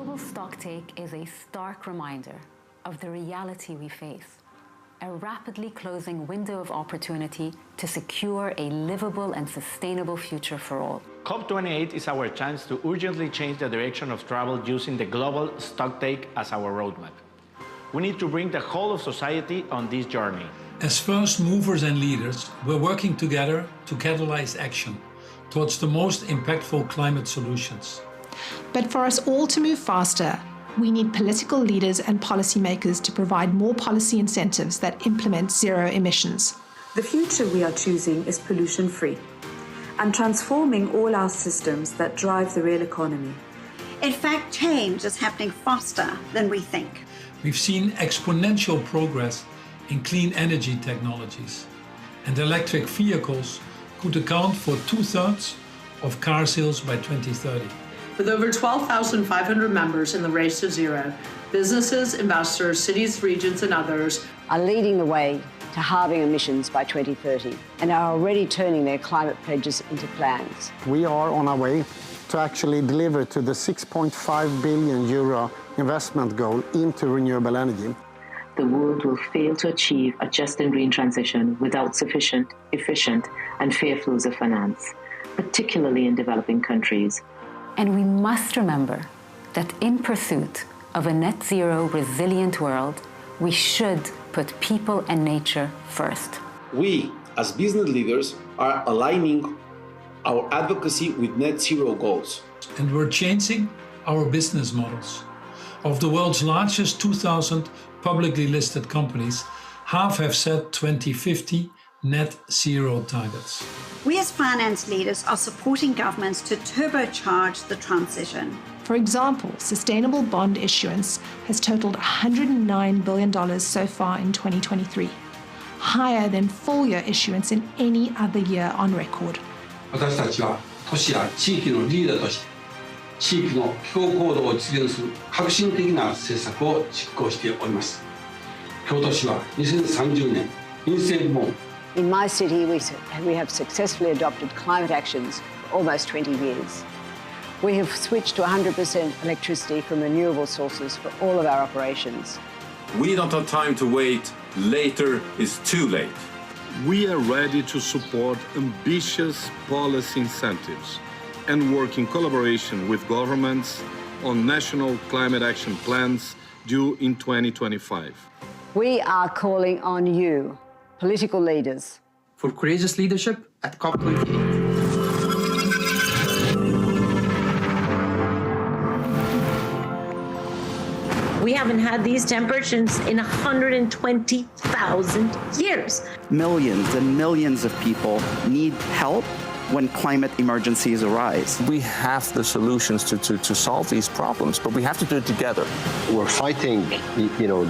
global stocktake is a stark reminder of the reality we face, a rapidly closing window of opportunity to secure a livable and sustainable future for all. COP28 is our chance to urgently change the direction of travel using the global stocktake as our roadmap. We need to bring the whole of society on this journey. As first movers and leaders, we're working together to catalyze action towards the most impactful climate solutions. But for us all to move faster, we need political leaders and policymakers to provide more policy incentives that implement zero emissions. The future we are choosing is pollution-free and transforming all our systems that drive the real economy. In fact, change is happening faster than we think. We've seen exponential progress in clean energy technologies, and electric vehicles could account for 2/3 of car sales by 2030. With over 12,500 members in the Race to Zero, businesses, investors, cities, regions, and others are leading the way to halving emissions by 2030 and are already turning their climate pledges into plans. We are on our way to actually deliver to the 6.5 billion euro investment goal into renewable energy. The world will fail to achieve a just and green transition without sufficient, efficient, and fair flows of finance, particularly in developing countries. And we must remember that in pursuit of a net zero resilient world, we should put people and nature first. We, as business leaders, are aligning our advocacy with net zero goals. And we're changing our business models. Of the world's largest 2,000 publicly listed companies, half have set 2050 net zero targets. We as finance leaders are supporting governments to turbocharge the transition. For example, sustainable bond issuance has totaled $109 billion so far in 2023, higher than full-year issuance in any other year on record. 私たちは都市や地域のリーダーとして地域の気候行動を実現する革新的な政策を実行しております。京都市は2030年民生部門 In my city, we have successfully adopted climate actions for almost 20 years. We have switched to 100% electricity from renewable sources for all of our operations. We don't have time to wait. Later is too late. We are ready to support ambitious policy incentives and work in collaboration with governments on national climate action plans due in 2025. We are calling on you, political leaders, for courageous leadership at COP28. We haven't had these temperatures in 120,000 years. Millions and millions of people need help when climate emergencies arise. We have the solutions to solve these problems, but we have to do it together. We're fighting,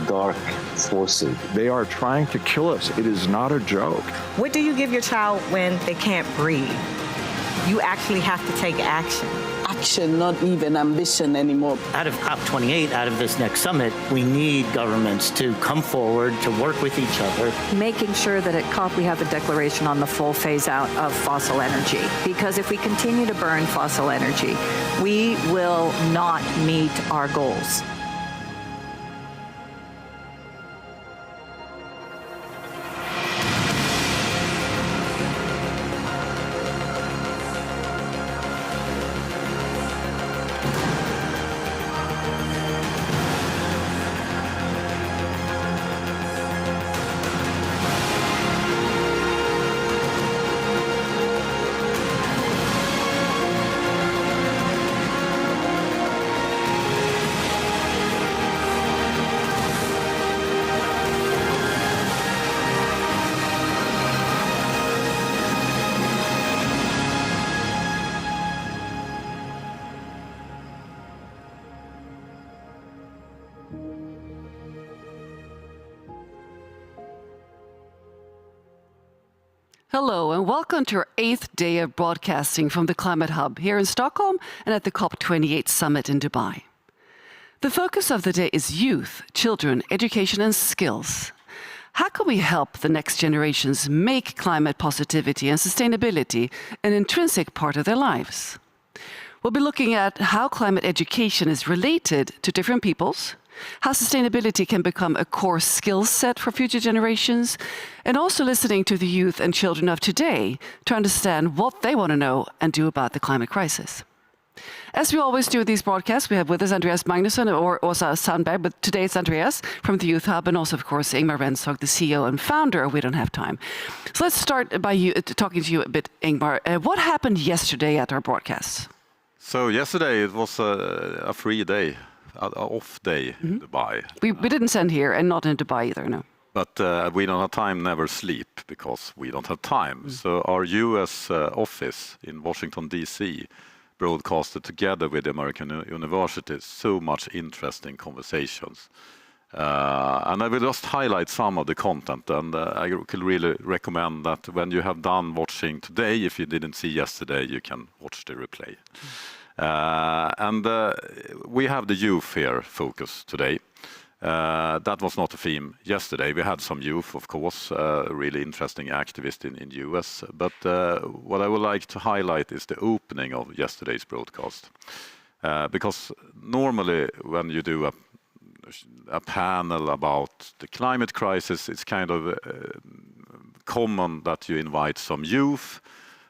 dark forces. They are trying to kill us. It is not a joke. What do you give your child when they can't breathe? You actually have to take action. Action, not even ambition anymore. Out of COP28, out of this next summit, we need governments to come forward, to work with each other. Making sure that at COP we have a declaration on the full phase out of fossil energy. Because if we continue to burn fossil energy, we will not meet our goals. Hello and welcome to our 8th day of broadcasting from the Climate Hub here in Stockholm and at the COP28 summit in Dubai. The focus of the day is youth, children, education and skills. How can we help the next generations make climate positivity and sustainability an intrinsic part of their lives? We'll be looking at how climate education is related to different peoples, how sustainability can become a core skill set for future generations, and also listening to the youth and children of today to understand what they want to know and do about the climate crisis. As we always do these broadcasts, we have with us Andreas Magnusson or Åsa Sandberg, but today it's Andreas from the Youth Hub and also, of course, Ingmar Rentzhog, the CEO and founder of We Don't Have Time. So let's start by you talking to you a bit, Ingmar. What happened yesterday at our broadcast? So yesterday it was a free day, an off day in Dubai. We didn't send here and not in Dubai either, no. But We Don't Have Time never sleep because we don't have time. So our US office in Washington, D.C. broadcasted together with the American universities so much interesting conversations. And I will just highlight some of the content, and I could really recommend that when you have done watching today, if you didn't see yesterday, you can watch the replay. And we have the youth here focus today. That was not a theme yesterday. We had some youth, of course, really interesting activists in US. But what I would like to highlight is the opening of yesterday's broadcast. Because normally when you do a panel about the climate crisis, it's kind of common that you invite some youth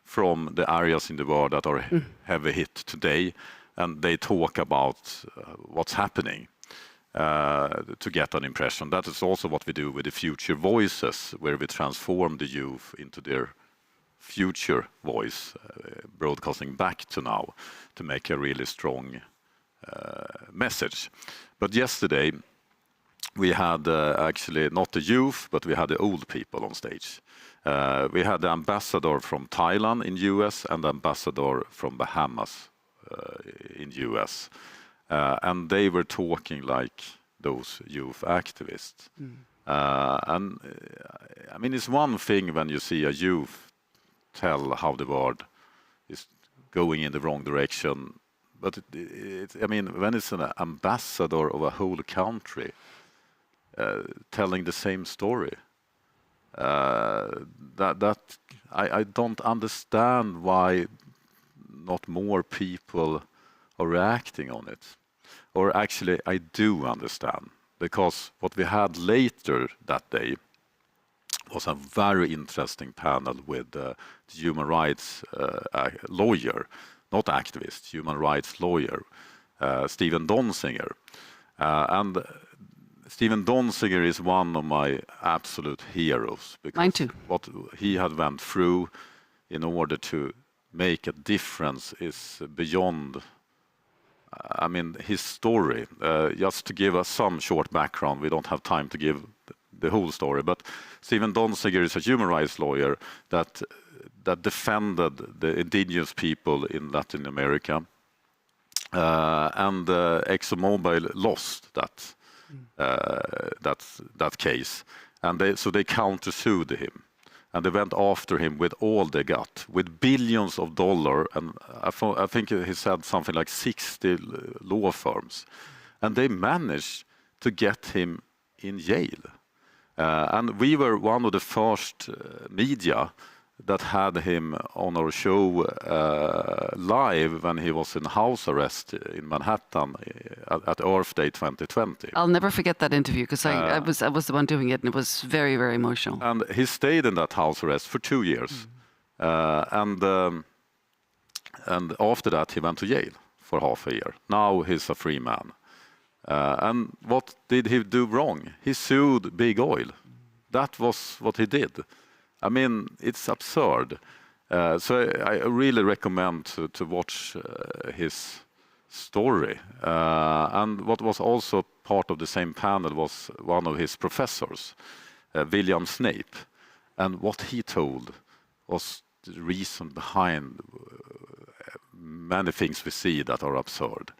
from the areas in the world that are heavy hit today, and they talk about what's happening. To get an impression. That is also what we do with the Future Voices, where we transform the youth into their future voice, broadcasting back to now, to make a really strong message. But yesterday, we had actually not the youth, but we had the old people on stage. We had the ambassador from Thailand in US and the ambassador from Bahamas in US. And they were talking like those youth activists. And I mean, it's one thing when you see a youth tell how the world is going in the wrong direction. But I mean, when it's an ambassador of a whole country telling the same story, I don't understand why not more people are reacting on it. Or actually, I do understand, because what we had later that day was a very interesting panel with the human rights lawyer, not activist, human rights lawyer, Stephen Donziger. And Stephen Donziger is one of my absolute heroes. Mine too. What he had went through in order to make a difference is beyond. I mean, his story, just to give us some short background, we don't have time to give the whole story, but Stephen Donziger is a human rights lawyer that defended the indigenous people in Latin America, and ExxonMobil lost that case, and so they countersued him. And they went after him with all they got, with billions of dollars, and I think he said something like 60 law firms. And they managed to get him in jail. And we were one of the first media that had him on our show live when he was in house arrest in Manhattan at Earth Day 2020. I'll never forget that interview because I was the one doing it, and it was very, very emotional. And he stayed in that house arrest for 2 years. And after that, he went to jail for half a year. Now he's a free man. And what did he do wrong? He sued Big Oil. That was what he did. I mean, it's absurd. So I really recommend to watch his story. And what was also part of the same panel was one of his professors, William Snape. And what he told was the reason behind many things we see that are absurd.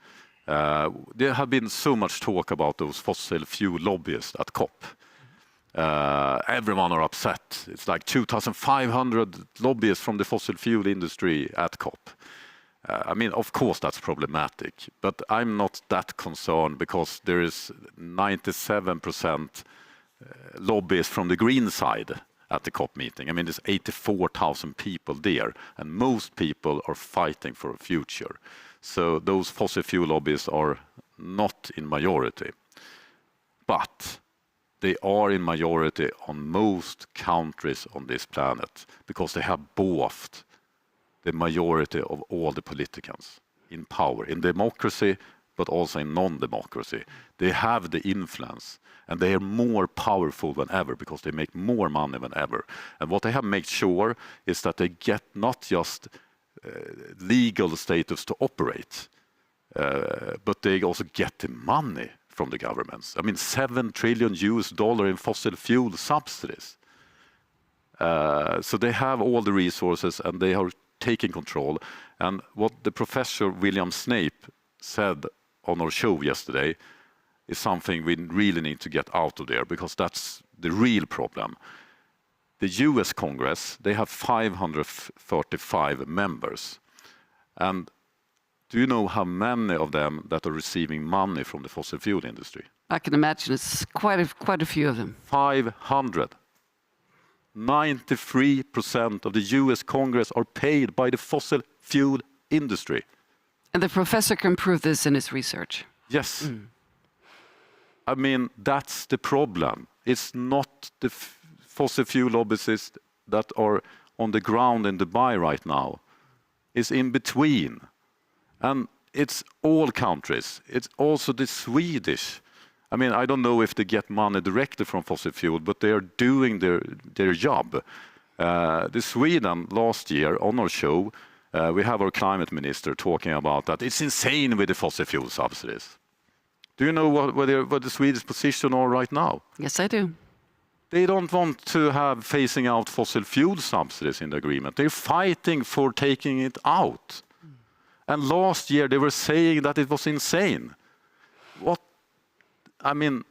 There have been so much talk about those fossil fuel lobbyists at COP. Everyone are upset. It's like 2,500 lobbyists from the fossil fuel industry at COP. I mean, of course that's problematic, but I'm not that concerned because there is 97% lobbyists from the green side at the COP meeting. I mean, there's 84,000 people there, and most people are fighting for a future. So those fossil fuel lobbyists are not in majority. But they are in majority on most countries on this planet because they have bought the majority of all the politicians in power, in democracy, but also in non-democracy. They have the influence, and they are more powerful than ever because they make more money than ever. And what they have made sure is that they get not just legal status to operate, but they also get the money from the governments. I mean, $7 trillion in fossil fuel subsidies. So they have all the resources and they are taking control. And what the Professor William Snape said on our show yesterday is something we really need to get out of there, because that's the real problem. The US Congress, they have 535 members. And do you know how many of them that are receiving money from the fossil fuel industry? I can imagine it's quite a few of them. 500. 93% of the US Congress are paid by the fossil fuel industry. And the professor can prove this in his research. Yes. I mean, that's the problem. It's not the fossil fuel lobbyists that are on the ground in Dubai right now. It's in between. And it's all countries. It's also the Swedish. I mean, I don't know if they get money directly from fossil fuel, but they are doing their job. The Sweden last year on our show, we have our climate minister talking about that. It's insane with the fossil fuel subsidies. Do you know what the Swedish position are right now? Yes, I do. They don't want to have phasing out fossil fuel subsidies in the agreement. They're fighting for taking it out. And last year they were saying that it was insane. What? I mean...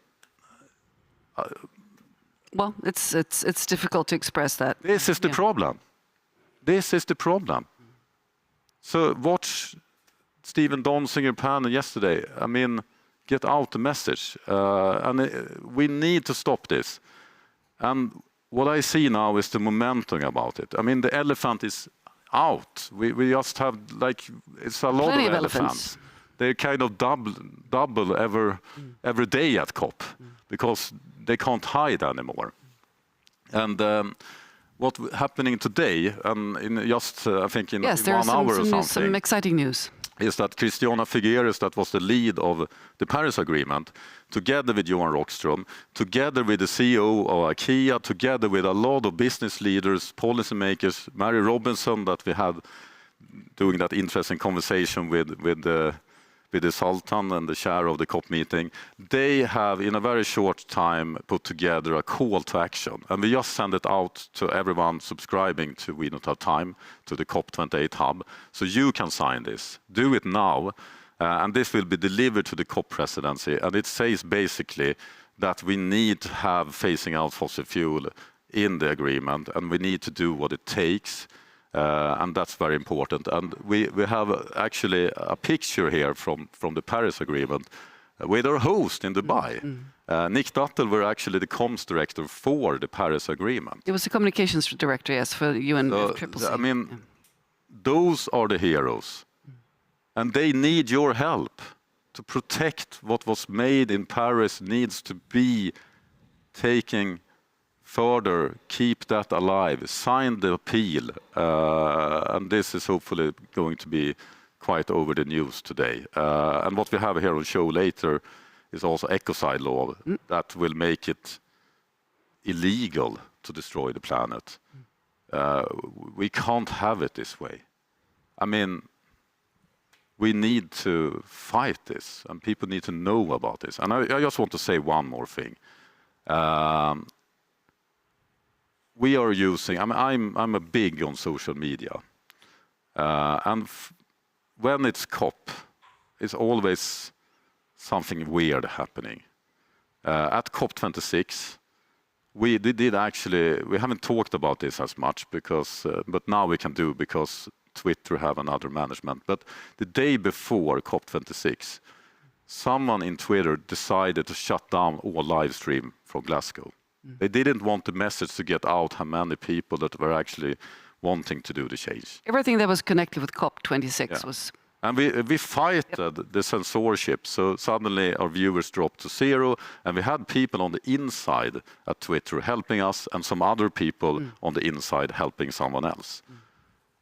well, it's difficult to express that. This is the problem. This is the problem. So watch Stephen Donziger panel yesterday. I mean, get out the message. And we need to stop this. And what I see now is the momentum about it. I mean, the elephant is out. We just have, like, it's a lot of elephants. They kind of double every day at COP because they can't hide anymore. And what's happening today, and in just I think in 1 hour or something, some exciting news, is that Christiana Figueres, that was the lead of the Paris Agreement, together with Johan Rockström, together with the CEO of IKEA, together with a lot of business leaders, policymakers, Mary Robinson, that we had doing that interesting conversation with the Sultan and the chair of the COP meeting, they have in a very short time put together a call to action. And we just send it out to everyone subscribing to We Don't Have Time, to the COP28 hub. So you can sign this. Do it now. And this will be delivered to the COP presidency. And it says basically that we need to have phasing out fossil fuel in the agreement. And we need to do what it takes. And that's very important. And we have actually a picture here from the Paris Agreement with our host in Dubai. Nick Duttel were actually the comms director for the Paris Agreement. It was the communications director, yes, for UNFCCC. I mean, those are the heroes. And they need your help to protect what was made in Paris. Needs to be taking further, keep that alive, sign the appeal, and this is hopefully going to be quite over the news today. And what we have here on show later is also ecocide law that will make it illegal to destroy the planet. We can't have it this way. I mean, we need to fight this, and people need to know about this. And I just want to say one more thing. We are using, I'm a big on social media. And when it's COP, it's always something weird happening. At COP26, we haven't talked about this as much because, but now we can do because Twitter have another management. But the day before COP26, someone in Twitter decided to shut down all live stream from Glasgow. They didn't want the message to get out how many people that were actually wanting to do the change. Everything that was connected with COP26 was... And we fight the censorship, so suddenly our viewers dropped to 0, and we had people on the inside at Twitter helping us, and some other people on the inside helping someone else.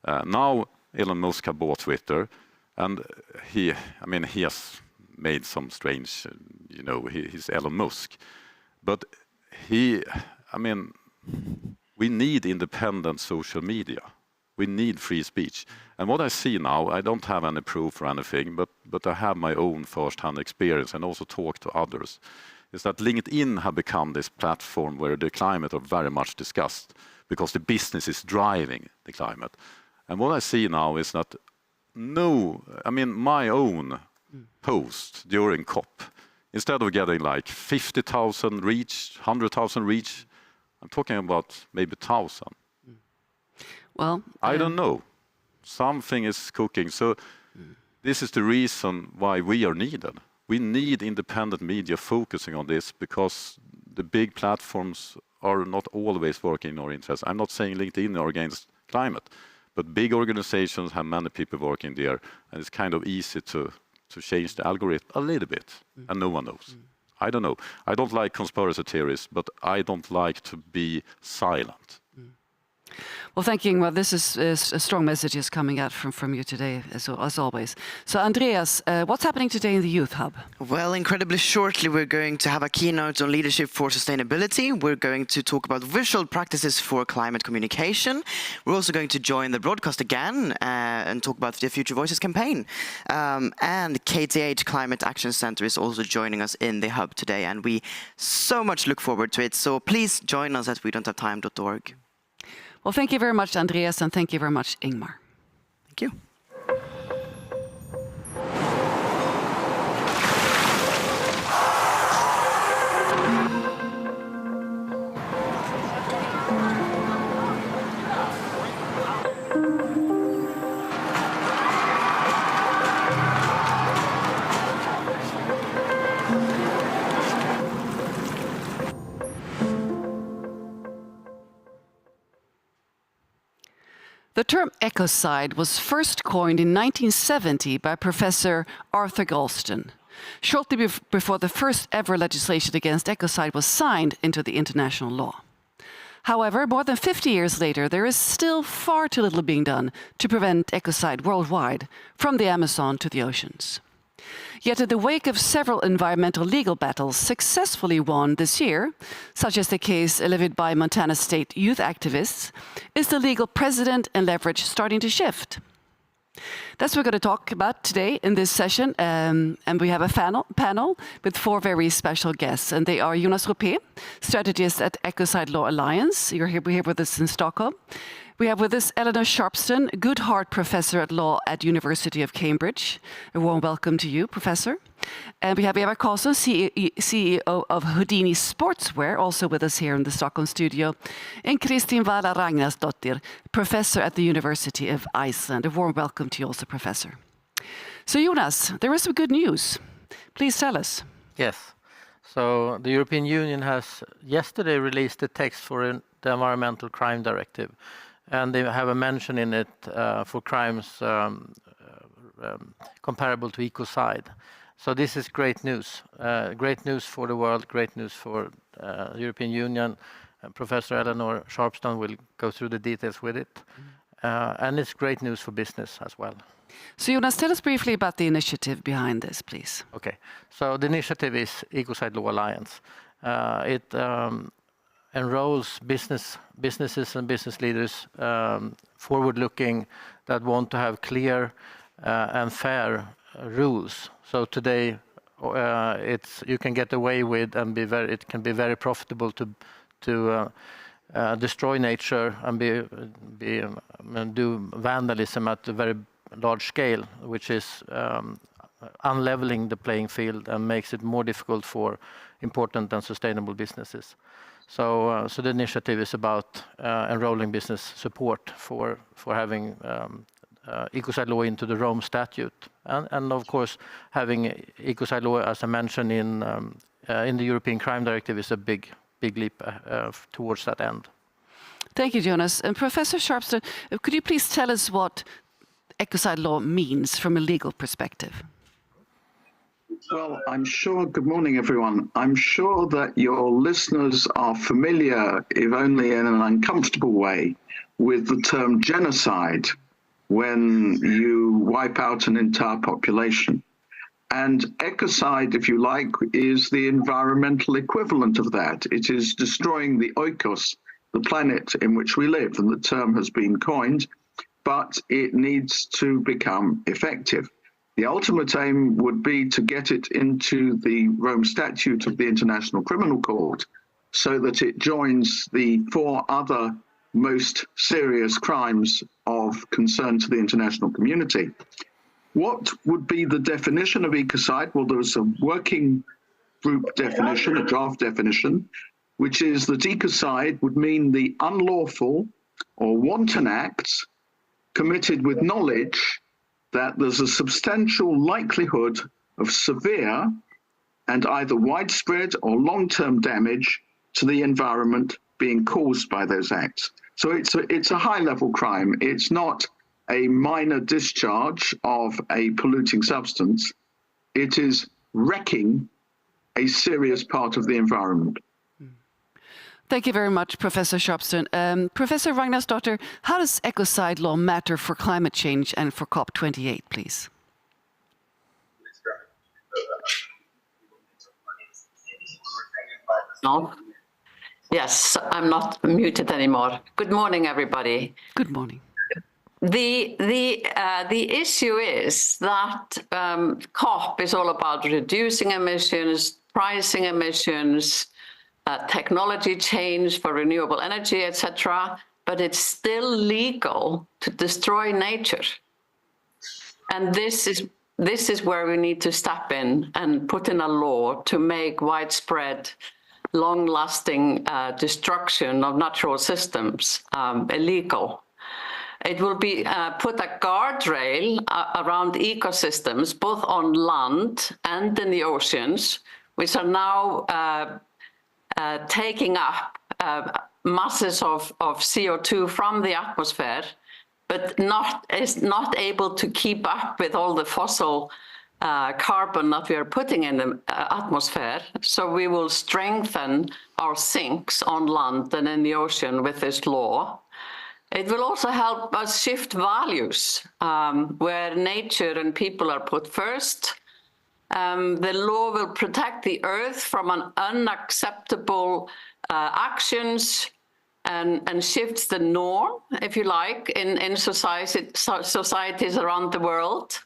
Now Elon Musk has bought Twitter, and he has made some strange, he's Elon Musk, but we need independent social media. We need free speech. And what I see now, I don't have any proof or anything, but I have my own first-hand experience and also talk to others, is that LinkedIn have become this platform where the climate are very much discussed because the business is driving the climate. And what I see now is that my own post during COP, instead of getting like 50,000 reach, 100,000 reach, I'm talking about maybe 1,000. Well, I don't know. Something is cooking. So this is the reason why we are needed. We need independent media focusing on this because the big platforms are not always working in our interest. I'm not saying LinkedIn are against climate, but big organizations have many people working there, and it's kind of easy to change the algorithm a little bit, and no one knows. I don't know. I don't like conspiracy theories, but I don't like to be silent. Well, thank you, Ingmar. This is a strong messages coming out from you today, as always. So, Andreas, what's happening today in the Youth Hub? Well, incredibly shortly, we're going to have a keynote on leadership for sustainability. We're going to talk about visual practices for climate communication. We're also going to join the broadcast again and talk about the Future Voices campaign. And KTH Climate Action Center is also joining us in the hub today, and we so much look forward to it. So please join us at wedon'thavetime.org. Well, thank you very much, Andreas, and thank you very much, Ingmar. Thank you. The term ecocide was first coined in 1970 by Professor Arthur Galston, shortly before the first ever legislation against ecocide was signed into the international law. However, more than 50 years later, there is still far too little being done to prevent ecocide worldwide, from the Amazon to the oceans. Yet in the wake of several environmental legal battles successfully won this year, such as the case levied by Montana state youth activists, is the legal precedent and leverage starting to shift. That's what we're going to talk about today in this session, and we have a panel with 4 very special guests, and they are Jonas Ropé, strategist at Ecocide Law Alliance. You're here with us in Stockholm. We have with us Eleanor Sharpston, Goodhart Professor at Law at University of Cambridge. A warm welcome to you, Professor. And we have Eva Karlsson, CEO of Houdini Sportswear, also with us here in the Stockholm studio. And Kristin Vala Ragnarsdottir, Professor at the University of Iceland. A warm welcome to you also, Professor. So Jonas, there is some good news. Please tell us. Yes. So the European Union has yesterday released the text for the Environmental Crime Directive. And they have a mention in it for crimes comparable to ecocide. So this is great news. Great news for the world, great news for the European Union. Professor Eleanor Sharpston will go through the details with it. And it's great news for business as well. So Jonas, tell us briefly about the initiative behind this, please. Okay. So the initiative is Ecocide Law Alliance. It enrolls businesses and business leaders forward-looking that want to have clear and fair rules. So today, you can get away with and it can be very profitable to destroy nature and do vandalism at a very large scale, which is unleveling the playing field and makes it more difficult for important and sustainable businesses. So the initiative is about enrolling business support for having ecocide law into the Rome Statute, and of course having ecocide law, as I mentioned, in the European Crime Directive is a big big leap towards that end. Thank you, Jonas. And Professor Sharpston, could you please tell us what ecocide law means from a legal perspective? Well, I'm sure, good morning, everyone. I'm sure that your listeners are familiar, if only in an uncomfortable way, with the term genocide when you wipe out an entire population. And ecocide, if you like, is the environmental equivalent of that. It is destroying the oikos, the planet in which we live, and the term has been coined, but it needs to become effective. The ultimate aim would be to get it into the Rome Statute of the International Criminal Court so that it joins the 4 other most serious crimes of concern to the international community. What would be the definition of ecocide? Well, there was a working group definition, a draft definition, which is that ecocide would mean the unlawful or wanton acts committed with knowledge that there's a substantial likelihood of severe and either widespread or long-term damage to the environment being caused by those acts. So it's a high-level crime. It's not a minor discharge of a polluting substance. It is wrecking a serious part of the environment. Thank you very much, Professor Sharpston. Professor Ragnarsdottir, how does ecocide law matter for climate change and for COP28, please? No. Yes, I'm not muted anymore. Good morning, everybody. Good morning. The issue is that COP is all about reducing emissions, pricing emissions, technology change for renewable energy, etc. But it's still legal to destroy nature, and this is where we need to step in and put in a law to make widespread, long-lasting destruction of natural systems illegal. It will be put a guardrail around ecosystems, both on land and in the oceans, which are now taking up masses of CO2 from the atmosphere, but is not able to keep up with all the fossil carbon that we are putting in the atmosphere. So we will strengthen our sinks on land and in the ocean with this law. It will also help us shift values where nature and people are put first. The law will protect the earth from unacceptable actions and shifts the norm, if you like, in societies around the world.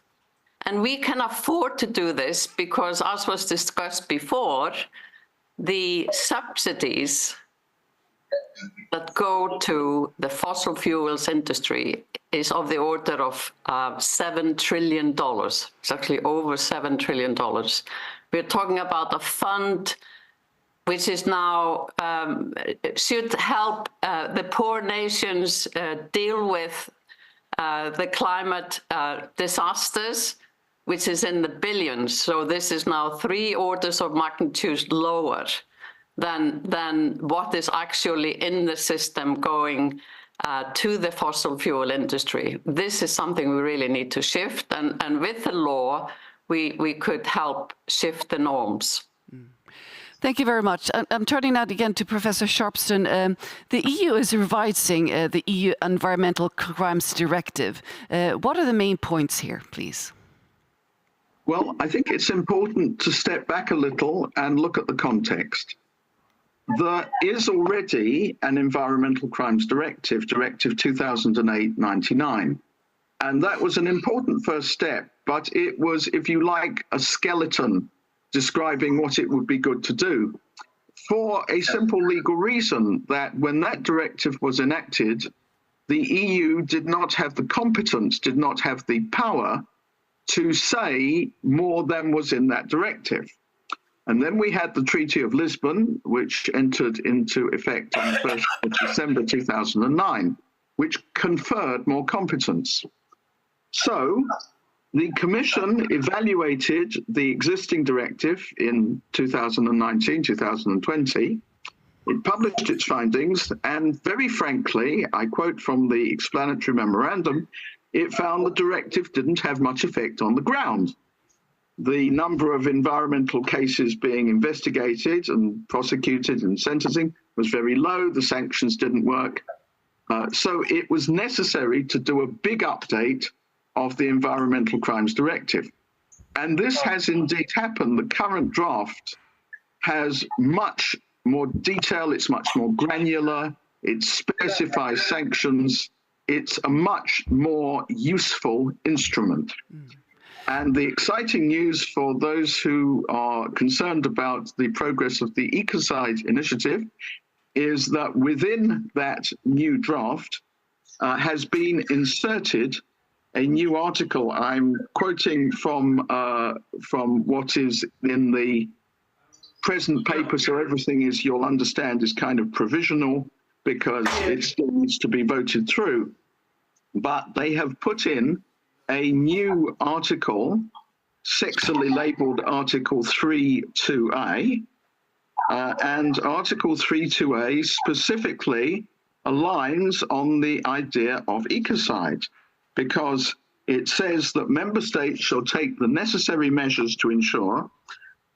And we can afford to do this because, as was discussed before, the subsidies that go to the fossil fuels industry is of the order of $7 trillion. It's actually over $7 trillion. We're talking about a fund which is now should help the poor nations deal with the climate disasters, which is in the billions. So this is now 3 orders of magnitude lower than what is actually in the system going to the fossil fuel industry. This is something we really need to shift, and with the law, we could help shift the norms. Thank you very much. I'm turning now again to Professor Sharpston. The EU is revising the EU Environmental Crimes Directive. What are the main points here, please? Well, I think it's important to step back a little and look at the context. There is already an Environmental Crimes Directive, Directive 2008-99, and that was an important first step, but it was, if you like, a skeleton describing what it would be good to do, for a simple legal reason that when that directive was enacted, the EU did not have the competence, did not have the power to say more than was in that directive. And then we had the Treaty of Lisbon, which entered into effect on the 1st of December 2009, which conferred more competence. So the Commission evaluated the existing directive in 2019, 2020, It published its findings, and very frankly, I quote from the explanatory memorandum, it found the directive didn't have much effect on the ground. The number of environmental cases being investigated and prosecuted and sentencing was very low. The sanctions didn't work. So it was necessary to do a big update of the Environmental Crimes Directive. And this has indeed happened. The current draft has much more detail, it's much more granular, it specifies sanctions, it's a much more useful instrument. And the exciting news for those who are concerned about the progress of the Ecocide initiative is that within that new draft has been inserted a new article. I'm quoting from what is in the present paper, so everything is, you'll understand, is kind of provisional because it still needs to be voted through. But they have put in a new article, sexily labeled Article 3.2a, and Article 3.2a specifically aligns on the idea of ecocide, because it says that member states shall take the necessary measures to ensure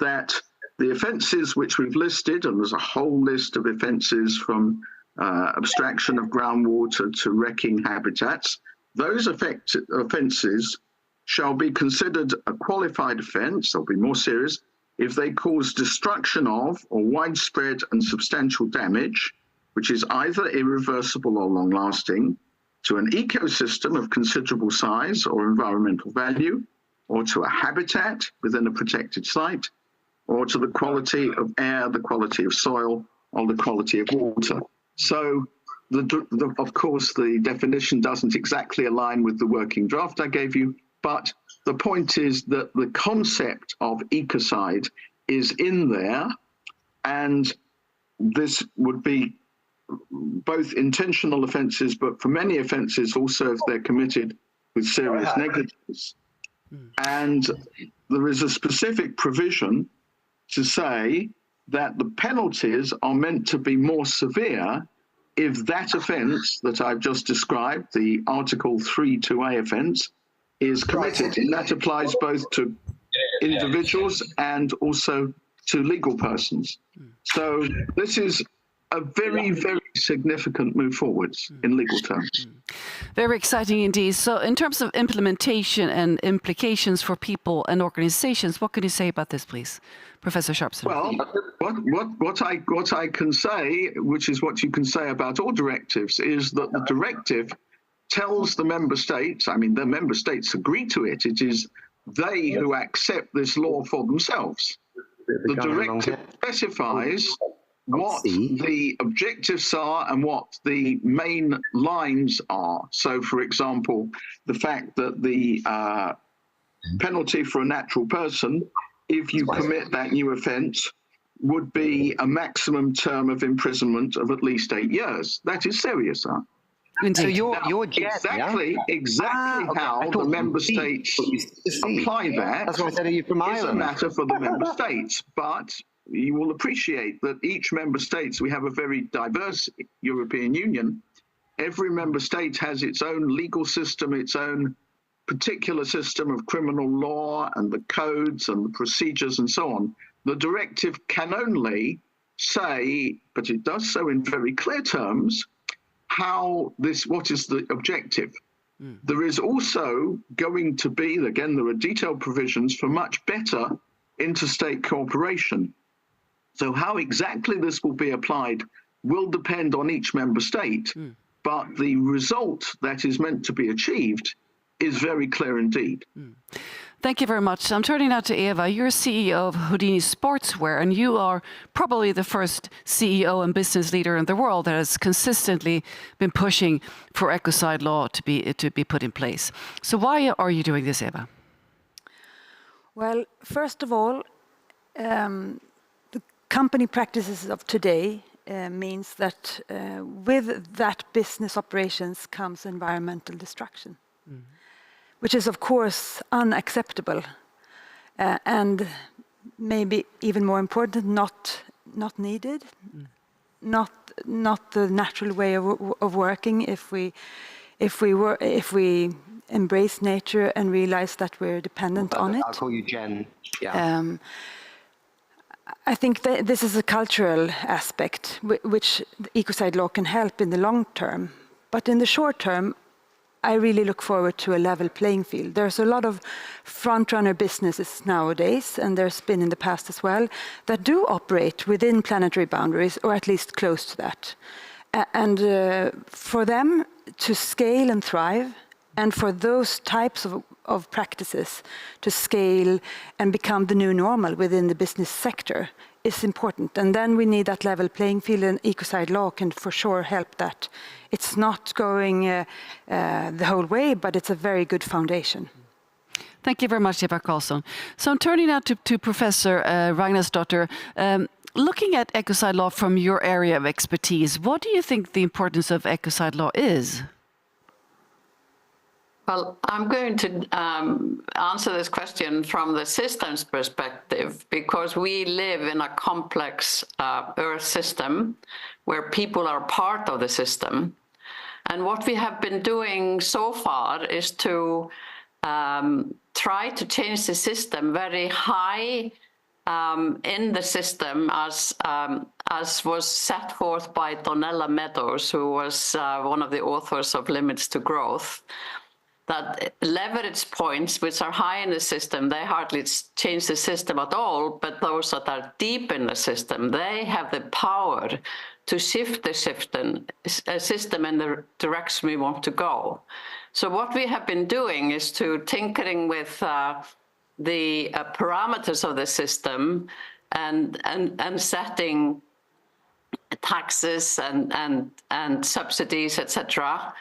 that the offences which we've listed, and there's a whole list of offences from abstraction of groundwater to wrecking habitats, those offences shall be considered a qualified offence, they'll be more serious, if they cause destruction of or widespread and substantial damage, which is either irreversible or long-lasting, to an ecosystem of considerable size or environmental value, or to a habitat within a protected site, or to the quality of air, the quality of soil, or the quality of water. So, of course, the definition doesn't exactly align with the working draft I gave you, but the point is that the concept of ecocide is in there, and this would be both intentional offences, but for many offences also if they're committed with serious negligence. And there is a specific provision to say that the penalties are meant to be more severe if that offence that I've just described, the Article 3.2a offence, is committed. And that applies both to individuals and also to legal persons. So this is a very, very significant move forwards in legal terms. Very exciting indeed. So in terms of implementation and implications for people and organizations, what can you say about this, please? Professor Sharpson. Well, what I can say, which is what you can say about all directives, is that the directive tells the member states, I mean, the member states agree to it, it is they who accept this law for themselves. The directive specifies what the objectives are and what the main lines are. So, for example, the fact that the penalty for a natural person, if you commit that new offence, would be a maximum term of imprisonment of at least 8 years. That is serious, huh? So you're exactly how the member states apply that. That's what I said. Are you from Ireland? It's a matter for the member states, but you will appreciate that each member states, we have a very diverse European Union. Every member state has its own legal system, its own particular system of criminal law and the codes and the procedures and so on. The directive can only say, but it does so in very clear terms, what is the objective. There is also going to be, again, there are detailed provisions for much better interstate cooperation. So how exactly this will be applied will depend on each member state, but the result that is meant to be achieved is very clear indeed. Thank you very much. I'm turning now to Eva. You're CEO of Houdini Sportswear, and you are probably the first CEO and business leader in the world that has consistently been pushing for ecocide law to be put in place. So why are you doing this, Eva? Well, first of all, the company practices of today means that with that business operations comes environmental destruction. Which is, of course, unacceptable, and maybe even more important, not needed. not the natural way of working if we embrace nature and realize that we're dependent on it. I'll call you Jen. Yeah. I think that this is a cultural aspect which the ecocide law can help in the long term. But in the short term, I really look forward to a level playing field. There's a lot of front-runner businesses nowadays, and there's been in the past as well, that do operate within planetary boundaries, or at least close to that. And for them to scale and thrive, and for those types of practices to scale and become the new normal within the business sector is important. And then we need that level playing field, and ecocide law can for sure help that. It's not going the whole way, but it's a very good foundation. Thank you very much, Eva Karlsson. So I'm turning now to Professor Ragnarsdottir. Looking at ecocide law from your area of expertise, what do you think the importance of ecocide law is? Well, I'm going to answer this question from the systems perspective, because we live in a complex Earth system where people are part of the system. And what we have been doing so far is to try to change the system very high in the system, as was set forth by Donella Meadows, who was one of the authors of Limits to Growth. That leverage points, which are high in the system, they hardly change the system at all, but those that are deep in the system, they have the power to shift the system in the direction we want to go. So what we have been doing is to tinkering with the parameters of the system and setting taxes and subsidies, etc.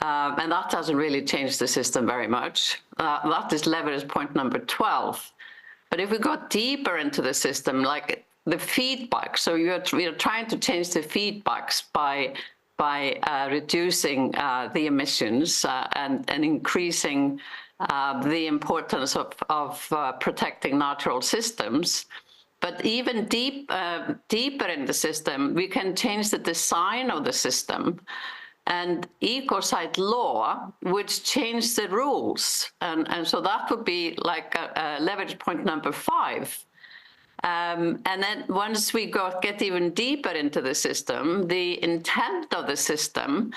And that doesn't really change the system very much. That is leverage point number 12. But if we go deeper into the system, like the feedback, so you're trying to change the feedbacks by reducing the emissions and increasing the importance of protecting natural systems. But even deeper in the system, we can change the design of the system. And ecocide law would change the rules. And so that would be like a leverage point number 5. And then once we get even deeper into the system, the intent of the system,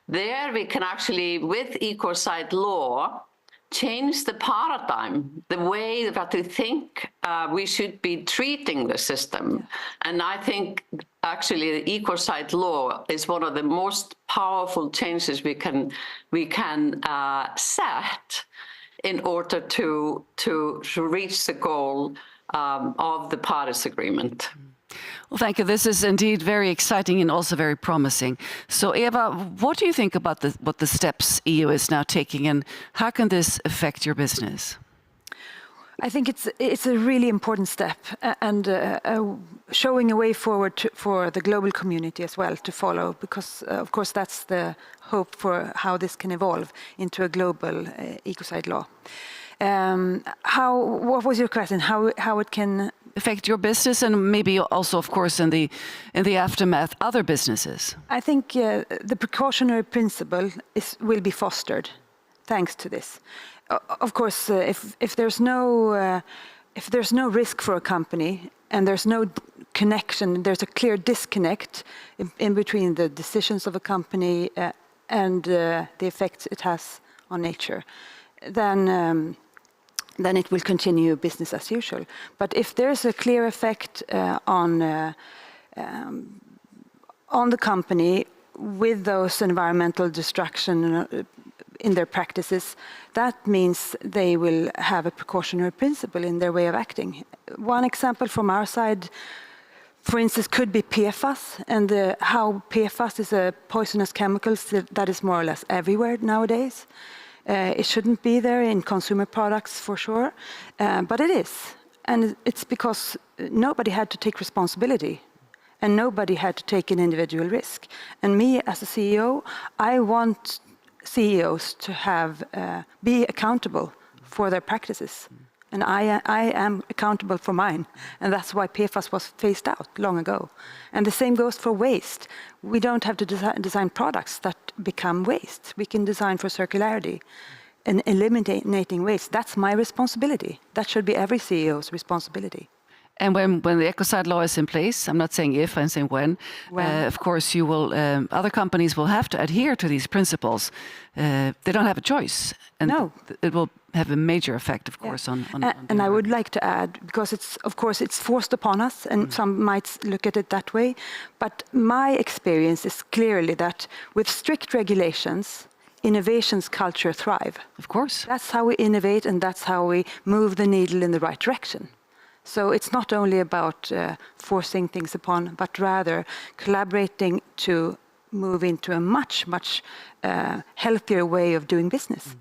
there we can actually, with ecocide law, change the paradigm, the way that we think we should be treating the system. Yeah. And I think actually the ecocide law is one of the most powerful changes we can set in order to reach the goal of the Paris Agreement. Well, thank you. This is indeed very exciting and also very promising. So, Eva, what do you think about what the steps EU is now taking, and how can this affect your business? I think it's a really important step, and showing a way forward for the global community as well to follow, because of course that's the hope for how this can evolve into a global ecocide law. What was your question? How it can affect your business, and maybe also, of course, in the aftermath, other businesses? I think the precautionary principle will be fostered thanks to this. Of course, if there's no risk for a company and there's no connection, there's a clear disconnect in between the decisions of a company and the effects it has on nature, then it will continue business as usual. But if there's a clear effect on the company with those environmental destruction in their practices, that means they will have a precautionary principle in their way of acting. One example from our side, for instance, could be PFAS, and how PFAS is a poisonous chemical that is more or less everywhere nowadays. It shouldn't be there in consumer products for sure, but it is. And it's because nobody had to take responsibility and nobody had to take an individual risk. And me as a CEO, I want CEOs to be accountable for their practices And I am accountable for mine. And that's why PFAS was phased out long ago. And the same goes for waste. We don't have to design products that become waste. We can design for circularity and eliminating waste. That's my responsibility. That should be every CEO's responsibility. And when the ecocide law is in place, I'm not saying if, I'm saying when. Of course, you will. Other companies will have to adhere to these principles. They don't have a choice, and it will have a major effect, of course, on and I would like to add, because it's forced upon us, and some might look at it that way. But my experience is clearly that with strict regulations, innovations culture thrive. Of course, that's how we innovate, and that's how we move the needle in the right direction. So it's not only about forcing things upon, but rather collaborating to move into a much, much healthier way of doing business.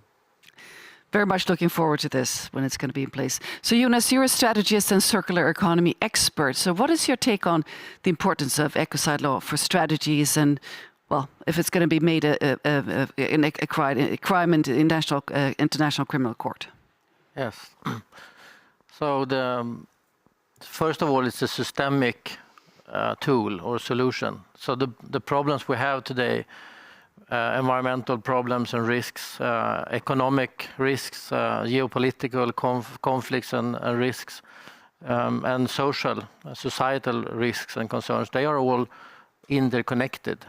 Very much looking forward to this when it's going to be in place. So Jonas, you're a strategist and circular economy expert. So what is your take on the importance of ecocide law for strategies and, well, if it's going to be made a crime in the International Criminal Court? Yes. So first of all, it's a systemic tool or solution. So the problems we have today, environmental problems and risks, economic risks, geopolitical conflicts and risks, and societal risks and concerns, they are all interconnected.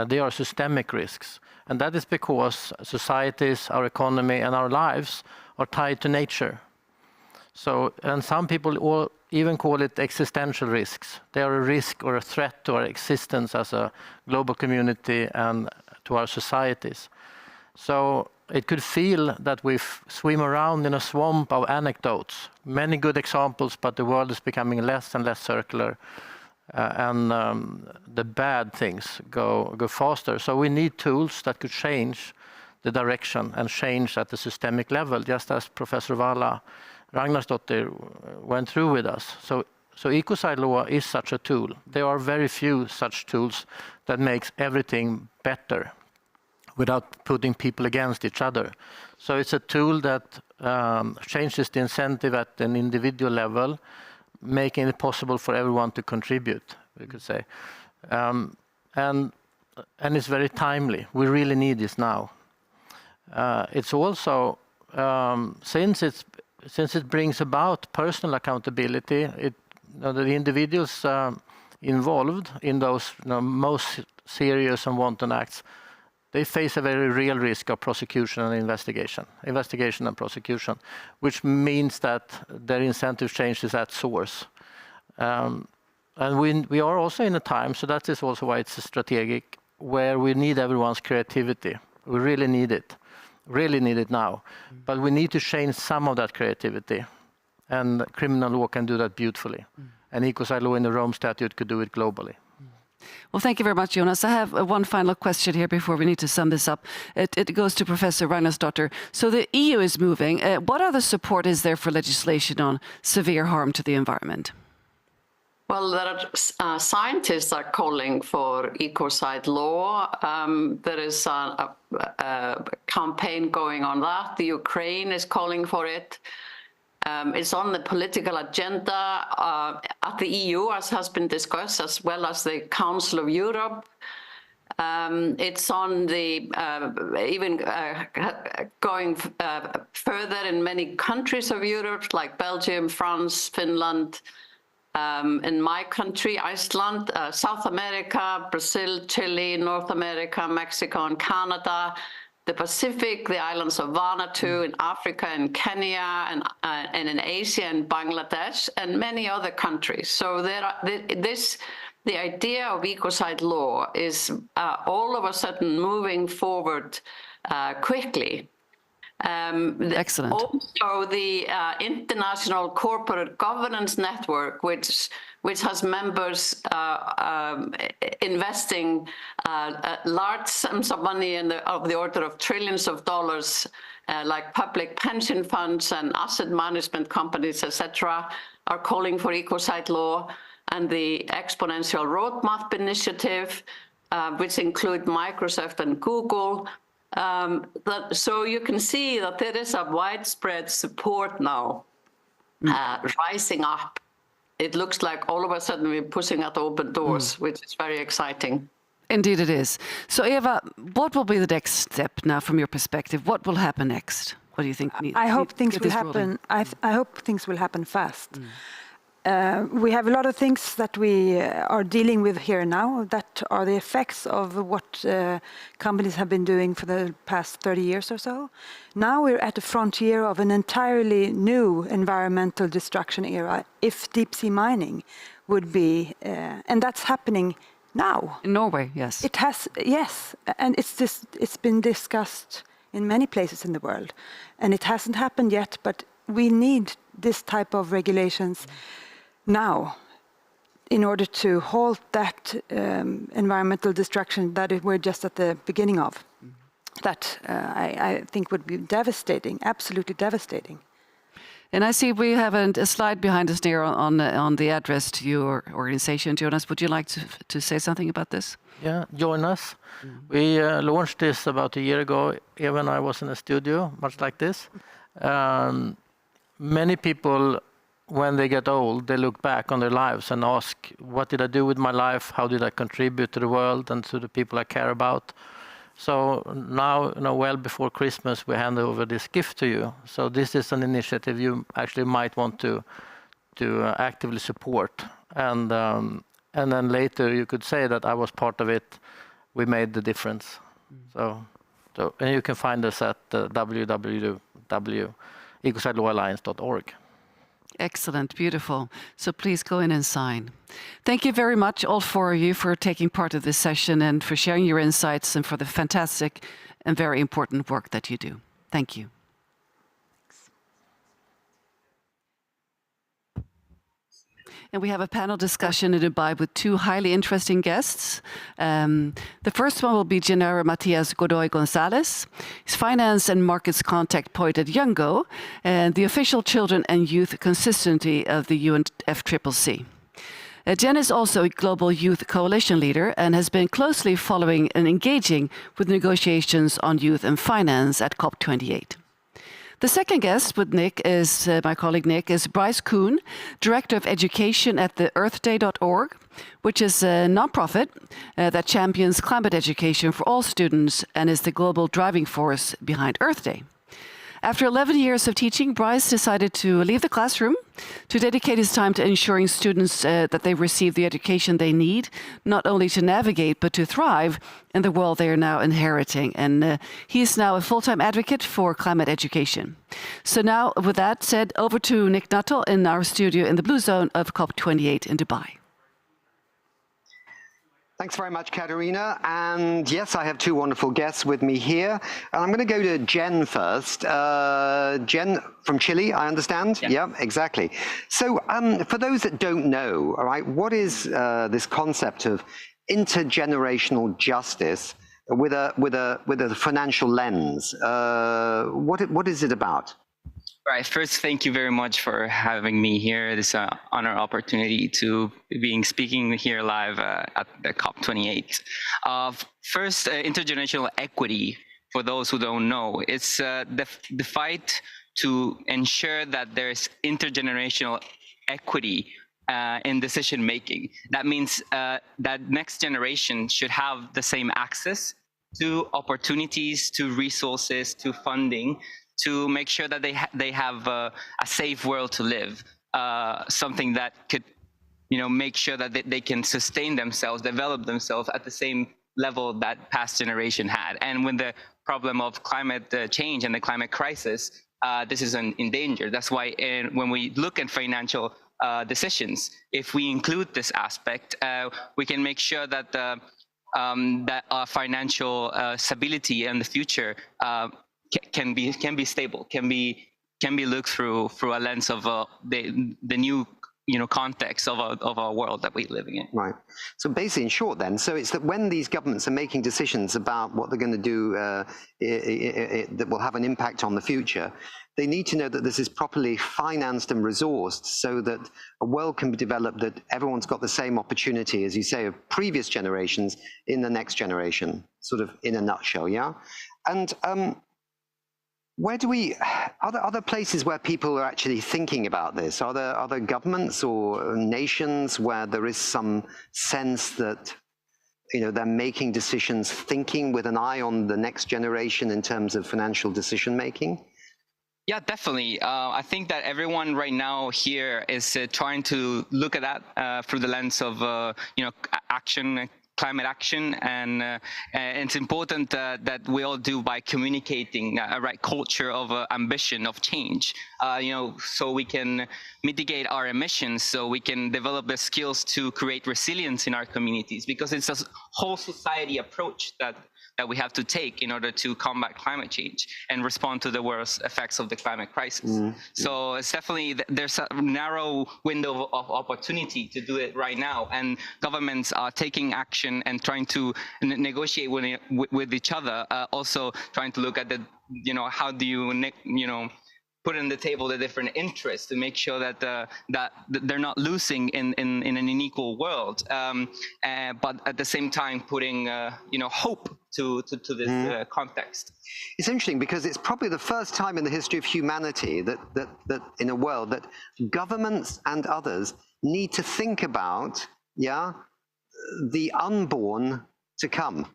They are systemic risks. And that is because societies, our economy and our lives are tied to nature. So, and some people even call it existential risks. They are a risk or a threat to our existence as a global community and to our societies. So it could feel that we swim around in a swamp of anecdotes, many good examples, but the world is becoming less and less circular, and the bad things go faster. So we need tools that could change the direction and change at the systemic level, just as Professor Vala Ragnarsdottir went through with us. So ecocide law is such a tool. There are very few such tools that makes everything better without putting people against each other. So it's a tool that changes the incentive at an individual level, making it possible for everyone to contribute, we could say. And it's very timely. We really need this now. It's also, since it brings about personal accountability, the individuals involved in those most serious and wanton acts, they face a very real risk of prosecution and investigation and prosecution, which means that their incentive changes at source. And we are also in a time, so that is also why it's strategic, where we need everyone's creativity. We really need it now. But we need to change some of that creativity, and criminal law can do that beautifully. And ecocide law in the Rome Statute could do it globally. Well, thank you very much, Jonas. I have one final question here before we need to sum this up. It goes to Professor Ragnarsdottir. So the EU is moving. What other support is there for legislation on severe harm to the environment? Well, there are scientists are calling for ecocide law. There is a campaign going on that. The Ukraine is calling for it. It's on the political agenda at the EU, as has been discussed, as well as the Council of Europe. It's on the even going further in many countries of Europe, like Belgium, France, Finland. In my country, Iceland, South America, Brazil, Chile, North America, Mexico, and Canada, the Pacific, the islands of Vanuatu, in Africa, and Kenya, and in Asia, and Bangladesh, and many other countries. So the idea of ecocide law is all of a sudden moving forward quickly. Excellent. Also, the International Corporate Governance Network, which has members investing large sums of money of the order of trillions of dollars, like public pension funds and asset management companies, etc., are calling for ecocide law, and the Exponential Roadmap Initiative, which include Microsoft and Google. So you can see that there is a widespread support now rising up. It looks like all of a sudden we're pushing at open doors, which is very exciting. Indeed it is. So Eva, what will be the next step now from your perspective? What will happen next? What do you think? I hope things will happen. I hope things will happen fast. We have a lot of things that we are dealing with here now that are the effects of what companies have been doing for the past 30 years or so. Now we're at the frontier of an entirely new environmental destruction era if deep sea mining would be, and that's happening now. In Norway, yes. It has, yes, and it's been discussed in many places in the world, and it hasn't happened yet, but we need this type of regulations now in order to halt that environmental destruction that we're just at the beginning of. That I think would be devastating, absolutely devastating. And I see we have a slide behind us there on the address to your organization. Jonas, would you like to say something about this? Yeah, join us. We launched this about a year ago. Even I was in a studio, much like this. Many people, when they get old, they look back on their lives and ask, what did I do with my life? How did I contribute to the world and to the people I care about? So now, well before Christmas, we hand over this gift to you. So this is an initiative you actually might want to actively support. And then later you could say that I was part of it. We made the difference. So and you can find us at www.ecosidelawalliance.org. Excellent, beautiful. So please go in and sign. Thank you very much, all four of you, for taking part of this session and for sharing your insights and for the fantastic and very important work that you do. Thank you. And we have a panel discussion in Dubai with two highly interesting guests. The first one will be Gennaro Matias Godoy Gonzalez. He's finance and markets contact point at Youngo and the official children and youth consistency of the UNFCCC. Jen is also a global youth coalition leader and has been closely following and engaging with negotiations on youth and finance at COP28. The second guest with Nick is, my colleague Nick, is Bryce Kuhn, Director of Education at the earthday.org, which is a nonprofit that champions climate education for all students and is the global driving force behind Earth Day. After 11 years of teaching, Bryce decided to leave the classroom to dedicate his time to ensuring students that they receive the education they need, not only to navigate, but to thrive in the world they are now inheriting. And he is now a full-time advocate for climate education. So now, with that said, over to Nick Nuttall in our studio in the blue zone of COP28 in Dubai. Thanks very much, Katarina. And yes, I have two wonderful guests with me here. And I'm going to go to Jen first. Jen from Chile, I understand? Yeah, exactly. So for those that don't know, all right, what is this concept of intergenerational justice with a financial lens? What is it about? Right. First, thank you very much for having me here. This honor opportunity to speaking here live at the COP28. First, intergenerational equity, for those who don't know, it's the fight to ensure that there's intergenerational equity in decision making. That means that next generation should have the same access to opportunities, to resources, to funding, to make sure that they have a safe world to live, something that could, make sure that they can sustain themselves, develop themselves at the same level that past generation had. And when the problem of climate change and the climate crisis, this is in danger. That's why when we look at financial decisions, if we include this aspect, we can make sure that that our financial stability in the future can be stable, can be looked through a lens of the new context of our world that we're living in. Right. So basically, in short, then, so it's that when these governments are making decisions about what they're going to do that will have an impact on the future, they need to know that this is properly financed and resourced so that a world can be developed that everyone's got the same opportunity, as you say, of previous generations in the next generation, sort of in a nutshell, yeah? And Where do we, are there places where people are actually thinking about this? Are there governments or nations where there is some sense that, you know, they're making decisions thinking with an eye on the next generation in terms of financial decision making? Yeah, definitely. I think that everyone right now here is trying to look at that through the lens of, you know, climate action, and it's important that we all do by communicating a right culture of ambition, of change, you know, so we can mitigate our emissions, so we can develop the skills to create resilience in our communities, because it's a whole society approach that we have to take in order to combat climate change and respond to the worst effects of the climate crisis. So it's definitely, there's a narrow window of opportunity to do it right now, and governments are taking action and trying to negotiate with each other, also trying to look at the, you know, how do you, you know, put on the table the different interests to make sure that that they're not losing in an unequal world, but at the same time putting you know, hope to this context. It's interesting because it's probably the first time in the history of humanity that in a world that governments and others need to think about, the unborn to come.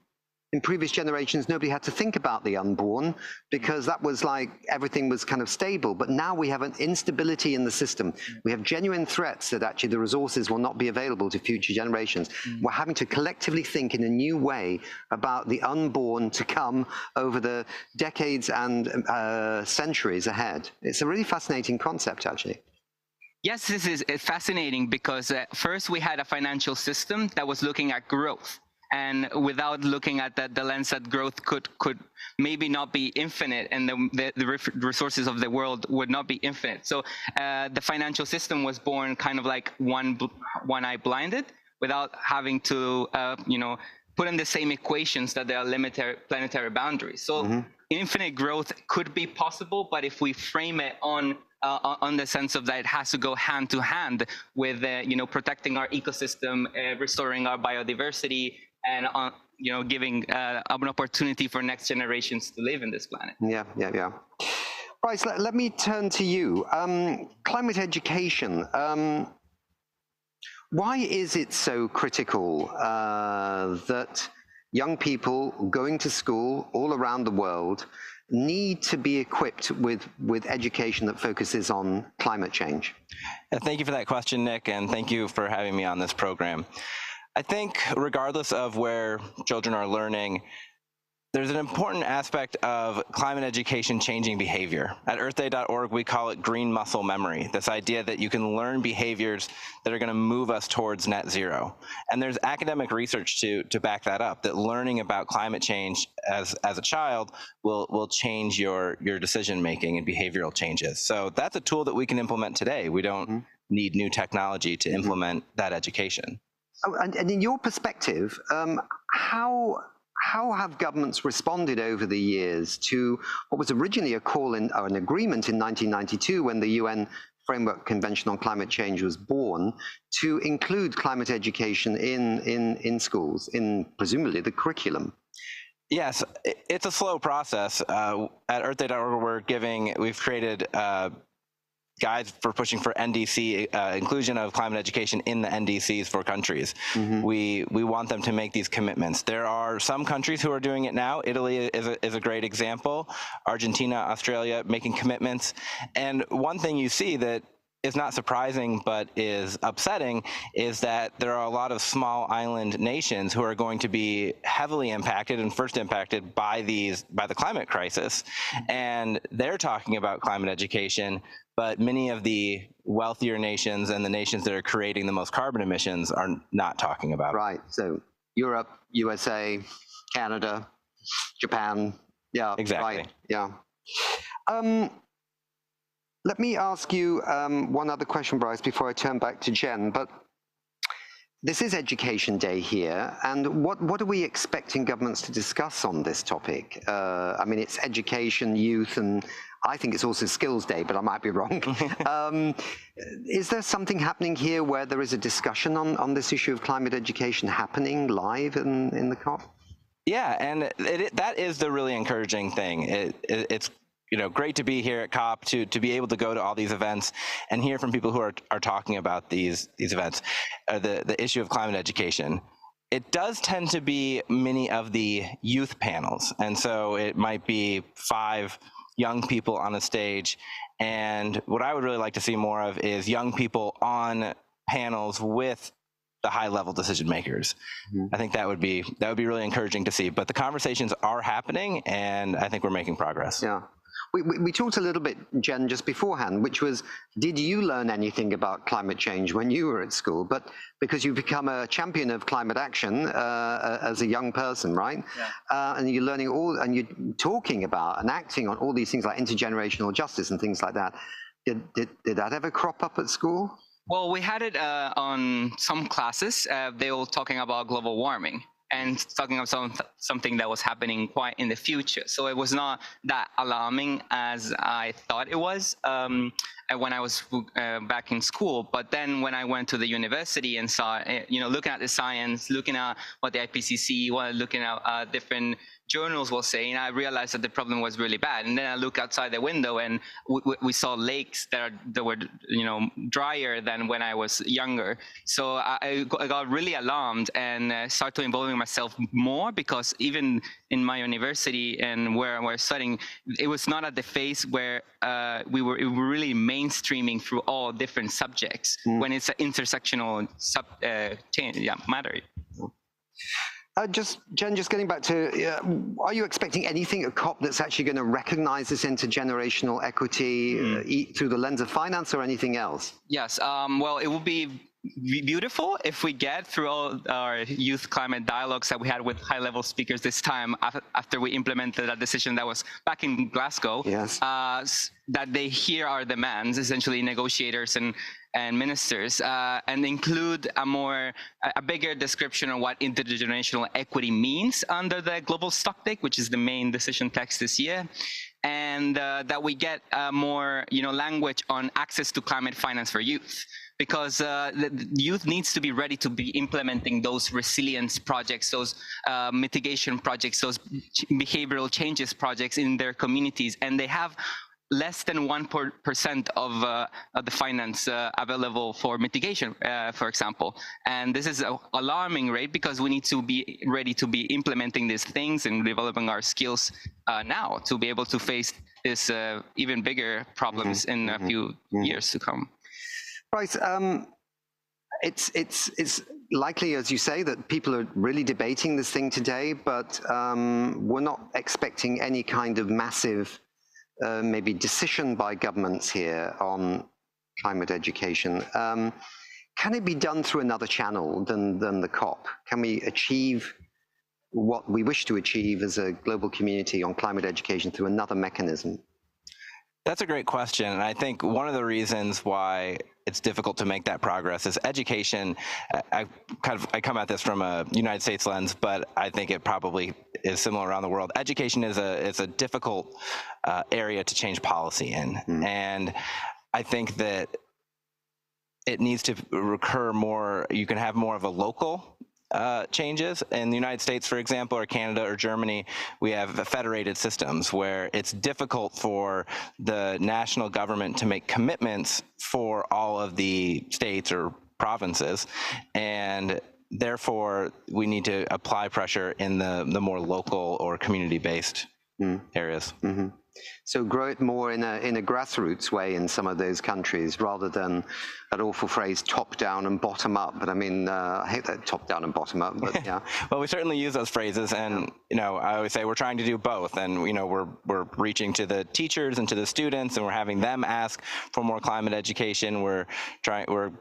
In previous generations, nobody had to think about the unborn because that was like everything was kind of stable. But now we have an instability in the system. We have genuine threats that actually the resources will not be available to future generations. We're having to collectively think in a new way about the unborn to come over the decades and centuries ahead. It's a really fascinating concept, actually. Yes, this is fascinating because first we had a financial system that was looking at growth, and without looking at the lens that growth could maybe not be infinite, and the resources of the world would not be infinite. So the financial system was born kind of like one eye blinded, without having to you know, put in the same equations that there are limited planetary boundaries. So infinite growth could be possible, but if we frame it on the sense of that it has to go hand to hand with you know, protecting our ecosystem, restoring our biodiversity, and you know, giving an opportunity for next generations to live in this planet. Yeah. Right, so let me turn to you. Climate education. Why is it so critical that young people going to school all around the world need to be equipped with education that focuses on climate change? Thank you for that question, Nick, and thank you for having me on this program. I think regardless of where children are learning, there's an important aspect of climate education changing behavior. At earthday.org, we call it green muscle memory, this idea that you can learn behaviors that are going to move us towards net zero. And there's academic research to back that up, that learning about climate change as a child will change your decision-making and behavioral changes. So that's a tool that we can implement today. We don't need new technology to implement that education. Oh, and in your perspective, how have governments responded over the years to what was originally a call in, or an agreement in 1992 when the UN Framework Convention on Climate Change was born, to include climate education in schools, in presumably the curriculum? Yes, it's a slow process. At earthday.org, we've created guides for pushing for NDC, inclusion of climate education in the NDCs for countries. We want them to make these commitments. There are some countries who are doing it now. Italy is a great example. Argentina, Australia making commitments. And one thing you see that is not surprising but is upsetting is that there are a lot of small island nations who are going to be heavily impacted and first impacted by the climate crisis. And they're talking about climate education, but many of the wealthier nations and the nations that are creating the most carbon emissions are not talking about it. Right, so Europe, USA, Canada, Japan, yeah. Exactly. Right, yeah. Let me ask you one other question, Bryce, before I turn back to Jen. But this is Education Day here, and what are we expecting governments to discuss on this topic? I mean, it's education, youth, and I think it's also Skills Day, but I might be wrong. Is there something happening here where there is a discussion on this issue of climate education happening live in the COP? Yeah, and that is the really encouraging thing. It's great to be here at COP, to be able to go to all these events and hear from people who are talking about these events, the issue of climate education. It does tend to be many of the youth panels. And so it might be 5 young people on a stage. And what I would really like to see more of is young people on panels with the high-level decision makers. I think that would be really encouraging to see. But the conversations are happening, and I think we're making progress. Yeah. We talked a little bit, Jen, just beforehand, which was, did you learn anything about climate change when you were at school? But because you've become a champion of climate action as a young person, right? Yeah. And you're learning and you're talking about and acting on all these things like intergenerational justice and things like that. Did that ever crop up at school? Well, we had it on some classes. They were talking about global warming and talking about something that was happening quite in the future. So it was not that alarming as I thought it was when I was back in school. But then when I went to the university and saw, looking at the science, looking at what the IPCC, looking at different journals were saying, I realized that the problem was really bad. And then I look outside the window and we saw lakes that were drier than when I was younger. So I got really alarmed and started involving myself more, because even in my university and where I was studying, it was not at the phase where we were really mainstreaming through all different subjects when it's an intersectional matter. Jen, just getting back to, are you expecting anything at COP that's actually going to recognize this intergenerational equity through the lens of finance or anything else? Yes, well, it would be beautiful if we get through all our youth climate dialogues that we had with high-level speakers this time after we implemented a decision that was back in Glasgow, that they hear our demands, essentially negotiators and ministers, and include a bigger description of what intergenerational equity means under the global stocktake, which is the main decision text this year, and that we get more language on access to climate finance for youth. Because the youth needs to be ready to be implementing those resilience projects, those mitigation projects, those behavioral changes projects in their communities, and they have less than 1% of the finance available for mitigation, for example. And this is an alarming rate, because we need to be ready to be implementing these things and developing our skills now to be able to face this even bigger problems in a few years to come. Right. It's likely, as you say, that people are really debating this thing today, but we're not expecting any kind of massive maybe decision by governments here on climate education. Can it be done through another channel than the COP? Can we achieve what we wish to achieve as a global community on climate education through another mechanism? That's a great question. And I think one of the reasons why it's difficult to make that progress is education. I come at this from a United States lens, but I think it probably is similar around the world. Education is a difficult area to change policy in. And I think that it needs to recur more. You can have more of a local changes. In the United States, for example, or Canada or Germany, we have federated systems where it's difficult for the national government to make commitments for all of the states or provinces, and therefore we need to apply pressure in the more local or community-based areas. So grow it more in a grassroots way in some of those countries, rather than that awful phrase top down and bottom up. But I mean, I hate that top down and bottom up. But yeah. Well, we certainly use those phrases, and I always say we're trying to do both. And we're reaching to the teachers and to the students, and we're having them ask for more climate education. We're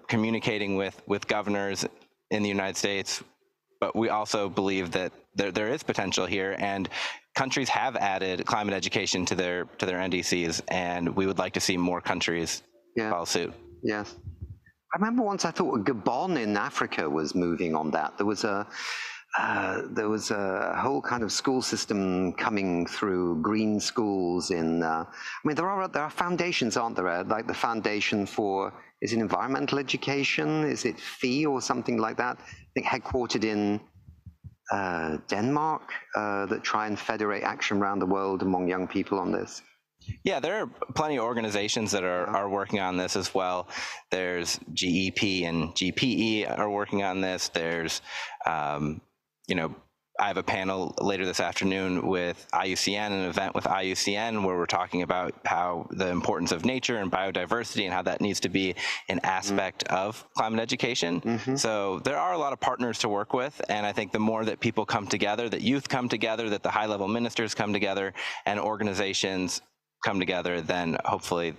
communicating with governors in the United States, but we also believe that there is potential here, and countries have added climate education to their NDCs, and we would like to see more countries follow suit. Yes. I remember once I thought Gabon in Africa was moving on that. There was a whole kind of school system coming through, green schools in, I mean, there are foundations, aren't there? Like the Foundation for, is it environmental education? Is it FEE or something like that? I think headquartered in Denmark, that try and federate action around the world among young people on this. Yeah, there are plenty of organizations that are working on this as well. There's GEP and GPE are working on this. There's, you know, I have a panel later this afternoon with IUCN, an event with IUCN, where we're talking about how the importance of nature and biodiversity and how that needs to be an aspect of climate education. So there are a lot of partners to work with, and I think the more that people come together, that youth come together, that the high-level ministers come together, and organizations come together, then hopefully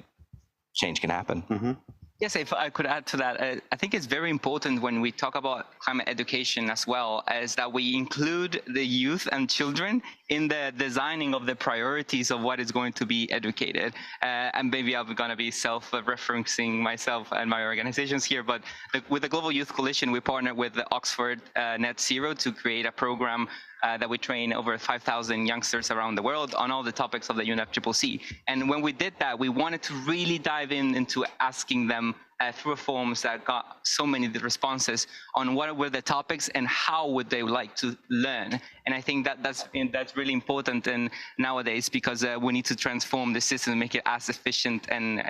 change can happen. Yes, if I could add to that, I think it's very important when we talk about climate education as well, is that we include the youth and children in the designing of the priorities of what is going to be educated. And maybe I'm going to be self-referencing myself and my organizations here, but with the Global Youth Coalition, we partnered with the Oxford Net Zero to create a program that we train over 5,000 youngsters around the world on all the topics of the UNFCCC. And when we did that, we wanted to really dive into asking them through forms that got so many responses on what were the topics and how would they like to learn. And I think that's really important and nowadays, because we need to transform the system, make it as efficient and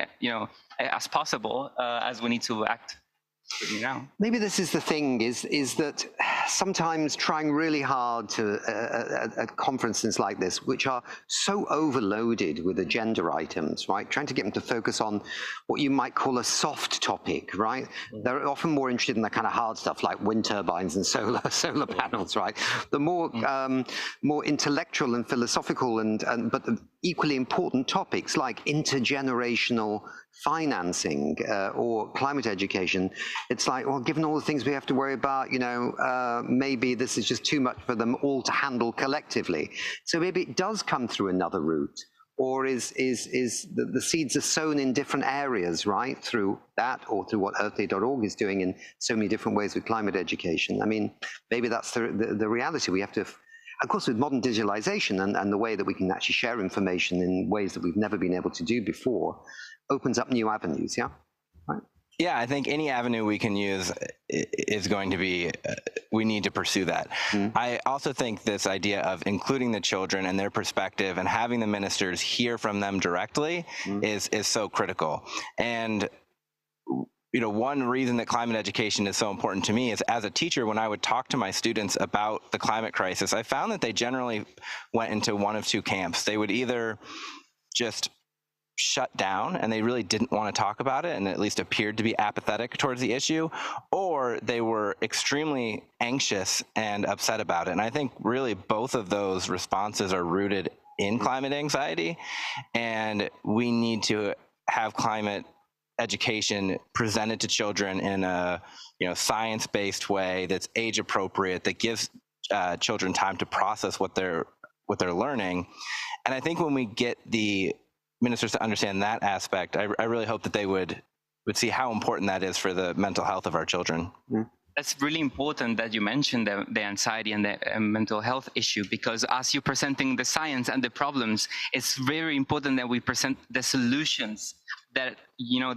as possible as we need to act. Maybe this is the thing, is that sometimes trying really hard to at conferences like this, which are so overloaded with agenda items, right? Trying to get them to focus on what you might call a soft topic, right? They're often more interested in the kind of hard stuff like wind turbines and solar panels, right? The more intellectual and philosophical but equally important topics like intergenerational financing or climate education, it's like, well, given all the things we have to worry about, maybe this is just too much for them all to handle collectively. So maybe it does come through another route, or is the seeds are sown in different areas, right? Through that, or through what EarthDay.org is doing in so many different ways with climate education. I mean, maybe that's the reality. We have to, of course, with modern digitalization and the way that we can actually share information in ways that we've never been able to do before, opens up new avenues, yeah? Right. Yeah, I think any avenue we can use is going to be, we need to pursue that. I also think this idea of including the children and their perspective and having the ministers hear from them directly is so critical. And one reason that climate education is so important to me is, as a teacher, when I would talk to my students about the climate crisis, I found that they generally went into one of two camps. They would either just shut down and they really didn't want to talk about it and at least appeared to be apathetic towards the issue, or they were extremely anxious and upset about it. And I think really both of those responses are rooted in climate anxiety, and we need to have climate education presented to children in a science-based way that's age appropriate, that gives children time to process what they're learning. And I think when we get the ministers to understand that aspect, I really hope that they would see how important that is for the mental health of our children. That's really important that you mentioned the anxiety and the mental health issue, because as you're presenting the science and the problems, it's very important that we present the solutions that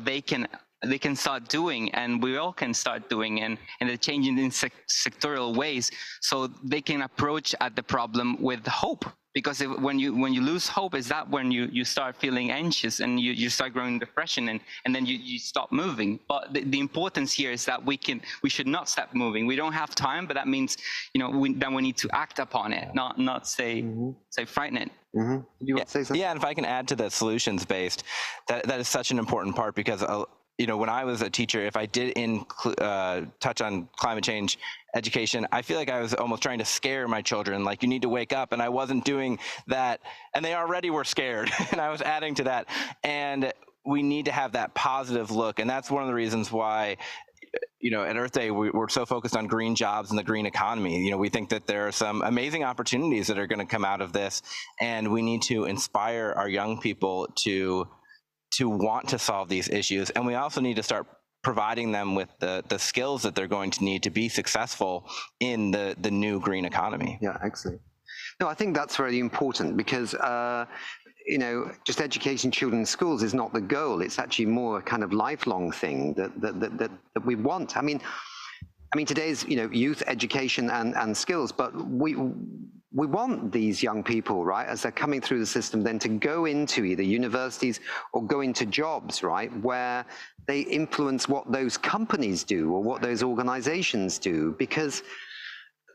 they can start doing, and we all can start doing, and the changing in sectoral ways, so they can approach at the problem with hope. Because when you lose hope, is that when you start feeling anxious and you start growing depression, and then you stop moving. But the importance here is that we should not stop moving. We don't have time, but that means then we need to act upon it, not say frighten it. You want to say something? Yeah, and if I can add to the solutions based, that is such an important part, because when I was a teacher, if I did touch on climate change education, I feel like I was almost trying to scare my children, like, you need to wake up, and I wasn't doing that, and they already were scared, and I was adding to that. And we need to have that positive look, and that's one of the reasons why at Earth Day, we're so focused on green jobs and the green economy. We think that there are some amazing opportunities that are going to come out of this, and we need to inspire our young people to want to solve these issues. And we also need to start providing them with the skills that they're going to need to be successful in the new green economy. Yeah, excellent. No, I think that's very important, because just educating children in schools is not the goal. It's actually more a kind of lifelong thing that we want. I mean today's youth education and skills, but we want these young people, right, as they're coming through the system, then to go into either universities or go into jobs, right, where they influence what those companies do or what those organizations do. Because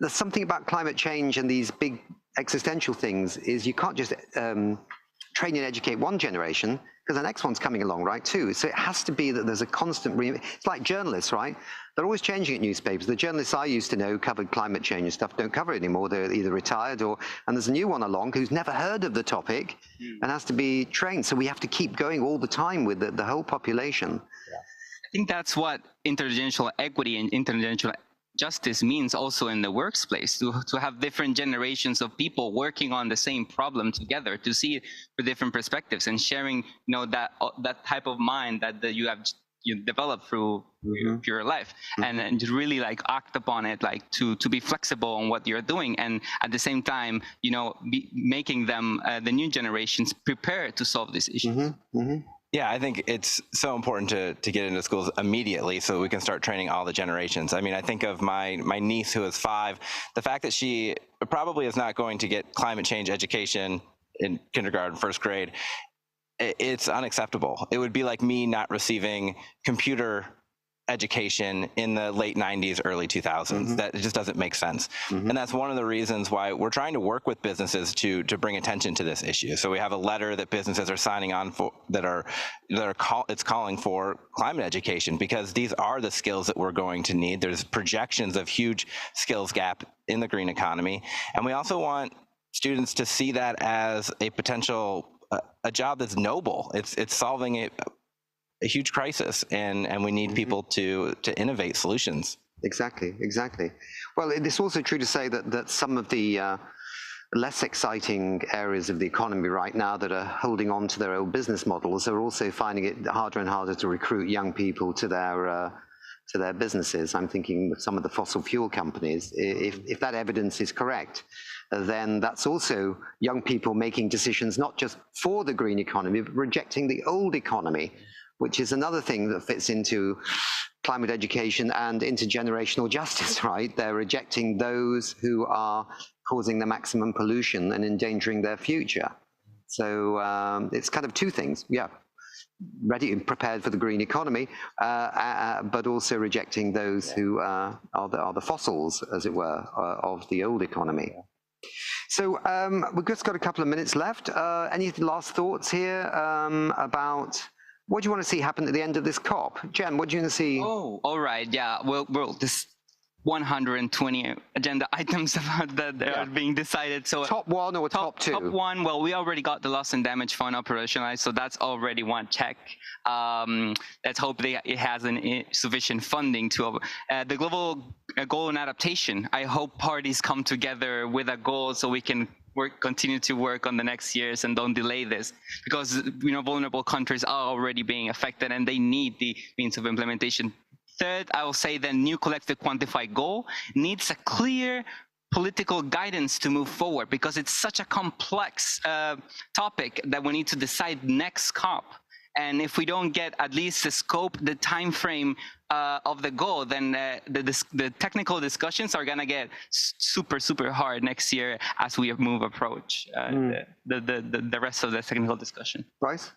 there's something about climate change and these big existential things is you can't just train and educate one generation, because the next one's coming along, right, too. So it has to be that there's a constant, it's like journalists, right? They're always changing at newspapers. The journalists I used to know covered climate change and stuff don't cover it anymore. They're either retired or, and there's a new one along who's never heard of the topic and has to be trained. So we have to keep going all the time with the whole population. I think that's what intergenerational equity and intergenerational justice means also in the workplace, to have different generations of people working on the same problem together, to see it for different perspectives and sharing, that type of mind that you develop through your life, and to really like act upon it, like to be flexible on what you're doing, and at the same time, be making them the new generations prepared to solve these issues. Yeah, I think it's so important to get into schools immediately so we can start training all the generations. I mean, I think of my niece who is 5, the fact that she probably is not going to get climate change education in kindergarten, first grade, it's unacceptable. It would be like me not receiving computer education in the late 90s, early 2000s. That it just doesn't make sense. And that's one of the reasons why we're trying to work with businesses to bring attention to this issue. So we have a letter that businesses are signing on for it's calling for climate education, because these are the skills that we're going to need. There's projections of huge skills gap in the green economy. And we also want students to see that as a potential, a job that's noble. It's solving a huge crisis, and we need people to innovate solutions. Exactly. Well, it's also true to say that some of the less exciting areas of the economy right now that are holding on to their old business models are also finding it harder and harder to recruit young people to their businesses. I'm thinking of some of the fossil fuel companies. If that evidence is correct, then that's also young people making decisions not just for the green economy, but rejecting the old economy, which is another thing that fits into climate education and intergenerational justice, right? They're rejecting those who are causing the maximum pollution and endangering their future. So it's kind of two things, ready and prepared for the green economy, but also rejecting those who are the fossils, as it were, of the old economy. So we've just got a couple of minutes left. Any last thoughts here about what do you want to see happen at the end of this COP? Jen, what do you want to see? Oh, all right. Yeah. Well, this 120 agenda items that are being decided. So top 1 or top 2? Top 1. Well, we already got the loss and damage fund operationalized, so that's already one check. Let's hope it has sufficient funding to the global goal and adaptation. I hope parties come together with a goal so we can continue to work on the next years and don't delay this, because vulnerable countries are already being affected and they need the means of implementation. Third, I will say the new collective quantified goal needs a clear political guidance to move forward, because it's such a complex topic that we need to decide next COP. And if we don't get at least the scope, the time frame of the goal, then the technical discussions are gonna get super hard next year as we approach the rest of the technical discussion. Bryce?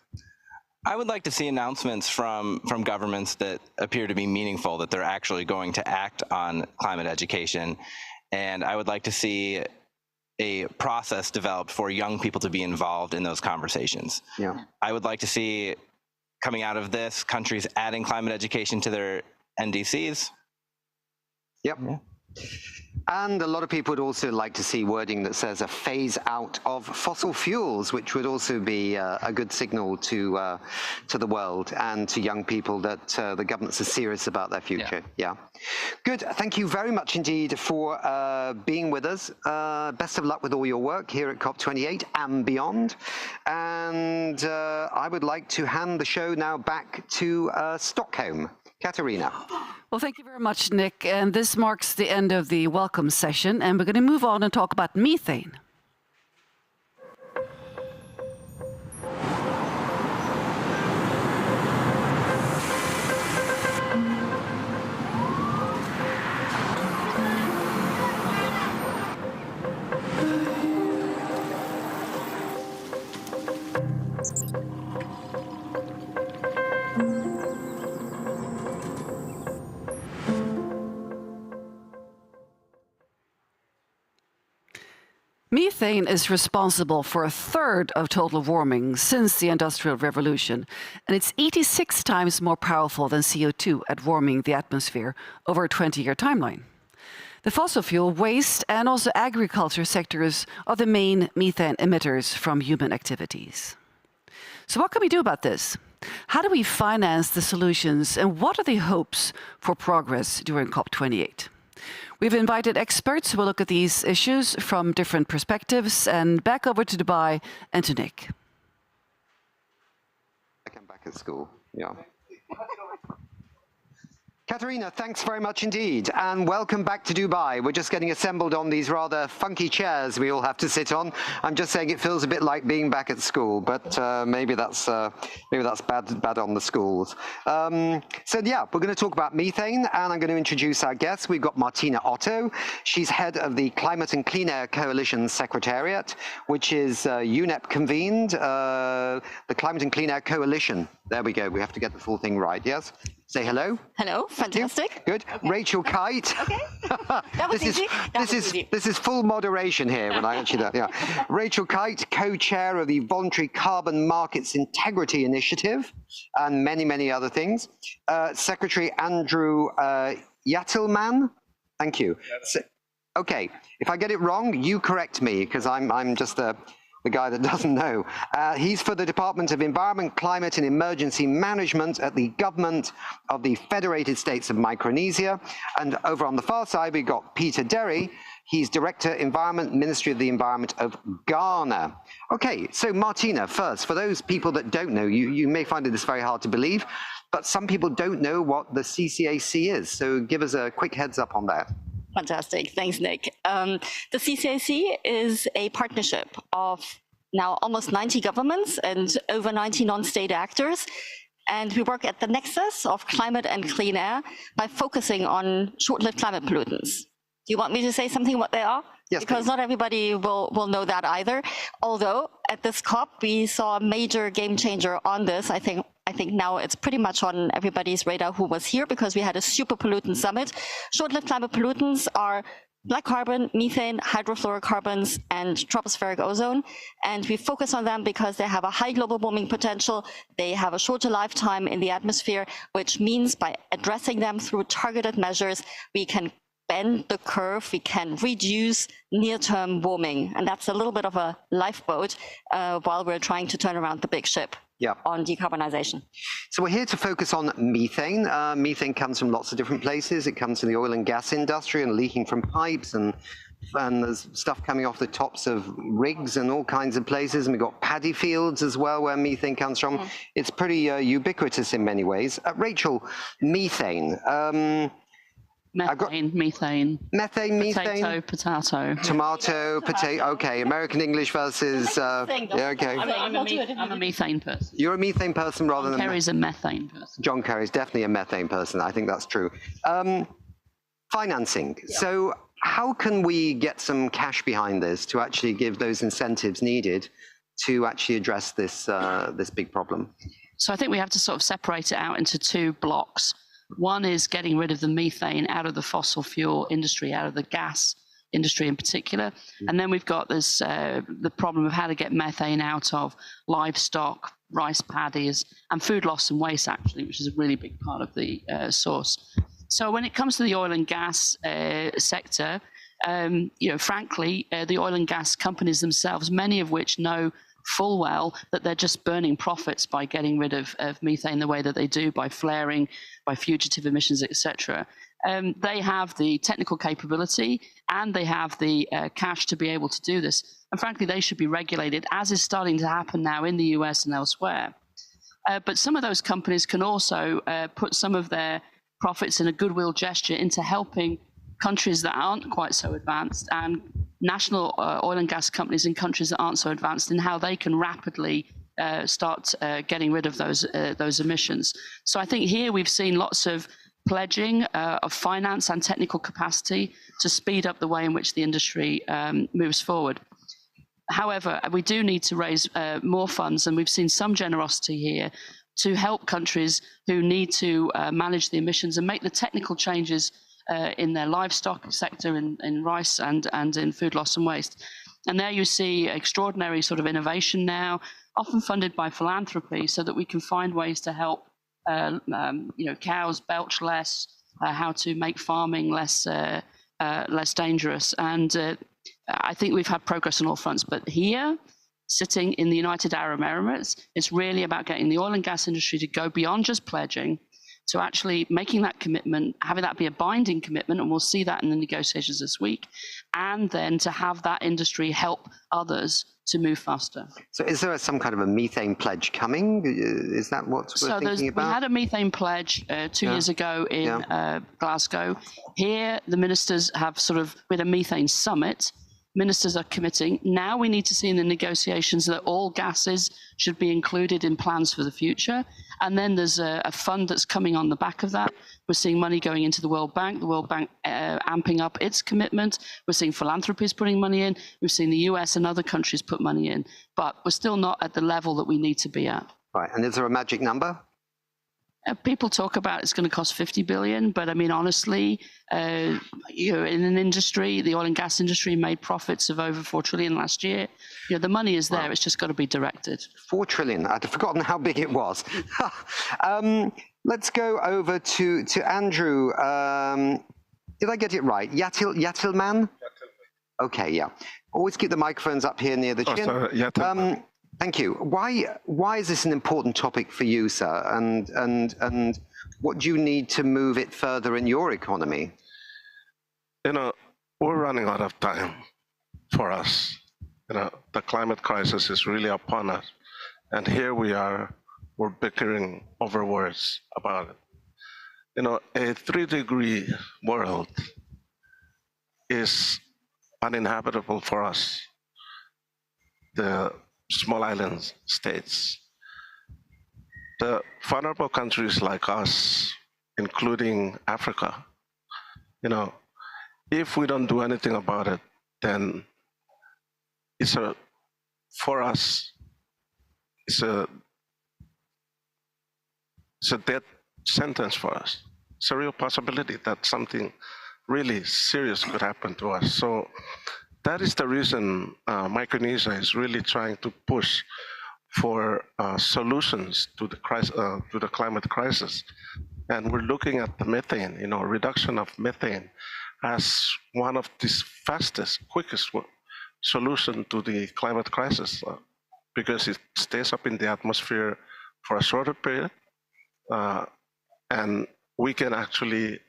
I would like to see announcements from governments that appear to be meaningful, that they're actually going to act on climate education. And I would like to see a process developed for young people to be involved in those conversations. Yeah. I would like to see, coming out of this, countries adding climate education to their NDCs. Yep. Yeah. And a lot of people would also like to see wording that says a phase out of fossil fuels, which would also be a good signal to the world and to young people that the governments are serious about their future. Yeah. Good. Thank you very much indeed for being with us. Best of luck with all your work here at COP28 and beyond. And I would like to hand the show now back to Stockholm. Katarina. Well, thank you very much, Nick. And this marks the end of the welcome session. And we're going to move on and talk about methane. Methane is responsible for a third of total warming since the Industrial Revolution, and it's 86 times more powerful than CO2 at warming the atmosphere over a 20-year timeline. The fossil fuel, waste, and also agriculture sectors are the main methane emitters from human activities. So what can we do about this? How do we finance the solutions, and what are the hopes for progress during COP28? We've invited experts who will look at these issues from different perspectives, and back over to Dubai and to Nick. I'm back at school, yeah. Katerina, thanks very much indeed, and welcome back to Dubai. We're just getting assembled on these rather funky chairs we all have to sit on. I'm just saying it feels a bit like being back at school, but maybe that's bad on the schools. So yeah, we're going to talk about methane, and I'm going to introduce our guests. We've got Martina Otto. She's head of the Climate and Clean Air Coalition Secretariat, which is UNEP convened, the Climate and Clean Air Coalition. There we go. We have to get the full thing right. Yes. Say hello. Hello, fantastic. Good. Okay. Rachel Kite. Okay. That was easy. This is full moderation here when I actually yeah. Rachel Kite, co-chair of the Voluntary Carbon Markets Integrity Initiative, and many other things. Secretary Andrew Yattelman. Thank you. So, okay, if I get it wrong, you correct me, because I'm just the guy that doesn't know. He's for the Department of Environment, Climate and Emergency Management at the Government of the Federated States of Micronesia. And over on the far side, we've got Peter Derry. He's Director, Environment, Ministry of the Environment of Ghana. Okay, so Martina, first, for those people that don't know, you may find this very hard to believe, but some people don't know what the CCAC is. So give us a quick heads up on that. Fantastic. Thanks, Nick. The CCAC is a partnership of now almost 90 governments and over 90 non-state actors. And we work at the nexus of climate and clean air by focusing on short-lived climate pollutants. Do you want me to say something what they are? Yes, because please. Not everybody will know that either. Although at this COP, we saw a major game changer on this. I think now it's pretty much on everybody's radar who was here, because we had a super pollutant summit. Short-lived climate pollutants are black carbon, methane, hydrofluorocarbons, and tropospheric ozone. And we focus on them because they have a high global warming potential. They have a shorter lifetime in the atmosphere, which means by addressing them through targeted measures, we can bend the curve, we can reduce near-term warming. And that's a little bit of a lifeboat while we're trying to turn around the big ship. Yeah. On decarbonization. So we're here to focus on methane. Methane comes from lots of different places. It comes from the oil and gas industry and leaking from pipes, and there's stuff coming off the tops of rigs and all kinds of places. And we've got paddy fields as well where methane comes from. Mm. It's pretty ubiquitous in many ways. Rachel, methane. Methane. Potato. Tomato, potato. Okay, American English versus. Yeah, okay. I'm a methane person. You're a methane person rather than. John Kerry's a methane person. John Kerry's definitely a methane person. I think that's true. Financing. Yeah. So, how can we get some cash behind this to actually give those incentives needed to actually address this this big problem? So, I think we have to sort of separate it out into two blocks. One is getting rid of the methane out of the fossil fuel industry, out of the gas industry in particular. And then we've got this the problem of how to get methane out of livestock, rice paddies, and food loss and waste, actually, which is a really big part of the source. So when it comes to the oil and gas sector, frankly, the oil and gas companies themselves, many of which know full well that they're just burning profits by getting rid of methane the way that they do, by flaring, by fugitive emissions, etc. They have the technical capability and they have the cash to be able to do this. And frankly, they should be regulated, as is starting to happen now in the US and elsewhere. But some of those companies can also put some of their profits in a goodwill gesture into helping countries that aren't quite so advanced, and national oil and gas companies in countries that aren't so advanced, in how they can rapidly start getting rid of those emissions. So I think here we've seen lots of pledging of finance and technical capacity to speed up the way in which the industry moves forward. However, we do need to raise more funds, and we've seen some generosity here to help countries who need to manage the emissions and make the technical changes in their livestock sector, in rice and in food loss and waste. And there you see extraordinary sort of innovation now, often funded by philanthropy, so that we can find ways to help cows belch less, how to make farming less dangerous. And I think we've had progress on all fronts. But here, sitting in the United Arab Emirates, it's really about getting the oil and gas industry to go beyond just pledging, to actually making that commitment, having that be a binding commitment, and we'll see that in the negotiations this week, and then to have that industry help others to move faster. So is there some kind of a methane pledge coming? Is that what we're thinking about? We had a methane pledge 2 years ago in Glasgow. Here, the ministers have with a methane summit, ministers are committing. Now we need to see in the negotiations that all gases should be included in plans for the future. And then there's a fund that's coming on the back of that. We're seeing money going into the World Bank amping up its commitment. We're seeing philanthropies putting money in. We've seen the US and other countries put money in. But we're still not at the level that we need to be at. Right, and is there a magic number? People talk about it's going to cost 50 billion, but I mean, honestly, in an industry, the oil and gas industry made profits of over 4 trillion last year. The money is there. Wow. It's just got to be directed. 4 trillion. I'd forgotten how big it was. Let's go over to Andrew. Did I get it right? Yatilman? Okay, yeah. Always keep the microphones up here near the chin. Sorry, thank you. Why is this an important topic for you, sir? And what do you need to move it further in your economy? We're running out of time for us. The climate crisis is really upon us. And here we're bickering over words about it. A 3-degree world is uninhabitable for us. The small island states. The vulnerable countries like us, including Africa, if we don't do anything about it, then for us, it's a death sentence for us. It's a real possibility that something really serious could happen to us. So that is the reason Micronesia is really trying to push for solutions to the climate crisis. And we're looking at the methane, reduction of methane as one of the fastest, quickest solution to the climate crisis because it stays up in the atmosphere for a shorter period. And we can actually,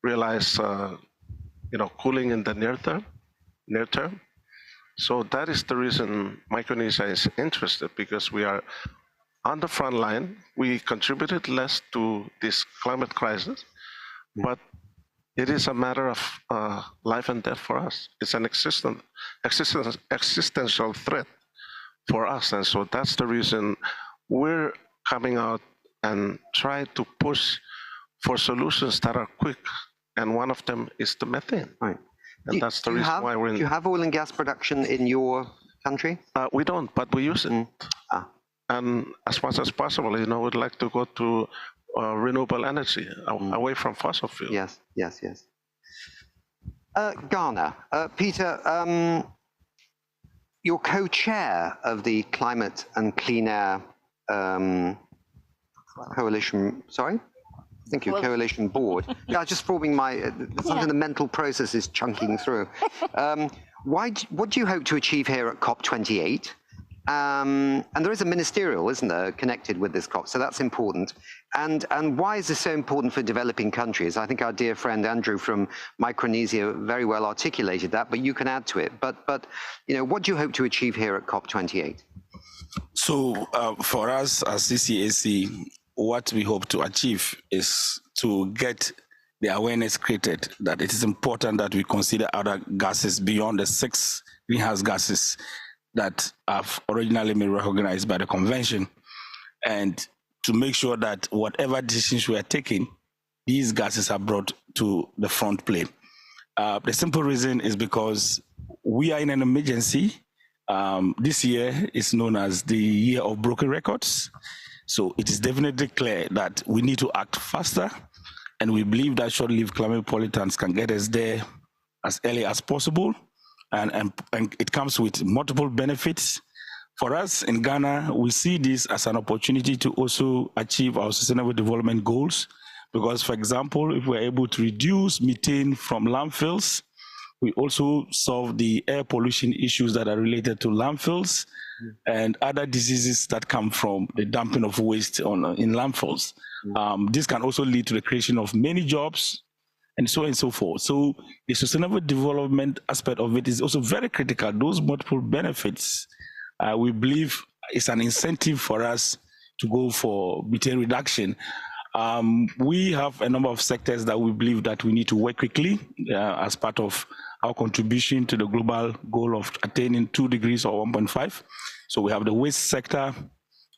realize, cooling in the near term. So that is the reason Micronesia is interested, because we are on the front line. We contributed less to this climate crisis, but it is a matter of life and death for us. It's an existential threat for us. And so that's the reason we're coming out and trying to push for solutions that are quick. And one of them is the methane. Right. And that's the reason why we're in. Do you have oil and gas production in your country? We don't, but we use it. And as much as possible, we'd like to go to renewable energy, away from fossil fuels. Yes. Ghana, Peter, you're co-chair of the Climate and Clean Air Coalition, Thank you, Coalition Board. Yeah, just forming something the mental process is chunking through. What do you hope to achieve here at COP28? And there is a ministerial, isn't there, connected with this COP, so that's important. And why is this so important for developing countries? I think our dear friend Andrew from Micronesia very well articulated that, but you can add to it. But what do you hope to achieve here at COP28? So for us as CCAC, what we hope to achieve is to get the awareness created that it is important that we consider other gases beyond the 6 greenhouse gases that have originally been recognized by the convention, and to make sure that whatever decisions we are taking, these gases are brought to the front plane. The simple reason is because we are in an emergency. This year is known as the year of broken records. So it is definitely clear that we need to act faster, and we believe that short-lived climate pollutants can get us there as early as possible. and it comes with multiple benefits. For us in Ghana, we see this as an opportunity to also achieve our sustainable development goals, because, for example, if we're able to reduce methane from landfills, we also solve the air pollution issues that are related to landfills and other diseases that come from the dumping of waste in landfills. This can also lead to the creation of many jobs and so on and so forth. So the sustainable development aspect of it is also very critical. Those multiple benefits, we believe, is an incentive for us to go for methane reduction. We have a number of sectors that we believe that we need to work quickly as part of our contribution to the global goal of attaining 2 degrees or 1.5. So we have the waste sector,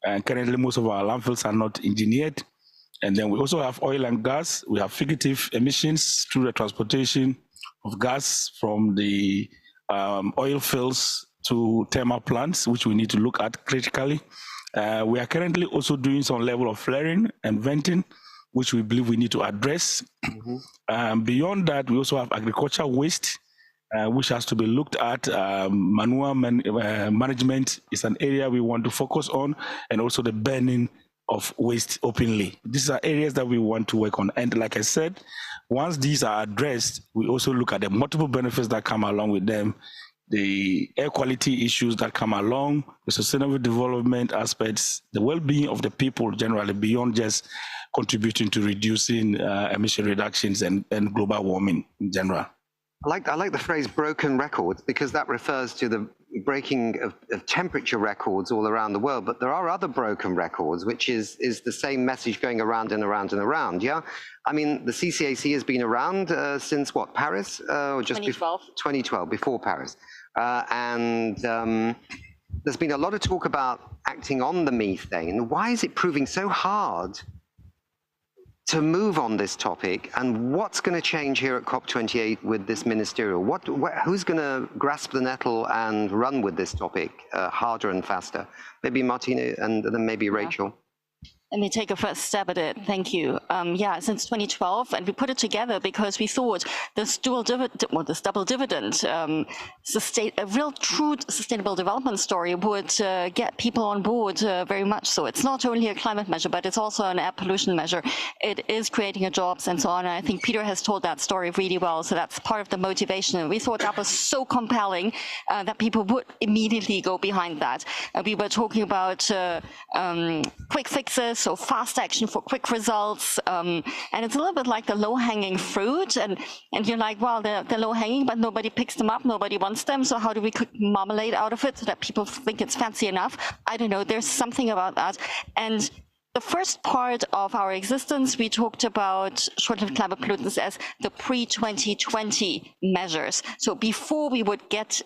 and currently most of our landfills are not engineered. And then we also have oil and gas. We have fugitive emissions through the transportation of gas from the oil fields to thermal plants, which we need to look at critically. We are currently also doing some level of flaring and venting, which we believe we need to address. Beyond that, we also have agricultural waste, which has to be looked at. Manure management is an area we want to focus on, and also the burning of waste openly. These are areas that we want to work on. And like I said, once these are addressed, we also look at the multiple benefits that come along with them, the air quality issues that come along, the sustainable development aspects, the well-being of the people generally, beyond just contributing to reducing emission reductions and global warming in general. I like the phrase broken records, because that refers to the breaking of temperature records all around the world. But there are other broken records, which is the same message going around and around and around. Yeah, I mean, the CCAC has been around since what, Paris, or just 2012? 2012, before Paris, and there's been a lot of talk about acting on the methane. Why is it proving so hard to move on this topic, and what's going to change here at COP28 with this ministerial? Who's going to grasp the nettle and run with this topic harder and faster? Maybe Martina, and then maybe Rachel. Let me take a first stab at it. Thank you. Yeah, since 2012, and we put it together because we thought this double dividend, a real true sustainable development story would get people on board very much so. It's not only a climate measure, but it's also an air pollution measure. It is creating jobs and so on. And I think Peter has told that story really well. So that's part of the motivation. And we thought that was so compelling that people would immediately go behind that. We were talking about quick fixes, so fast action for quick results, and it's a little bit like the low-hanging fruit, and you're like, well, they're low-hanging, but nobody picks them up, nobody wants them, so how do we cook marmalade out of it so that people think it's fancy enough? I don't know, there's something about that. And the first part of our existence, we talked about short-lived climate pollutants as the pre-2020 measures, so before we would get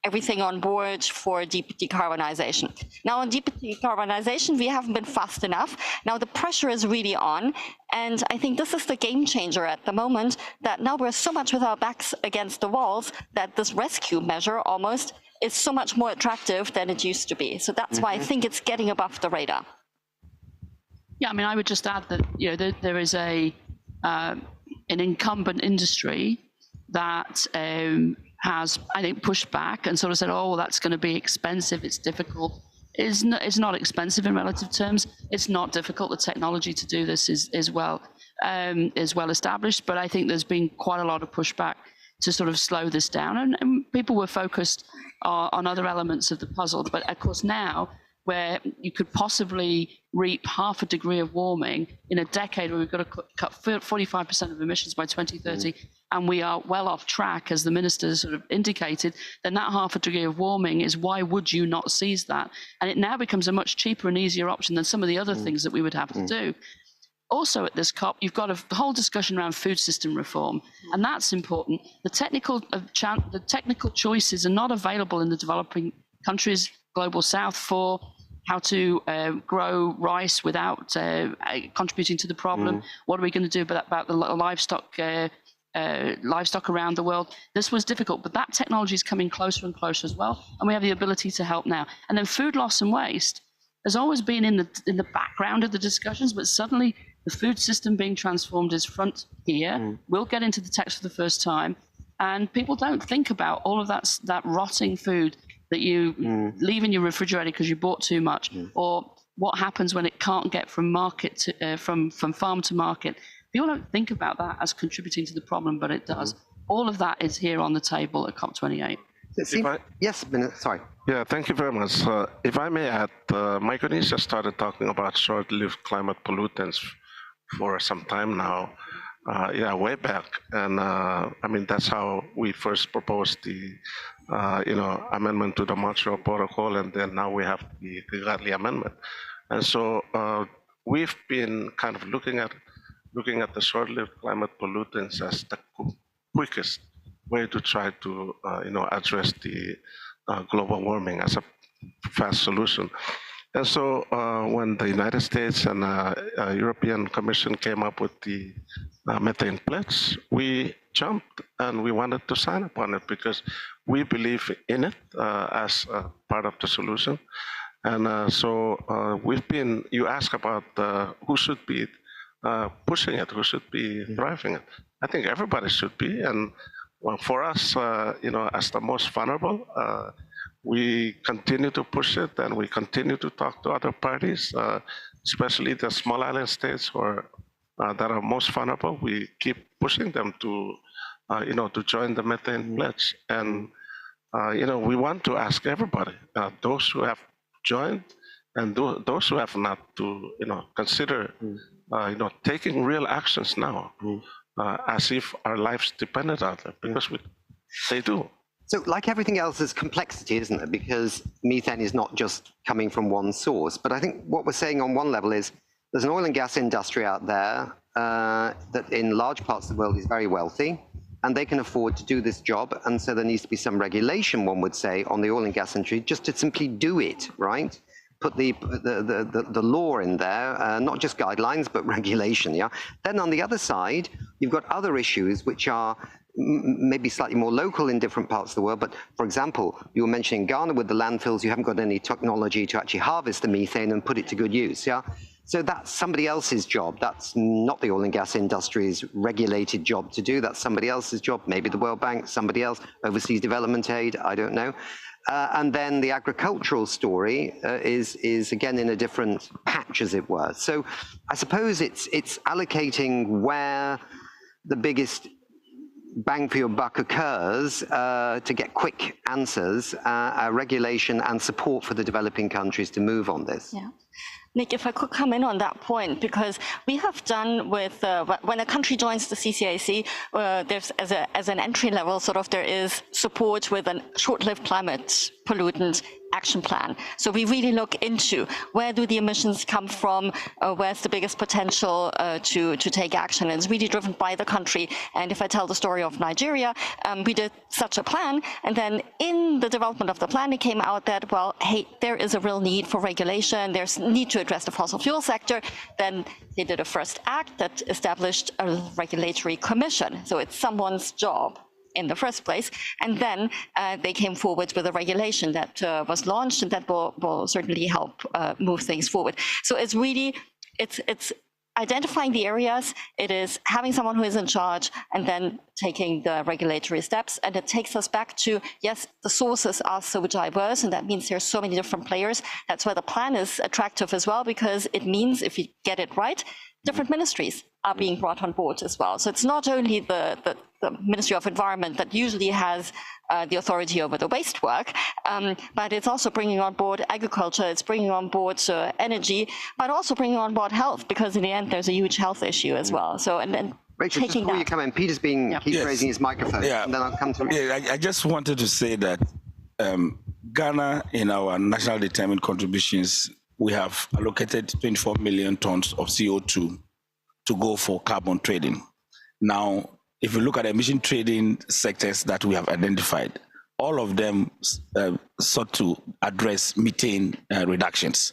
everything on board for deep decarbonization. Now, on deep decarbonization, we haven't been fast enough. Now, the pressure is really on. And I think this is the game changer at the moment, that now we're so much with our backs against the walls that this rescue measure almost is so much more attractive than it used to be. So that's why I think it's getting above the radar. Yeah, I mean, I would just add that, there is an incumbent industry that has, I think, pushed back and sort of said, oh, well, that's going to be expensive, it's difficult. It's not expensive in relative terms. It's not difficult. The technology to do this is well established, but I think there's been quite a lot of pushback to sort of slow this down, and people were focused on other elements of the puzzle. But of course now, where you could possibly reap half a degree of warming in a decade where we've got to cut 45% of emissions by 2030, and we are well off track, as the minister sort of indicated, then that half a degree of warming is, why would you not seize that? And it now becomes a much cheaper and easier option than some of the other things that we would have to do. Also at this COP, you've got the whole discussion around food system reform, and that's important. The technical choices are not available in the developing countries, global south, for how to grow rice without contributing to the problem. What are we going to do about the livestock around the world? This was difficult, but that technology is coming closer and closer as well, and we have the ability to help now. And then food loss and waste has always been in the background of the discussions, but suddenly the food system being transformed is front here. We'll get into the text for the first time. And people don't think about all of that rotting food that you leave in your refrigerator because you bought too much, or what happens when it can't get from market to, from farm to market. People don't think about that as contributing to the problem, but it does. All of that is here on the table at COP28. Yes, sorry. Yeah, thank you very much. If I may add, Micronesia started talking about short-lived climate pollutants for some time now. Yeah, way back, and I mean that's how we first proposed the amendment to the Montreal Protocol, and then now we have the Kigali Amendment. And so we've been kind of looking at the short-lived climate pollutants as the quickest way to try to address the global warming as a fast solution. And so when the United States and European Commission came up with the methane pledge, we jumped and we wanted to sign upon it because we believe in it as part of the solution. And so we've been, you ask about who should be pushing it, who should be driving it. I think everybody should be. And well, for us, as the most vulnerable, we continue to push it and we continue to talk to other parties, especially the small island states that are most vulnerable. We keep pushing them to, to join the methane pledge. And, we want to ask everybody, those who have joined and those who have not, to, consider, taking real actions now, as if our lives depended on it, because they do. So like everything else, there's complexity, isn't there? Because methane is not just coming from one source. But I think what we're saying on one level is there's an oil and gas industry out there that in large parts of the world is very wealthy, and they can afford to do this job. And so there needs to be some regulation, one would say, on the oil and gas industry just to simply do it, right? Put the law in there, not just guidelines, but regulation, yeah? Then on the other side, you've got other issues which are maybe slightly more local in different parts of the world. But for example, you were mentioning Ghana with the landfills, you haven't got any technology to actually harvest the methane and put it to good use, yeah? So that's somebody else's job. That's not the oil and gas industry's regulated job to do. That's somebody else's job, maybe the World Bank, somebody else, overseas development aid, I don't know. And then the agricultural story is again in a different patch, as it were. So I suppose it's allocating where the biggest bang for your buck occurs to get quick answers, regulation and support for the developing countries to move on this. Yeah. Nick, if I could come in on that point, because we have done with, when a country joins the CCAC, there's as an entry level, there is support with a short-lived climate pollutant action plan. So we really look into where do the emissions come from, where's the biggest potential to take action. And it's really driven by the country. And if I tell the story of Nigeria, we did such a plan. And then in the development of the plan, it came out that, well, hey, there is a real need for regulation. There's need to address the fossil fuel sector. Then they did a first act that established a regulatory commission. So it's someone's job in the first place, and then they came forward with a regulation that was launched, and that will certainly help move things forward. So it's really, it's identifying the areas, it is having someone who is in charge, and then taking the regulatory steps. And it takes us back to, yes, the sources are so diverse, and that means there's so many different players. That's why the plan is attractive as well, because it means if you get it right, different ministries are being brought on board as well. So it's not only the Ministry of Environment that usually has the authority over the waste work, but it's also bringing on board agriculture, it's bringing on board energy, but also bringing on board health, because in the end there's a huge health issue as well. So and then Rachel, just before you come in, Peter's keeps raising his microphone, and then I'll come to. Yeah, I just wanted to say that Ghana, in our national determined contributions, we have allocated 24 million tons of CO2 to go for carbon trading. Now, if you look at the emission trading sectors that we have identified, all of them sought to address methane reductions.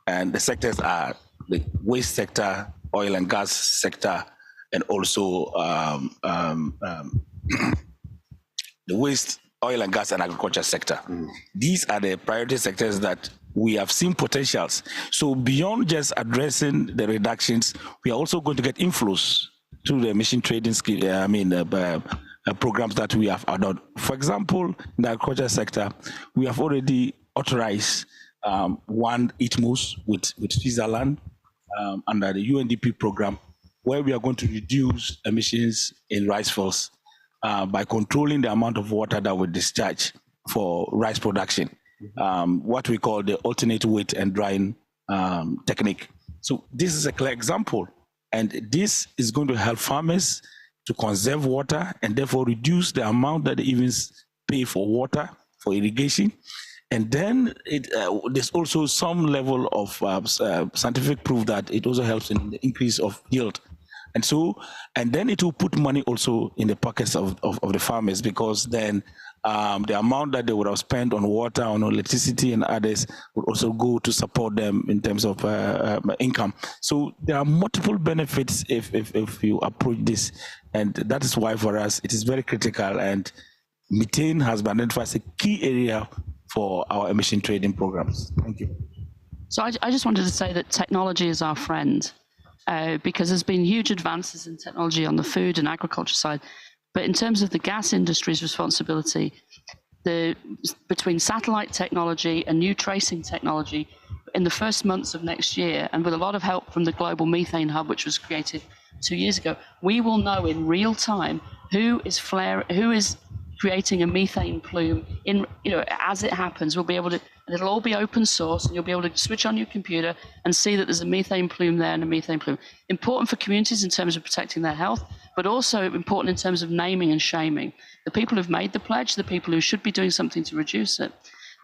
And the sectors are the waste sector, oil and gas sector, and also the waste, oil and gas and agriculture sector. These are the priority sectors that we have seen potentials. So beyond just addressing the reductions, we are also going to get inflows through the emission trading scheme, programs that we have adopted. For example, in the agriculture sector, we have already authorized one ITMOS with Switzerland under the UNDP program, where we are going to reduce emissions in rice fields by controlling the amount of water that we discharge for rice production, what we call the alternate wet and drying technique. So this is a clear example, and this is going to help farmers to conserve water and therefore reduce the amount that they even pay for water, for irrigation. And then there's also some level of scientific proof that it also helps in the increase of yield. And then it will put money also in the pockets of the farmers, because then the amount that they would have spent on water, on electricity and others would also go to support them in terms of income. So there are multiple benefits if you approach this. And that is why for us, it is very critical. And methane has been identified as a key area for our emission trading programs. Thank you. So I just wanted to say that technology is our friend, because there's been huge advances in technology on the food and agriculture side. But in terms of the gas industry's responsibility, between satellite technology and new tracing technology, in the first months of next year, and with a lot of help from the Global Methane Hub, which was created 2 years ago, we will know in real time who is creating a methane plume as it happens. We'll be able to, and it'll all be open source, and you'll be able to switch on your computer and see that there's a methane plume there and a methane plume. Important for communities in terms of protecting their health, but also important in terms of naming and shaming. The people who've made the pledge, the people who should be doing something to reduce it.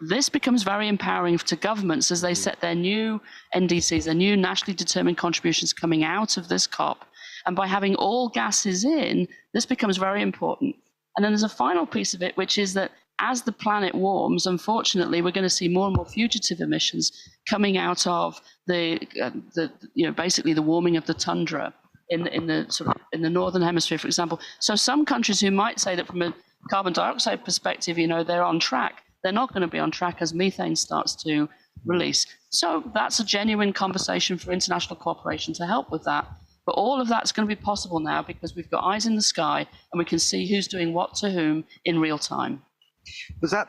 This becomes very empowering to governments as they set their new NDCs, their new nationally determined contributions coming out of this COP. And by having all gases in, this becomes very important. And then there's a final piece of it, which is that as the planet warms, unfortunately, we're going to see more and more fugitive emissions coming out of basically the warming of the tundra in the northern hemisphere, for example. So some countries who might say that from a carbon dioxide perspective, they're on track, they're not going to be on track as methane starts to release. So that's a genuine conversation for international cooperation to help with that. But all of that's going to be possible now because we've got eyes in the sky and we can see who's doing what to whom in real time. Was that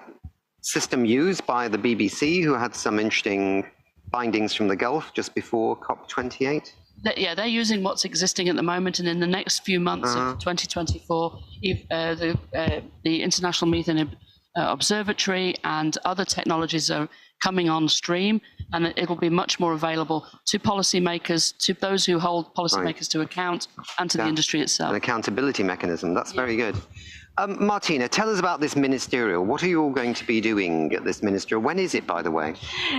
system used by the BBC, who had some interesting findings from the Gulf just before COP28? Yeah, they're using what's existing at the moment, and in the next few months of 2024, the International Methane Observatory and other technologies are coming on stream, and it'll be much more available to policymakers, to those who hold policymakers to account, and to the industry itself. An accountability mechanism. That's very good. Martina, tell us about this ministerial. What are you all going to be doing at this ministerial? When is it, by the way?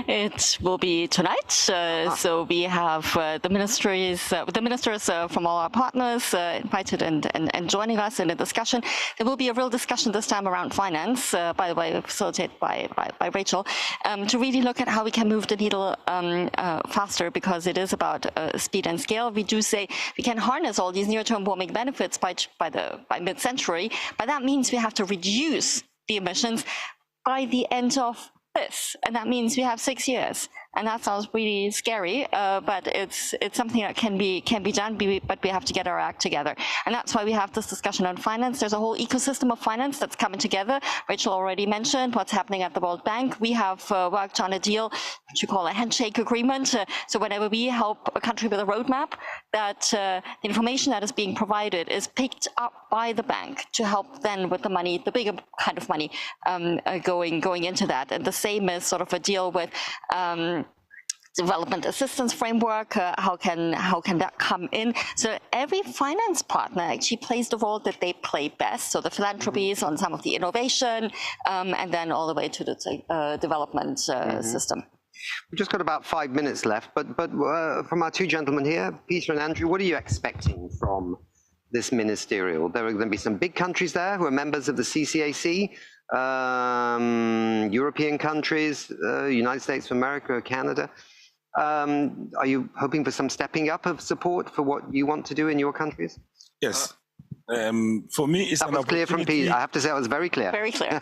It will be tonight. So we have the ministers from all our partners invited and joining us in a discussion. There will be a real discussion this time around finance, by the way, facilitated by Rachel, to really look at how we can move the needle faster, because it is about speed and scale. We do say we can harness all these near-term warming benefits by mid-century. But that means we have to reduce the emissions by the end of this, and that means we have 6 years. And that sounds really scary, but it's something that can be done, but we have to get our act together. And that's why we have this discussion on finance. There's a whole ecosystem of finance that's coming together. Rachel already mentioned what's happening at the World Bank. We have worked on a deal, which we call a handshake agreement. So whenever we help a country with a roadmap, that the information that is being provided is picked up by the bank to help then with the money, the bigger kind of money going into that. And the same is sort of a deal with development assistance framework, how can that come in? So every finance partner actually plays the role that they play best. So the philanthropies on some of the innovation, and then all the way to the development system. We've just got about 5 minutes left, but from our two gentlemen here, Peter and Andrew, what are you expecting from this ministerial? There are going to be some big countries there who are members of the CCAC, European countries, United States of America, Canada. Are you hoping for some stepping up of support for what you want to do in your countries? Yes. For me, it's that was clear from Pete. I have to say, it was very clear. Very clear.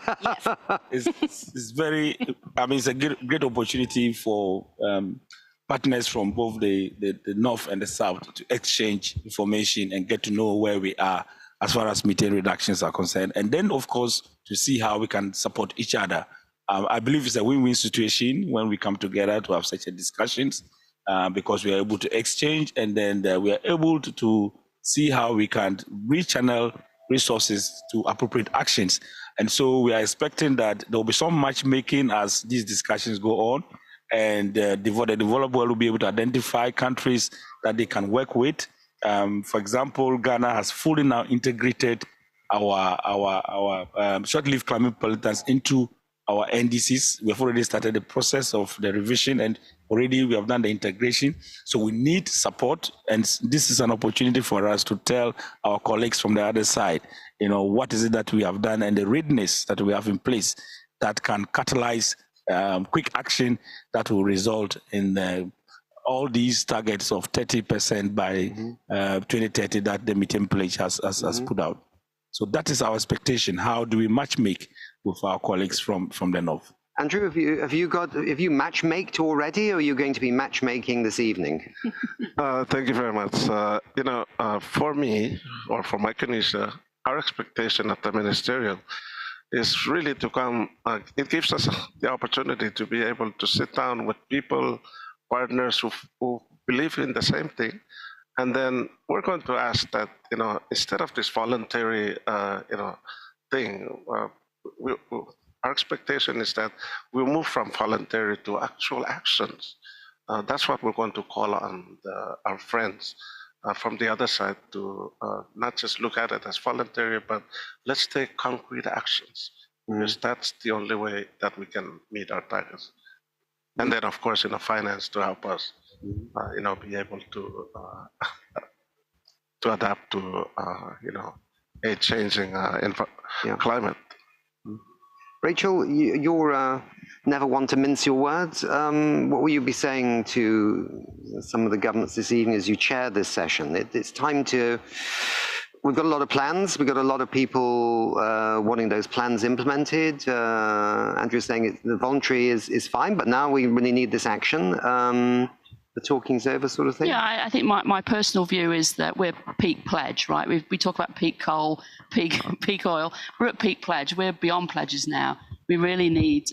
Yes. it's very. I mean, it's a great opportunity for partners from both the north and the south to exchange information and get to know where we are as far as methane reductions are concerned. And then, of course, to see how we can support each other. I believe it's a win-win situation when we come together to have such a discussions because we are able to exchange, and then we are able to see how we can rechannel resources to appropriate actions. And so we are expecting that there will be some matchmaking as these discussions go on, and the developed world will be able to identify countries that they can work with. For example, Ghana has fully now integrated our short-lived climate pollutants into our NDCs. We have already started the process of the revision, and already we have done the integration. So we need support, and this is an opportunity for us to tell our colleagues from the other side, what is it that we have done and the readiness that we have in place that can catalyze quick action that will result in all these targets of 30% by 2030 that the Methane Pledge has put out. So that is our expectation. How do we matchmake with our colleagues from the north? Andrew, have you matchmaked already, or are you going to be matchmaking this evening? Thank you very much. For me, or for Micronesia, our expectation at the ministerial is really to come. It gives us the opportunity to be able to sit down with people, partners who believe in the same thing, and then we're going to ask that instead of this voluntary thing, our expectation is that we move from voluntary to actual actions. That's what we're going to call on our friends from the other side to not just look at it as voluntary, but let's take concrete actions, because that's the only way that we can meet our targets. And then, of course, finance to help us, be able to adapt to, a changing climate. Rachel, you're never one to mince your words. What will you be saying to some of the governments this evening as you chair this session? It's time to. We've got a lot of plans. We've got a lot of people wanting those plans implemented. Andrew's saying the voluntary is fine, but now we really need this action. The talking's over, sort of thing. Yeah, I think my personal view is that we're peak pledge, right? We talk about peak coal, peak oil. We're at peak pledge. We're beyond pledges now. We really need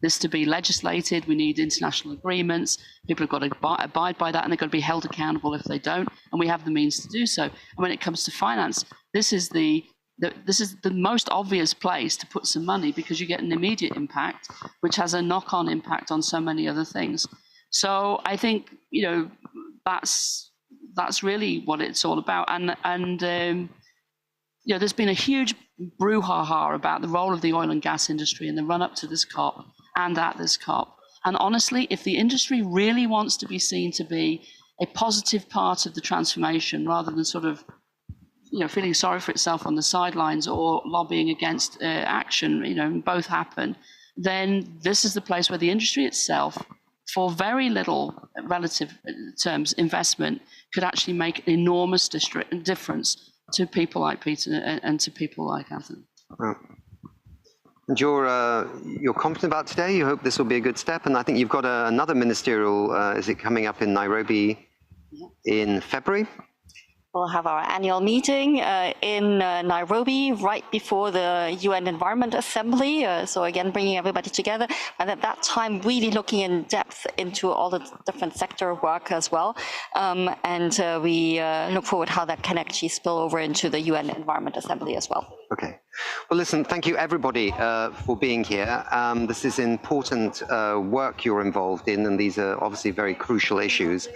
this to be legislated. We need international agreements. People have got to abide by that, and they've got to be held accountable if they don't. And we have the means to do so. And when it comes to finance, this is the most obvious place to put some money, because you get an immediate impact, which has a knock-on impact on so many other things. So I think that's really what it's all about. And there's been a huge brouhaha about the role of the oil and gas industry in the run-up to this COP and at this COP. And honestly, if the industry really wants to be seen to be a positive part of the transformation, rather than sort of feeling sorry for itself on the sidelines or lobbying against action, both happen, then this is the place where the industry itself, for very little relative terms investment, could actually make an enormous difference to people like Peter and to people like Anthony. Wow. And you're confident about today? You hope this will be a good step? And I think you've got another ministerial, is it coming up in Nairobi in February? We'll have our annual meeting in Nairobi right before the UN Environment Assembly. So again, bringing everybody together. And at that time, really looking in depth into all the different sector work as well. And we look forward how that can actually spill over into the UN Environment Assembly as well. Okay. Well, listen, thank you everybody for being here. This is important work you're involved in, and these are obviously very crucial issues.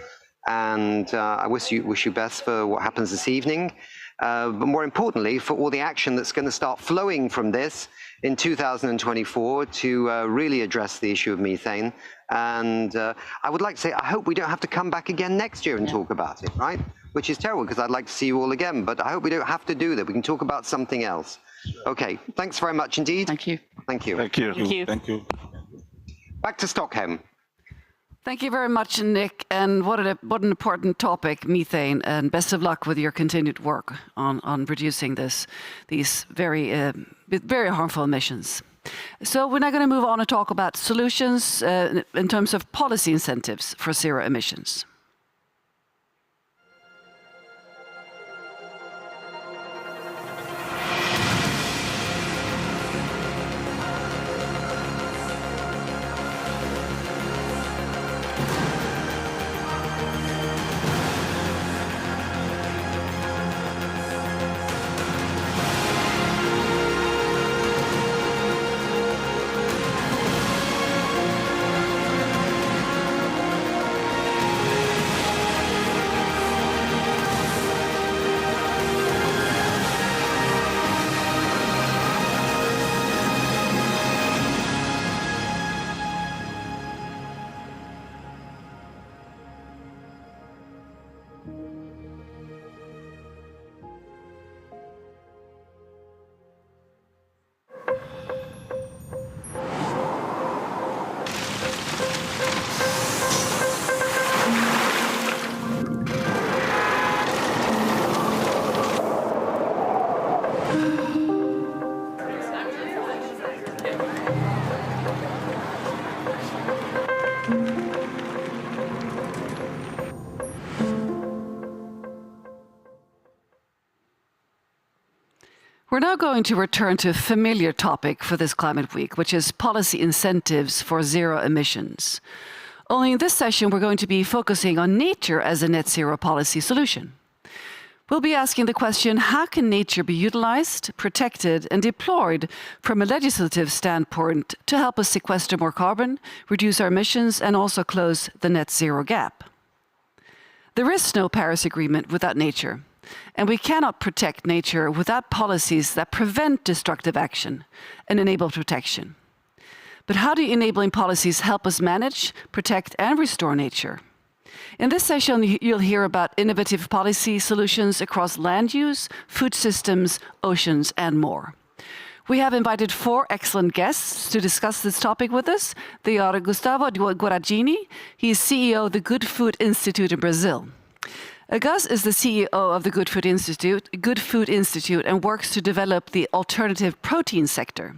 And I wish you best for what happens this evening, but more importantly, for all the action that's going to start flowing from this in 2024 to really address the issue of methane. And I would like to say, I hope we don't have to come back again next year and talk about it, right? Which is terrible, because I'd like to see you all again, but I hope we don't have to do that. We can talk about something else. Okay, thanks very much indeed. Thank you. Thank you. Thank you. Thank you. Thank you. Back to Stockholm. Thank you very much, Nick. And what an important topic, methane. And best of luck with your continued work on reducing these very harmful emissions. So we're now going to move on and talk about solutions in terms of policy incentives for zero emissions. We're now going to return to a familiar topic for this Climate Week, which is policy incentives for zero emissions. Only in this session, we're going to be focusing on nature as a net zero policy solution. We'll be asking the question, how can nature be utilized, protected, and deployed from a legislative standpoint to help us sequester more carbon, reduce our emissions, and also close the net zero gap? There is no Paris Agreement without nature, and we cannot protect nature without policies that prevent destructive action and enable protection. But how do enabling policies help us manage, protect, and restore nature? In this session, you'll hear about innovative policy solutions across land use, food systems, oceans, and more. We have invited 4 excellent guests to discuss this topic with us. They are Gustavo Guaragini. He is CEO of the Good Food Institute in Brazil. Gus is the CEO of the Good Food Institute and works to develop the alternative protein sector.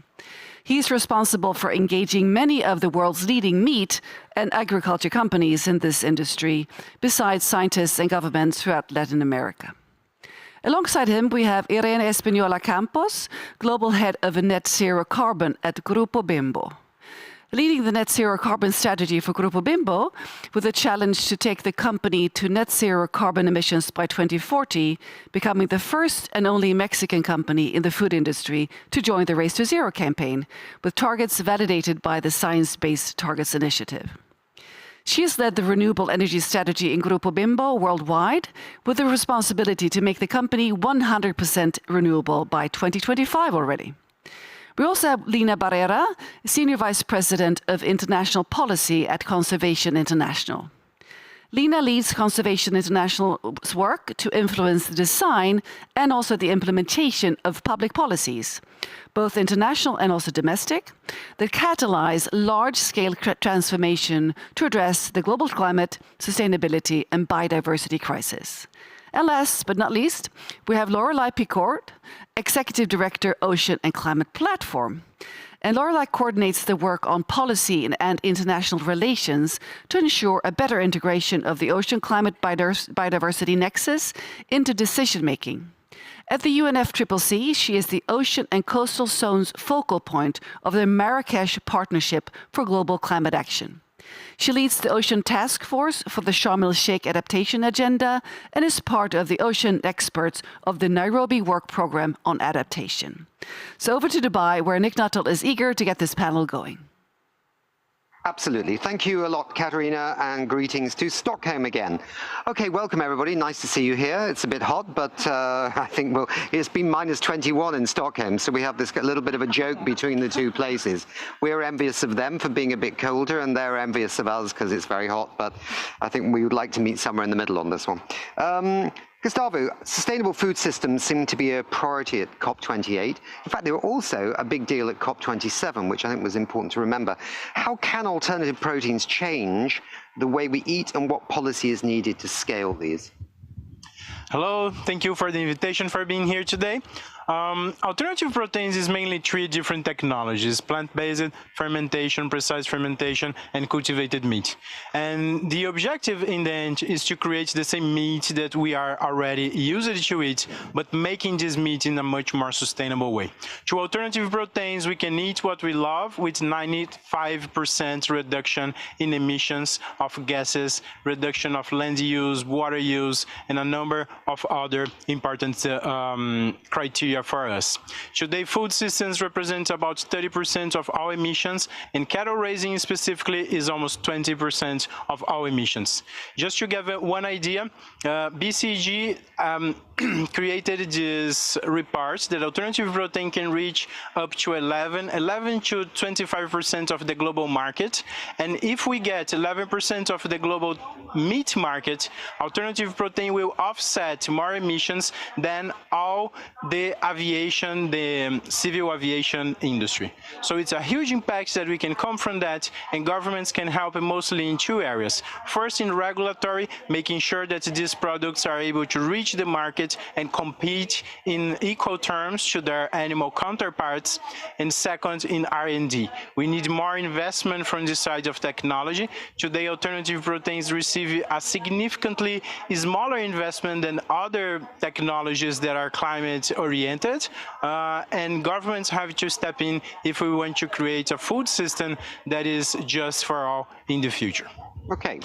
He's responsible for engaging many of the world's leading meat and agriculture companies in this industry, besides scientists and governments throughout Latin America. Alongside him, we have Irene Espinola Campos, Global Head of Net Zero Carbon at Grupo Bimbo. Leading the net zero carbon strategy for Grupo Bimbo, with a challenge to take the company to net zero carbon emissions by 2040, becoming the first and only Mexican company in the food industry to join the Race to Zero campaign, with targets validated by the Science Based Targets Initiative. She has led the renewable energy strategy in Grupo Bimbo worldwide, with the responsibility to make the company 100% renewable by 2025 already. We also have Lina Barrera, Senior Vice President of International Policy at Conservation International. Lina leads Conservation International's work to influence the design and also the implementation of public policies, both international and also domestic, that catalyze large-scale transformation to address the global climate, sustainability, and biodiversity crisis. And last but not least, we have Lorelei Picourt, Executive Director, Ocean and Climate Platform. And Lorelei coordinates the work on policy and international relations to ensure a better integration of the ocean climate biodiversity nexus into decision-making. At the UNFCCC, she is the Ocean and Coastal Zones focal point of the Marrakesh Partnership for Global Climate Action. She leads the Ocean Task Force for the Sharm el-Sheikh Adaptation Agenda and is part of the ocean experts of the Nairobi Work Programme on Adaptation. So over to Dubai, where Nick Nuttall is eager to get this panel going. Absolutely. Thank you a lot, Katarina, and greetings to Stockholm again. Okay, welcome everybody. Nice to see you here. It's a bit hot, but I think it's been minus 21 in Stockholm, so we have this little bit of a joke between the two places. We're envious of them for being a bit colder, and they're envious of us because it's very hot, but I think we would like to meet somewhere in the middle on this one. Gustavo, sustainable food systems seem to be a priority at COP28. In fact, they were also a big deal at COP27, which I think was important to remember. How can alternative proteins change the way we eat, and what policy is needed to scale these? Hello, thank you for the invitation, for being here today. Alternative proteins is mainly 3 different technologies: plant-based, fermentation, precise fermentation, and cultivated meat. And the objective in the end is to create the same meat that we are already used to eat, but making this meat in a much more sustainable way. Through alternative proteins, we can eat what we love with 95% reduction in emissions of gases, reduction of land use, water use, and a number of other important criteria for us. Today, food systems represent about 30% of our emissions, and cattle raising specifically is almost 20% of our emissions. Just to give one idea, BCG created this report that alternative protein can reach up to 11 to 25% of the global market. And if we get 11% of the global meat market, alternative protein will offset more emissions than all the aviation, the civil aviation industry. So it's a huge impact that we can come from that, and governments can help mostly in 2 areas. First, in regulatory, making sure that these products are able to reach the market market and compete in equal terms to their animal counterparts. And second, in R&D. We need more investment from the side of technology. Today, alternative proteins receive a significantly smaller investment than other technologies that are climate-oriented, and governments have to step in if we want to create a food system that is just for all in the future. Okay.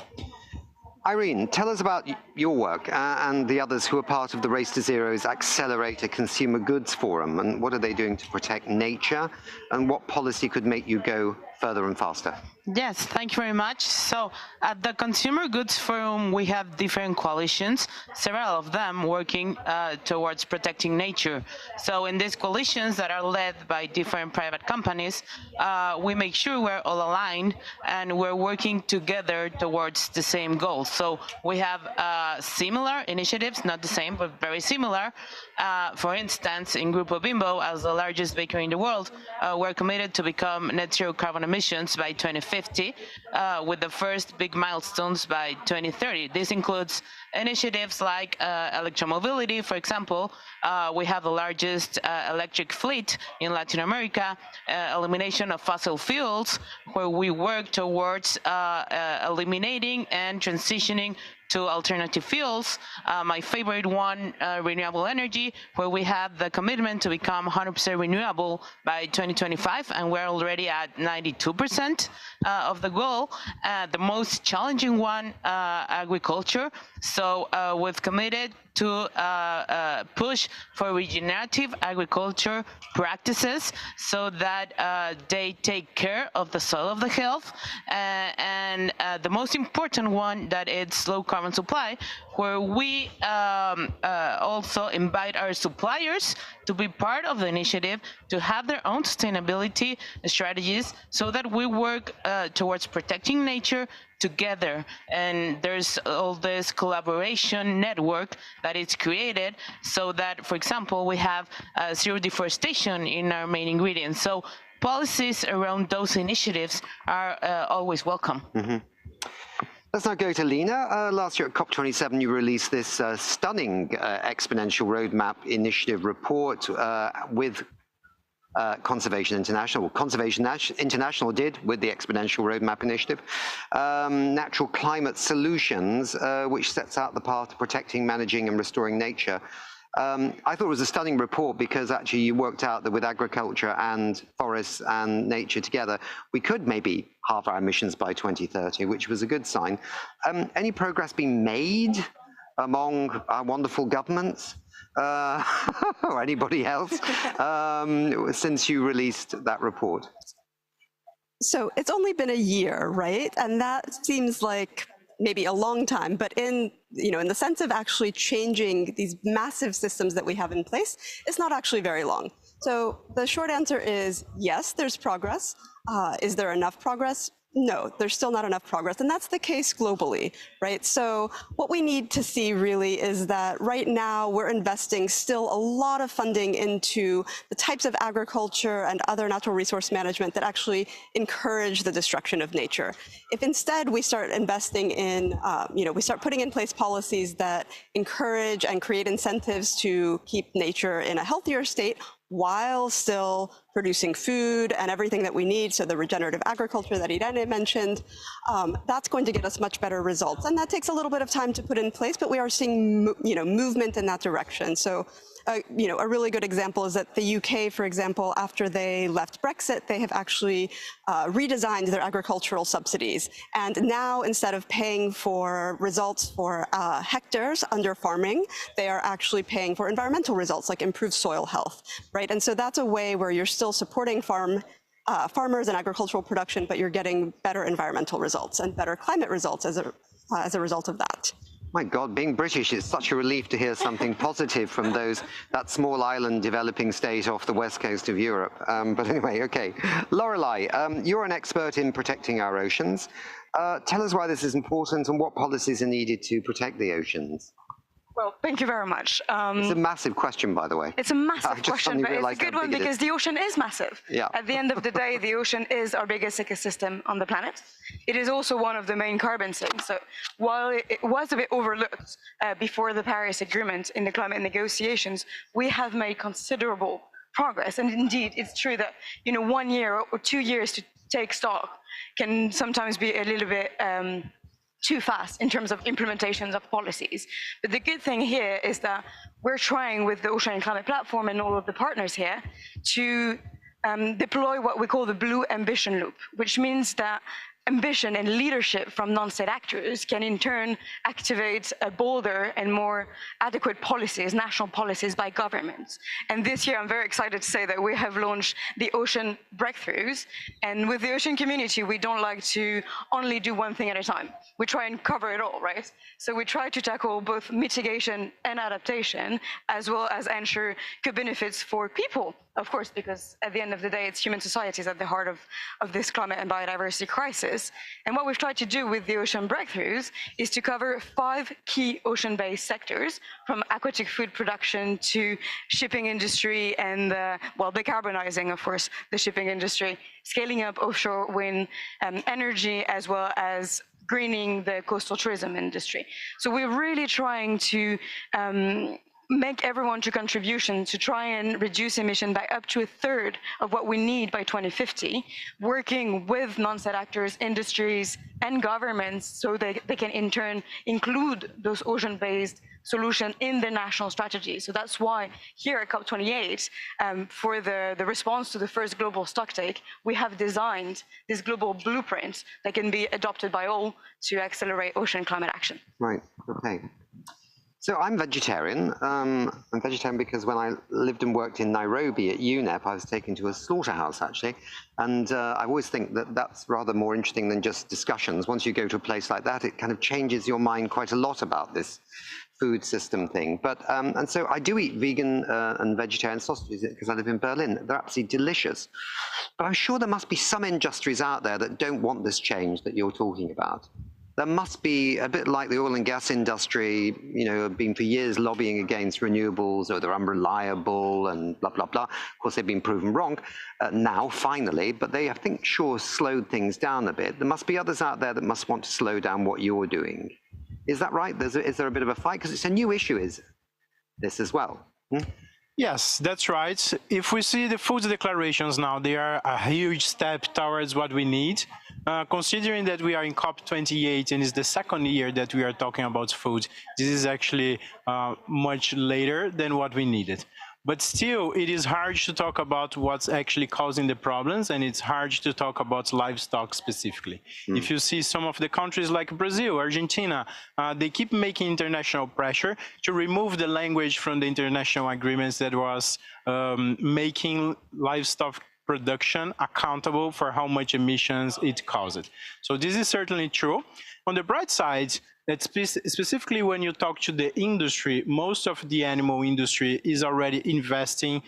Irene, tell us about your work and the others who are part of the Race to Zero's Accelerator Consumer Goods Forum, and what are they doing to protect nature, and what policy could make you go further and faster? Yes, thank you very much. So at the Consumer Goods Forum, we have different coalitions, several of them working towards protecting nature. So in these coalitions that are led by different private companies, we make sure we're all aligned and we're working together towards the same goal. So we have similar initiatives, not the same, but very similar. For instance, in Grupo Bimbo, as the largest bakery in the world, we're committed to become net zero carbon emissions by 2050, with the first big milestones by 2030. This includes initiatives like electromobility, for example. We have the largest electric fleet in Latin America, elimination of fossil fuels, where we work towards eliminating and transitioning to alternative fuels. My favorite one, renewable energy, where we have the commitment to become 100% renewable by 2025, and we're already at 92% of the goal. The most challenging one, agriculture. So we've committed to push for regenerative agriculture practices so that they take care of the soil of the health. And the most important one, that it's low carbon supply, where we also invite our suppliers to be part of the initiative, to have their own sustainability strategies, so that we work towards protecting nature together. And there's all this collaboration network that is created so that, for example, we have zero deforestation in our main ingredients. So policies around those initiatives are always welcome. Mm-hmm. Let's now go to Lena. Last year at COP27, you released this stunning exponential roadmap initiative report with Conservation International. Conservation International did with the Exponential Roadmap Initiative. Natural Climate Solutions, which sets out the path to protecting, managing, and restoring nature. I thought it was a stunning report because actually you worked out that with agriculture and forests and nature together, we could maybe halve our emissions by 2030, which was a good sign. Any progress being made among our wonderful governments? Or anybody else since you released that report? So it's only been a year, right? And that seems like maybe a long time, but in the sense of actually changing these massive systems that we have in place, it's not actually very long. So the short answer is yes, there's progress. Is there enough progress? No, there's still not enough progress, and that's the case globally, right? So what we need to see really is that right now we're investing still a lot of funding into the types of agriculture and other natural resource management that actually encourage the destruction of nature. If instead we start investing in, we start putting in place policies that encourage and create incentives to keep nature in a healthier state, while still producing food and everything that we need, so the regenerative agriculture that Irene mentioned, that's going to get us much better results. And that takes a little bit of time to put in place, but we are seeing movement in that direction. So a really good example is that the UK, for example, after they left Brexit, they have actually redesigned their agricultural subsidies. And now, instead of paying for results for hectares under farming, they are actually paying for environmental results, like improved soil health, right? And so that's a way where you're still supporting farmers and agricultural production, but you're getting better environmental results and better climate results as a result of that. My God, being British, it's such a relief to hear something positive from that small island developing state off the west coast of Europe. But anyway, okay. Lorelei, you're an expert in protecting our oceans. Tell us why this is important and what policies are needed to protect the oceans. Well, thank you very much. It's a massive question, by the way. It's a massive question, but it's a good one because the ocean is massive. Yeah. At the end of the day, the ocean is our biggest ecosystem on the planet. It is also one of the main carbon sinks. So while it was a bit overlooked before the Paris Agreement in the climate negotiations, we have made considerable progress. And indeed, it's true that 1 year or 2 years to take stock can sometimes be a little bit too fast in terms of implementations of policies. But the good thing here is that we're trying with the Ocean and Climate Platform and all of the partners here to deploy what we call the Blue Ambition Loop, which means that ambition and leadership from non-state actors can in turn activate a bolder and more adequate policies, national policies by governments. And this year, I'm very excited to say that we have launched the Ocean Breakthroughs. And with the ocean community, we don't like to only do one thing at a time. We try and cover it all, right? So we try to tackle both mitigation and adaptation, as well as ensure good benefits for people, of course, because at the end of the day, it's human societies at the heart of this climate and biodiversity crisis. And what we've tried to do with the Ocean Breakthroughs is to cover 5 key ocean-based sectors, from aquatic food production to shipping industry and, decarbonizing, of course, the shipping industry, scaling up offshore wind energy, as well as greening the coastal tourism industry. So we're really trying to make everyone to contribution to try and reduce emission by up to 1/3 of what we need by 2050, working with non-state actors, industries, and governments so they can in turn include those ocean-based solutions in their national strategy. So that's why here at COP28, for the response to the first global stocktake, we have designed this global blueprint that can be adopted by all to accelerate ocean climate action. Right, okay. So I'm vegetarian. I'm vegetarian because when I lived and worked in Nairobi at UNEP, I was taken to a slaughterhouse, actually. And I always think that that's rather more interesting than just discussions. Once you go to a place like that, it kind of changes your mind quite a lot about this food system thing. But and so I do eat vegan and vegetarian sausages because I live in Berlin. They're absolutely delicious. But I'm sure there must be some industries out there that don't want this change that you're talking about. There must be, a bit like the oil and gas industry, have been for years lobbying against renewables, or they're unreliable and blah, blah, blah. Of course, they've been proven wrong now, finally, but they, I think, sure slowed things down a bit. There must be others out there that must want to slow down what you're doing. Is that right? Is there a bit of a fight? Because it's a new issue, is this as well? Yes, that's right. If we see the food declarations now, they are a huge step towards what we need. Considering that we are in COP28 and it's the second year that we are talking about food, this is actually much later than what we needed. But still, it is hard to talk about what's actually causing the problems, and it's hard to talk about livestock specifically. If you see some of the countries like Brazil, Argentina, they keep making international pressure to remove the language from the international agreements that was making livestock production accountable for how much emissions it caused. So this is certainly true. On the bright side, that specifically when you talk to the industry, most of the animal industry is already investing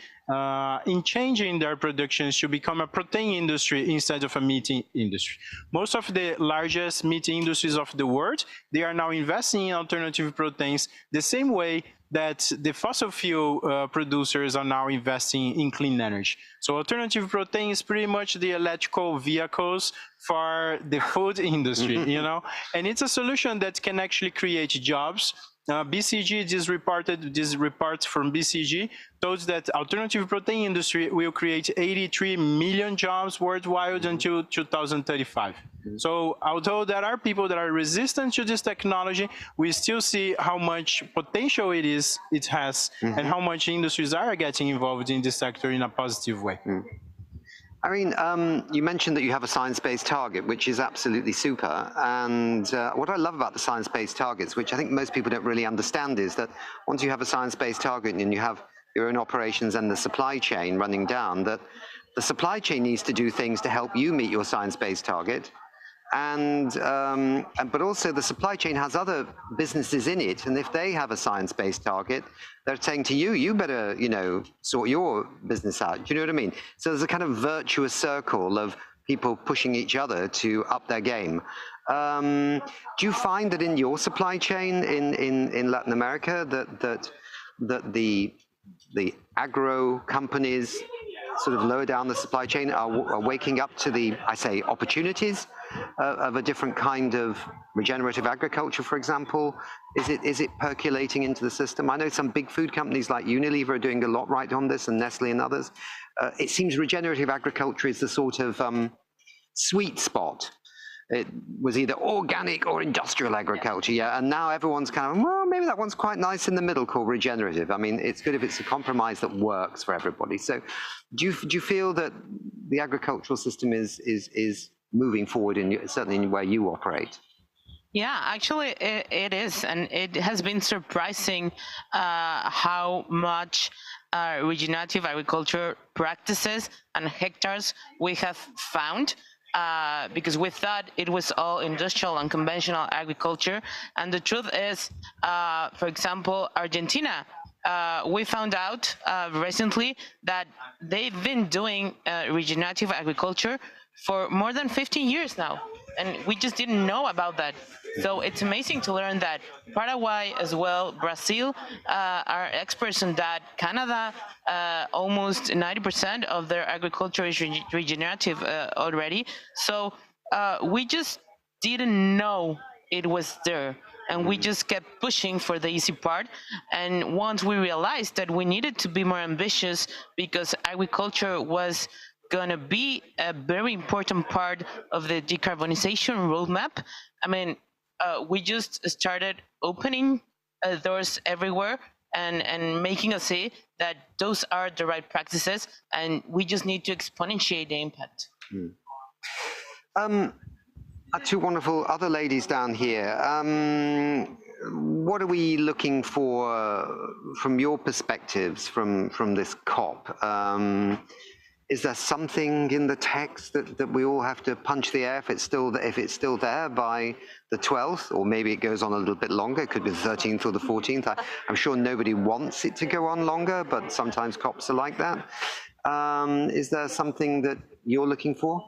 in changing their productions to become a protein industry instead of a meat industry. Most of the largest meat industries of the world, they are now investing in alternative proteins the same way that the fossil fuel producers are now investing in clean energy. So alternative protein is pretty much the electrical vehicles for the food industry, and it's a solution that can actually create jobs. BCG, this report from BCG told that alternative protein industry will create 83 million jobs worldwide until 2035. So although there are people that are resistant to this technology, we still see how much potential it has, and how much industries are getting involved in this sector in a positive way. I mean, you mentioned that you have a science-based target, which is absolutely super. And what I love about the science-based targets, which I think most people don't really understand, is that once you have a science-based target and you have your own operations and the supply chain running down, that the supply chain needs to do things to help you meet your science-based target. But also the supply chain has other businesses in it, and if they have a science-based target, they're saying to you, you better, sort your business out. Do you know what I mean? So there's a kind of virtuous circle of people pushing each other to up their game. Do you find that in your supply chain in Latin America that the agro companies sort of lower down the supply chain are waking up to the, I say, opportunities of a different kind of regenerative agriculture, for example? Is it percolating into the system? I know some big food companies like Unilever are doing a lot right on this, and Nestle and others. It seems regenerative agriculture is the sort of sweet spot. It was either organic or industrial agriculture, yeah, and now everyone's kind of, well, maybe that one's quite nice in the middle called regenerative. I mean, it's good if it's a compromise that works for everybody. So do you feel that the agricultural system is moving forward, certainly in where you operate? Yeah, actually it is, and it has been surprising how much regenerative agriculture practices and hectares we have found. Because we thought it was all industrial and conventional agriculture. And the truth is, for example, Argentina, we found out recently that they've been doing regenerative agriculture for more than 15 years now. And we just didn't know about that. So it's amazing to learn that Paraguay as well, Brazil are experts in that. Canada, almost 90% of their agriculture is regenerative already. So we just didn't know it was there. And we just kept pushing for the easy part. And once we realized that we needed to be more ambitious because agriculture was going to be a very important part of the decarbonization roadmap, I mean, we just started opening doors everywhere and making us see that those are the right practices, and we just need to exponentiate the impact. Two wonderful other ladies down here. What are we looking for from your perspectives from this COP? Is there something in the text that we all have to punch the air if it's still there by the 12th, or maybe it goes on a little bit longer? It could be the 13th or the 14th. I'm sure nobody wants it to go on longer, but sometimes COPs are like that. Is there something that you're looking for?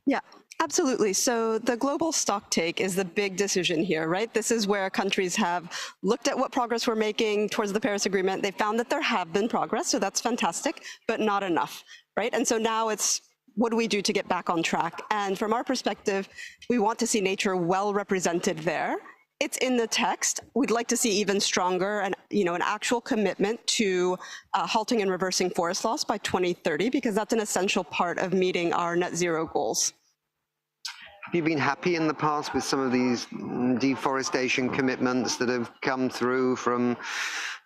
Yeah. Absolutely. So the global stocktake is the big decision here, right? This is where countries have looked at what progress we're making towards the Paris Agreement. They found that there have been progress, so that's fantastic, but not enough, right? And so now it's, what do we do to get back on track? And from our perspective, we want to see nature well represented there. It's in the text. We'd like to see even stronger and an actual commitment to halting and reversing forest loss by 2030, because that's an essential part of meeting our net zero goals. Have you been happy in the past with some of these deforestation commitments that have come through from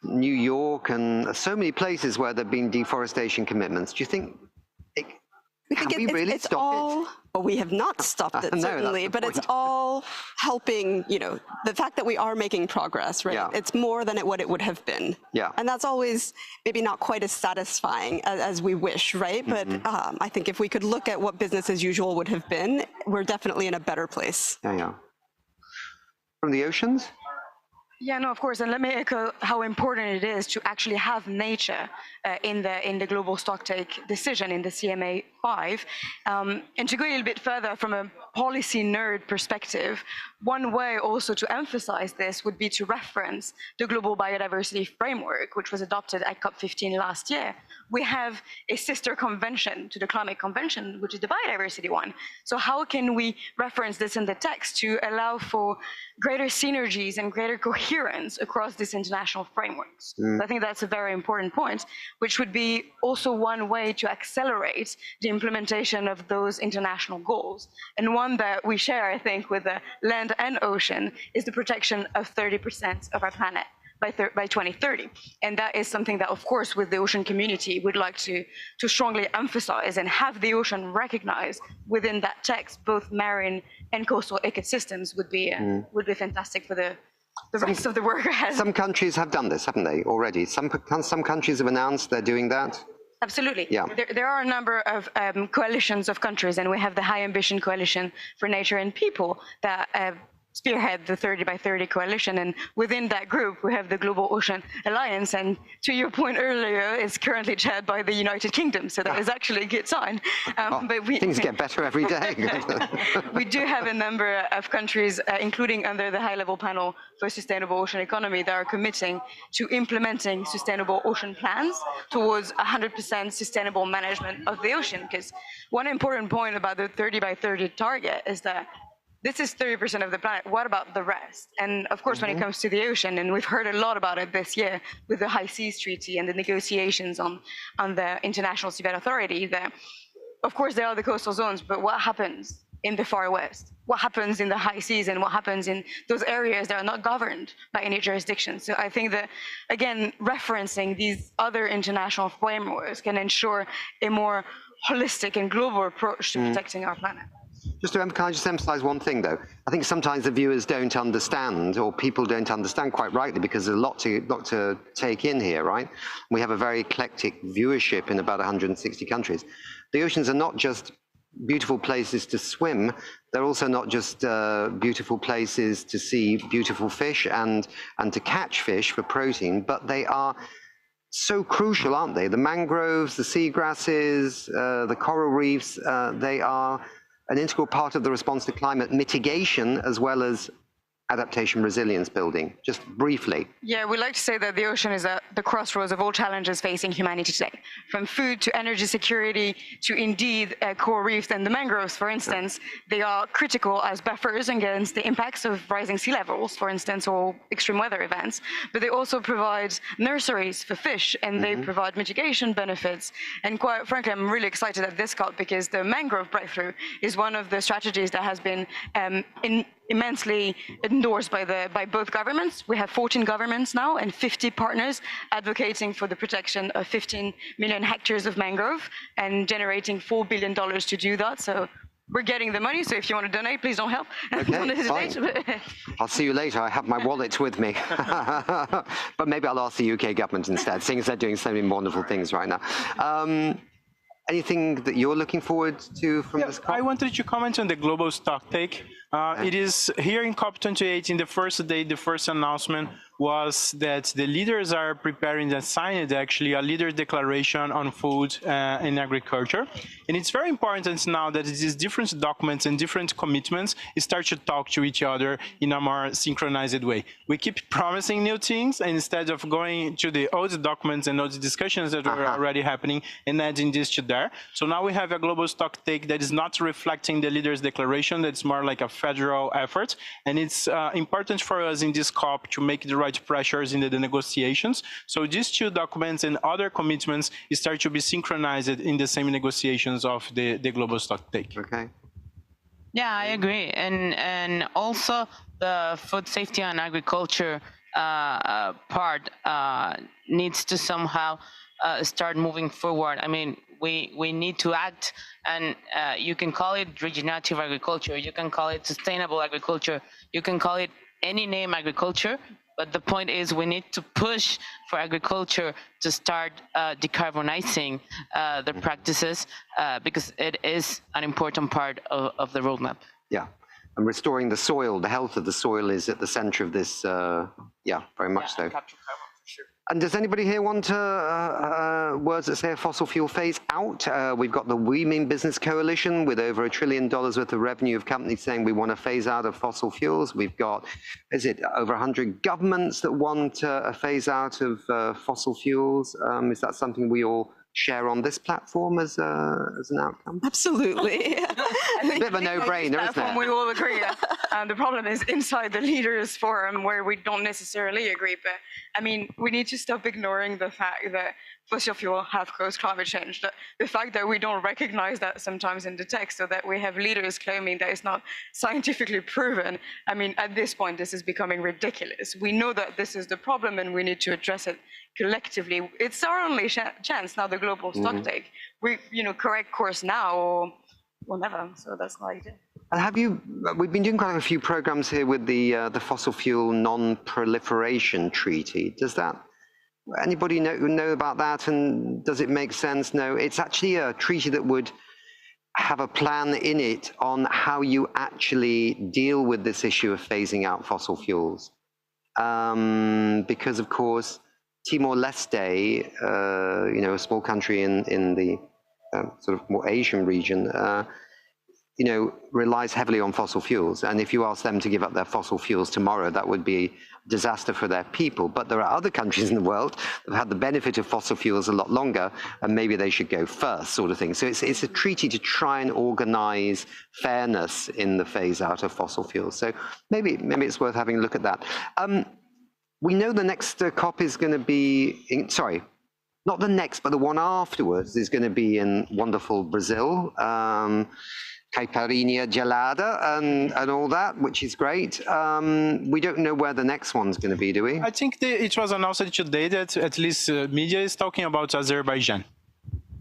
New York and so many places where there have been deforestation commitments? Do you think we really stop it? Well, we have not stopped it, certainly, but it's all helping, the fact that we are making progress, right? Yeah. It's more than what it would have been. Yeah. And that's always maybe not quite as satisfying as we wish, right? Mm-hmm. But I think if we could look at what business as usual would have been, we're definitely in a better place. Yeah. From the oceans? Yeah, no, of course, and let me echo how important it is to actually have nature in the global stocktake decision in the CMA 5. And to go a little bit further from a policy nerd perspective, one way also to emphasize this would be to reference the Global Biodiversity Framework, which was adopted at COP15 last year. We have a sister convention to the Climate Convention, which is the biodiversity one. So how can we reference this in the text to allow for greater synergies and greater coherence across these international frameworks? I think that's a very important point, which would be also one way to accelerate the implementation of those international goals. And one that we share, I think, with the land and ocean is the protection of 30% of our planet by 2030. And that is something that, of course, with the ocean community, we'd like to strongly emphasize and have the ocean recognized within that text. Both marine and coastal ecosystems would be fantastic for the rest of the work ahead. Some countries have done this, haven't they, already? Some countries have announced they're doing that. Absolutely. Yeah. There are a number of coalitions of countries, and we have the High Ambition Coalition for Nature and People that spearhead the 30 by 30 coalition, and within that group we have the Global Ocean Alliance, and to your point earlier, it's currently chaired by the United Kingdom, so that is actually a good sign. But things get better every day. We do have a number of countries, including under the high-level panel for sustainable ocean economy, that are committing to implementing sustainable ocean plans towards 100% sustainable management of the ocean. Because one important point about the 30 by 30 target is that this is 30% of the planet. What about the rest? And of course, when it comes to the ocean, and we've heard a lot about it this year with the High Seas Treaty and the negotiations on the International Seabed Authority, that of course there are the coastal zones, but what happens in the far west? What happens in the high seas, and what happens in those areas that are not governed by any jurisdiction? So I think that, again, referencing these other international frameworks can ensure a more holistic and global approach to protecting our planet. Can I just emphasize one thing, though? I think sometimes the viewers don't understand, or people don't understand quite rightly, because there's a lot to take in here, right? We have a very eclectic viewership in about 160 countries. The oceans are not just beautiful places to swim. They're also not just beautiful places to see beautiful fish and to catch fish for protein, but they are so crucial, aren't they? The mangroves, the seagrasses, the coral reefs, they are an integral part of the response to climate mitigation as well as adaptation resilience building. Just briefly. Yeah, we like to say that the ocean is at the crossroads of all challenges facing humanity today, from food to energy security to indeed coral reefs and the mangroves, for instance. They are critical as buffers against the impacts of rising sea levels, for instance, or extreme weather events. But they also provide nurseries for fish, and they provide mitigation benefits. And quite frankly, I'm really excited at this COP because the mangrove breakthrough is one of the strategies that has been immensely endorsed by both governments. We have 14 governments now and 50 partners advocating for the protection of 15 million hectares of mangrove and generating $4 billion to do that. So we're getting the money, so if you want to donate, please don't help. Okay, Don't hesitate. I'll see you later. I have my wallet with me. But maybe I'll ask the UK government instead, seeing as they're doing so many wonderful things right now. Anything that you're looking forward to from this COP? I wanted to comment on the global stocktake. It is here in COP28, in the first day, the first announcement was that the leaders are preparing and signed actually a leader declaration on food and agriculture. And it's very important now that these different documents and different commitments start to talk to each other in a more synchronized way. We keep promising new things, and instead of going to the old documents and old discussions that were already happening and adding this to there. So now we have a global stocktake that is not reflecting the leaders declaration, that's more like a federal effort. And it's important for us in this COP to make the right pressures in the negotiations. So these two documents and other commitments start to be synchronized in the same negotiations of the global stocktake. Okay. Yeah, I agree. And also the food safety and agriculture part needs to somehow start moving forward. I mean, we need to act, and you can call it regenerative agriculture, you can call it sustainable agriculture, you can call it any name agriculture, but the point is we need to push for agriculture to start decarbonizing the practices because it is an important part of the roadmap. Yeah, and restoring the soil, the health of the soil is at the center of this, yeah, very much so. And does anybody here want words that say a fossil fuel phase out? We've got the We Mean Business Coalition with over $1 trillion worth of revenue of companies saying we want to phase out of fossil fuels. We've got, is it over 100 governments that want a phase out of fossil fuels? Is that something we all share on this platform as an outcome? Absolutely. It's a bit of a no-brainer, isn't it? We all agree. The problem is inside the leaders forum where we don't necessarily agree. But I mean, we need to stop ignoring the fact that fossil fuel have caused climate change. The fact that we don't recognize that sometimes in the text, or that we have leaders claiming that it's not scientifically proven. I mean, at this point, this is becoming ridiculous. We know that this is the problem and we need to address it collectively. It's our only chance now, the global stocktake. We, correct course now or never. So that's the idea. And we've been doing quite a few programs here with the fossil fuel non-proliferation treaty. Does that, anybody know about that, and does it make sense? No, it's actually a treaty that would have a plan in it on how you actually deal with this issue of phasing out fossil fuels. Because, of course, Timor-Leste, a small country in the sort of more Asian region, relies heavily on fossil fuels. And if you ask them to give up their fossil fuels tomorrow, that would be a disaster for their people. But there are other countries in the world that have had the benefit of fossil fuels a lot longer, and maybe they should go first, sort of thing. So it's a treaty to try and organize fairness in the phase out of fossil fuels. So maybe it's worth having a look at that. We know the next COP is going to be, not the next, but the one afterwards is going to be in wonderful Brazil. Caipirinha gelada and all that, which is great. We don't know where the next one's going to be, do we? I think it was announced today that at least media is talking about Azerbaijan.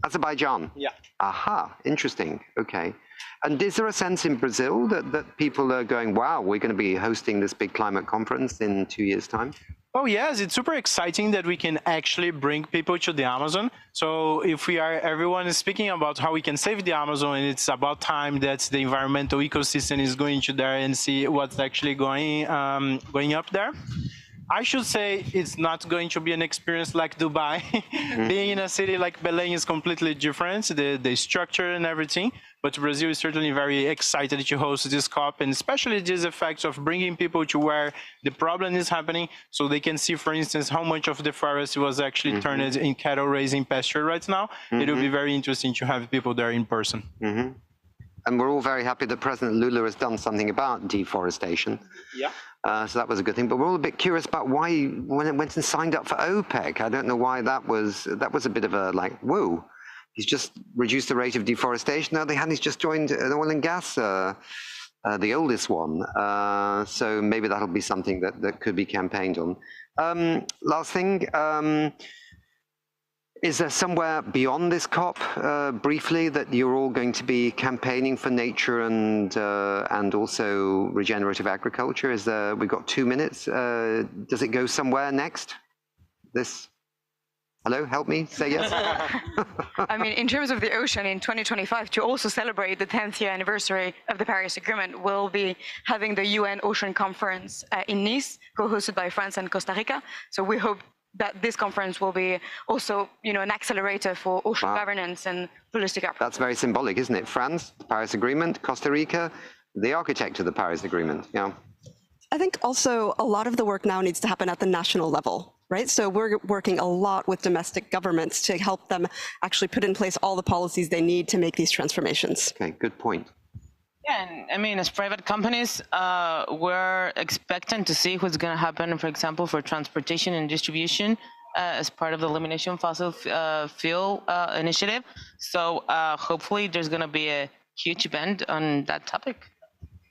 Azerbaijan? Yeah. Aha, interesting. Okay. And is there a sense in Brazil that people are going, wow, we're going to be hosting this big climate conference in 2 years' time? Oh, yes, it's super exciting that we can actually bring people to the Amazon. So if everyone is speaking about how we can save the Amazon, and it's about time that the environmental ecosystem is going to there and see what's actually going up there. I should say it's not going to be an experience like Dubai. Being in a city like Belém is completely different, the structure and everything. But Brazil is certainly very excited to host this COP, and especially this effect of bringing people to where the problem is happening, so they can see, for instance, how much of the forest was actually turned in cattle raising pasture right now. It will be very interesting to have people there in person. And we're all very happy that President Lula has done something about deforestation. Yeah. So that was a good thing. But we're all a bit curious about why, when it went and signed up for OPEC, I don't know why that was a bit of a whoa. He's just reduced the rate of deforestation. Now he's just joined an oil and gas, the oldest one. So maybe that'll be something that could be campaigned on. Last thing, is there somewhere beyond this COP, briefly, that you're all going to be campaigning for nature and also regenerative agriculture? We've got 2 minutes. Does it go somewhere next? Hello, help me, say yes. I mean, in terms of the ocean, in 2025, to also celebrate the 10th year anniversary of the Paris Agreement, we'll be having the UN Ocean Conference in Nice, co-hosted by France and Costa Rica. So we hope that this conference will be also, an accelerator for ocean governance and holistic approach. That's very symbolic, isn't it? France, the Paris Agreement, Costa Rica, the architect of the Paris Agreement, yeah. I think also a lot of the work now needs to happen at the national level, right? So we're working a lot with domestic governments to help them actually put in place all the policies they need to make these transformations. Okay, good point. Yeah, and I mean, as private companies, we're expecting to see what's going to happen, for example, for transportation and distribution as part of the Elimination Fossil Fuel Initiative. So hopefully there's going to be a huge event on that topic.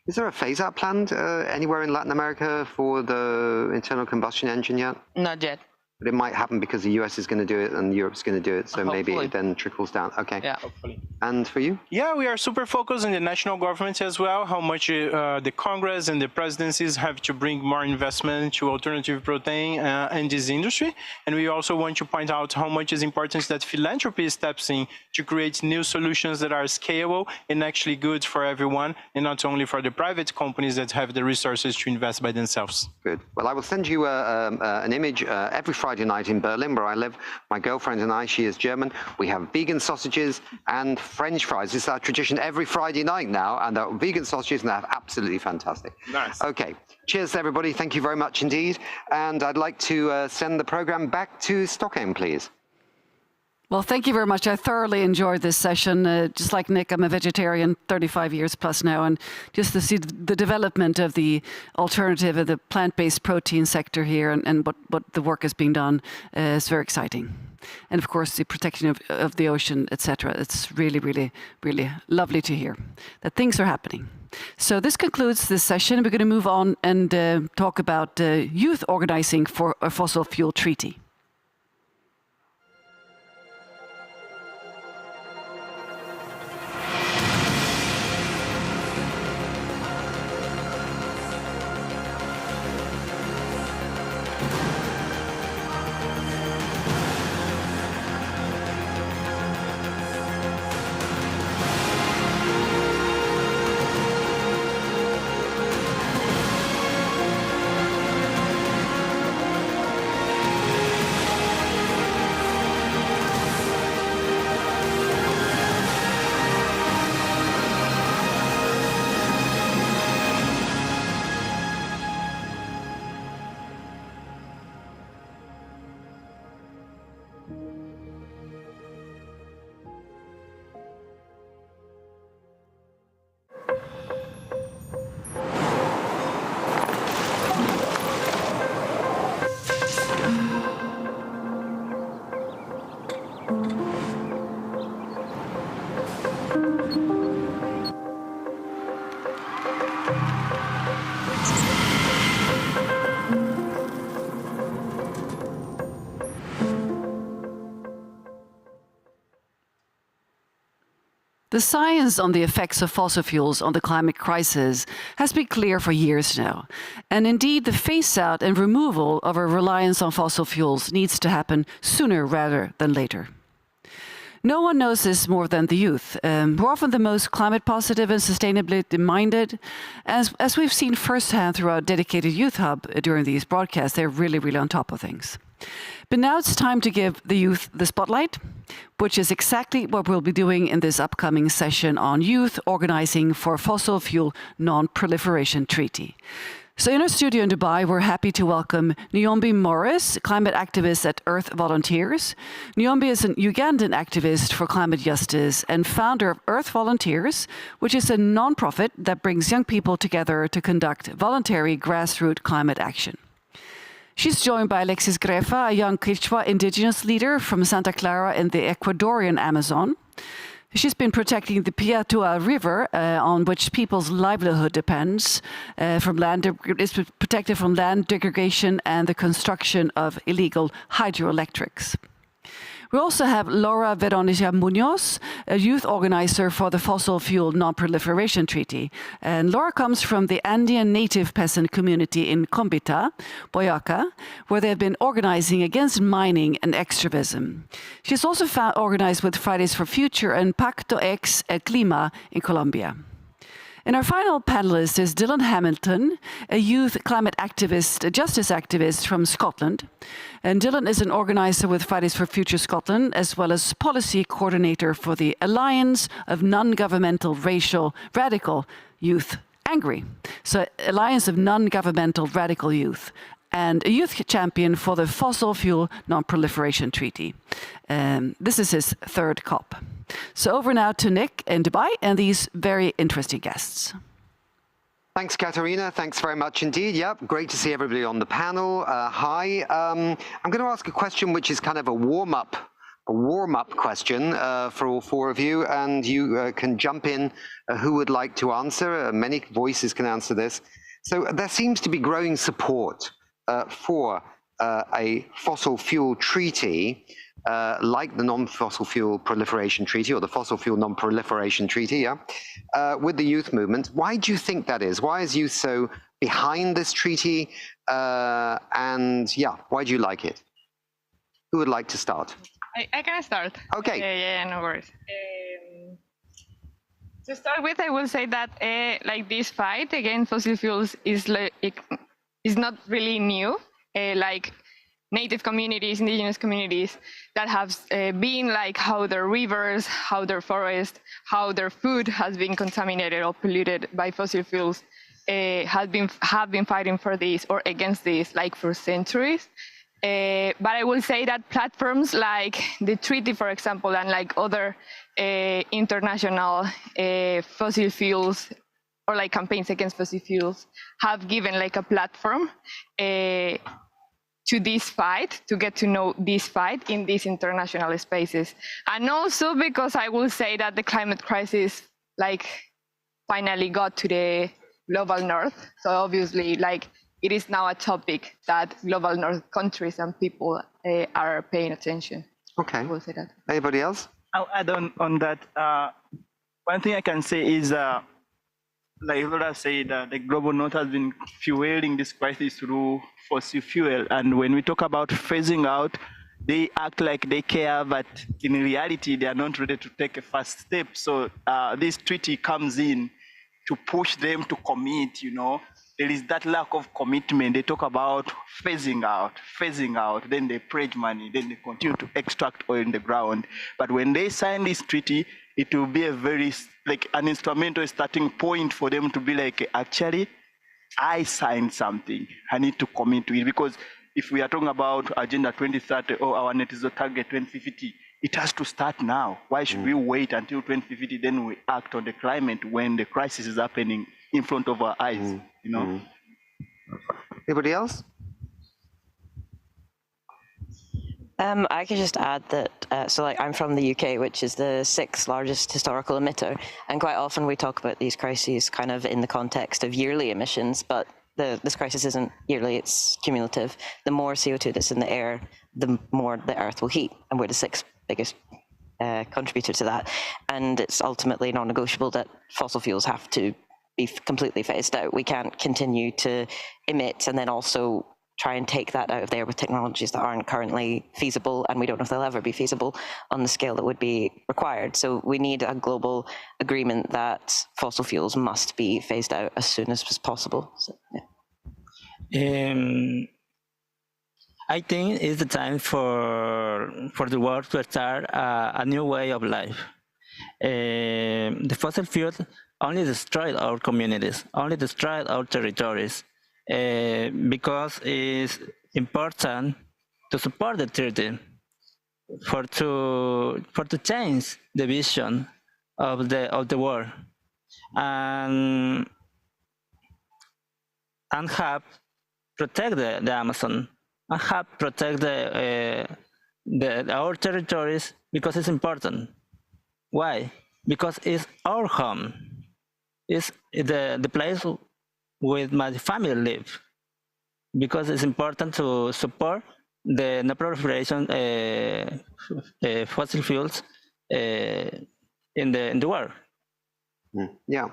Is there a phase-out planned anywhere in Latin America for the internal combustion engine yet? Not yet. But it might happen because the US is going to do it and Europe's going to do it, so maybe it then trickles down. Okay. Yeah. Hopefully. And for you? Yeah, we are super focused on the national governments as well, how much the Congress and the presidencies have to bring more investment to alternative protein and this industry. And we also want to point out how much is important that philanthropy steps in to create new solutions that are scalable and actually good for everyone, and not only for the private companies that have the resources to invest by themselves. Good. Well, I will send you an image every Friday night in Berlin, where I live. My girlfriend and I, she is German. We have vegan sausages and French fries. This is our tradition every Friday night now, and they're vegan sausages, and they're absolutely fantastic. Nice. Okay. Cheers, everybody. Thank you very much indeed. And I'd like to send the program back to Stockholm, please. Well, thank you very much. I thoroughly enjoyed this session. Just like Nick, I'm a vegetarian 35 years plus now, and just to see the development of the alternative of the plant-based protein sector here and what the work is being done is very exciting. And of course, the protection of the ocean, etc. It's really, really, really lovely to hear that things are happening. So this concludes this session. We're going to move on and talk about youth organizing for a fossil fuel treaty. The science on the effects of fossil fuels on the climate crisis has been clear for years now. And indeed, the phase-out and removal of our reliance on fossil fuels needs to happen sooner rather than later. No one knows this more than the youth, who are often the most climate positive and sustainability minded. As we've seen firsthand through our dedicated youth hub during these broadcasts, they're really, really on top of things. But now it's time to give the youth the spotlight, which is exactly what we'll be doing in this upcoming session on youth organizing for fossil fuel non-proliferation treaty. So in our studio in Dubai, we're happy to welcome Nyombi Morris, climate activist at Earth Volunteers. Nyombi is an Ugandan activist for climate justice and founder of Earth Volunteers, which is a non-profit that brings young people together to conduct voluntary grassroots climate action. She's joined by Alexis Grefa, a young Quechua indigenous leader from Santa Clara in the Ecuadorian Amazon. She's been protecting the Piatua River, on which people's livelihood depends, is protected from land degradation and the construction of illegal hydroelectrics. We also have Laura Veronica Munoz, a youth organizer for the Fossil Fuel Non-Proliferation Treaty. And Laura comes from the Andean native peasant community in Combita, Boyaca, where they have been organizing against mining and extractivism. She's also organized with Fridays for Future and Pacto Ex El Clima in Colombia. And our final panelist is Dylan Hamilton, a youth climate activist, a justice activist from Scotland. And Dylan is an organizer with Fridays for Future Scotland, as well as policy coordinator for the Alliance of Non-Governmental Radical Youth, ANGRY. So Alliance of Non-Governmental Radical Youth, and a youth champion for the Fossil Fuel Non-Proliferation Treaty. This is his third COP. So over now to Nick in Dubai and these very interesting guests. Thanks, Katerina. Thanks very much indeed. Yep, great to see everybody on the panel. Hi. I'm going to ask a question which is kind of a warm-up question for all four of you, and you can jump in who would like to answer. Many voices can answer this. So there seems to be growing support for a fossil fuel treaty, like the Non-Fossil Fuel Proliferation Treaty or the Fossil Fuel Non-Proliferation Treaty, with the youth movement. Why do you think that is? Why is youth so behind this treaty? And why do you like it? Who would like to start? I can start. Okay. Yeah, no worries. To start with, I will say that like this fight against fossil fuels is not really new. Like native communities, indigenous communities that have been like how their rivers, how their forests, how their food has been contaminated or polluted by fossil fuels, have been fighting for this or against this like for centuries. But I will say that platforms like the treaty, for example, and like other international fossil fuels or like campaigns against fossil fuels have given like a platform to this fight, to get to know this fight in these international spaces. And also because I will say that the climate crisis like finally got to the global north. So obviously like it is now a topic that global north countries and people are paying attention. Okay. I will say that. Anybody else? I'll add on that. One thing I can say is like Laura said, the global north has been fueling this crisis through fossil fuel. And when we talk about phasing out, they act like they care, but in reality, they are not ready to take a first step. So this treaty comes in to push them to commit, you know. There is that lack of commitment. They talk about phasing out, then they pledge money, then they continue to extract oil in the ground. But when they sign this treaty, it will be a very, like an instrumental starting point for them to be like, actually, I signed something. I need to commit to it. Because if we are talking about Agenda 2030 or our net zero target 2050, it has to start now. Why should we wait until 2050, then we act on the climate when the crisis is happening in front of our eyes, you know? Anybody else? I could just add that, so like I'm from the UK, which is the 6th largest historical emitter, and quite often we talk about these crises kind of in the context of yearly emissions, but this crisis isn't yearly, it's cumulative. The more CO2 that's in the air, the more the Earth will heat, and we're the 6th biggest contributor to that. And it's ultimately non-negotiable that fossil fuels have to be completely phased out. We can't continue to emit and then also try and take that out of there with technologies that aren't currently feasible, and we don't know if they'll ever be feasible on the scale that would be required. So we need a global agreement that fossil fuels must be phased out as soon as possible. So, yeah. I think it's the time for the world to start a new way of life. The fossil fuels only destroyed our communities, only destroyed our territories, because it's important to support the treaty, to change the vision of the world, and have protect the Amazon, and have protect our territories, because it's important. Why? Because it's our home. It's the place where my family live. Because it's important to support the non-proliferation fossil fuels in the world. Yeah.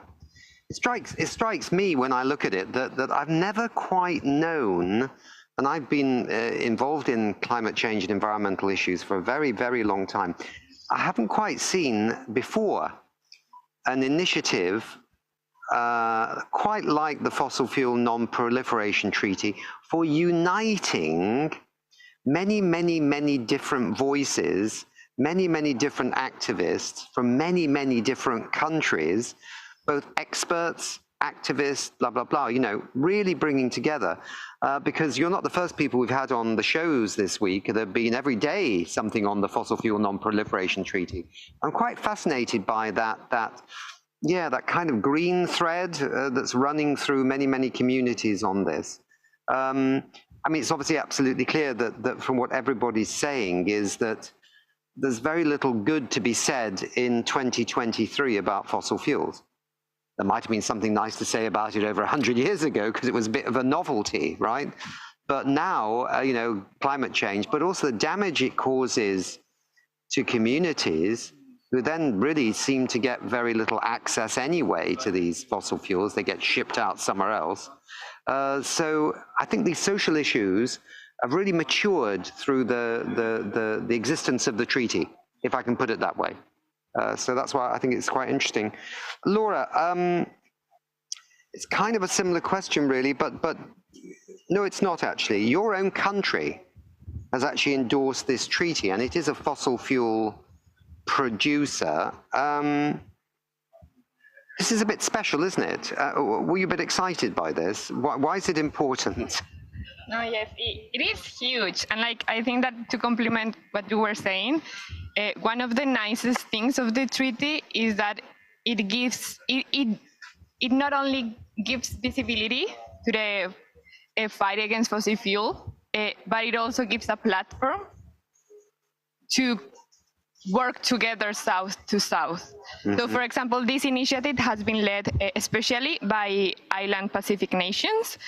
It strikes me when I look at it that I've never quite known, and I've been involved in climate change and environmental issues for a very, very long time. I haven't quite seen before an initiative quite like the Fossil Fuel Non-Proliferation Treaty for uniting many, many, many different voices, many, many different activists from many, many different countries, both experts, activists, blah, blah, blah, really bringing together. Because you're not the first people we've had on the shows this week. There have been every day something on the Fossil Fuel Non-Proliferation Treaty. I'm quite fascinated by that kind of green thread that's running through many, many communities on this. It's obviously absolutely clear that from what everybody's saying is that there's very little good to be said in 2023 about fossil fuels. There might have been something nice to say about it over 100 years ago because it was a bit of a novelty, right? But now, climate change, but also the damage it causes to communities who then really seem to get very little access anyway to these fossil fuels. They get shipped out somewhere else. So I think these social issues have really matured through the existence of the treaty, if I can put it that way. So that's why I think it's quite interesting. Laura, it's kind of a similar question, really, but no, it's not actually. Your own country has actually endorsed this treaty, and it is a fossil fuel producer. This is a bit special, isn't it? Were you a bit excited by this? Why is it important? No, yes, it is huge. And I think that to complement what you were saying, one of the nicest things of the treaty is that it not only gives visibility to the fight against fossil fuel, but it also gives a platform to work together south to south. Mm-hmm. So, for example, this initiative has been led especially by island Pacific nations.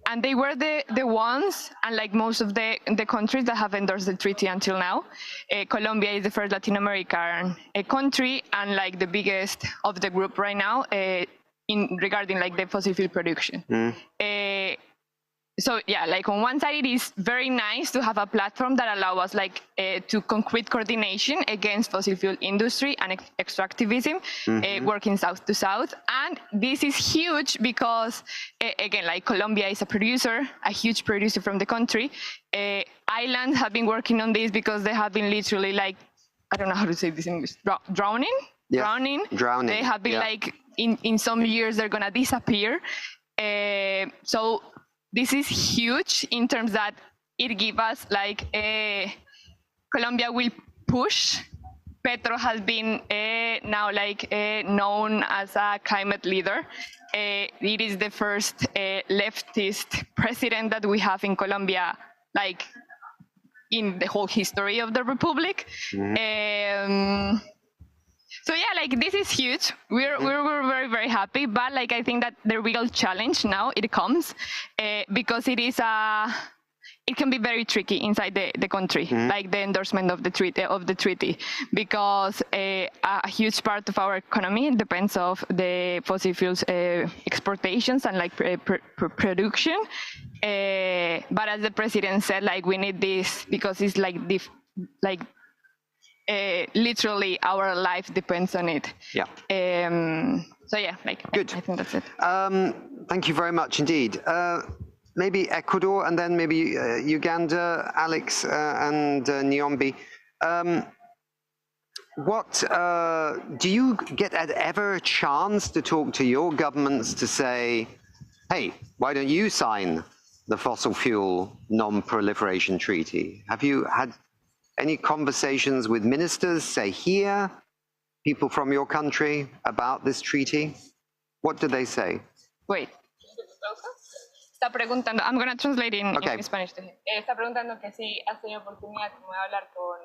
And they were the ones, unlike most of the countries that have endorsed the treaty until now. Colombia is the first Latin American country and the biggest of the group right now regarding the fossil fuel production. So yeah, on one side, it is very nice to have a platform that allows us to concrete coordination against fossil fuel industry and extractivism, working south to south. And this is huge because, again, Colombia is a huge producer from the country. Islands have been working on this because they have been literally I don't know how to say this in English, drowning? Yes. Drowning. They have been in some years, they're gonna disappear. So this is huge in terms that it gives us Colombia will push. Petro has been now known as a climate leader. It is the first leftist president that we have in Colombia, in the whole history of the republic. So yeah, this is huge. We're very, very happy. But I think that the real challenge now it comes because it is it can be very tricky inside the country, like the endorsement of the treaty, because a huge part of our economy depends of the fossil fuels exportations and like production. But as the president said, like we need this because it's like literally our life depends on it. Yeah. So yeah, like good. I think that's it. Thank you very much indeed. Maybe Ecuador and then maybe Uganda, Alex and Nyombi. Do you get ever a chance to talk to your governments to say, hey, why don't you sign the fossil fuel non-proliferation treaty? Have you had any conversations with ministers, say here, people from your country about this treaty? What do they say? Wait. Está preguntando, I'm going to translate in Spanish to him. Está preguntando que si has tenido oportunidad como de hablar con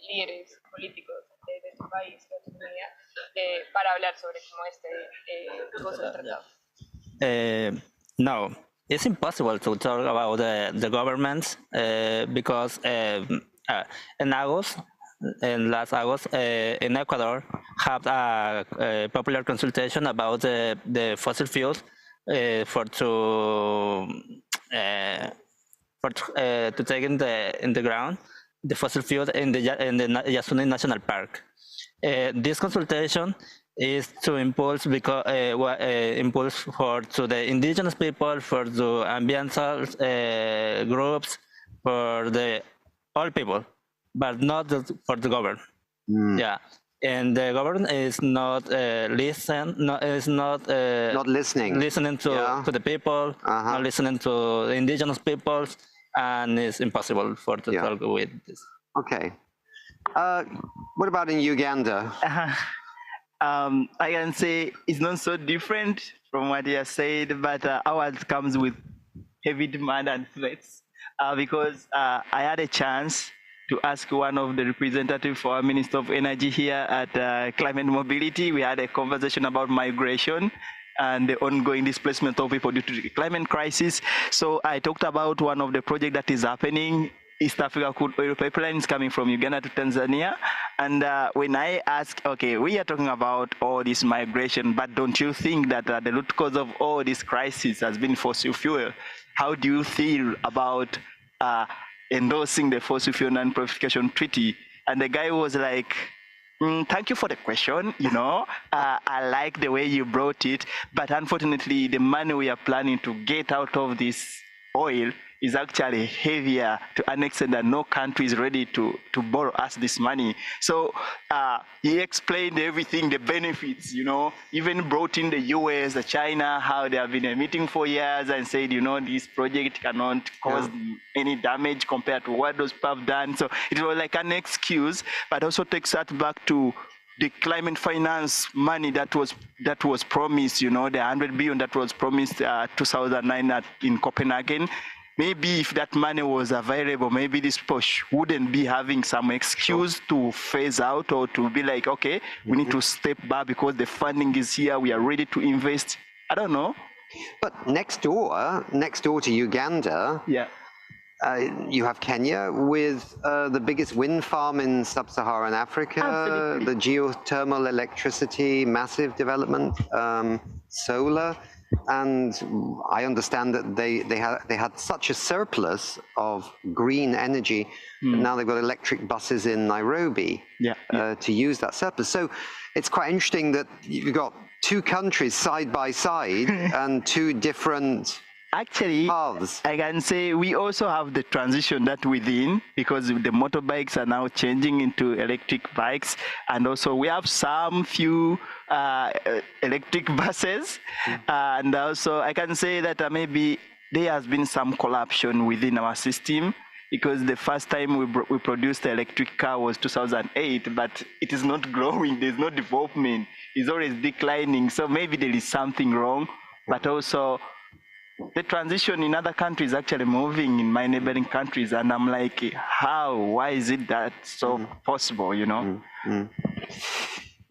líderes políticos de tu país, de tu comunidad, para hablar sobre cómo cosa del tratado. No, it's impossible to talk about the governments because in last August, in Ecuador, have a popular consultation about the fossil fuels to take in the ground the fossil fuels in the Yasuni National Park. This consultation is to impulse to the indigenous people, for the environmental groups, for the all people, but not for the government. Yeah, and the government is not listening to the people, not listening to the indigenous peoples, and it's impossible to talk with this. Okay. What about in Uganda? I can say it's not so different from what you said, but ours comes with heavy demand and threats because I had a chance to ask one of the representatives for our Minister of Energy here at Climate Mobility. We had a conversation about migration and the ongoing displacement of people due to the climate crisis. So I talked about one of the projects that is happening, East Africa Crude Oil Pipelines coming from Uganda to Tanzania. And when I asked, okay, we are talking about all this migration, but don't you think that the root cause of all this crisis has been fossil fuel? How do you feel about endorsing the fossil fuel non-proliferation treaty? And the guy was like, thank you for the question. I like the way you brought it, but unfortunately, the money we are planning to get out of this oil is actually heavier to an extent that no country is ready to borrow us this money. So he explained everything, the benefits, even brought in the US, the China, how they have been emitting for years and said, this project cannot cause any damage compared to what those people have done. So it was like an excuse, but also takes that back to the climate finance money that was promised, the 100 billion that was promised 2009 in Copenhagen. Maybe if that money was available, maybe this push wouldn't be having some excuse to phase out or to be like, okay, we need to step back because the funding is here, we are ready to invest. I don't know. But next door to Uganda, you have Kenya with the biggest wind farm in sub-Saharan Africa, Absolutely. the geothermal electricity, massive development, solar. And I understand that they had such a surplus of green energy that now they've got electric buses in Nairobi to use that surplus. So it's quite interesting that you've got two countries side by side and two different paths. I can say we also have the transition that within, because the motorbikes are now changing into electric bikes, and also we have some few electric buses, and also I can say that maybe there has been some corruption within our system, because the first time we produced the electric car was 2008, but it is not growing, there's no development, it's always declining, so maybe there is something wrong. But also the transition in other countries actually moving in my neighboring countries, and I'm like, why is it that so possible,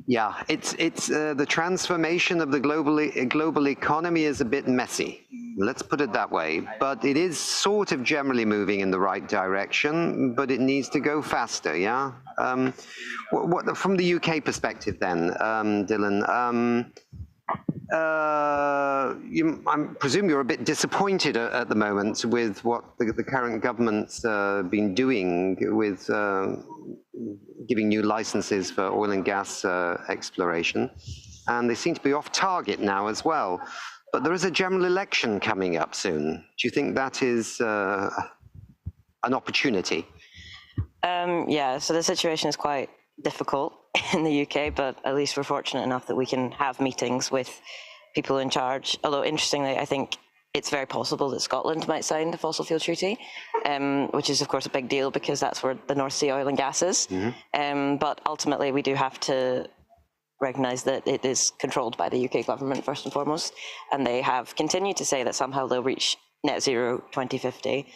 Yeah, it's the transformation of the global economy is a bit messy. Let's put it that way. But it is sort of generally moving in the right direction, but it needs to go faster, yeah? From the UK perspective then, Dylan, I presume you're a bit disappointed at the moment with what the current government's been doing with giving new licenses for oil and gas exploration. And they seem to be off target now as well. But there is a general election coming up soon. Do you think that is an opportunity? Yeah, so the situation is quite difficult in the UK, but at least we're fortunate enough that we can have meetings with people in charge. Although, interestingly, I think it's very possible that Scotland might sign the fossil fuel treaty, which is, of course, a big deal because that's where the North Sea oil and gas is. But ultimately, we do have to recognise that it is controlled by the UK government, first and foremost, and they have continued to say that somehow they'll reach net zero 2050,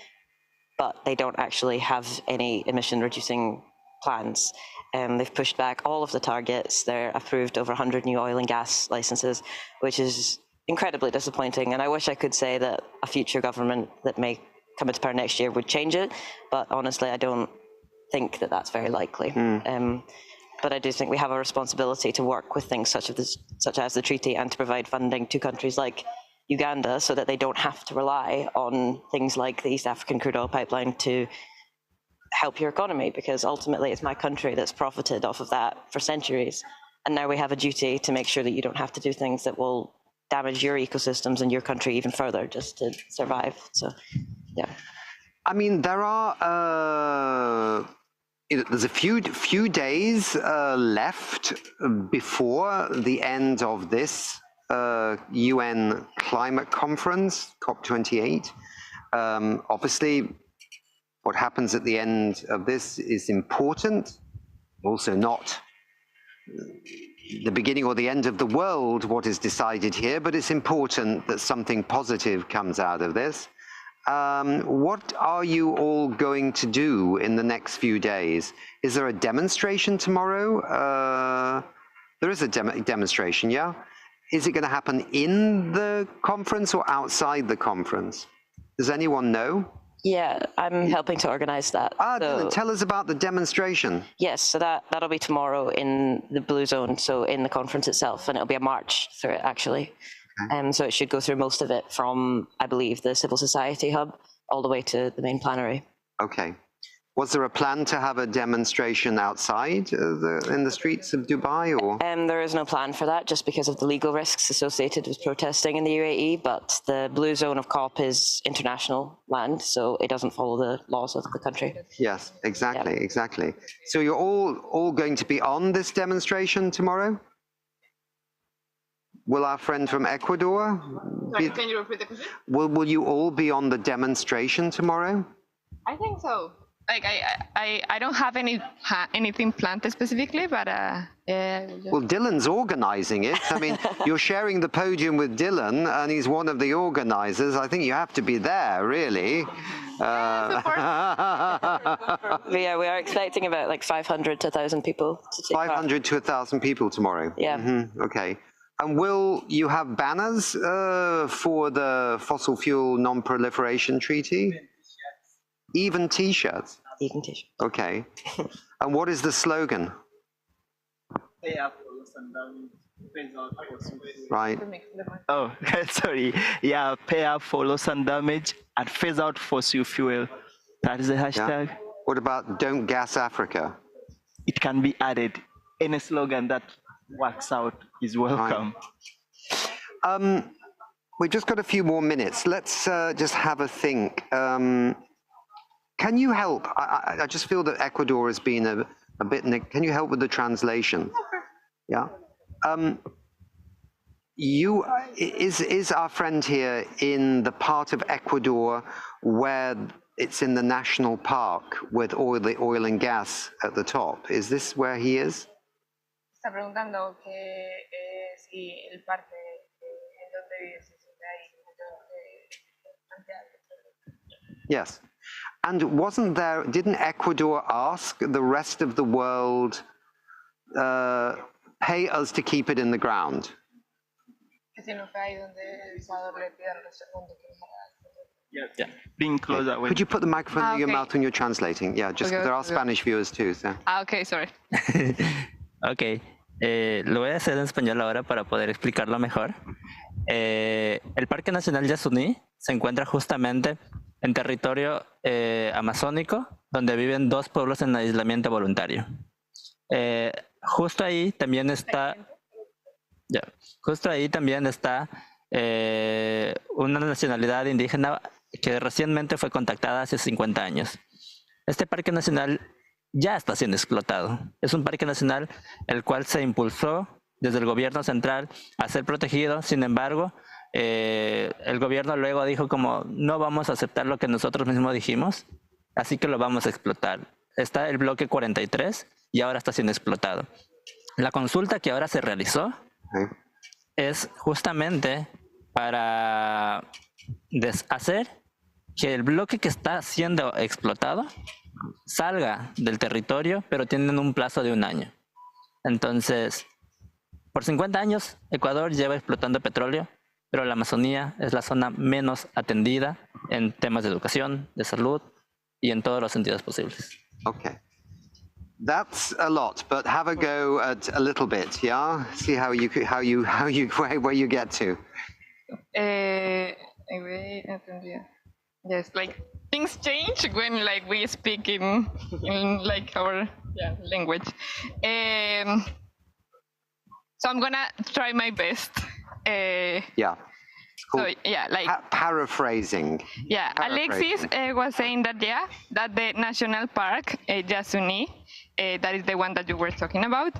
but they don't actually have any emission-reducing plans. They've pushed back all of the targets. They're approved over 100 new oil and gas licenses, which is incredibly disappointing. And I wish I could say that a future government that may come into power next year would change it, but honestly, I don't think that that's very likely. But I do think we have a responsibility to work with things such as the treaty and to provide funding to countries like Uganda so that they don't have to rely on things like the East African crude oil pipeline to help your economy, because ultimately it's my country that's profited off of that for centuries. And now we have a duty to make sure that you don't have to do things that will damage your ecosystems and your country even further just to survive. So, yeah. I mean, there are, there's a few days left before the end of this UN climate conference, COP28. Obviously, what happens at the end of this is important, also not the beginning or the end of the world, what is decided here, but it's important that something positive comes out of this. What are you all going to do in the next few days? Is there a demonstration tomorrow? There is a demonstration, yeah? Is it going to happen in the conference or outside the conference? Does anyone know? Yeah, I'm helping to organize that. So, tell us about the demonstration. Yes, so that'll be tomorrow in the Blue Zone, so in the conference itself, and it'll be a march through it, actually. So it should go through most of it from, I believe, the Civil Society Hub all the way to the main plenary. Okay. Was there a plan to have a demonstration outside in the streets of Dubai, or? There is no plan for that, just because of the legal risks associated with protesting in the UAE. But the Blue Zone of COP is international land, so it doesn't follow the laws of the country. Yes, exactly, exactly. So you're all going to be on this demonstration tomorrow? Will our friend from Ecuador? Sorry, can you repeat the question? Will you all be on the demonstration tomorrow? I think so. Like I don't have anything planned specifically, but Well, Dylan's organizing it. I mean, you're sharing the podium with Dylan, and he's one of the organizers. I think you have to be there, really. Yeah, we are expecting about like 500 to 1,000 people to take 500 to 1,000 people tomorrow. Yeah. Okay. And will you have banners for the fossil fuel non-proliferation treaty? Even T-shirts? Even T-shirts. Okay. And what is the slogan? Right. Oh, sorry. Yeah, pay up for loss and damage and phase out fossil fuel. That is the hashtag. Yeah. What about don't gas Africa? It can be added. Any slogan that works out is welcome. Right. We've just got a few more minutes. Let's just have a think. Can you help? I just feel that Ecuador has been a bit. Can you help with the translation? Yeah. Is our friend here in the part of Ecuador where it's in the national park with oil and gas at the top? Is this where he is? Está preguntando que si el parque en donde vive, si está ahí. Yes. And didn't Ecuador ask the rest of the world, pay us to keep it in the ground? Yeah. Being closer. Could you put the microphone to your mouth when you're translating? Yeah, just Okay, there are okay. Spanish viewers too. So. Okay, sorry. Ok, lo voy a hacer en español ahora para poder explicarlo mejor. El Parque Nacional Yasuní se encuentra justamente en territorio amazónico, donde viven 2 pueblos en aislamiento voluntario. Justo ahí también está, una nacionalidad indígena que recientemente fue contactada hace 50 años. Este parque nacional ya está siendo explotado. Es un parque nacional el cual se impulsó desde el gobierno central a ser protegido. Sin embargo, el gobierno luego dijo como no vamos a aceptar lo que nosotros mismos dijimos, así que lo vamos a explotar. Está el bloque 43 y ahora está siendo explotado. La consulta que ahora se realizó es justamente para hacer que el bloque que está siendo explotado salga del territorio, pero tienen un plazo de 1 año. Entonces, por 50 años, Ecuador lleva explotando petróleo, pero la Amazonía es la zona menos atendida en temas de educación, de salud y en todos los sentidos posibles. Okay. That's a lot, but have a go at a little bit, yeah? See where you get to. Yes, like things change when like we speak in like our language. So I'm gonna try my best. Yeah. Cool. So yeah, like paraphrasing. Yeah, Alexis was saying that that the national park Yasuní, that is the one that you were talking about.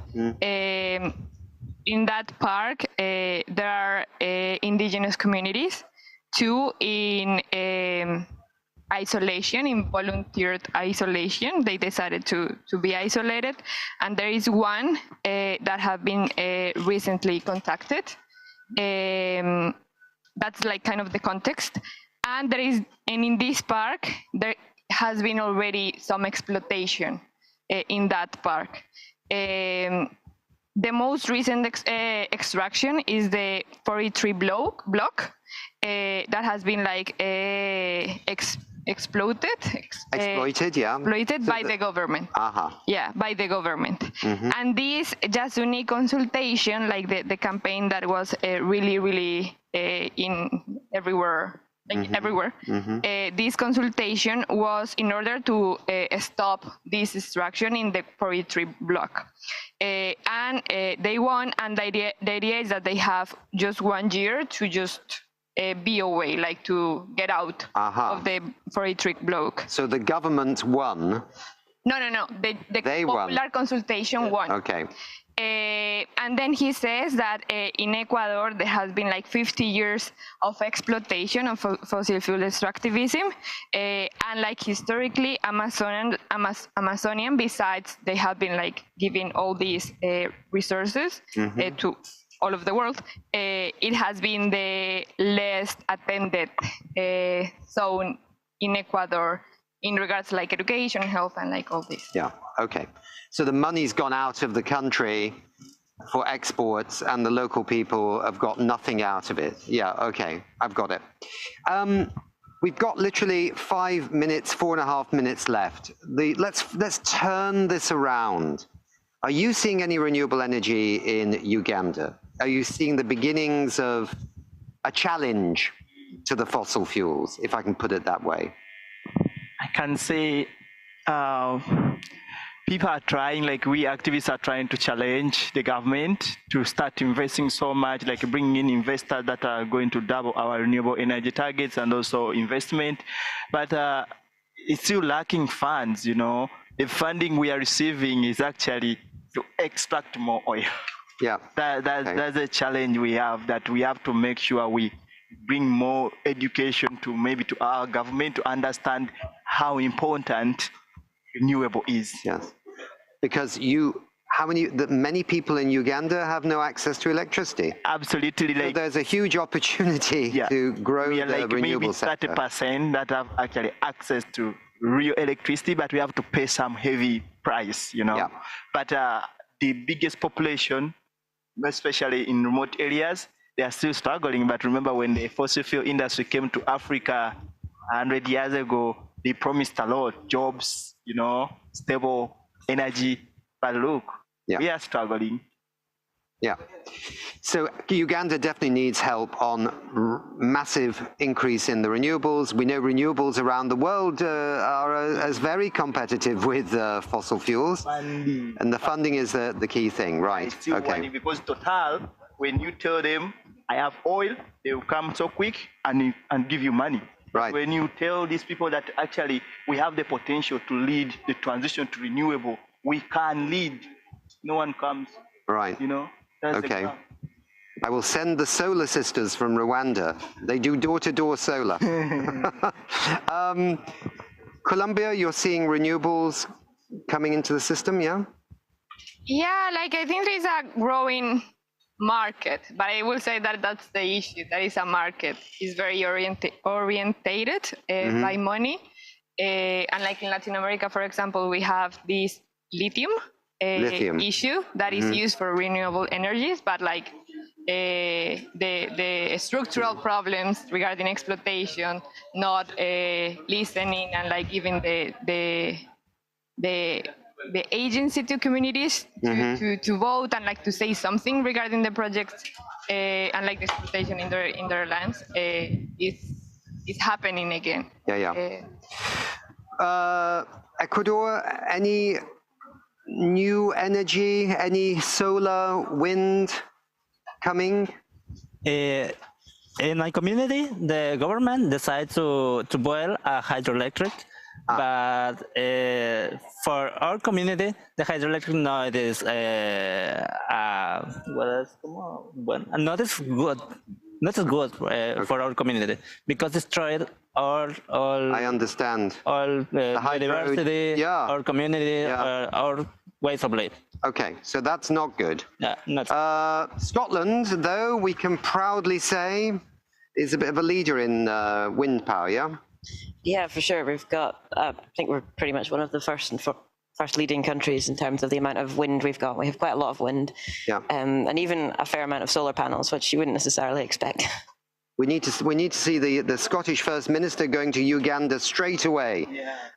In that park, there are indigenous communities, 2 in isolation, in volunteered isolation. They decided to be isolated, and there is 1 that have been recently contacted. That's like kind of the context. And in this park, there has been already some exploitation in that park. The most recent extraction is the 43 block that has been like exploited by the government. Yeah, by the government. And this Yasuní consultation, like the campaign that was really in everywhere, everywhere. This consultation was in order to stop this extraction in the 43 block. And they won, and the idea is that they have just 1 year to just be away, like to get out of the 43 block. So the government won? No. The popular consultation won. Okay. And then he says that in Ecuador there has been like 50 years of exploitation of fossil fuel extractivism, and like historically Amazonian, besides they have been like giving all these resources to all of the world, it has been the less attended zone in Ecuador in regards to like education, health, and like all this. Yeah, okay. So the money's gone out of the country for exports and the local people have got nothing out of it. Yeah, okay, I've got it. We've got literally 5 minutes, 4.5 minutes left. Let's turn this around. Are you seeing any renewable energy in Uganda? Are you seeing the beginnings of a challenge to the fossil fuels, if I can put it that way? I can say people are trying, like we activists are trying to challenge the government to start investing so much, like bringing in investors that are going to double our renewable energy targets and also investment. But it's still lacking funds, you know. The funding we are receiving is actually to extract more oil. Yeah. That's a challenge we have, that we have to make sure we bring more education to maybe to our government to understand how important renewable is. Yes, because many people in Uganda have no access to electricity. Absolutely. So there's a huge opportunity to grow the renewable sector. Maybe 30% that have actually access to real electricity, but we have to pay some heavy price, you know. Yeah. But the biggest population, especially in remote areas, they are still struggling. But remember, when the fossil fuel industry came to Africa 100 years ago, they promised a lot, jobs, stable energy. But look, we are struggling. Yeah. So Uganda definitely needs help on massive increase in the renewables. We know renewables around the world are as very competitive with fossil fuels. Funding. And the funding is the key thing, right? Okay. Because Total, when you tell them, I have oil, they will come so quick and give you money. Right. When you tell these people that actually we have the potential to lead the transition to renewable, we can lead. No one comes. Right. That's okay. I will send the solar sisters from Rwanda. They do door-to-door solar. Colombia, you're seeing renewables coming into the system, yeah? Yeah, I think there is a growing market, but I will say that that's the issue. That is a market. It's very orientated by money. And like in Latin America, for example, we have this lithium issue that is used for renewable energies, but the structural problems regarding exploitation, not listening, and even the agency to communities to vote and to say something regarding the projects and the exploitation in their lands is happening again. Ecuador, any new energy, any solar, wind coming? In my community, the government decided to build a hydroelectric, but for our community, the hydroelectric now it is not as good for our community because destroyed all I understand all the biodiversity, our community, our ways of life. Okay, so that's not good. Yeah, not. Scotland, though, we can proudly say, is a bit of a leader in wind power, yeah? Yeah, for sure. We've got, I think we're pretty much one of the first leading countries in terms of the amount of wind we've got. We have quite a lot of wind, and even a fair amount of solar panels, which you wouldn't necessarily expect. We need to see the Scottish First Minister going to Uganda straight away,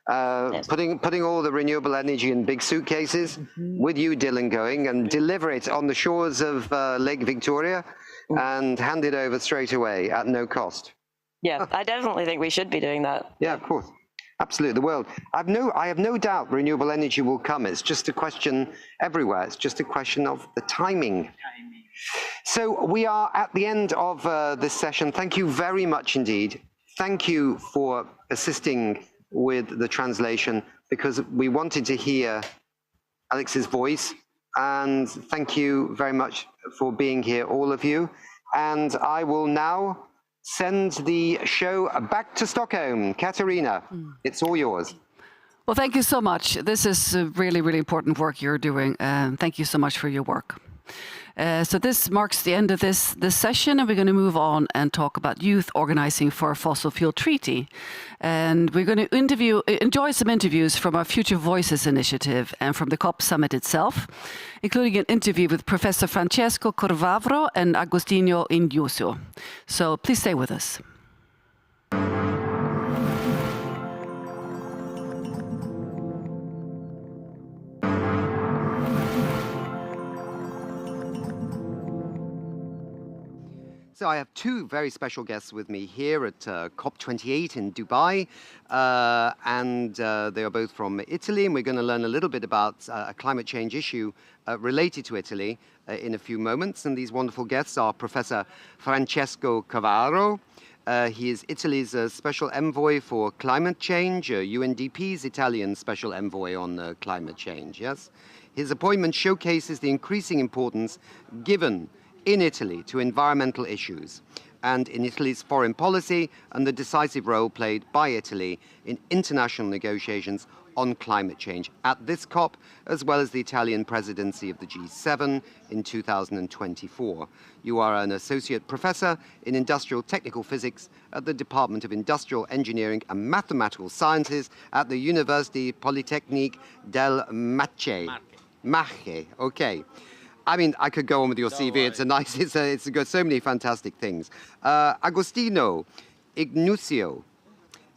putting all the renewable energy in big suitcases with you, Dylan, going and deliver it on the shores of Lake Victoria and hand it over straight away at no cost. Yeah, I definitely think we should be doing that. Yeah, of course. Absolutely, the world. I have no doubt renewable energy will come. It's just a question everywhere. It's just a question of the timing. So we are at the end of this session. Thank you very much indeed. Thank you for assisting with the translation because we wanted to hear Alex's voice. And thank you very much for being here, all of you. And I will now send the show back to Stockholm. Katarina, it's all yours. Well, thank you so much. This is really, really important work you're doing. Thank you so much for your work. So this marks the end of this session, and we're going to move on and talk about youth organizing for a fossil fuel treaty. And we're going to enjoy some interviews from our Future Voices initiative and from the COP summit itself, including an interview with Professor Francesco Corvavro and Agostinho Ignuzio. So please stay with us. So I have two very special guests with me here at COP28 in Dubai, and they are both from Italy, and we're going to learn a little bit about a climate change issue related to Italy in a few moments. And these wonderful guests are Professor Francesco Corvavro. He is Italy's special envoy for climate change, UNDP's Italian special envoy on climate change, yes? His appointment showcases the increasing importance given in Italy to environmental issues and in Italy's foreign policy and the decisive role played by Italy in international negotiations on climate change at this COP, as well as the Italian presidency of the G7 in 2024. You are an associate professor in industrial technical physics at the Department of Industrial Engineering and Mathematical Sciences at the University Politecnique del Marche. Okay. I mean, I could go on with your CV. It's a nice, it's got so many fantastic things. Agostino Ignucio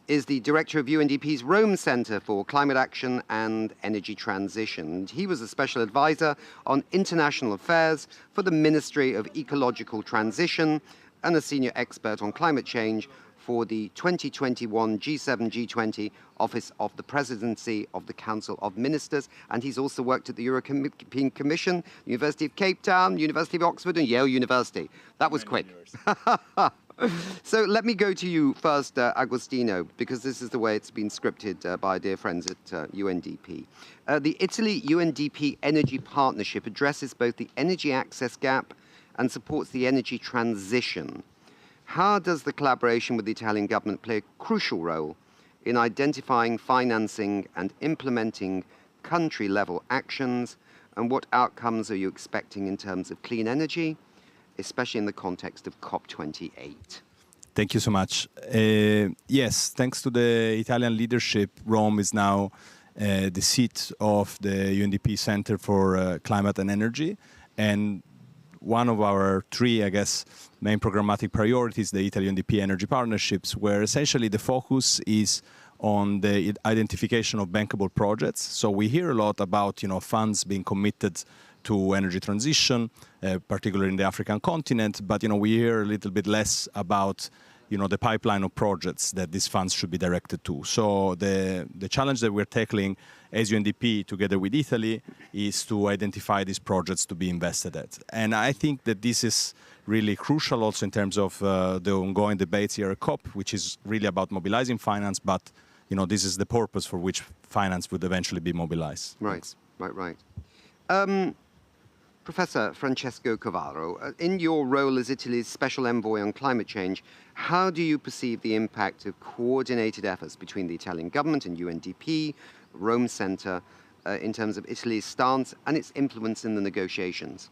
is the director of UNDP's Rome Center for Climate Action and Energy Transition. He was a special advisor on international affairs for the Ministry of Ecological Transition and a senior expert on climate change for the 2021 G7 G20 Office of the Presidency of the Council of Ministers. And he's also worked at the European Commission, University of Cape Town, University of Oxford, and Yale University. That was quick. So let me go to you first, Agostino, because this is the way it's been scripted by dear friends at UNDP. The Italy-UNDP Energy Partnership addresses both the energy access gap and supports the energy transition. How does the collaboration with the Italian government play a crucial role in identifying, financing, and implementing country-level actions? And what outcomes are you expecting in terms of clean energy, especially in the context of COP28? Thank you so much. Yes, thanks to the Italian leadership, Rome is now the seat of the UNDP Center for Climate and Energy. And one of our three, I guess, main programmatic priorities, the Italy-UNDP Energy Partnerships, where essentially the focus is on the identification of bankable projects. So we hear a lot about, funds being committed to energy transition, particularly in the African continent, but, we hear a little bit less about, the pipeline of projects that these funds should be directed to. So the challenge that we're tackling as UNDP together with Italy is to identify these projects to be invested at. And I think that this is really crucial also in terms of the ongoing debates here at COP, which is really about mobilizing finance, but this is the purpose for which finance would eventually be mobilized. Right. Professor Francesco Cavaro, in your role as Italy's Special Envoy on Climate Change, how do you perceive the impact of coordinated efforts between the Italian government and UNDP, Rome Center, in terms of Italy's stance and its influence in the negotiations?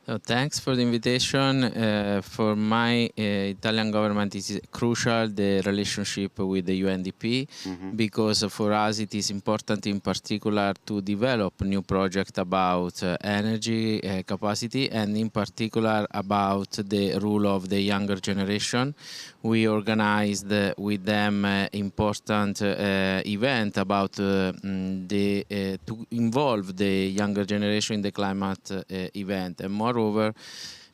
So thanks for the invitation. For my Italian government, it is crucial, the relationship with the UNDP, because for us it is important in particular to develop new projects about energy capacity and in particular about the role of the younger generation. We organized with them important event about to involve the younger generation in the climate event. And moreover,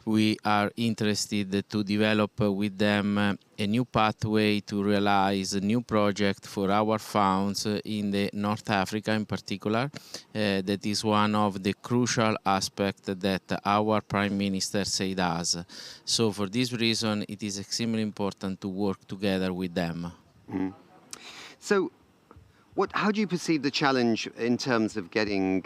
we are interested to develop with them a new pathway to realize a new project for our funds in the North Africa in particular. That is one of the crucial aspects that our Prime Minister said us. So for this reason, it is extremely important to work together with them. So how do you perceive the challenge in terms of getting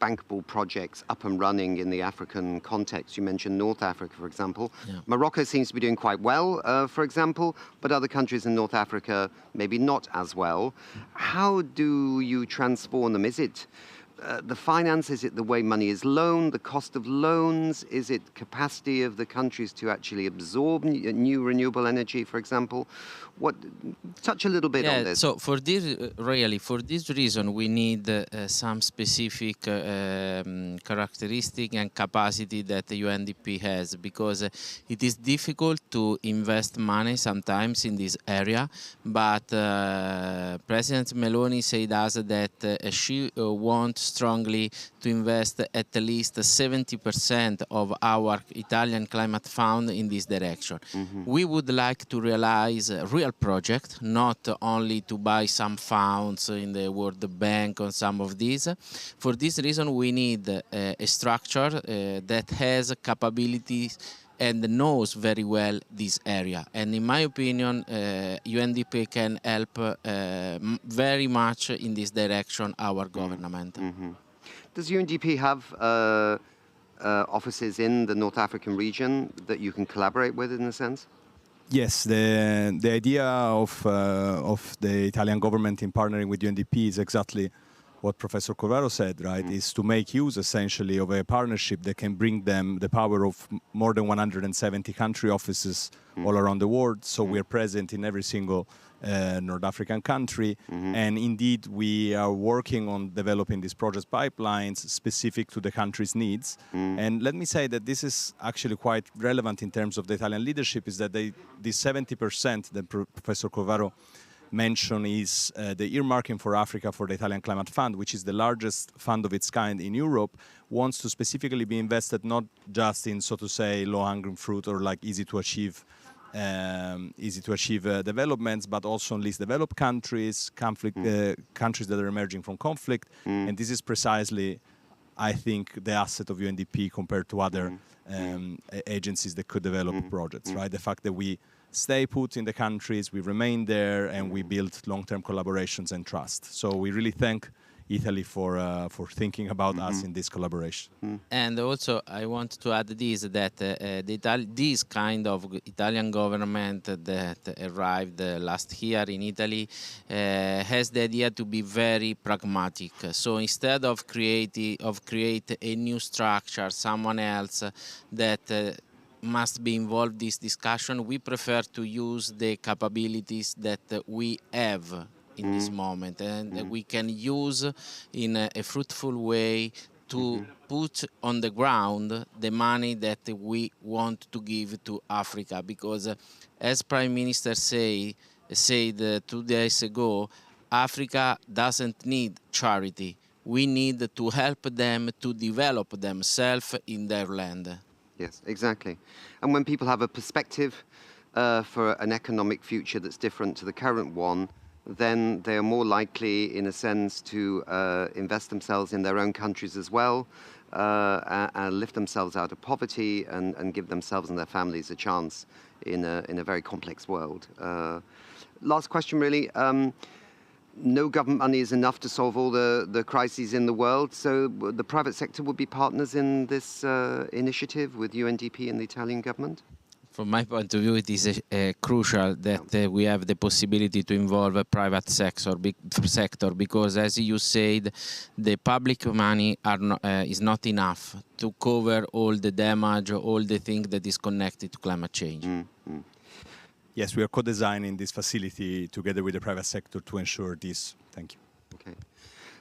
bankable projects up and running in the African context? You mentioned North Africa, for example. Yeah. Morocco seems to be doing quite well, for example, but other countries in North Africa maybe not as well. How do you transform them? Is it the finance? Is it the way money is loaned, the cost of loans? Is it capacity of the countries to actually absorb new renewable energy, for example? Touch a little bit on this. So for this reason, we need some specific characteristic and capacity that the UNDP has, because it is difficult to invest money sometimes in this area, but President Meloni said us that she wants strongly to invest at least 70% of our Italian climate fund in this direction. We would like to realize a real project, not only to buy some funds in the World Bank on some of these. For this reason, we need a structure that has capabilities and knows very well this area. And in my opinion, UNDP can help very much in this direction our government. Does UNDP have offices in the North African region that you can collaborate with in a sense? Yes, the idea of the Italian government in partnering with UNDP is exactly what Professor Corvaro said, right, is to make use essentially of a partnership that can bring them the power of more than 170 country offices all around the world. So we are present in every single North African country. And indeed, we are working on developing these project pipelines specific to the country's needs. And let me say that this is actually quite relevant in terms of the Italian leadership, is that this 70% that Professor Corvaro mentioned is the earmarking for Africa for the Italian Climate Fund, which is the largest fund of its kind in Europe, wants to specifically be invested not just in, so to say, low-hanging fruit or like easy to achieve developments, but also in least developed countries, countries that are emerging from conflict. And this is precisely, I think, the asset of UNDP compared to other agencies that could develop projects, right? The fact that we stay put in the countries, we remain there, and we build long-term collaborations and trust. So we really thank Italy for thinking about us in this collaboration. And also, I want to add this, that this kind of Italian government that arrived last year in Italy has the idea to be very pragmatic. So instead of create a new structure, someone else that must be involved in this discussion, we prefer to use the capabilities that we have in this moment, and we can use in a fruitful way to put on the ground the money that we want to give to Africa. Because as Prime Minister said 2 days ago, Africa doesn't need charity. We need to help them to develop themselves in their land. Yes, exactly. And when people have a perspective for an economic future that's different to the current one, then they are more likely, in a sense, to invest themselves in their own countries as well, and lift themselves out of poverty and give themselves and their families a chance in a very complex world. Last question, really. No government money is enough to solve all the crises in the world, so the private sector would be partners in this initiative with UNDP and the Italian government? From my point of view, it is crucial that we have the possibility to involve a private sector because, as you said, the public money is not enough to cover all the damage, all the things that is connected to climate change. Yes, we are co-designing this facility together with the private sector to ensure this. Thank you. Okay.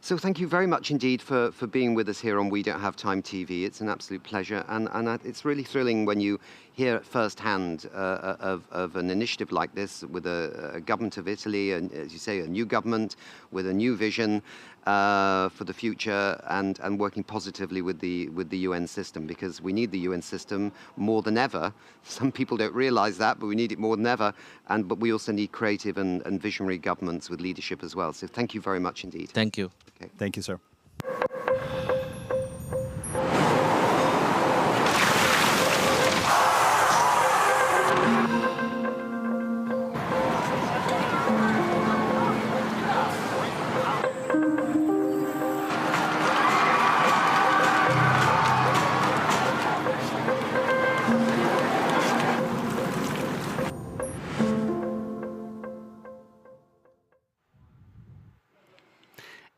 So thank you very much indeed for being with us here on We Don't Have Time TV. It's an absolute pleasure. And it's really thrilling when you hear firsthand of an initiative like this with a government of Italy, and as you say, a new government with a new vision for the future and working positively with the UN system, because we need the UN system more than ever. Some people don't realize that, but we need it more than ever. But we also need creative and visionary governments with leadership as well. So thank you very much indeed. Thank you. Okay. Thank you, sir.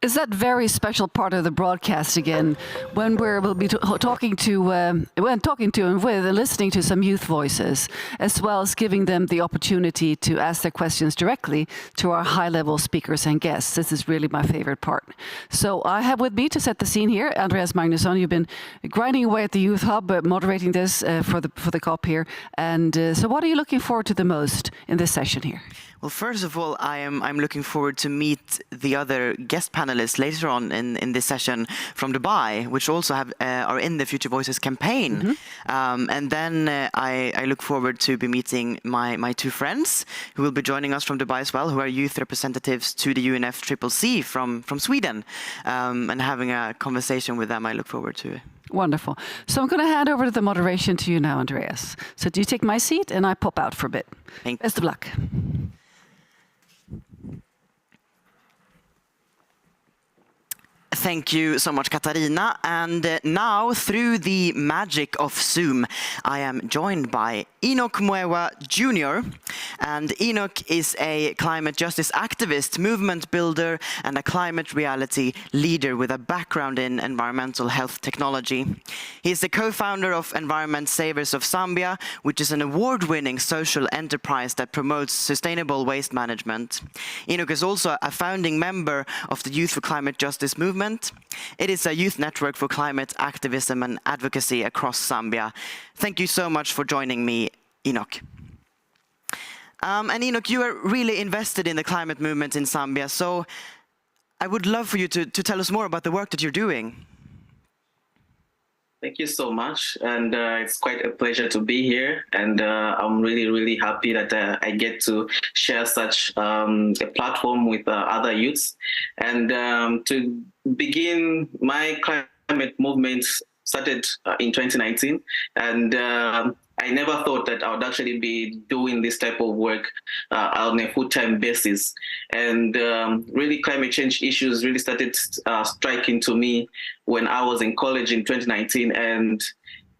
Is that very special part of the broadcast again, when we'll be talking to and listening to some youth voices, as well as giving them the opportunity to ask their questions directly to our high-level speakers and guests. This is really my favorite part. So I have with me to set the scene here, Andreas Magnusson. You've been grinding away at the Youth Hub, moderating this for the COP here. And so what are you looking forward to the most in this session here? Well, first of all, I'm looking forward to meet the other guest panelists later on in this session from Dubai, which also are in the Future Voices campaign. And then I look forward to be meeting my two friends who will be joining us from Dubai as well, who are youth representatives to the UNFCCC from Sweden, and having a conversation with them. I look forward to it. Wonderful. So I'm going to hand over the moderation to you now, Andreas. So do you take my seat and I pop out for a bit. Best of luck. Thank you so much, Katarina. And now, through the magic of Zoom, I am joined by Enoch Mwewa Jr. And Enoch is a climate justice activist, movement builder, and a climate reality leader with a background in environmental health technology. He is the co-founder of Environment Savers of Zambia, which is an award-winning social enterprise that promotes sustainable waste management. Enoch is also a founding member of the Youth for Climate Justice movement. It is a youth network for climate activism and advocacy across Zambia. Thank you so much for joining me, Enoch. And Enoch, you are really invested in the climate movement in Zambia, so I would love for you to tell us more about the work that you're doing. Thank you so much, and it's quite a pleasure to be here, and I'm really happy that I get to share such a platform with other youths. And to begin, my climate movement started in 2019, and I never thought that I would actually be doing this type of work on a full-time basis. And really, climate change issues really started striking to me when I was in college in 2019, and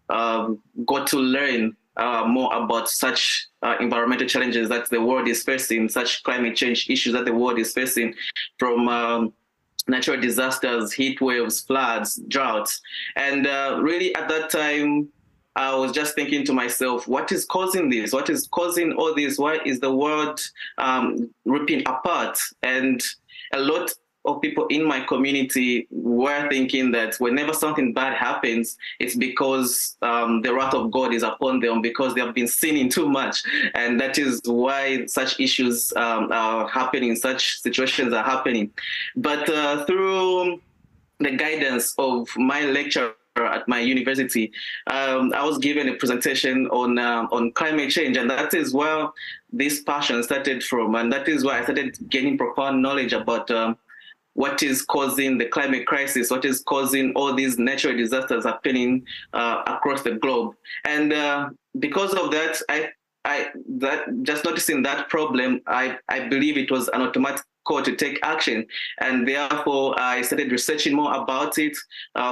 got to learn more about such environmental challenges that the world is facing, such climate change issues that the world is facing, from natural disasters, heat waves, floods, droughts. And really at that time, I was just thinking to myself, what is causing this? What is causing all this? Why is the world ripping apart? And a lot of people in my community were thinking that whenever something bad happens, it's because the wrath of God is upon them, because they have been sinning too much. And that is why such issues are happening, such situations are happening. But through the guidance of my lecturer at my university, I was given a presentation on climate change, and that is where this passion started from, and that is why I started gaining profound knowledge about what is causing the climate crisis, what is causing all these natural disasters happening across the globe. And because of that, just noticing that problem, I believe it was an automatic call to take action. And therefore, I started researching more about it,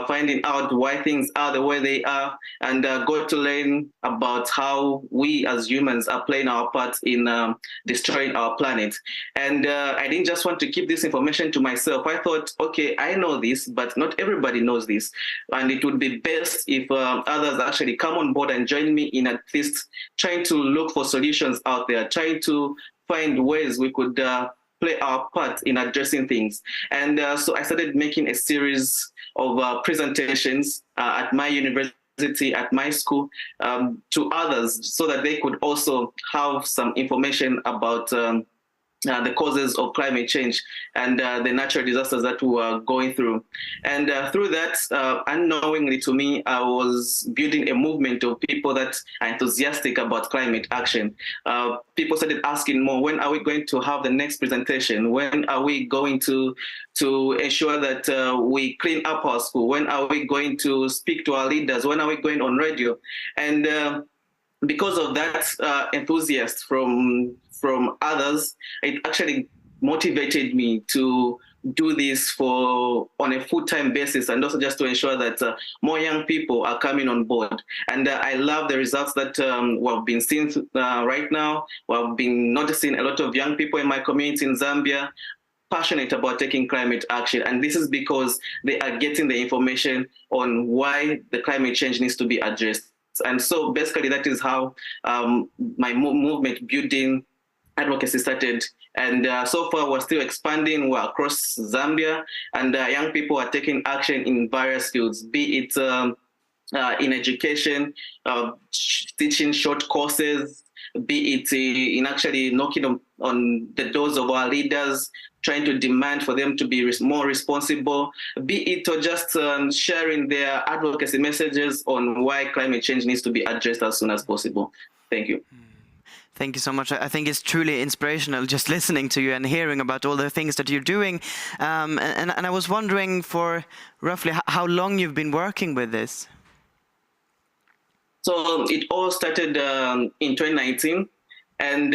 finding out why things are the way they are, and got to learn about how we as humans are playing our part in destroying our planet. And I didn't just want to keep this information to myself. I thought, okay, I know this, but not everybody knows this. And it would be best if others actually come on board and join me in at least trying to look for solutions out there, trying to find ways we could play our part in addressing things. And so I started making a series of presentations at my university, at my school, to others, so that they could also have some information about the causes of climate change and the natural disasters that we are going through. And through that, unknowingly to me, I was building a movement of people that are enthusiastic about climate action. People started asking more, when are we going to have the next presentation? When are we going to ensure that we clean up our school? When are we going to speak to our leaders? When are we going on radio? And because of that enthusiasm from others, it actually motivated me to do this on a full-time basis, and also just to ensure that more young people are coming on board. And I love the results that we've been seeing right now. We've been noticing a lot of young people in my community in Zambia passionate about taking climate action. And this is because they are getting the information on why the climate change needs to be addressed. And so basically that is how my movement building advocacy started. And so far we're still expanding. We're across Zambia, and young people are taking action in various fields, be it in education, teaching short courses, be it in actually knocking on the doors of our leaders, trying to demand for them to be more responsible, be it or just sharing their advocacy messages on why climate change needs to be addressed as soon as possible. Thank you. Thank you so much. I think it's truly inspirational just listening to you and hearing about all the things that you're doing. And I was wondering for roughly how long you've been working with this. So it all started in 2019, and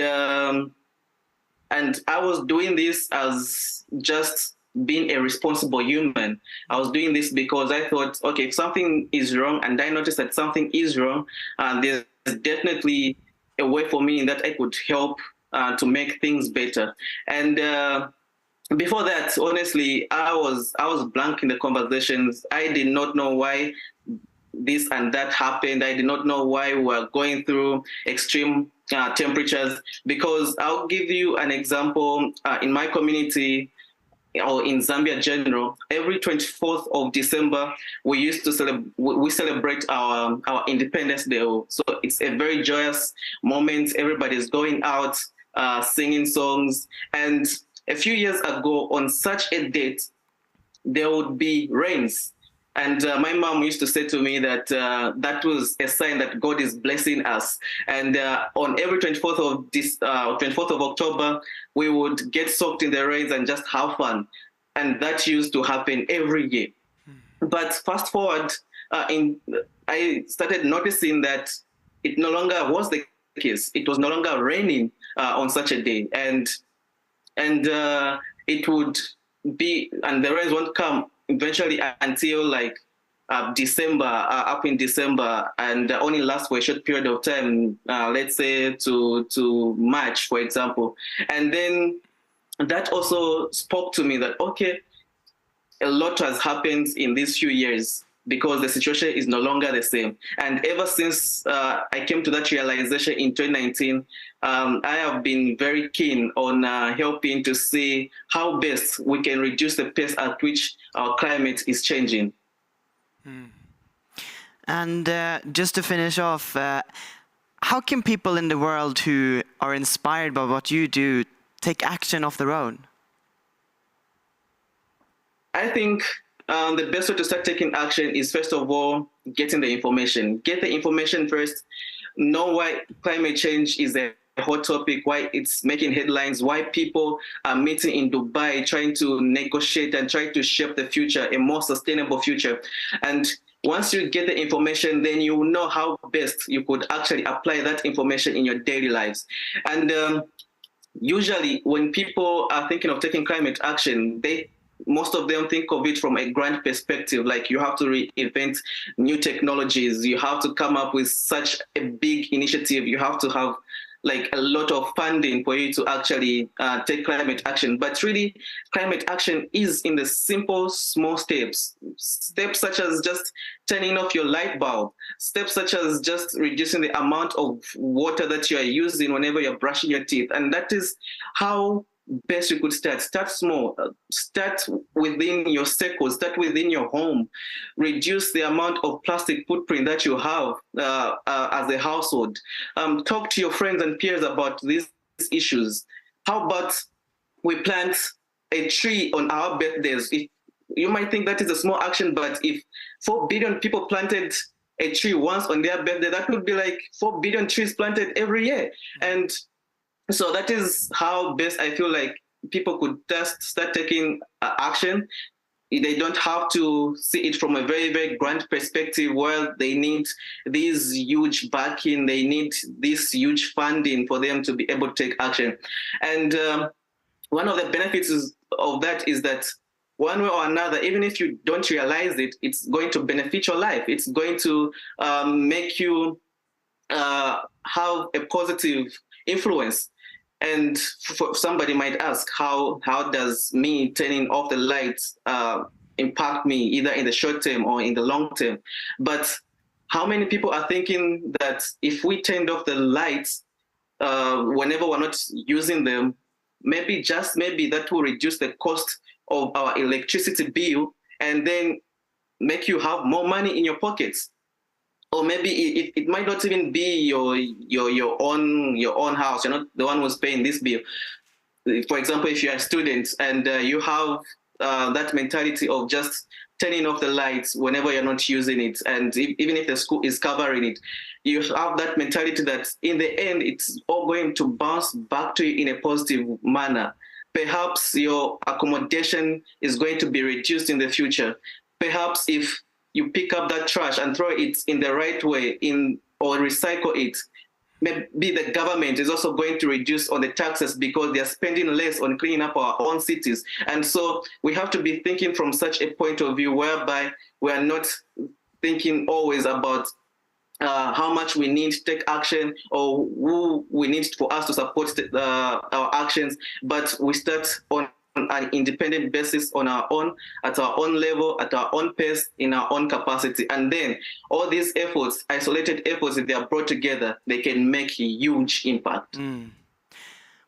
I was doing this as just being a responsible human. I was doing this because I thought, okay, if something is wrong and I noticed that something is wrong, there's definitely a way for me that I could help to make things better. And before that, honestly, I was blank in the conversations. I did not know why this and that happened. I did not know why we were going through extreme temperatures. Because I'll give you an example. In my community, or in Zambia general, every 24th of December, we used to celebrate our Independence Day. So it's a very joyous moment. Everybody's going out, singing songs. And a few years ago, on such a date, there would be rains. And my mom used to say to me that that was a sign that God is blessing us. And on every 24th of October, we would get soaked in the rains and just have fun. And that used to happen every year. But fast forward, I started noticing that it no longer was the case. It was no longer raining on such a day. And it would be, and the rains won't come eventually until like December, up in December, and only last for a short period of time, let's say to March, for example. And then that also spoke to me that, okay, a lot has happened in these few years because the situation is no longer the same. And ever since I came to that realization in 2019, I have been very keen on helping to see how best we can reduce the pace at which our climate is changing. And just to finish off, how can people in the world who are inspired by what you do take action of their own? I think the best way to start taking action is, first of all, getting the information. Get the information first. Know why climate change is a hot topic, why it's making headlines, why people are meeting in Dubai trying to negotiate and try to shape the future, a more sustainable future. And once you get the information, then you will know how best you could actually apply that information in your daily lives. And usually when people are thinking of taking climate action, most of them think of it from a grand perspective, like you have to reinvent new technologies, you have to come up with such a big initiative, you have to have like a lot of funding for you to actually take climate action. But really, climate action is in the simple, small steps. Steps such as just turning off your light bulb. Steps such as just reducing the amount of water that you are using whenever you're brushing your teeth. And that is how best you could start. Start small. Start within your circle. Start within your home. Reduce the amount of plastic footprint that you have as a household. Talk to your friends and peers about these issues. How about we plant a tree on our birthdays? You might think that is a small action, but if 4 billion people planted a tree once on their birthday, that would be like 4 billion trees planted every year. And so that is how best I feel like people could just start taking action. They don't have to see it from a very, very grand perspective where they need this huge backing, they need this huge funding for them to be able to take action. And one of the benefits of that is that one way or another, even if you don't realize it, it's going to benefit your life. It's going to make you have a positive influence. And somebody might ask, how does me turning off the lights impact me, either in the short term or in the long term? But how many people are thinking that if we turned off the lights whenever we're not using them, maybe that will reduce the cost of our electricity bill and then make you have more money in your pockets? Or maybe it might not even be your own house. You're not the one who's paying this bill. For example, if you're a student and you have that mentality of just turning off the lights whenever you're not using it, and even if the school is covering it, you have that mentality that in the end, it's all going to bounce back to you in a positive manner. Perhaps your accommodation is going to be reduced in the future. Perhaps if you pick up that trash and throw it in the right way or recycle it, maybe the government is also going to reduce on the taxes because they're spending less on cleaning up our own cities. And so we have to be thinking from such a point of view whereby we are not thinking always about how much we need to take action or who we need for us to support our actions, but we start on an independent basis on our own, at our own level, at our own pace, in our own capacity. And then all these efforts, isolated efforts, if they are brought together, they can make a huge impact.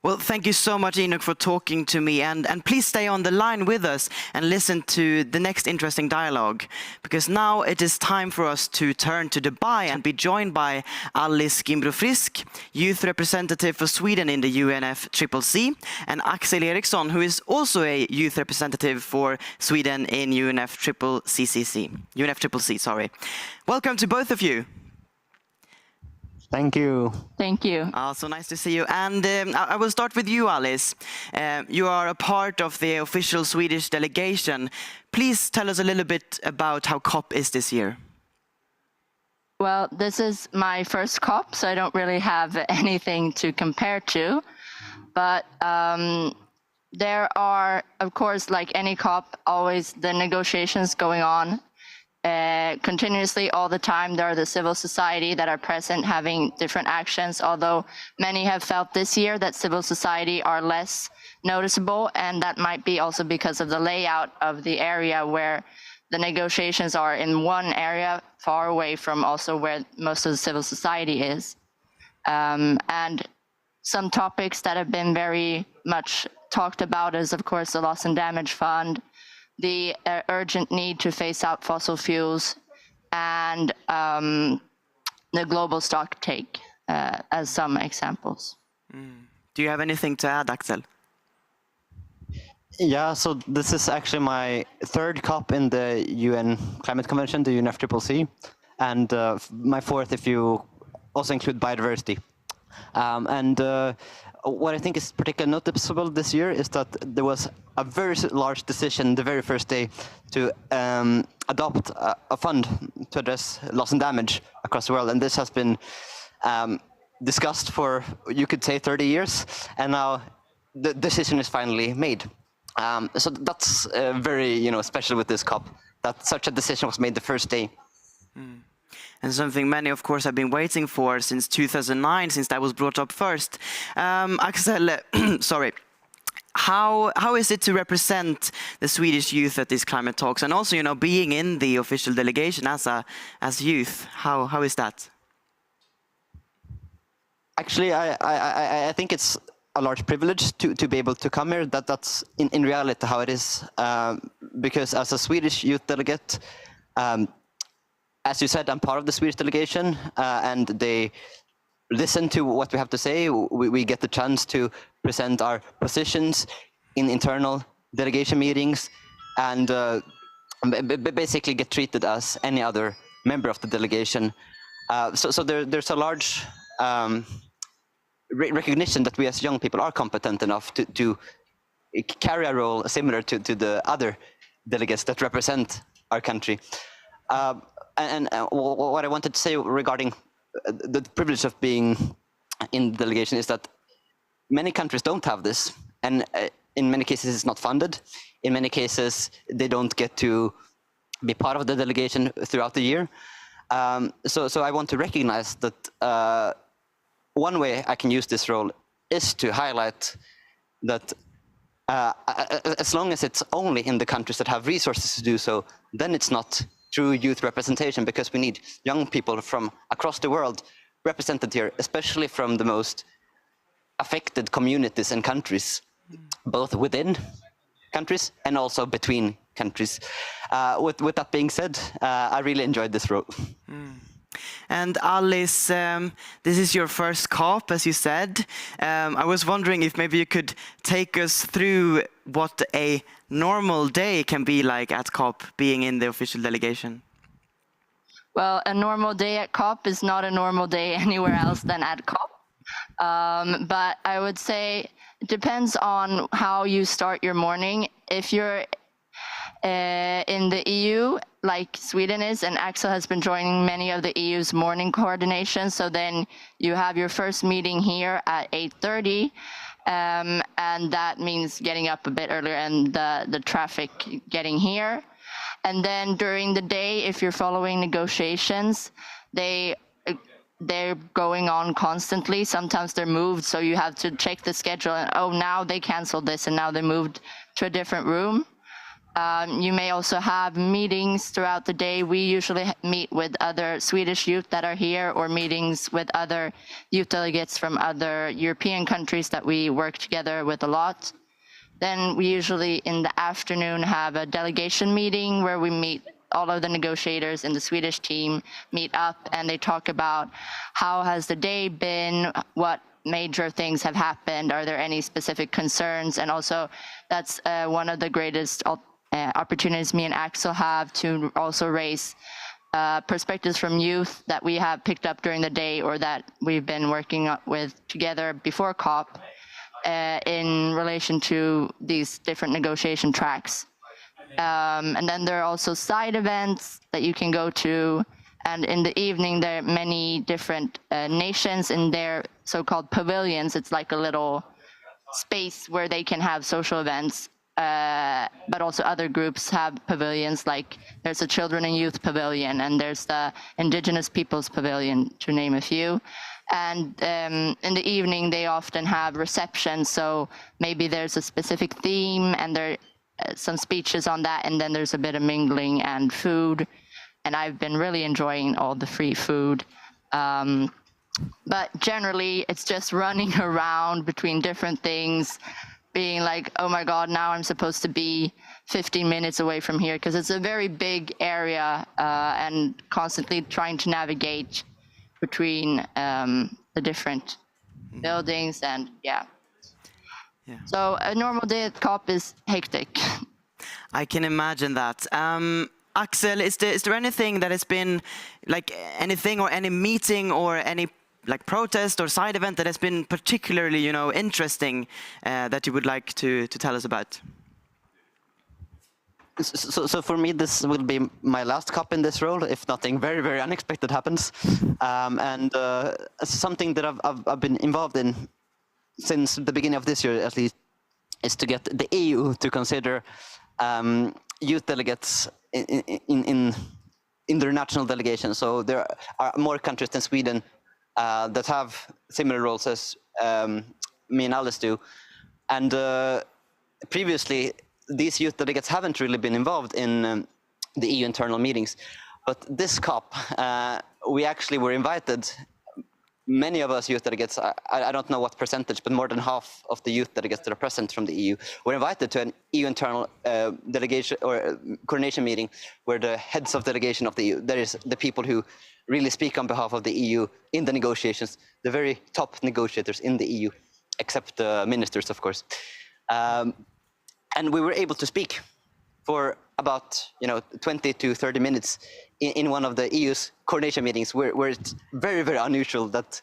Well, thank you so much, Enoch, for talking to me. And please stay on the line with us and listen to the next interesting dialogue. Because now it is time for us to turn to Dubai and be joined by Alice Gimbro-Frisk, youth representative for Sweden in the UNFCCC, and Axel Eriksson, who is also a youth representative for Sweden in UNFCCC, sorry. Welcome to both of you. Thank you. Thank you. So nice to see you. And I will start with you, Alice. You are a part of the official Swedish delegation. Please tell us a little bit about how COP is this year. Well, this is my first COP, so I don't really have anything to compare to. But there are, of course, like any COP, always the negotiations going on. Continuously all the time. There are the civil society that are present having different actions, although many have felt this year that civil society are less noticeable, and that might be also because of the layout of the area where the negotiations are in one area far away from also where most of the civil society is. And some topics that have been very much talked about is, of course, the loss and damage fund, the urgent need to phase out fossil fuels, and the global stock take as some examples. Do you have anything to add, Axel? Yeah, so this is actually my third COP in the UN Climate Convention, the UNFCCC, and my fourth if you also include biodiversity. What I think is particularly noticeable this year is that there was a very large decision the very first day to adopt a fund to address loss and damage across the world. And this has been discussed for, you could say, 30 years. And now the decision is finally made. So that's very special with this COP, that such a decision was made the first day. And something many, of course, have been waiting for since 2009, since that was brought up first. Axel, sorry. How is it to represent the Swedish youth at these climate talks, and also, being in the official delegation as youth? How is that? Actually, I think it's a large privilege to be able to come here. That's in reality how it is, because as a Swedish youth delegate. As you said, I'm part of the Swedish delegation, and they listen to what we have to say. We get the chance to present our positions in internal delegation meetings, and basically get treated as any other member of the delegation. So there's a large recognition that we as young people are competent enough to carry a role similar to the other delegates that represent our country. And what I wanted to say regarding the privilege of being in the delegation is that many countries don't have this, and in many cases it's not funded. In many cases they don't get to be part of the delegation throughout the year. So I want to recognize that one way I can use this role is to highlight that as long as it's only in the countries that have resources to do so, then it's not true youth representation, because we need young people from across the world represented here, especially from the most affected communities and countries, both within countries and also between countries. With that being said, I really enjoyed this role. And Alice, this is your first COP, as you said. I was wondering if maybe you could take us through what a normal day can be like at COP, being in the official delegation. Well, a normal day at COP is not a normal day anywhere else than at COP. But I would say it depends on how you start your morning. If you're in the EU, like Sweden is, and Axel has been joining many of the EU's morning coordination. So then you have your first meeting here at 8:30, and that means getting up a bit earlier and the traffic getting here. And then during the day, if you're following negotiations, they're going on constantly. Sometimes they're moved, so you have to check the schedule and, oh, now they canceled this and now they moved to a different room. You may also have meetings throughout the day. We usually meet with other Swedish youth that are here, or meetings with other youth delegates from other European countries that we work together with a lot. Then we usually in the afternoon have a delegation meeting where we meet all of the negotiators in the Swedish team, meet up, and they talk about how has the day been, what major things have happened, are there any specific concerns, and also that's one of the greatest opportunities me and Axel have to also raise perspectives from youth that we have picked up during the day or that we've been working with together before COP in relation to these different negotiation tracks. And then there are also side events that you can go to. And in the evening, there are many different nations in their so-called pavilions. It's like a little space where they can have social events. But also other groups have pavilions, like there's a children and youth pavilion, and there's the indigenous peoples pavilion, to name a few. And in the evening, they often have receptions. So maybe there's a specific theme and there some speeches on that, and then there's a bit of mingling and food, and I've been really enjoying all the free food. But generally, it's just running around between different things, being like, oh my God, now I'm supposed to be 15 minutes away from here, because it's a very big area, and constantly trying to navigate between the different buildings, and yeah. So a normal day at COP is hectic. I can imagine that. Axel, is there anything that has been like anything or any meeting or any like protest or side event that has been particularly, you know, interesting that you would like to tell us about? So for me, this will be my last COP in this role, if nothing very, very unexpected happens. And something that I've been involved in since the beginning of this year, at least, is to get the EU to consider youth delegates in their national delegation. So there are more countries than Sweden that have similar roles as me and Alice do. And previously, these youth delegates haven't really been involved in the EU internal meetings. But this COP, we actually were invited. Many of us youth delegates, I don't know what percentage, but more than half of the youth delegates that are present from the EU were invited to an EU internal delegation or coordination meeting where the heads of delegation of the EU, that is the people who really speak on behalf of the EU in the negotiations, the very top negotiators in the EU, except the ministers, of course. And we were able to speak for about 20 to 30 minutes in one of the EU's coordination meetings, where it's very, very unusual that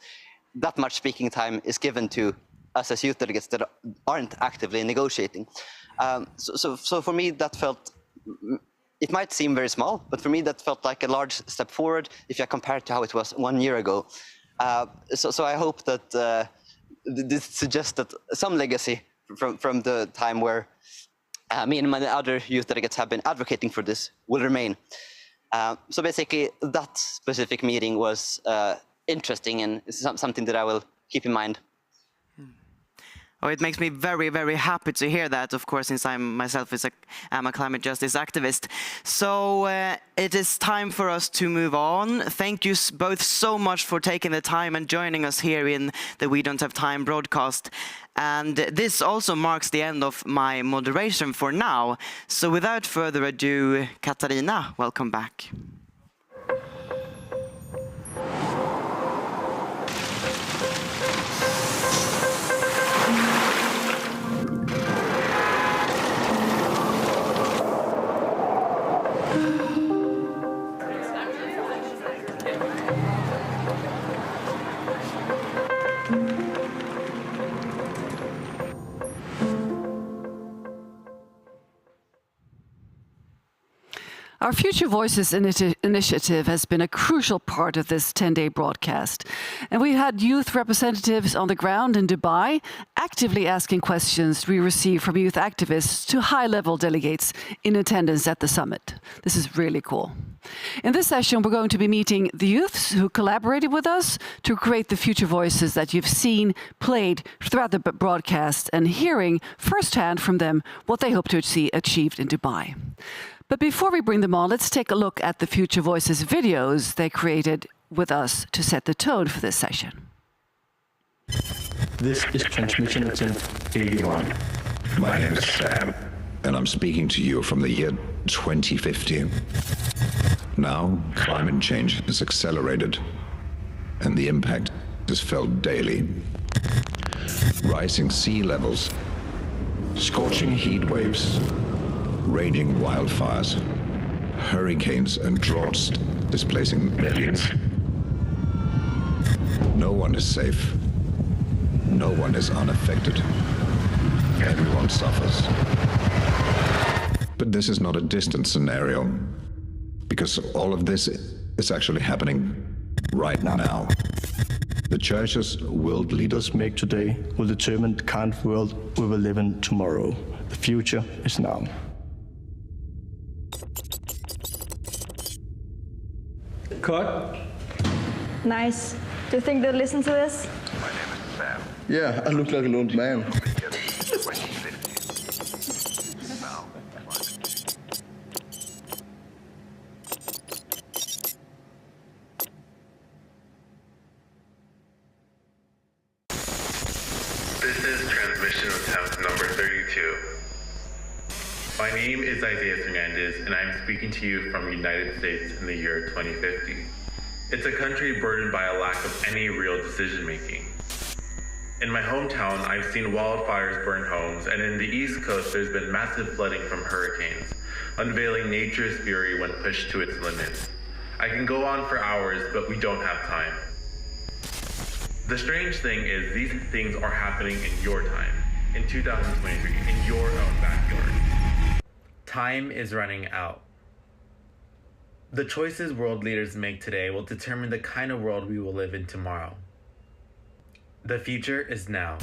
that much speaking time is given to us as youth delegates that aren't actively negotiating. So for me, that felt, it might seem very small, but for me, that felt like a large step forward if I compare it to how it was 1 year ago. So I hope that this suggests that some legacy from the time where me and my other youth delegates have been advocating for this will remain. So basically, that specific meeting was interesting, and it's something that I will keep in mind. Oh, it makes me very, very happy to hear that, of course, since I'm myself I'm a climate justice activist. So it is time for us to move on. Thank you both so much for taking the time and joining us here in the We Don't Have Time broadcast. And this also marks the end of my moderation for now. So without further ado, Katarina, welcome back. Our Future Voices initiative has been a crucial part of this 10-day broadcast. And we had youth representatives on the ground in Dubai actively asking questions we received from youth activists to high-level delegates in attendance at the summit. This is really cool. In this session, we're going to be meeting the youths who collaborated with us to create the Future Voices that you've seen played throughout the broadcast and hearing firsthand from them what they hope to see achieved in Dubai. But before we bring them on, let's take a look at the Future Voices videos they created with us to set the tone for this session. This is Transmission Attempt 81. My name is Sam, and I'm speaking to you from the year 2050. Now, climate change is accelerated, and the impact is felt daily. Rising sea levels, scorching heat waves, raging wildfires, hurricanes and droughts displacing millions. No one is safe. No one is unaffected. Everyone suffers. But this is not a distant scenario, because all of this is actually happening right now. The churches world leaders make today will determine the kind of world we will live in tomorrow. The future is now. Cut. Nice. Do you think they'll listen to this? My name is Sam. Yeah, I look like an old man. This is transmission attempt number 32. My name is Isaiah Hernandez, and I'm speaking to you from the United States in the year 2050. It's a country burdened by a lack of any real decision-making. In my hometown, I've seen wildfires burn homes, and in the East Coast, there's been massive flooding from hurricanes, unveiling nature's fury when pushed to its limits. I can go on for hours, but we don't have time. The strange thing is these things are happening in your time, in 2023, in your own backyard. Time is running out. The choices world leaders make today will determine the kind of world we will live in tomorrow. The future is now.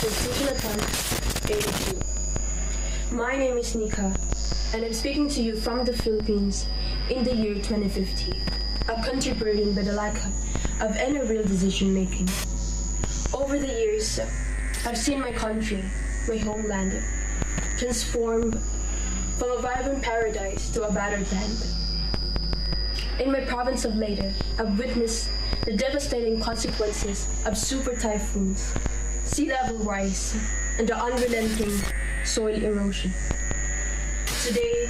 Transmission attempt 82. My name is Nika, and I'm speaking to you from the Philippines in the year 2050, a country burdened by the lack of any real decision making. Over the years, I've seen my country, my homeland, transform from a vibrant paradise to a battered land. In my province of Leyte, I've witnessed the devastating consequences of super typhoons, sea level rise, and the unrelenting soil erosion. Today,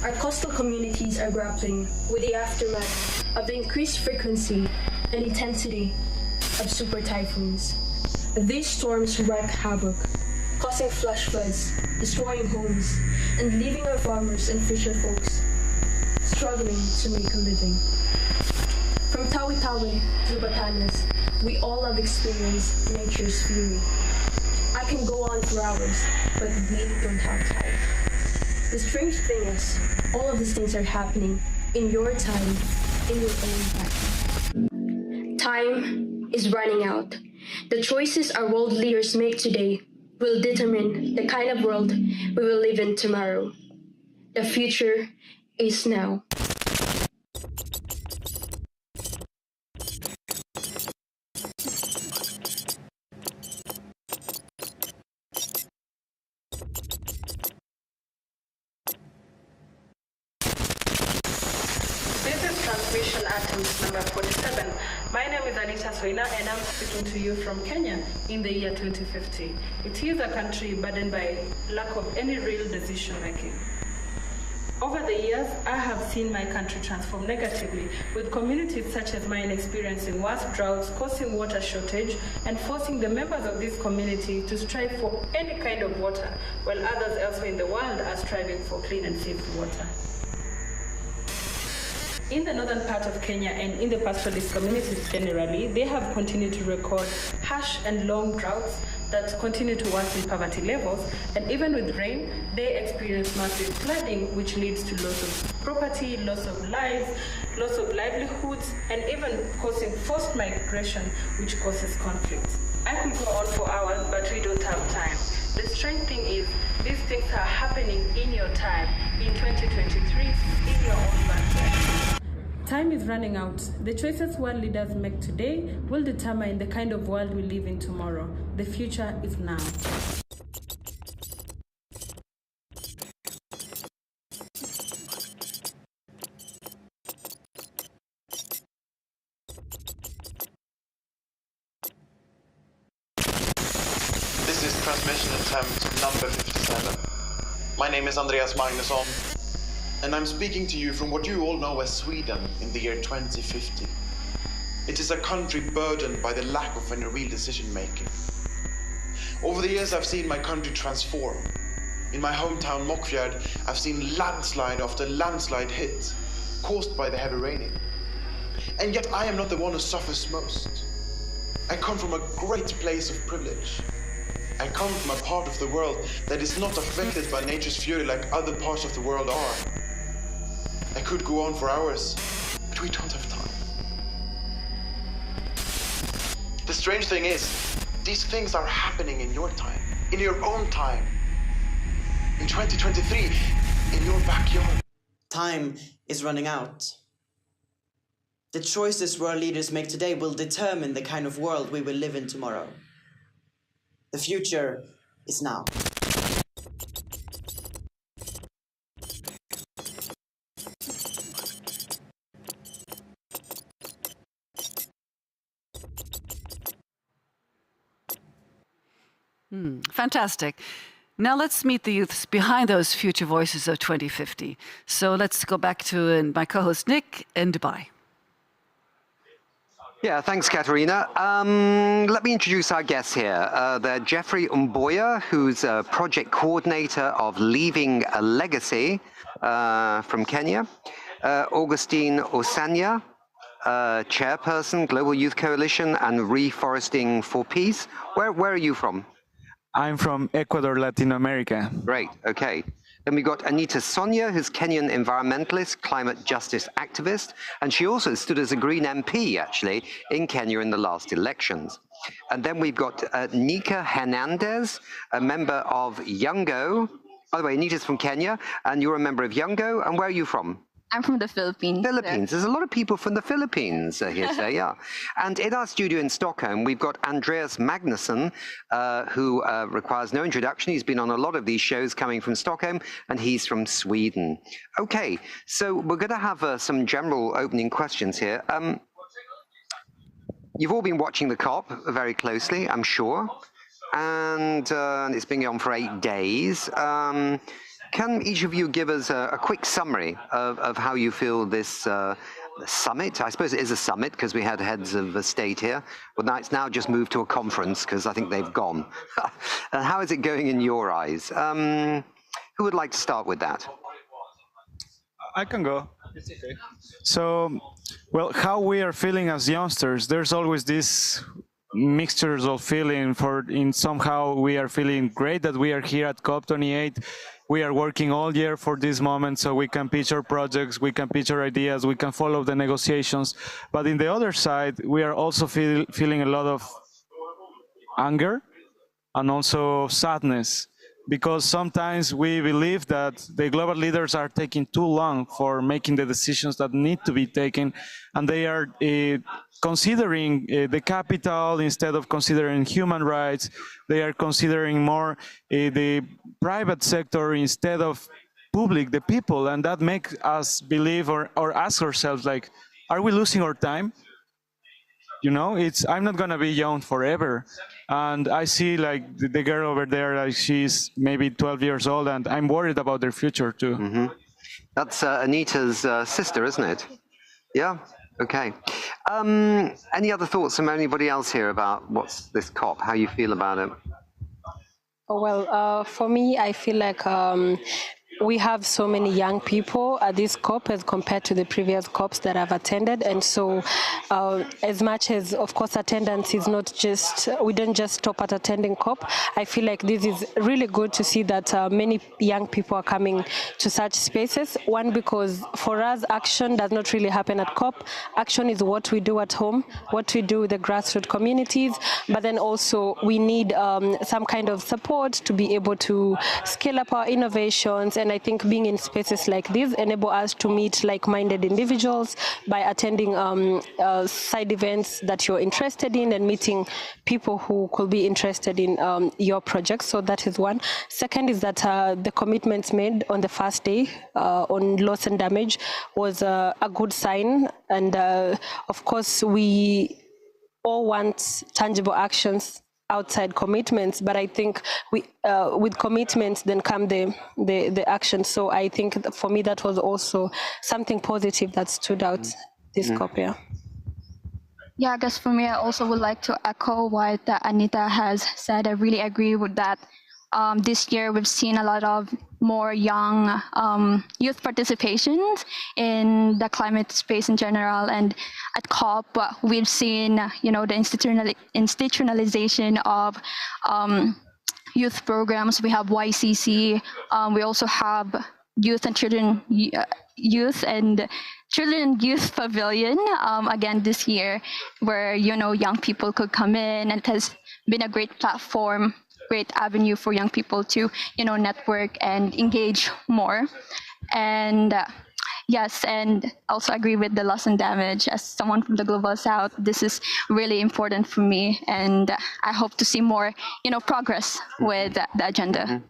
our coastal communities are grappling with the aftermath of the increased frequency and intensity of super typhoons. These storms wreak havoc, causing flash floods, destroying homes, and leaving our farmers and fisher folks struggling to make a living. From Tawi-Tawi to Batanes, we all have experienced nature's fury. I can go on for hours, but we don't have time. The strange thing is, all of these things are happening in your time, in your own time. Time is running out. The choices our world leaders make today will determine the kind of world we will live in tomorrow. The future is now. Transmission attempt number 47. My name is Anita Soina, and I'm speaking to you from Kenya in the year 2050. It is a country burdened by lack of any real decision making. Over the years, I have seen my country transform negatively, with communities such as mine experiencing worse droughts, causing water shortage, and forcing the members of this community to strive for any kind of water, while others elsewhere in the world are striving for clean and safe water. In the northern part of Kenya and in the pastoralist communities generally, they have continued to record harsh and long droughts that continue to worsen poverty levels, and even with rain, they experience massive flooding, which leads to loss of property, loss of lives, loss of livelihoods, and even causing forced migration, which causes conflict. I could go on for hours, but we don't have time. The strange thing is, these things are happening in your time, in 2023, in your own backyard. Time is running out. The choices world leaders make today will determine the kind of world we live in tomorrow. The future is now. This is transmission attempt number 57. My name is Andreas Magnusson, and I'm speaking to you from what you all know as Sweden in the year 2050. It is a country burdened by the lack of any real decision making. Over the years, I've seen my country transform. In my hometown Mockfjärd, I've seen landslide after landslide hit, caused by the heavy raining. And yet I am not the one who suffers most. I come from a great place of privilege. I come from a part of the world that is not affected by nature's fury like other parts of the world are. I could go on for hours, but we don't have time. The strange thing is, these things are happening in your time, in your own time. In 2023, in your backyard. Time is running out. The choices world leaders make today will determine the kind of world we will live in tomorrow. The future is now. Fantastic. Now let's meet the youths behind those future voices of 2050. So let's go back to my co-host Nick in Dubai. Yeah, thanks, Katerina. Let me introduce our guests here. They're Jeffrey Umboya, who's a project coordinator of Leaving a Legacy from Kenya. Augustine Osanya, chairperson, Global Youth Coalition and Reforesting for Peace. Where are you from? I'm from Ecuador, Latin America. Great, okay. Then we got Anita Sonia, who's Kenyan environmentalist, climate justice activist, and she also stood as a Green MP, actually, in Kenya in the last elections. And then we've got Nika Hernandez, a member of Youngo. By the way, Anita's from Kenya, and you're a member of Youngo, and where are you from? I'm from the Philippines. Philippines. There's a lot of people from the Philippines here today, yeah. And in our studio in Stockholm, we've got Andreas Magnusson, who requires no introduction. He's been on a lot of these shows coming from Stockholm, and he's from Sweden. Okay, so we're going to have some general opening questions here. You've all been watching the COP very closely, I'm sure, and it's been going on for 8 days. Can each of you give us a quick summary of how you feel this summit? I suppose it is a summit because we had heads of state here, but now it's now just moved to a conference because I think they've gone. And how is it going in your eyes? Who would like to start with that? I can go. Okay. So, well, how we are feeling as youngsters, there's always this mixtures of feeling. In somehow we are feeling great that we are here at COP28. We are working all year for this moment so we can pitch our projects, we can pitch our ideas, we can follow the negotiations. But in the other side, we are also feeling a lot of anger and also sadness, because sometimes we believe that the global leaders are taking too long for making the decisions that need to be taken, and they are considering the capital instead of considering human rights. They are considering more the private sector instead of public, the people, and that makes us believe or ask ourselves, like, are we losing our time? You know, I'm not gonna be young forever. And I see like the girl over there, like she's maybe 12 years old, and I'm worried about their future too. Mm-hmm. That's Anita's sister, isn't it? Yeah, okay. Any other thoughts from anybody else here about what's this COP, how you feel about it? Well, for me, I feel like we have so many young people at this COP as compared to the previous COPs that I've attended. And so as much as, of course, attendance is not just, we don't just stop at attending COP. I feel like this is really good to see that many young people are coming to such spaces. One, because for us, action does not really happen at COP. Action is what we do at home, what we do with the grassroots communities. But then also we need some kind of support to be able to scale up our innovations. And I think being in spaces like this enable us to meet like-minded individuals by attending side events that you're interested in and meeting people who could be interested in your project. So that is one. Second is that the commitments made on the first day on loss and damage was a good sign. And of course, we all want tangible actions outside commitments, but I think we, with commitments then come the action. So I think for me that was also something positive that stood out this COP. Yeah, I guess for me, I also would like to echo what Anita has said. I really agree with that. This year, we've seen a lot of more young youth participations in the climate space in general. And at COP, we've seen, the institutionalization of youth programs. We have YCC. We also have Youth and Youth Pavilion again this year, where young people could come in, and it has been a great platform, great avenue for young people to network and engage more. And yes, and also agree with the loss and damage. As someone from the Global South, this is really important for me, and I hope to see more progress with the agenda.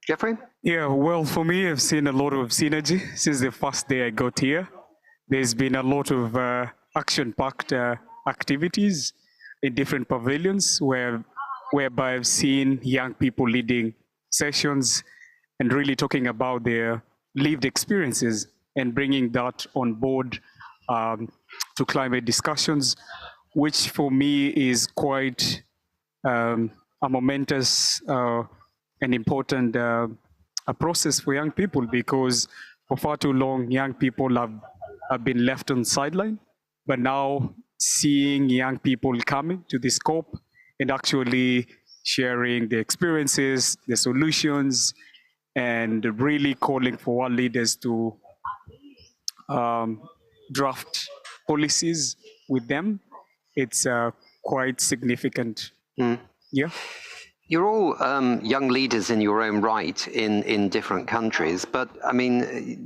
Jeffrey? Yeah, well, for me, I've seen a lot of synergy since the first day I got here. There's been a lot of action-packed activities in different pavilions whereby I've seen young people leading sessions and really talking about their lived experiences and bringing that on board to climate discussions, which for me is quite a momentous and important a process for young people, because for far too long, young people have been left on the sideline. But now seeing young people coming to this COP and actually sharing the experiences, the solutions, and really calling for our leaders to draft policies with them, it's quite significant. Yeah. You're all young leaders in your own right in different countries, but I mean,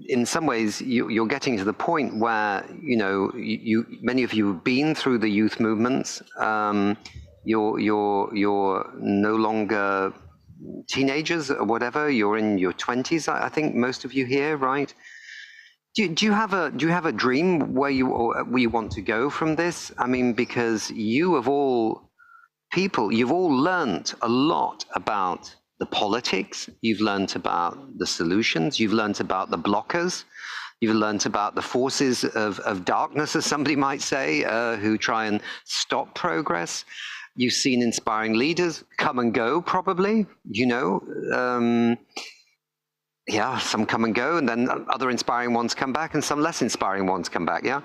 in some ways, you're getting to the point where many of you have been through the youth movements. You're no longer teenagers or whatever. You're in your 20s, I think most of you here, right? Do you have a dream where you want to go from this? I mean, because you of all people, you've all learned a lot about the politics, you've learned about the solutions, you've learned about the blockers, you've learned about the forces of darkness, as somebody might say, who try and stop progress. You've seen inspiring leaders come and go, probably, yeah, some come and go, and then other inspiring ones come back, and some less inspiring ones come back, yeah?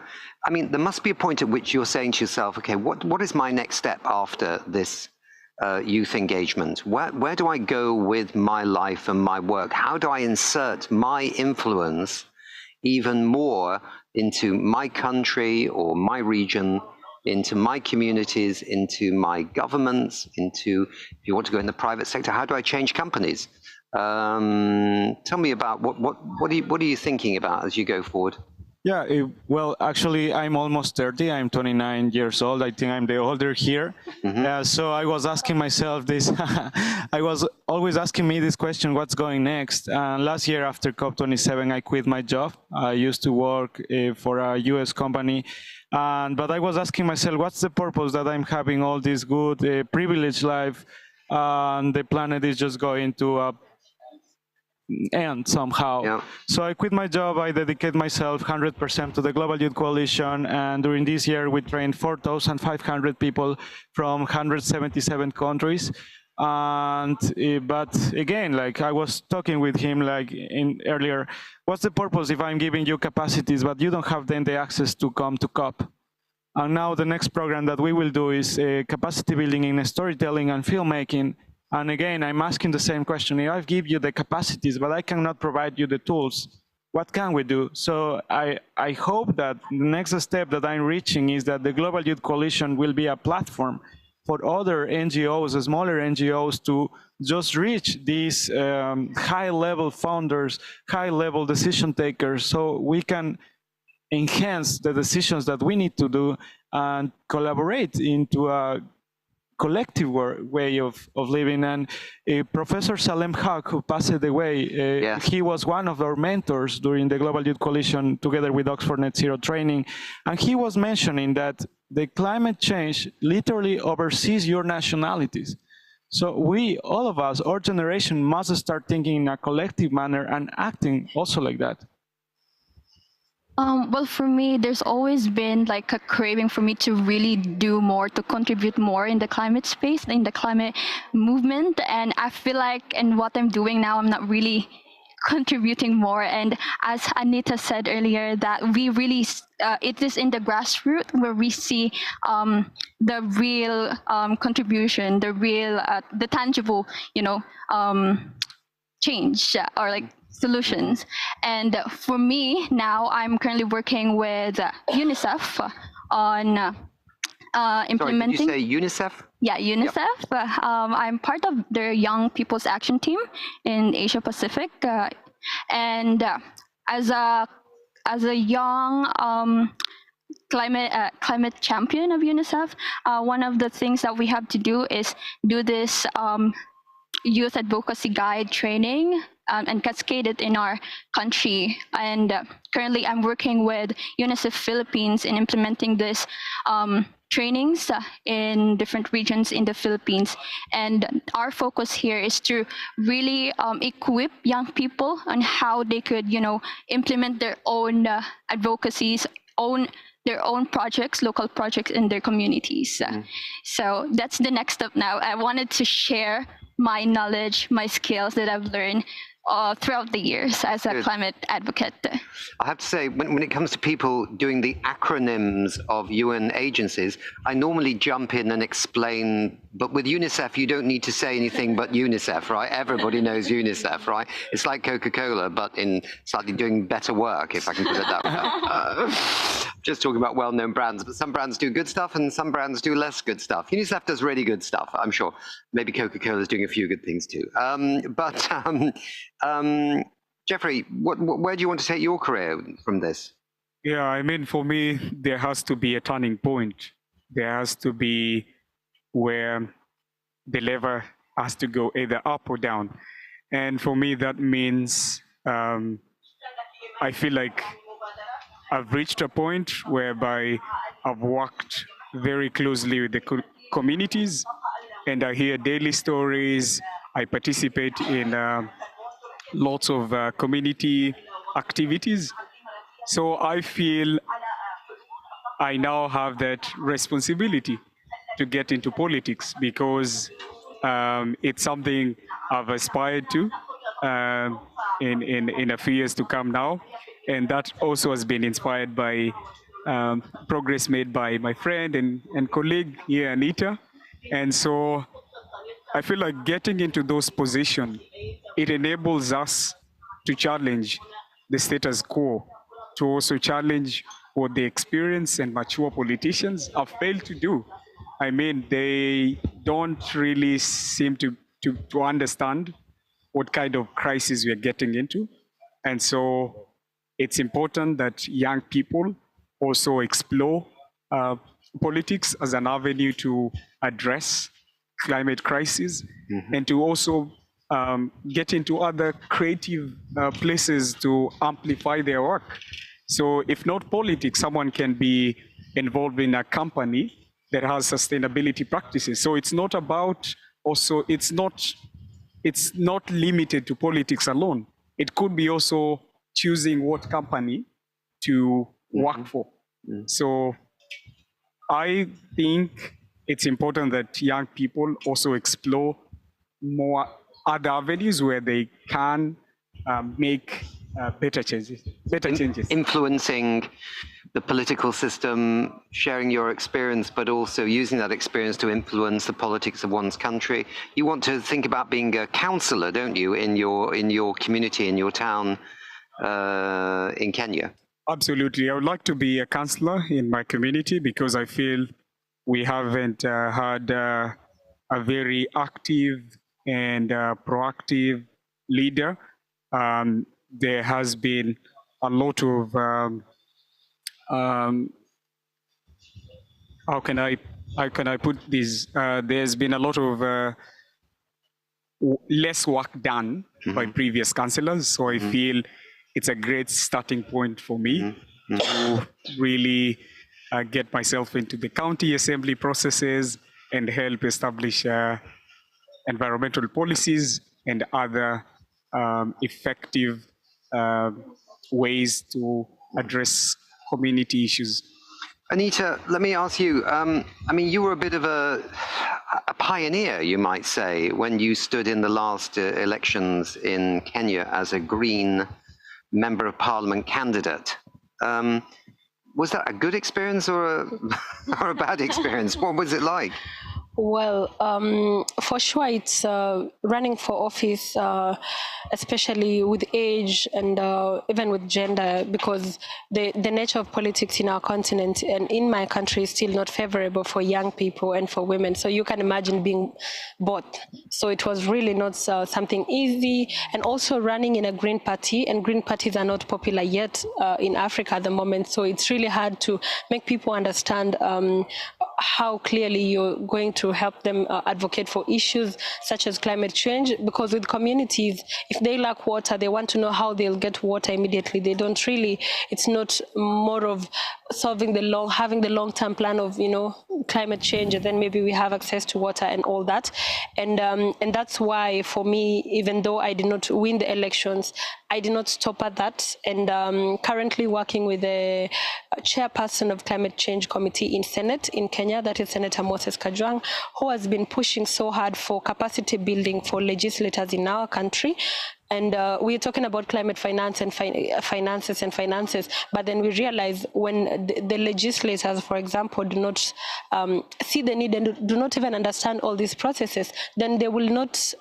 I mean, there must be a point at which you're saying to yourself, okay, what is my next step after this youth engagement? Where do I go with my life and my work? How do I insert my influence even more into my country or my region, into my communities, into my governments, into, if you want to go in the private sector, how do I change companies? Tell me about what are you thinking about as you go forward? Yeah, well, actually, I'm almost 30. I'm 29 years old. I think I'm the older here. So I was asking myself this. I was always asking me this question: what's going next? Last year, after COP27, I quit my job. I used to work for a U.S. company, but I was asking myself, what's the purpose that I'm having all this good, privileged life, and the planet is just going to end somehow. Yeah. So I quit my job. I dedicate myself 100% to the Global Youth Coalition, and during this year we trained 4,500 people from 177 countries. And but again, like I was talking with him like in earlier, what's the purpose if I'm giving you capacities but you don't have then the access to come to COP? And now the next program that we will do is capacity building in storytelling and filmmaking. And again, I'm asking the same question. If I give you the capacities, but I cannot provide you the tools, what can we do? So I hope that the next step that I'm reaching is that the Global Youth Coalition will be a platform for other NGOs, smaller NGOs, to just reach these high-level founders, high-level decision takers, so we can enhance the decisions that we need to do and collaborate into a collective way of living. And Professor Salem Haq, who passed away, he was one of our mentors during the Global Youth Coalition together with Oxford Net Zero training. And he was mentioning that the climate change literally oversees your nationalities. So we, all of us, our generation must start thinking in a collective manner and acting also like that. Well, for me, there's always been like a craving for me to really do more, to contribute more in the climate space, in the climate movement. And I feel like in what I'm doing now, I'm not really contributing more. And as Anita said earlier, that we really, it is in the grassroots where we see the real contribution, the real, the tangible, change or like solutions. And for me now, I'm currently working with UNICEF on implementing. Sorry, did you say UNICEF? Yeah, UNICEF. Yep. I'm part of their Young People's Action Team in Asia Pacific, and as a young climate champion of UNICEF, one of the things that we have to do is do this youth advocacy guide training and cascade it in our country. And currently I'm working with UNICEF Philippines in implementing this trainings in different regions in the Philippines. And our focus here is to really equip young people on how they could, implement their own advocacies, their own projects, local projects in their communities. So that's the next step now. I wanted to share my knowledge, my skills that I've learned throughout the years as a climate advocate. I have to say, when it comes to people doing the acronyms of UN agencies, I normally jump in and explain, but with UNICEF, you don't need to say anything but UNICEF, right? Everybody knows UNICEF, right? It's like Coca-Cola, but in slightly doing better work, if I can put it that way. Just talking about well-known brands, but some brands do good stuff and some brands do less good stuff. UNICEF does really good stuff, I'm sure. Maybe Coca-Cola is doing a few good things too. Jeffrey, where do you want to take your career from this? Yeah, I mean, for me, there has to be a turning point. There has to be where the lever has to go either up or down. And for me, that means I feel like I've reached a point whereby I've worked very closely with the communities, and I hear daily stories. I participate in lots of community activities. So I feel I now have that responsibility to get into politics because it's something I've aspired to in a few years to come now. And that also has been inspired by progress made by my friend and colleague here, Anita. And so I feel like getting into those positions, it enables us to challenge the status quo, to also challenge what the experienced and mature politicians have failed to do. I mean, they don't really seem to understand what kind of crisis we are getting into. And so it's important that young people also explore politics as an avenue to address climate crisis, and to also get into other creative places to amplify their work. So if not politics, someone can be involved in a company that has sustainability practices. So it's not about also, it's not limited to politics alone. It could be also choosing what company to work for. So I think it's important that young people also explore more other avenues where they can make better changes. Influencing the political system, sharing your experience, but also using that experience to influence the politics of one's country. You want to think about being a councillor, don't you, in your community, in your town, in Kenya? Absolutely. I would like to be a councillor in my community because I feel we haven't had a very active and proactive leader. There has been a lot of how can I put this? There's been a lot of less work done by previous councillors, so I feel it's a great starting point for me to really get myself into the county assembly processes and help establish environmental policies and other effective ways to address community issues. Anita, let me ask you, I mean, you were a bit of a pioneer, you might say, when you stood in the last elections in Kenya as a Green Member of Parliament candidate. Was that a good experience or a bad experience? What was it like? Well, for sure, it's running for office, especially with age and even with gender, because the nature of politics in our continent and in my country is still not favorable for young people and for women. So you can imagine being both. So it was really not something easy. And also running in a Green Party, and Green parties are not popular yet in Africa at the moment. So it's really hard to make people understand how clearly you're going to help them advocate for issues such as climate change, because with communities, if they lack water, they want to know how they'll get water immediately. They don't really, it's not more of having the long-term plan of, climate change, and then maybe we have access to water and all that. And that's why for me, even though I did not win the elections, I did not stop at that. And currently working with the chairperson of Climate Change Committee in Senate in Kenya, that is Senator Moses Kajwang, who has been pushing so hard for capacity building for legislators in our country. And we're talking about climate finance and finances, but then we realize when the legislators, for example, do not see the need and do not even understand all these processes, then they will not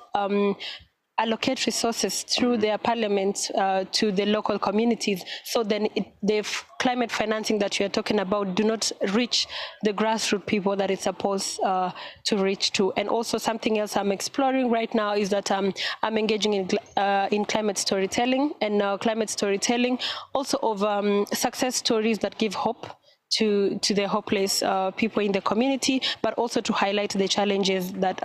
allocate resources through their parliaments to the local communities. So then the climate financing that you're talking about do not reach the grassroots people that it's supposed to reach to. And also something else I'm exploring right now is that I'm engaging in climate storytelling, and climate storytelling also of success stories that give hope to the hopeless people in the community, but also to highlight the challenges that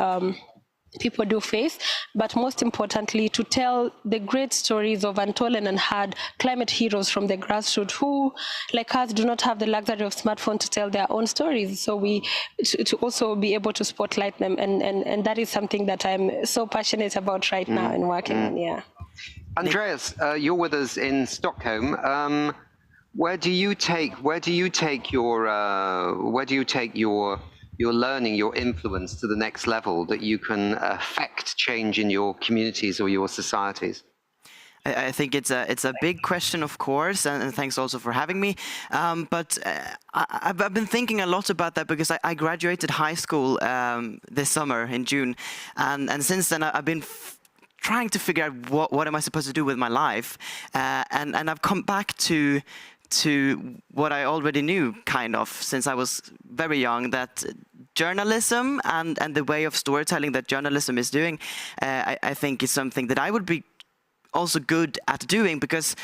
people do face, but most importantly, to tell the great stories of untold and unheard climate heroes from the grassroots who, like us, do not have the luxury of smartphone to tell their own stories. So to also be able to spotlight them, and that is something that I'm so passionate about right now and working on. Yeah. Andreas, you're with us in Stockholm. Where do you take your learning, your influence to the next level that you can affect change in your communities or your societies? I think it's a big question, of course, and thanks also for having me. But I've been thinking a lot about that because I graduated high school this summer in June, and since then I've been trying to figure out what am I supposed to do with my life, and I've come back to what I already knew, kind of, since I was very young, that journalism and the way of storytelling that journalism is doing, I think is something that I would be also good at doing, because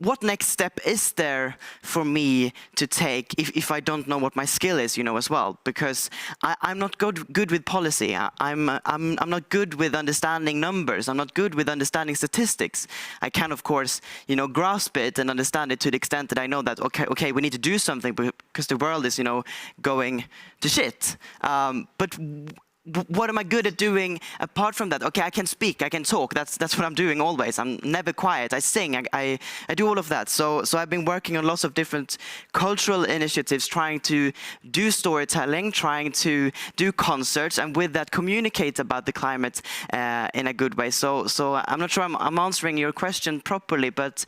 what next step is there for me to take if I don't know what my skill is, as well? Because I'm not good with policy. I'm not good with understanding numbers. I'm not good with understanding statistics. I can, of course, grasp it and understand it to the extent that I know that okay, we need to do something because the world is, going to shit. But what am I good at doing apart from that? Okay, I can speak, I can talk. That's what I'm doing always. I'm never quiet. I sing. I do all of that. So I've been working on lots of different cultural initiatives, trying to do storytelling, trying to do concerts, and with that communicate about the climate in a good way. So I'm not sure I'm answering your question properly, but.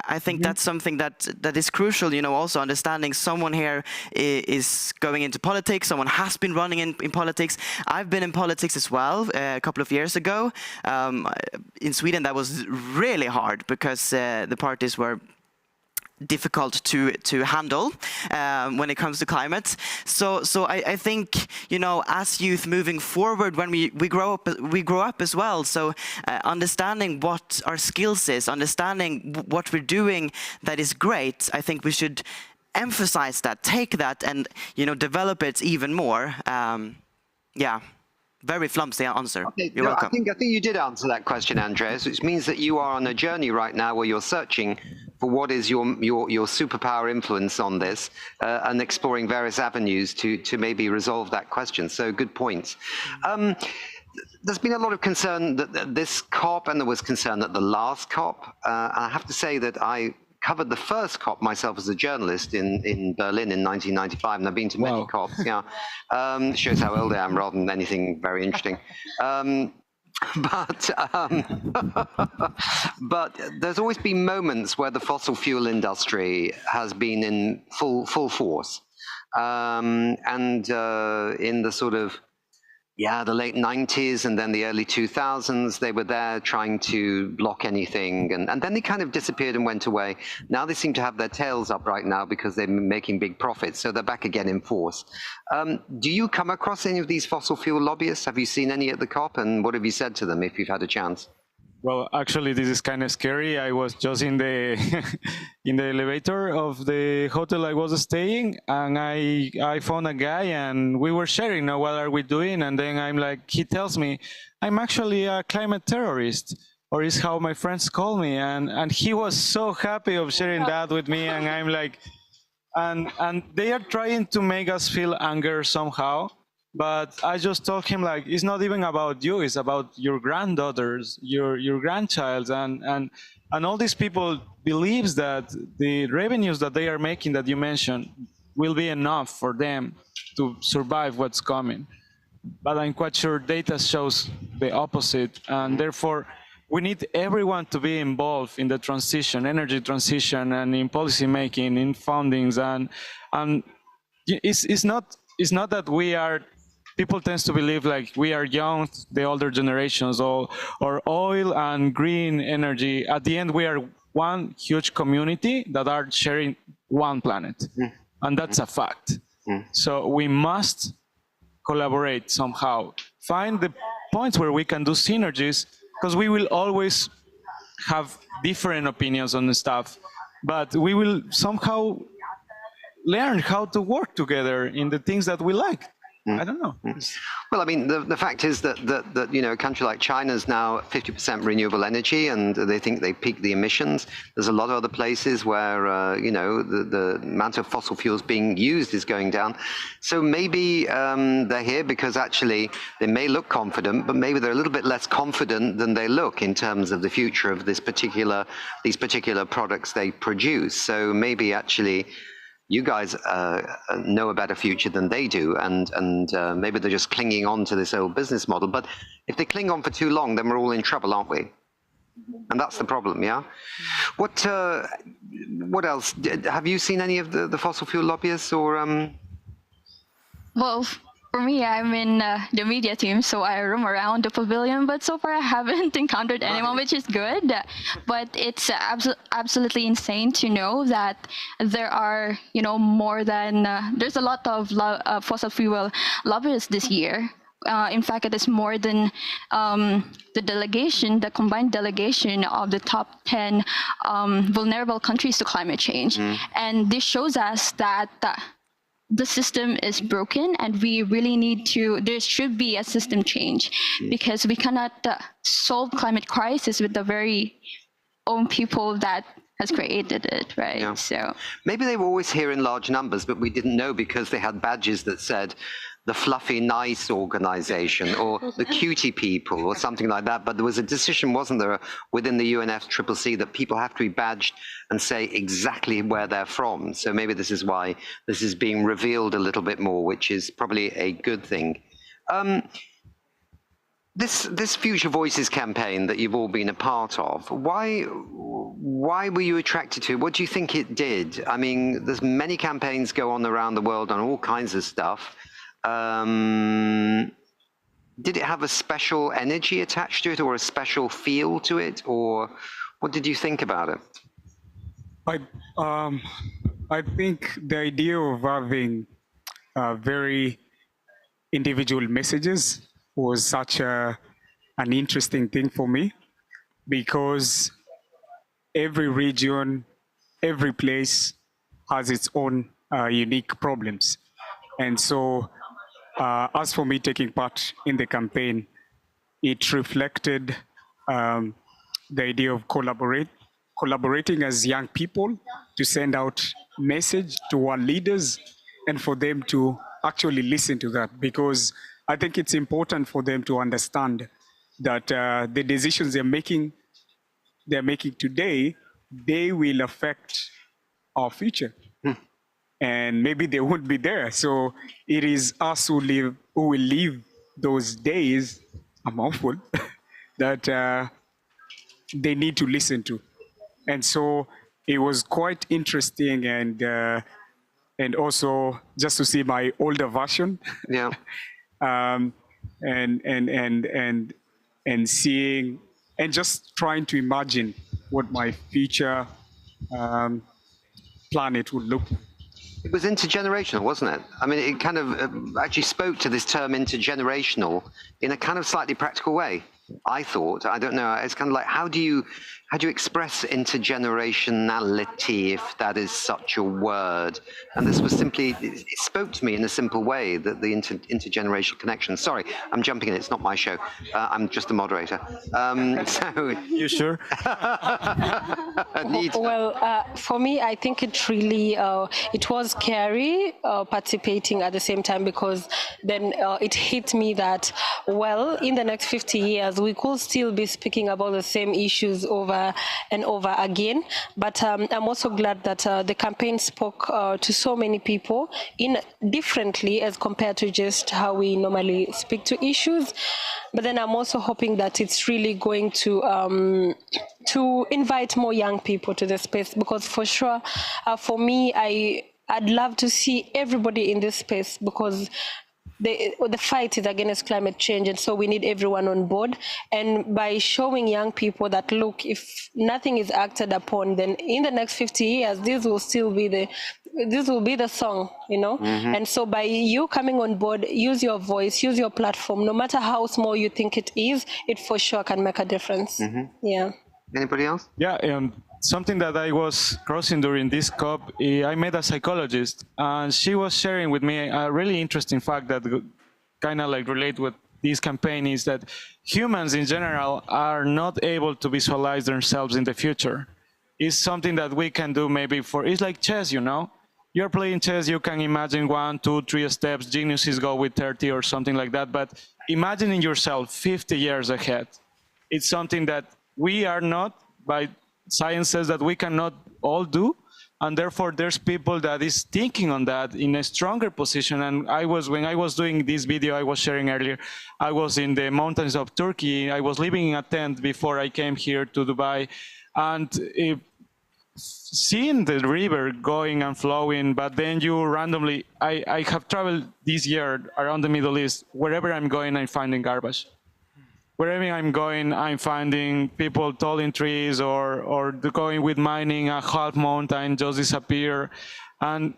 I think that's something that is crucial, you know, also understanding someone here is going into politics, someone has been running in politics. I've been in politics as well a couple of years ago. In Sweden, that was really hard because the parties were difficult to handle when it comes to climate. So I think, you know, as youth moving forward, when we grow up as well. So understanding what our skills is, understanding what we're doing that is great. I think we should emphasize that, take that, and, you know, develop it even more. Yeah. Very flumpsy answer. Okay, you're welcome. I think you did answer that question, Andreas, which means that you are on a journey right now where you're searching for what is your superpower influence on this and exploring various avenues to maybe resolve that question. So good points. There's been a lot of concern that this COP, and there was concern at the last COP. And I have to say that I covered the first COP myself as a journalist in Berlin in 1995, and I've been to many COPs. Yeah, shows how old I am rather than anything very interesting. But there's always been moments where the fossil fuel industry has been in full force, and in the sort of the late 90s and then the early 2000s, they were there trying to block anything, and then they kind of disappeared and went away. Now they seem to have their tails up right now because they're making big profits, so they're back again in force. Do you come across any of these fossil fuel lobbyists? Have you seen any at the COP, and what have you said to them if you've had a chance? Well, actually, this is kind of scary. I was just in the in the elevator of the hotel I was staying, and I found a guy, and we were sharing, now what are we doing? And then I'm like, he tells me, I'm actually a climate terrorist, or is how my friends call me, and he was so happy of sharing that with me, and I'm like, and they are trying to make us feel anger somehow. But I just told him, like, it's not even about you, it's about your granddaughters, your grandchild, and all these people believes that the revenues that they are making that you mentioned will be enough for them to survive what's coming. But I'm quite sure data shows the opposite, and therefore we need everyone to be involved in the transition, energy transition, and in policy making, in fundings, and it's not that we are. People tend to believe like we are young, the older generations, or oil and green energy. At the end, we are one huge community that are sharing one planet, and that's a fact. So we must collaborate somehow, find the points where we can do synergies, because we will always have different opinions on the stuff, but we will somehow learn how to work together in the things that we like. I don't know. Well, I mean, the fact is that you know, a country like China is now 50% renewable energy, and they think they peaked the emissions. There's a lot of other places where you know, the amount of fossil fuels being used is going down. So maybe they're here because actually they may look confident, but maybe they're a little bit less confident than they look in terms of the future of these particular products they produce. So maybe actually you guys know a better future than they do, and maybe they're just clinging on to this old business model. But if they cling on for too long, then we're all in trouble, aren't we? And that's the problem, yeah? What else? Have you seen any of the fossil fuel lobbyists, or? Well, for me, I'm in the media team, so I roam around the pavilion, but so far I haven't encountered anyone, which is good. But it's absolutely insane to know that there are, you know, more than, there's a lot of fossil fuel lobbyists this year. In fact, it is more than the combined delegation of the top 10 vulnerable countries to climate change. And this shows us that the system is broken, and we really need to, there should be a system change, because we cannot solve climate crisis with the very own people that has created it, right? Yeah. So maybe they were always here in large numbers, but we didn't know because they had badges that said the fluffy, nice organization or the cutie people or something like that. But there was a decision, wasn't there, within the UNFCCC that people have to be badged and say exactly where they're from. So maybe this is why this is being revealed a little bit more, which is probably a good thing. This Future Voices campaign that you've all been a part of, why were you attracted to it? What do you think it did? I mean, there's many campaigns go on around the world on all kinds of stuff. Did it have a special energy attached to it or a special feel to it? Or what did you think about it? I think the idea of having very individual messages was such an interesting thing for me, because every region, every place has its own unique problems. And so as for me taking part in the campaign, it reflected the idea of collaborating as young people to send out message to our leaders and for them to actually listen to that, because I think it's important for them to understand that the decisions they're making today, they will affect our future. And maybe they won't be there. So it is us who will live those days, I'm awful, that they need to listen to. And so it was quite interesting, and also just to see my older version. Yeah. And seeing and just trying to imagine what my future planet would look like. It was intergenerational, wasn't it? I mean, it kind of actually spoke to this term intergenerational in a kind of slightly practical way, I thought. I don't know. It's kind of like, how do you express intergenerationality, if that is such a word? And this was simply, it spoke to me in a simple way, that the intergenerational connection. Sorry, I'm jumping in. It's not my show. I'm just the moderator. So you sure? Well, for me, I think it really, it was scary participating at the same time, because then it hit me that, well, in the next 50 years, we could still be speaking about the same issues over and over again. But I'm also glad that the campaign spoke to so many people differently as compared to just how we normally speak to issues. But then I'm also hoping that it's really going to invite more young people to the space, because for sure, for me, I'd love to see everybody in this space, because the fight is against climate change, and so we need everyone on board. And by showing young people that, look, if nothing is acted upon, then in the next 50 years, this will be the song, you know? Mm-hmm. And so by you coming on board, use your voice, use your platform, no matter how small you think it is, it for sure can make a difference. Mm-hmm. Yeah. Anybody else? Yeah, something that I was crossing during this COP, I met a psychologist, and she was sharing with me a really interesting fact that kind of like relate with this campaign, is that humans in general are not able to visualize themselves in the future. It's something that we can do maybe it's like chess, you know? You're playing chess, you can imagine 1, 2, 3 steps, geniuses go with 30 or something like that, but imagining yourself 50 years ahead, it's something that we are not, by science says that we cannot all do, and therefore there's people that is thinking on that in a stronger position. And when I was doing this video I was sharing earlier, I was in the mountains of Turkey. I was living in a tent before I came here to Dubai, and seeing the river going and flowing, but then you randomly, I have traveled this year around the Middle East. Wherever I'm going, I'm finding garbage. Wherever I'm going, I'm finding people tolling trees or going with mining, a half mountain just disappear. And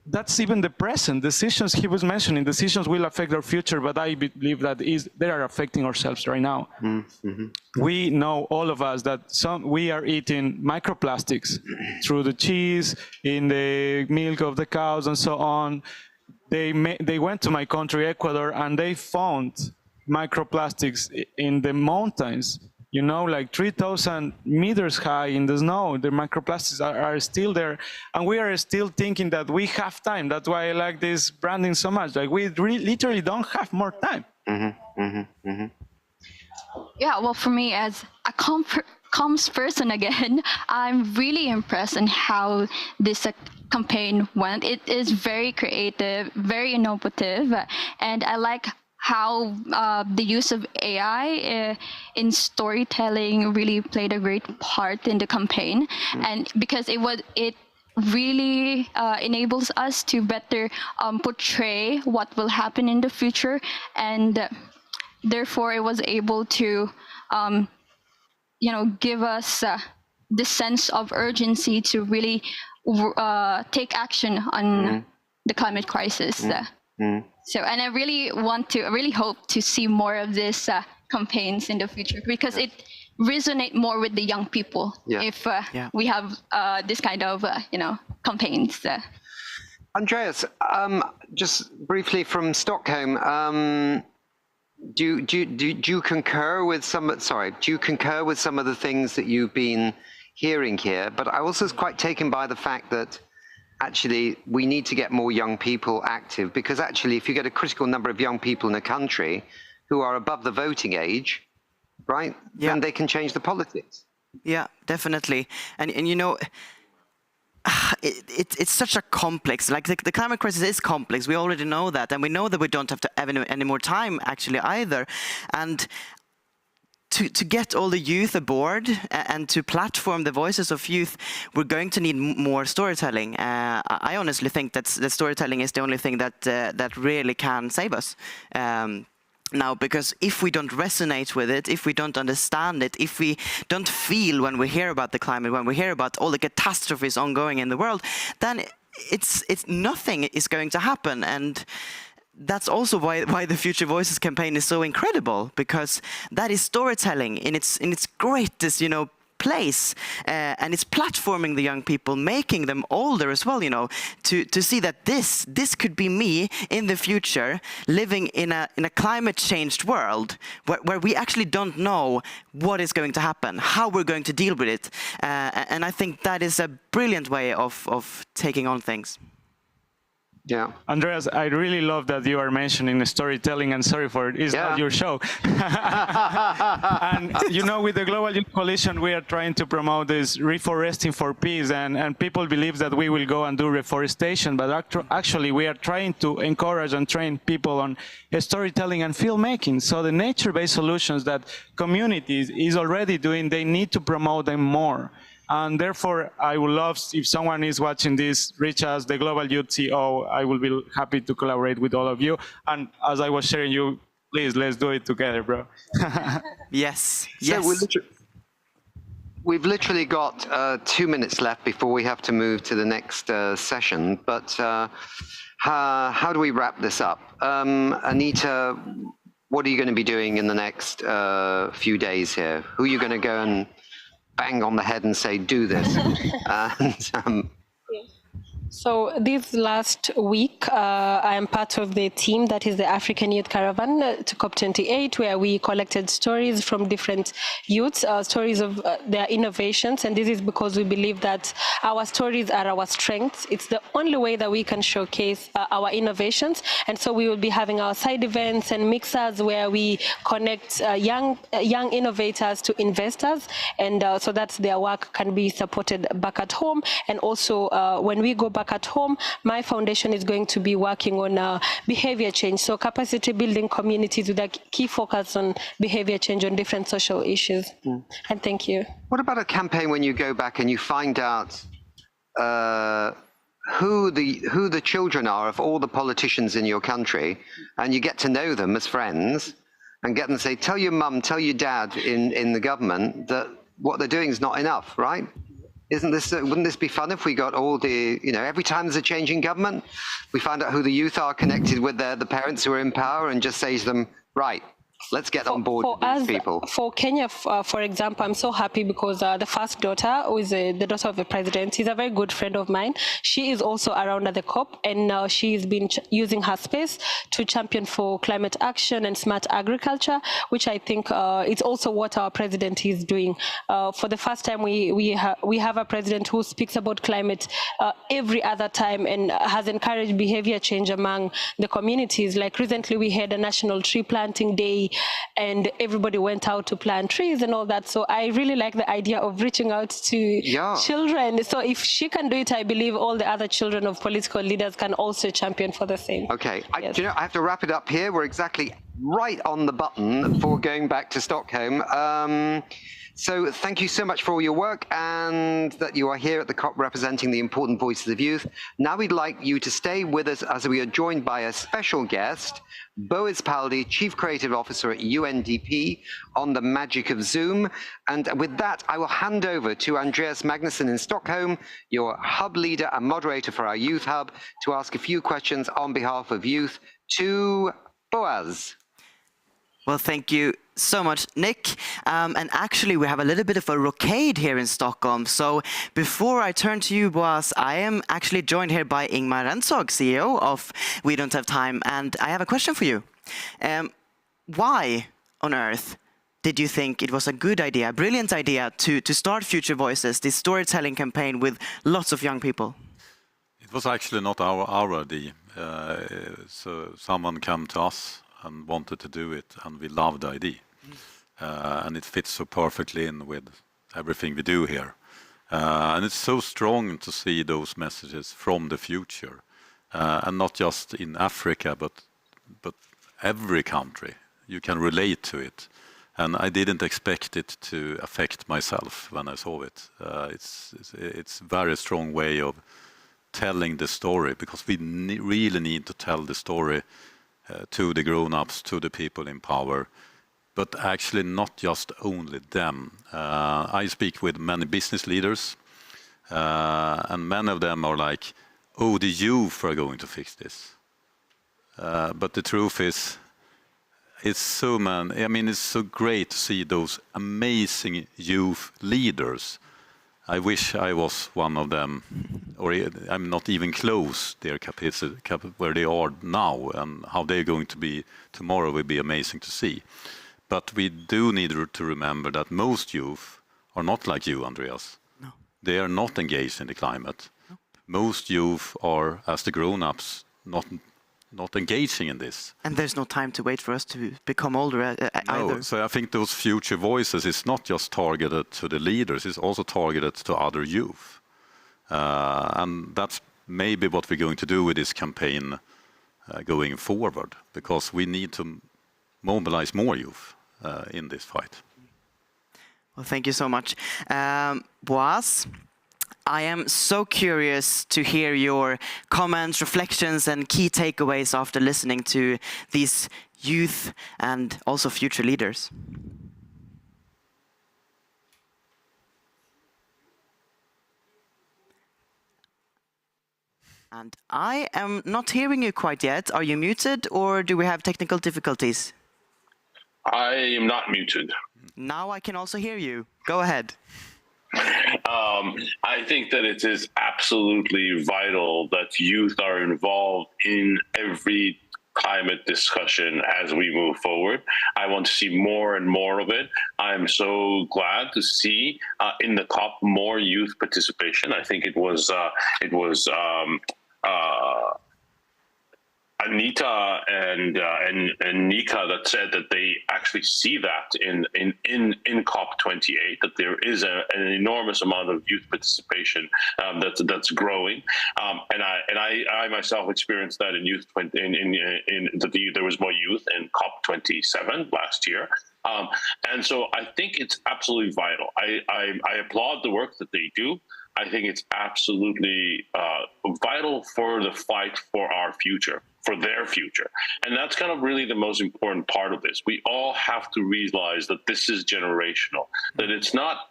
that's even the present. Decisions he was mentioning, decisions will affect our future, but I believe that they are affecting ourselves right now. Mm-hmm. We know, all of us, that we are eating microplastics through the cheese, in the milk of the cows, and so on. They went to my country, Ecuador, and they found microplastics in the mountains you know, like 3,000 meters high in the snow. The microplastics are still there, and we are still thinking that we have time. That's why I like this branding so much. Like we literally don't have more time. Yeah, well, for me as a comms person again, I'm really impressed in how this campaign went. It is very creative, very innovative, and I like how the use of AI in storytelling really played a great part in the campaign, and because it really enables us to better portray what will happen in the future, and therefore it was able to give us the sense of urgency to really take action on the climate crisis. So, and I really hope to see more of these campaigns in the future, because it resonate more with the young people if we have this kind of campaigns. Andreas, just briefly from Stockholm, do you concur with some of the things that you've been hearing here? But I also was quite taken by the fact that actually we need to get more young people active, because actually if you get a critical number of young people in a country who are above the voting age, right, then they can change the politics. Yeah, definitely. And you know, it's such a complex, like the climate crisis is complex. We already know that, and we know that we don't have to have any more time actually either. And to get all the youth aboard and to platform the voices of youth, we're going to need more storytelling. I honestly think that storytelling is the only thing that really can save us. Now, because if we don't resonate with it, if we don't understand it, if we don't feel when we hear about the climate, when we hear about all the catastrophes ongoing in the world, then it's nothing is going to happen. And that's also why the Future Voices campaign is so incredible, because that is storytelling in its greatest, place, and it's platforming the young people, making them older as well, to see that this could be me in the future, living in a climate changed world where we actually don't know what is going to happen, how we're going to deal with it, and I think that is a brilliant way of taking on things. Yeah, Andreas, I really love that you are mentioning the storytelling, and sorry for it, it's not your show. And with the Global Youth Coalition, we are trying to promote this reforesting for peace, and people believe that we will go and do reforestation, but actually we are trying to encourage and train people on storytelling and filmmaking. So the nature-based solutions that communities is already doing, they need to promote them more. And therefore, I would love, if someone is watching this, reach us, the Global Youth CEO. I will be happy to collaborate with all of you. And as I was sharing you, please, let's do it together, bro. Yes. So we've literally got 2 minutes left before we have to move to the next session. But how do we wrap this up? Anita, what are you going to be doing in the next few days here? Who are you going to go and bang on the head and say, do this? So this last week, I am part of the team that is the African Youth Caravan to COP28, where we collected stories from different youths, stories of their innovations. And this is because we believe that our stories are our strengths. It's the only way that we can showcase our innovations. And so we will be having our side events and mixers where we connect young innovators to investors. And so that their work can be supported back at home. And also when we go back at home, my foundation is going to be working on behavior change, so capacity building communities with a key focus on behavior change on different social issues. And thank you. What about a campaign when you go back and you find out who the children are of all the politicians in your country, and you get to know them as friends and get them to say, tell your mum, tell your dad in the government that what they're doing is not enough, right? Wouldn't this be fun if we got all the, every time there's a change in government, we find out who the youth are connected with the parents who are in power, and just say to them, right, Let's get on board with these people. For Kenya, for example, I'm so happy because the first daughter, who is the daughter of the president, is a very good friend of mine. She is also around at the COP, and she's been using her space to champion for climate action and smart agriculture, which I think it's also what our president is doing. For the first time, we have a president who speaks about climate every other time and has encouraged behavior change among the communities. Like recently, we had a national tree planting day, and everybody went out to plant trees and all that. So I really like the idea of reaching out to children. So if she can do it, I believe all the other children of political leaders can also champion for the same. Okay, you know, I have to wrap it up here. We're exactly right on the button for going back to Stockholm. So thank you so much for all your work and that you are here at the COP representing the important voices of youth. Now we'd like you to stay with us as we are joined by a special guest, Boaz Paldi, Chief Creative Officer at UNDP, on the magic of Zoom. And with that, I will hand over to Andreas Magnusson in Stockholm, your hub leader and moderator for our Youth Hub, to ask a few questions on behalf of youth to Boaz. Well, thank you so much, Nick. And actually, we have a little bit of a rocade here in Stockholm. So before I turn to you, Boaz, I am actually joined here by Ingmar Rensog, CEO of We Don't Have Time. And I have a question for you. Why on earth did you think it was a good idea, a brilliant idea, to start Future Voices, this storytelling campaign with lots of young people? It was actually not our idea. So someone came to us and wanted to do it, and we loved the idea. And it fits so perfectly in with everything we do here. And it's so strong to see those messages from the future, and not just in Africa, but every country. You can relate to it. And I didn't expect it to affect myself when I saw it. It's a very strong way of telling the story, because we really need to tell the story to the grown-ups, to the people in power, but actually not just only them. I speak with many business leaders, and many of them are like, oh, the youth are going to fix this. But the truth is, it's so it's so great to see those amazing youth leaders. I wish I was one of them, or I'm not even close their capacity where they are now, and how they're going to be tomorrow will be amazing to see. But we do need to remember that most youth are not like you, Andreas. No. They are not engaged in the climate. No. Most youth are, as the grown-ups, not engaging in this. And there's no time to wait for us to become older either. No, so I think those future voices is not just targeted to the leaders, it's also targeted to other youth. And that's maybe what we're going to do with this campaign going forward, because we need to mobilize more youth in this fight. Well, thank you so much. Boaz, I am so curious to hear your comments, reflections, and key takeaways after listening to these youth and also future leaders. And I am not hearing you quite yet. Are you muted, or do we have technical difficulties? I am not muted. Now I can also hear you. Go ahead. I think that it is absolutely vital that youth are involved in every climate discussion as we move forward. I want to see more and more of it. I'm so glad to see in the COP more youth participation. I think it was Anita and Nika that said that they actually see that in COP28, that there is an enormous amount of youth participation that's growing, and I myself experienced that in youth there was more youth in COP27 last year. And so I think it's absolutely vital. I applaud the work that they do. I think it's absolutely vital for the fight for our future, for their future. And that's kind of really the most important part of this. We all have to realize that this is generational, that it's not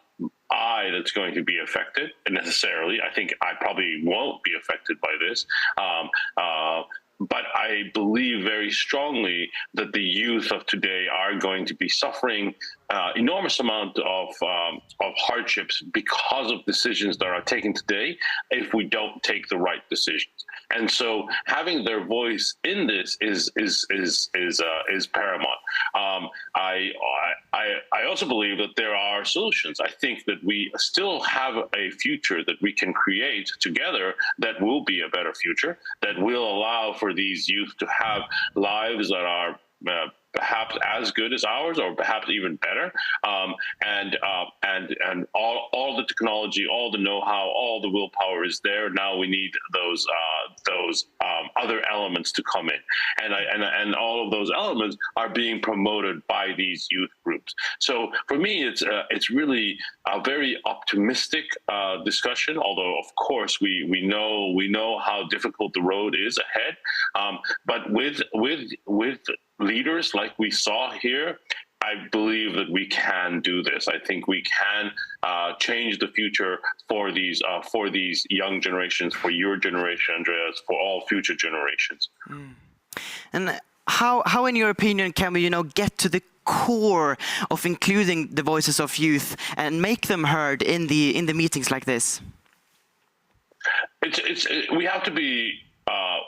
I that's going to be affected necessarily. I think I probably won't be affected by this. But I believe very strongly that the youth of today are going to be suffering enormous amount of hardships because of decisions that are taken today if we don't take the right decisions. And so having their voice in this is paramount. I also believe that there are solutions. I think that we still have a future that we can create together that will be a better future, that will allow for these youth to have lives that are perhaps as good as ours, or perhaps even better, and all the technology, all the know-how, all the willpower is there. Now we need those other elements to come in, and all of those elements are being promoted by these youth groups. So for me, it's really a very optimistic discussion. Although of course we know how difficult the road is ahead, but with leaders like we saw here, I believe that we can do this. I think we can change the future for these young generations, for your generation, Andreas, for all future generations. And how, in your opinion, can we, get to the core of including the voices of youth and make them heard in the meetings like this?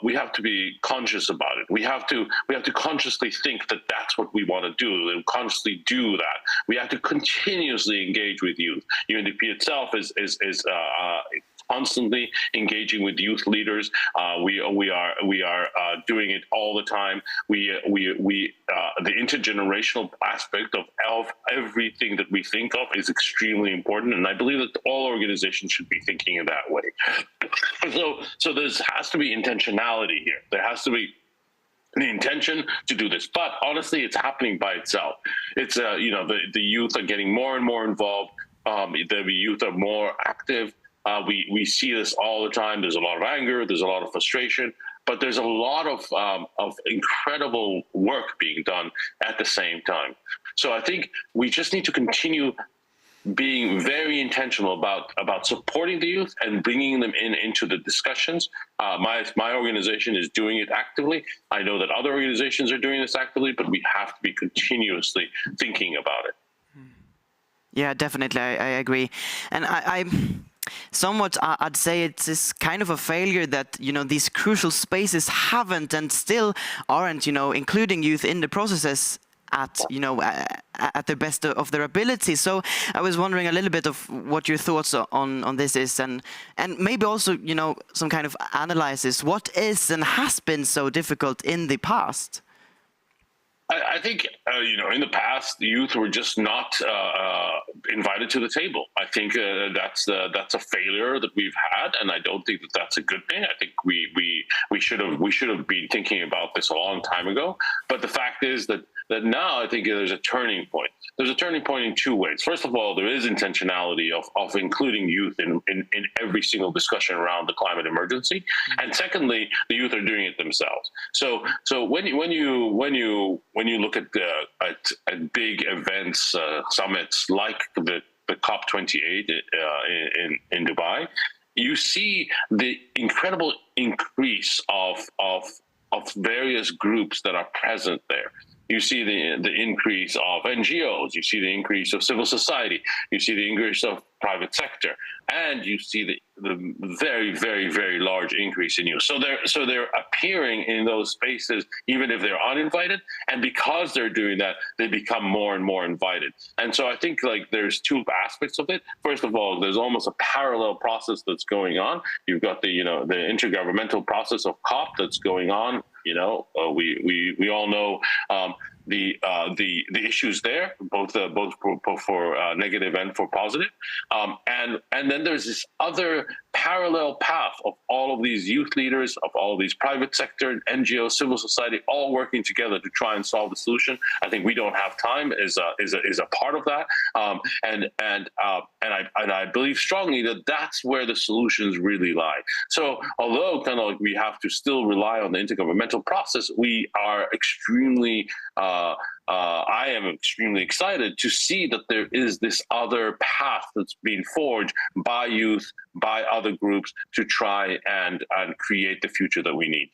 We have to be conscious about it. We have to consciously think that that's what we want to do, and consciously do that. We have to continuously engage with youth. UNDP itself is constantly engaging with youth leaders. We are doing it all the time. The intergenerational aspect of everything that we think of is extremely important, and I believe that all organizations should be thinking in that way. So there has to be intentionality here. There has to be the intention to do this, but honestly, it's happening by itself. It's the youth are getting more and more involved. The youth are more active. We see this all the time. There's a lot of anger. There's a lot of frustration, but there's a lot of incredible work being done at the same time. So I think we just need to continue being very intentional about supporting the youth and bringing them into the discussions. My organization is doing it actively. I know that other organizations are doing this actively, but we have to be continuously thinking about it. Yeah, definitely. I agree. And I'd say it's kind of a failure that, these crucial spaces haven't and still aren't, including youth in the processes at the best of their ability. So I was wondering a little bit of what your thoughts on this is, and maybe also, some kind of analysis. What is and has been so difficult in the past? I think, in the past, the youth were just not invited to the table. I think that's a failure that we've had, and I don't think that that's a good thing. I think we should have been thinking about this a long time ago. But the fact is that now I think there's a turning point. There's a turning point in two ways. First of all, there is intentionality of including youth in every single discussion around the climate emergency, and secondly, the youth are doing it themselves. So when you look at big events, summits like the COP28 in Dubai, you see the incredible increase of various groups that are present there. You see the increase of NGOs, you see the increase of civil society, you see the increase of private sector, and you see the very, very, very large increase in youth. So they're appearing in those spaces even if they're uninvited, and because they're doing that, they become more and more invited. And so I think there's two aspects of it. First of all, there's almost a parallel process that's going on. You've got the intergovernmental process of COP that's going on. We all know the issues there, both for negative and for positive, and then there's this other parallel path of all of these youth leaders, of all of these private sector, NGOs, civil society, all working together to try and solve the solution. I think We Don't Have Time is a part of that, and I believe strongly that that's where the solutions really lie. So although we have to still rely on the intergovernmental process, we are extremely I am extremely excited to see that there is this other path that's being forged by youth, by other groups to try and create the future that we need.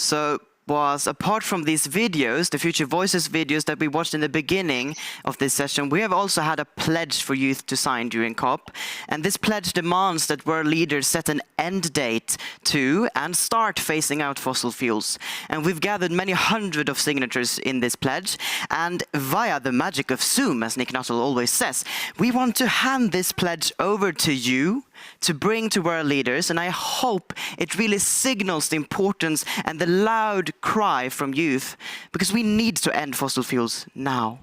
So, was apart from these videos, the Future Voices videos that we watched in the beginning of this session, we have also had a pledge for youth to sign during COP. And this pledge demands that world leaders set an end date to and start phasing out fossil fuels. And we've gathered many hundred of signatures in this pledge. And via the magic of Zoom, as Nick Nuttall always says, we want to hand this pledge over to you to bring to world leaders, and I hope it really signals the importance and the loud cry from youth, because we need to end fossil fuels now.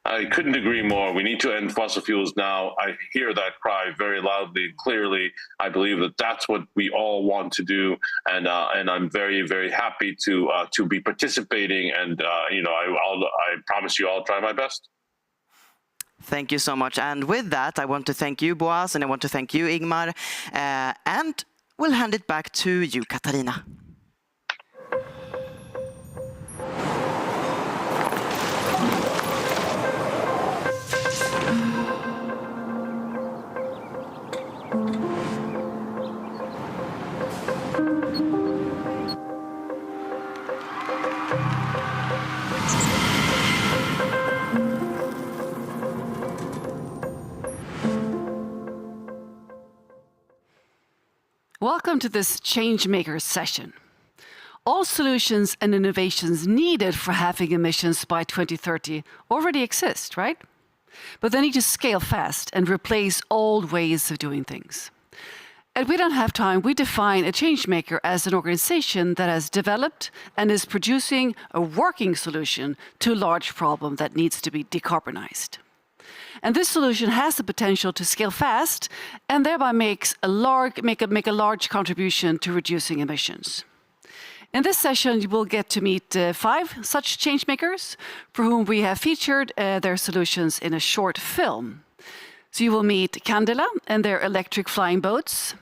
I couldn't agree more. We need to end fossil fuels now. I hear that cry very loudly and clearly. I believe that that's what we all want to do, and I'm very, very happy to be participating. And I promise you, I'll try my best. Thank you so much. And with that, I want to thank you, Boaz, and I want to thank you, Ingmar. And we'll hand it back to you, Katarina. Welcome to this Changemakers session. All solutions and innovations needed for halving emissions by 2030 already exist, right? But they need to scale fast and replace old ways of doing things. And we don't have time. We define a changemaker as an organization that has developed and is producing a working solution to a large problem that needs to be decarbonized. And this solution has the potential to scale fast and thereby make a large contribution to reducing emissions. In this session, you will get to meet 5 such changemakers for whom we have featured their solutions in a short film. So you will meet Candela and their electric flying boats,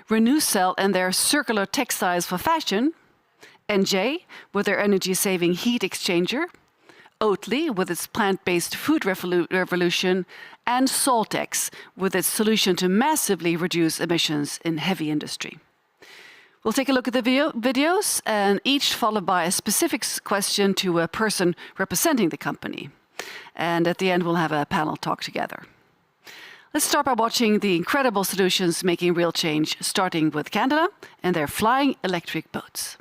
Renewcell and their circular textiles for fashion, NJ with their energy-saving heat exchanger, Oatly with its plant-based food revolution, and Saltex with its solution to massively reduce emissions in heavy industry. We'll take a look at the videos, and each followed by a specific question to a person representing the company. And at the end, we'll have a panel talk together. Let's start by watching the incredible solutions making real change, starting with Candela and their flying electric boats.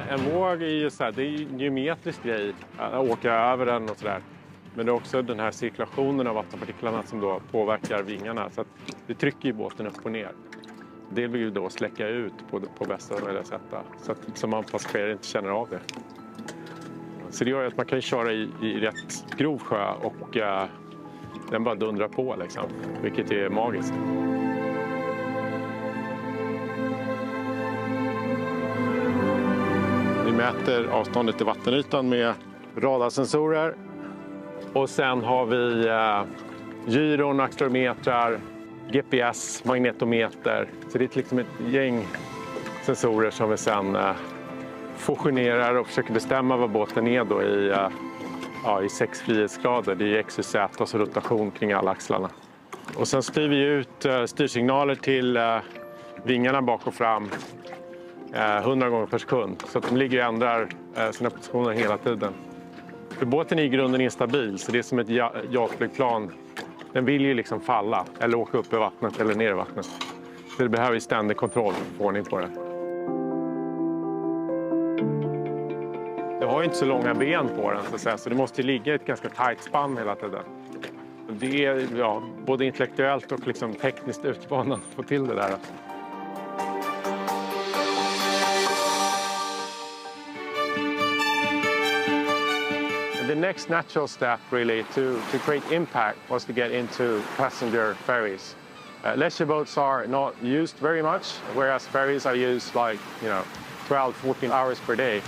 En våg är ju så här, det är en geometrisk grej att åka över den och sådär. Men det är också den här cirkulationen av vattenpartiklarna som då påverkar vingarna. Så att det trycker ju båten upp och ner. Det vill ju då släcka ut på bästa möjliga sätt. Så man passagerare inte känner av det. Så det gör att man kan köra i rätt grov sjö och den bara dundrar på liksom. Vilket är magiskt. Vi mäter avståndet till vattenytan med radarsensorer. Och sen har vi gyron, accelerometrar, GPS, magnetometer. Så det är liksom ett gäng sensorer som vi sen fusionerar och försöker bestämma vad båten är då i 6 frihetsgrader. Det är X, Y, Z och så rotation kring alla axlarna. Och sen styr vi ut styrsignaler till vingarna bak och fram 100 gånger per sekund. Så att de ligger och ändrar sina positioner hela tiden. För båten är i grunden instabil, så det är som ett JAS-flygplan. Den vill ju liksom falla, eller åka upp i vattnet eller ner i vattnet. Så det behöver ju ständig kontroll för att få ordning på det. Det har ju inte så långa ben på den, så att säga, så det måste ligga i ett ganska tajt spann hela tiden. Det är både intellektuellt och liksom tekniskt utmanande att få till det där. The next natural step really to create impact was to get into passenger ferries. Leisure boats are not used very much, whereas ferries are used 12, 14 hours per day.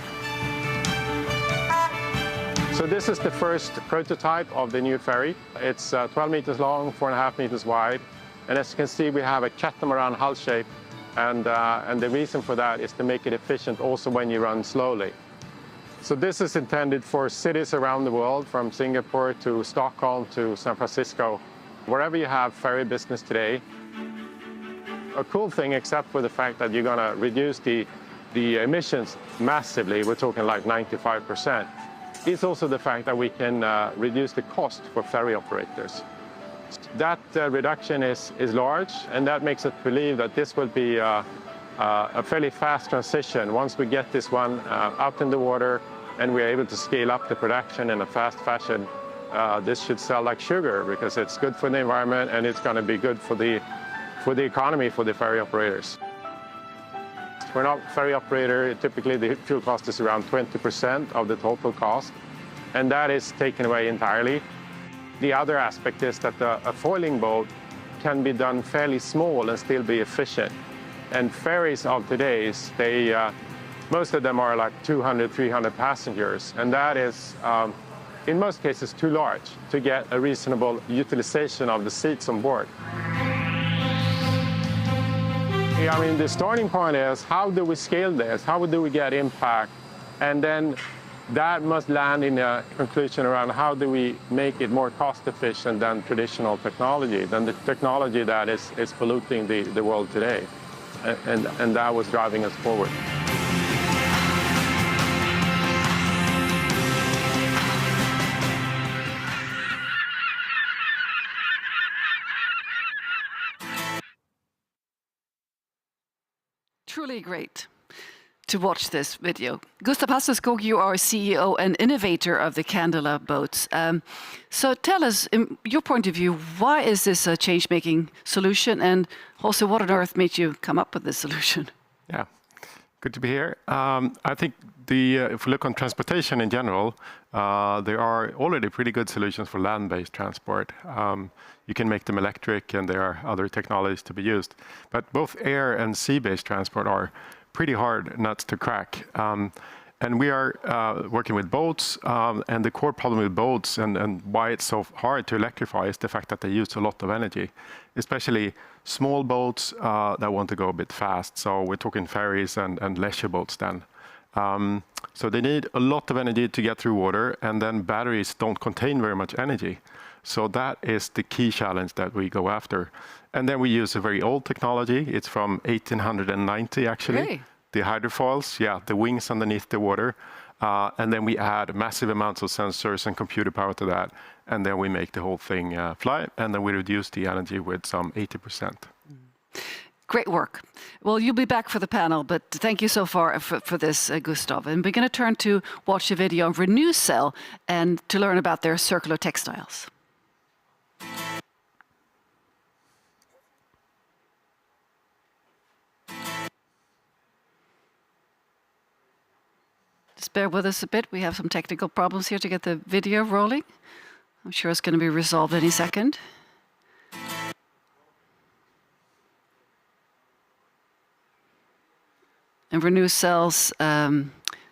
So this is the first prototype of the new ferry. It's 12 meters long, 4.5 meters wide. And as you can see, we have a catamaran hull shape. And the reason for that is to make it efficient also when you run slowly. So this is intended for cities around the world, from Singapore to Stockholm to San Francisco. Wherever you have ferry business today, a cool thing, except for the fact that you're going to reduce the emissions massively, we're talking like 95%, is also the fact that we can reduce the cost for ferry operators. That reduction is large, and that makes us believe that this will be a fairly fast transition. Once we get this one out in the water and we're able to scale up the production in a fast fashion, this should sell like sugar because it's good for the environment and it's going to be good for the economy for the ferry operators. For a ferry operator, typically the fuel cost is around 20% of the total cost, and that is taken away entirely. The other aspect is that a foiling boat can be done fairly small and still be efficient. And ferries of today, most of them are like 200, 300 passengers, and that is, in most cases, too large to get a reasonable utilization of the seats on board. I mean, the starting point is, how do we scale this? How do we get impact? And then that must land in a conclusion around how do we make it more cost efficient than traditional technology, than the technology that is polluting the world today. And that was driving us forward. Truly great to watch this video. Gustav Hasselskog, you are CEO and innovator of the Candela boats. So tell us, in your point of view, why is this a change-making solution, and also what on earth made you come up with this solution? Yeah, good to be here. I think if we look on transportation in general, there are already pretty good solutions for land-based transport. You can make them electric, and there are other technologies to be used. But both air and sea-based transport are pretty hard nuts to crack. And we are working with boats, and the core problem with boats and why it's so hard to electrify is the fact that they use a lot of energy, especially small boats that want to go a bit fast. So we're talking ferries and leisure boats then. So they need a lot of energy to get through water, and then batteries don't contain very much energy. So that is the key challenge that we go after. And then we use a very old technology. It's from 1890, actually. Really? The hydrofoils, yeah, the wings underneath the water. And then we add massive amounts of sensors and computer power to that. And then we make the whole thing fly. And then we reduce the energy with some 80%. Great work. Well, you'll be back for the panel, but thank you so far for this, Gustav. And we're going to turn to watch a video of RenewCell and to learn about their circular textiles. Just bear with us a bit. We have some technical problems here to get the video rolling. I'm sure it's going to be resolved any second. And RenewCell's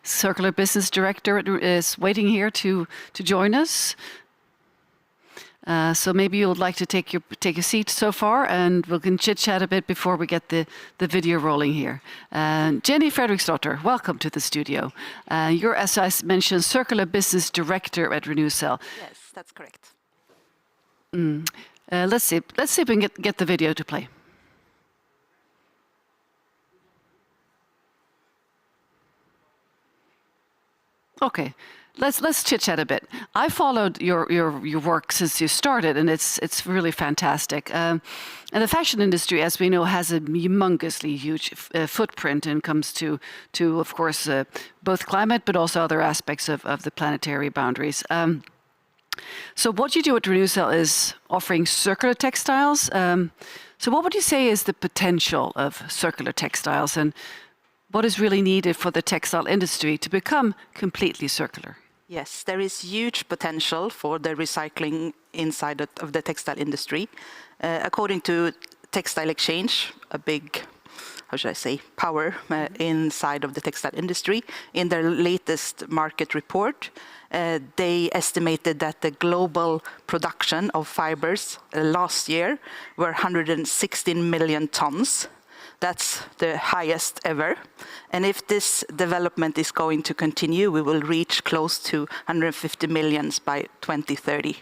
Circular Business Director is waiting here to join us. So maybe you would like to take a seat so far, and we can chit-chat a bit before we get the video rolling here. Jenny Fredriksdotter, welcome to the studio. You're, as I mentioned, Circular Business Director at RenewCell. Yes, that's correct. Let's see if we can get the video to play. Okay, let's chit-chat a bit. I followed your work since you started, and it's really fantastic. And the fashion industry, as we know, has a humongously huge footprint when it comes to of course, both climate, but also other aspects of the planetary boundaries. So what you do at RenewCell is offering circular textiles. So what would you say is the potential of circular textiles, and what is really needed for the textile industry to become completely circular? Yes, there is huge potential for the recycling inside of the textile industry. According to Textile Exchange, a big, how should I say, power inside of the textile industry, in their latest market report, they estimated that the global production of fibers last year were 116 million tons. That's the highest ever. And if this development is going to continue, we will reach close to 150 millions by 2030.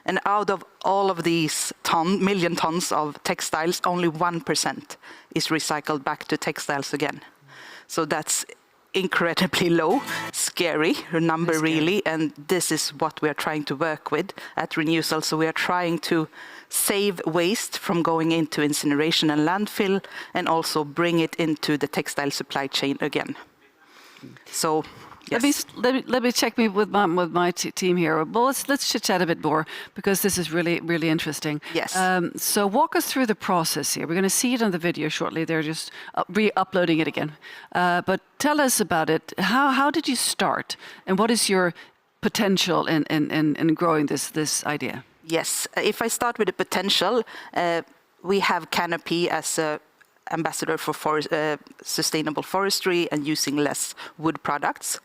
And out of all of these million tons of textiles, only 1% is recycled back to textiles again. So that's incredibly low, scary number really, and this is what we are trying to work with at Renewcell. So we are trying to save waste from going into incineration and landfill, and also bring it into the textile supply chain again. So yes. Let me check with my team here. Well, let's chit chat a bit more, because this is really interesting. Yes. So walk us through the process here. We're going to see it on the video shortly. They're just re-uploading it again. But tell us about it. How did you start, and what is your potential in growing this idea? Yes. If I start with the potential, we have Canopy as a ambassador for sustainable forestry and using less wood products.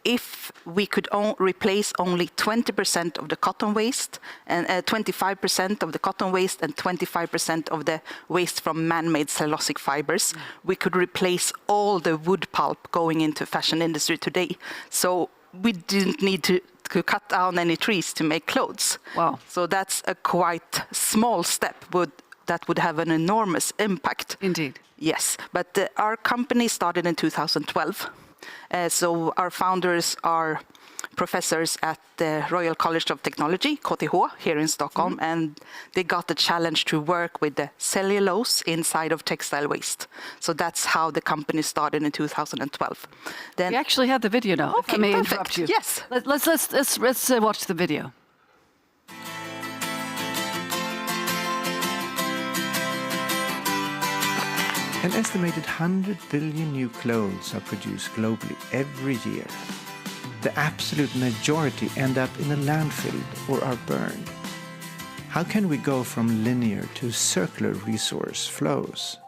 If we could replace only 20% of the cotton waste, and 25% of the cotton waste and 25% of the waste from man-made cellulosic fibers, we could replace all the wood pulp going into fashion industry today. So we didn't need to cut down any trees to make clothes. Wow. So that's a quite small step that would have an enormous impact. Indeed. Yes, but our company started in 2012. So our founders are professors at the Royal College of Technology, KTH, here in Stockholm, and they got the challenge to work with the cellulose inside of textile waste. So that's how the company started in 2012. Then we actually have the video now. Okay, if I may perfect. interrupt you. Yes. Let's watch the video. An estimated 100 billion new clothes are produced globally every year. The absolute majority end up in a landfill or are burned. How can we go from linear to circular resource flows?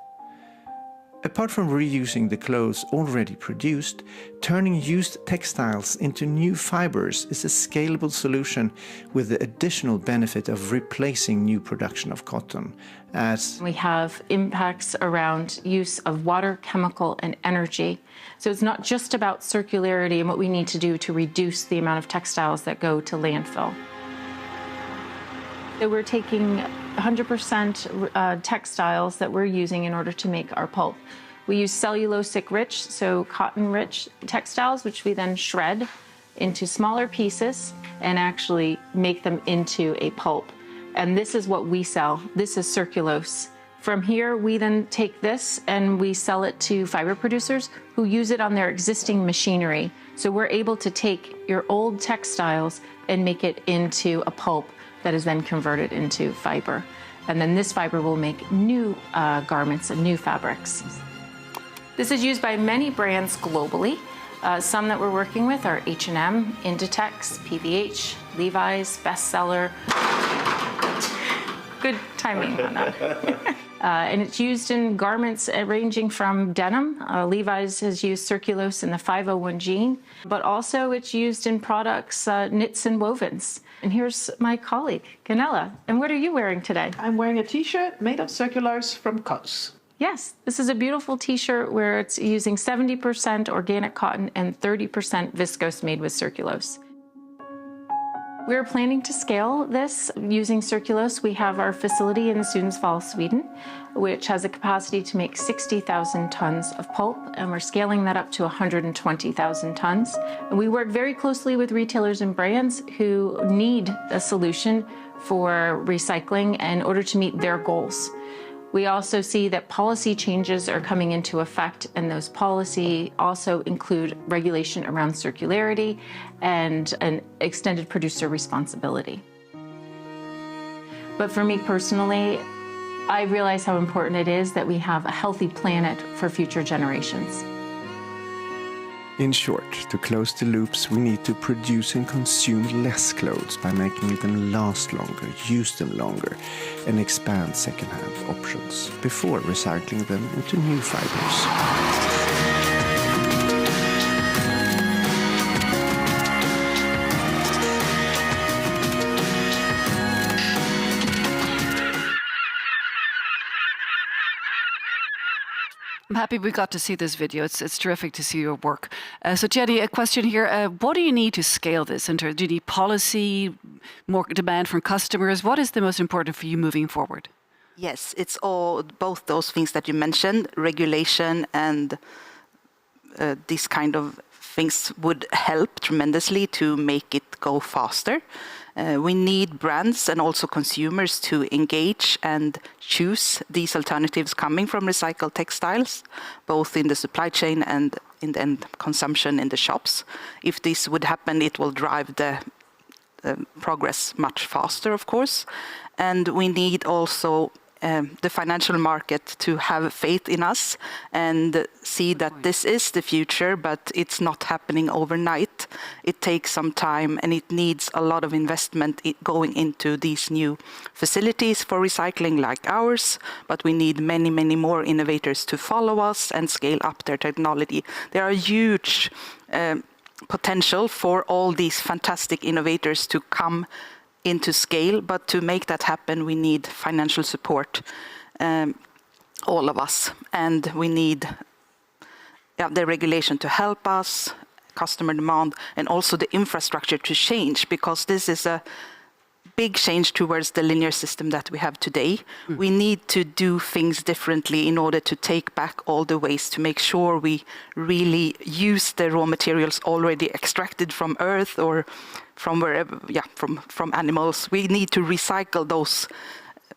Apart from reusing the clothes already produced, turning used textiles into new fibers is a scalable solution with the additional benefit of replacing new production of cotton, as we have impacts around use of water, chemical, and energy. So it's not just about circularity and what we need to do to reduce the amount of textiles that go to landfill. So we're taking 100% textiles that we're using in order to make our pulp. We use cellulosic rich, so cotton rich textiles, which we then shred into smaller pieces and actually make them into a pulp. And this is what we sell. This is circulose. From here, we then take this and we sell it to fiber producers who use it on their existing machinery. So we're able to take your old textiles and make it into a pulp that is then converted into fiber. And then this fiber will make new garments and new fabrics. This is used by many brands globally. Some that we're working with are H&M, Inditex, PVH, Levi's, Bestseller. Good timing on that. And it's used in garments ranging from denim. Levi's has used circulose in the 501 gene, but also it's used in products, knits and wovens. And here's my colleague, Ganella. And what are you wearing today? I'm wearing a t-shirt made of circulose from COS. Yes, this is a beautiful t-shirt where it's using 70% organic cotton and 30% viscose made with circulose. We're planning to scale this using circulose. We have our facility in Sundsvall, Sweden, which has a capacity to make 60,000 tons of pulp, and we're scaling that up to 120,000 tons. And we work very closely with retailers and brands who need a solution for recycling in order to meet their goals. We also see that policy changes are coming into effect, and those policy also include regulation around circularity and an extended producer responsibility. But for me personally, I realize how important it is that we have a healthy planet for future generations. in short, to close the loops, we need to produce and consume less clothes by making them last longer, use them longer, and expand second-hand options before recycling them into new fibers. I'm happy we got to see this video. It's terrific to see your work. So Jenny, a question here. What do you need to scale this? Do you need policy, more demand from customers? What is the most important for you moving forward? Yes, it's all both those things that you mentioned, regulation and these kind of things would help tremendously to make it go faster. We need brands and also consumers to engage and choose these alternatives coming from recycled textiles, both in the supply chain and in the end consumption in the shops. If this would happen, it will drive the progress much faster, of course. And we need also the financial market to have faith in us and see that this is the future, but it's not happening overnight. It takes some time and it needs a lot of investment going into these new facilities for recycling like ours, but we need many, many more innovators to follow us and scale up their technology. There are huge potential for all these fantastic innovators to come into scale, but to make that happen, we need financial support, all of us, and we need the regulation to help us, customer demand, and also the infrastructure to change, because this is a big change towards the linear system that we have today. We need to do things differently in order to take back all the waste, to make sure we really use the raw materials already extracted from earth or from wherever, from animals. We need to recycle those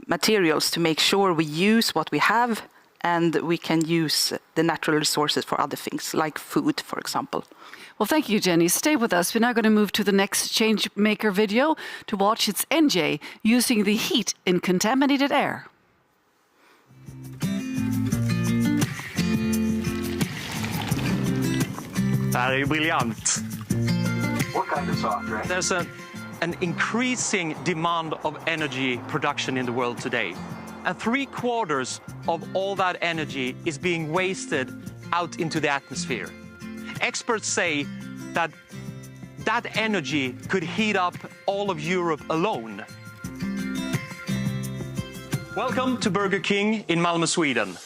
materials to make sure we use what we have and we can use the natural resources for other things, like food, for example. Well, thank you, Jenny. Stay with us. We're now going to move to the next Changemaker video to watch. It's NJ using the heat in contaminated air. Det här är ju briljant. What kind of software? There's an increasing demand of energy production in the world today. And 3/4 of all that energy is being wasted out into the atmosphere. Experts say that that energy could heat up all of Europe alone. Welcome to Burger King in Malmö, Sweden.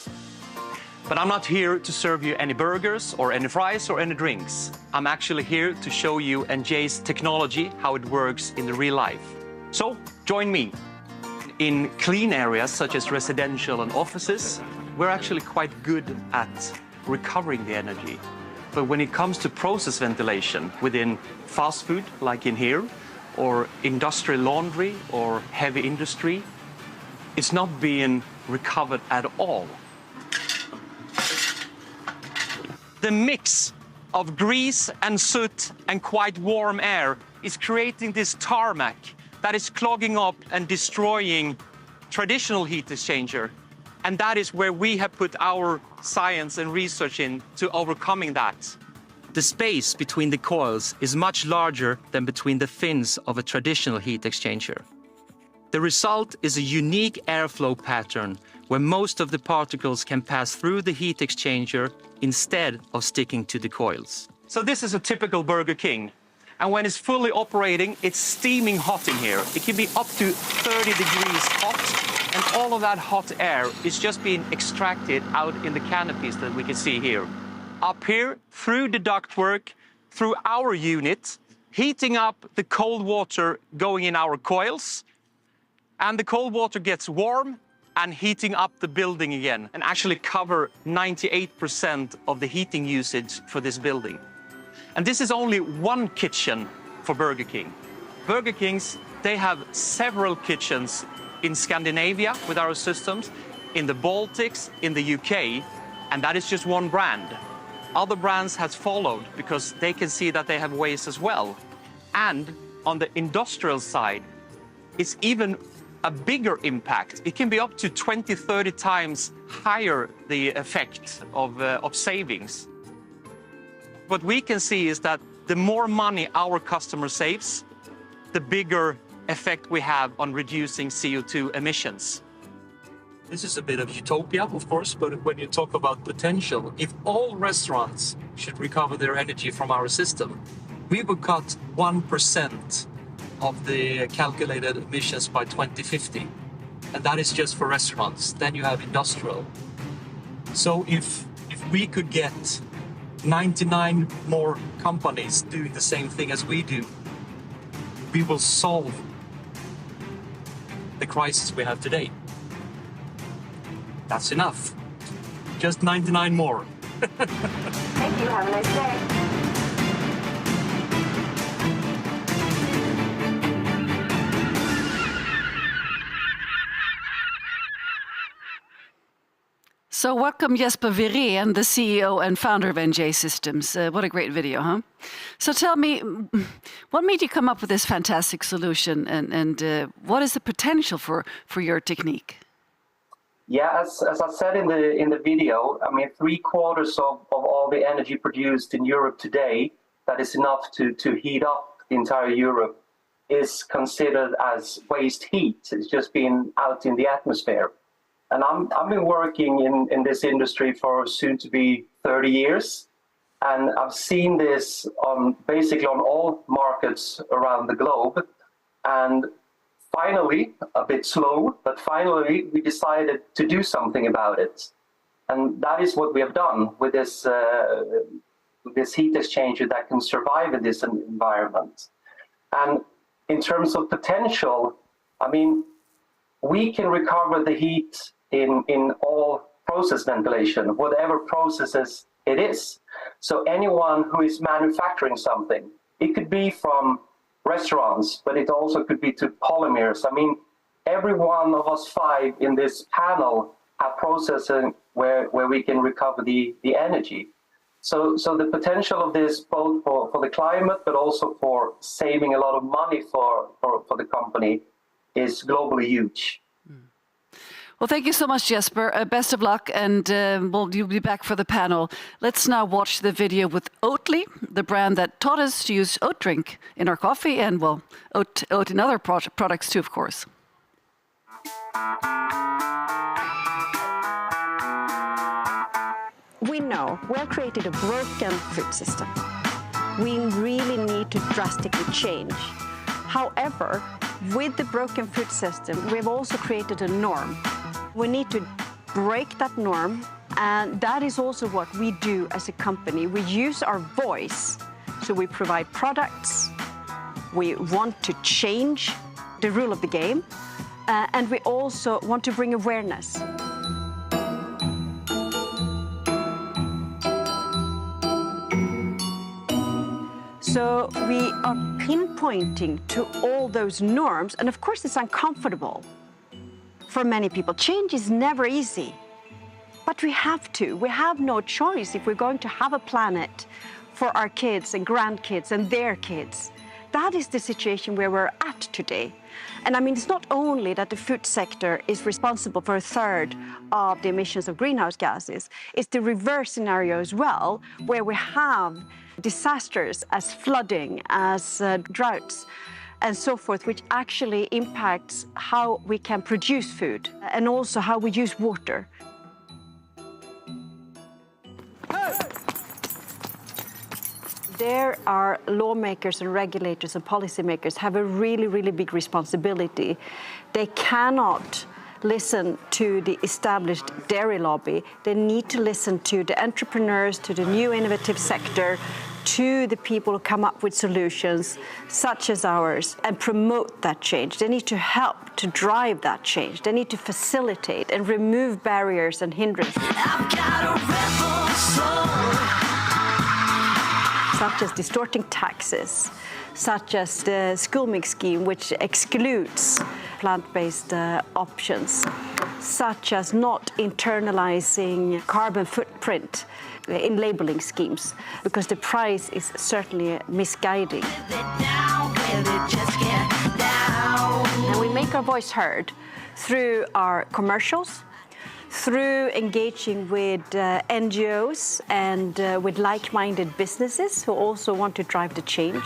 But I'm not here to serve you any burgers or any fries or any drinks. I'm actually here to show you NJ's technology, how it works in the real life. So join me. In clean areas such as residential and offices, we're actually quite good at recovering the energy. But when it comes to process ventilation within fast food, like in here, or industrial laundry or heavy industry, it's not being recovered at all. The mix of grease and soot and quite warm air is creating this tarmac that is clogging up and destroying traditional heat exchanger. And that is where we have put our science and research in to overcoming that. The space between the coils is much larger than between the fins of a traditional heat exchanger. The result is a unique airflow pattern where most of the particles can pass through the heat exchanger instead of sticking to the coils. So this is a typical Burger King. And when it's fully operating, it's steaming hot in here. It can be up to 30 degrees hot, and all of that hot air is just being extracted out in the canopies that we can see here. Up here, through the ductwork, through our unit, heating up the cold water going in our coils, and the cold water gets warm and heating up the building again, and actually cover 98% of the heating usage for this building. And this is only one kitchen for Burger King. Burger Kings, they have several kitchens in Scandinavia with our systems, in the Baltics, in the UK, and that is just one brand. Other brands has followed because they can see that they have waste as well. And on the industrial side, it's even a bigger impact. It can be up to 20, 30 times higher the effect of savings. What we can see is that the more money our customer saves, the bigger effect we have on reducing CO2 emissions. This is a bit of utopia, of course, but when you talk about potential, if all restaurants should recover their energy from our system, we would cut 1% of the calculated emissions by 2050. And that is just for restaurants. Then you have industrial. So if we could get 99 more companies doing the same thing as we do, we will solve the crisis we have today. That's enough. Just 99 more. Thank you. Have a nice day. So welcome Jesper Virén, the CEO and founder of NJ Systems. What a great video, huh? So tell me, what made you come up with this fantastic solution, and what is the potential for your technique? Yeah, as I said in the video, I mean, 3/4 of all the energy produced in Europe today, that is enough to heat up the entire Europe, is considered as waste heat. It's just been out in the atmosphere. And I've been working in this industry for soon to be 30 years. And I've seen this basically on all markets around the globe. And finally, a bit slow, but finally we decided to do something about it. And that is what we have done with this heat exchanger that can survive in this environment. And in terms of potential, I mean, we can recover the heat in all process ventilation, whatever processes it is. So anyone who is manufacturing something, it could be from restaurants, but it also could be to polymers. I mean, every one of us 5 in this panel have processing where we can recover the energy. So the potential of this, both for the climate, but also for saving a lot of money for the company, is globally huge. Well, thank you so much, Jesper. Best of luck, and you'll be back for the panel. Let's now watch the video with Oatly, the brand that taught us to use oat drink in our coffee, and well, oat in other products too, of course. We know we have created a broken food system. We really need to drastically change. However, with the broken food system, we've also created a norm. We need to break that norm, and that is also what we do as a company. We use our voice, so we provide products, we want to change the rule of the game, and we also want to bring awareness. So we are pinpointing to all those norms, and of course it's uncomfortable for many people. Change is never easy, but we have to. We have no choice if we're going to have a planet for our kids and grandkids and their kids. That is the situation where we're at today. And I mean, it's not only that the food sector is responsible for 1/3 of the emissions of greenhouse gases, it's the reverse scenario as well, where we have disasters as flooding, as droughts, and so forth, which actually impacts how we can produce food and also how we use water. There are lawmakers and regulators and policymakers have a really, really big responsibility. They cannot listen to the established dairy lobby. They need to listen to the entrepreneurs, to the new innovative sector, to the people who come up with solutions such as ours and promote that change. They need to help to drive that change. They need to facilitate and remove barriers and hindrances. I've got a rebel soul. Such as distorting taxes, such as the school mix scheme, which excludes plant-based options, such as not internalizing carbon footprint in labeling schemes, because the price is certainly misguiding. And we make our voice heard through our commercials, through engaging with NGOs and with like-minded businesses who also want to drive the change.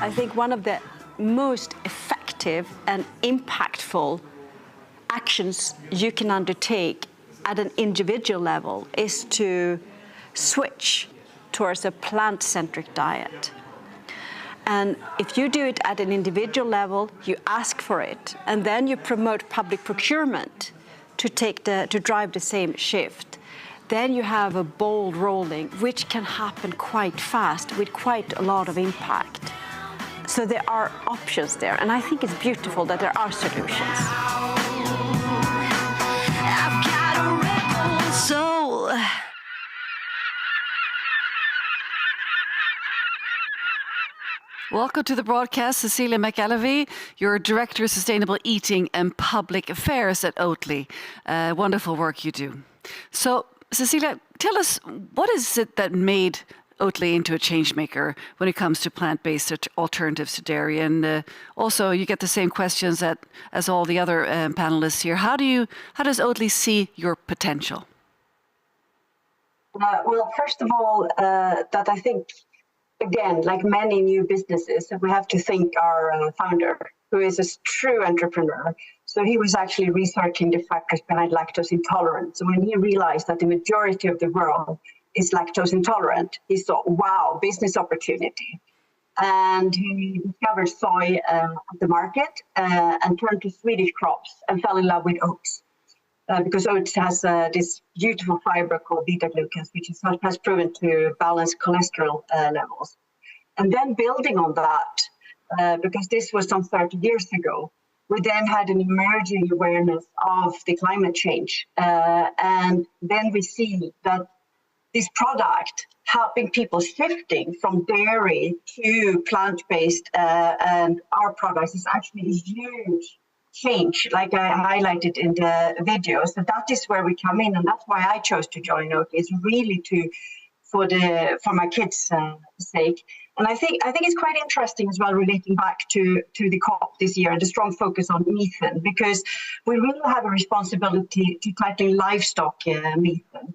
I think one of the most effective and impactful actions you can undertake at an individual level is to switch towards a plant-centric diet. And if you do it at an individual level, you ask for it, and then you promote public procurement to drive the same shift, then you have a ball rolling, which can happen quite fast with quite a lot of impact. So there are options there, and I think it's beautiful that there are solutions. I've got a rebel soul. Welcome to the broadcast, Cecilia McAlevey. You're Director of Sustainable Eating and Public Affairs at Oatly. Wonderful work you do. So, Cecilia, tell us, what is it that made Oatly into a change maker when it comes to plant-based alternatives to dairy? And also, you get the same questions as all the other panelists here. How does Oatly see your potential? Well, first of all, that I think, again, like many new businesses, we have to thank our founder, who is a true entrepreneur. So he was actually researching the factors behind lactose intolerance. So when he realized that the majority of the world is lactose intolerant, he thought, wow, business opportunity. And he discovered soy at the market and turned to Swedish crops and fell in love with oats. Because oats has this beautiful fiber called beta-glucans, which has proven to balance cholesterol levels. And then building on that, because this was some 30 years ago, we then had an emerging awareness of the climate change. And then we see that this product helping people shifting from dairy to plant-based and our products is actually a huge change, like I highlighted in the video. So that is where we come in, and that's why I chose to join Oatly, is really for my kids' sake. And I think it's quite interesting as well, relating back to the COP this year and the strong focus on methane, because we really have a responsibility to tackle livestock methane.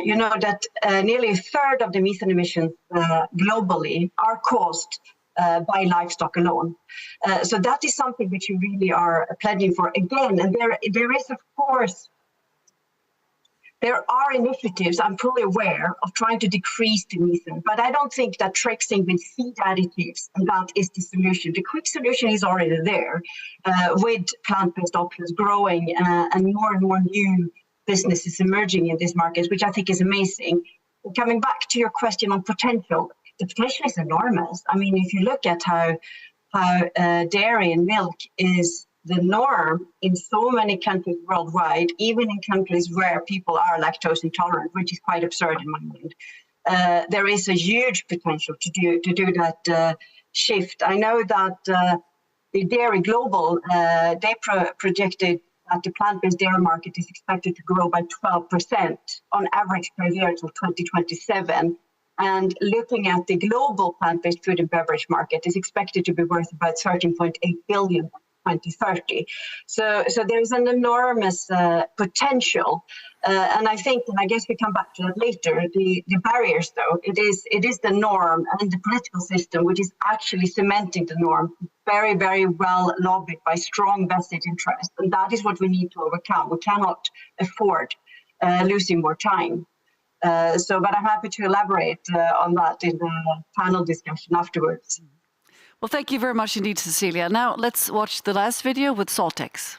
You know that nearly a third of the methane emissions globally are caused by livestock alone. So that is something which we really are pledging for again. And there is, of course, there are initiatives, I'm fully aware, of trying to decrease the methane, but I don't think that tricking with feed additives, and that is the solution. The quick solution is already there with plant-based options growing and more new businesses emerging in this market, which I think is amazing. Coming back to your question on potential, the potential is enormous. I mean, if you look at how dairy and milk is the norm in so many countries worldwide, even in countries where people are lactose intolerant, which is quite absurd in my mind, there is a huge potential to do that shift. I know that the Dairy Global, they projected that the plant-based dairy market is expected to grow by 12% on average per year until 2027. And looking at the global plant-based food and beverage market is expected to be worth about 13.8 billion by 2030. So there's an enormous potential. And I think, and I guess we come back to that later, the barriers, though, it is the norm and the political system which is actually cementing the norm, very, very well lobbied by strong vested interests. And that is what we need to overcome. We cannot afford losing more time. But I'm happy to elaborate on that in the panel discussion afterwards. Well, thank you very much indeed, Cecilia. Now let's watch the last video with Saltex.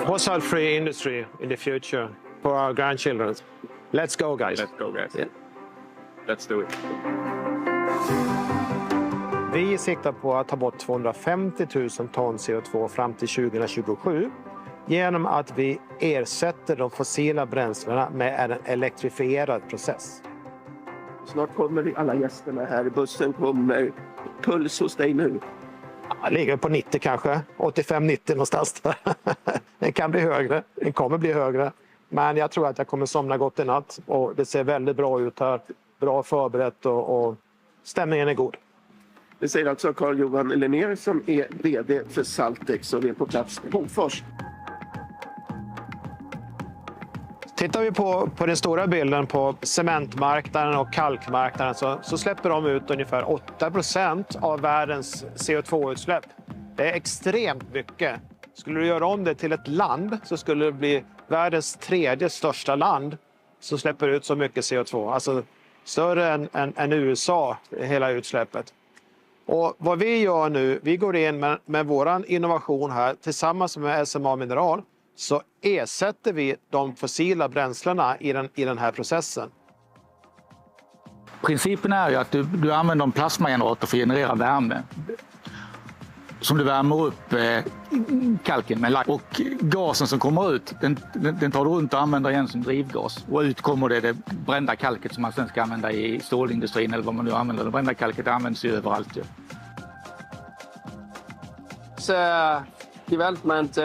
Fossil-free industry in the future for our grandchildren. Let's go, guys. Let's go, guys. Yeah. Let's do it. Vi siktar på att ta bort 250 000 ton CO2 fram till 2027 genom att vi ersätter de fossila bränslena med en elektrifierad process. Snart kommer alla gästerna här. Bussen kommer. Puls hos dig nu? Ja, ligger på 90 kanske. 85-90 någonstans där. Den kan bli högre. Den kommer bli högre. Men jag tror att jag kommer somna gott i natt. Och det ser väldigt bra ut här. Bra förberett och stämningen är god. Det säger alltså Carl-Johan Linnér som är vd för Saltex och är på plats på Hofors. Tittar vi på den stora bilden på cementmarknaden och kalkmarknaden så släpper de ut ungefär 8% av världens CO2-utsläpp. Det är extremt mycket Skulle du göra om det till ett land så skulle det bli världens 3:e största land som släpper ut så mycket CO2. Alltså större än USA, hela utsläppet. Och vad vi gör nu, vi går in med vår innovation här tillsammans med SMA Mineral, så ersätter vi de fossila bränslena i den här processen. Principen är ju att du använder en plasmagenerator för att generera värme. Som du värmer upp kalken med. Och gasen som kommer ut, den tar du runt och använder igen som drivgas. Och ut kommer det brända kalket som man sen ska använda i stålindustrin eller vad man nu använder. Det brända kalket används ju överallt. Ju. Development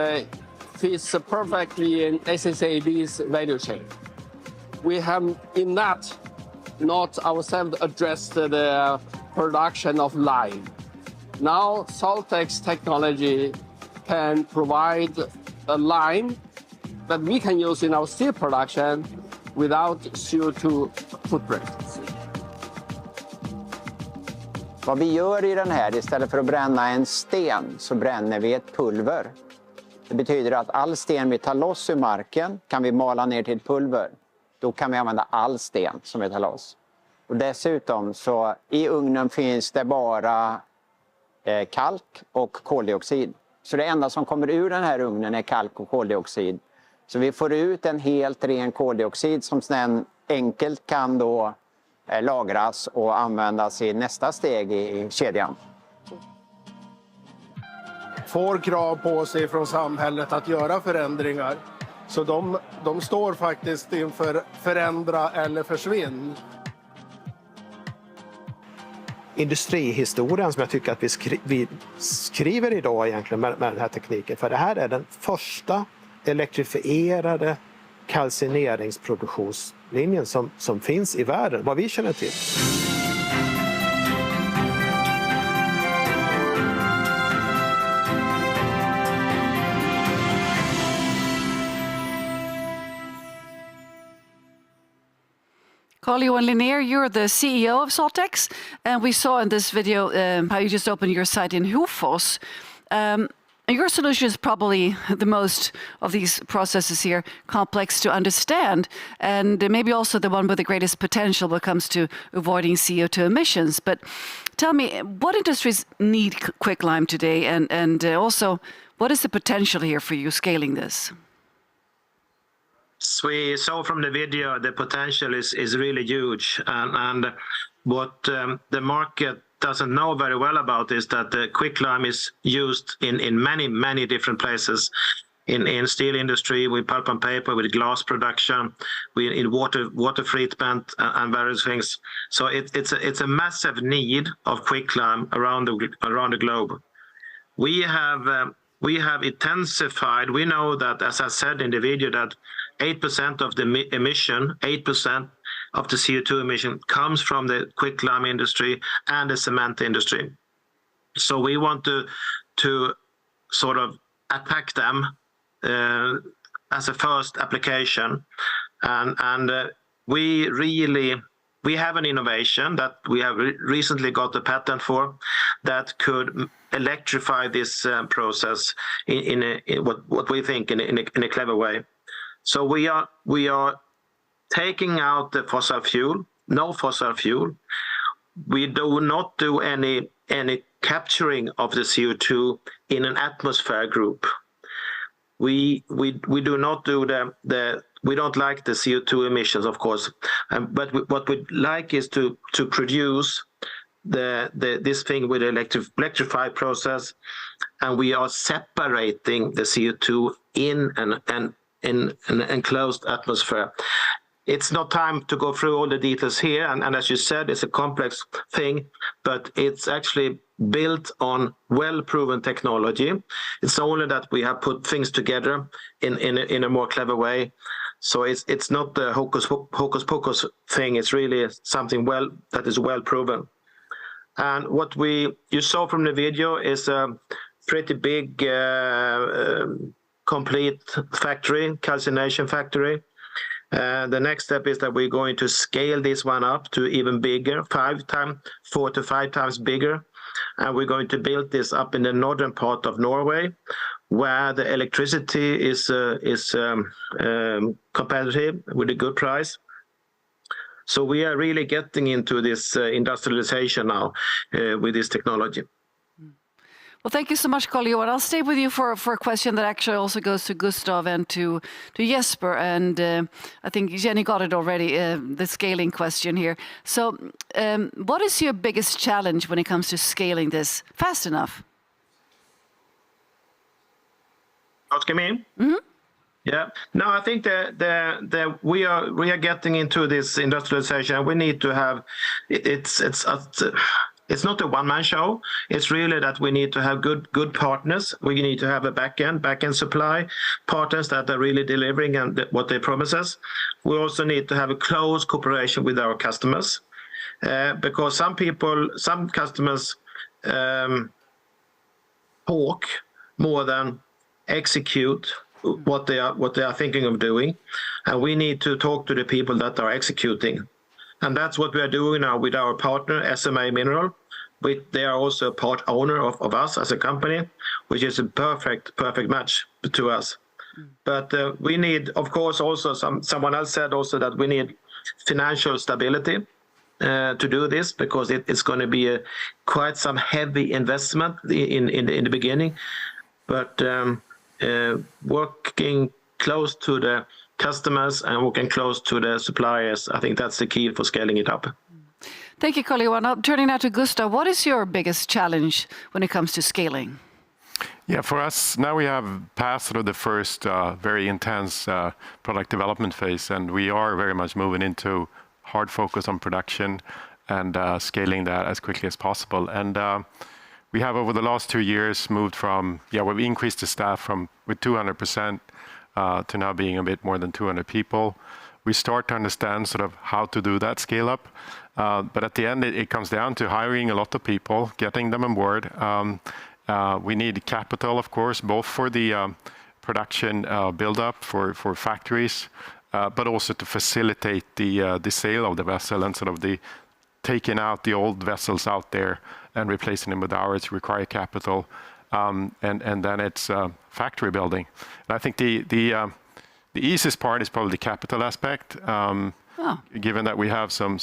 fits perfectly in SSAB's value chain. We have in that not ourselves addressed the production of lime. Now Saltex technology can provide a lime that we can use in our steel production without CO2 footprint. Vad vi gör i den här, istället för att bränna en sten så bränner vi ett pulver. Det betyder att all sten vi tar loss ur marken kan vi mala ner till ett pulver. Då kan vi använda all sten som vi tar loss. Och dessutom så i ugnen finns det bara kalk och koldioxid. Så det enda som kommer ur den här ugnen är kalk och koldioxid. Så vi får ut en helt ren koldioxid som sedan enkelt kan då lagras och användas i nästa steg i kedjan. Får krav på sig från samhället att göra förändringar. Så de står faktiskt inför förändra eller försvinn. Industrihistorien som jag tycker att vi skriver idag egentligen med den här tekniken. För det här är den första elektrifierade kalcineringsproduktionslinjen som finns i världen, vad vi känner till. Carl-Johan Linnér, you're the CEO of Saltex, and we saw in this video how you just opened your site in Hofors. Your solution is probably the most of these processes here complex to understand, and maybe also the one with the greatest potential when it comes to avoiding CO2 emissions. But tell me, what industries need quicklime today, and also what is the potential here for you scaling this? So we saw from the video the potential is really huge, and what the market doesn't know very well about is that the quicklime is used in many different places. In steel industry, with pulp and paper, with glass production, in water treatment and various things. So it's a massive need of quicklime around the globe. We have intensified. We know that, as I said in the video, that 8% of the emission, 8% of the CO2 emission comes from the quicklime industry and the cement industry. So we want to sort of attack them as a first application, and we have an innovation that we have recently got a patent for that could electrify this process in what we think in a clever way. So we are taking out the fossil fuel, no fossil fuel. We do not do any capturing of the CO2 in an atmosphere group. We do not do we don't like the CO2 emissions, of course, but what we like is to produce this thing with electrified process, and we are separating the CO2 in an enclosed atmosphere. It's not time to go through all the details here, and as you said, it's a complex thing, but it's actually built on well-proven technology. It's only that we have put things together in a more clever way. So it's not the hocus pocus thing. It's really something that is well proven. And what you saw from the video is a pretty big, complete factory, calcination factory. The next step is that we're going to scale this one up to even bigger, 4 to 5 times bigger. And we're going to build this up in the northern part of Norway, where the electricity is competitive with a good price. So we are really getting into this industrialization now with this technology. Well, thank you so much, Carl-Johan. I'll stay with you for a question that actually also goes to Gustav and to Jesper. And I think Jenny got it already, the scaling question here. So what is your biggest challenge when it comes to scaling this fast enough? Ask me? Mm-hmm. Yeah. No, I think that we are getting into this industrialization. We need to have it's not a one-man show. It's really that we need to have good partners. We need to have a back-end supply partners that are really delivering and what they promise us. We also need to have a close cooperation with our customers, because some customers talk more than execute what they are thinking of doing, and we need to talk to the people that are executing. And that's what we are doing now with our partner, SMA Mineral. They are also a part owner of us as a company, which is a perfect match to us. But we need, of course, also someone else said also that we need financial stability to do this, because it's going to be quite some heavy investment in the beginning. But working close to the customers and working close to the suppliers, I think that's the key for scaling it up. Thank you, Carl-Johan. Now, turning now to Gustav, what is your biggest challenge when it comes to scaling? Yeah, for us, now we have passed sort of the first very intense product development phase, and we are very much moving into hard focus on production and scaling that as quickly as possible. And we have, over the last 2 years, moved from, we've increased the staff with 200% to now being a bit more than 200 people. We start to understand sort of how to do that scale up. But at the end, it comes down to hiring a lot of people, getting them on board. We need capital, of course, both for the production build-up for factories, but also to facilitate the sale of the vessel and sort of the taking out the old vessels out there and replacing them with ours require capital. And then it's factory building. And I think the easiest part is probably the capital aspect, given that we have some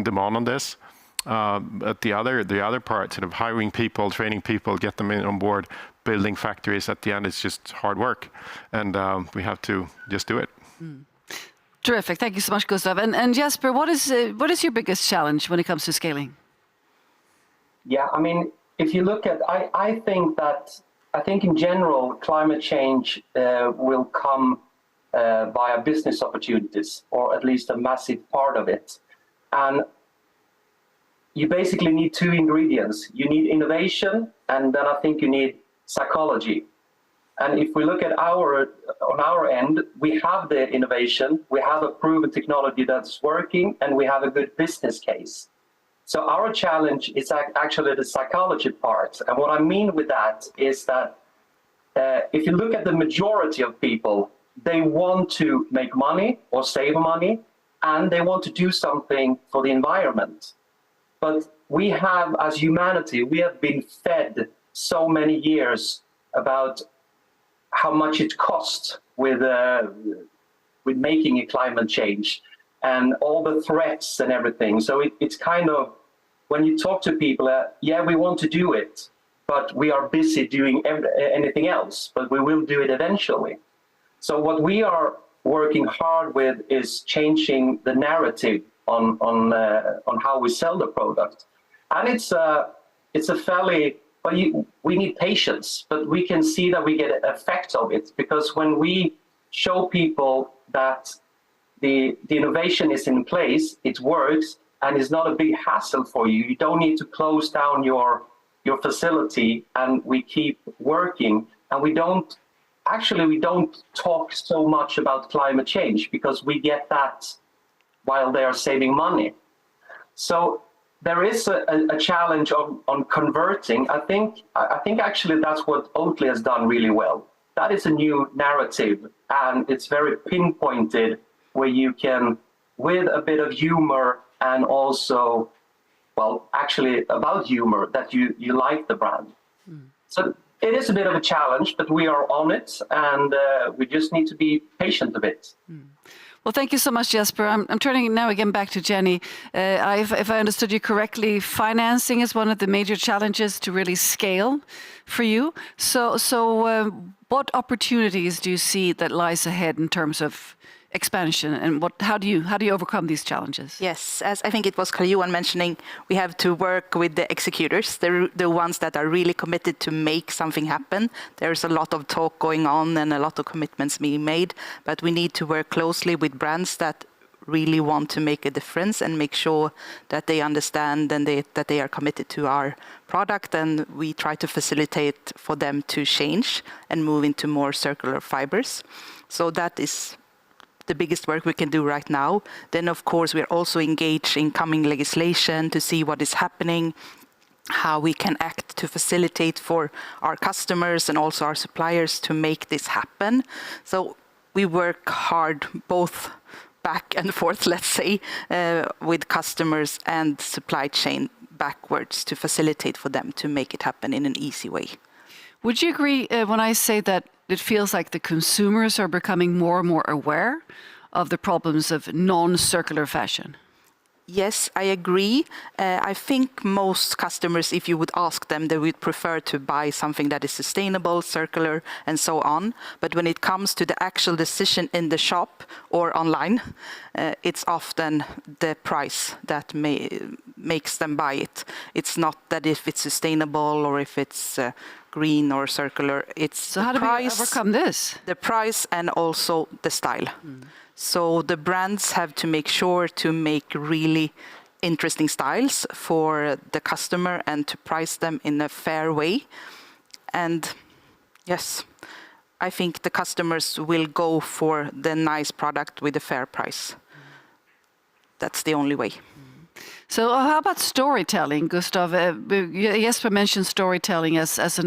demand on this. But the other part, sort of hiring people, training people, get them on board, building factories, at the end, it's just hard work, and we have to just do it. Terrific. Thank you so much, Gustav. And Jesper, what is your biggest challenge when it comes to scaling? Yeah, I mean, if you look at, I think in general, climate change will come via business opportunities, or at least a massive part of it. And you basically need two ingredients. You need innovation, and then I think you need psychology. And if we look at on our end, we have the innovation, we have a proven technology that's working, and we have a good business case. So our challenge is actually the psychology part. And what I mean with that is that if you look at the majority of people, they want to make money or save money, and they want to do something for the environment. But we have, as humanity, we have been fed so many years about how much it costs with making a climate change and all the threats and everything. So it's kind of, when you talk to people, we want to do it, but we are busy doing anything else, but we will do it eventually. So what we are working hard with is changing the narrative on how we sell the product. And it's a fairly, we need patience, but we can see that we get an effect of it, because when we show people that the innovation is in place, it works, and it's not a big hassle for you. You don't need to close down your facility, and we keep working. And we don't talk so much about climate change, because we get that while they are saving money. So there is a challenge on converting. I think actually that's what Oatly has done really well. That is a new narrative, and it's very pinpointed, where you can, with a bit of humor, and also, well, actually about humor, that you like the brand. So it is a bit of a challenge, but we are on it, and we just need to be patient a bit. Well, thank you so much, Jesper. I'm turning now again back to Jenny. If I understood you correctly, financing is one of the major challenges to really scale for you. So what opportunities do you see that lies ahead in terms of expansion, and how do you overcome these challenges? Yes, as I think it was Karl-Johan mentioning, we have to work with the executors, the ones that are really committed to make something happen. There's a lot of talk going on and a lot of commitments being made, but we need to work closely with brands that really want to make a difference and make sure that they understand and that they are committed to our product, and we try to facilitate for them to change and move into more circular fibers. So that is the biggest work we can do right now. Then, of course, we're also engaged in coming legislation to see what is happening, how we can act to facilitate for our customers and also our suppliers to make this happen. So we work hard both back and forth, let's say, with customers and supply chain backwards to facilitate for them to make it happen in an easy way. Would you agree when I say that it feels like the consumers are becoming more and more aware of the problems of non-circular fashion? Yes, I agree. I think most customers, if you would ask them, they would prefer to buy something that is sustainable, circular, and so on. But when it comes to the actual decision in the shop or online, it's often the price that makes them buy it. It's not that if it's sustainable or if it's green or circular. It's so how do we overcome this? The price and also the style. So the brands have to make sure to make really interesting styles for the customer and to price them in a fair way. And yes, I think the customers will go for the nice product with a fair price. That's the only way. So how about storytelling, Gustav? Jesper mentioned storytelling as an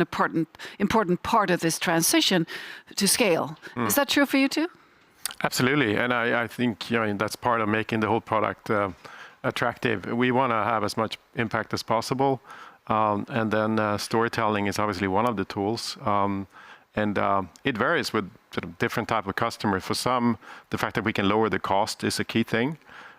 important part of this transition to scale. Is that true for you too? Absolutely, and I think that's part of making the whole product attractive. We want to have as much impact as possible, and then storytelling is obviously one of the tools. And it varies with sort of different type of customers. For some, the fact that we can lower the cost is a key thing.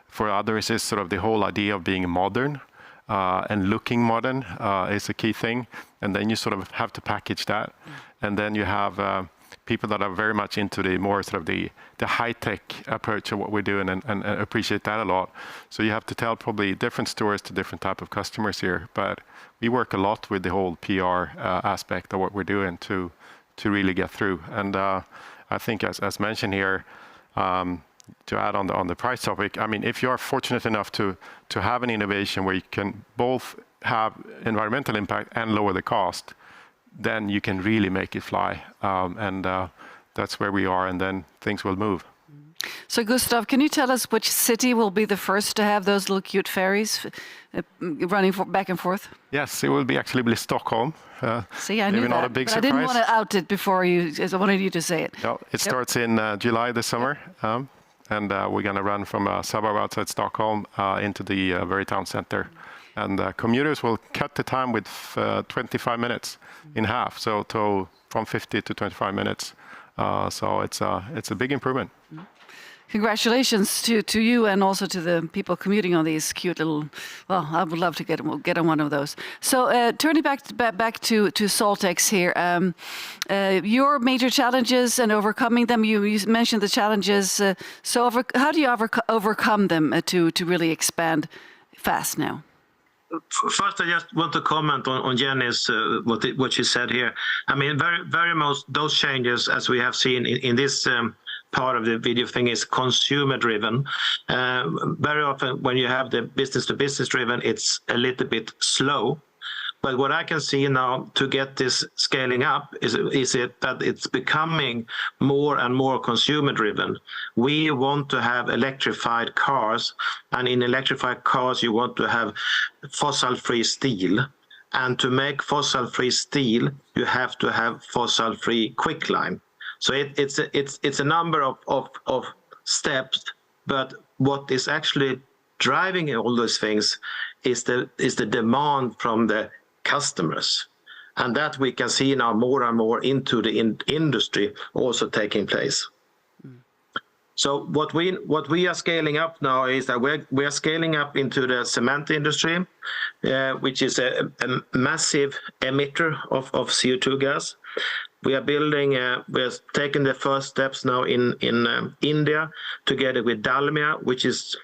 For others, it's sort of the whole idea of being modern and looking modern is a key thing. And then you sort of have to package that. And then you have people that are very much into the more sort of the high-tech approach of what we're doing and appreciate that a lot. So you have to tell probably different stories to different type of customers here. But we work a lot with the whole PR aspect of what we're doing to really get through. And I think as mentioned here, to add on the price topic, I mean, if you are fortunate enough to have an innovation where you can both have environmental impact and lower the cost, then you can really make it fly. And that's where we are, and then things will move. So Gustav, can you tell us which city will be the first to have those little cute ferries running back and forth? Yes, it will actually be Stockholm. See, I knew that, not a big but surprise. I didn't want to out it before you. I wanted you to say it. No, it starts in July this summer, and we're going to run from a suburb outside Stockholm into the very town center. And commuters will cut the time with 25 minutes in half, so from 50 to 25 minutes. So it's a big improvement. Congratulations to you and also to the people commuting on these cute little. Well, I would love to get on one of those. So turning back to Saltex here, your major challenges and overcoming them. You mentioned the challenges. So how do you overcome them to really expand fast now? First, I just want to comment on Jenny's what she said here. I mean, very most those changes, as we have seen in this part of the video thing, is consumer driven. Very often, when you have the business to business driven, it's a little bit slow. But what I can see now to get this scaling up is that it's becoming more and more consumer driven. We want to have electrified cars, and in electrified cars you want to have fossil-free steel. And to make fossil-free steel, you have to have fossil-free quicklime. So it's a number of steps, but what is actually driving all those things is the demand from the customers. And that we can see now more and more into the industry also taking place. So what we are scaling up now is that we are scaling up into the cement industry, which is a massive emitter of CO2 gas. We are taking the first steps now in India together with Dalmia, which is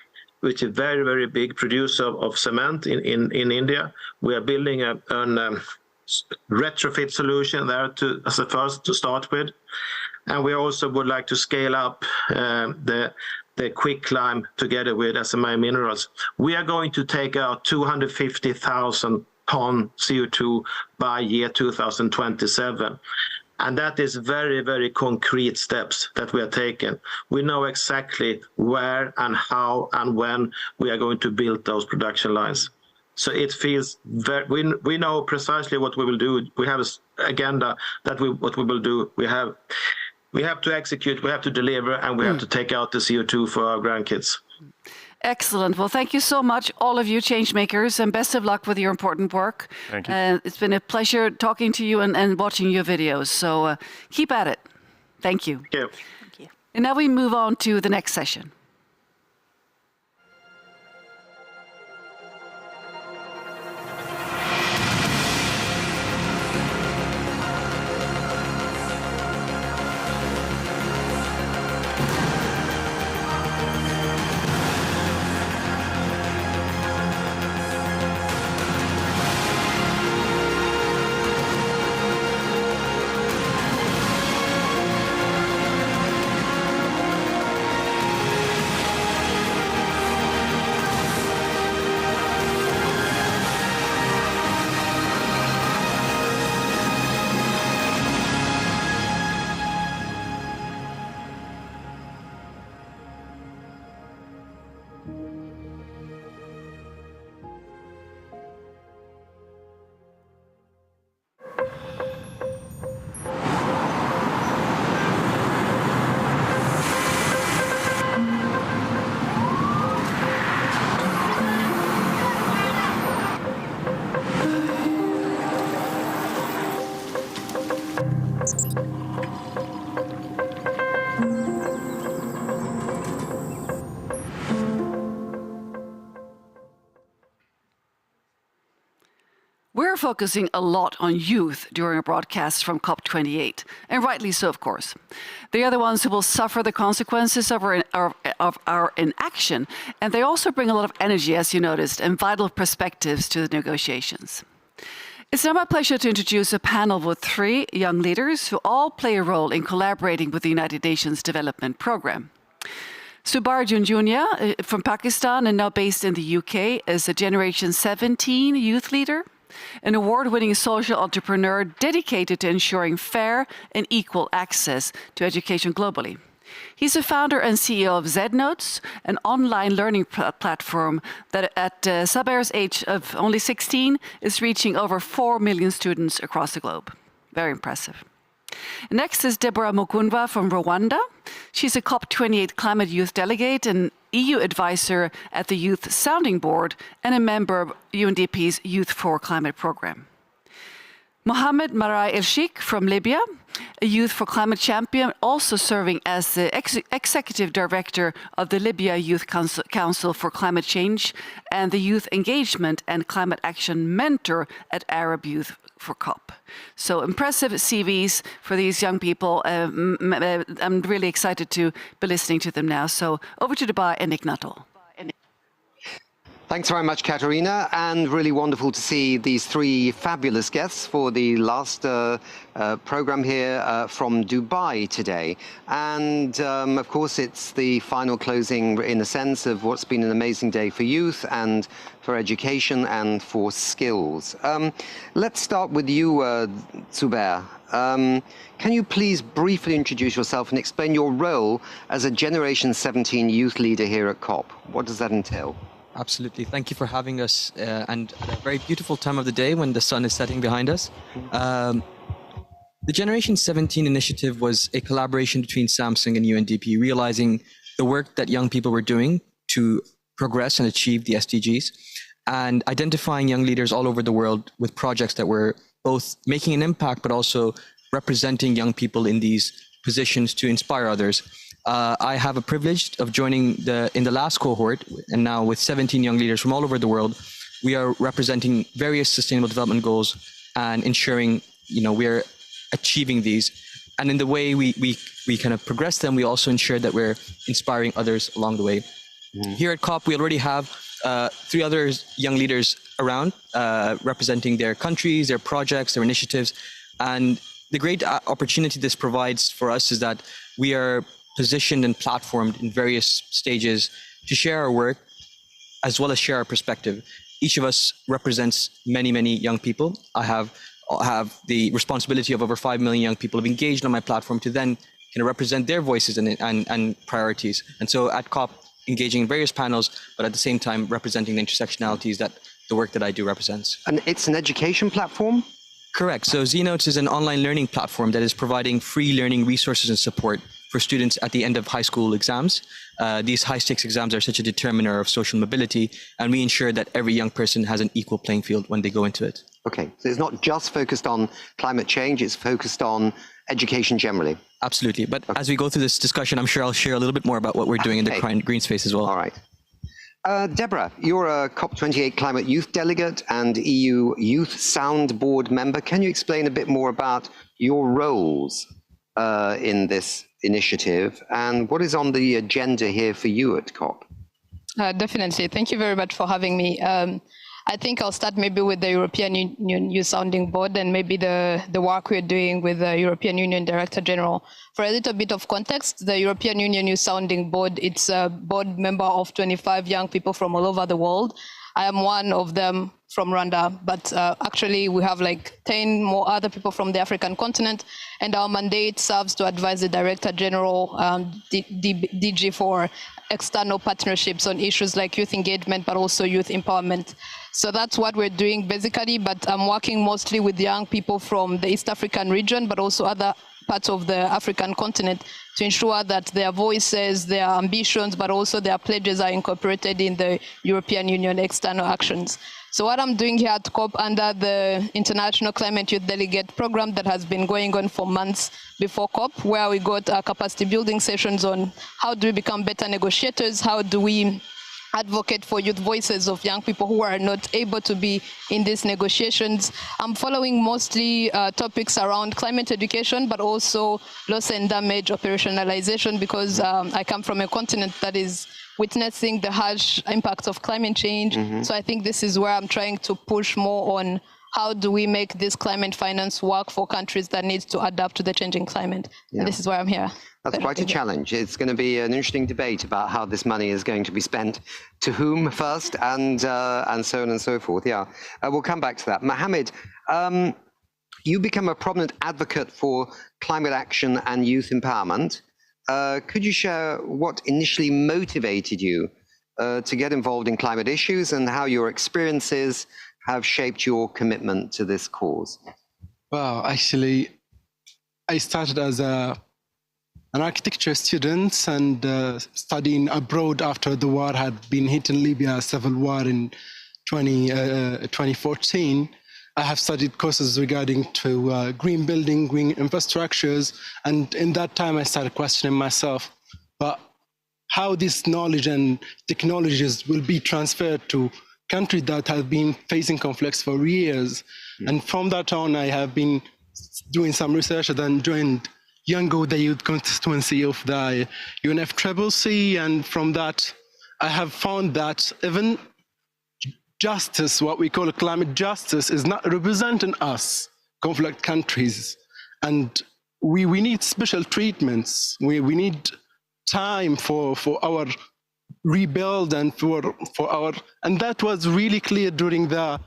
a very, very big producer of cement in India. We are building a retrofit solution there as a first to start with. And we also would like to scale up the quicklime together with SMA Minerals. We are going to take out 250,000 ton CO2 by year 2027. And that is very, very concrete steps that we are taking. We know exactly where and how and when we are going to build those production lines. So it feels we know precisely what we will do. We have an agenda what we will do. We have to execute, we have to deliver, and we have to take out the CO2 for our grandkids. Excellent. Well, thank you so much, all of you Changemakers, and best of luck with your important work. Thank you. It's been a pleasure talking to you and watching your videos. So keep at it. Thank you. Thank you. Thank you. And now we move on to the next session. We're focusing a lot on youth during our broadcasts from COP28, and rightly so, of course. They are the ones who will suffer the consequences of our inaction, and they also bring a lot of energy, as you noticed, and vital perspectives to the negotiations. It's now my pleasure to introduce a panel with 3 young leaders who all play a role in collaborating with the United Nations Development Programme. Subar Junjunia from Pakistan and now based in the UK is a Generation 17 youth leader, an award-winning social entrepreneur dedicated to ensuring fair and equal access to education globally. He's the founder and CEO of ZNotes, an online learning platform that at Saber's age of only 16 is reaching over 4 million students across the globe. Very impressive. Next is Deborah Mukundwa from Rwanda. She's a COP28 climate youth delegate and EU advisor at the Youth Sounding Board and a member of UNDP's Youth for Climate program. Mohamed Marai El Sheikh from Libya, a Youth for Climate champion, also serving as the executive director of the Libya Youth Council for Climate Change and the Youth Engagement and Climate Action Mentor at Arab Youth for COP. So impressive CVs for these young people. I'm really excited to be listening to them now. So over to Dubai and Nick Nuttall. Thanks very much, Katarina, and really wonderful to see these 3 fabulous guests for the last program here from Dubai today. And of course, it's the final closing, in a sense, of what's been an amazing day for youth and for education and for skills. Let's start with you, Zubair. Can you please briefly introduce yourself and explain your role as a Generation 17 youth leader here at COP? What does that entail? Absolutely. Thank you for having us and at a very beautiful time of the day when the sun is setting behind us. The Generation 17 initiative was a collaboration between Samsung and UNDP, realizing the work that young people were doing to progress and achieve the SDGs and identifying young leaders all over the world with projects that were both making an impact, but also representing young people in these positions to inspire others. I have a privilege of joining in the last cohort, and now with 17 young leaders from all over the world, we are representing various sustainable development goals and ensuring, we're achieving these. And in the way we kind of progress them, we also ensure that we're inspiring others along the way. Here at COP, we already have 3 other young leaders around representing their countries, their projects, their initiatives. And the great opportunity this provides for us is that we are positioned and platformed in various stages to share our work as well as share our perspective. Each of us represents many, many young people. I have the responsibility of over 5 million young people who have engaged on my platform to then kind of represent their voices and priorities. And so at COP, engaging in various panels, but at the same time representing the intersectionalities that the work that I do represents. And it's an education platform? Correct. So Zenotes is an online learning platform that is providing free learning resources and support for students at the end of high school exams. These high-stakes exams are such a determiner of social mobility, and we ensure that every young person has an equal playing field when they go into it. Okay, so it's not just focused on climate change, it's focused on education generally. Absolutely, but as we go through this discussion, I'm sure I'll share a little bit more about what we're doing in the green space as well. All right. Deborah, you're a COP28 Climate Youth Delegate and EU Youth Sound Board member. Can you explain a bit more about your roles in this initiative and what is on the agenda here for you at COP? Definitely. Thank you very much for having me. I think I'll start maybe with the European Union Youth Sounding Board and maybe the work we're doing with the European Union Director General. For a little bit of context, the European Union Youth Sounding Board, it's a board member of 25 young people from all over the world. I am one of them from Rwanda, but actually we have like 10 more other people from the African continent, and our mandate serves to advise the Director General, DG for external partnerships on issues like youth engagement, but also youth empowerment. So that's what we're doing basically, but I'm working mostly with young people from the East African region, but also other parts of the African continent to ensure that their voices, their ambitions, but also their pledges are incorporated in the European Union external actions. So what I'm doing here at COP under the International Climate Youth Delegate program that has been going on for months before COP, where we got capacity building sessions on how do we become better negotiators, how do we advocate for youth voices of young people who are not able to be in these negotiations. I'm following mostly topics around climate education, but also loss and damage operationalization, because I come from a continent that is witnessing the harsh impacts of climate change. So I think this is where I'm trying to push more on how do we make this climate finance work for countries that need to adapt to the changing climate. Yeah. And this is where I'm here. That's quite a challenge. It's going to be an interesting debate about how this money is going to be spent, to whom first, and so on and so forth. Yeah, we'll come back to that. Mohammed, you become a prominent advocate for climate action and youth empowerment. Could you share what initially motivated you to get involved in climate issues and how your experiences have shaped your commitment to this cause? Well, actually, I started as an architecture student and studying abroad after the war had been hit in Libya, civil war in 2014. I have studied courses regarding to green building, green infrastructures, and in that time I started questioning myself, but how this knowledge and technologies will be transferred to countries that have been facing conflicts for years. And from that on, I have been doing some research and then joined Yango, the youth constituency of the UNFCCC, and from that, I have found that even justice, what we call climate justice, is not representing us, conflict countries. And we need special treatments. We need time for our rebuild and for our, and that was really clear during the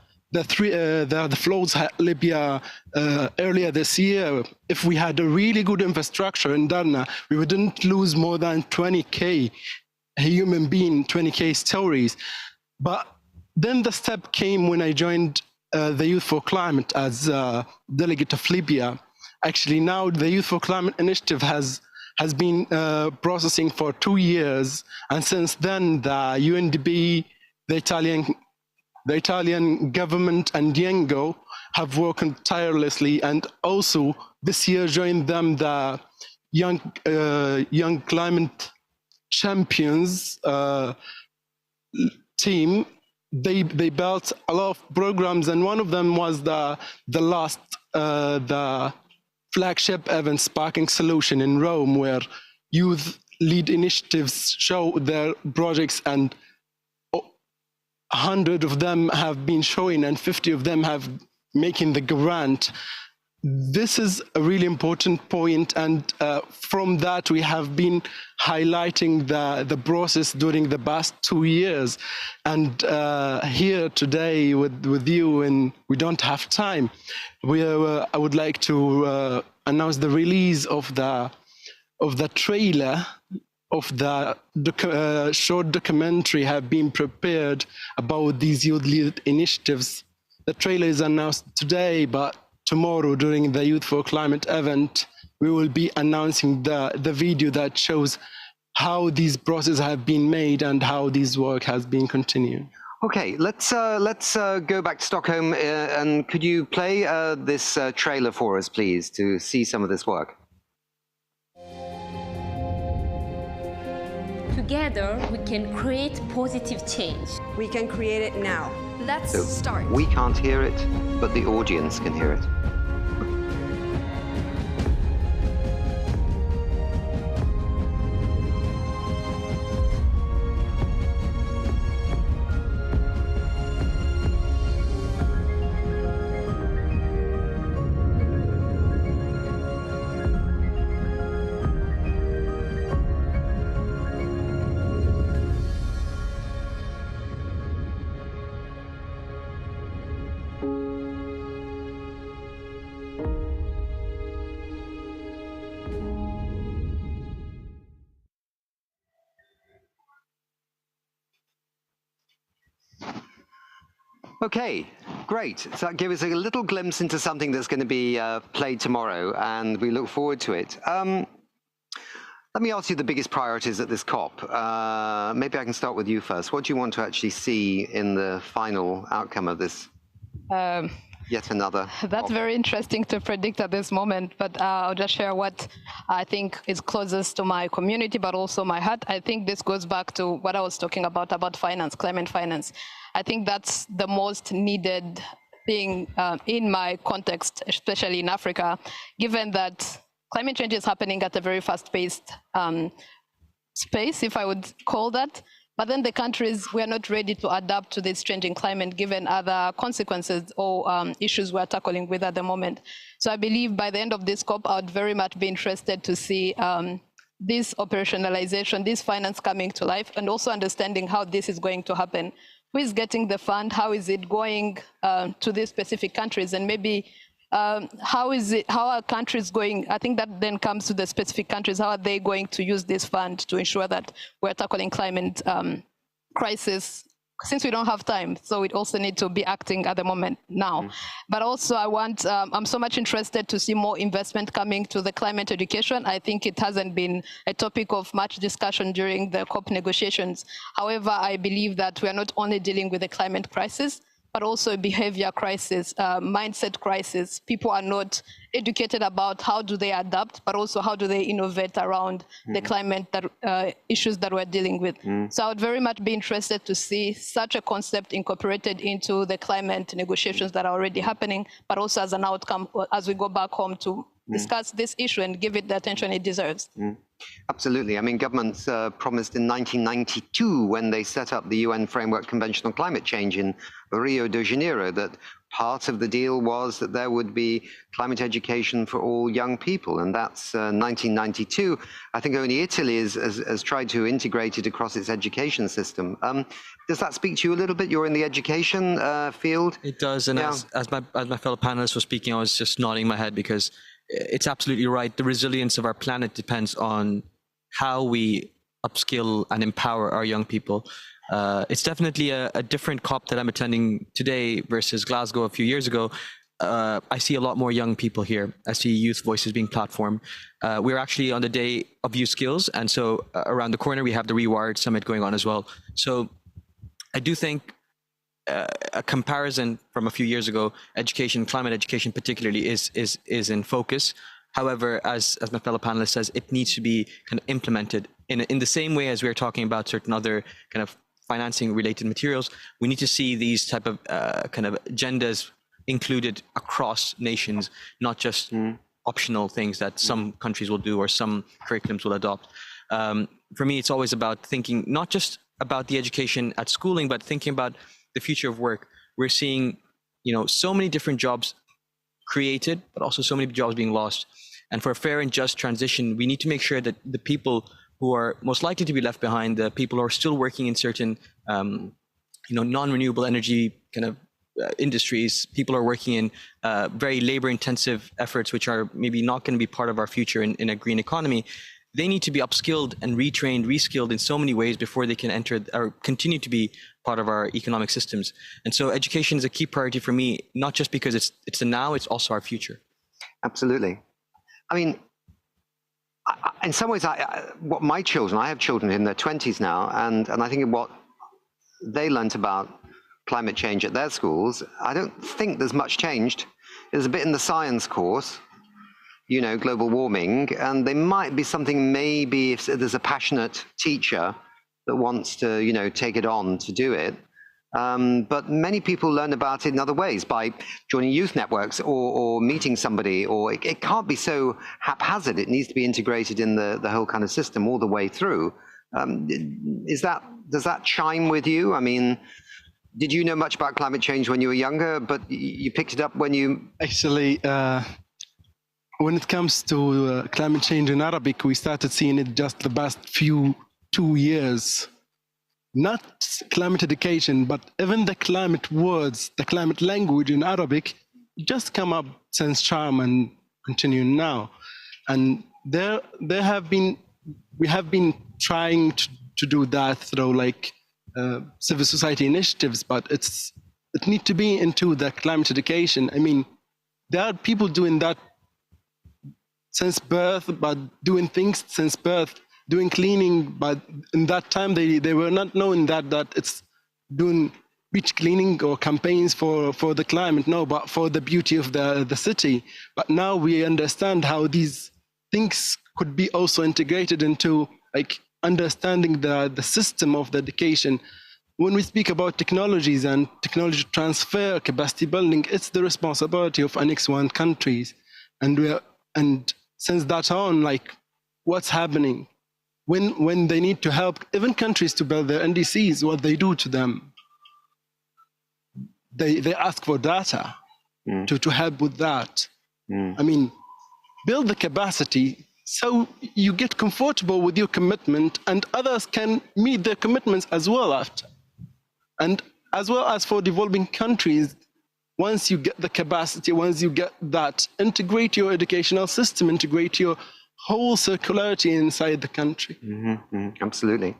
floods in Libya earlier this year. If we had a really good infrastructure in Darna, we wouldn't lose more than 20K human being, 20K stories. But then the step came when I joined the Youth for Climate as delegate of Libya. Actually, now the Youth for Climate initiative has been processing for 2 years, and since then the UNDP, the Italian government, and Yango have worked tirelessly, and also this year joined them the young climate champions team. They built a lot of programs, and one of them was the flagship event Sparking Solution in Rome, where youth lead initiatives show their projects, and 100 of them have been showing and 50 of them have making the grant. This is a really important point, and from that we have been highlighting the process during the past 2 years. And here today with you, and we don't have time, I would like to announce the release of the trailer of the short documentary have been prepared about these youth-led initiatives. The trailer is announced today, but tomorrow during the Youth for Climate event, we will be announcing the video that shows how these processes have been made and how this work has been continued. Okay, let's go back to Stockholm, and could you play this trailer for us, please, to see some of this work? Together, we can create positive change. We can create it now. Let's So start. we can't hear it, but the audience can hear it. Okay, great. So that gave us a little glimpse into something that's going to be played tomorrow, and we look forward to it. Let me ask you the biggest priorities at this COP. Maybe I can start with you first. What do you want to actually see in the final outcome of this? Yet another. That's very interesting to predict at this moment, but I'll just share what I think is closest to my community, but also my heart. I think this goes back to what I was talking about finance, climate finance. I think that's the most needed thing in my context, especially in Africa, given that climate change is happening at a very fast-paced space, if I would call that. But then the countries, we are not ready to adapt to this changing climate given other consequences or issues we're tackling with at the moment. So I believe by the end of this COP, I would very much be interested to see this operationalization, this finance coming to life, and also understanding how this is going to happen. Who is getting the fund? How is it going to these specific countries? And maybe how are countries going? I think that then comes to the specific countries. How are they going to use this fund to ensure that we're tackling climate crisis? Since we don't have time, so we also need to be acting at the moment now. But also I'm so much interested to see more investment coming to the climate education. I think it hasn't been a topic of much discussion during the COP negotiations. However, I believe that we are not only dealing with the climate crisis, but also a behavior crisis, mindset crisis. People are not educated about how do they adapt, but also how do they innovate around the climate issues that we're dealing with. So I would very much be interested to see such a concept incorporated into the climate negotiations that are already happening, but also as an outcome as we go back home to discuss this issue and give it the attention it deserves. Absolutely. I mean, governments promised in 1992, when they set up the UN Framework Convention on Climate Change in Rio de Janeiro, that part of the deal was that there would be climate education for all young people. And that's 1992. I think only Italy has tried to integrate it across its education system. Does that speak to you a little bit? You're in the education field. It does. And as my fellow panelists were speaking, I was just nodding my head because it's absolutely right. The resilience of our planet depends on how we upskill and empower our young people. It's definitely a different COP that I'm attending today versus Glasgow a few years ago. I see a lot more young people here. I see youth voices being platformed. We're actually on the day of youth skills. And so around the corner, we have the Rewired Summit going on as well. So I do think a comparison from a few years ago, education, climate education particularly, is in focus. However, as my fellow panelist says, it needs to be kind of implemented in the same way as we're talking about certain other kind of financing related materials. We need to see these type of kind of agendas included across nations, not just optional things that some countries will do or some curriculums will adopt. For me, it's always about thinking not just about the education at schooling, but thinking about the future of work. We're seeing, so many different jobs created, but also so many jobs being lost. And for a fair and just transition, we need to make sure that the people who are most likely to be left behind, the people who are still working in certain, non-renewable energy kind of industries, people are working in very labor-intensive efforts, which are maybe not going to be part of our future in a green economy. They need to be upskilled and retrained, reskilled in so many ways before they can enter or continue to be part of our economic systems. And so education is a key priority for me, not just because it's the now, it's also our future. Absolutely. I mean, in some ways, what my children, I have children in their 20s now, and I think what they learnt about climate change at their schools, I don't think there's much changed. There's a bit in the science course, global warming, and there might be something, maybe if there's a passionate teacher that wants to, take it on to do it. But many people learn about it in other ways, by joining youth networks or meeting somebody, or it can't be so haphazard. It needs to be integrated in the whole kind of system all the way through. Does that chime with you? I mean, did you know much about climate change when you were younger, but you picked it up when you... Actually, when it comes to climate change in Arabic, we started seeing it just the past 2 years. Not climate education, but even the climate words, the climate language in Arabic just come up since Charm and continuing now. And we have been trying to do that through civil society initiatives, but it needs to be into the climate education. I mean, there are people doing that since birth, but doing things since birth, doing cleaning, but in that time they were not knowing that it's doing beach cleaning or campaigns for the climate, no, but for the beauty of the city. But now we understand how these things could be also integrated into understanding the system of the education. When we speak about technologies and technology transfer, capacity building, it's the responsibility of Annex 1 countries. And since that on, what's happening? When they need to help even countries to build their NDCs, what they do to them, they ask for data to help with that. I mean, build the capacity so you get comfortable with your commitment and others can meet their commitments as well after. And as well as for developing countries, once you get the capacity, once you get that, integrate your educational system, integrate your whole circularity inside the country. Absolutely.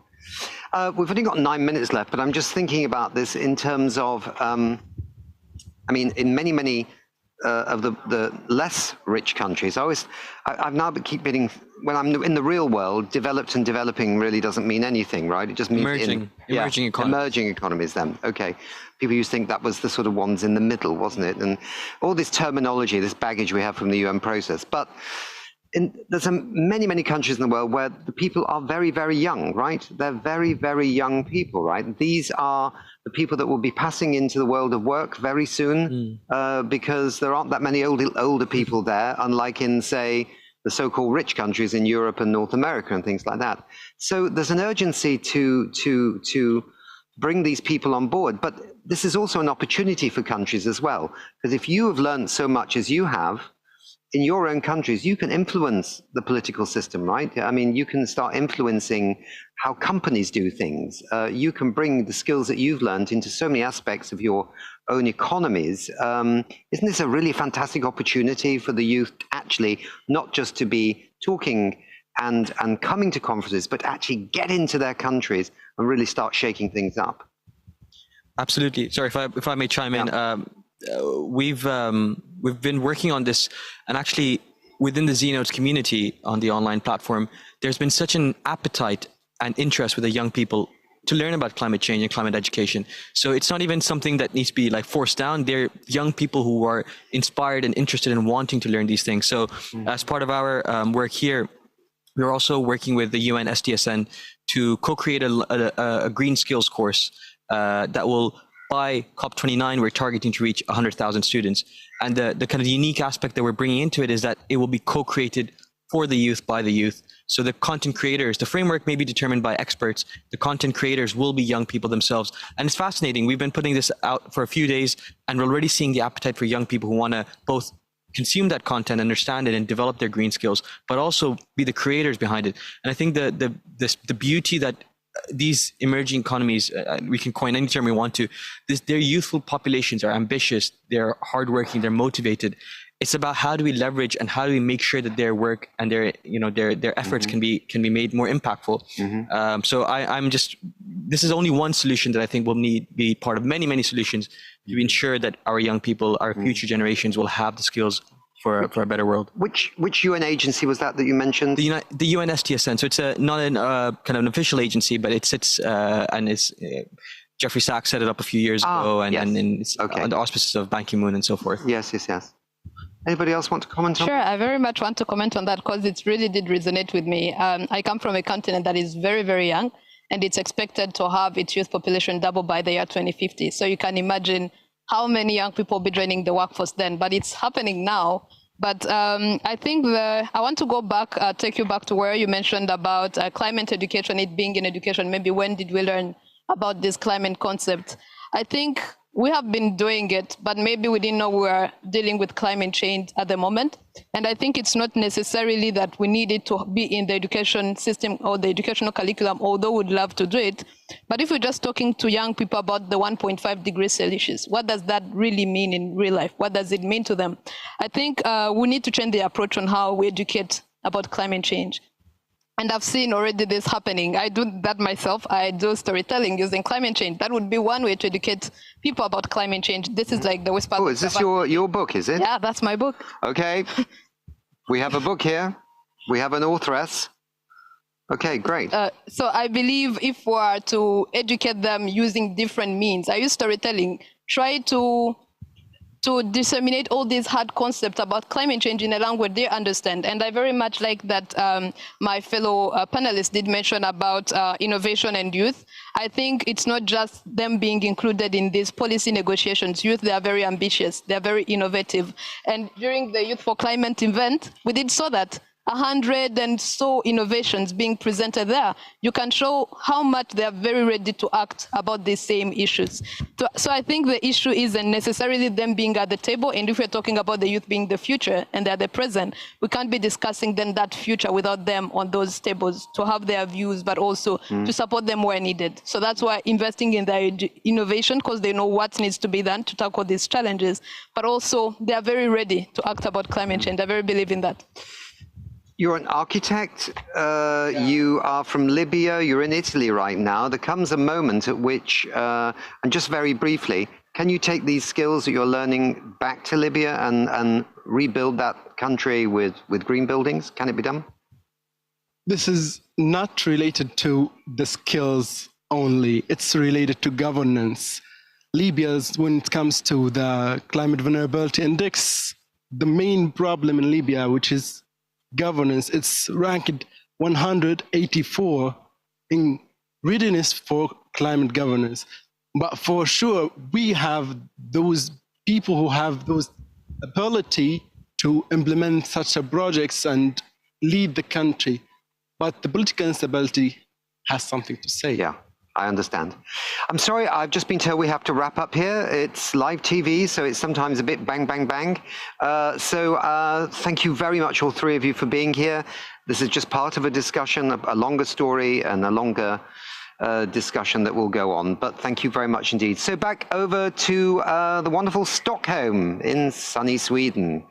We've only got 9 minutes left, but I'm just thinking about this in terms of, in many of the less rich countries, I've now keep getting, when I'm in the real world, developed and developing really doesn't mean anything, right? It just means emerging economies. Emerging economies then, okay. People used to think that was the sort of ones in the middle, wasn't it? And all this terminology, this baggage we have from the UN process. But there's many countries in the world where the people are very, very young, right? They're very, very young people, right? These are the people that will be passing into the world of work very soon, because there aren't that many older people there, unlike in, say, the so-called rich countries in Europe and North America and things like that. So there's an urgency to bring these people on board. But this is also an opportunity for countries as well, because if you have learned so much as you have, in your own countries, you can influence the political system, right? I mean, you can start influencing how companies do things. You can bring the skills that you've learned into so many aspects of your own economies. Isn't this a really fantastic opportunity for the youth, actually, not just to be talking and coming to conferences, but actually get into their countries and really start shaking things up? Absolutely. Sorry, if I may chime in. We've been working on this, and actually within the Zenodes community on the online platform, there's been such an appetite and interest with the young people to learn about climate change and climate education. So it's not even something that needs to be like forced down. They're young people who are inspired and interested in wanting to learn these things. So as part of our work here, we're also working with the UN SDSN to co-create a green skills course that will, by COP29, we're targeting to reach 100,000 students. And the kind of unique aspect that we're bringing into it is that it will be co-created for the youth, by the youth. So the content creators, the framework may be determined by experts. The content creators will be young people themselves. And it's fascinating. We've been putting this out for a few days, and we're already seeing the appetite for young people who want to both consume that content, understand it, and develop their green skills, but also be the creators behind it. And I think the beauty that these emerging economies, we can coin any term we want to, their youthful populations are ambitious, they're hardworking, they're motivated. It's about how do we leverage and how do we make sure that their work and their efforts can be made more impactful. So this is only one solution that I think will be part of many solutions to ensure that our young people, our future generations, will have the skills for a better world. Which UN agency was that you mentioned? The UN SDSN. So it's not kind of an official agency, but it sits and it's Jeffrey Sachs set it up a few years ago, and it's on the auspices of Ban Ki-moon and so forth. Yes. Anybody else want to comment on? Sure, I very much want to comment on that because it really did resonate with me. I come from a continent that is very, very young, and it's expected to have its youth population double by the year 2050. So you can imagine how many young people will be joining the workforce then, but it's happening now. But I think I want to go back, take you back to where you mentioned about climate education, it being in education. Maybe when did we learn about this climate concept? I think we have been doing it, but maybe we didn't know we were dealing with climate change at the moment. And I think it's not necessarily that we need it to be in the education system or the educational curriculum, although we'd love to do it. But if we're just talking to young people about the 1.5 degrees Celsius, what does that really mean in real life? What does it mean to them? I think we need to change the approach on how we educate about climate change. And I've seen already this happening. I do that myself. I do storytelling using climate change. That would be one way to educate people about climate change. This is like the whisper. Oh, is this your book, is it? Yeah, that's my book. Okay. We have a book here. We have an authoress. Okay, great. So I believe if we are to educate them using different means, I use storytelling, try to disseminate all these hard concepts about climate change in a language they understand. And I very much like that my fellow panelists did mention about innovation and youth. I think it's not just them being included in these policy negotiations. Youth, they are very ambitious, they're very innovative. And during the Youth for Climate event, we did saw that 100 and so innovations being presented there. You can show how much they are very ready to act about these same issues. So I think the issue isn't necessarily them being at the table. And if we're talking about the youth being the future and they're the present, we can't be discussing then that future without them on those tables to have their views, but also to support them where needed. So that's why investing in their innovation, because they know what needs to be done to tackle these challenges, but also they are very ready to act about climate change. I very believe in that. You're an architect, you are from Libya, you're in Italy right now. There comes a moment at which, and just very briefly, can you take these skills that you're learning back to Libya and rebuild that country with green buildings? Can it be done? This is not related to the skills only, it's related to governance. Libya's, when it comes to the Climate Vulnerability Index, the main problem in Libya, which is governance, it's ranked 184 in readiness for climate governance. But for sure, we have those people who have those ability to implement such a projects and lead the country. But the political instability has something to say. Yeah, I understand. I'm sorry, I've just been told we have to wrap up here. It's live TV, so it's sometimes a bit bang, bang, bang. So thank you very much, all three of you, for being here. This is just part of a discussion, a longer story and a longer discussion that will go on. But thank you very much indeed. So back over to the wonderful Stockholm in sunny Sweden.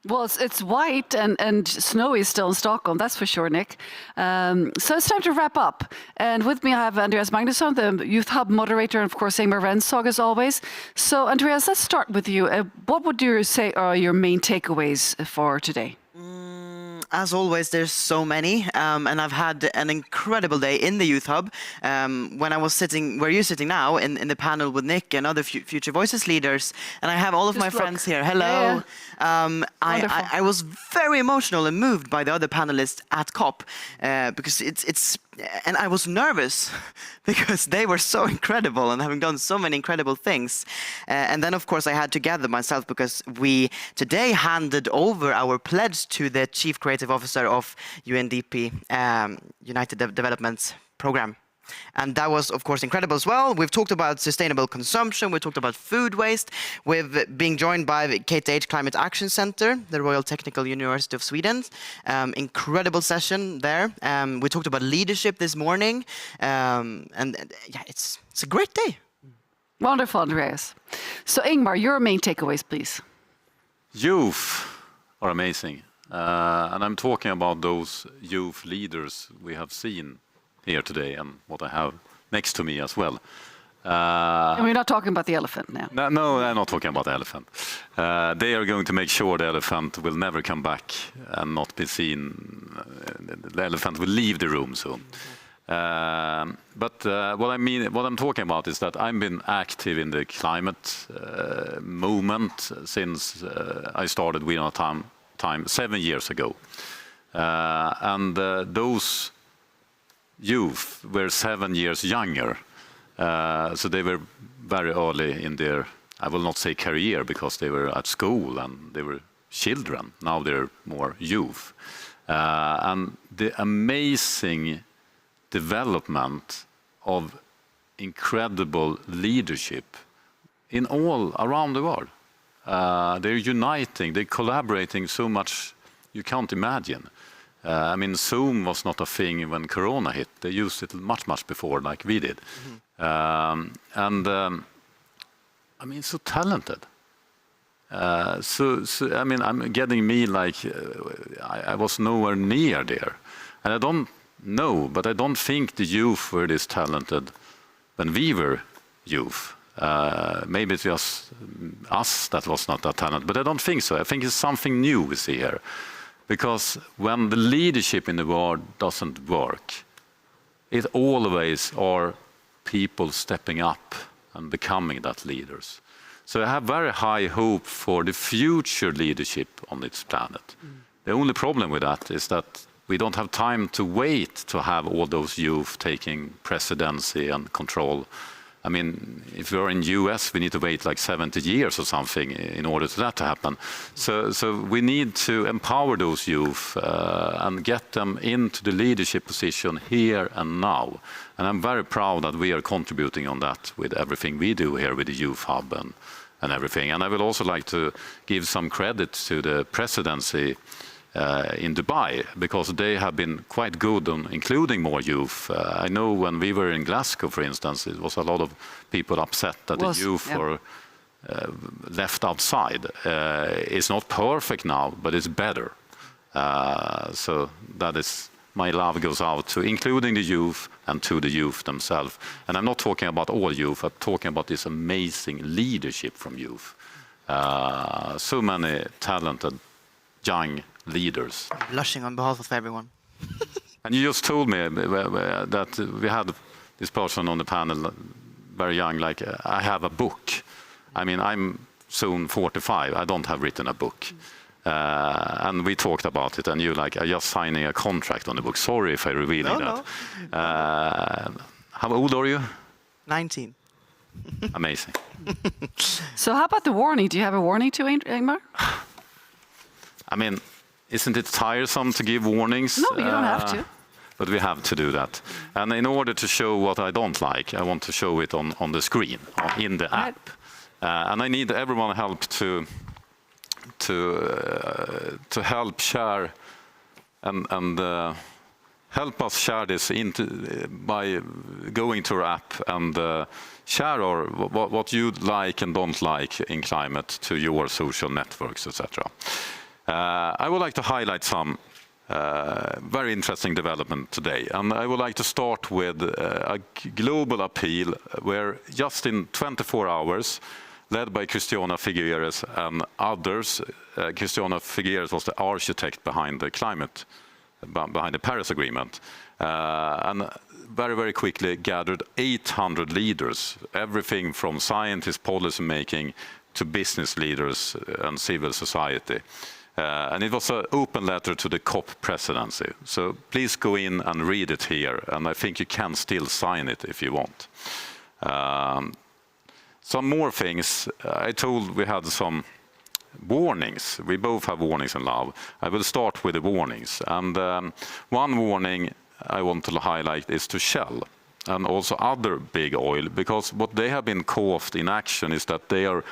Well, it's white and snowy still in Stockholm, that's for sure, Nick. So it's time to wrap up. And with me I have Andreas Magnusson, the Youth Hub moderator, and of course Ingmar Renshaug as always. So Andreas, let's start with you. What would you say are your main takeaways for today? as always, there's so many, and I've had an incredible day in the Youth Hub. When I was sitting where you're sitting now, in the panel with Nick and other Future Voices leaders, and I have all of my friends here. Hello. Yeah. I was very emotional and moved by the other panelists at COP because and I was nervous because they were so incredible and having done so many incredible things. And then, of course, I had to gather myself because we today handed over our pledge to the Chief Creative Officer of UNDP, United Development Program. And that was, of course, incredible as well. We've talked about sustainable consumption. We talked about food waste. We've been joined by the KTH Climate Action Center, the Royal Technical University of Sweden. Incredible session there. We talked about leadership this morning. And yeah, it's a great day. Wonderful, Andreas. So Ingmar, your main takeaways, please. Youth are amazing. And I'm talking about those youth leaders we have seen here today and what I have next to me as well. And we're not talking about the elephant now. No, I'm not talking about the elephant. They are going to make sure the elephant will never come back and not be seen. The elephant will leave the room soon. But what I'm talking about is that I've been active in the climate movement since I started We Are Time 7 years ago. And those youth were 7 years younger. So they were very early in their, I will not say career, because they were at school and they were children. Now they're more youth. And the amazing development of incredible leadership in all around the world. They're uniting, they're collaborating so much you can't imagine. I mean, Zoom was not a thing when Corona hit. They used it much before, like we did. I mean, so talented. I mean, I'm getting me like I was nowhere near there. And I don't know, but I don't think the youth were this talented when we were youth. Maybe it's just us that was not that talented, but I don't think so. I think it's something new we see here. Because when the leadership in the world doesn't work, it always are people stepping up and becoming that leaders. So I have very high hope for the future leadership on this planet. The only problem with that is that we don't have time to wait to have all those youth taking presidency and control. I mean, if we're in US, we need to wait like 70 years or something in order for that to happen. So we need to empower those youth and get them into the leadership position here and now. And I'm very proud that we are contributing on that with everything we do here with the Youth Hub and everything. And I would also like to give some credit to the presidency in Dubai, because they have been quite good on including more youth. I know when we were in Glasgow, for instance, it was a lot of people upset that the youth were left outside. It's not perfect now, but it's better. So that is, my love goes out to including the youth and to the youth themselves. And I'm not talking about all youth, I'm talking about this amazing leadership from youth. So many talented young leaders. I'm blushing on behalf of everyone. And you just told me that we had this person on the panel, very young, like, I have a book. I mean, I'm soon 45, I don't have written a book. And we talked about it, and you like, I'm just signing a contract on the book. Sorry if I revealing that. No. How old are you? 19. Amazing. So how about the warning? Do you have a warning to Ingmar? I mean, isn't it tiresome to give warnings? No, you don't have to. But we have to do that. And in order to show what I don't like, I want to show it on the screen, in the app. And I need everyone's help to help share and help us share this by going to our app and share what you like and don't like in climate to your social networks, etc. I would like to highlight some very interesting development today. And I would like to start with a global appeal where just in 24 hours, led by Christiana Figueres and others. Christiana Figueres was the architect behind the Paris Agreement, and very, very quickly gathered 800 leaders, everything from scientists, policy making, to business leaders and civil society. And it was an open letter to the COP presidency. So please go in and read it here, and I think you can still sign it if you want. Some more things. I told we had some warnings. We both have warnings in love. I will start with the warnings. And one warning I want to highlight is to Shell and also other big oil, because what they have been caught in action is that they are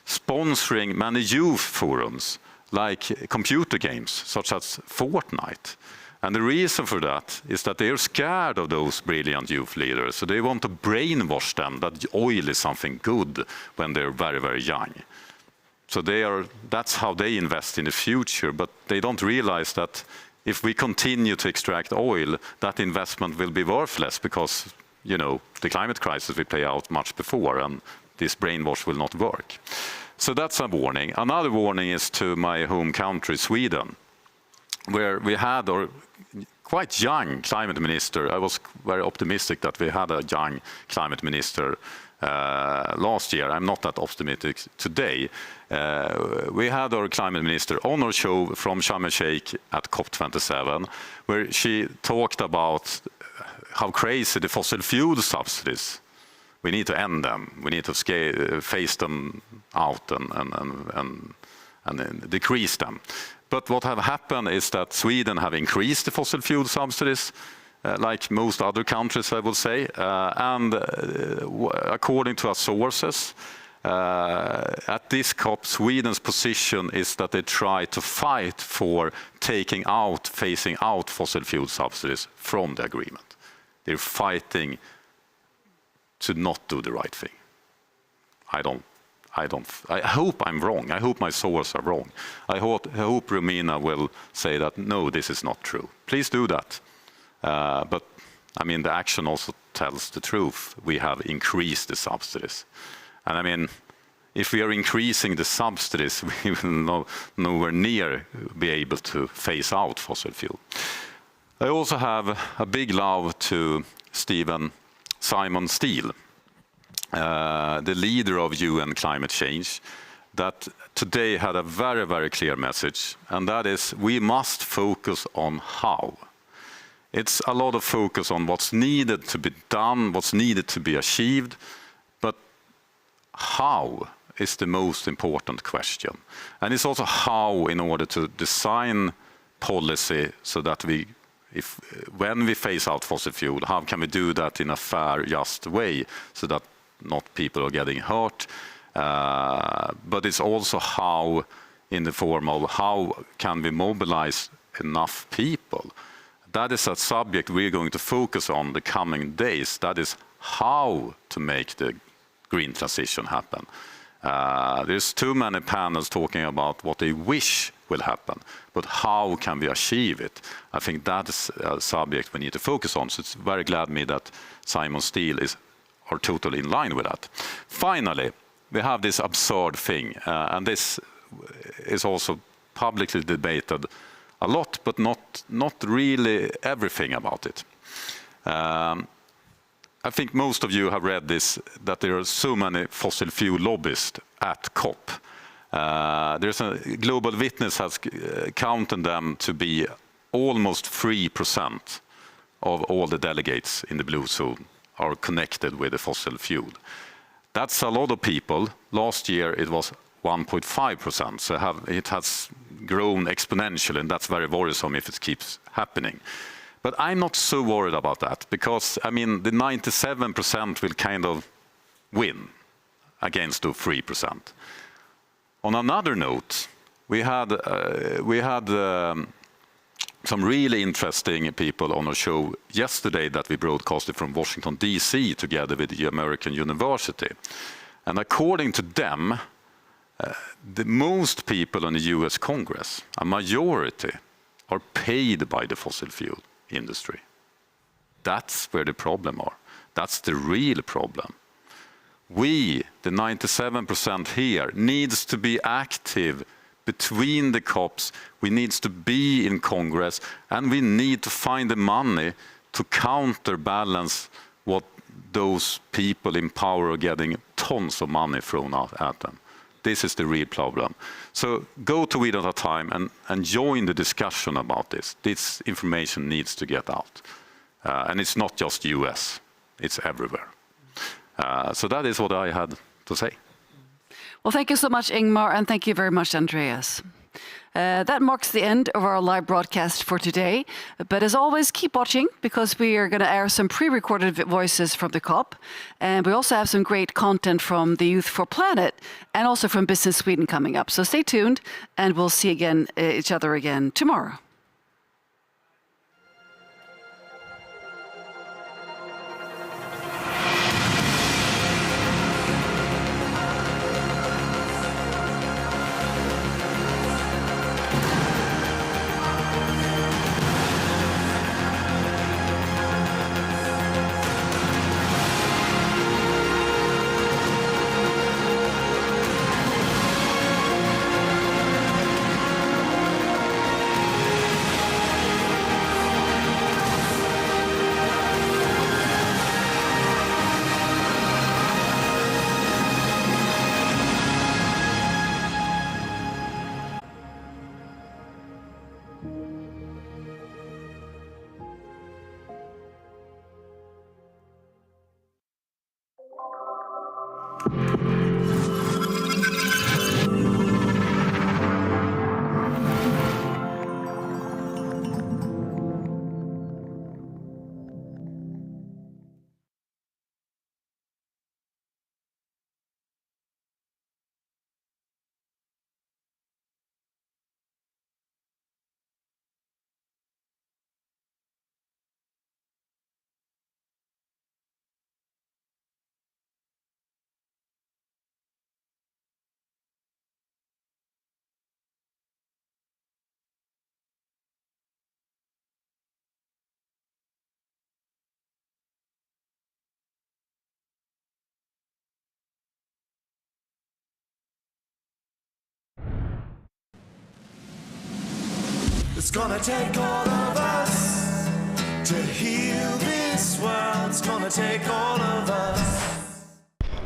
sponsoring many youth forums like computer games such as Fortnite. And the reason for that is that they are scared of those brilliant youth leaders, so they want to brainwash them that oil is something good when they're very, very young. So that's how they invest in the future, but they don't realize that if we continue to extract oil, that investment will be worthless because, you know, the climate crisis will play out much before and this brainwash will not work. So that's a warning. Another warning is to my home country, Sweden, where we had our quite young climate minister. I was very optimistic that we had a young climate minister last year. I'm not that optimistic today. We had our climate minister on our show from Sharm el-Sheikh at COP27, where she talked about how crazy the fossil fuel subsidies. We need to end them. We need to phase them out and decrease them. But what have happened is that Sweden have increased the fossil fuel subsidies, like most other countries, I would say. And according to our sources, at this COP, Sweden's position is that they try to fight for phasing out fossil fuel subsidies from the agreement. They're fighting to not do the right thing. I hope I'm wrong. I hope my sources are wrong. I hope Romina will say that, no, this is not true. Please do that. But I mean, the action also tells the truth. We have increased the subsidies. And I mean, if we are increasing the subsidies, we will nowhere near be able to phase out fossil fuel. I also have a big love to Simon Steele, the leader of UN climate change, that today had a very, very clear message, and that is we must focus on how. It's a lot of focus on what's needed to be done, what's needed to be achieved, but how is the most important question. And it's also how in order to design policy so that when we phase out fossil fuel, how can we do that in a fair, just way so that not people are getting hurt, but it's also how in the form of how can we mobilize enough people. That is a subject we're going to focus on the coming days. That is how to make the green transition happen. There's too many panels talking about what they wish will happen, but how can we achieve it? I think that is a subject we need to focus on. So it's very glad me that Simon Steele are totally in line with that. Finally, we have this absurd thing, and this is also publicly debated a lot, but not really everything about it. I think most of you have read this, that there are so many fossil fuel lobbyists at COP. There's a Global Witness has counted them to be almost 3% of all the delegates in the blue zone are connected with the fossil fuel. That's a lot of people. Last year it was 1.5%, so it has grown exponentially, and that's very worrisome if it keeps happening. But I'm not so worried about that, because I mean the 97% will kind of win against the 3%. On another note, we had some really interesting people on our show yesterday that we broadcasted from Washington, D.C. together with the American University. And according to them, the most people in the US Congress, a majority, are paid by the fossil fuel industry. That's where the problem are. That's the real problem. we, the 97% here, needs to be active between the COPs. We need to be in Congress, and we need to find the money to counterbalance what those people in power are getting tons of money thrown out at them. This is the real problem. So go to We Don't Have Time and join the discussion about this. This information needs to get out. And it's not just US, it's everywhere. So that is what I had to say. Well, thank you so much, Ingmar, and thank you very much, Andreas. That marks the end of our live broadcast for today. But as always, keep watching, because we are going to air some pre-recorded voices from the COP. And we also have some great content from the Youth for Planet and also from Business Sweden coming up. So stay tuned, and we'll see each other again tomorrow. It's gonna take all of us to heal this world. It's gonna take all of us.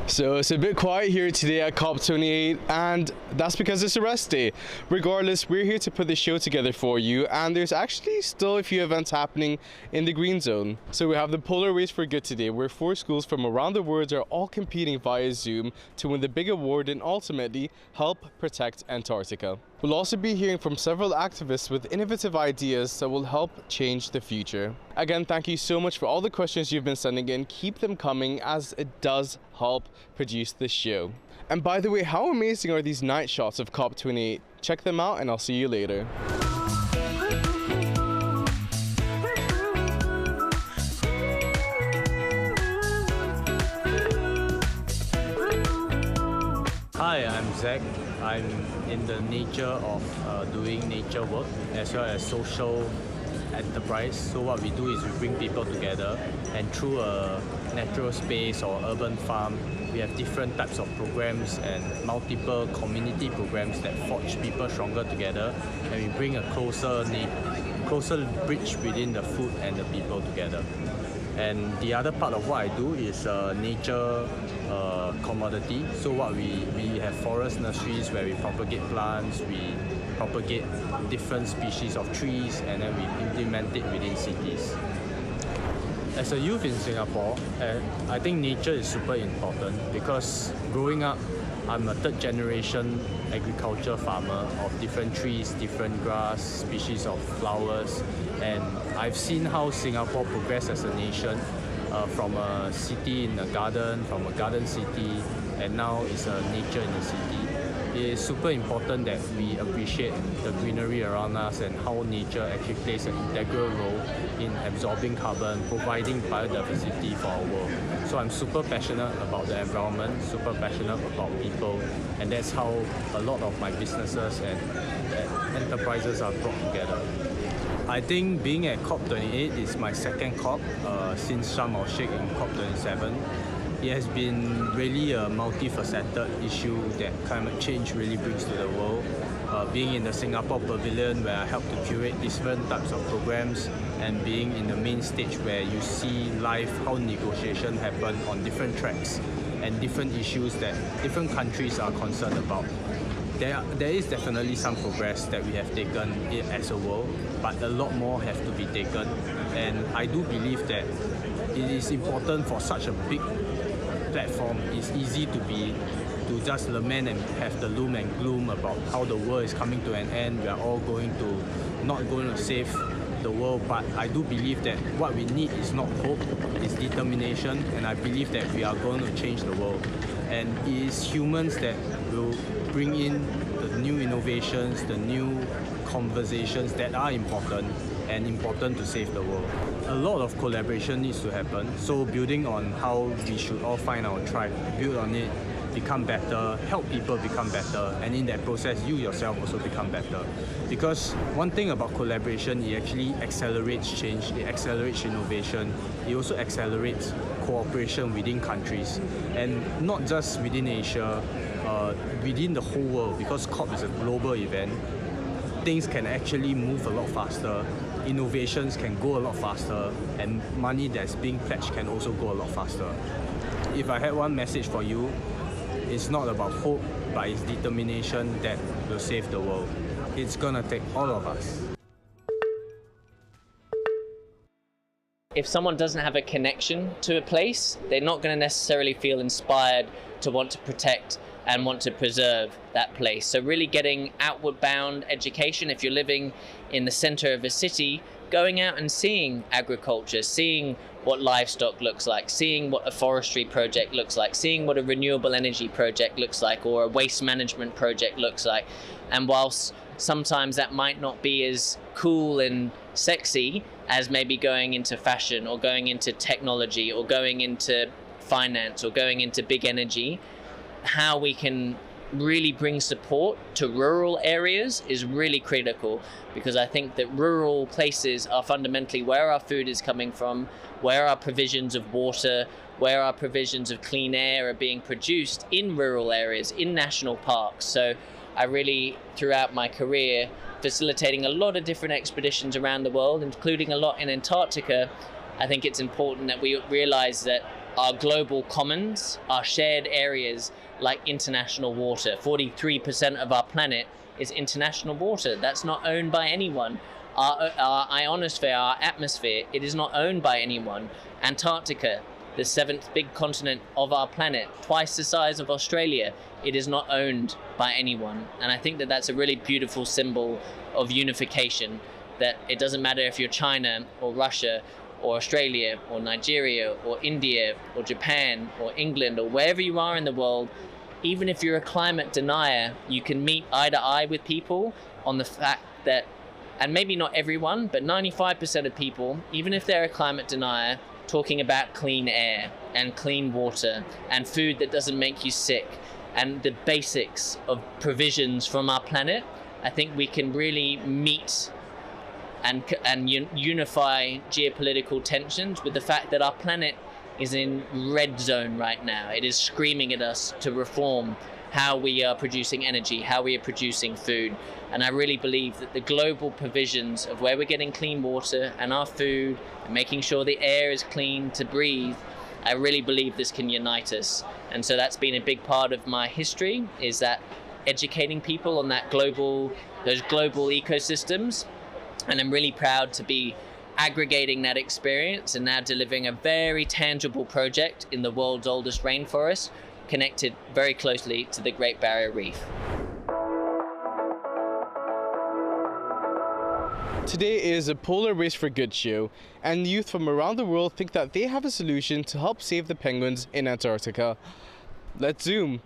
So it's a bit quiet here today at COP28, and that's because it's a rest day. Regardless, we're here to put the show together for you, and there's actually still a few events happening in the green zone. So we have the Polar Race for Good today, where 4 schools from around the world are all competing via Zoom to win the big award and ultimately help protect Antarctica. We'll also be hearing from several activists with innovative ideas that will help change the future. Again, thank you so much for all the questions you've been sending in. Keep them coming, as it does help produce this show. And by the way, how amazing are these night shots of COP28? Check them out, and I'll see you later. Hi, I'm Zach. I'm in the nature of doing nature work as well as social enterprise. So what we do is we bring people together, and through a natural space or urban farm, we have different types of programs and multiple community programs that forge people stronger together, and we bring a closer bridge within the food and the people together. And the other part of what I do is nature commodity. So what we have forest nurseries where we propagate plants, we propagate different species of trees, and then we implement it within cities. As a youth in Singapore, I think nature is super important, because growing up, I'm a 3rd generation agriculture farmer of different trees, different grass, species of flowers, and I've seen how Singapore progressed as a nation, from a city in a garden, from a garden city, and now it's a nature in a city. It is super important that we appreciate the greenery around us and how nature actually plays an integral role in absorbing carbon, providing biodiversity for our world. So I'm super passionate about the environment, super passionate about people, and that's how a lot of my businesses and enterprises are brought together. I think being at COP28 is my 2nd COP since Sharm el-Sheikh in COP27. It has been really a multifaceted issue that climate change really brings to the world. Being in the Singapore Pavilion where I help to curate different types of programs, and being in the main stage where you see live how negotiation happen on different tracks and different issues that different countries are concerned about. There is definitely some progress that we have taken as a world, but a lot more have to be taken. And I do believe that it is important for such a big platform. It's easy to just lament and have the loom and gloom about how the world is coming to an end. We are all not going to save the world, but I do believe that what we need is not hope, it's determination, and I believe that we are going to change the world. And it is humans that will bring in the new innovations, the new conversations that are important and important to save the world. A lot of collaboration needs to happen, so building on how we should all find our tribe, build on it, become better, help people become better, and in that process you yourself also become better. Because one thing about collaboration, it actually accelerates change, it accelerates innovation, it also accelerates cooperation within countries, and not just within Asia, within the whole world, because COP is a global event. Things can actually move a lot faster, innovations can go a lot faster, and money that's being pledged can also go a lot faster. If I had one message for you, it's not about hope, but it's determination that will save the world. It's gonna take all of us. If someone doesn't have a connection to a place, they're not going to necessarily feel inspired to want to protect and want to preserve that place. So really getting outward bound education, if you're living in the center of a city, going out and seeing agriculture, seeing what livestock looks like, seeing what a forestry project looks like, seeing what a renewable energy project looks like, or a waste management project looks like. And whilst sometimes that might not be as cool and sexy as maybe going into fashion or going into technology or going into finance or going into big energy, how we can really bring support to rural areas is really critical, because I think that rural places are fundamentally where our food is coming from, where our provisions of water, where our provisions of clean air are being produced in rural areas, in national parks. So I really, throughout my career, facilitating a lot of different expeditions around the world, including a lot in Antarctica, I think it's important that we realize that our global commons, our shared areas like international water, 43% of our planet is international water. That's not owned by anyone. Our ionosphere, our atmosphere, it is not owned by anyone. Antarctica, the 7th big continent of our planet, twice the size of Australia, it is not owned by anyone. And I think that that's a really beautiful symbol of unification, that it doesn't matter if you're China or Russia or Australia or Nigeria or India or Japan or England or wherever you are in the world, even if you're a climate denier, you can meet eye to eye with people on the fact that, and maybe not everyone, but 95% of people, even if they're a climate denier, talking about clean air and clean water and food that doesn't make you sick and the basics of provisions from our planet, I think we can really meet and unify geopolitical tensions with the fact that our planet is in red zone right now. It is screaming at us to reform how we are producing energy, how we are producing food. And I really believe that the global provisions of where we're getting clean water and our food and making sure the air is clean to breathe, I really believe this can unite us. And so that's been a big part of my history, is that educating people on that those global ecosystems. And I'm really proud to be aggregating that experience and now delivering a very tangible project in the world's oldest rainforest, connected very closely to the Great Barrier Reef. Today is a Polar Race for Good show, and youth from around the world think that they have a solution to help save the penguins in Antarctica. Let's zoom.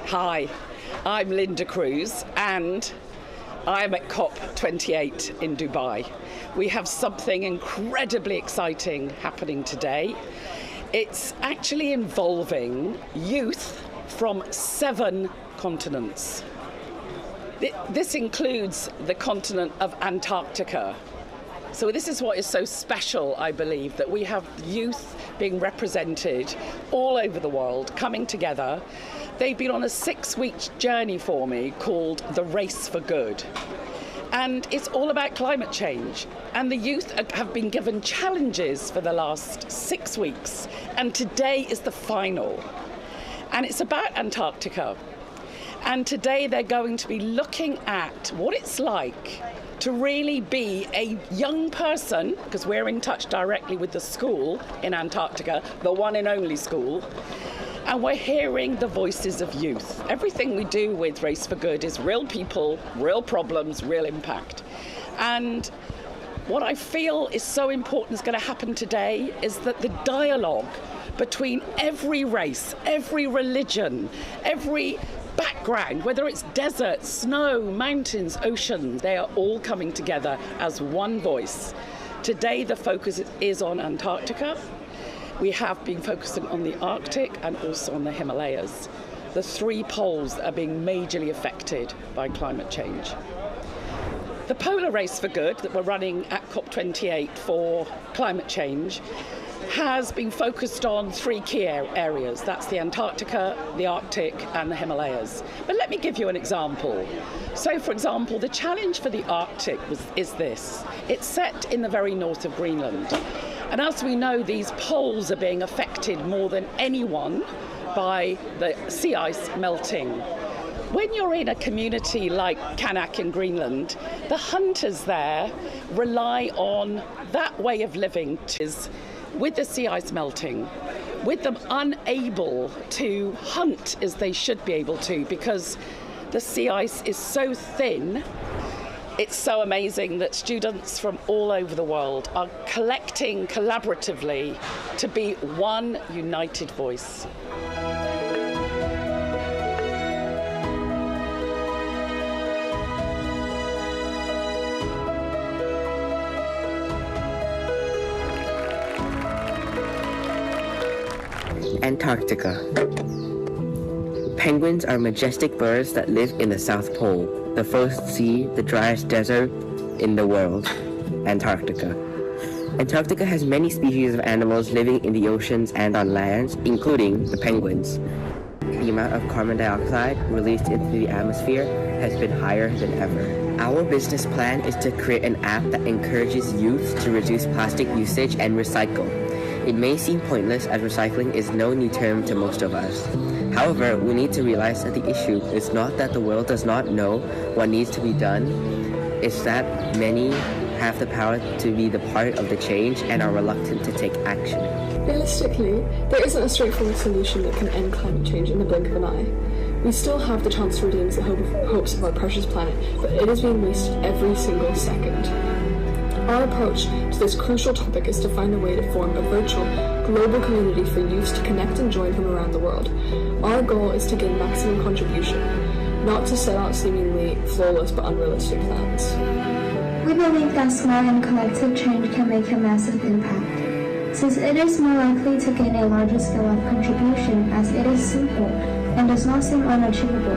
Hi, I'm Linda Cruz and I'm at COP28 in Dubai. We have something incredibly exciting happening today. It's actually involving youth from 7 continents. This includes the continent of Antarctica, So this is what is so special, I believe, that we have youth being represented all over the world, coming together. They've been on a 6-week journey for me called The Race for Good. And it's all about climate change. And the youth have been given challenges for the last 6 weeks. And today is the final. And it's about Antarctica. And today they're going to be looking at what it's like to really be a young person, because we're in touch directly with the school in Antarctica, the one and only school, and we're hearing the voices of youth. Everything we do with Race for Good is real people, real problems, real impact. And what I feel is so important is going to happen today is that the dialogue between every race, every religion, every background, whether it's desert, snow, mountains, ocean, they are all coming together as one voice. Today the focus is on Antarctica. We have been focusing on the Arctic and also on the Himalayas, the 3 poles that are being majorly affected by climate change. The Polar Race for Good that we're running at COP28 for climate change has been focused on 3 key areas. That's the Antarctica, the Arctic and the Himalayas. But let me give you an example. So, for example, the challenge for the Arctic is this. It's set in the very north of Greenland. And as we know, these poles are being affected more than anyone by the sea ice melting. When you're in a community like Kanak in Greenland, the hunters there rely on that way of living with the sea ice melting, with them unable to hunt as they should be able to because the sea ice is so thin. It's so amazing that students from all over the world are collecting collaboratively to be one united voice. Antarctica. Penguins are majestic birds that live in the South Pole, the frozen sea, the driest desert in the world, Antarctica. Antarctica has many species of animals living in the oceans and on lands, including the penguins. The amount of carbon dioxide released into the atmosphere has been higher than ever. Our business plan is to create an app that encourages youth to reduce plastic usage and recycle. It may seem pointless as recycling is no new term to most of us. However, we need to realize that the issue is not that the world does not know what needs to be done, it's that many have the power to be the part of the change and are reluctant to take action. Realistically, there isn't a straightforward solution that can end climate change in the blink of an eye. We still have the chance to redeem the hopes of our precious planet, but it is being wasted every single second. Our approach to this crucial topic is to find a way to form a virtual, global community for youths to connect and join from around the world. Our goal is to gain maximum contribution, not to set out seemingly flawless but unrealistic plans. We believe that small and collective change can make a massive impact, since it is more likely to gain a larger scale of contribution as it is simple and does not seem unachievable.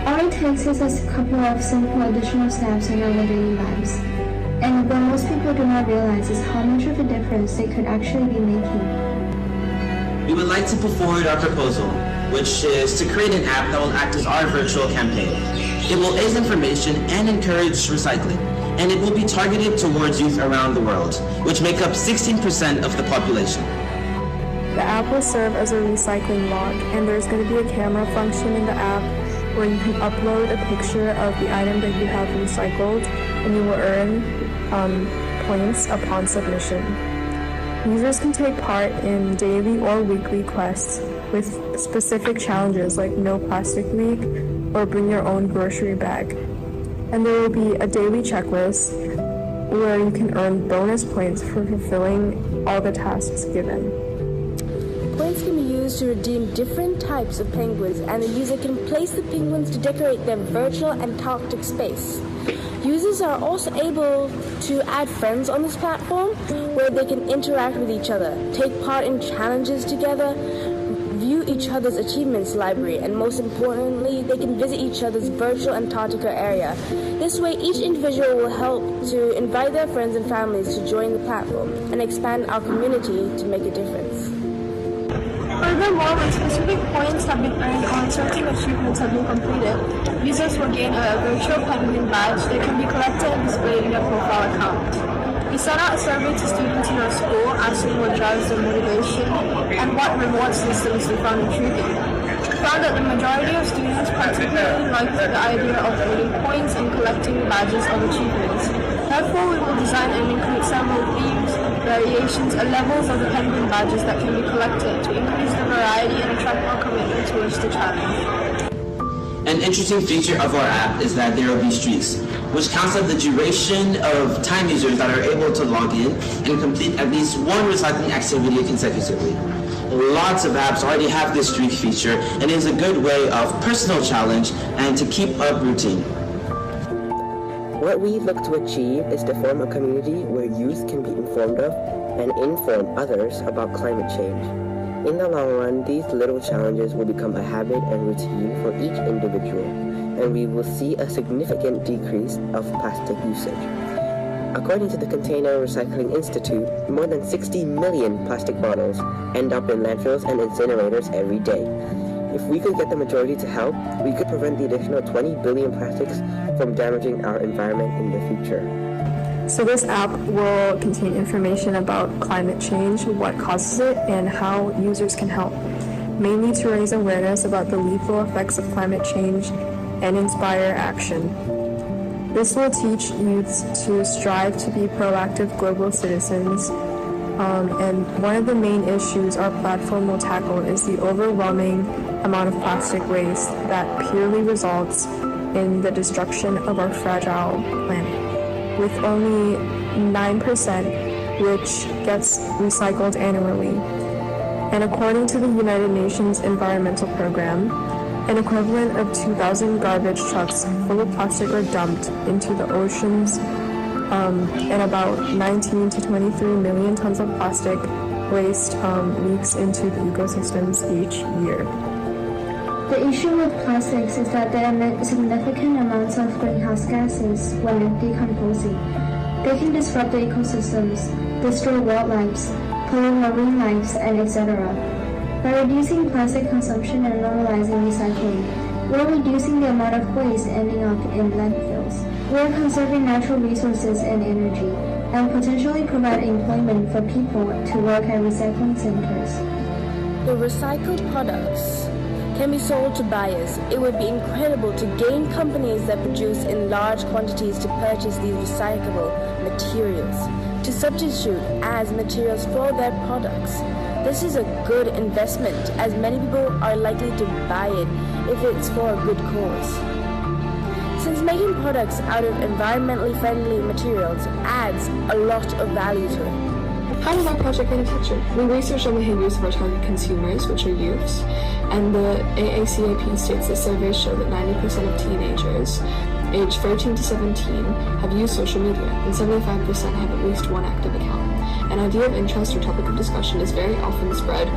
All it takes is a couple of simple additional steps in our daily lives. And what most people do not realize is how much of a difference they could actually be making. We would like to put forward our proposal, which is to create an app that will act as our virtual campaign. It will aid information and encourage recycling, and it will be targeted towards youth around the world, which make up 16% of the population. The app will serve as a recycling log, and there's going to be a camera function in the app where you can upload a picture of the item that you have recycled, and you will earn points upon submission. Users can take part in daily or weekly quests with specific challenges like No Plastic Week or Bring Your Own Grocery Bag. And there will be a daily checklist where you can earn bonus points for fulfilling all the tasks given. Points can be used to redeem different types of penguins, and the user can place the penguins to decorate their virtual Antarctic space. Users are also able to add friends on this platform where they can interact with each other, take part in challenges together, view each other's achievements library, and most importantly, they can visit each other's virtual Antarctica area. This way, each individual will help to invite their friends and families to join the platform and expand our community to make a difference. Furthermore, when specific points have been earned or certain achievements have been completed, users will gain a virtual penguin badge that can be collected and displayed in their profile account. We sent out a survey to students in our school asking what drives their motivation and what reward systems they found intriguing. We found that the majority of students particularly liked the idea of earning points and collecting badges of achievements. Therefore, we will design and include several themes, variations, and levels of the penguin badges that can be collected to increase the variety and attract more commitment towards the challenge. An interesting feature of our app is that there will be streaks, which counts up the duration of time users that are able to log in and complete at least one recycling activity consecutively. Lots of apps already have this streak feature, and it is a good way of personal challenge and to keep up routine. What we look to achieve is to form a community where youth can be informed of and inform others about climate change. In the long run, these little challenges will become a habit and routine for each individual, and we will see a significant decrease of plastic usage. According to the Container Recycling Institute, more than 60 million plastic bottles end up in landfills and incinerators every day. If we could get the majority to help, we could prevent the additional 20 billion plastics from damaging our environment in the future. So this app will contain information about climate change, what causes it, and how users can help, mainly to raise awareness about the lethal effects of climate change and inspire action. This will teach youths to strive to be proactive global citizens, and one of the main issues our platform will tackle is the overwhelming amount of plastic waste that purely results in the destruction of our fragile planet, with only 9% which gets recycled annually. And according to the United Nations Environmental Program, an equivalent of 2,000 garbage trucks full of plastic are dumped into the oceans, and about 19 to 23 million tons of plastic waste leaks into the ecosystems each year. The issue with plastics is that they emit significant amounts of greenhouse gases when decomposing. They can disrupt the ecosystems, destroy wildlife, pollute marine life, and etc. By reducing plastic consumption and normalizing recycling, we're reducing the amount of waste ending up in landfills. We're conserving natural resources and energy, and potentially provide employment for people to work at recycling centers. The recycled products can be sold to buyers. It would be incredible to gain companies that produce in large quantities to purchase these recyclable materials, to substitute as materials for their products. This is a good investment, as many people are likely to buy it if it's for a good cause. Since making products out of environmentally friendly materials adds a lot of value to it. How does our project get attention? We researched on the behaviors of our target consumers, which are youths, and the AACAP states that surveys show that 90% of teenagers aged 13 to 17 have used social media, and 75% have at least one active account. An idea of interest or topic of discussion is very often spread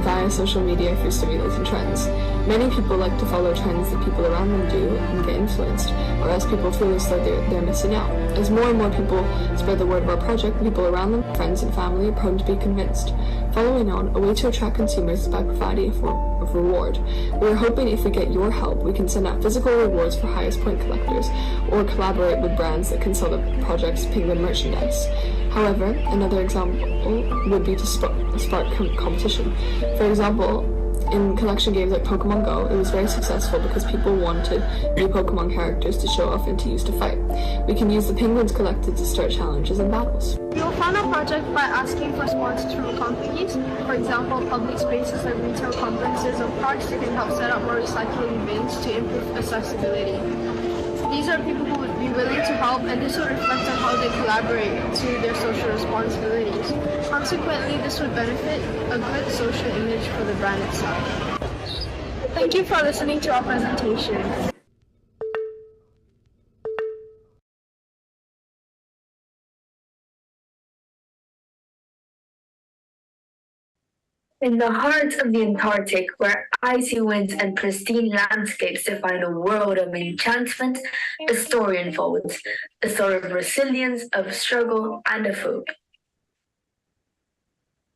via social media through stimulating trends. Many people like to follow trends that people around them do and get influenced, or else people feel as though they're missing out. As more and more people spread the word of our project, people around them, friends and family, are prone to be convinced. Following on, a way to attract consumers is by providing a form of reward. We're hoping if we get your help, we can send out physical rewards for highest point collectors, or collaborate with brands that can sell the project's penguin merchandise. However, another example would be to spark competition. For example, in collection games like Pokemon Go, it was very successful because people wanted new Pokemon characters to show off and to use to fight. We can use the penguins collected to start challenges and battles. We will fund our project by asking for sponsors from companies, for example, public spaces like retail conferences or parks that can help set up more recycling bins to improve accessibility. These are people who would be willing to help, and this would reflect on how they collaborate to their social responsibilities. Consequently, this would benefit a good social image for the brand itself. Thank you for listening to our presentation. In the heart of the Antarctic, where icy winds and pristine landscapes define a world of enchantment, a story unfolds, a story of resilience, of struggle, and of hope.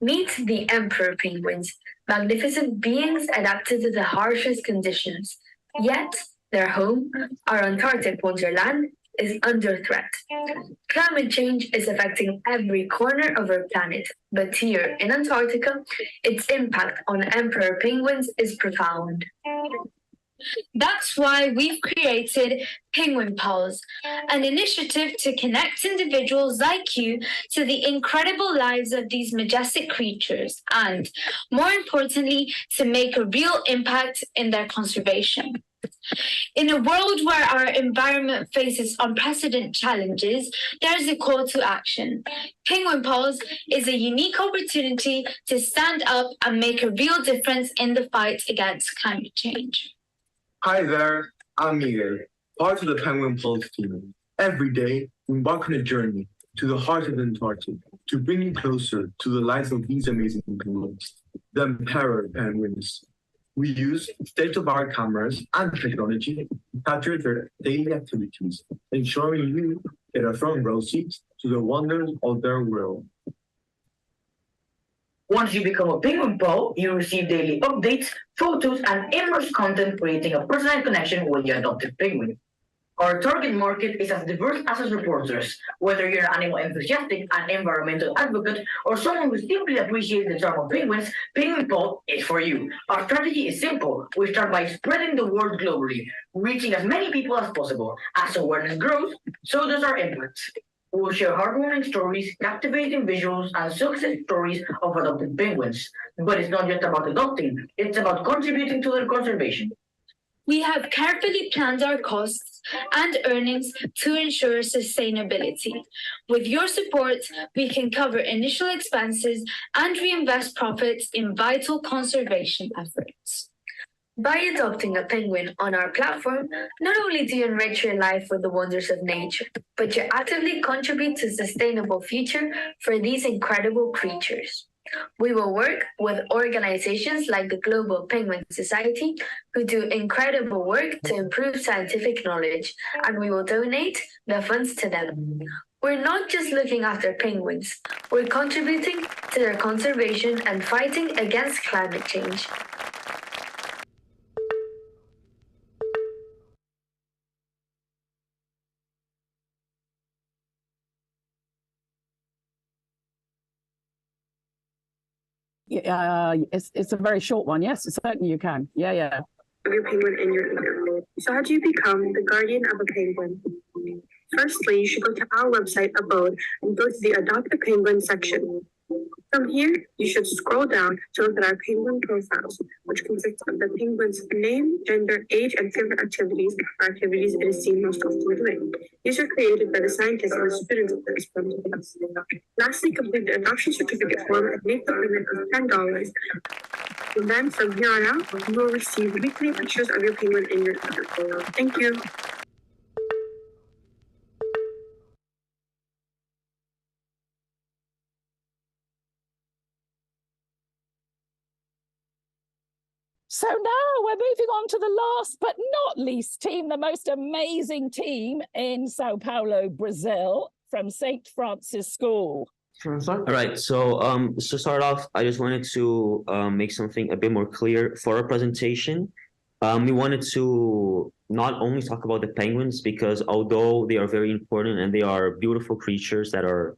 Meet the emperor penguins, magnificent beings adapted to the harshest conditions. Yet, their home, our Antarctic wonderland, is under threat. Climate change is affecting every corner of our planet, but here in Antarctica, its impact on emperor penguins is profound. That's why we've created Penguin Pals, an initiative to connect individuals like you to the incredible lives of these majestic creatures and, more importantly, to make a real impact in their conservation. In a world where our environment faces unprecedented challenges, there is a call to action. Penguin Pals is a unique opportunity to stand up and make a real difference in the fight against climate change. Hi there, I'm Miguel, part of the Penguin Pulse team. Every day, we embark on a journey to the heart of the Antarctic to bring you closer to the lives of these amazing penguins, the emperor penguins. We use state-of-the-art cameras and technology to capture their daily activities, ensuring you get a front row seat to the wonders of their world. Once you become a Penguin Pal, you receive daily updates, photos, and immersive content, creating a personal connection with the adopted penguin. Our target market is as diverse as its reporters, whether you're an animal enthusiast, an environmental advocate, or someone who simply appreciates the charm of penguins, Penguin Pal is for you. Our strategy is simple. We start by spreading the word globally, reaching as many people as possible. As awareness grows, so does our impact. We'll share heartwarming stories, captivating visuals, and success stories of adopted penguins. But it's not just about adopting, it's about contributing to their conservation. We have carefully planned our costs and earnings to ensure sustainability. With your support, we can cover initial expenses and reinvest profits in vital conservation efforts. By adopting a penguin on our platform, not only do you enrich your life with the wonders of nature, but you actively contribute to a sustainable future for these incredible creatures. We will work with organizations like the Global Penguin Society, who do incredible work to improve scientific knowledge, and we will donate the funds to them. We're not just looking after penguins, we're contributing to their conservation and fighting against climate change. It's a very short one. Yes, certainly you can. Yeah. Of your penguin in your email. So how do you become the guardian of a penguin? Firstly, you should go to our website, Abode, and go to the Adopt a Penguin section. From here, you should scroll down to look at our penguin profiles, which consists of the penguin's name, gender, age, and favorite activities, or activities it is seen most often doing. These are created by the scientists and the students of the experiment. Lastly, complete the adoption certificate form and make the payment of $10. And then from here on out, you will receive weekly pictures of your penguin in your email. Thank you. So now we're moving on to the last but not least team, the most amazing team in Sao Paulo, Brazil, from St. Francis School. All right, so to start off, I just wanted to make something a bit more clear for our presentation. We wanted to not only talk about the penguins, because although they are very important and they are beautiful creatures that are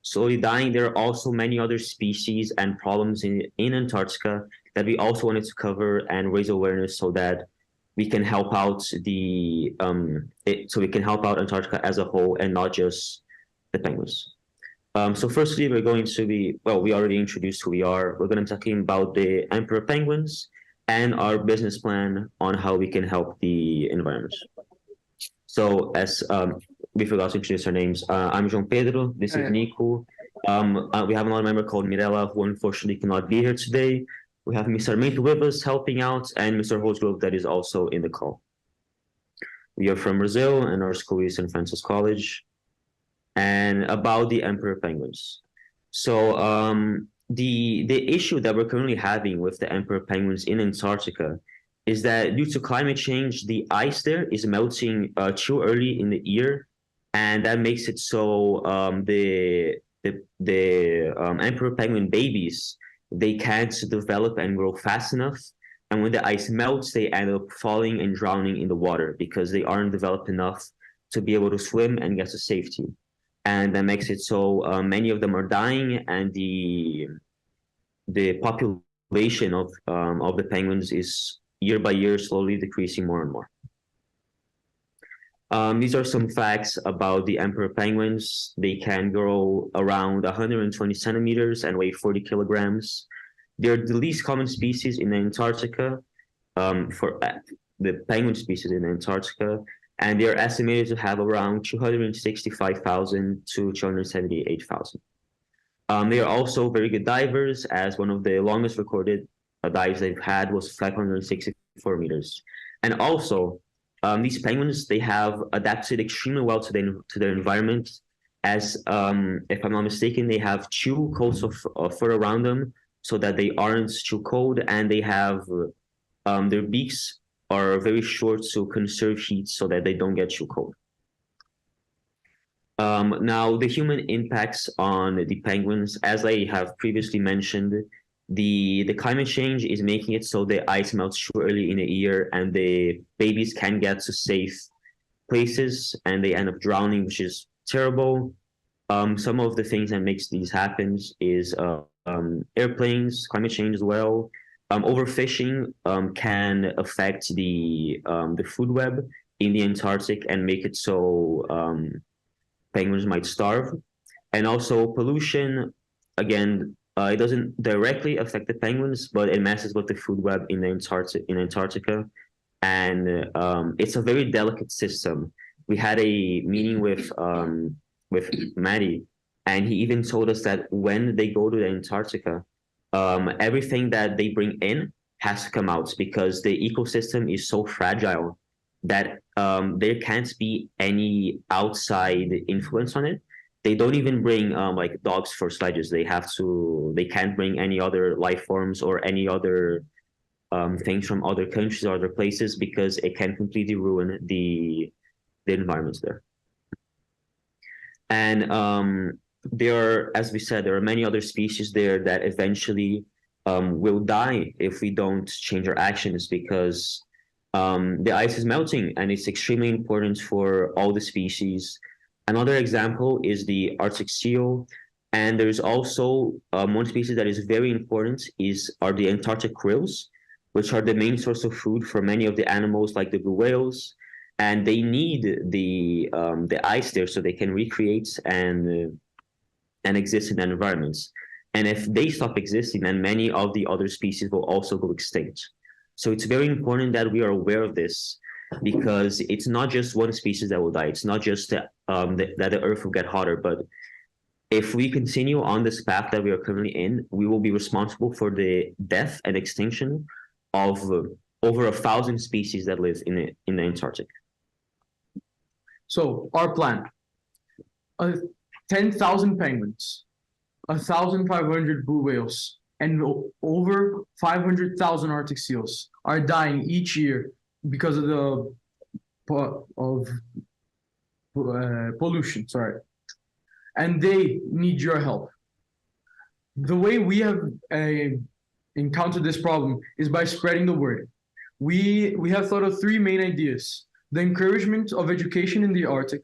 slowly dying, there are also many other species and problems in Antarctica that we also wanted to cover and raise awareness so that we can help out Antarctica as a whole and not just the penguins. So firstly, we're going to be, we already introduced who we are. We're going to be talking about the emperor penguins and our business plan on how we can help the environment. So as we forgot to introduce our names, I'm João Pedro, this is Nico. We have another member called Mirella, who unfortunately cannot be here today. We have Mr. Sarmento with us helping out, and Mr. Holsgrove that is also in the call. We are from Brazil, and our school is St. Francis College. And about the emperor penguins. So the issue that we're currently having with the emperor penguins in Antarctica is that due to climate change, the ice there is melting too early in the year, and that makes it so the emperor penguin babies, they can't develop and grow fast enough. And when the ice melts, they end up falling and drowning in the water because they aren't developed enough to be able to swim and get to safety. And that makes it so many of them are dying, and the population of the penguins is year by year slowly decreasing more and more. These are some facts about the emperor penguins. They can grow around 120 centimeters and weigh 40 kilograms. They're the least common species in Antarctica, for the penguin species in Antarctica, and they are estimated to have around 265,000 to 278,000. They are also very good divers, as one of the longest recorded dives they've had was 564 meters. And also, these penguins, they have adapted extremely well to their environment, as if I'm not mistaken, they have 2 coats of fur around them so that they aren't too cold, and they have their beaks are very short to conserve heat so that they don't get too cold. Now, the human impacts on the penguins, as I have previously mentioned, the climate change is making it so the ice melts too early in the year, and the babies can get to safe places and they end up drowning, which is terrible. Some of the things that makes these happen is airplanes, climate change as well. Overfishing can affect the food web in the Antarctic and make it so penguins might starve. And also pollution, again, it doesn't directly affect the penguins, but it messes with the food web in Antarctica. And it's a very delicate system. We had a meeting with Maddie, and he even told us that when they go to the Antarctica, everything that they bring in has to come out because the ecosystem is so fragile that there can't be any outside influence on it. They don't even bring like dogs for sledges. They can't bring any other life forms or any other things from other countries or other places because it can completely ruin the environments there. And there are, as we said, there are many other species there that eventually will die if we don't change our actions because the ice is melting and it's extremely important for all the species. Another example is the Arctic seal. And there's also one species that is very important are the Antarctic krills, which are the main source of food for many of the animals like the blue whales. And they need the ice there so they can recreate and exist in that environments. And if they stop existing, then many of the other species will also go extinct. So it's very important that we are aware of this because it's not just one species that will die. It's not just that the Earth will get hotter, but if we continue on this path that we are currently in, we will be responsible for the death and extinction of over 1,000 species that live in the Antarctic. So our plan, 10,000 penguins, 1,500 blue whales, and over 500,000 Arctic seals are dying each year because of the pollution, and they need your help. The way we have encountered this problem is by spreading the word. We have thought of 3 main ideas: the encouragement of education in the Arctic,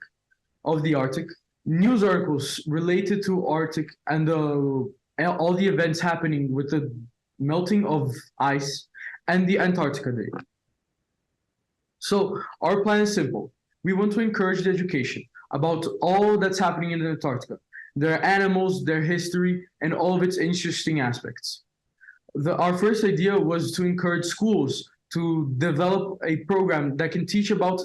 news articles related to Arctic and all the events happening with the melting of ice, and the Antarctica Day. So our plan is simple. We want to encourage the education about all that's happening in Antarctica, their animals, their history, and all of its interesting aspects. Our first idea was to encourage schools to develop a program that can teach about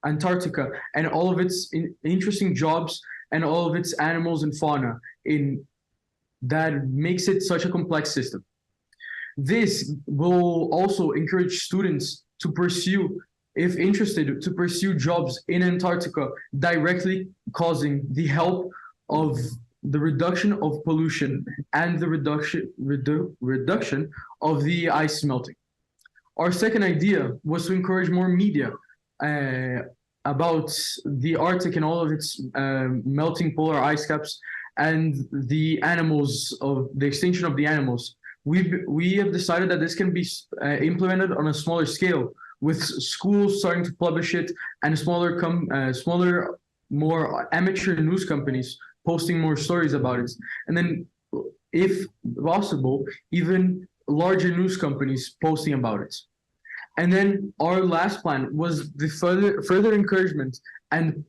Antarctica and all of its interesting jobs and all of its animals and fauna that makes it such a complex system. This will also encourage students to pursue, if interested, to pursue jobs in Antarctica directly causing the help of the reduction of pollution and the reduction of the ice melting. Our second idea was to encourage more media about the Arctic and all of its melting polar ice caps and the animals, of the extinction of the animals. We have decided that this can be implemented on a smaller scale, with schools starting to publish it and smaller, more amateur news companies posting more stories about it. And then, if possible, even larger news companies posting about it. And then our last plan was the further encouragement and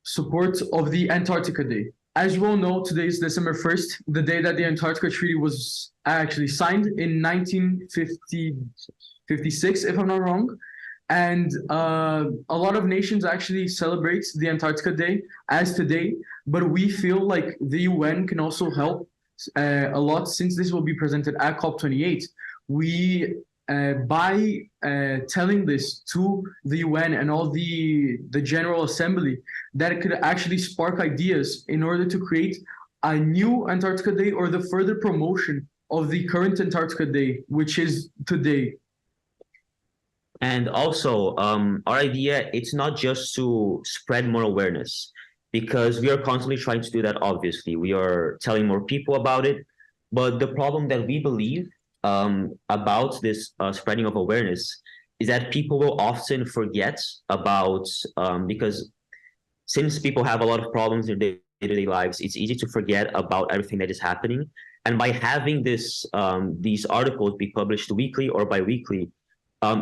support of the Antarctica Day. As you all know, today is December 1st, the day that the Antarctica Treaty was actually signed in 1956, if I'm not wrong. And a lot of nations actually celebrate the Antarctica Day as today, but we feel like the UN can also help a lot, since this will be presented at COP28. We, by telling this to the UN and all the General Assembly, that it could actually spark ideas in order to create a new Antarctica Day or the further promotion of the current Antarctica Day, which is today. And also, our idea, it's not just to spread more awareness, because we are constantly trying to do that, obviously. We are telling more people about it. But the problem that we believe about this spreading of awareness is that people will often forget about, because since people have a lot of problems in their day-to-day lives, it's easy to forget about everything that is happening. And by having this, these articles be published weekly or bi-weekly,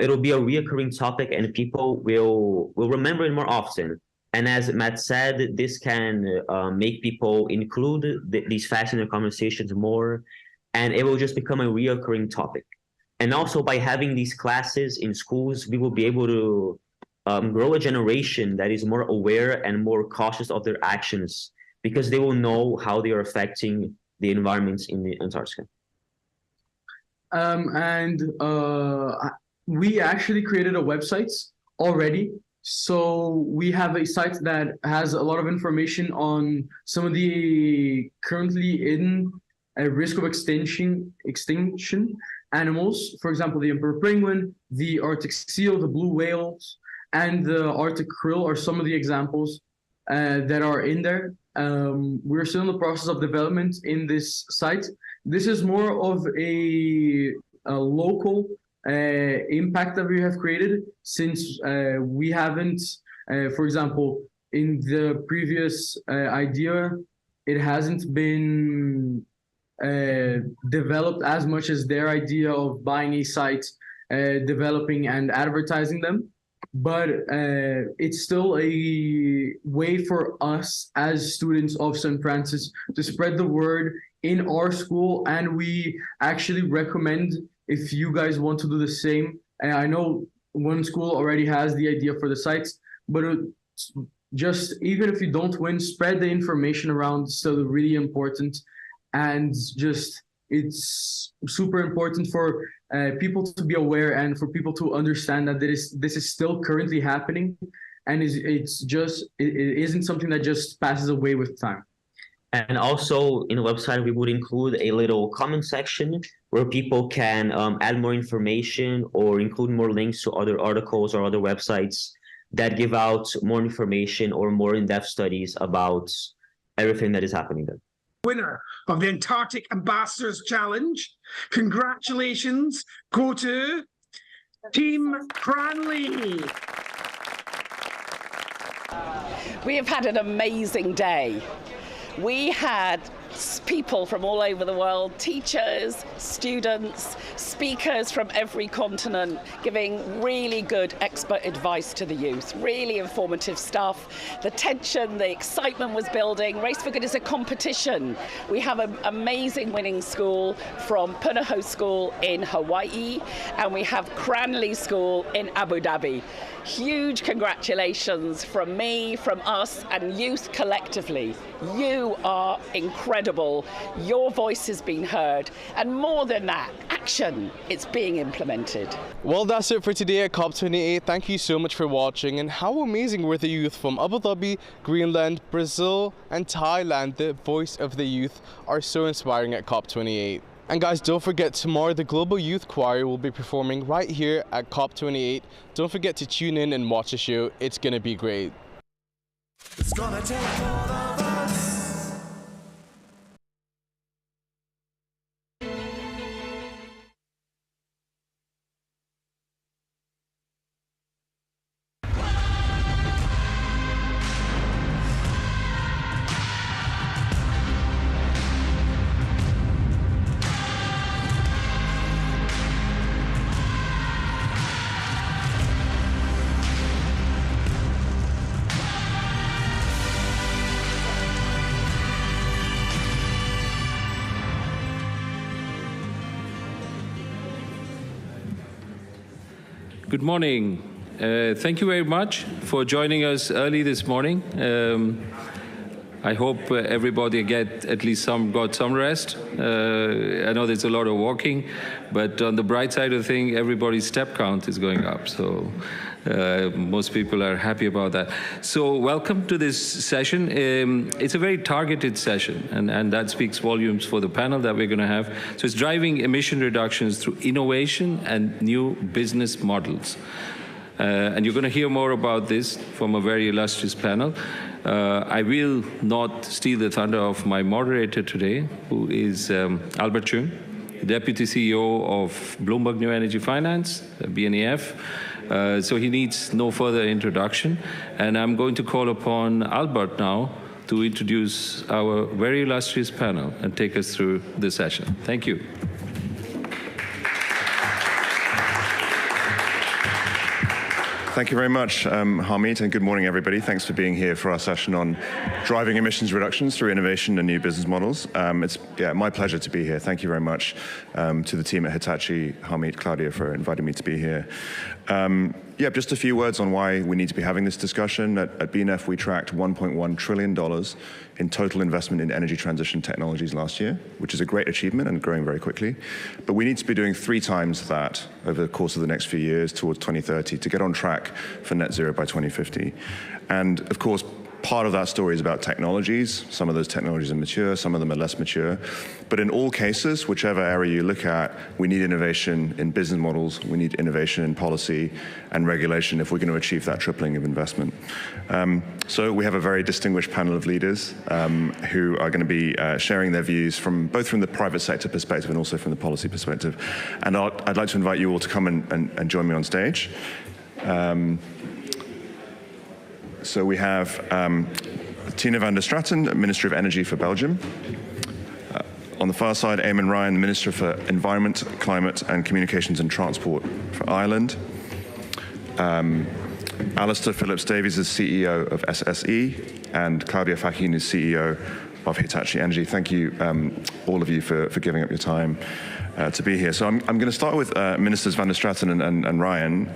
it'll be a reoccurring topic and people will remember it more often. And as Matt said, this can make people include these facts in their conversations more, and it will just become a reoccurring topic. And also by having these classes in schools, we will be able to grow a generation that is more aware and more cautious of their actions, because they will know how they are affecting the environments in the Antarctica. We actually created a website already. So we have a site that has a lot of information on some of the currently in a risk of extinction animals. For example, the emperor penguin, the Arctic seal, the blue whales, and the Arctic krill are some of the examples that are in there. We're still in the process of development in this site. This is more of a local impact that we have created, since we haven't, for example, in the previous idea, it hasn't been developed as much as their idea of buying a site, developing and advertising them. But it's still a way for us as students of St. Francis to spread the word in our school, and we actually recommend, if you guys want to do the same. And I know one school already has the idea for the sites, but just even if you don't win, spread the information around. It's still really important. And just, it's super important for people to be aware and for people to understand that this is still currently happening, and it isn't something that just passes away with time. And also in the website, we would include a little comment section where people can add more information or include more links to other articles or other websites that give out more information or more in-depth studies about everything that is happening there. Winner of the Antarctic Ambassadors Challenge. Congratulations go to Team Cranley. We have had an amazing day. We had people from all over the world, teachers, students, speakers from every continent, giving really good expert advice to the youth, really informative stuff. The tension, the excitement was building. Race for Good is a competition. We have an amazing winning school from Punahou School in Hawaii, and we have Cranley School in Abu Dhabi. Huge congratulations from me, from us, and youth collectively. You are incredible. incredible. Your voice has been heard. And more than that, action. It's being implemented. Well, that's it for today at COP28. Thank you so much for watching. And how amazing were the youth from Abu Dhabi, Greenland, Brazil and Thailand. The voice of the youth are so inspiring at COP28. And guys, don't forget, tomorrow the Global Youth Choir will be performing right here at COP28. Don't forget to tune in and watch the show. It's going to be great. It's gonna take all of us. Good morning. Thank you very much for joining us early this morning. I hope everybody at least got some rest. I know there's a lot of walking, but on the bright side of the thing, everybody's step count is going up. So most people are happy about that. So welcome to this session. It's a very targeted session, and that speaks volumes for the panel that we're going to have. So it's driving emission reductions through innovation and new business models. And you're going to hear more about this from a very illustrious panel. I will not steal the thunder of my moderator today, who is Albert Chung, Deputy CEO of Bloomberg New Energy Finance, BNEF. So he needs no further introduction. And I'm going to call upon Albert now to introduce our very illustrious panel and take us through the session. Thank you. Thank you very much, Harmeet, and good morning, everybody. Thanks for being here for our session on driving emissions reductions through innovation and new business models. It's my pleasure to be here. Thank you very much to the team at Hitachi, Harmeet, Claudia, for inviting me to be here. Just a few words on why we need to be having this discussion. At BNEF, we tracked $1.1 trillion in total investment in energy transition technologies last year, which is a great achievement and growing very quickly. But we need to be doing 3 times that over the course of the next few years towards 2030 to get on track for net zero by 2050. And of course, part of that story is about technologies. Some of those technologies are mature, some of them are less mature. But in all cases, whichever area you look at, we need innovation in business models, we need innovation in policy and regulation if we're going to achieve that tripling of investment. So we have a very distinguished panel of leaders who are going to be sharing their views both from the private sector perspective and also from the policy perspective. And I'd like to invite you all to come and join me on stage. So we have Tina van der Straten, Minister of Energy for Belgium. On the far side, Eamon Ryan, Minister for Environment, Climate and Communications and Transport for Ireland. Alistair Phillips-Davies is CEO of SSE, and Claudia Fakin is CEO of Hitachi Energy. Thank you, all of you, for giving up your time to be here. So I'm going to start with Ministers van der Straten and Ryan.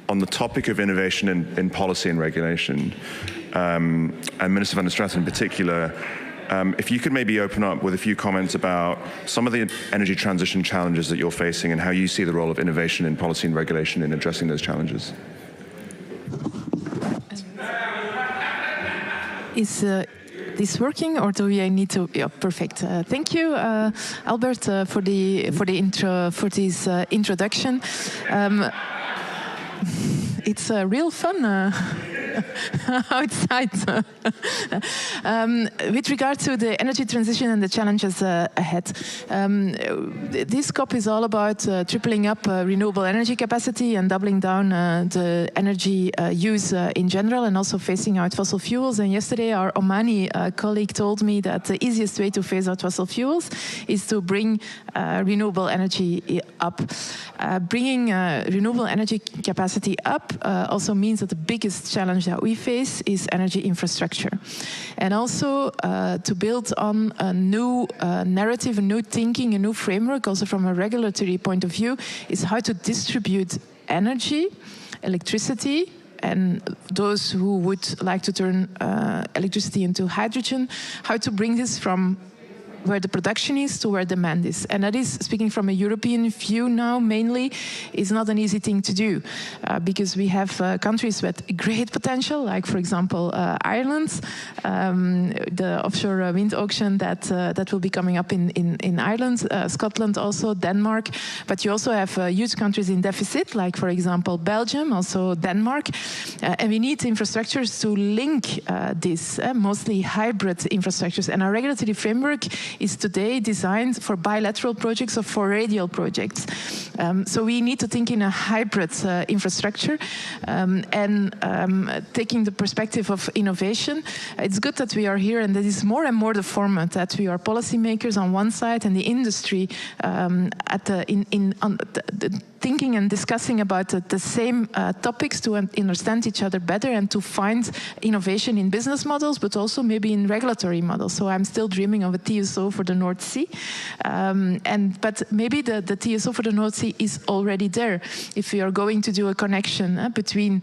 On the topic of innovation in policy and regulation, and Minister van der Straten in particular, if you could maybe open up with a few comments about some of the energy transition challenges that you're facing and how you see the role of innovation in policy and regulation in addressing those challenges. Is this working, or do I need to? Yeah, perfect. Thank you, Albert, for this introduction. It's real fun outside. With regard to the energy transition and the challenges ahead, this COP is all about tripling up renewable energy capacity and doubling down the energy use in general, and also phasing out fossil fuels. And yesterday, our Omani colleague told me that the easiest way to phase out fossil fuels is to bring renewable energy up. Bringing renewable energy capacity up also means that the biggest challenge that we face is energy infrastructure. And also to build on a new narrative, a new thinking, a new framework, also from a regulatory point of view, is how to distribute energy, electricity, and those who would like to turn electricity into hydrogen, how to bring this from where the production is to where demand is. And that is, speaking from a European view now mainly, is not an easy thing to do because we have countries with great potential, like for example Ireland, the offshore wind auction that will be coming up in Ireland, Scotland also, Denmark, but you also have huge countries in deficit, like for example Belgium, also Denmark, and we need infrastructures to link this, mostly hybrid infrastructures, and our regulatory framework is today designed for bilateral projects or for radial projects. So we need to think in a hybrid infrastructure and taking the perspective of innovation. It's good that we are here, and that is more and more the format, that we are policymakers on one side and the industry thinking and discussing about the same topics to understand each other better and to find innovation in business models, but also maybe in regulatory models. So I'm still dreaming of a TSO for the North Sea, but maybe the TSO for the North Sea is already there. If we are going to do a connection between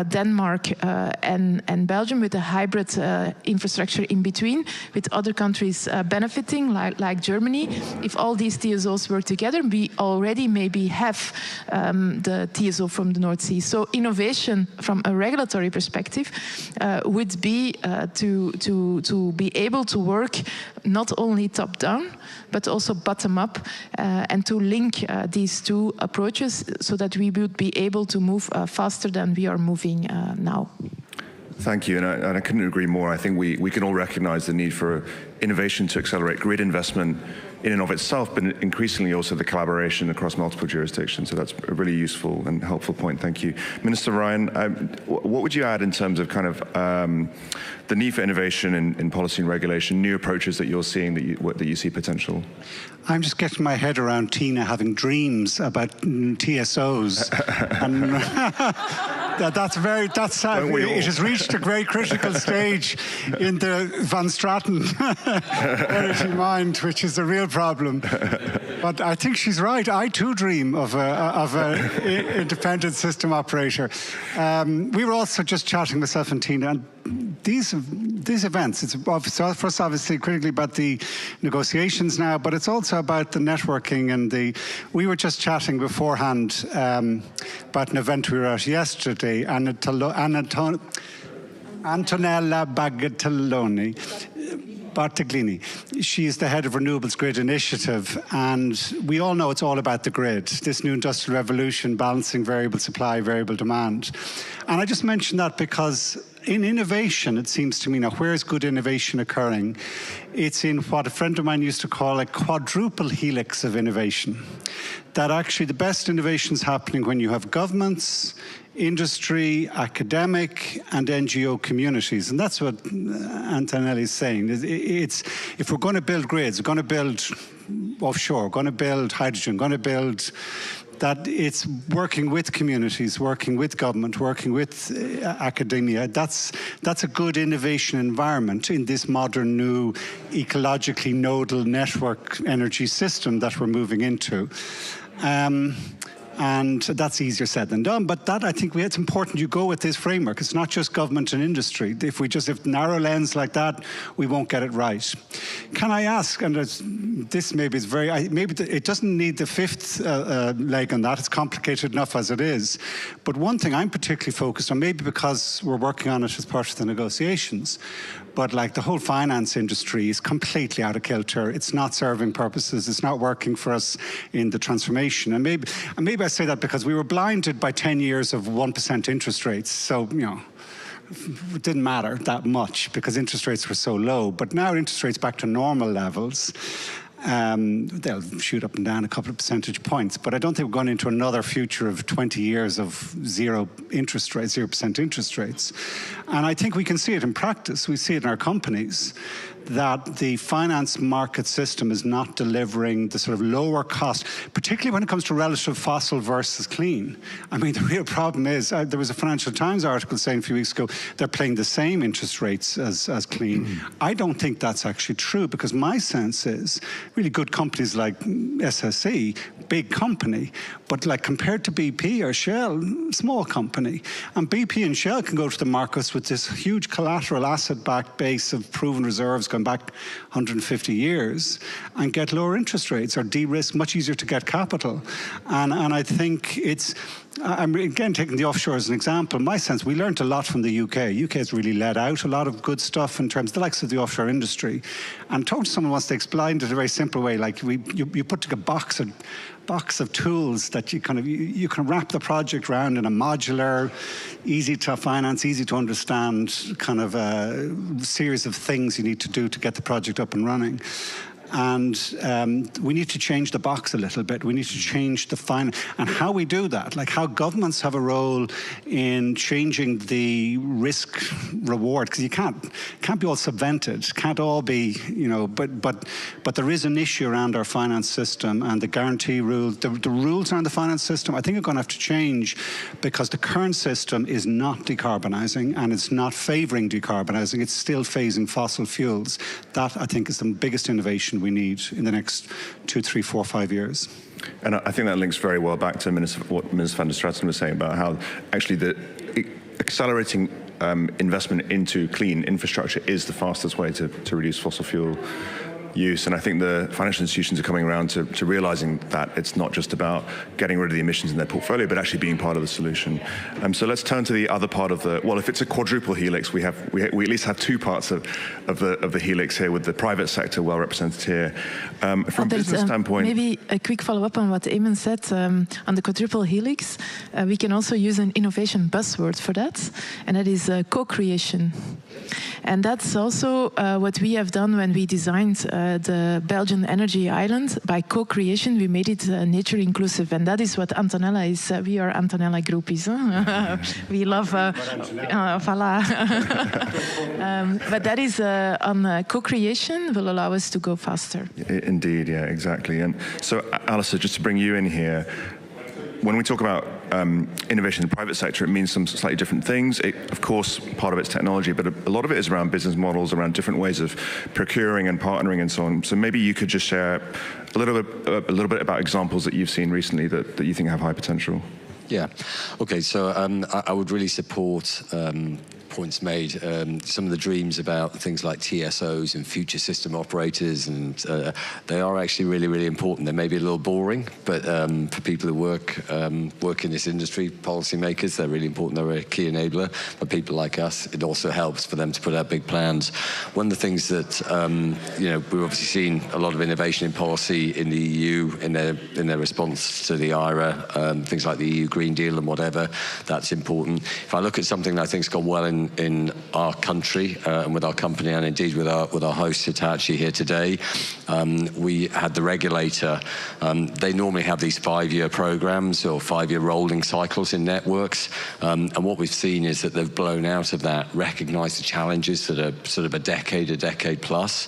Denmark and Belgium with a hybrid infrastructure in between, with other countries benefiting, like Germany, if all these TSOs work together, we already maybe have the TSO from the North Sea. So innovation from a regulatory perspective would be to be able to work not only top-down, but also bottom-up, and to link these two approaches so that we would be able to move faster than we are moving now. Thank you, and I couldn't agree more. I think we can all recognize the need for innovation to accelerate grid investment in and of itself, but increasingly also the collaboration across multiple jurisdictions. So that's a really useful and helpful point. Thank you. Minister Ryan, what would you add in terms of kind of the need for innovation in policy and regulation, new approaches that you're seeing that you see potential? I'm just getting my head around Tina having dreams about TSOs. And it has reached a very critical stage in the Van Straten energy mind, which is a real problem. But I think she's right. I too dream of an independent system operator. We were also just chatting, myself and Tina, and these events, it's first obviously critically about the negotiations now, but it's also about the networking and we were just chatting beforehand about an event we were at yesterday, Antonella Bartaglini. She is the head of Renewables Grid Initiative, and we all know it's all about the grid, this new industrial revolution, balancing variable supply, variable demand. And I just mentioned that because in innovation, it seems to me now, where is good innovation occurring? It's in what a friend of mine used to call a quadruple helix of innovation. That actually the best innovation is happening when you have governments, industry, academic, and NGO communities. And that's what Antonelli is saying. If we're going to build grids, we're going to build offshore, going to build hydrogen, going to build that, it's working with communities, working with government, working with academia. That's a good innovation environment in this modern, new, ecologically nodal network energy system that we're moving into. And that's easier said than done, but that I think it's important you go with this framework. It's not just government and industry. If narrow lens like that, we won't get it right. Can I ask, and this maybe is it doesn't need the fifth leg on that. It's complicated enough as it is. But one thing I'm particularly focused on, maybe because we're working on it as part of the negotiations, but like the whole finance industry is completely out of kilter. It's not serving purposes. It's not working for us in the transformation. And maybe I say that because we were blinded by 10 years of 1% interest rates. So, it didn't matter that much because interest rates were so low. But now interest rates back to normal levels. They'll shoot up and down a couple of percentage points, but I don't think we're going into another future of 20 years of 0% interest rates. And I think we can see it in practice. We see it in our companies, that the finance market system is not delivering the sort of lower cost, particularly when it comes to relative fossil versus clean. I mean, the real problem is, there was a Financial Times article saying a few weeks ago, they're paying the same interest rates as clean. I don't think that's actually true, because my sense is really good companies like SSE, big company, but like compared to BP or Shell, small company. And BP and Shell can go to the markets with this huge collateral asset-backed base of proven reserves going back 150 years and get lower interest rates or de-risk, much easier to get capital. And I think I'm again taking the offshore as an example. In my sense, we learned a lot from the UK. UK has really let out a lot of good stuff in terms of the likes of the offshore industry. And talk to someone who wants to explain it in a very simple way, like you put together a box of tools that you can wrap the project around in a modular, easy to finance, easy to understand kind of series of things you need to do to get the project up and running. And we need to change the box a little bit. We need to change the finance and how we do that, like how governments have a role in changing the risk reward, because you can't be all subvented, can't all be, but there is an issue around our finance system and the guarantee rules, the rules around the finance system. I think are going to have to change because the current system is not decarbonising and it's not favouring decarbonising. It's still phasing fossil fuels. That I think is the biggest innovation we need in the next 2, 3, 4, 5 years. And I think that links very well back to what Ms. van der Straten was saying about how actually the accelerating investment into clean infrastructure is the fastest way to reduce fossil fuel use. And I think the financial institutions are coming around to realizing that it's not just about getting rid of the emissions in their portfolio, but actually being part of the solution. So let's turn to the other part of if it's a quadruple helix, we at least have two parts of the helix here, with the private sector well represented here. From a business standpoint. Maybe a quick follow-up on what Eamon said on the quadruple helix. We can also use an innovation buzzword for that, and that is co-creation. And that's also what we have done when we designed the Belgian energy island. By co-creation, we made it nature inclusive, and that is what Antonella is. We are Antonella groupies. Huh? We love, voilà. But that is on co-creation will allow us to go faster. Indeed, yeah, exactly. And so, Alistair, just to bring you in here, when we talk about innovation in the private sector, it means some slightly different things. Of course, part of it's technology, but a lot of it is around business models, around different ways of procuring and partnering and so on. So maybe you could just share a little bit about examples that you've seen recently that you think have high potential. Yeah. Okay. So I would really support points made. Some of the dreams about things like TSOs and future system operators, and they are actually really, really important. They may be a little boring, but for people who work in this industry, policymakers, they're really important. They're a key enabler. For people like us, it also helps for them to put out big plans. One of the things that we've obviously seen a lot of innovation in policy in the EU in their response to the IRA, things like the EU Green Deal and whatever. That's important. If I look at something that I think's gone well in our country and with our company, and indeed with our host Hitachi here today, we had the regulator. They normally have these 5-year programs or 5-year rolling cycles in networks, and what we've seen is that they've blown out of that, recognized the challenges that are sort of a decade plus.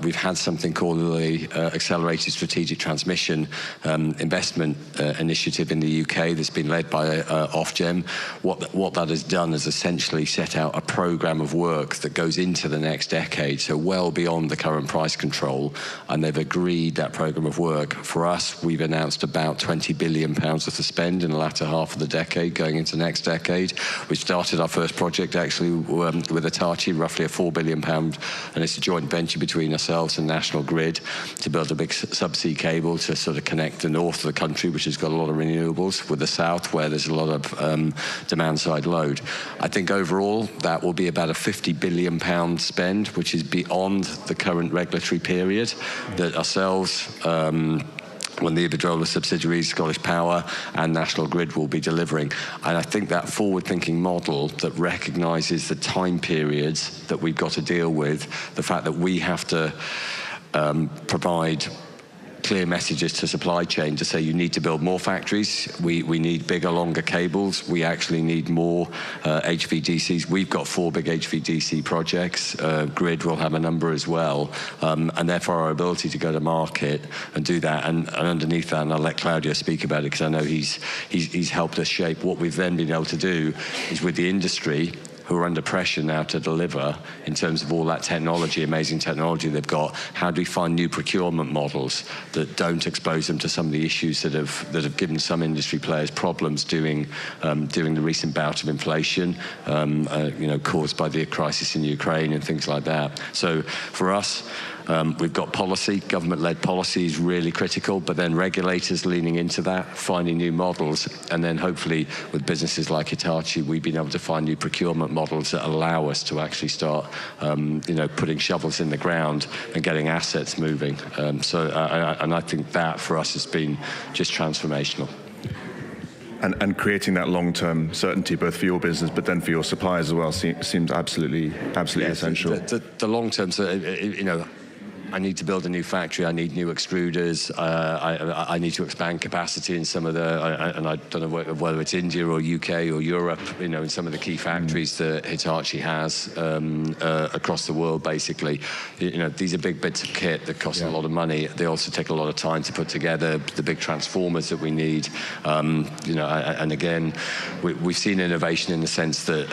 We've had something called the Accelerated Strategic Transmission Investment Initiative in the UK that's been led by Ofgem. What that has done is essentially set out a program of work that goes into the next decade, so well beyond the current price control, and they've agreed that program of work. For us, we've announced about £20 billion worth of spend in the latter half of the decade going into next decade. We started our first project actually with Hitachi, roughly a £4 billion, and it's a joint venture between ourselves and National Grid to build a big subsea cable to sort of connect the north of the country, which has got a lot of renewables, with the south, where there's a lot of demand side load. I think overall that will be about a £50 billion spend, which is beyond the current regulatory period that ourselves, when the Iberdrola subsidiaries, Scottish Power and National Grid will be delivering. And I think that forward-thinking model that recognises the time periods that we've got to deal with, the fact that we have to provide clear messages to supply chain to say you need to build more factories, we need bigger, longer cables, we actually need more HVDCs. We've got 4 big HVDC projects, Grid will have a number as well, and therefore our ability to go to market and do that, and underneath that, and I'll let Claudio speak about it because I know he's helped us shape what we've then been able to do is with the industry who are under pressure now to deliver in terms of all that technology, amazing technology they've got. How do we find new procurement models that don't expose them to some of the issues that have given some industry players problems during the recent bout of inflation, caused by the crisis in Ukraine and things like that. So for us, we've got policy, government-led policy is really critical, but then regulators leaning into that, finding new models, and then hopefully with businesses like Hitachi, we've been able to find new procurement models that allow us to actually start, putting shovels in the ground and getting assets moving. And I think that for us has been just transformational. And creating that long-term certainty, both for your business, but then for your suppliers as well, seems absolutely essential. The long-term, I need to build a new factory. I need new extruders. I need to expand capacity in some of and I don't know whether it's India or UK or Europe, in some of the key factories that Hitachi has across the world, basically. These are big bits of kit that cost a lot of money. They also take a lot of time to put together, the big transformers that we need. And again, we've seen innovation in the sense that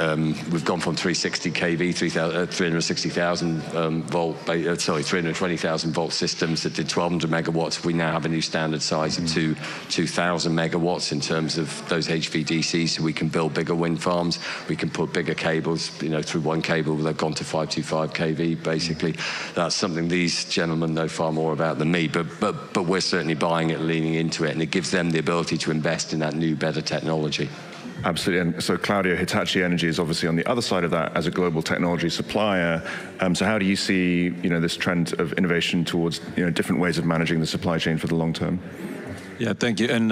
we've gone from 360 kV, 360,000 volt, 320,000 volt systems that did 1,200 megawatts. We now have a new standard size of 2,000 megawatts in terms of those HVDCs, so we can build bigger wind farms. We can put bigger cables, through one cable they've gone to 525 kV, basically. That's something these gentlemen know far more about than me, but we're certainly buying it, leaning into it, and it gives them the ability to invest in that new, better technology. Absolutely. And so, Claudio, Hitachi Energy is obviously on the other side of that as a global technology supplier. So how do you see, this trend of innovation towards, different ways of managing the supply chain for the long term? Yeah, thank you. And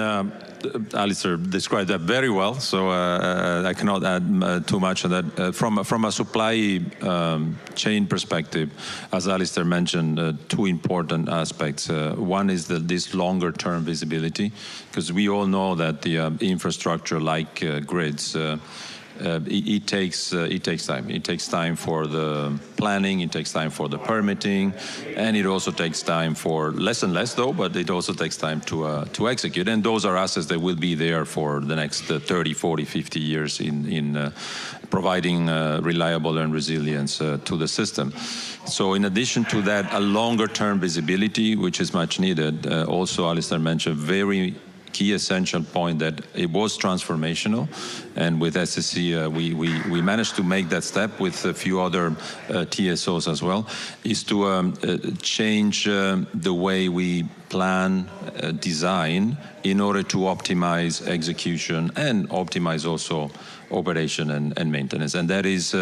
Alistair described that very well, so I cannot add too much on that. From a supply chain perspective, as Alistair mentioned, two important aspects. One is this longer-term visibility, because we all know that the infrastructure like grids, it takes time. It takes time for the planning, it takes time for the permitting, and it also takes time for less and less, though, but it also takes time to execute. And those are assets that will be there for the next 30, 40, 50 years in providing reliable and resilience to the system. So in addition to that, a longer-term visibility, which is much needed. Also, Alistair mentioned very key essential point that it was transformational, and with SSC we managed to make that step with a few other TSOs as well, is to change the way we plan, design, in order to optimize execution and optimize also operation and maintenance. And that is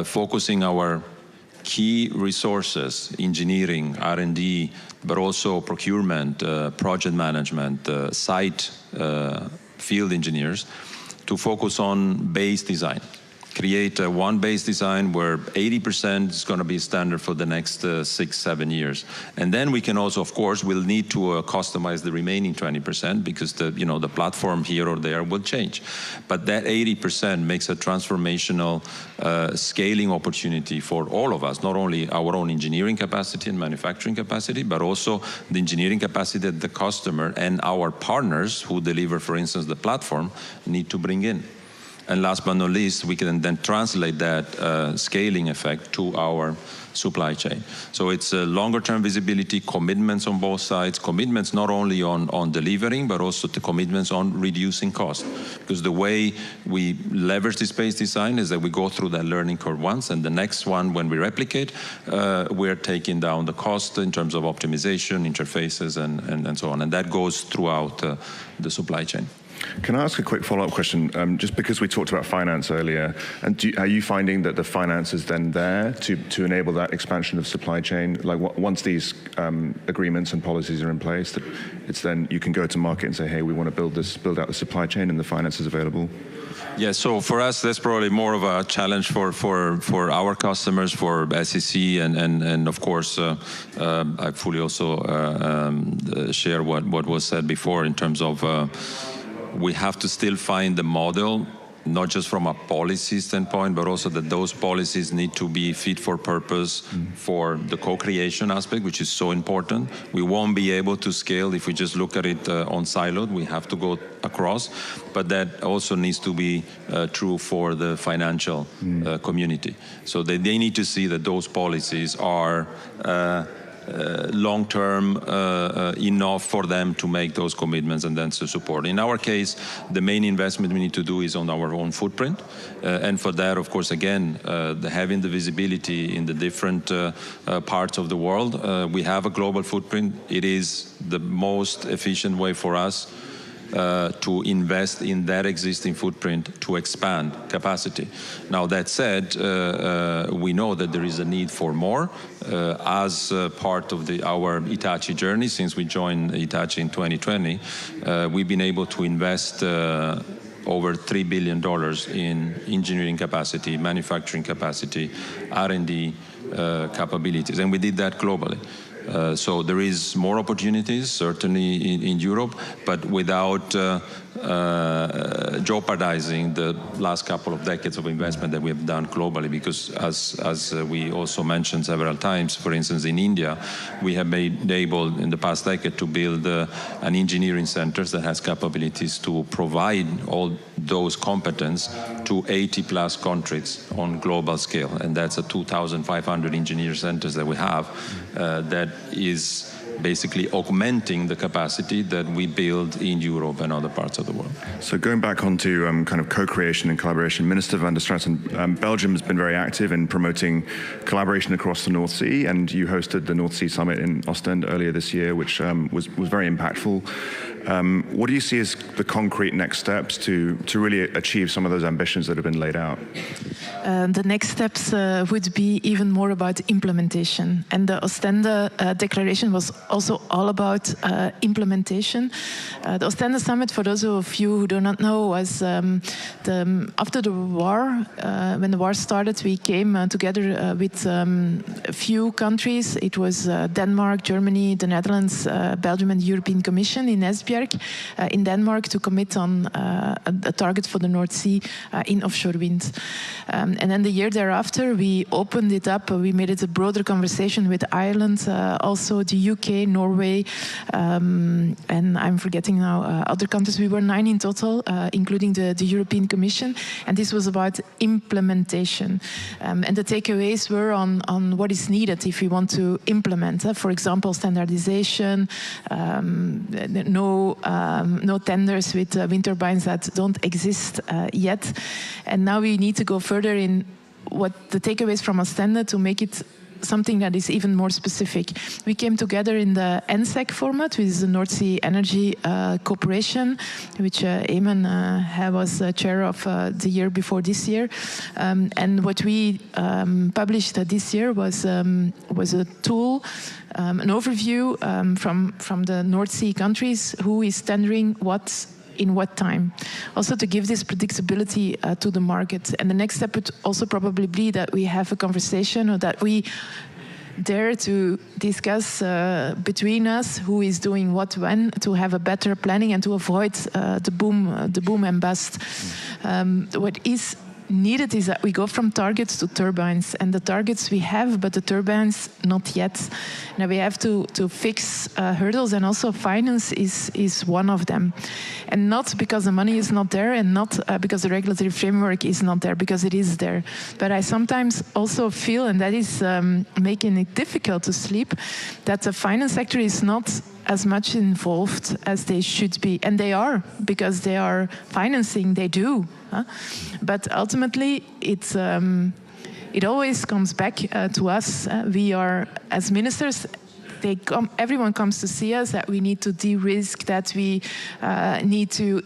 focusing our key resources, engineering, R&D, but also procurement, project management, site, field engineers, to focus on base design. Create one base design where 80% is going to be standard for the next 6-7 years. And then we can also, of course, we'll need to customize the remaining 20% because the platform here or there will change. But that 80% makes a transformational scaling opportunity for all of us, not only our own engineering capacity and manufacturing capacity, but also the engineering capacity that the customer and our partners who deliver, for instance, the platform need to bring in. And last but not least, we can then translate that scaling effect to our supply chain. So it's a longer-term visibility, commitments on both sides, commitments not only on delivering, but also the commitments on reducing cost. Because the way we leverage this base design is that we go through that learning curve once, and the next one, when we replicate, we're taking down the cost in terms of optimization, interfaces, and so on. And that goes throughout the supply chain. Can I ask a quick follow-up question? Just because we talked about finance earlier, and are you finding that the finance is then there to enable that expansion of supply chain? Like once these agreements and policies are in place, that it's then you can go to market and say, hey, we want to build out the supply chain, and the finance is available? Yeah, so for us, that's probably more of a challenge for our customers, for SEC, and of course, I fully also share what was said before in terms of we have to still find the model not just from a policy standpoint, but also that those policies need to be fit for purpose for the co-creation aspect, which is so important. We won't be able to scale if we just look at it on siloed. We have to go across, but that also needs to be true for the financial community. So they need to see that those policies are long-term enough for them to make those commitments and then to support. In our case, the main investment we need to do is on our own footprint. And for that, of course, again, having the visibility in the different parts of the world, we have a global footprint. It is the most efficient way for us to invest in that existing footprint to expand capacity. Now, that said, we know that there is a need for more. As part of our Hitachi journey, since we joined Hitachi in 2020, we've been able to invest over $3 billion in engineering capacity, manufacturing capacity, R&D capabilities, and we did that globally. So there is more opportunities, certainly in Europe, but without jeopardizing the last couple of decades of investment that we have done globally. Because as we also mentioned several times, for instance, in India, we have been able in the past decade to build an engineering center that has capabilities to provide all those competence to 80 plus countries on global scale. And that's a 2,500 engineer centers that we have that is basically augmenting the capacity that we build in Europe and other parts of the world. So going back onto kind of co-creation and collaboration, Minister van der Straeten, Belgium has been very active in promoting collaboration across the North Sea, and you hosted the North Sea Summit in Ostend earlier this year, which was very impactful. What do you see as the concrete next steps to really achieve some of those ambitions that have been laid out? The next steps would be even more about implementation. And the Ostende Declaration was also all about implementation. The Ostende Summit, for those of you who do not know, was after the war, when the war started, we came together with a few countries. It was Denmark, Germany, the Netherlands, Belgium, and the European Commission in Esbjerg in Denmark to commit on a target for the North Sea in offshore wind. And then the year thereafter, we opened it up. We made it a broader conversation with Ireland, also the UK, Norway, and I'm forgetting now other countries. We were 9 in total, including the European Commission, and this was about implementation. And the takeaways were on what is needed if we want to implement. For example, standardization, no tenders with wind turbines that don't exist yet. And now we need to go further in what the takeaways from Ostende to make it something that is even more specific. We came together in the NSEC format, which is the North Sea Energy Cooperation, which Eamon was chair of the year before this year. And what we published this year was a tool, an overview from the North Sea countries, who is tendering what in what time. Also to give this predictability to the market. And the next step would also probably be that we have a conversation, or that we dare to discuss between us who is doing what when, to have a better planning and to avoid the boom and bust. What is needed is that we go from targets to turbines, and the targets we have, but the turbines not yet. Now we have to fix hurdles, and also finance is one of them. And not because the money is not there, and not because the regulatory framework is not there, because it is there. But I sometimes also feel, and that is making it difficult to sleep, that the finance sector is not as much involved as they should be. And they are, because they are financing, they do. But ultimately, it always comes back to us. We are, as ministers, everyone comes to see us, that we need to de-risk, that we need to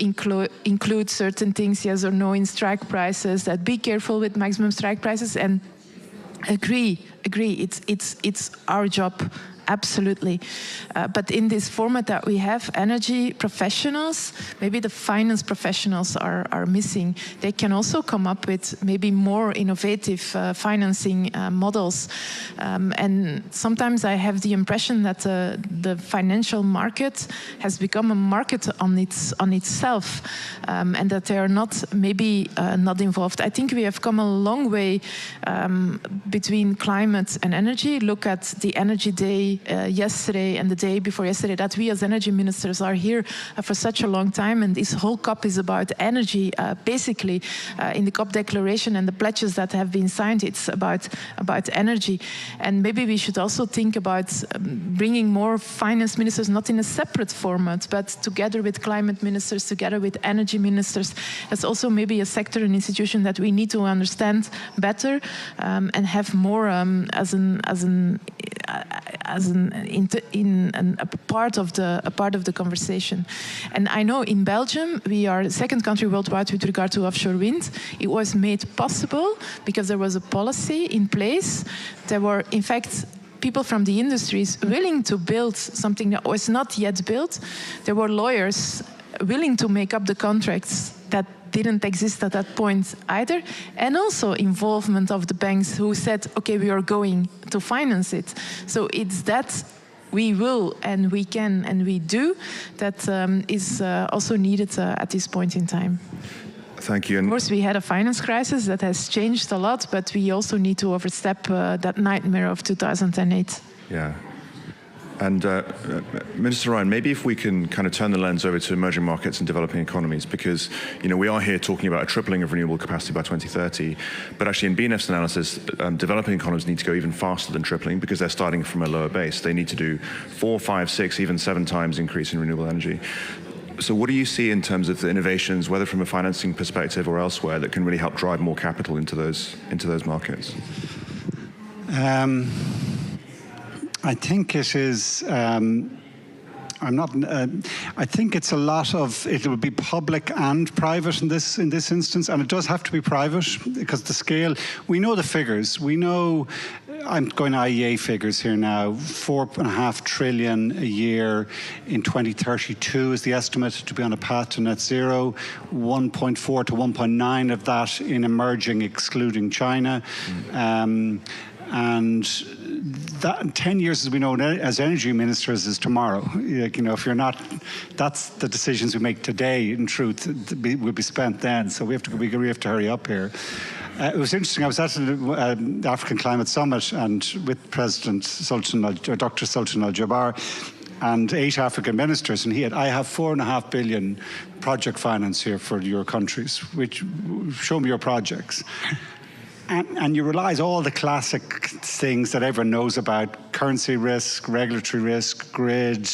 include certain things, yes or no, in strike prices, that be careful with maximum strike prices, and agree. It's our job absolutely. But in this format that we have, energy professionals, maybe the finance professionals are missing. They can also come up with maybe more innovative financing models. And sometimes I have the impression that the financial market has become a market on itself, and that they are not maybe not involved. I think we have come a long way between climate and energy. Look at the Energy Day yesterday and the day before yesterday, that we as energy ministers are here for such a long time, and this whole COP is about energy. Basically, in the COP declaration and the pledges that have been signed, it's about energy. And maybe we should also think about bringing more finance ministers, not in a separate format, but together with climate ministers, together with energy ministers. That's also maybe a sector and institution that we need to understand better, and have more as a part of the conversation. And I know in Belgium we are the second country worldwide with regard to offshore wind. It was made possible because there was a policy in place. There were, in fact, people from the industries willing to build something that was not yet built. There were lawyers willing to make up the contracts that didn't exist at that point either, and also involvement of the banks who said, okay, we are going to finance it. So it's that we will and we can and we do that is also needed at this point in time. Thank you. Of course, we had a finance crisis that has changed a lot, but we also need to overstep that nightmare of 2008. Yeah. And Minister Ryan, maybe if we can kind of turn the lens over to emerging markets and developing economies, because we are here talking about a tripling of renewable capacity by 2030, but actually in BNEF's analysis, developing economies need to go even faster than tripling because they're starting from a lower base. They need to do 4, 5, 6, even 7 times increase in renewable energy. So what do you see in terms of the innovations, whether from a financing perspective or elsewhere, that can really help drive more capital into those markets? I think it is. I think it's a lot of. It will be public and private in this instance, and it does have to be private because the scale. We know the figures. We know. I'm going IEA figures here now. 4.5 trillion a year in 2032 is the estimate to be on a path to net zero. 1.4 to 1.9 of that in emerging, excluding China. And that 10 years, as we know, as energy ministers, is tomorrow. If you're not, that's the decisions we make today. In truth, will be spent then. So we have to hurry up here. It was interesting. I was at the African Climate Summit and with President Dr. Sultan Al Jaber, and 8 African ministers, and I have 4.5 billion project finance here for your countries. Which show me your projects. And you realise all the classic things that everyone knows about: currency risk, regulatory risk, grid,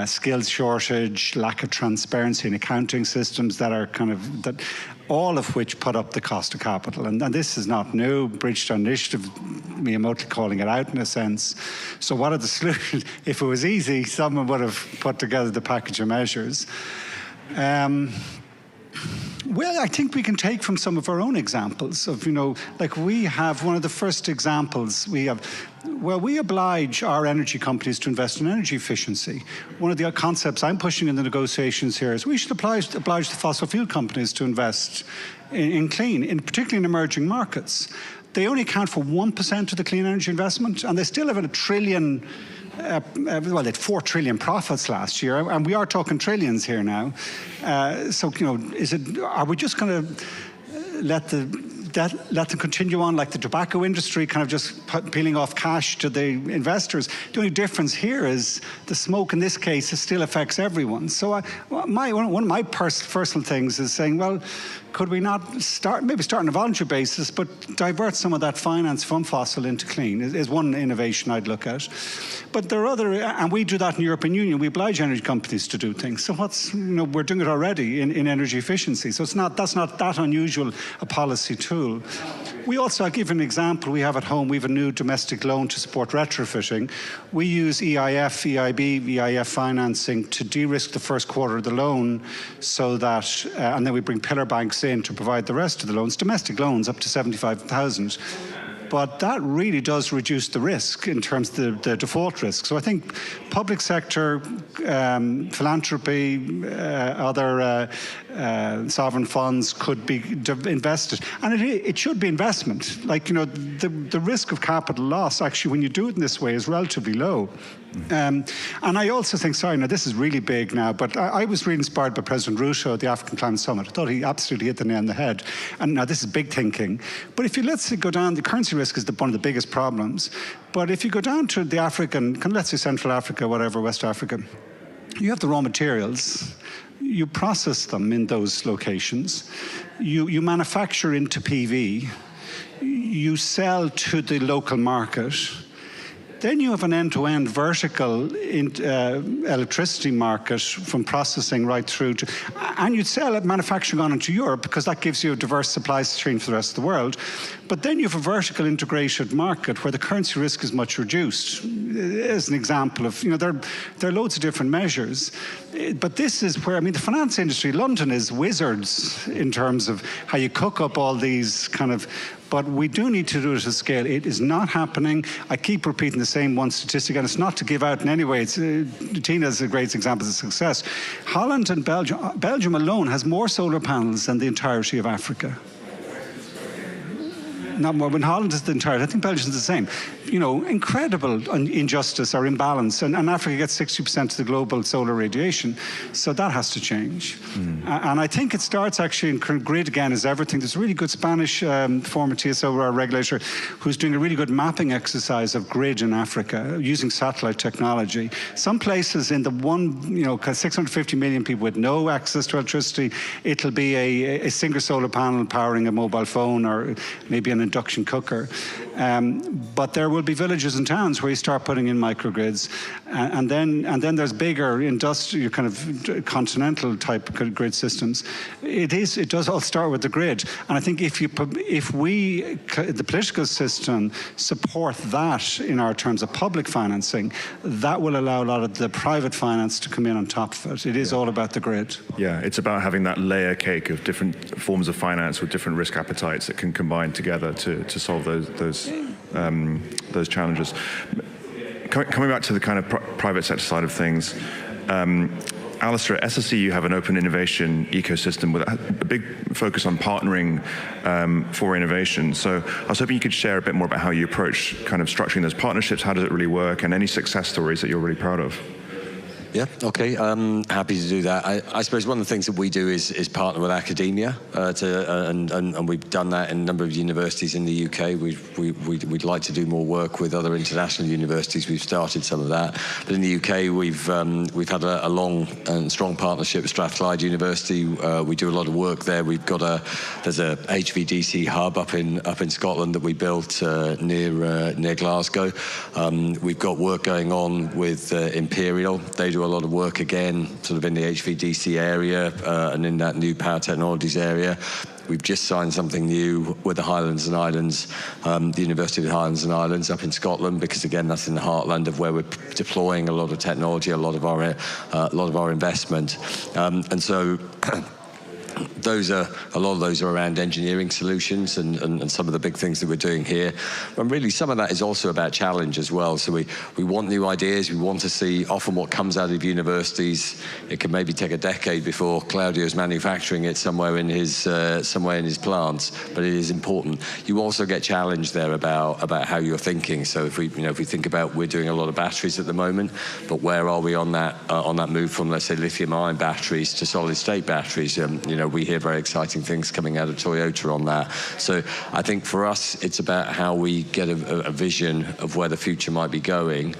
skills shortage, lack of transparency in accounting systems that are all of which put up the cost of capital. And this is not new. Bridgetown Initiative, me remotely calling it out in a sense. So what are the solutions? If it was easy, someone would have put together the package of measures. Well, I think we can take from some of our own examples of, like we have one of the first examples we have where we oblige our energy companies to invest in energy efficiency. One of the concepts I'm pushing in the negotiations here is we should oblige the fossil fuel companies to invest in clean, particularly in emerging markets. They only account for 1% of the clean energy investment, and they still have a trillion. They had 4 trillion profits last year, and we are talking trillions here now. Are we just going to let them continue on like the tobacco industry, kind of just peeling off cash to the investors? The only difference here is the smoke in this case still affects everyone. So one of my personal things is saying, well, could we not start on a voluntary basis, but divert some of that finance from fossil into clean is one innovation I'd look at. But there are other, and we do that in the European Union. We oblige energy companies to do things. So we're doing it already in energy efficiency. So that's not that unusual a policy tool. We also, I'll give an example. We have at home, we have a new domestic loan to support retrofitting. We use EIF financing to de-risk the first quarter of the loan so that, and then we bring pillar banks in to provide the rest of the loans, domestic loans up to 75,000. but that really does reduce the risk in terms of the default risk. So I think public sector, philanthropy, other sovereign funds could be invested. And it should be investment. Like, you know, the risk of capital loss, actually, when you do it in this way, is relatively low. And I also think, sorry, now this is really big now, but I was really inspired by President Ruto at the African Climate Summit. I thought he absolutely hit the nail on the head. And now this is big thinking. But if you let's go down, the currency risk is one of the biggest problems. But if you go down to the African, let's say Central Africa, whatever, West Africa, you have the raw materials. You process them in those locations. You manufacture into PV. You sell to the local market. Then you have an end-to-end vertical electricity market from processing right through to, and you'd sell it manufacturing on into Europe because that gives you a diverse supply stream for the rest of the world. But then you have a vertical integrated market where the currency risk is much reduced. As an example of, you know, there are loads of different measures. But this is where, I mean, the finance industry, London is wizards in terms of how you cook up all these kind of, but we do need to do it at scale. It is not happening. I keep repeating the same one statistic, and it's not to give out in any way. Tina is a great example of success. Holland and Belgium alone has more solar panels than the entirety of Africa. Not more. When Holland is the entirety, I think Belgium is the same. You know, incredible injustice or imbalance. And Africa gets 60% of the global solar radiation. So that has to change. And I think it starts actually in grid again is everything. There's a really good Spanish former TSO regulator who's doing a really good mapping exercise of grid in Africa using satellite technology. Some places in the 650 million people with no access to electricity, it'll be a single solar panel powering a mobile phone or maybe an induction cooker. But there will be villages and towns where you start putting in microgrids, and then there's bigger industrial kind of continental type grid systems. It does all start with the grid, and I think if we the political system support that in our terms of public financing, that will allow a lot of the private finance to come in on top of it. It is all about the grid. Yeah, it's about having that layer cake of different forms of finance with different risk appetites that can combine together to solve those challenges. Coming back to the kind of private sector side of things, Alistair, at SSE you have an open innovation ecosystem with a big focus on partnering for innovation. So I was hoping you could share a bit more about how you approach kind of structuring those partnerships, how does it really work, and any success stories that you're really proud of. Yeah, okay, happy to do that. I suppose one of the things that we do is partner with academia, and we've done that in a number of universities in the UK. We'd like to do more work with other international universities. We've started some of that. But in the UK, we've had a long and strong partnership with Strathclyde University. We do a lot of work there. There's a HVDC hub up in Scotland that we built near Glasgow. We've got work going on with Imperial. They do a lot of work again, sort of in the HVDC area and in that new power technologies area. We've just signed something new with the Highlands and Islands, the University of the Highlands and Islands up in Scotland, because again, that's in the heartland of where we're deploying a lot of technology, a lot of our investment, and so. A lot of those are around engineering solutions and some of the big things that we're doing here. And really some of that is also about challenge as well. So we want new ideas. We want to see often what comes out of universities. It can maybe take a decade before Claudio's manufacturing it somewhere in his plants, but it is important. You also get challenged there about how you're thinking. So if we think about, we're doing a lot of batteries at the moment, but where are we on that move from, let's say, lithium-ion batteries to solid-state batteries? We hear very exciting things coming out of Toyota on that. So I think for us, it's about how we get a vision of where the future might be going,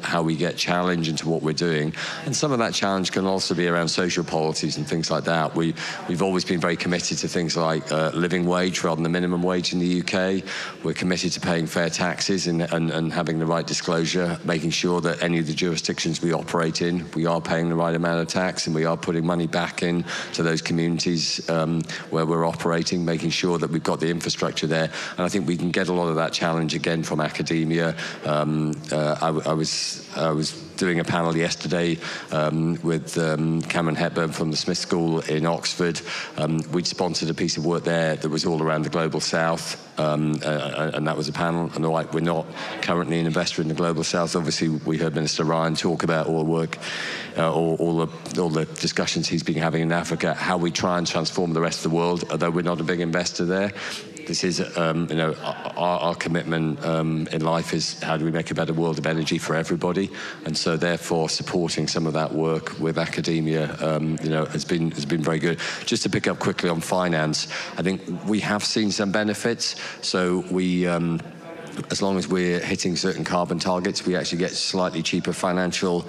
how we get challenge into what we're doing. And some of that challenge can also be around social policies and things like that. We've always been very committed to things like living wage rather than the minimum wage in the UK. We're committed to paying fair taxes and having the right disclosure, making sure that any of the jurisdictions we operate in, we are paying the right amount of tax and we are putting money back in to those communities where we're operating, making sure that we've got the infrastructure there. And I think we can get a lot of that challenge again from academia. I was I was doing a panel yesterday with Cameron Hepburn from the Smith School in Oxford. We'd sponsored a piece of work there that was all around the Global South, and that was a panel. And we're not currently an investor in the Global South. Obviously, we heard Minister Ryan talk about all the work, all the discussions he's been having in Africa, how we try and transform the rest of the world, although we're not a big investor there. This is, our commitment in life is how do we make a better world of energy for everybody, and so therefore supporting some of that work with academia, has been very good. Just to pick up quickly on finance, I think we have seen some benefits. So we. As long as we're hitting certain carbon targets, we actually get slightly cheaper financial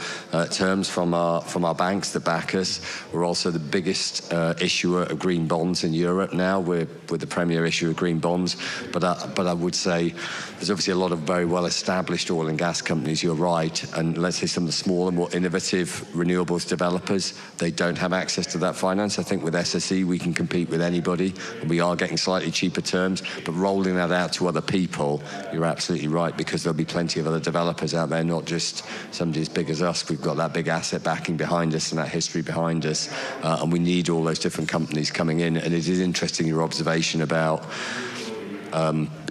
terms from our banks that back us. We're also the biggest issuer of green bonds in Europe now. We're the premier issuer of green bonds. But I would say there's obviously a lot of very well-established oil and gas companies, you're right, and let's say some of the smaller, more innovative renewables developers, they don't have access to that finance. I think with SSE we can compete with anybody, and we are getting slightly cheaper terms, but rolling that out to other people, you're absolutely right, because there'll be plenty of other developers out there, not just somebody as big as us. We've got that big asset backing behind us and that history behind us, and we need all those different companies coming in. And it is interesting, your observation about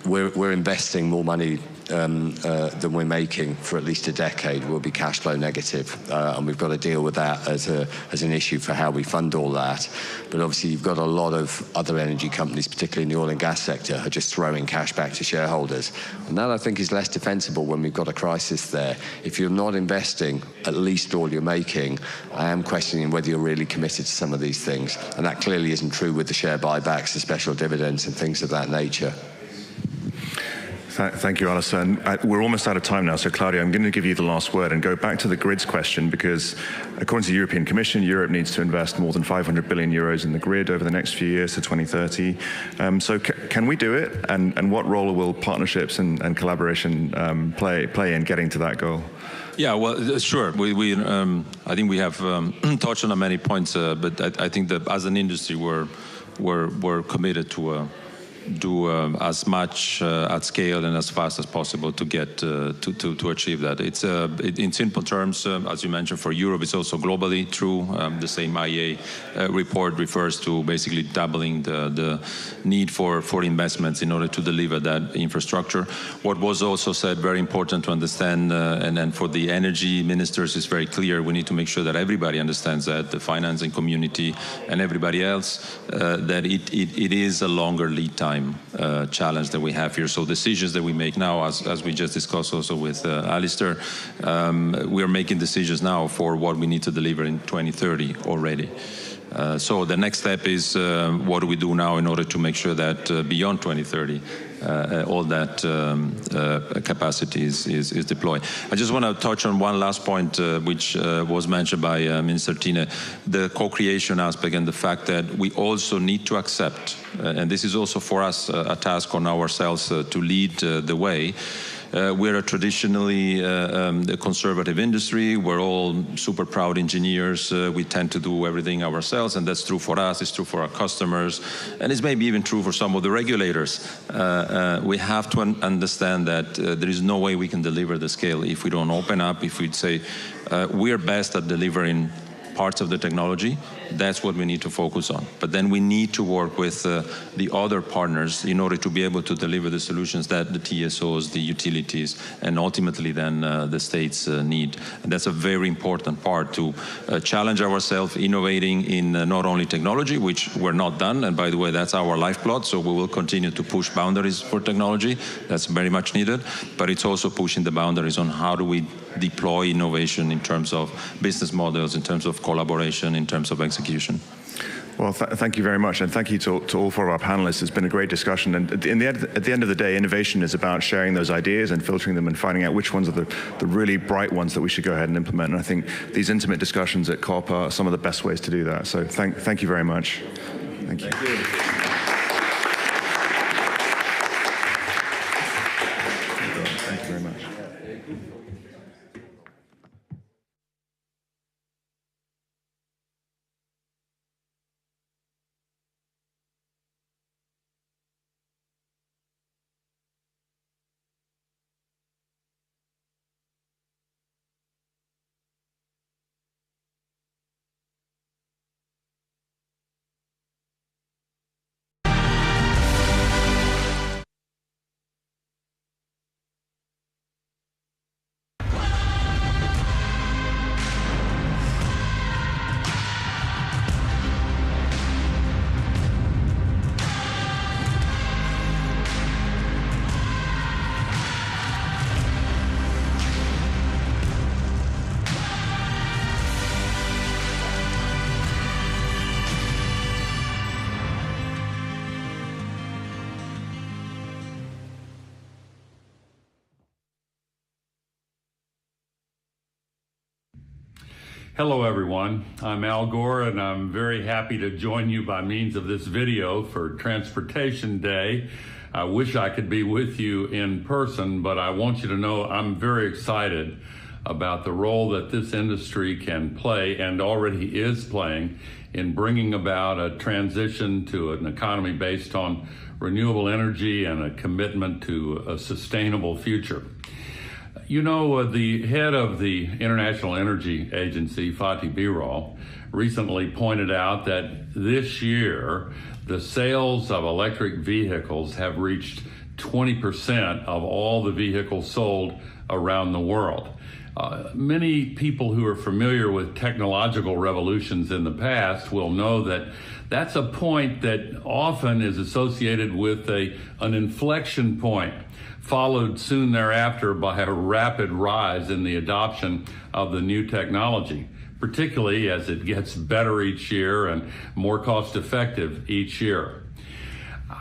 we're investing more money than we're making for at least a decade. We'll be cash flow negative, and we've got to deal with that as an issue for how we fund all that. But obviously you've got a lot of other energy companies, particularly in the oil and gas sector, are just throwing cash back to shareholders. And that I think is less defensible when we've got a crisis there. If you're not investing at least all you're making, I am questioning whether you're really committed to some of these things. And that clearly isn't true with the share buybacks, the special dividends and things of that nature. Thank you, Alistair. And we're almost out of time now, so Claudia, I'm going to give you the last word and go back to the grids question, because according to the European Commission, Europe needs to invest more than 500 billion euros in the grid over the next few years to 2030. So can we do it? And what role will partnerships and collaboration play in getting to that goal? Yeah, well, sure. I think we have touched on many points, but I think that as an industry, we're committed to do as much at scale and as fast as possible to get to achieve that. It's in simple terms, as you mentioned, for Europe, it's also globally true. The same IEA report refers to basically doubling the need for investments in order to deliver that infrastructure. What was also said, very important to understand, and then for the energy ministers, is very clear. We need to make sure that everybody understands that, the financing community and everybody else, that it is a longer lead time challenge that we have here. So decisions that we make now, as we just discussed also with Alistair, we are making decisions now for what we need to deliver in 2030 already. So the next step is what do we do now in order to make sure that beyond 2030 all that capacity is deployed. I just want to touch on one last point which was mentioned by Minister Tine, the co-creation aspect and the fact that we also need to accept, and this is also for us a task on ourselves to lead the way. We're a traditionally conservative industry. We're all super proud engineers. We tend to do everything ourselves, and that's true for us. It's true for our customers, and it's maybe even true for some of the regulators. We have to understand that there is no way we can deliver the scale if we don't open up, if we say we are best at delivering parts of the technology. That's what we need to focus on. But then we need to work with the other partners in order to be able to deliver the solutions that the TSOs, the utilities, and ultimately then the states need. And that's a very important part, to challenge ourselves, innovating in not only technology, which we're not done, and by the way, that's our lifeblood, so we will continue to push boundaries for technology. That's very much needed, but it's also pushing the boundaries on how do we deploy innovation in terms of business models, in terms of collaboration, in terms of execution. Well, thank you very much, and thank you to all four of our panelists. It's been a great discussion, and at the end of the day, innovation is about sharing those ideas and filtering them and finding out which ones are the really bright ones that we should go ahead and implement. And I think these intimate discussions at COP are some of the best ways to do that. So thank you very much. Thank you. Thank you. Hello, everyone. I'm Al Gore, and I'm very happy to join you by means of this video for Transportation Day. I wish I could be with you in person, but I want you to know I'm very excited about the role that this industry can play and already is playing in bringing about a transition to an economy based on renewable energy and a commitment to a sustainable future. You know, the head of the International Energy Agency, Fatih Birol, recently pointed out that this year, the sales of electric vehicles have reached 20% of all the vehicles sold around the world. Many people who are familiar with technological revolutions in the past will know that that's a point that often is associated with an inflection point, followed soon thereafter by a rapid rise in the adoption of the new technology, particularly as it gets better each year and more cost-effective each year.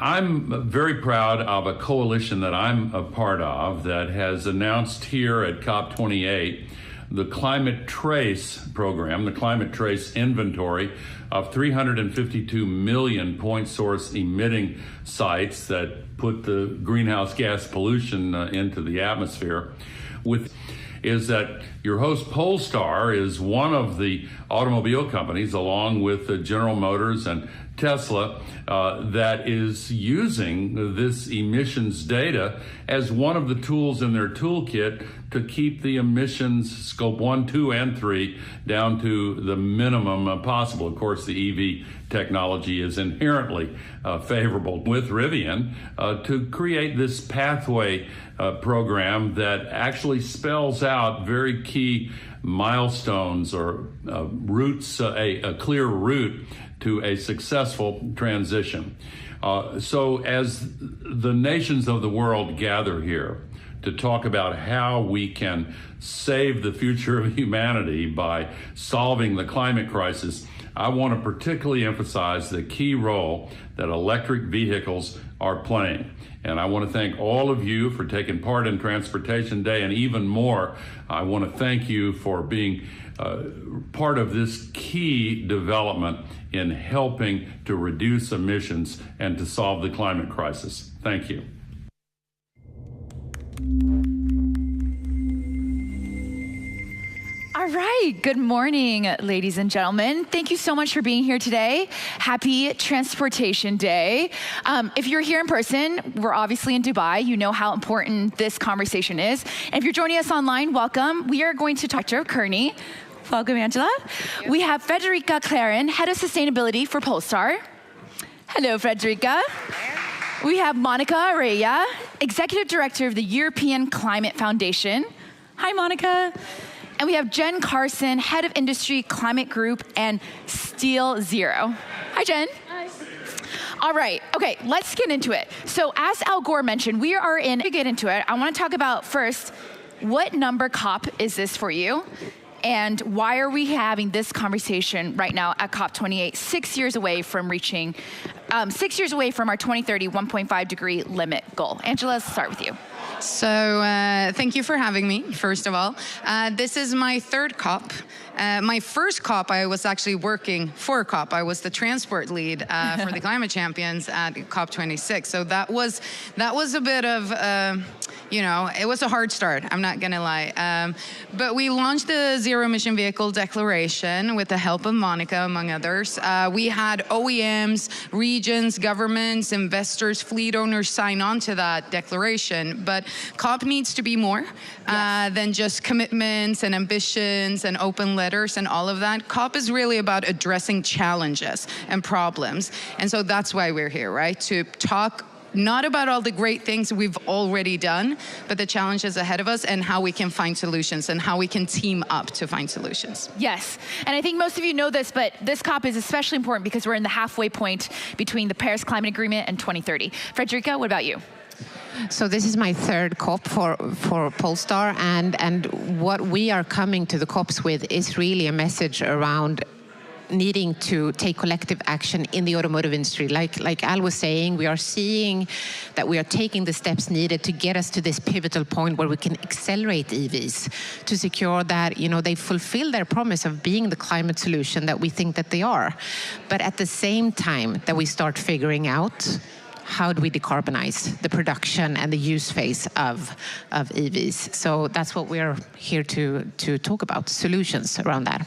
I'm very proud of a coalition that I'm a part of that has announced here at COP28 the Climate Trace program, the Climate Trace inventory of 352 million point source emitting sites that put the greenhouse gas pollution into the atmosphere. Is that your host Polestar is one of the automobile companies, along with General Motors and Tesla, that is using this emissions data as one of the tools in their toolkit to keep the emissions scope 1, 2, and 3 down to the minimum possible. Of course, the EV technology is inherently favorable with Rivian to create this pathway program that actually spells out very key milestones or routes, a clear route to a successful transition. So as the nations of the world gather here to talk about how we can save the future of humanity by solving the climate crisis, I want to particularly emphasize the key role that electric vehicles are playing. And I want to thank all of you for taking part in Transportation Day, and even more, I want to thank you for being part of this key development in helping to reduce emissions and to solve the climate crisis. Thank you. All right, good morning, ladies and gentlemen. Thank you so much for being here today. Happy Transportation Day. If you're here in person, we're obviously in Dubai. You know how important this conversation is. And if you're joining us online, welcome. We are going to talk to Kearney. Welcome, Angela. We have Frederica Claren, Head of Sustainability for Polestar. Hello, Frederica. We have Monica Araya, Executive Director of the European Climate Foundation. Hi, Monica. And we have Jen Carson, Head of Industry Climate Group and Steel Zero. Hi, Jen. Hi. All right, okay, let's get into it. So as Al Gore mentioned, we are to get into it, I want to talk about first, what number COP is this for you? And why are we having this conversation right now at COP28, 6 years away from reaching, 6 years away from our 2030 1.5 degree limit goal? Angela, let's start with you. So thank you for having me, first of all. This is my third COP. My first COP, I was actually working for COP. I was the transport lead for the Climate Champions at COP26. So that was a bit of, you know, it was a hard start, I'm not gonna lie. But we launched the Zero Emission Vehicle Declaration with the help of Monica, among others. We had OEMs, regions, governments, investors, fleet owners sign on to that declaration. But COP needs to be more than just commitments and ambitions and open letters and all of that. COP is really about addressing challenges and problems. And so that's why we're here, right? To talk not about all the great things we've already done, but the challenges ahead of us and how we can find solutions and how we can team up to find solutions. Yes, and I think most of you know this, but this COP is especially important because we're in the halfway point between the Paris Climate Agreement and 2030. Frederica, what about you? So this is my third COP for Polestar, and what we are coming to the COPs with is really a message around needing to take collective action in the automotive industry. Like Al was saying, we are seeing that we are taking the steps needed to get us to this pivotal point where we can accelerate EVs to secure that, you know, they fulfill their promise of being the climate solution that we think that they are. But at the same time that we start figuring out how do we decarbonize the production and the use phase of EVs. So that's what we're here to talk about, solutions around that.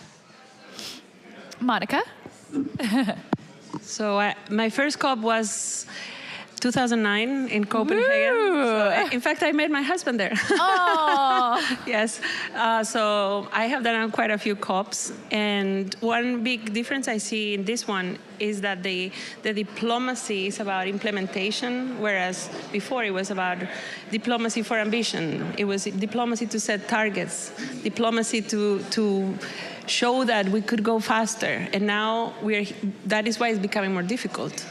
Monica? So my first COP was 2009 in Copenhagen. So, in fact, I met my husband there. Oh, yes. So I have done quite a few COPs, and one big difference I see in this one is that the diplomacy is about implementation, whereas before it was about diplomacy for ambition. It was diplomacy to set targets, diplomacy to show that we could go faster, and now that is why it's becoming more difficult,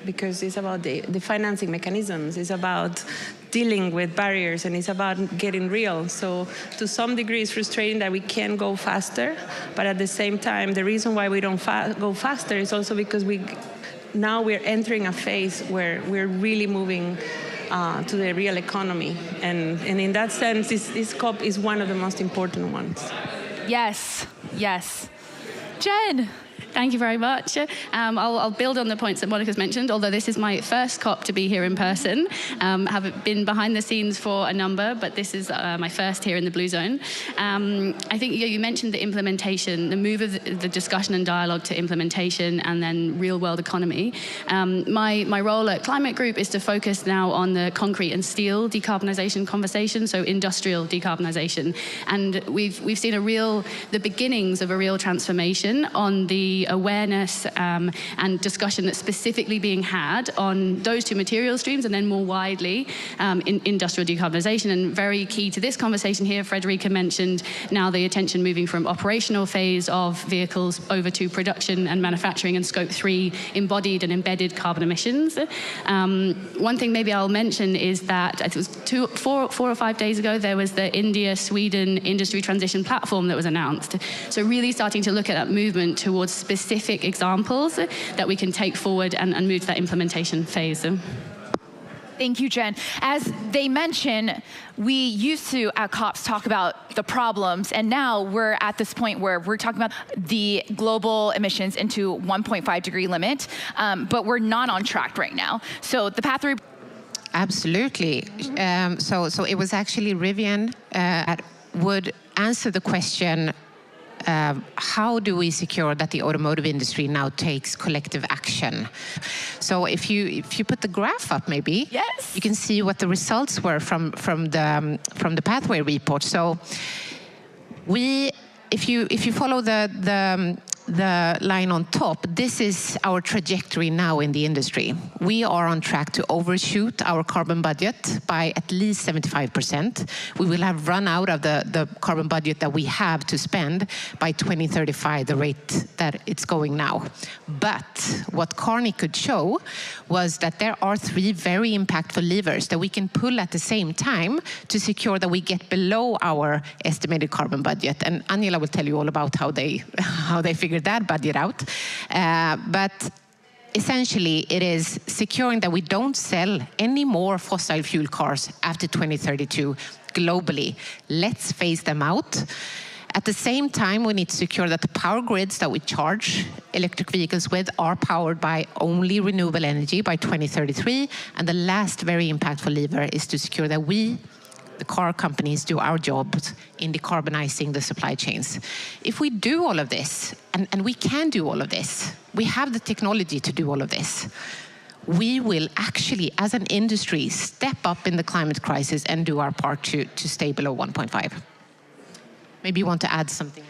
because it's about the financing mechanisms, it's about dealing with barriers, and it's about getting real. So to some degree, it's frustrating that we can't go faster, but at the same time, the reason why we don't go faster is also because now we're entering a phase where we're really moving to the real economy, and in that sense, this COP is one of the most important ones. Yes, yes. Jen. Thank you very much. I'll build on the points that Monica's mentioned, although this is my first COP to be here in person. Have been behind the scenes for a number, but this is my first here in the Blue Zone. I think you mentioned the implementation, the move of the discussion and dialogue to implementation and then real-world economy. My role at Climate Group is to focus now on the concrete and steel decarbonisation conversation, so industrial decarbonisation. And we've seen the beginnings of a real transformation on the awareness and discussion that's specifically being had on those two material streams, and then more widely in industrial decarbonisation. And very key to this conversation here, Frederica mentioned now the attention moving from operational phase of vehicles over to production and manufacturing and Scope 3 embodied and embedded carbon emissions. One thing maybe I'll mention is that it was 4 or 5 days ago, there was the India-Sweden Industry Transition Platform that was announced. So really starting to look at that movement towards specific examples that we can take forward and move to that implementation phase. Thank you, Jen. As they mentioned, we used to at COPs talk about the problems, and now we're at this point where we're talking about the global emissions into 1.5 degree limit, but we're not on track right now. So the pathway. Absolutely. So it was actually Rivian that would answer the question, how do we secure that the automotive industry now takes collective action? So if you put the graph up, maybe yes, you can see what the results were from the pathway report. So if you follow the line on top, this is our trajectory now in the industry. We are on track to overshoot our carbon budget by at least 75%. We will have run out of the carbon budget that we have to spend by 2035, the rate that it's going now. But what Carney could show was that there are 3 very impactful levers that we can pull at the same time to secure that we get below our estimated carbon budget. And Angela will tell you all about how they figured that budget out. But essentially, it is securing that we don't sell any more fossil fuel cars after 2032 globally. Let's phase them out. At the same time, we need to secure that the power grids that we charge electric vehicles with are powered by only renewable energy by 2033. And the last very impactful lever is to secure that we, the car companies, do our jobs in decarbonizing the supply chains. If we do all of this, and we can do all of this, we have the technology to do all of this, we will actually, as an industry, step up in the climate crisis and do our part to stay below 1.5. Maybe you want to add something.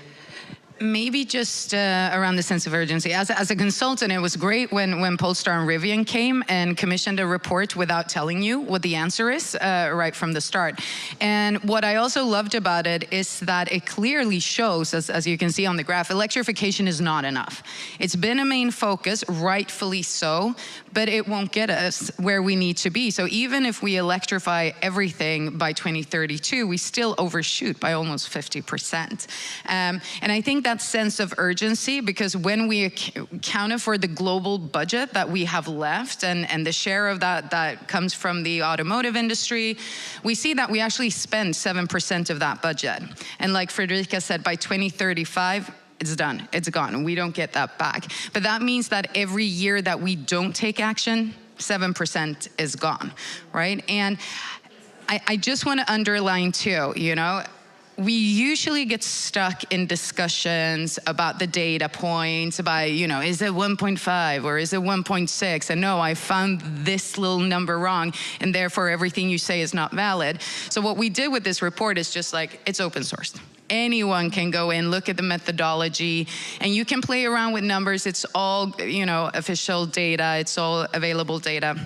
Maybe just around the sense of urgency. As a consultant, it was great when Polestar and Rivian came and commissioned a report without telling you what the answer is right from the start. And what I also loved about it is that it clearly shows, as you can see on the graph, electrification is not enough. It's been a main focus, rightfully so, but it won't get us where we need to be. So even if we electrify everything by 2032, we still overshoot by almost 50%. And I think that sense of urgency, because when we accounted for the global budget that we have left and the share of that comes from the automotive industry, we see that we actually spend 7% of that budget. And like Frederica said, by 2035, it's done, it's gone, we don't get that back. But that means that every year that we don't take action, 7% is gone, right? And I just want to underline too, you know, we usually get stuck in discussions about the data points, about, you know, is it 1.5 or is it 1.6? And no, I found this little number wrong, and therefore everything you say is not valid. So what we did with this report is just like, it's open sourced. Anyone can go in, look at the methodology, and you can play around with numbers. It's all, you know, official data. It's all available data.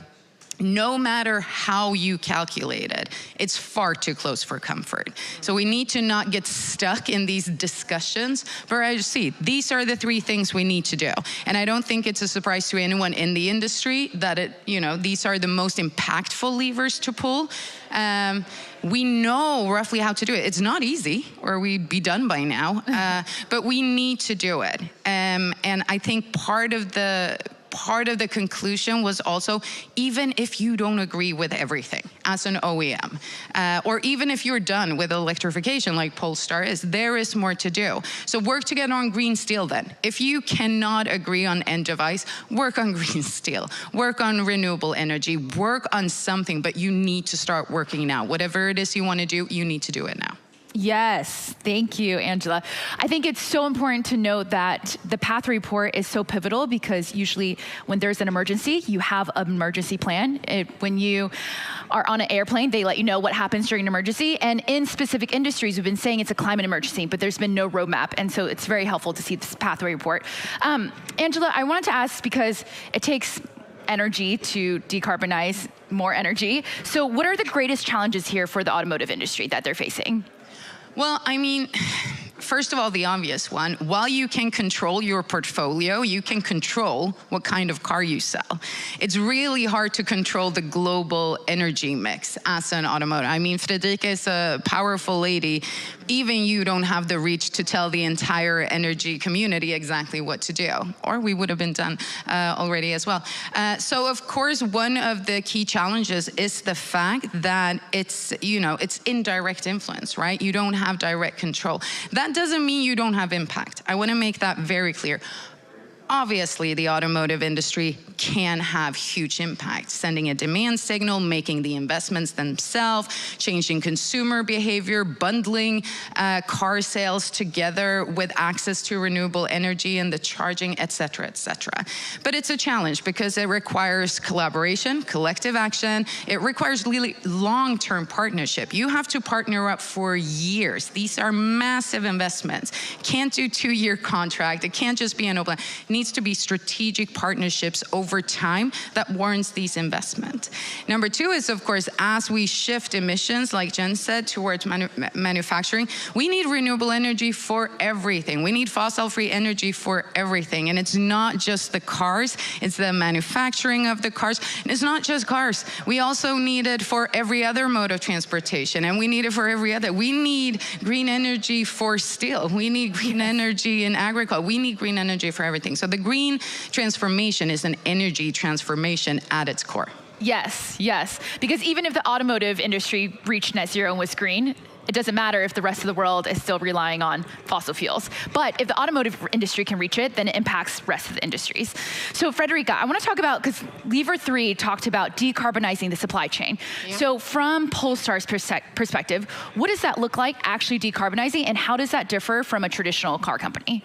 No matter how you calculate it, it's far too close for comfort. So we need to not get stuck in these discussions, but I see these are the 3 things we need to do. And I don't think it's a surprise to anyone in the industry that these are the most impactful levers to pull. We know roughly how to do it. It's not easy, or we'd be done by now, but we need to do it. And I think part of the conclusion was also, even if you don't agree with everything as an OEM, or even if you're done with electrification like Polestar is, there is more to do. So work together on green steel then. If you cannot agree on end device, work on green steel, work on renewable energy, work on something, but you need to start working now. Whatever it is you want to do, you need to do it now. Yes, thank you, Angela. I think it's so important to note that the path report is so pivotal, because usually when there's an emergency, you have an emergency plan. When you are on an airplane, they let you know what happens during an emergency. And in specific industries, we've been saying it's a climate emergency, but there's been no roadmap. And so it's very helpful to see this pathway report. Angela, I wanted to ask, because it takes energy to decarbonize more energy. So what are the greatest challenges here for the automotive industry that they're facing? Well, I mean, first of all, the obvious one, while you can control your portfolio, you can control what kind of car you sell. It's really hard to control the global energy mix as an automotive. I mean, Frederica is a powerful lady. Even you don't have the reach to tell the entire energy community exactly what to do, or we would have been done already as well. So of course, one of the key challenges is the fact that it's indirect influence, right? You don't have direct control. That doesn't mean you don't have impact. I want to make that very clear. Obviously, the automotive industry can have huge impact, sending a demand signal, making the investments themselves, changing consumer behavior, bundling car sales together with access to renewable energy and the charging, et cetera, et cetera. But it's a challenge because it requires collaboration, collective action. It requires really long-term partnership. You have to partner up for years. These are massive investments. Can't do 2-year contract. It can't just be an open. Needs to be strategic partnerships over time that warrants these investments. Number 2 is, of course, as we shift emissions, like Jen said, towards manufacturing, we need renewable energy for everything. We need fossil-free energy for everything. And it's not just the cars, it's the manufacturing of the cars. And it's not just cars. We also need it for every other mode of transportation, and we need it for every other. We need green energy for steel. We need green energy in agriculture. We need green energy for everything. So the green transformation is an energy transformation at its core. Yes, yes. Because even if the automotive industry reached net zero and was green, it doesn't matter if the rest of the world is still relying on fossil fuels. But if the automotive industry can reach it, then it impacts the rest of the industries. So Frederica, I want to talk about, because Lever 3 talked about decarbonizing the supply chain. Yeah. So from Polestar's perspective, what does that look like, actually decarbonizing, and how does that differ from a traditional car company?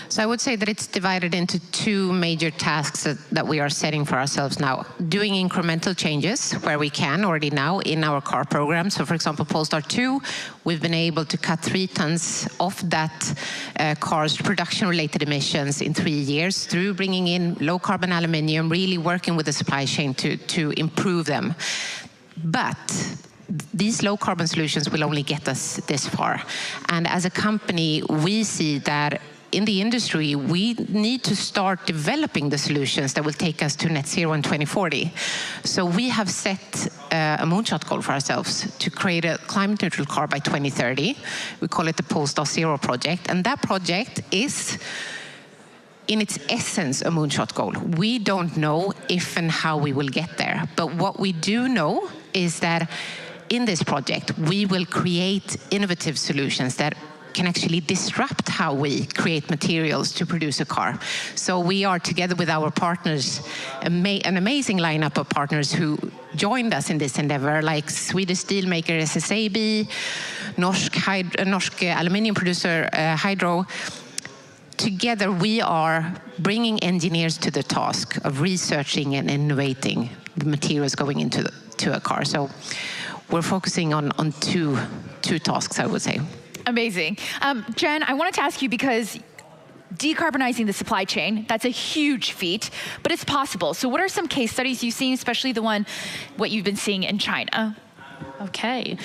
So I would say that it's divided into 2 major tasks that we are setting for ourselves now. Doing incremental changes where we can already now in our car program. So for example, Polestar 2, we've been able to cut 3 tons off that car's production-related emissions in 3 years through bringing in low-carbon aluminium, really working with the supply chain to improve them. But these low-carbon solutions will only get us this far. And as a company, we see that in the industry, we need to start developing the solutions that will take us to net zero in 2040. So we have set a moonshot goal for ourselves to create a climate neutral car by 2030. We call it the Post-Zero project, and that project is, in its essence, a moonshot goal. We don't know if and how we will get there, but what we do know is that in this project, we will create innovative solutions that can actually disrupt how we create materials to produce a car. So we are, together with our partners, an amazing lineup of partners who joined us in this endeavor, like Swedish steelmaker SSAB, norsk aluminium producer Hydro. Together, we are bringing engineers to the task of researching and innovating the materials going into a car. So we're focusing on two tasks, I would say. Amazing. Jen, I wanted to ask you, because decarbonizing the supply chain, that's a huge feat, but it's possible. So what are some case studies you've seen, especially what you've been seeing in China? Okay,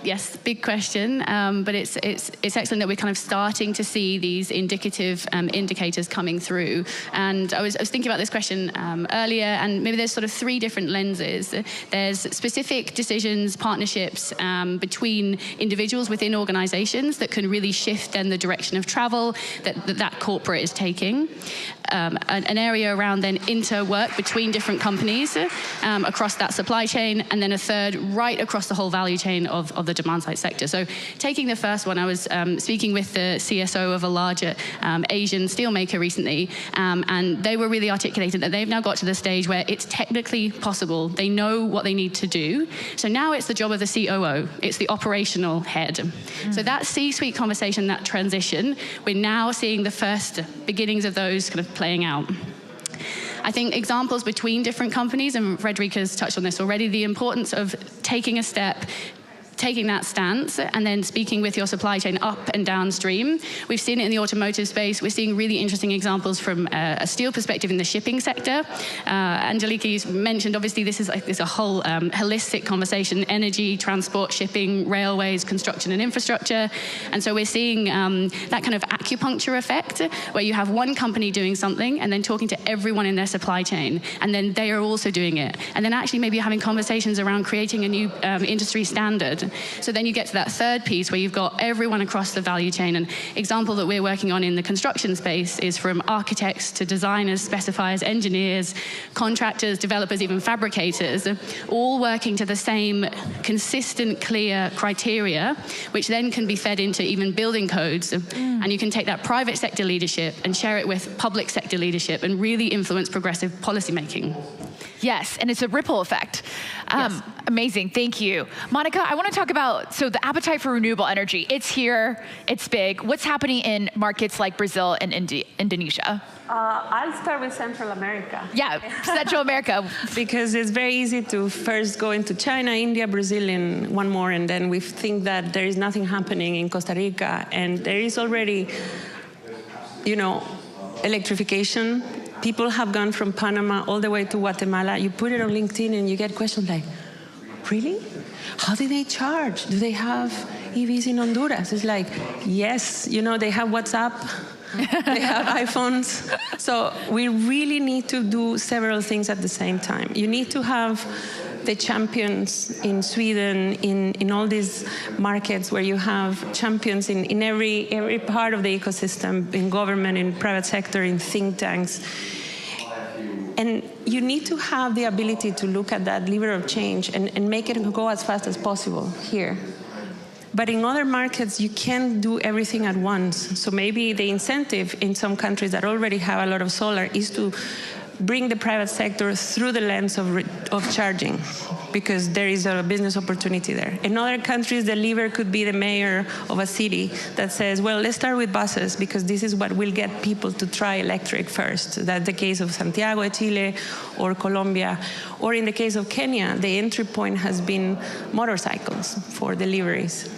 yes, big question, but it's excellent that we're kind of starting to see these indicative indicators coming through. And I was thinking about this question earlier, and maybe there's sort of three different lenses. There's specific decisions, partnerships between individuals within organizations that can really shift then the direction of travel that corporate is taking. An area around then interwork between different companies across that supply chain, and then a third right across the whole value chain of the demand side sector. So taking the first one, I was speaking with the CSO of a larger Asian steelmaker recently, and they were really articulating that they've now got to the stage where it's technically possible. They know what they need to do. So now it's the job of the COO. It's the operational head. So that C-suite conversation, that transition, we're now seeing the first beginnings of those kind of playing out. I think examples between different companies, and Frederica's touched on this already, the importance of taking a step, taking that stance, and then speaking with your supply chain up and downstream. We've seen it in the automotive space. We're seeing really interesting examples from a steel perspective in the shipping sector. Angelica, you mentioned, obviously, this is a whole holistic conversation: energy, transport, shipping, railways, construction, and infrastructure. And so we're seeing that kind of acupuncture effect, where you have one company doing something and then talking to everyone in their supply chain, and then they are also doing it. And then actually maybe having conversations around creating a new industry standard. So then you get to that third piece where you've got everyone across the value chain. An example that we're working on in the construction space is from architects to designers, specifiers, engineers, contractors, developers, even fabricators, all working to the same consistent, clear criteria, which then can be fed into even building codes. And you can take that private sector leadership and share it with public sector leadership and really influence progressive policymaking. Yes, and it's a ripple effect. Yes. Amazing, thank you. Monica, I want to talk about, so the appetite for renewable energy. It's here, it's big. What's happening in markets like Brazil and Indonesia? I'll start with Central America. Yeah, Central America. Because it's very easy to first go into China, India, Brazil, and one more, and then we think that there is nothing happening in Costa Rica, and there is already, electrification. People have gone from Panama all the way to Guatemala. You put it on LinkedIn and you get questions like, really? How do they charge? Do they have EVs in Honduras? It's like, yes, they have WhatsApp, they have iPhones. So we really need to do several things at the same time. You need to have the champions in Sweden, in all these markets where you have champions in every part of the ecosystem, in government, in private sector, in think tanks. And you need to have the ability to look at that lever of change and make it go as fast as possible here. But in other markets, you can't do everything at once. So maybe the incentive in some countries that already have a lot of solar is to bring the private sector through the lens of charging, because there is a business opportunity there. In other countries, the lever could be the mayor of a city that says, well, let's start with buses, because this is what will get people to try electric first. That's the case of Santiago de Chile or Colombia. Or in the case of Kenya, the entry point has been motorcycles for deliveries.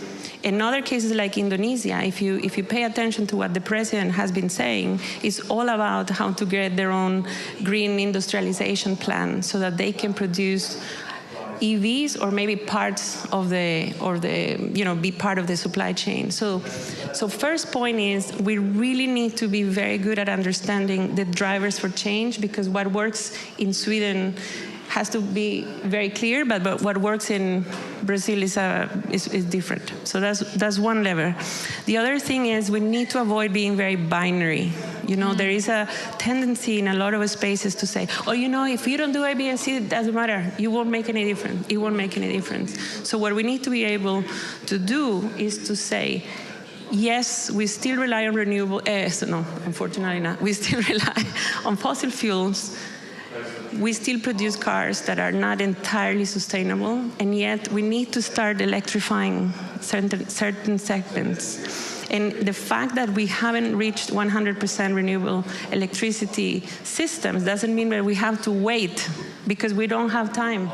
In other cases like Indonesia, if you pay attention to what the president has been saying, it's all about how to get their own green industrialization plan so that they can produce EVs or maybe parts of be part of the supply chain. So first point is we really need to be very good at understanding the drivers for change, because what works in Sweden has to be very clear, but what works in Brazil is different. So that's one lever. The other thing is we need to avoid being very binary. You know, there is a tendency in a lot of spaces to say, oh, you know, if you don't do A, B, and C, it doesn't matter. You won't make any difference. It won't make any difference. So what we need to be able to do is to say, yes, we still rely on renewable, no, unfortunately not. We still rely on fossil fuels. We still produce cars that are not entirely sustainable, and yet we need to start electrifying certain segments. And the fact that we haven't reached 100% renewable electricity systems doesn't mean that we have to wait, because we don't have time.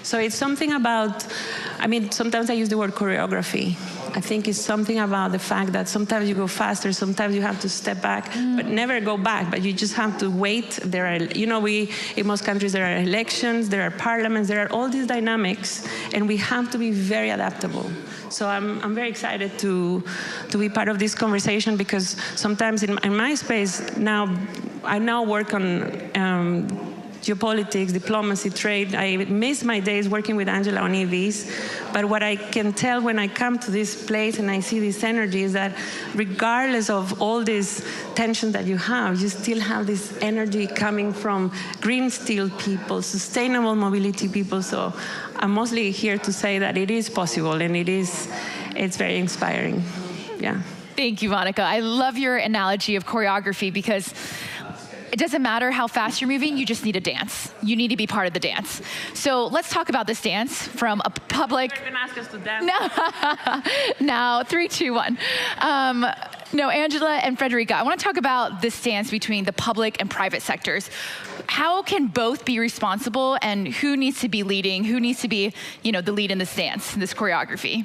So it's something about, I mean, sometimes I use the word choreography. I think it's something about the fact that sometimes you go faster, sometimes you have to step back, but never go back, but you just have to wait. There are, you know, in most countries there are elections, there are parliaments, there are all these dynamics, and we have to be very adaptable. So I'm very excited to be part of this conversation, because sometimes in my space now, I now work on geopolitics, diplomacy, trade. I miss my days working with Angela on EVs, but what I can tell when I come to this place and I see this energy is that regardless of all these tensions that you still have this energy coming from green steel people, sustainable mobility people. So I'm mostly here to say that it is possible, and it's very inspiring. Yeah. Thank you, Monica. I love your analogy of choreography, because it doesn't matter how fast you're moving, you just need a dance. You need to be part of the dance. So let's talk about this dance from a public. You're going to ask us to dance. No. Now, 3, 2, 1. No, Angela and Frederica, I want to talk about this dance between the public and private sectors. How can both be responsible, and who needs to be leading? Who needs to be, the lead in this dance, this choreography?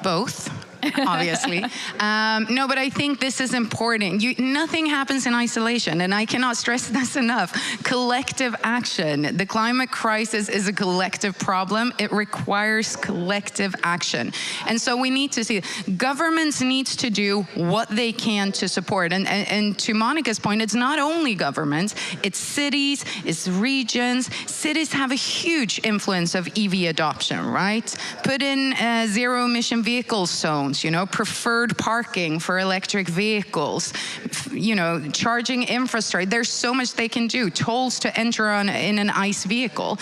Both. Obviously. No, but I think this is important. Nothing happens in isolation, and I cannot stress this enough. Collective action. The climate crisis is a collective problem. It requires collective action. And so we need to see, governments need to do what they can to support. And to Monica's point, it's not only governments, it's cities, it's regions. Cities have a huge influence of EV adoption, right? Put in zero emission vehicle zones, preferred parking for electric vehicles, charging infrastructure. There's so much they can do. Tolls to enter in an ICE vehicle.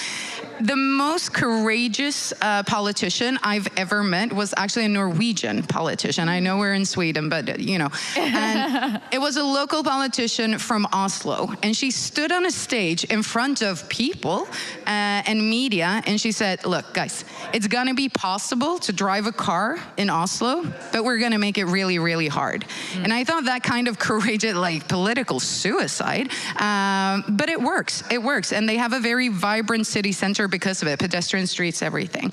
The most courageous politician I've ever met was actually a Norwegian politician. I know we're in Sweden, but and it was a local politician from Oslo, and she stood on a stage in front of people and media, and she said, "Look, guys, it's gonna be possible to drive a car in Oslo, but we're gonna make it really, really hard." And I thought that kind of courageous, like political suicide, but it works. It works, and they have a very vibrant city center because of it, pedestrian streets, everything.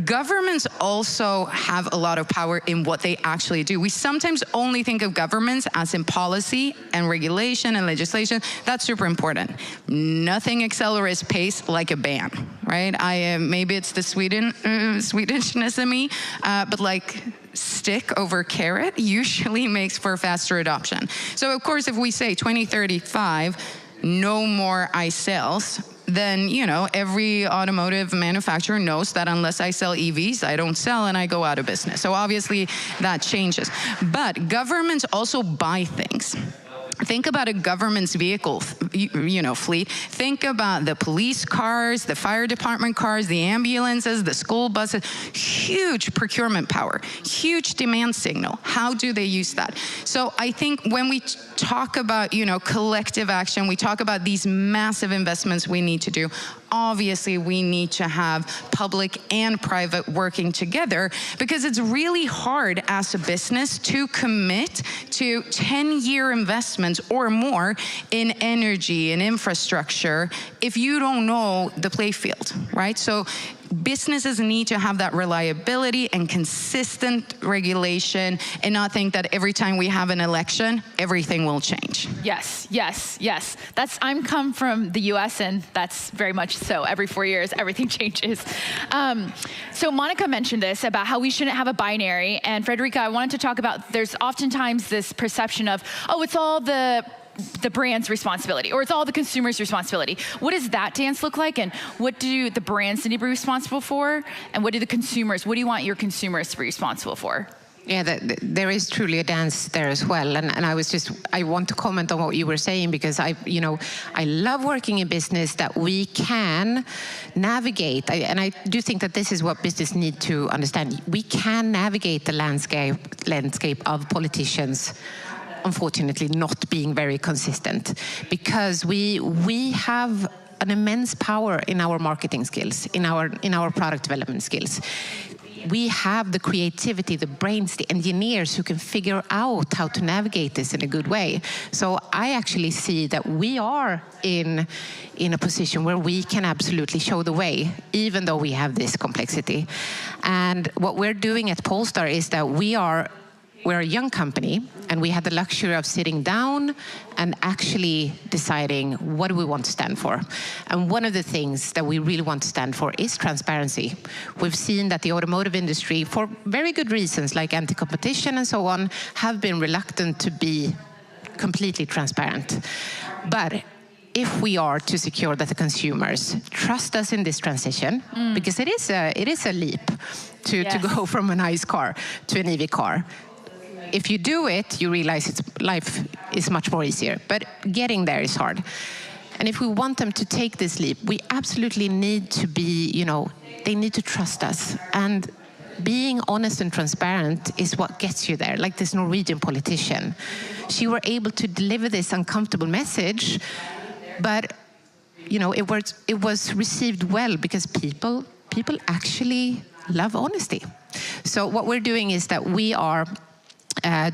Governments also have a lot of power in what they actually do. We sometimes only think of governments as in policy and regulation and legislation. That's super important. Nothing accelerates pace like a ban, right? Maybe it's the Swedishness in me, but like stick over carrot usually makes for faster adoption. So of course, if we say 2035, no more ICE sales, then, every automotive manufacturer knows that unless I sell EVs, I don't sell and I go out of business. So obviously that changes. But governments also buy things. Think about a government's vehicle, fleet. Think about the police cars, the fire department cars, the ambulances, the school buses. Huge procurement power, huge demand signal. How do they use that? So I think when we talk about, collective action, we talk about these massive investments we need to do. Obviously, we need to have public and private working together, because it's really hard as a business to commit to 10-year investments or more in energy and infrastructure if you don't know the play field, right? So businesses need to have that reliability and consistent regulation, and not think that every time we have an election, everything will change. Yes, yes, yes. I'm come from the US, and that's very much so. Every 4 years, everything changes. So Monica mentioned this about how we shouldn't have a binary, and Frederica, I wanted to talk about, there's oftentimes this perception of, oh, it's all the the brand's responsibility, or it's all the consumer's responsibility. What does that dance look like, and what do the brands need to be responsible for, and what do what do you want your consumers to be responsible for? Yeah, there is truly a dance there as well, and I want to comment on what you were saying, because I love working in business that we can navigate, and I do think that this is what business need to understand. We can navigate the landscape of politicians, unfortunately not being very consistent, because we have an immense power in our marketing skills, in our product development skills. We have the creativity, the brains, the engineers who can figure out how to navigate this in a good way. So I actually see that we are in a position where we can absolutely show the way, even though we have this complexity. And what we're doing at Polestar is that we're a young company, and we had the luxury of sitting down and actually deciding what do we want to stand for. And one of the things that we really want to stand for is transparency. We've seen that the automotive industry, for very good reasons like anti-competition and so on, have been reluctant to be completely transparent. But if we are to secure that the consumers trust us in this transition, because it is a leap to go from an ICE car to an EV car. If you do it, you realize life is much more easier. But getting there is hard. And if we want them to take this leap, we absolutely need to be, they need to trust us. And being honest and transparent is what gets you there. Like this Norwegian politician. She were able to deliver this uncomfortable message, but it was received well because people actually love honesty. So what we're doing is that we are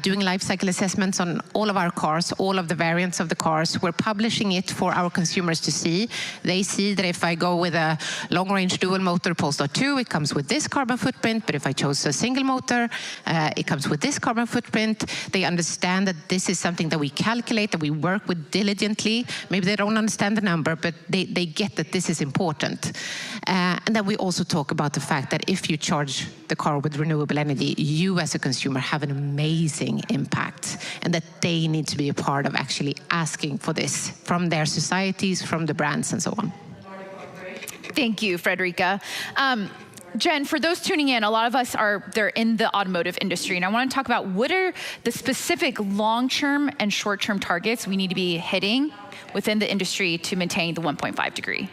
doing life cycle assessments on all of our cars, all of the variants of the cars. We're publishing it for our consumers to see. They see that if I go with a long-range dual motor Polestar 2, it comes with this carbon footprint, but if I chose a single motor, it comes with this carbon footprint. They understand that this is something that we calculate, that we work with diligently. Maybe they don't understand the number, but they get that this is important. And then we also talk about the fact that if you charge the car with renewable energy, you as a consumer have an amazing impact, and that they need to be a part of actually asking for this from their societies, from the brands, and so on. Thank you, Fredrika. Jen, for those tuning in, a lot of us they're in the automotive industry, and I want to talk about what are the specific long-term and short-term targets we need to be hitting within the industry to maintain the 1.5 degree.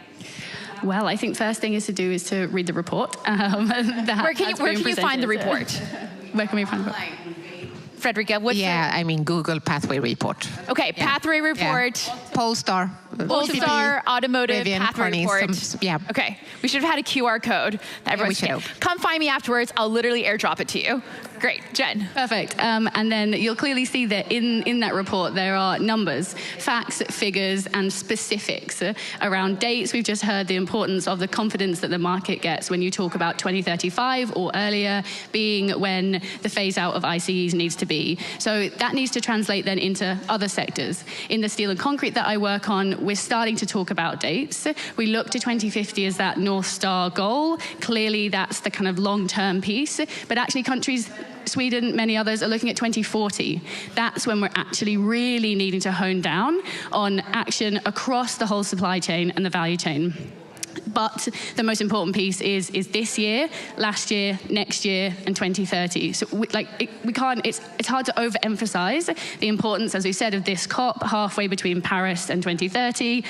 Well, I think first thing is to read the report. Where can you find the report? Where can we find the report? Fredrika, Google Pathway Report. Okay, Pathway Report. Yeah. Polestar Automotive Rivian, Pathway Report. Okay, we should have had a QR code that everyone can. Come find me afterwards. I'll literally airdrop it to you. Great, Jen. Perfect. And then you'll clearly see that in that report there are numbers, facts, figures, and specifics around dates. We've just heard the importance of the confidence that the market gets when you talk about 2035 or earlier being when the phase out of ICEs needs to be. So that needs to translate then into other sectors. In the steel and concrete that I work on, we're starting to talk about dates. We look to 2050 as that North Star goal. Clearly that's the kind of long-term piece, but actually countries, Sweden, many others, are looking at 2040. That's when we're actually really needing to hone down on action across the whole supply chain and the value chain. But the most important piece is this year, last year, next year, and 2030. So we can't. It's hard to overemphasize the importance, as we said, of this COP halfway between Paris and 2030.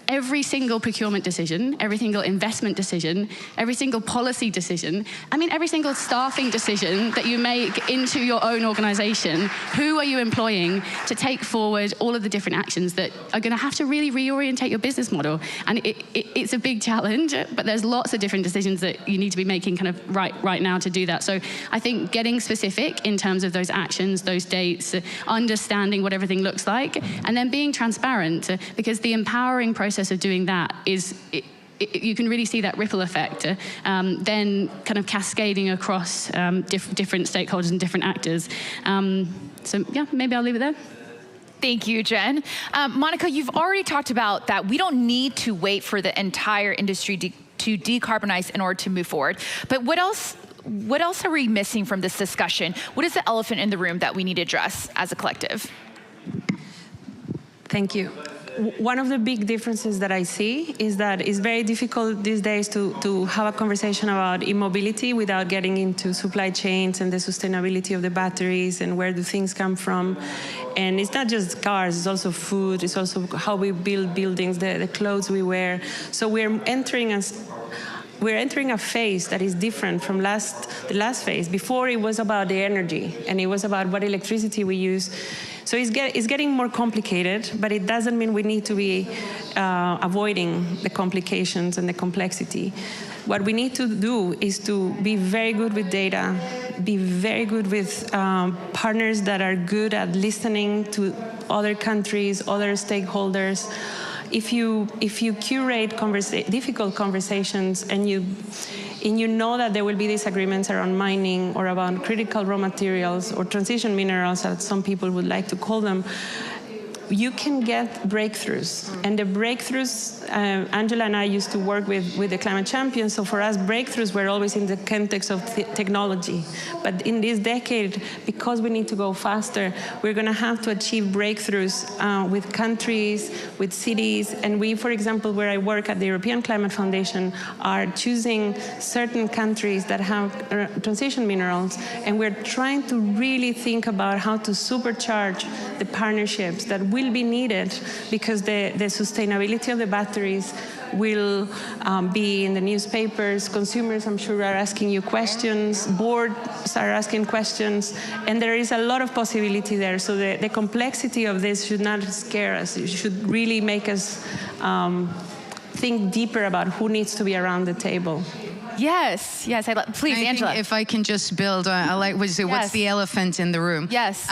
Every single procurement decision, every single investment decision, every single policy decision, every single staffing decision that you make into your own organization, who are you employing to take forward all of the different actions that are going to have to really reorientate your business model? And it's a big challenge, but there's lots of different decisions that you need to be making kind of right now to do that. So I think getting specific in terms of those actions, those dates, understanding what everything looks like, and then being transparent, because the empowering process of doing that is, you can really see that ripple effect, then kind of cascading across different stakeholders and different actors. So yeah, maybe I'll leave it there. Thank you, Jen. Monica, you've already talked about that we don't need to wait for the entire industry to decarbonize in order to move forward. But what else are we missing from this discussion? What is the elephant in the room that we need to address as a collective? Thank you. One of the big differences that I see is that it's very difficult these days to have a conversation about e-mobility without getting into supply chains and the sustainability of the batteries and where do things come from. And it's not just cars, it's also food, it's also how we build buildings, the clothes we wear. So we're entering a phase that is different from the last phase. Before it was about the energy and it was about what electricity we use. So it's getting more complicated, but it doesn't mean we need to be avoiding the complications and the complexity. What we need to do is to be very good with data, be very good with partners that are good at listening to other countries, other stakeholders. If you curate difficult conversations and you know that there will be disagreements around mining or about critical raw materials or transition minerals, as some people would like to call them, you can get breakthroughs. And the breakthroughs, Angela and I used to work with the climate champions, so for us breakthroughs were always in the context of technology. But in this decade, because we need to go faster, we're going to have to achieve breakthroughs with countries, with cities. And we, for example, where I work at the European Climate Foundation, are choosing certain countries that have transition minerals, and we're trying to really think about how to supercharge the partnerships that will be needed, because the sustainability of the batteries will be in the newspapers. Consumers, I'm sure, are asking you questions. Boards are asking questions. And there is a lot of possibility there. So the complexity of this should not scare us. It should really make us think deeper about who needs to be around the table. Yes, please, Angela. Think if I can just build, I like what you say, what's the elephant in the room? Yes.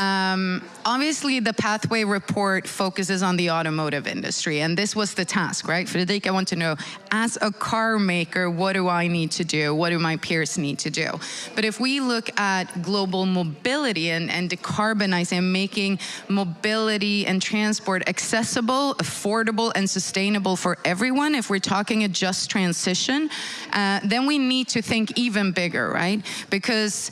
Obviously, the Pathway report focuses on the automotive industry, and this was the task, right? Fredrik, I want to know, as a car maker, what do I need to do? What do my peers need to do? But if we look at global mobility and decarbonizing and making mobility and transport accessible, affordable, and sustainable for everyone, if we're talking a just transition, then we need to think even bigger, right? Because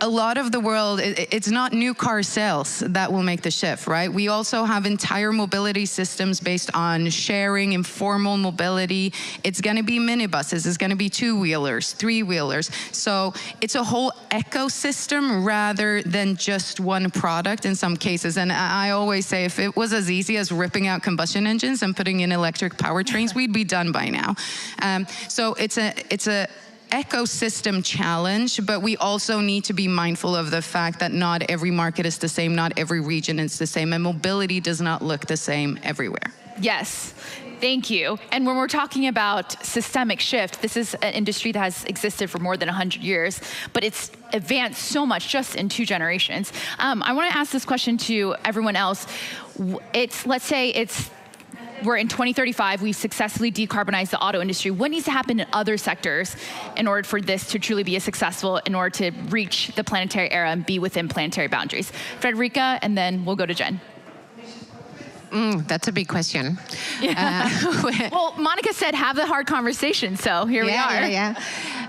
a lot of the world, it's not new car sales that will make the shift, right? We also have entire mobility systems based on sharing, informal mobility. It's going to be minibuses, it's going to be two-wheelers, three-wheelers. So it's a whole ecosystem rather than just one product in some cases. And I always say, if it was as easy as ripping out combustion engines and putting in electric powertrains, we'd be done by now. So it's a ecosystem challenge, but we also need to be mindful of the fact that not every market is the same, not every region is the same, and mobility does not look the same everywhere. Yes. Thank you. And when we're talking about systemic shift, this is an industry that has existed for more than 100 years, but it's advanced so much just in 2 generations. I want to ask this question to everyone else. Let's say we're in 2035, we've successfully decarbonized the auto industry. What needs to happen in other sectors in order for this to truly be successful, in order to reach the planetary era and be within planetary boundaries? Frederica, and then we'll go to Jen. That's a big question. Yeah. Well, Monica said have the hard conversation, so here we are.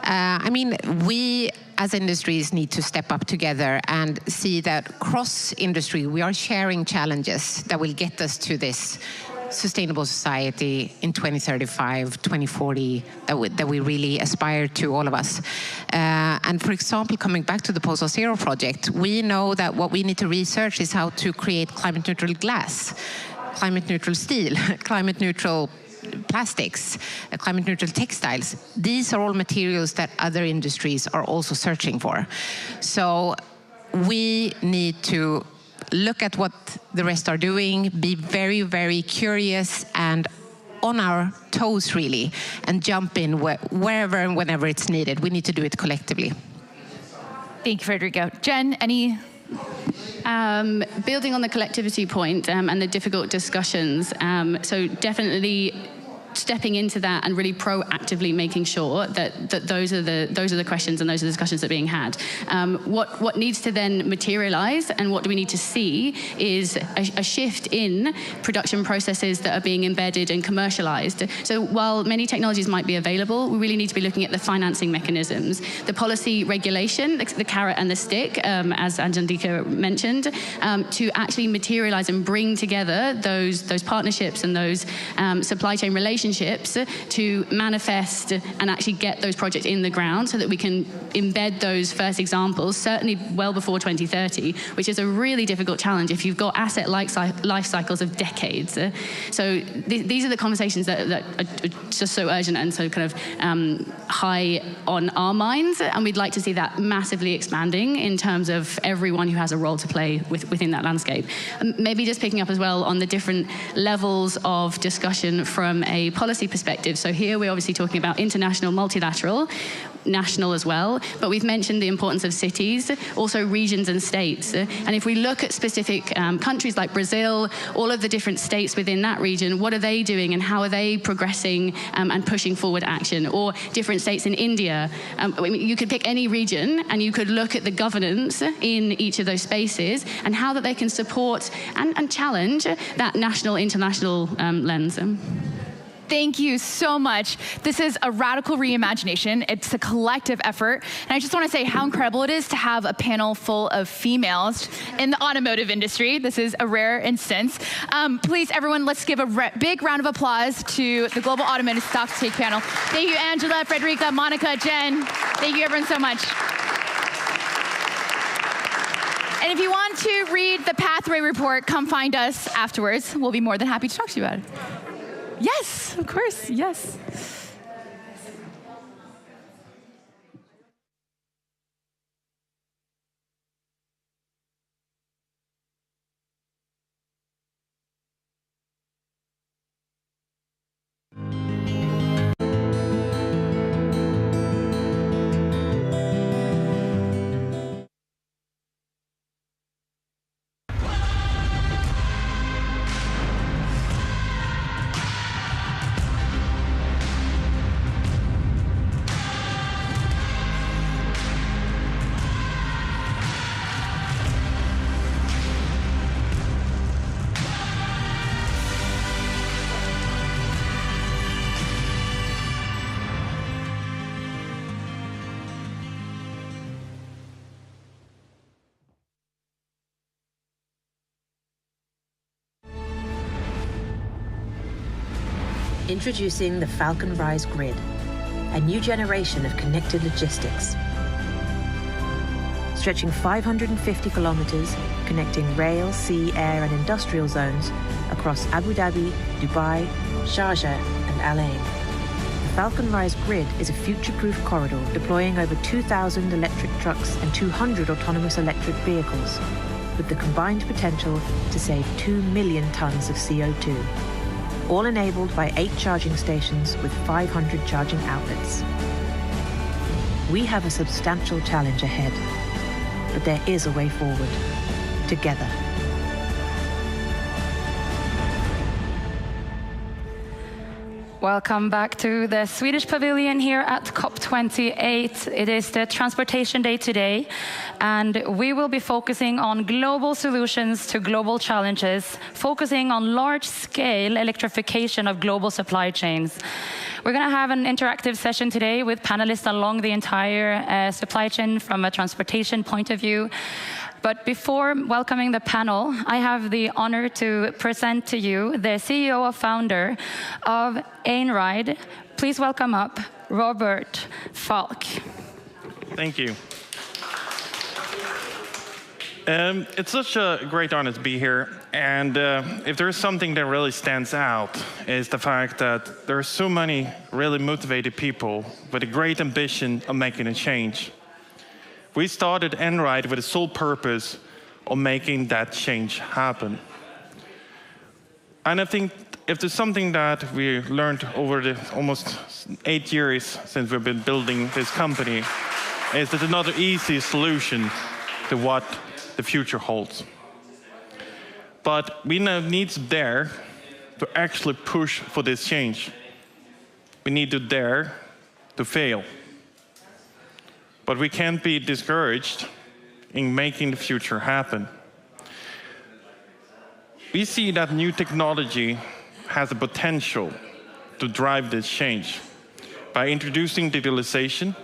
I mean, we as industries need to step up together and see that cross industry, we are sharing challenges that will get us to this sustainable society in 2035, 2040, that we really aspire to, all of us. And for example, coming back to the Postal Zero project, we know that what we need to research is how to create climate neutral glass, climate neutral steel, climate neutral plastics, climate neutral textiles. These are all materials that other industries are also searching for. So we need to look at what the rest are doing, be very, very curious and on our toes, really, and jump in wherever and whenever it's needed. We need to do it collectively. Thank you, Federico. Jen, any? Building on the collectivity point and the difficult discussions, so definitely stepping into that and really proactively making sure that those are the questions and those are the discussions that are being had. What needs to then materialize and what do we need to see is a shift in production processes that are being embedded and commercialized. So while many technologies might be available, we really need to be looking at the financing mechanisms, the policy regulation, the carrot and the stick, as Anjandika mentioned, to actually materialize and bring together those partnerships and those supply chain relationships to manifest and actually get those projects in the ground so that we can embed those first examples, certainly well before 2030, which is a really difficult challenge if you've got asset life cycles of decades. So these are the conversations that are just so urgent and so kind of high on our minds, and we'd like to see that massively expanding in terms of everyone who has a role to play within that landscape. Maybe just picking up as well on the different levels of discussion from a policy perspective. So here we're obviously talking about international, multilateral, national as well, but we've mentioned the importance of cities, also regions and states. And if we look at specific countries like Brazil, all of the different states within that region, what are they doing and how are they progressing and pushing forward action? Or different states in India. You could pick any region and you could look at the governance in each of those spaces and how that they can support and challenge that national, international lens. Thank you so much. This is a radical reimagination. It's a collective effort. And I just want to say how incredible it is to have a panel full of females in the automotive industry. This is a rare instance. Please, everyone, let's give a big round of applause to the Global Automotive Stocktake panel. Thank you, Angela, Frederica, Monica, Jen. Thank you, everyone, so much. And if you want to read the Pathway Report, come find us afterwards. We'll be more than happy to talk to you about it. Yes, of course, yes. Introducing the Falcon Rise Grid, a new generation of connected logistics. Stretching 550 kilometers, connecting rail, sea, air and industrial zones across Abu Dhabi, Dubai, Sharjah and Al Ain. The Falcon Rise Grid is a future-proof corridor deploying over 2,000 electric trucks and 200 autonomous electric vehicles, with the combined potential to save 2 million tons of CO2. All enabled by 8 charging stations with 500 charging outlets. We have a substantial challenge ahead, but there is a way forward, together. Welcome back to the Swedish Pavilion here at COP28. It is the Transportation Day today, and we will be focusing on global solutions to global challenges, focusing on large-scale electrification of global supply chains. We're going to have an interactive session today with panelists along the entire supply chain from a transportation point of view. But before welcoming the panel, I have the honor to present to you the CEO and founder of Einride. Please welcome up Robert Falk. Thank you. It's such a great honor to be here. And if there's something that really stands out, is the fact that there are so many really motivated people with a great ambition of making a change. We started Einride with the sole purpose of making that change happen. And I think if there's something that we learned over the almost 8 years since we've been building this company, is that there's not an easy solution to what the future holds. But we need there to actually push for this change. we need to dare to fail. But we can't be discouraged in making the future happen. We see that new technology has the potential to drive this change by introducing digitalization,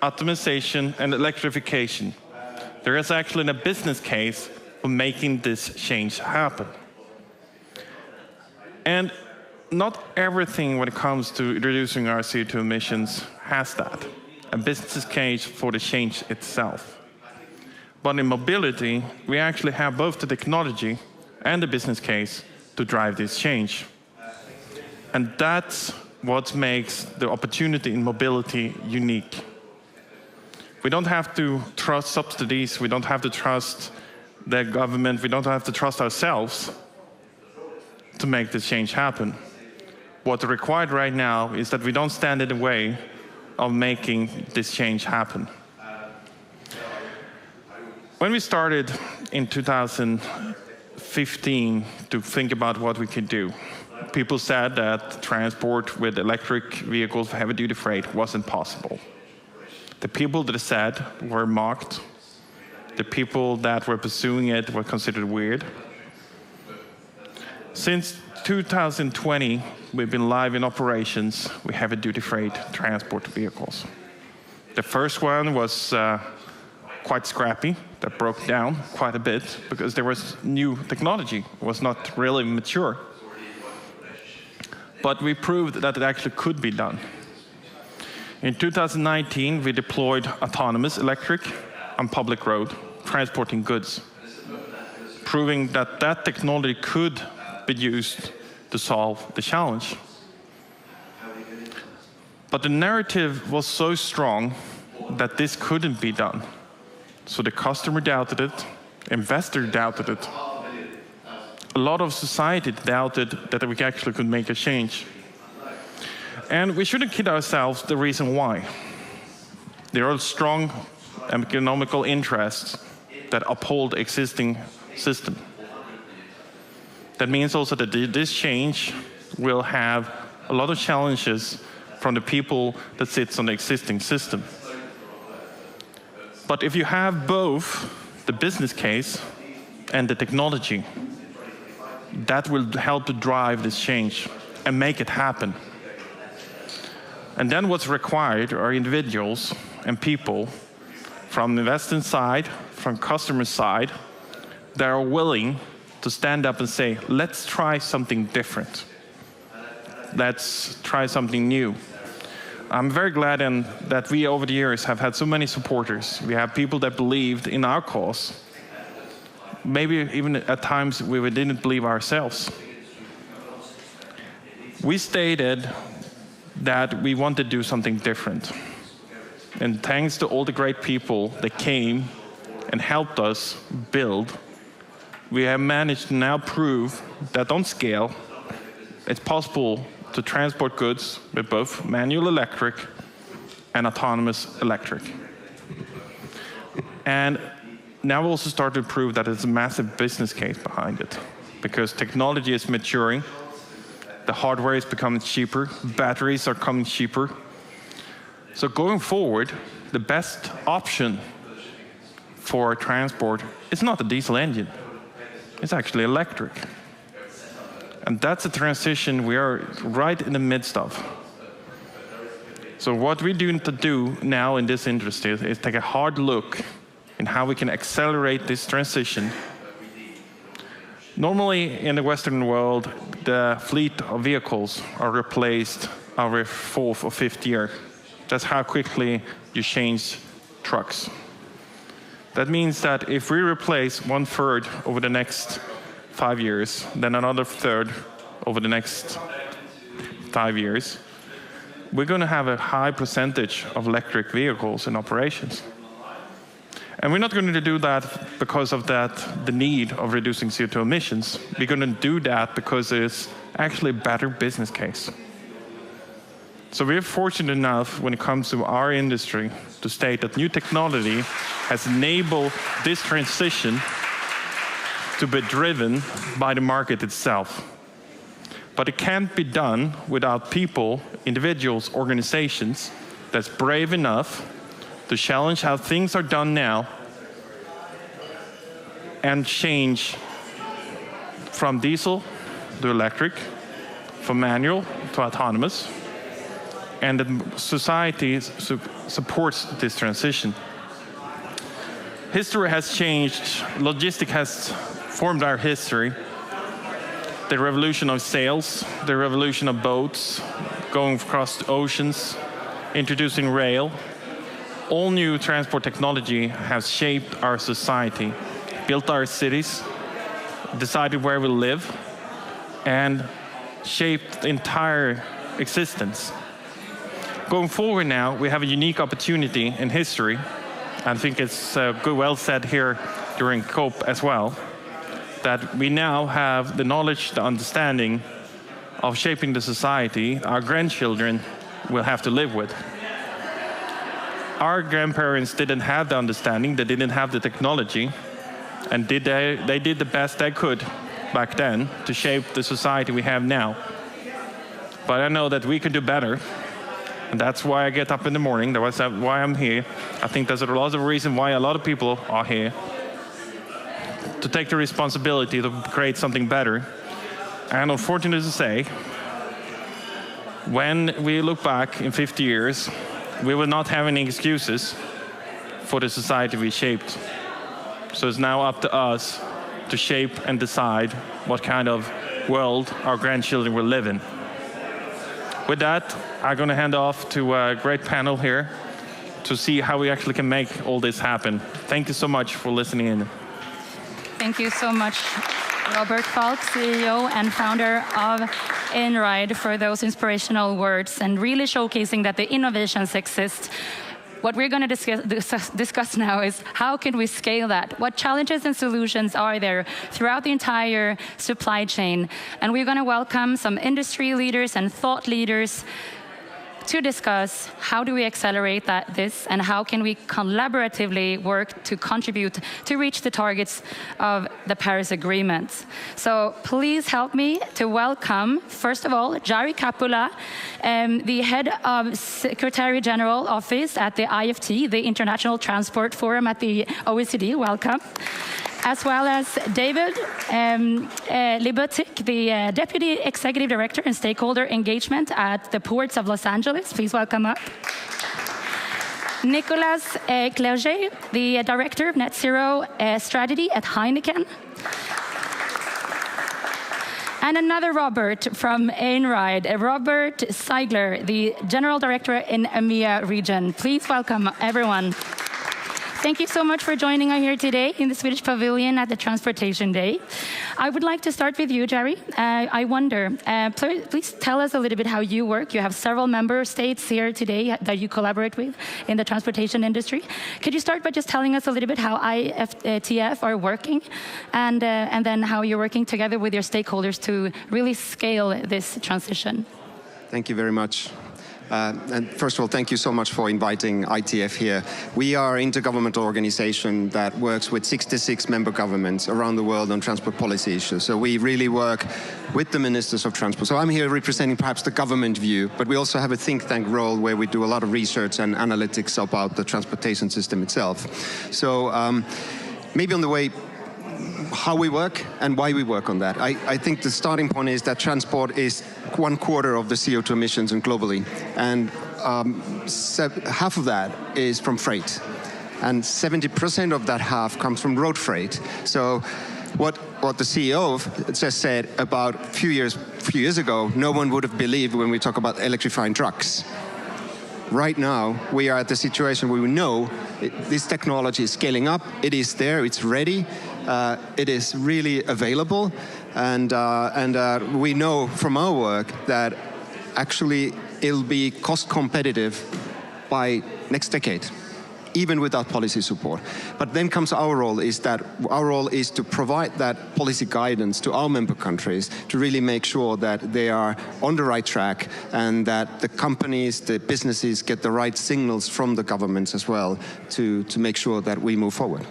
optimization, and electrification. There is actually a business case for making this change happen. And not everything when it comes to reducing our CO2 emissions has that, a business case for the change itself. But in mobility, we actually have both the technology and the business case to drive this change. And that's what makes the opportunity in mobility unique. We don't have to trust subsidies, we don't have to trust the government, we don't have to trust ourselves to make this change happen. What's required right now is that we don't stand in the way of making this change happen. When we started in 2015 to think about what we could do, people said that transport with electric vehicles for heavy-duty freight wasn't possible. The people that said were mocked. The people that were pursuing it were considered weird. Since 2020, we've been live in operations with heavy-duty freight transport vehicles. The first one was quite scrappy. That broke down quite a bit because there was new technology. It was not really mature. But we proved that it actually could be done. In 2019, we deployed autonomous electric on public road, transporting goods, proving that that technology could be used to solve the challenge. But the narrative was so strong that this couldn't be done. So the customer doubted it, investor doubted it. A lot of society doubted that we actually could make a change. And we shouldn't kid ourselves the reason why. There are strong economical interests that uphold the existing system. That means also that this change will have a lot of challenges from the people that sits on the existing system. But if you have both the business case and the technology, that will help to drive this change and make it happen. And then what's required are individuals and people from the investor side, from customer side, that are willing to stand up and say, let's try something different. Let's try something new. I'm very glad that we over the years have had so many supporters. We have people that believed in our cause. Maybe even at times we didn't believe ourselves. We stated that we want to do something different. And thanks to all the great people that came and helped us build, we have managed to now prove that on scale, it's possible to transport goods with both manual electric and autonomous electric. And now we also start to prove that there's a massive business case behind it, because technology is maturing, the hardware is becoming cheaper, batteries are coming cheaper. So going forward, the best option for transport is not a diesel engine, it's actually electric. And that's a transition we are right in the midst of. So what we're doing to do now in this industry is take a hard look in how we can accelerate this transition. Normally in the Western world, the fleet of vehicles are replaced every 4th or 5th year. That's how quickly you change trucks. That means that if we replace 1/3 over the next 5 years, then another 1/3 over the next 5 years, we're going to have a high percentage of electric vehicles in operations. And we're not going to do that because of the need of reducing CO2 emissions. We're going to do that because it's actually a better business case. So we're fortunate enough when it comes to our industry to state that new technology has enabled this transition to be driven by the market itself. But it can't be done without people, individuals, organizations that's brave enough to challenge how things are done now and change from diesel to electric, from manual to autonomous, and that society supports this transition. History has changed, logistics has formed our history. The revolution of sails, the revolution of boats, going across the oceans, introducing rail. All new transport technology has shaped our society, built our cities, decided where we live, and shaped the entire existence. Going forward now, we have a unique opportunity in history. I think it's well said here during COP as well, that we now have the knowledge, the understanding of shaping the society our grandchildren will have to live with. Our grandparents didn't have the understanding, they didn't have the technology, and they did the best they could back then to shape the society we have now. But I know that we can do better, and that's why I get up in the morning, that's why I'm here. I think there's a lot of reason why a lot of people are here, to take the responsibility to create something better. And unfortunately to say, when we look back in 50 years, we will not have any excuses for the society we shaped. So it's now up to us to shape and decide what kind of world our grandchildren will live in. With that, I'm going to hand off to a great panel here to see how we actually can make all this happen. Thank you so much for listening in. Thank you so much, Robert Falk, CEO and founder of Einride, for those inspirational words and really showcasing that the innovations exist. What we're going to discuss now is how can we scale that? What challenges and solutions are there throughout the entire supply chain? And we're going to welcome some industry leaders and thought leaders to discuss how do we accelerate this and how can we collaboratively work to contribute to reach the targets of the Paris Agreement. So please help me to welcome, first of all, Jari Kapula, the head of Secretary General Office at the IFT, the International Transport Forum at the OECD. Welcome. As well as David Libotic, the Deputy Executive Director and Stakeholder Engagement at the Ports of Los Angeles. Please welcome up. Nicolas Clerget, the Director of Net Zero Strategy at Heineken. And another Robert from Einride, Robert Seigler, the General Director in EMEA region. Please welcome everyone. Thank you so much for joining us here today in the Swedish Pavilion at the Transportation Day. I would like to start with you, Jari. I wonder, please tell us a little bit how you work. You have several member states here today that you collaborate with in the transportation industry. Could you start by just telling us a little bit how IFTF are working and then how you're working together with your stakeholders to really scale this transition? Thank you very much. And first of all, thank you so much for inviting ITF here. We are an intergovernmental organization that works with 66 member governments around the world on transport policy issues. So we really work with the ministers of transport. So I'm here representing perhaps the government view, but we also have a think tank role where we do a lot of research and analytics about the transportation system itself. So maybe on the way, how we work and why we work on that. I think the starting point is that transport is 1/4 of the CO2 emissions globally, and half of that is from freight, and 70% of that half comes from road freight. So what the CEO just said about a few years ago, no one would have believed when we talk about electrifying trucks. Right now, we are at the situation where we know this technology is scaling up. It is there, it's ready, it is really available, and we know from our work that actually it'll be cost competitive by next decade, even without policy support. But then comes our role is to provide that policy guidance to our member countries to really make sure that they are on the right track and that the companies, the businesses get the right signals from the governments as well to make sure that we move forward.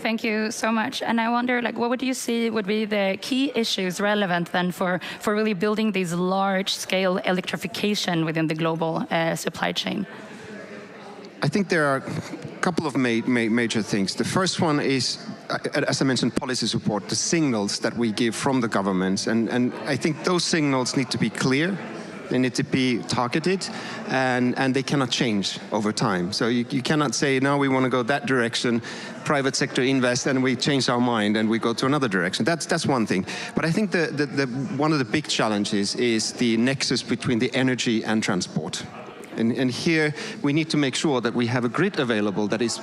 Thank you so much. And I wonder, like, what would you see would be the key issues relevant then for really building these large-scale electrification within the global supply chain? I think there are a couple of major things. The first one is, as I mentioned, policy support, the signals that we give from the governments. And I think those signals need to be clear, they need to be targeted, and they cannot change over time. So you cannot say, now we want to go that direction, private sector invest, and we change our mind and we go to another direction. That's one thing. But I think one of the big challenges is the nexus between the energy and transport. And here we need to make sure that we have a grid available that is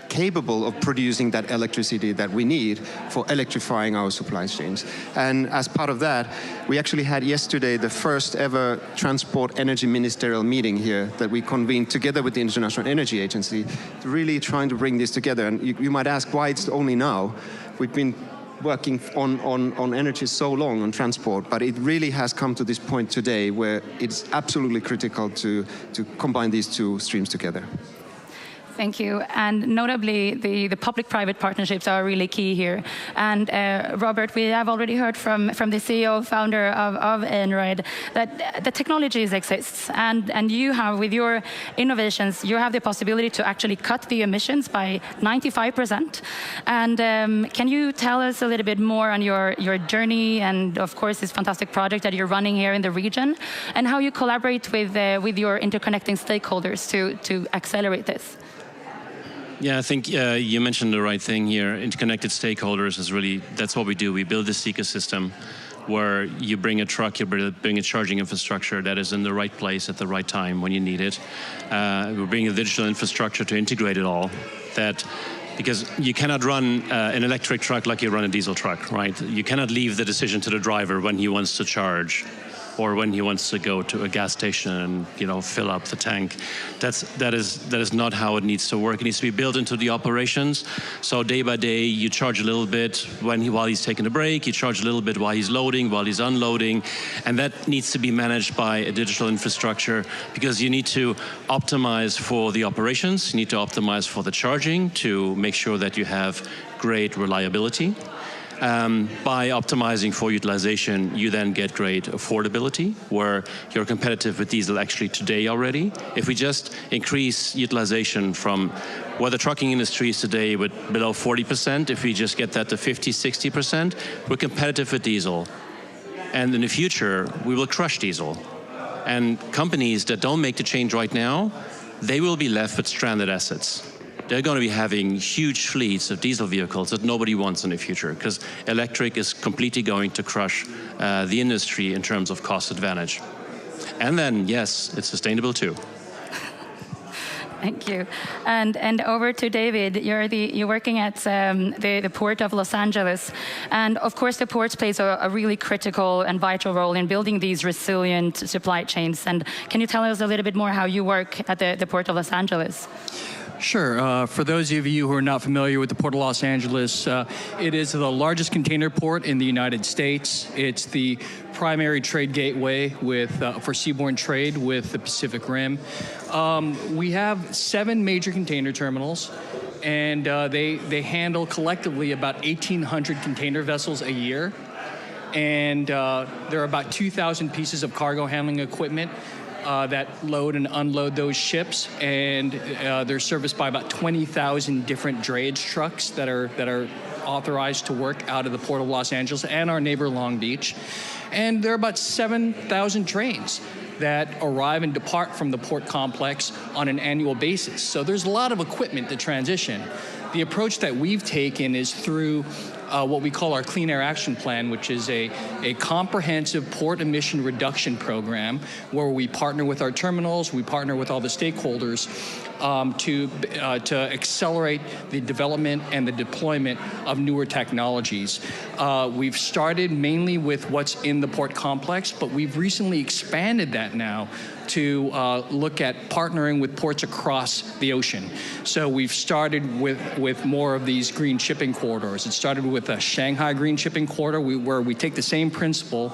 capable of producing that electricity that we need for electrifying our supply chains. And as part of that, we actually had yesterday the first ever transport energy ministerial meeting here that we convened together with the International Energy Agency, really trying to bring this together. And you might ask why it's only now. We've been working on energy so long, on transport, but it really has come to this point today where it's absolutely critical to combine these two streams together. Thank you. And notably, the public-private partnerships are really key here. And Robert, we have already heard from the CEO, founder of Einride, that the technologies exists. And you have, with your innovations, you have the possibility to actually cut the emissions by 95%. And can you tell us a little bit more on your journey and, of course, this fantastic project that you're running here in the region, and how you collaborate with your interconnecting stakeholders to accelerate this? Yeah, I think you mentioned the right thing here. Interconnected stakeholders is really, that's what we do. We build this ecosystem where you bring a truck, you bring a charging infrastructure that is in the right place at the right time when you need it. We bring a digital infrastructure to integrate it all. Because you cannot run an electric truck like you run a diesel truck, right? You cannot leave the decision to the driver when he wants to charge or when he wants to go to a gas station and, you know, fill up the tank. That is not how it needs to work. It needs to be built into the operations. So day by day, you charge a little bit while he's taking a break, you charge a little bit while he's loading, while he's unloading, and that needs to be managed by a digital infrastructure because you need to optimize for the operations, you need to optimize for the charging to make sure that you have great reliability. By optimizing for utilization, you then get great affordability, where you're competitive with diesel actually today already. If we just increase utilization from where the trucking industry is today with below 40%, if we just get that to 50, 60%, we're competitive with diesel. And in the future, we will crush diesel. And companies that don't make the change right now, they will be left with stranded assets. They're going to be having huge fleets of diesel vehicles that nobody wants in the future because electric is completely going to crush the industry in terms of cost advantage. And then, yes, it's sustainable too. Thank you. And over to David. You're working at the Port of Los Angeles. And of course, the port plays a really critical and vital role in building these resilient supply chains. And can you tell us a little bit more how you work at the Port of Los Angeles? Sure. For those of you who are not familiar with the Port of Los Angeles, it is the largest container port in the United States. It's the primary trade gateway for seaborne trade with the Pacific Rim. We have 7 major container terminals, and they handle collectively about 1,800 container vessels a year. And there are about 2,000 pieces of cargo handling equipment that load and unload those ships, and they're serviced by about 20,000 different drayage trucks that are authorized to work out of the Port of Los Angeles and our neighbor Long Beach. And there are about 7,000 trains that arrive and depart from the port complex on an annual basis. So there's a lot of equipment to transition. The approach that we've taken is through what we call our Clean Air Action Plan, which is a comprehensive port emission reduction program where we partner with our terminals, we partner with all the stakeholders to accelerate the development and the deployment of newer technologies. We've started mainly with what's in the port complex, but we've recently expanded that now to look at partnering with ports across the ocean. So we've started with more of these green shipping corridors. It started with a Shanghai green shipping corridor where we take the same principle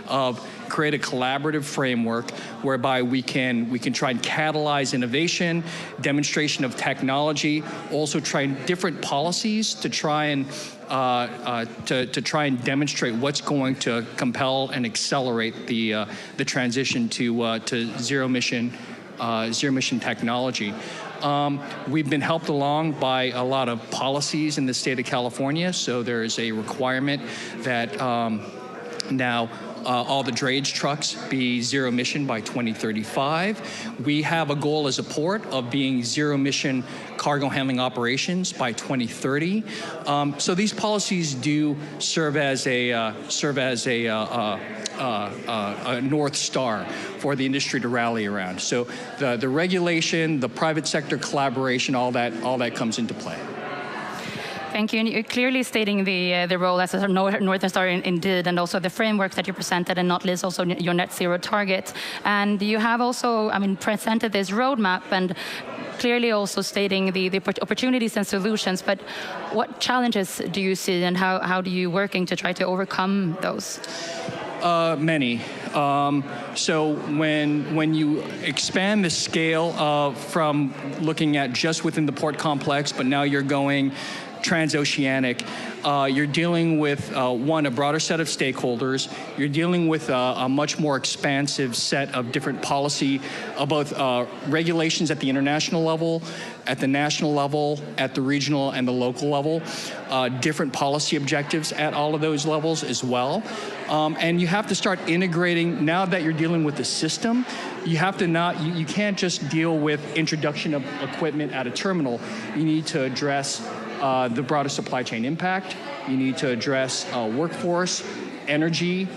of create a collaborative framework whereby we can try and catalyze innovation, demonstration of technology, also try different policies to try and demonstrate what's going to compel and accelerate the transition to zero emission technology. We've been helped along by a lot of policies in the state of California. So there is a requirement that now all the drayage trucks be zero emission by 2035. We have a goal as a port of being zero emission cargo handling operations by 2030. So these policies do serve as a North Star for the industry to rally around. So the regulation, the private sector collaboration, all that comes into play. Thank you. And you're clearly stating the role as a Northern Star indeed, and also the framework that you presented, and not least also your net zero target. And you have also, presented this roadmap and clearly also stating the opportunities and solutions. But what challenges do you see, and how do you working to try to overcome those? Many. So when you expand the scale from looking at just within the port complex, but now you're going transoceanic, you're dealing with, a broader set of stakeholders. You're dealing with a much more expansive set of different policy, both regulations at the international level, at the national level, at the regional and the local level, different policy objectives at all of those levels as well. And you have to start integrating, now that you're dealing with the system, you have to you can't just deal with introduction of equipment at a terminal. You need to address the broader supply chain impact. You need to address workforce, energy,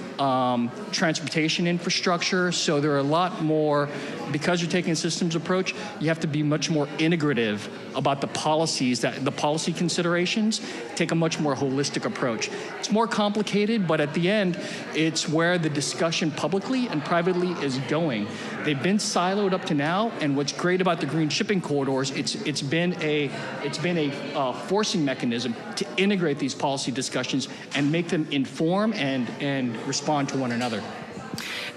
transportation infrastructure. So there are a lot more, because you're taking a systems approach, you have to be much more integrative about the policies, the policy considerations, take a much more holistic approach. It's more complicated, but at the end, it's where the discussion publicly and privately is going. They've been siloed up to now, and what's great about the green shipping corridors, it's been a forcing mechanism to integrate these policy discussions and make them inform and respond to one another.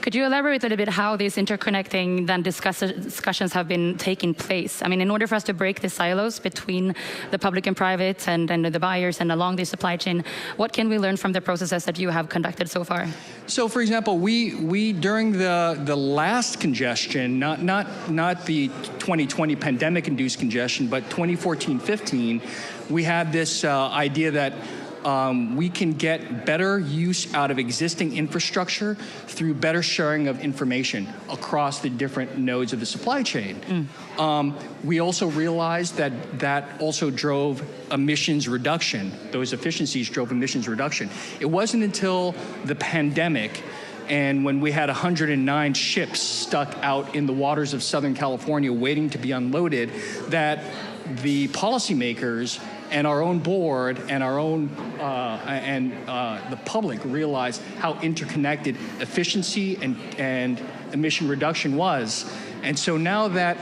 Could you elaborate a little bit how these interconnecting discussions have been taking place? In order for us to break the silos between the public and private and the buyers and along the supply chain, what can we learn from the processes that you have conducted so far? So, for example, we during the last congestion, not the 2020 pandemic-induced congestion, but 2014-15, we had this idea that we can get better use out of existing infrastructure through better sharing of information across the different nodes of the supply chain. We also realized that also drove emissions reduction. Those efficiencies drove emissions reduction. It wasn't until the pandemic and when we had 109 ships stuck out in the waters of Southern California waiting to be unloaded that the policymakers and our own board and our own the public realized how interconnected efficiency and emission reduction was. And so now that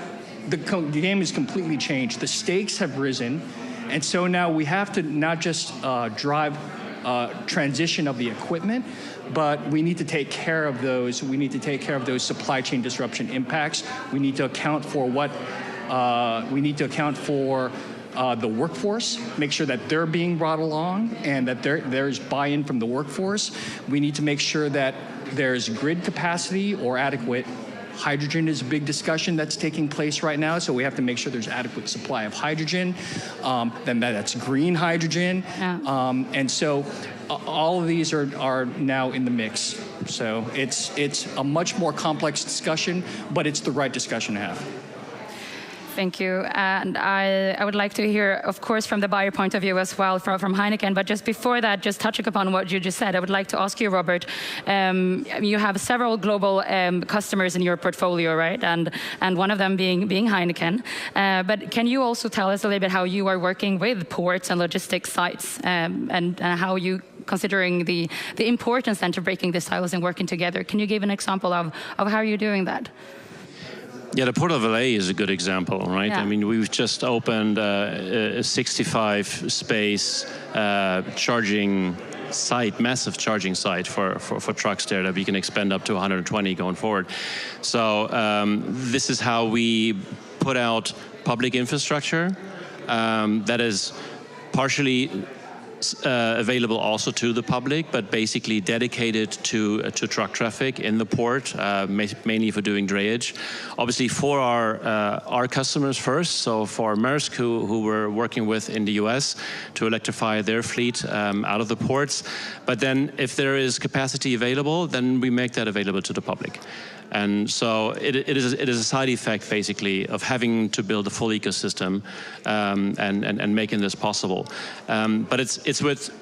the game has completely changed, the stakes have risen, and so now we have to not just drive transition of the equipment, but we need to take care of those. We need to take care of those supply chain disruption impacts. We need to account for the workforce, make sure that they're being brought along and that there's buy-in from the workforce. We need to make sure that there's grid capacity or adequate. Hydrogen is a big discussion that's taking place right now, so we have to make sure there's adequate supply of hydrogen. Then that's green hydrogen. Yeah. And so all of these are now in the mix. So it's a much more complex discussion, but it's the right discussion to have. Thank you. And I would like to hear, of course, from the buyer point of view as well, from Heineken. But just before that, just touching upon what you just said, I would like to ask you, Robert, you have several global customers in your portfolio, right? And one of them being Heineken. But can you also tell us a little bit how you are working with ports and logistics sites and how you considering the importance then to breaking the silos and working together? Can you give an example of how you're doing that? Yeah, the Port of LA is a good example, right? Yeah. We've just opened a 65 space charging site, massive charging site for trucks there that we can expand up to 120 going forward. So this is how we put out public infrastructure that is partially available also to the public, but basically dedicated to truck traffic in the port, mainly for doing drayage. Obviously for our customers first, so for Maersk, who we're working with in the US to electrify their fleet out of the ports. But then if there is capacity available, then we make that available to the public. And so it is a side effect, basically, of having to build a full ecosystem and making this possible. But it's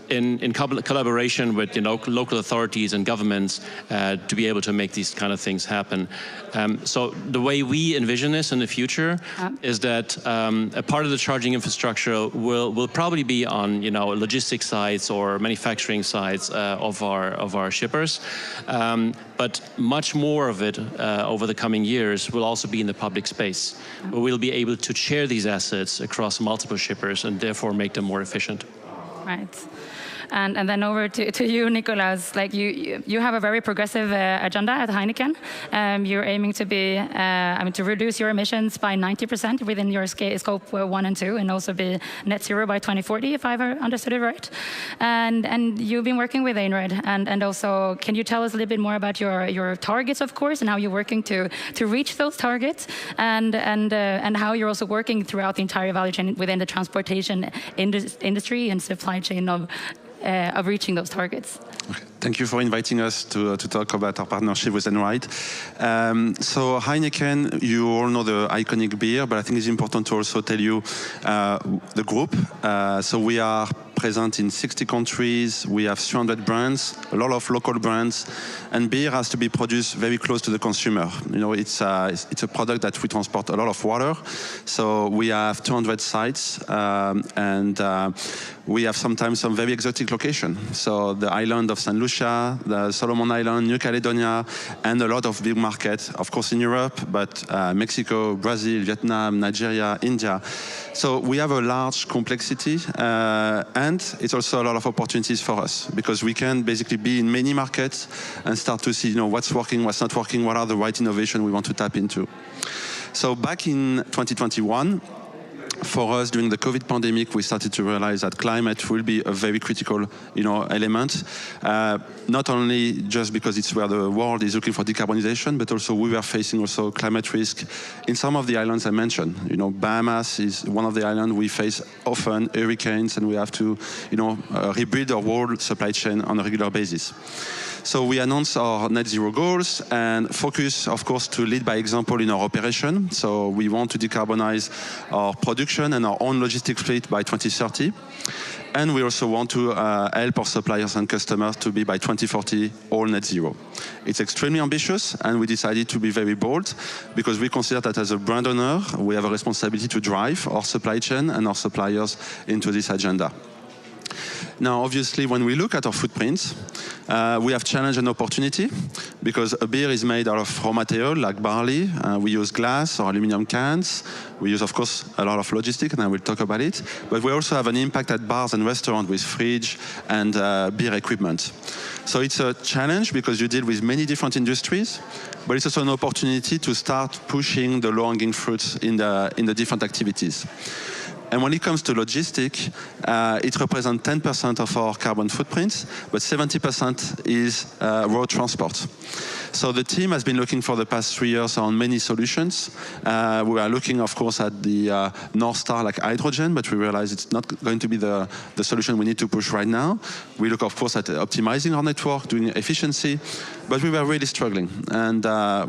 in collaboration with local authorities and governments to be able to make these kind of things happen. So the way we envision this in the future is that a part of the charging infrastructure will probably be on logistics sites or manufacturing sites of our shippers. But much more of it over the coming years will also be in the public space, where we'll be able to share these assets across multiple shippers and therefore make them more efficient. Right. And then over to you, Nicolas. Like you have a very progressive agenda at Heineken. You're aiming to be, to reduce your emissions by 90% within your scope 1 and 2, and also be net zero by 2040, if I've understood it right. And you've been working with Einrad, and also, can you tell us a little bit more about your targets, of course, and how you're working to reach those targets, and how you're also working throughout the entire value chain within the transportation industry and supply chain of reaching those targets. Okay. Thank you for inviting us to talk about our partnership with Einrad. So Heineken, you all know the iconic beer, but I think it's important to also tell you the group. So we are present in 60 countries. We have 300 brands, a lot of local brands, and beer has to be produced very close to the consumer. It's a product that we transport a lot of water. So we have 200 sites, and we have sometimes some very exotic location. So the island of St. Lucia, the Solomon Island, New Caledonia, and a lot of big markets, of course in Europe, but Mexico, Brazil, Vietnam, Nigeria, India. So we have a large complexity, and it's also a lot of opportunities for us, because we can basically be in many markets and start to see what's working, what's not working, what are the right innovation we want to tap into. So back in 2021, for us, during the COVID pandemic, we started to realize that climate will be a very critical, element. Not only just because it's where the world is looking for decarbonization, but also we were facing also climate risk in some of the islands I mentioned. Bahamas is one of the islands we face often hurricanes, and we have to, rebuild our world supply chain on a regular basis. So we announced our net zero goals and focus, of course, to lead by example in our operation. So we want to decarbonize our production and our own logistics fleet by 2030. And we also want to help our suppliers and customers to be by 2040 all net zero. It's extremely ambitious, and we decided to be very bold because we consider that as a brand owner, we have a responsibility to drive our supply chain and our suppliers into this agenda. Now, obviously, when we look at our footprints, we have challenge and opportunity because a beer is made out of raw material like barley. We use glass or aluminum cans. We use, of course, a lot of logistics, and I will talk about it. But we also have an impact at bars and restaurants with fridge and beer equipment. So it's a challenge because you deal with many different industries, but it's also an opportunity to start pushing the low-hanging fruits in the different activities. And when it comes to logistics, it represents 10% of our carbon footprint, but 70% is road transport. So the team has been looking for the past 3 years on many solutions. We are looking, of course, at the North Star like hydrogen, but we realize it's not going to be the solution we need to push right now. We look, of course, at optimizing our network, doing efficiency, but we were really struggling. And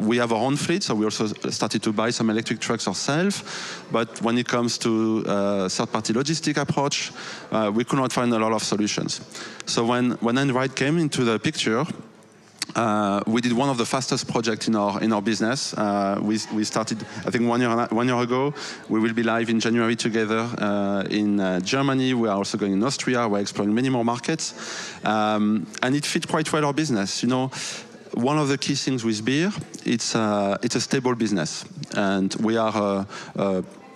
we have our own fleet, so we also started to buy some electric trucks ourselves. But when it comes to third-party logistic approach, we could not find a lot of solutions. So when Einrad came into the picture, we did one of the fastest projects in our business. We started, I think, 1 year ago. We will be live in January together in Germany. We are also going in Austria. We're exploring many more markets, and it fit quite well our business. One of the key things with beer, it's a stable business, and we are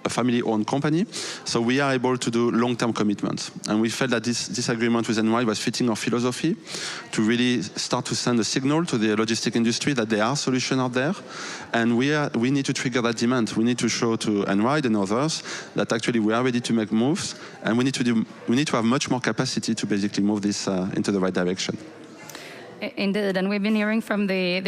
a family-owned company, so we are able to do long-term commitments. And we felt that this agreement with NY was fitting our philosophy to really start to send a signal to the logistic industry that there are solutions out there, and we need to trigger that demand. We need to show to NY and others that actually we are ready to make moves, and we need to have much more capacity to basically move this into the right direction. Indeed, and we've been hearing from the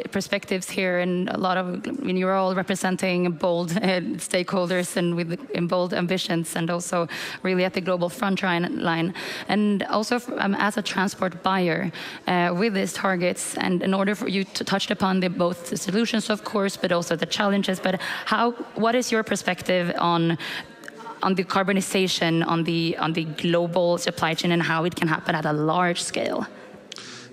perspectives here, and a lot of, you're all representing bold stakeholders and with bold ambitions, and also really at the global front line. And also as a transport buyer with these targets, and in order for you to touch upon both the solutions, of course, but also the challenges. But what is your perspective on the carbonization on the global supply chain and how it can happen at a large scale?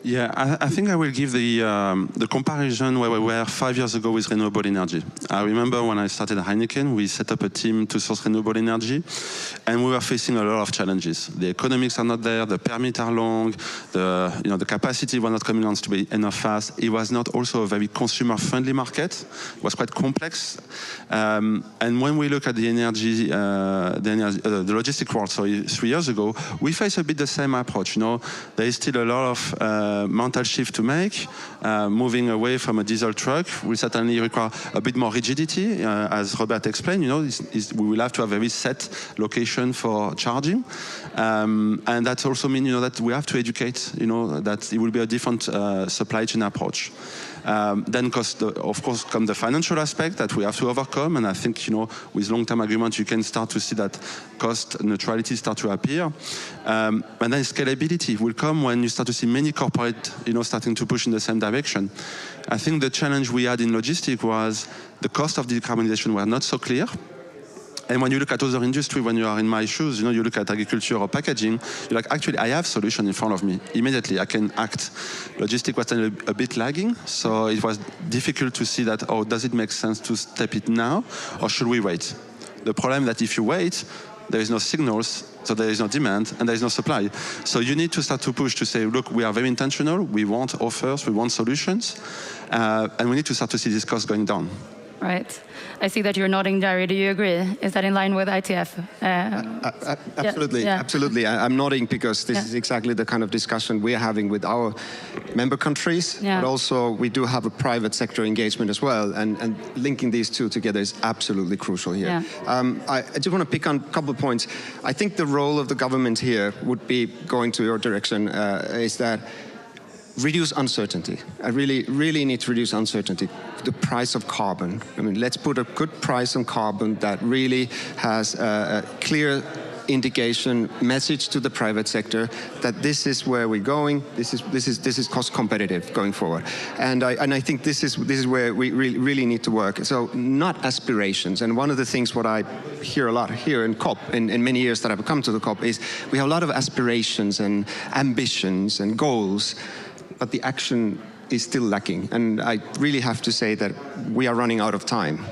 Yeah, I think I will give the comparison where we were 5 years ago with renewable energy. I remember when I started Heineken, we set up a team to source renewable energy, and we were facing a lot of challenges. The economics are not there, the permits are long, the capacity was not coming on to be enough fast. It was not also a very consumer-friendly market. It was quite complex. And when we look at the logistic world, so 3 years ago, we face a bit the same approach. There is still a lot of mental shift to make. Moving away from a diesel truck will certainly require a bit more rigidity, as Robert explained. We will have to have a very set location for charging, and that also means that we have to educate. That it will be a different supply chain approach. Then, of course, come the financial aspect that we have to overcome, and I think with long-term agreements you can start to see that cost neutrality start to appear, and then scalability will come when you start to see many corporates starting to push in the same direction. I think the challenge we had in logistics was the cost of decarbonization were not so clear. And when you look at other industry, when you are in my shoes, you look at agriculture or packaging, you're like, actually, I have solution in front of me. Immediately, I can act. Logistics was a bit lagging, so it was difficult to see that, does it make sense to step it now, or should we wait? The problem that if you wait, there is no signals, so there is no demand, and there is no supply. So you need to start to push to say, look, we are very intentional, we want offers, we want solutions, and we need to start to see this cost going down. Right. I see that you're nodding, Jerry. Do you agree? Is that in line with ITF? Absolutely, yeah. Absolutely. I'm nodding because this is exactly the kind of discussion we're having with our member countries, but also we do have a private sector engagement as well, and linking these two together is absolutely crucial here. Yeah. I just want to pick on a couple of points. I think the role of the government here would be, going to your direction, is that reduce uncertainty. I really need to reduce uncertainty. The price of carbon. I mean, let's put a good price on carbon that really has a clear indication, message to the private sector that this is where we're going. This is cost competitive going forward. And I think this is where we really need to work. So not aspirations. And one of the things what I hear a lot here in COP, in many years that I've come to the COP, is we have a lot of aspirations and ambitions and goals, but the action is still lacking. And I really have to say that we are running out of time.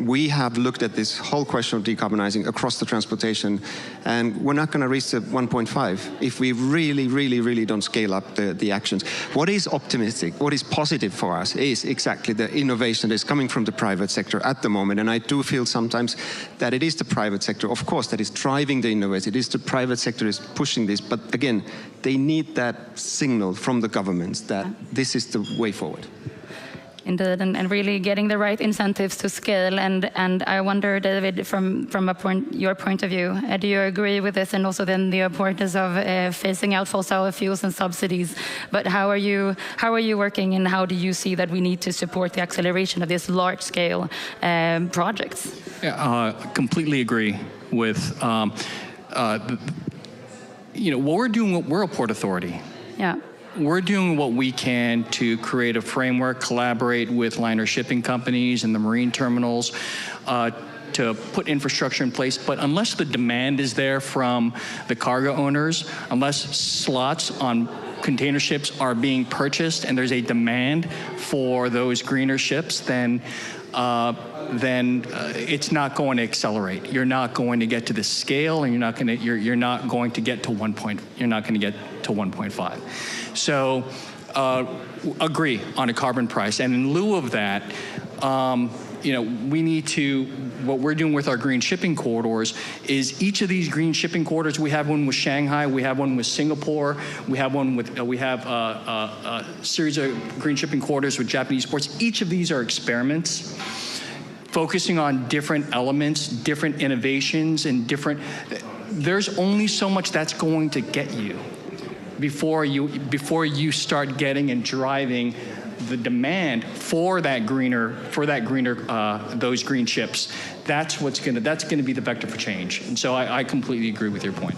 We have looked at this whole question of decarbonizing across the transportation, and we're not going to reach the 1.5 if we really don't scale up the actions. What is optimistic, what is positive for us is exactly the innovation that is coming from the private sector at the moment. And I do feel sometimes that it is the private sector, of course, that is driving the innovation. It is the private sector is pushing this. But again, they need that signal from the governments that this is the way forward. Indeed, and really getting the right incentives to scale. And I wonder, David, from your point of view, do you agree with this? And also then the importance of phasing out fossil fuels and subsidies. But how are you working, and how do you see that we need to support the acceleration of these large-scale projects? Yeah, completely agree with. What we're doing. We're a port authority. Yeah. We're doing what we can to create a framework, collaborate with liner shipping companies and the marine terminals to put infrastructure in place. But unless the demand is there from the cargo owners, unless slots on container ships are being purchased and there's a demand for those greener ships, then it's not going to accelerate. You're not going to get to the scale, and you're not going to get to 1.5. So agree on a carbon price, and in lieu of that, we need to, what we're doing with our green shipping corridors is each of these green shipping corridors, we have one with Shanghai, we have one with Singapore, we have one with, we have a series of green shipping corridors with Japanese ports. Each of these are experiments focusing on different elements, different innovations, and different, there's only so much that's going to get you before you start getting and driving the demand for that greener, those green ships. That's gonna be the vector for change. And so I completely agree with your point.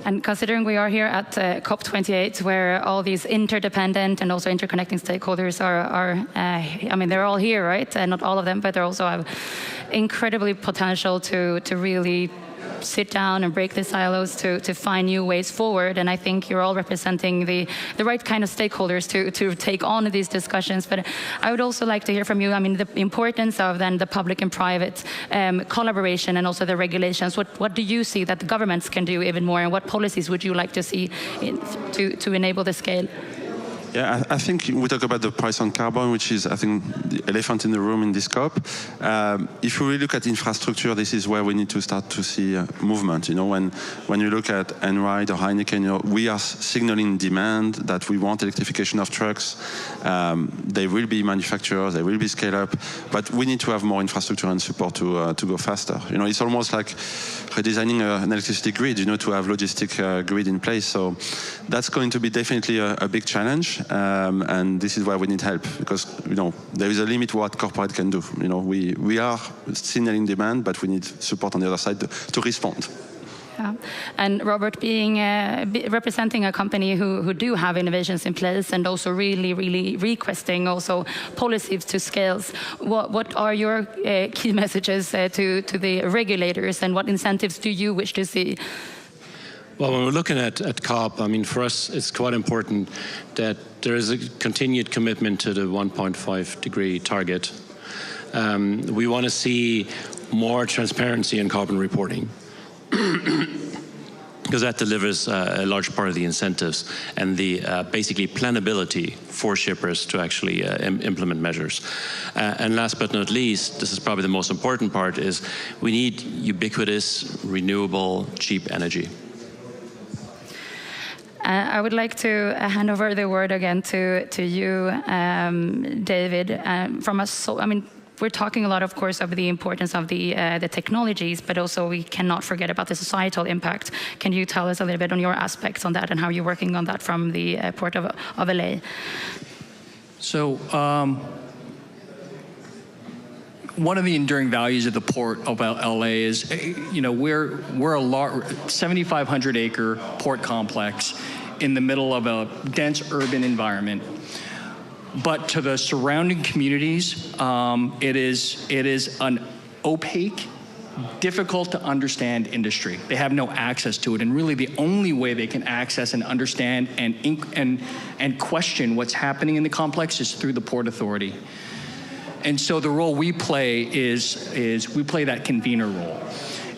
And considering we are here at COP28, where all these interdependent and also interconnecting stakeholders I mean, they're all here, right? And not all of them, but they also have incredibly potential to really sit down and break the silos to find new ways forward. And I think you're all representing the right kind of stakeholders to take on these discussions. But I would also like to hear from you, I mean, the importance of then the public and private collaboration and also the regulations. What do you see that the governments can do even more, and what policies would you like to see to enable the scale? Yeah, I think we talk about the price on carbon, which is, I think, the elephant in the room in this COP. If we really look at infrastructure, this is where we need to start to see movement. When you look at Enride or Heineken, we are signaling demand that we want electrification of trucks. They will be manufacturers, they will be scale up, but we need to have more infrastructure and support to go faster. It's almost like redesigning an electricity grid, to have logistic grid in place. So that's going to be definitely a big challenge. And this is why we need help, because there is a limit to what corporate can do. We are signaling demand, but we need support on the other side to respond. Yeah. And Robert, representing a company who do have innovations in place and also really requesting also policies to scales, what are your key messages to the regulators, and what incentives do you wish to see? Well, when we're looking at COP, I mean, for us, it's quite important that there is a continued commitment to the 1.5 degree target. We want to see more transparency in carbon reporting, because that delivers a large part of the incentives and the basically planability for shippers to actually implement measures. And last but not least, this is probably the most important part, is we need ubiquitous, renewable, cheap energy. I would like to hand over the word again to you, David. We're talking a lot, of course, of the importance of the technologies, but also we cannot forget about the societal impact. Can you tell us a little bit on your aspects on that and how you're working on that from the Port of LA? So, one of the enduring values of the Port of LA is, we're a 7,500 acre port complex in the middle of a dense urban environment. But to the surrounding communities, it is an opaque, difficult to understand industry. They have no access to it, and really the only way they can access and understand and question what's happening in the complex is through the Port Authority. And so the role we play is we play that convener role.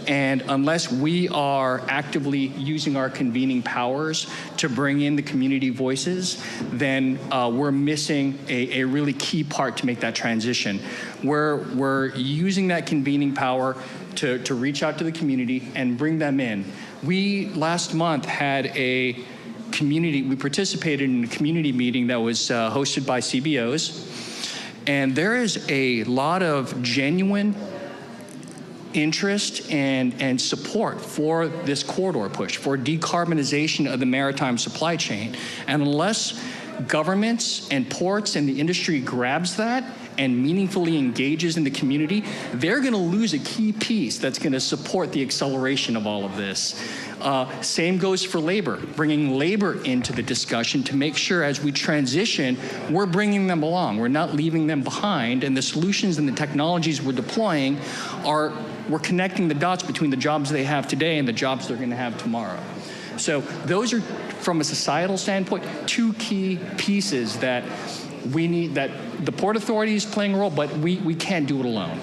And unless we are actively using our convening powers to bring in the community voices, then we're missing a really key part to make that transition. We're using that convening power to reach out to the community and bring them in. We, last month, had we participated in a community meeting that was hosted by CBOs. And there is a lot of genuine interest and support for this corridor push, for decarbonization of the maritime supply chain. And unless governments and ports and the industry grabs that and meaningfully engages in the community, they're going to lose a key piece that's going to support the acceleration of all of this. Same goes for labor, bringing labor into the discussion to make sure as we transition, we're bringing them along. We're not leaving them behind, and the solutions and the technologies we're deploying we're connecting the dots between the jobs they have today and the jobs they're going to have tomorrow. So those are, from a societal standpoint, two key pieces that we need, that the Port Authority is playing a role, but we can't do it alone.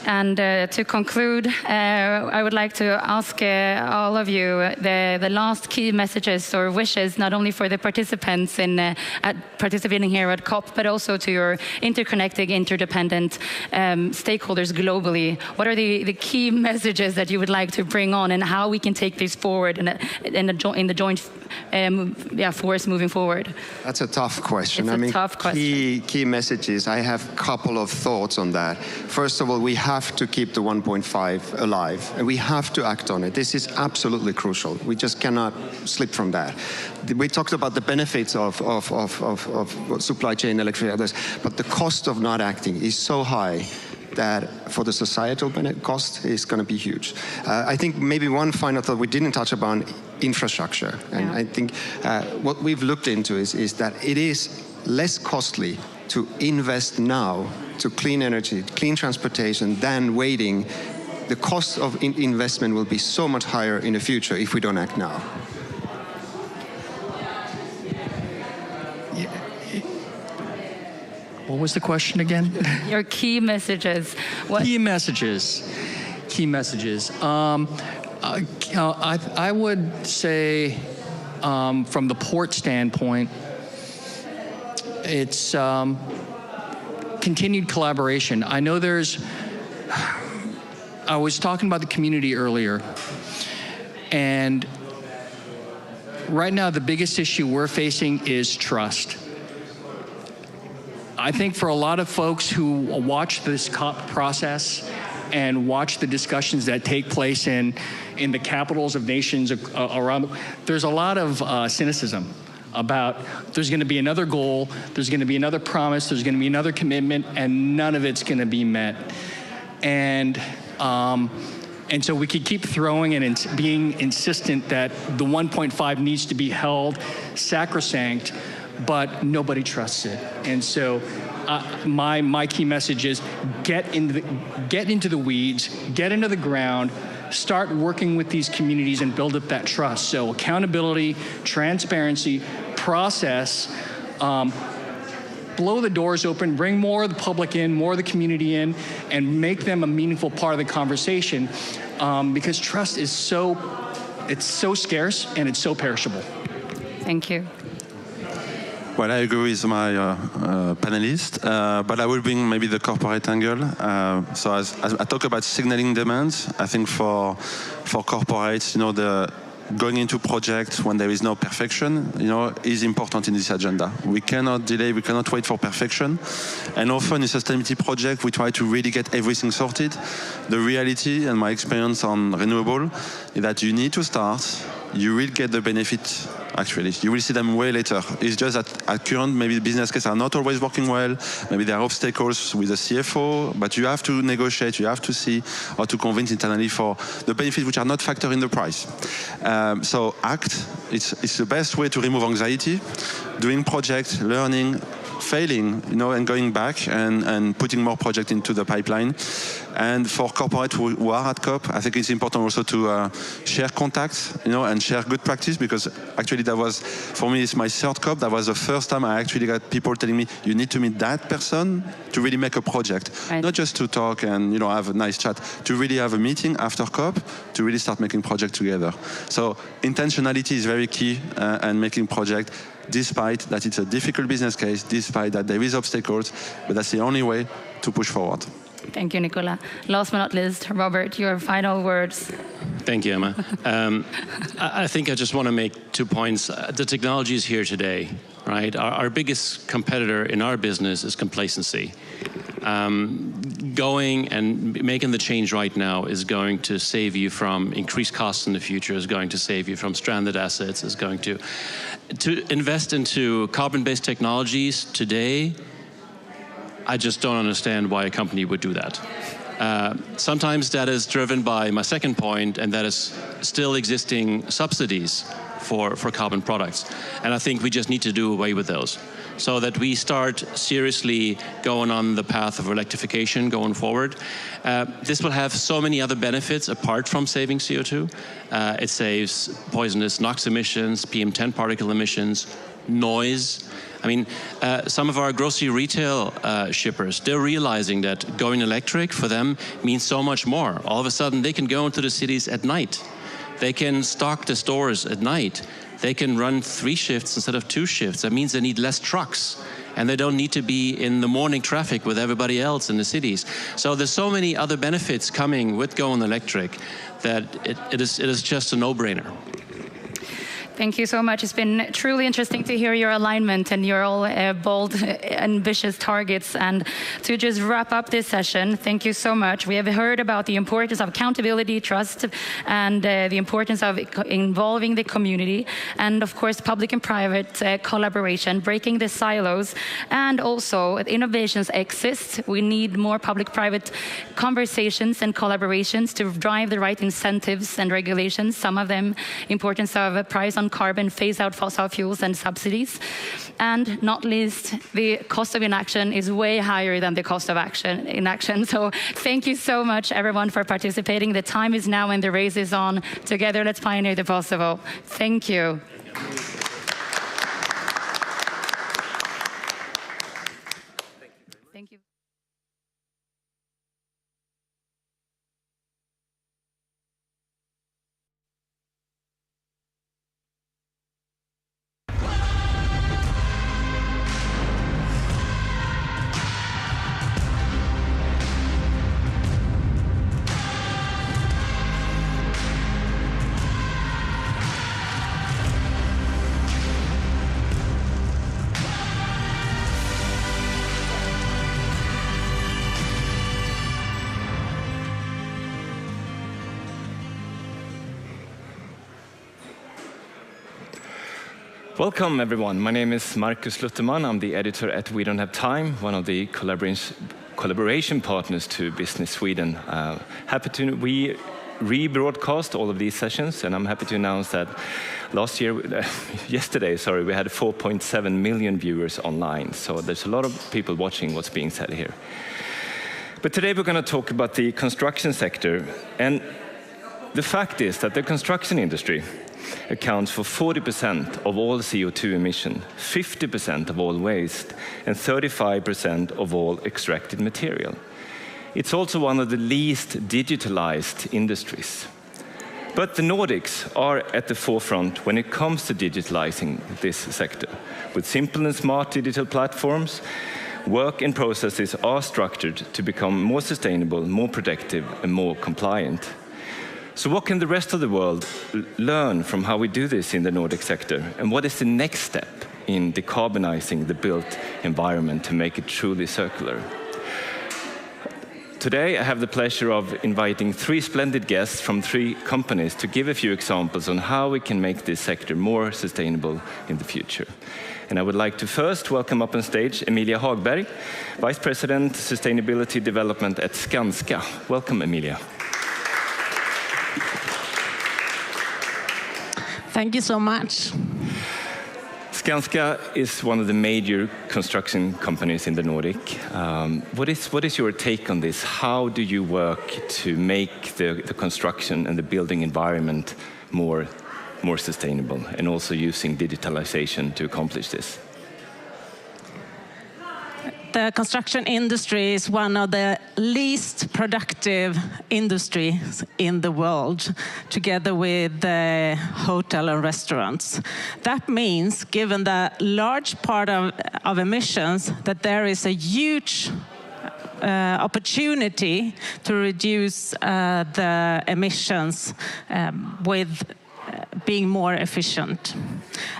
And to conclude, I would like to ask all of you the last key messages or wishes, not only for the participants in participating here at COP, but also to your interconnected, interdependent stakeholders globally. What are the key messages that you would like to bring on, and how we can take this forward in the joint force moving forward? That's a tough question. It's a tough question. Key messages. I have a couple of thoughts on that. First of all, we have to keep the 1.5 alive, and we have to act on it. This is absolutely crucial. We just cannot slip from that. We talked about the benefits of supply chain electricity, others, but the cost of not acting is so high that for the societal cost is going to be huge. I think maybe one final thought we didn't touch upon, infrastructure. And I think what we've looked into is that it is less costly to invest now to clean energy, clean transportation, than waiting. The cost of investment will be so much higher in the future if we don't act now. What was the question again? Your key messages. Key messages. I would say, from the port standpoint, it's continued collaboration. I know I was talking about the community earlier, and right now the biggest issue we're facing is trust. I think for a lot of folks who watch this COP process and watch the discussions that take place in the capitals of nations around, there's a lot of cynicism about there's going to be another goal, there's going to be another promise, there's going to be another commitment, and none of it's going to be met. And so we could keep throwing and being insistent that the 1.5 needs to be held sacrosanct, but nobody trusts it. And so my key message is get into the weeds, get into the ground, start working with these communities and build up that trust. So accountability, transparency, process, blow the doors open, bring more of the public in, more of the community in, and make them a meaningful part of the conversation, because trust is so scarce and it's so perishable. Thank you. Well, I agree with my panelists, but I will bring maybe the corporate angle. So as I talk about signaling demands, I think for corporates, the going into projects when there is no perfection, is important in this agenda. We cannot delay, we cannot wait for perfection. And often in sustainability project, we try to really get everything sorted. The reality and my experience on renewable is that you need to start, you will get the benefit. Actually, you will see them way later. It's just that at current, maybe the business cases are not always working well. Maybe there are obstacles with the CFO, but you have to negotiate, you have to see how to convince internally for the benefits which are not factored in the price. So act, it's the best way to remove anxiety, doing projects, learning, failing, and going back and putting more projects into the pipeline. And for corporate who are at COP, I think it's important also to share contacts, and share good practice, because actually that was, for me, it's my third COP. That was the first time I actually got people telling me, you need to meet that person to really make a project. Right. Not just to talk and have a nice chat, to really have a meeting after COP, to really start making projects together. So intentionality is very key, and making projects, despite that it's a difficult business case, despite that there is obstacles, but that's the only way to push forward. Thank you, Nicola. Last but not least, Robert, your final words. Thank you, Emma. I think I just want to make 2 points. The technology is here today, right? Our biggest competitor in our business is complacency. Going and making the change right now is going to save you from increased costs in the future, is going to save you from stranded assets, is going to invest into carbon-based technologies today. I just don't understand why a company would do that. Sometimes that is driven by my second point, and that is still existing subsidies for carbon products. And I think we just need to do away with those, so that we start seriously going on the path of electrification going forward. This will have so many other benefits apart from saving CO2. It saves poisonous NOx emissions, PM10 particle emissions, noise. I mean, some of our grocery retail shippers, they're realizing that going electric for them means so much more. All of a sudden, they can go into the cities at night. They can stock the stores at night. They can run 3 shifts instead of 2 shifts. That means they need less trucks. And they don't need to be in the morning traffic with everybody else in the cities. So there's so many other benefits coming with going electric that it is just a no-brainer. Thank you so much. It's been truly interesting to hear your alignment and your all bold, ambitious targets. And to just wrap up this session, thank you so much. We have heard about the importance of accountability, trust, and the importance of involving the community, and of course, public and private collaboration, breaking the silos, and also innovations exist. We need more public-private conversations and collaborations to drive the right incentives and regulations. Some of them, importance of a price on carbon, phase out fossil fuels and subsidies. And not least, the cost of inaction is way higher than the cost of inaction. So thank you so much, everyone, for participating. The time is now and the race is on. Together, let's pioneer the possible. Thank you. Thank you. Welcome, everyone. My name is Marcus Lutterman. I'm the editor at We Don't Have Time, one of the collaboration partners to Business Sweden. We rebroadcast all of these sessions, and I'm happy to announce that yesterday, we had 4.7 million viewers online. So there's a lot of people watching what's being said here. But today we're going to talk about the construction sector. And the fact is that the construction industry accounts for 40% of all CO2 emission, 50% of all waste, and 35% of all extracted material. It's also one of the least digitalized industries. But the Nordics are at the forefront when it comes to digitalizing this sector. With simple and smart digital platforms, work and processes are structured to become more sustainable, more protective, and more compliant. So what can the rest of the world learn from how we do this in the Nordic sector? And what is the next step in decarbonizing the built environment to make it truly circular? Today, I have the pleasure of inviting 3 splendid guests from 3 companies to give a few examples on how we can make this sector more sustainable in the future. And I would like to first welcome up on stage Emilia Hagberg, Vice President, Sustainability Development at Skanska. Welcome, Emilia. Thank you so much. Skanska is one of the major construction companies in the Nordic. What is your take on this? How do you work to make the construction and the building environment more sustainable, and also using digitalization to accomplish this? The construction industry is one of the least productive industries in the world, together with the hotel and restaurants. That means, given the large part of emissions, that there is a huge opportunity to reduce the emissions with being more efficient.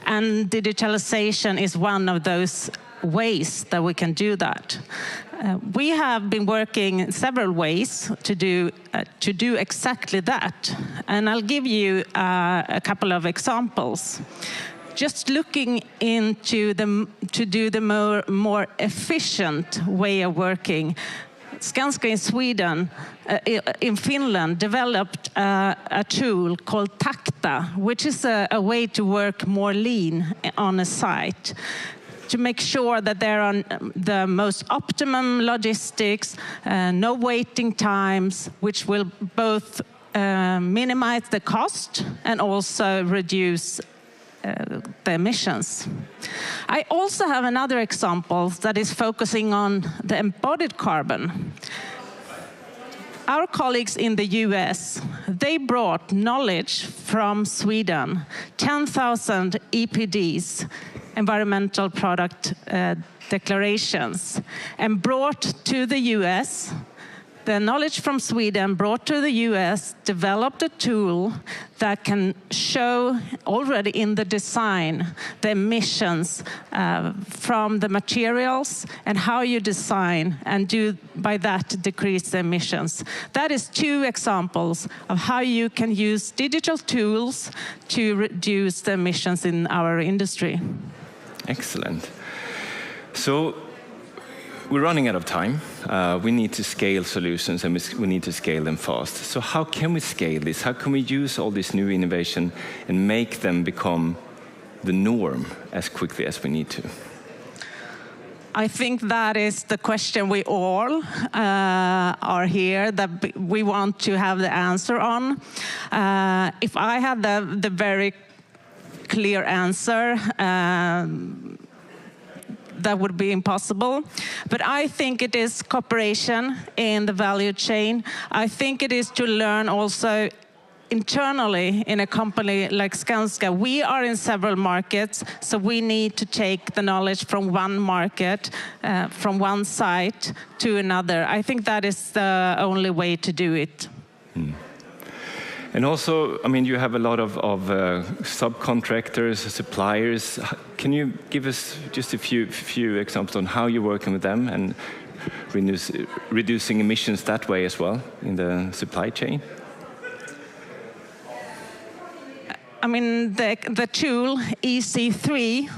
And digitalization is one of those ways that we can do that. We have been working in several ways to do exactly that, and I'll give you a couple of examples. Just looking into to do the more efficient way of working, Skanska in Sweden, in Finland, developed a tool called Takta, which is a way to work more lean on a site, to make sure that they're on the most optimum logistics, no waiting times, which will both minimize the cost and also reduce the emissions. I also have another example that is focusing on the embodied carbon. Our colleagues in the US, they brought knowledge from Sweden, 10,000 EPDs, environmental product declarations, and brought to the US the knowledge from Sweden, brought to the US, developed a tool that can show already in the design the emissions from the materials and how you design and do by that decrease the emissions. That is 2 examples of how you can use digital tools to reduce the emissions in our industry. Excellent. So, we're running out of time. We need to scale solutions and we need to scale them fast. So how can we scale this? How can we use all this new innovation and make them become the norm as quickly as we need to? I think that is the question we all are here, that we want to have the answer on. If I had the very clear answer, that would be impossible. But I think it is cooperation in the value chain. I think it is to learn also internally in a company like Skanska. We are in several markets, so we need to take the knowledge from one market, from one site to another. I think that is the only way to do it. And also, I mean, you have a lot of subcontractors, suppliers. Can you give us just a few examples on how you're working with them and reducing emissions that way as well in the supply chain? I mean, the tool EC3,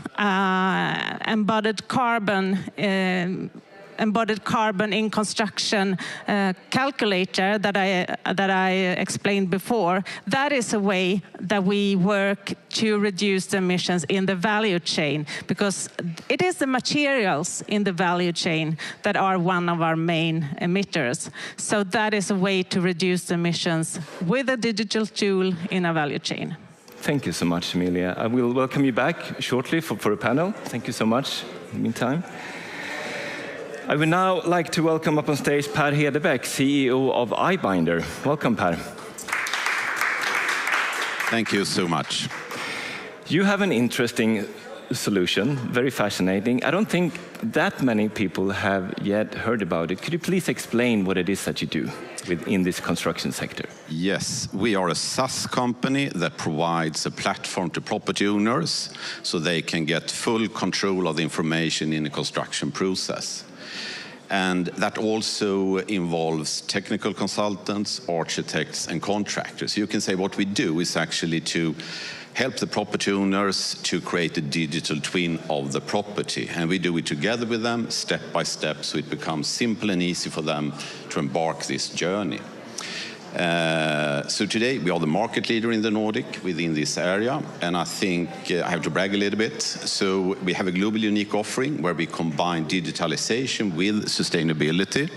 embodied carbon in construction calculator that I explained before, that is a way that we work to reduce the emissions in the value chain, because it is the materials in the value chain that are one of our main emitters. So that is a way to reduce the emissions with a digital tool in a value chain. Thank you so much, Emilia. I will welcome you back shortly for a panel. Thank you so much in the meantime. I would now like to welcome up on stage Per Hedebäck, CEO of iBinder. Welcome, Per. Thank you so much. You have an interesting solution, very fascinating. I don't think that many people have yet heard about it. Could you please explain what it is that you do in this construction sector? Yes, we are a SaaS company that provides a platform to property owners so they can get full control of the information in the construction process. And that also involves technical consultants, architects, and contractors. You can say what we do is actually to help the property owners to create a digital twin of the property. And we do it together with them, step by step, so it becomes simple and easy for them to embark this journey. So today we are the market leader in the Nordic within this area, and I think I have to brag a little bit. So we have a globally unique offering where we combine digitalization with sustainability.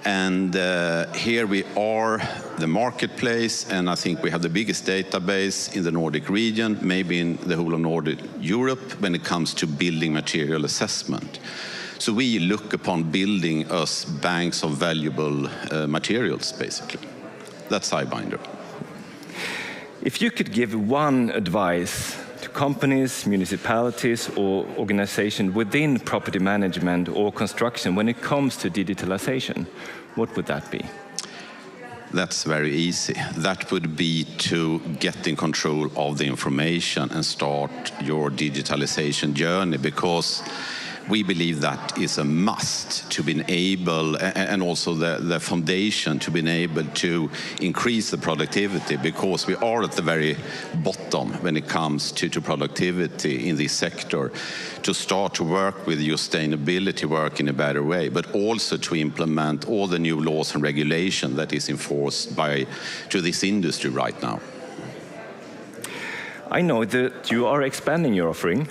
And here we are the marketplace, and I think we have the biggest database in the Nordic region, maybe in the whole of Nordic Europe, when it comes to building material assessment. So we look upon building us banks of valuable materials, basically. That's iBinder. If you could give one advice to companies, municipalities, or organizations within property management or construction when it comes to digitalization, what would that be? That's very easy. That would be to get in control of the information and start your digitalization journey, because we believe that is a must to be able, and also the foundation to be able to increase the productivity, because we are at the very bottom when it comes to productivity in this sector, to start to work with sustainability work in a better way, but also to implement all the new laws and regulation that is enforced to this industry right now. I know that you are expanding your offering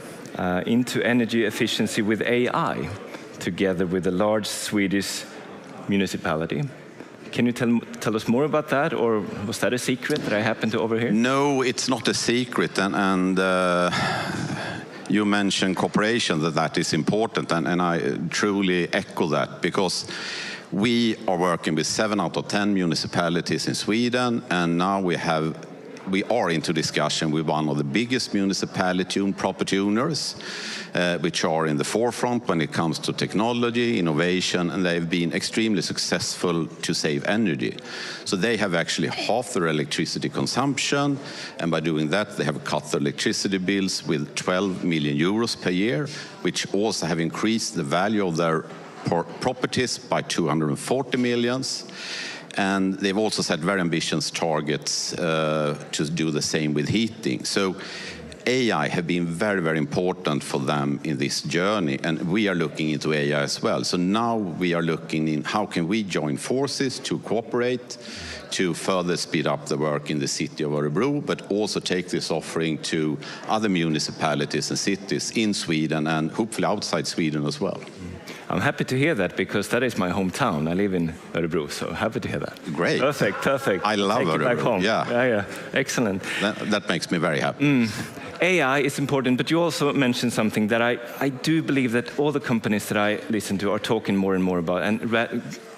into energy efficiency with AI, together with a large Swedish municipality. Can you tell us more about that, or was that a secret that I happened to overhear? No, it's not a secret, and you mentioned cooperation, that is important, and I truly echo that, because we are working with 7 out of 10 municipalities in Sweden, and now we are into discussion with one of the biggest municipality property owners, which are in the forefront when it comes to technology, innovation, and they've been extremely successful to save energy. So they have actually half their electricity consumption, and by doing that, they have cut their electricity bills with 12 million euros per year, which also have increased the value of their properties by 240 millions. And they've also set very ambitious targets to do the same with heating. So AI have been very, very important for them in this journey, and we are looking into AI as well. So now we are looking in how can we join forces to cooperate, to further speed up the work in the city of Örebro, but also take this offering to other municipalities and cities in Sweden and hopefully outside Sweden as well. I'm happy to hear that, because that is my hometown. I live in Örebro, so happy to hear that. Great. Perfect, perfect. I love Örebro. Back home. Yeah. Excellent. That makes me very happy. AI is important, but you also mentioned something that I do believe that all the companies that I listen to are talking more and more about, and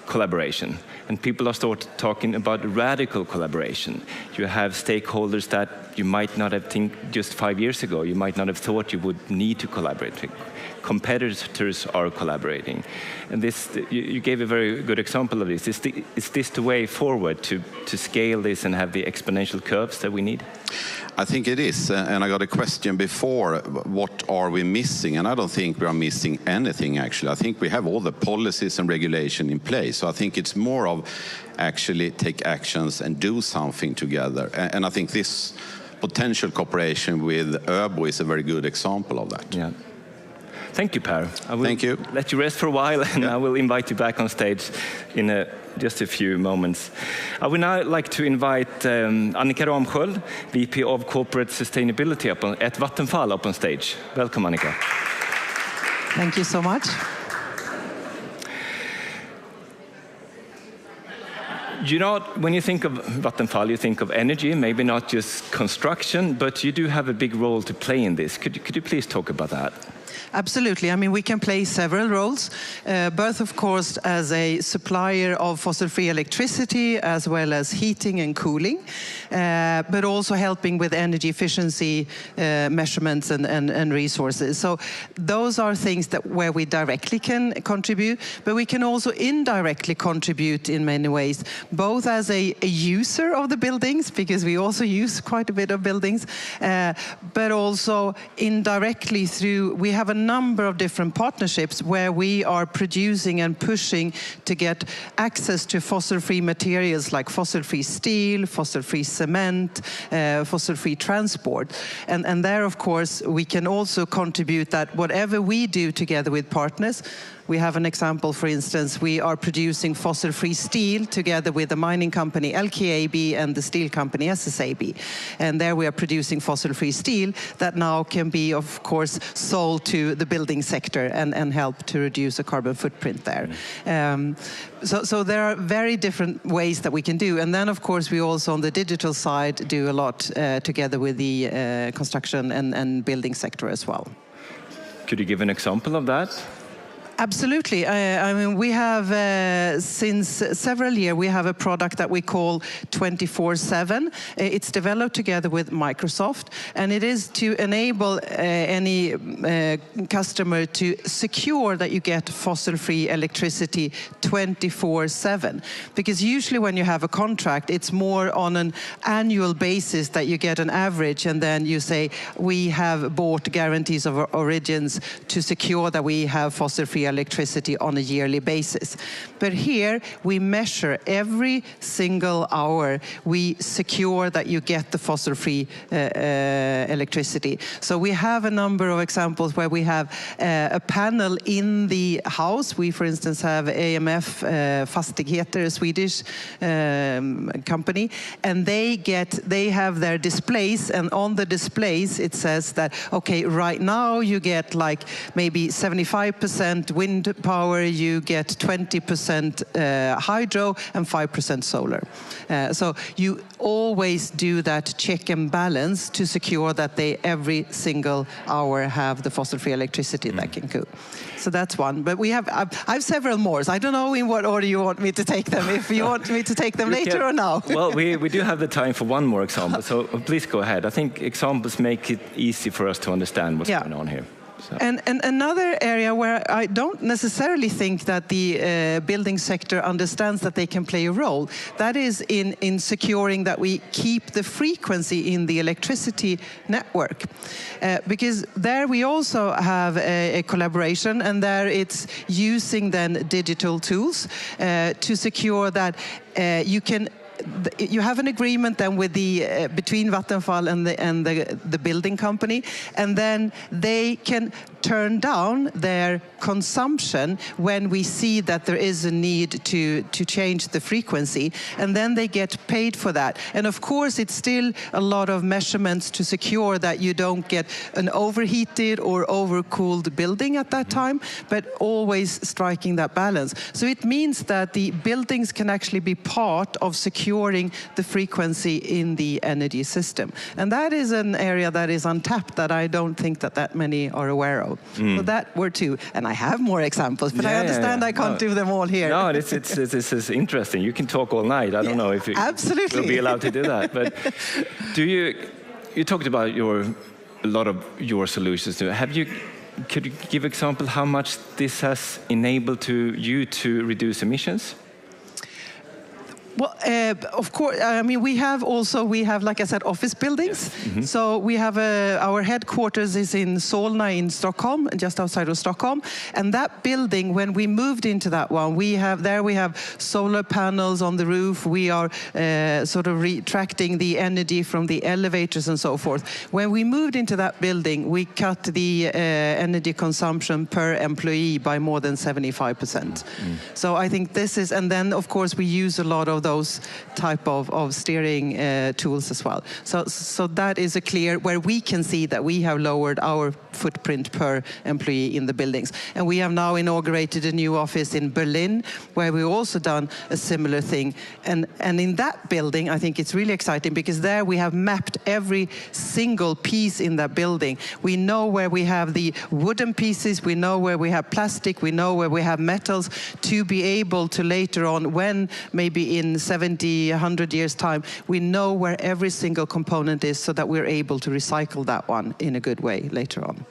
collaboration. And people are talking about radical collaboration. You have stakeholders that you might not have think just 5 years ago. You might not have thought you would need to collaborate. Competitors are collaborating. And this, you gave a very good example of this. Is this the way forward to scale this and have the exponential curves that we need? I think it is, and I got a question before, what are we missing? And I don't think we are missing anything, actually. I think we have all the policies and regulation in place. So I think it's more of actually take actions and do something together. And I think this potential cooperation with Örebro is a very good example of that. Yeah. Thank you, Per. I will let you rest for a while, and I will invite you back on stage in just a few moments. I would now like to invite Annika Ramsköld, VP of Corporate Sustainability at Vattenfall, up on stage. Welcome, Annika. Thank you so much. You know, when you think of Vattenfall, you think of energy, maybe not just construction, but you do have a big role to play in this. Could you please talk about that? Absolutely. I mean, we can play several roles, both, of course, as a supplier of fossil-free electricity, as well as heating and cooling, but also helping with energy efficiency measurements and resources. So those are things where we directly can contribute, but we can also indirectly contribute in many ways, both as a user of the buildings, because we also use quite a bit of buildings, but also indirectly through, we have a number of different partnerships where we are producing and pushing to get access to fossil-free materials like fossil-free steel, fossil-free cement, fossil-free transport. And there, of course, we can also contribute that whatever we do together with partners. We have an example, for instance, we are producing fossil-free steel together with the mining company LKAB and the steel company SSAB. And there we are producing fossil-free steel that now can be, of course, sold to the building sector and help to reduce the carbon footprint there. So there are very different ways that we can do. And then, of course, we also on the digital side do a lot together with the construction and building sector as well. Could you give an example of that? Absolutely. I mean, we have, since several years, we have a product that we call 24/7. It's developed together with Microsoft, and it is to enable any customer to secure that you get fossil-free electricity 24/7. Because usually when you have a contract, it's more on an annual basis that you get an average, and then you say, we have bought guarantees of origins to secure that we have fossil-free electricity on a yearly basis. But here we measure every single hour, we secure that you get the fossil-free electricity. So we have a number of examples where we have a panel in the house. We, for instance, have AMF Fastigheter, a Swedish company, and they have their displays, and on the displays it says that, okay, right now you get like maybe 75% wind power, you get 20% hydro and 5% solar. So you always do that check and balance to secure that they every single hour have the fossil-free electricity that can go. So that's one. But I have several more. So I don't know in what order you want me to take them. If you want me to take them later or now. Well, we do have the time for one more example. So please go ahead. I think examples make it easy for us to understand what's going on here. So. And another area where I don't necessarily think that the building sector understands that they can play a role, that is in securing that we keep the frequency in the electricity network. Because there we also have a collaboration, and there it's using then digital tools to secure that you have an agreement then with between Vattenfall and the building company, and then they can turn down their consumption when we see that there is a need to change the frequency, and then they get paid for that. And of course, it's still a lot of measurements to secure that you don't get an overheated or overcooled building at that time, but always striking that balance. So it means that the buildings can actually be part of securing the frequency in the energy system. And that is an area that is untapped that I don't think that many are aware of. So that were two. And I have more examples, but I understand I can't do them all here. No, this is interesting. You can talk all night. I don't know if you will be allowed to do that. But you talked about a lot of your solutions. Could you give example how much this has enabled you to reduce emissions? Well, of course, I mean, we have, like I said, office buildings. Yes. So we have our headquarters is in Solna in Stockholm, just outside of Stockholm. And that building, when we moved into that one, we have solar panels on the roof. We are sort of retracting the energy from the elevators and so forth. When we moved into that building, we cut the energy consumption per employee by more than 75%. So I think this is, and then of course we use a lot of those type of steering tools as well. So that is a clear, where we can see that we have lowered our footprint per employee in the buildings. And we have now inaugurated a new office in Berlin, where we've also done a similar thing. And in that building, I think it's really exciting, because there we have mapped every single piece in that building. We know where we have the wooden pieces, we know where we have plastic, we know where we have metals, to be able to later on, when maybe in 70, 100 years' time, we know where every single component is, so that we're able to recycle that one in a good way later on.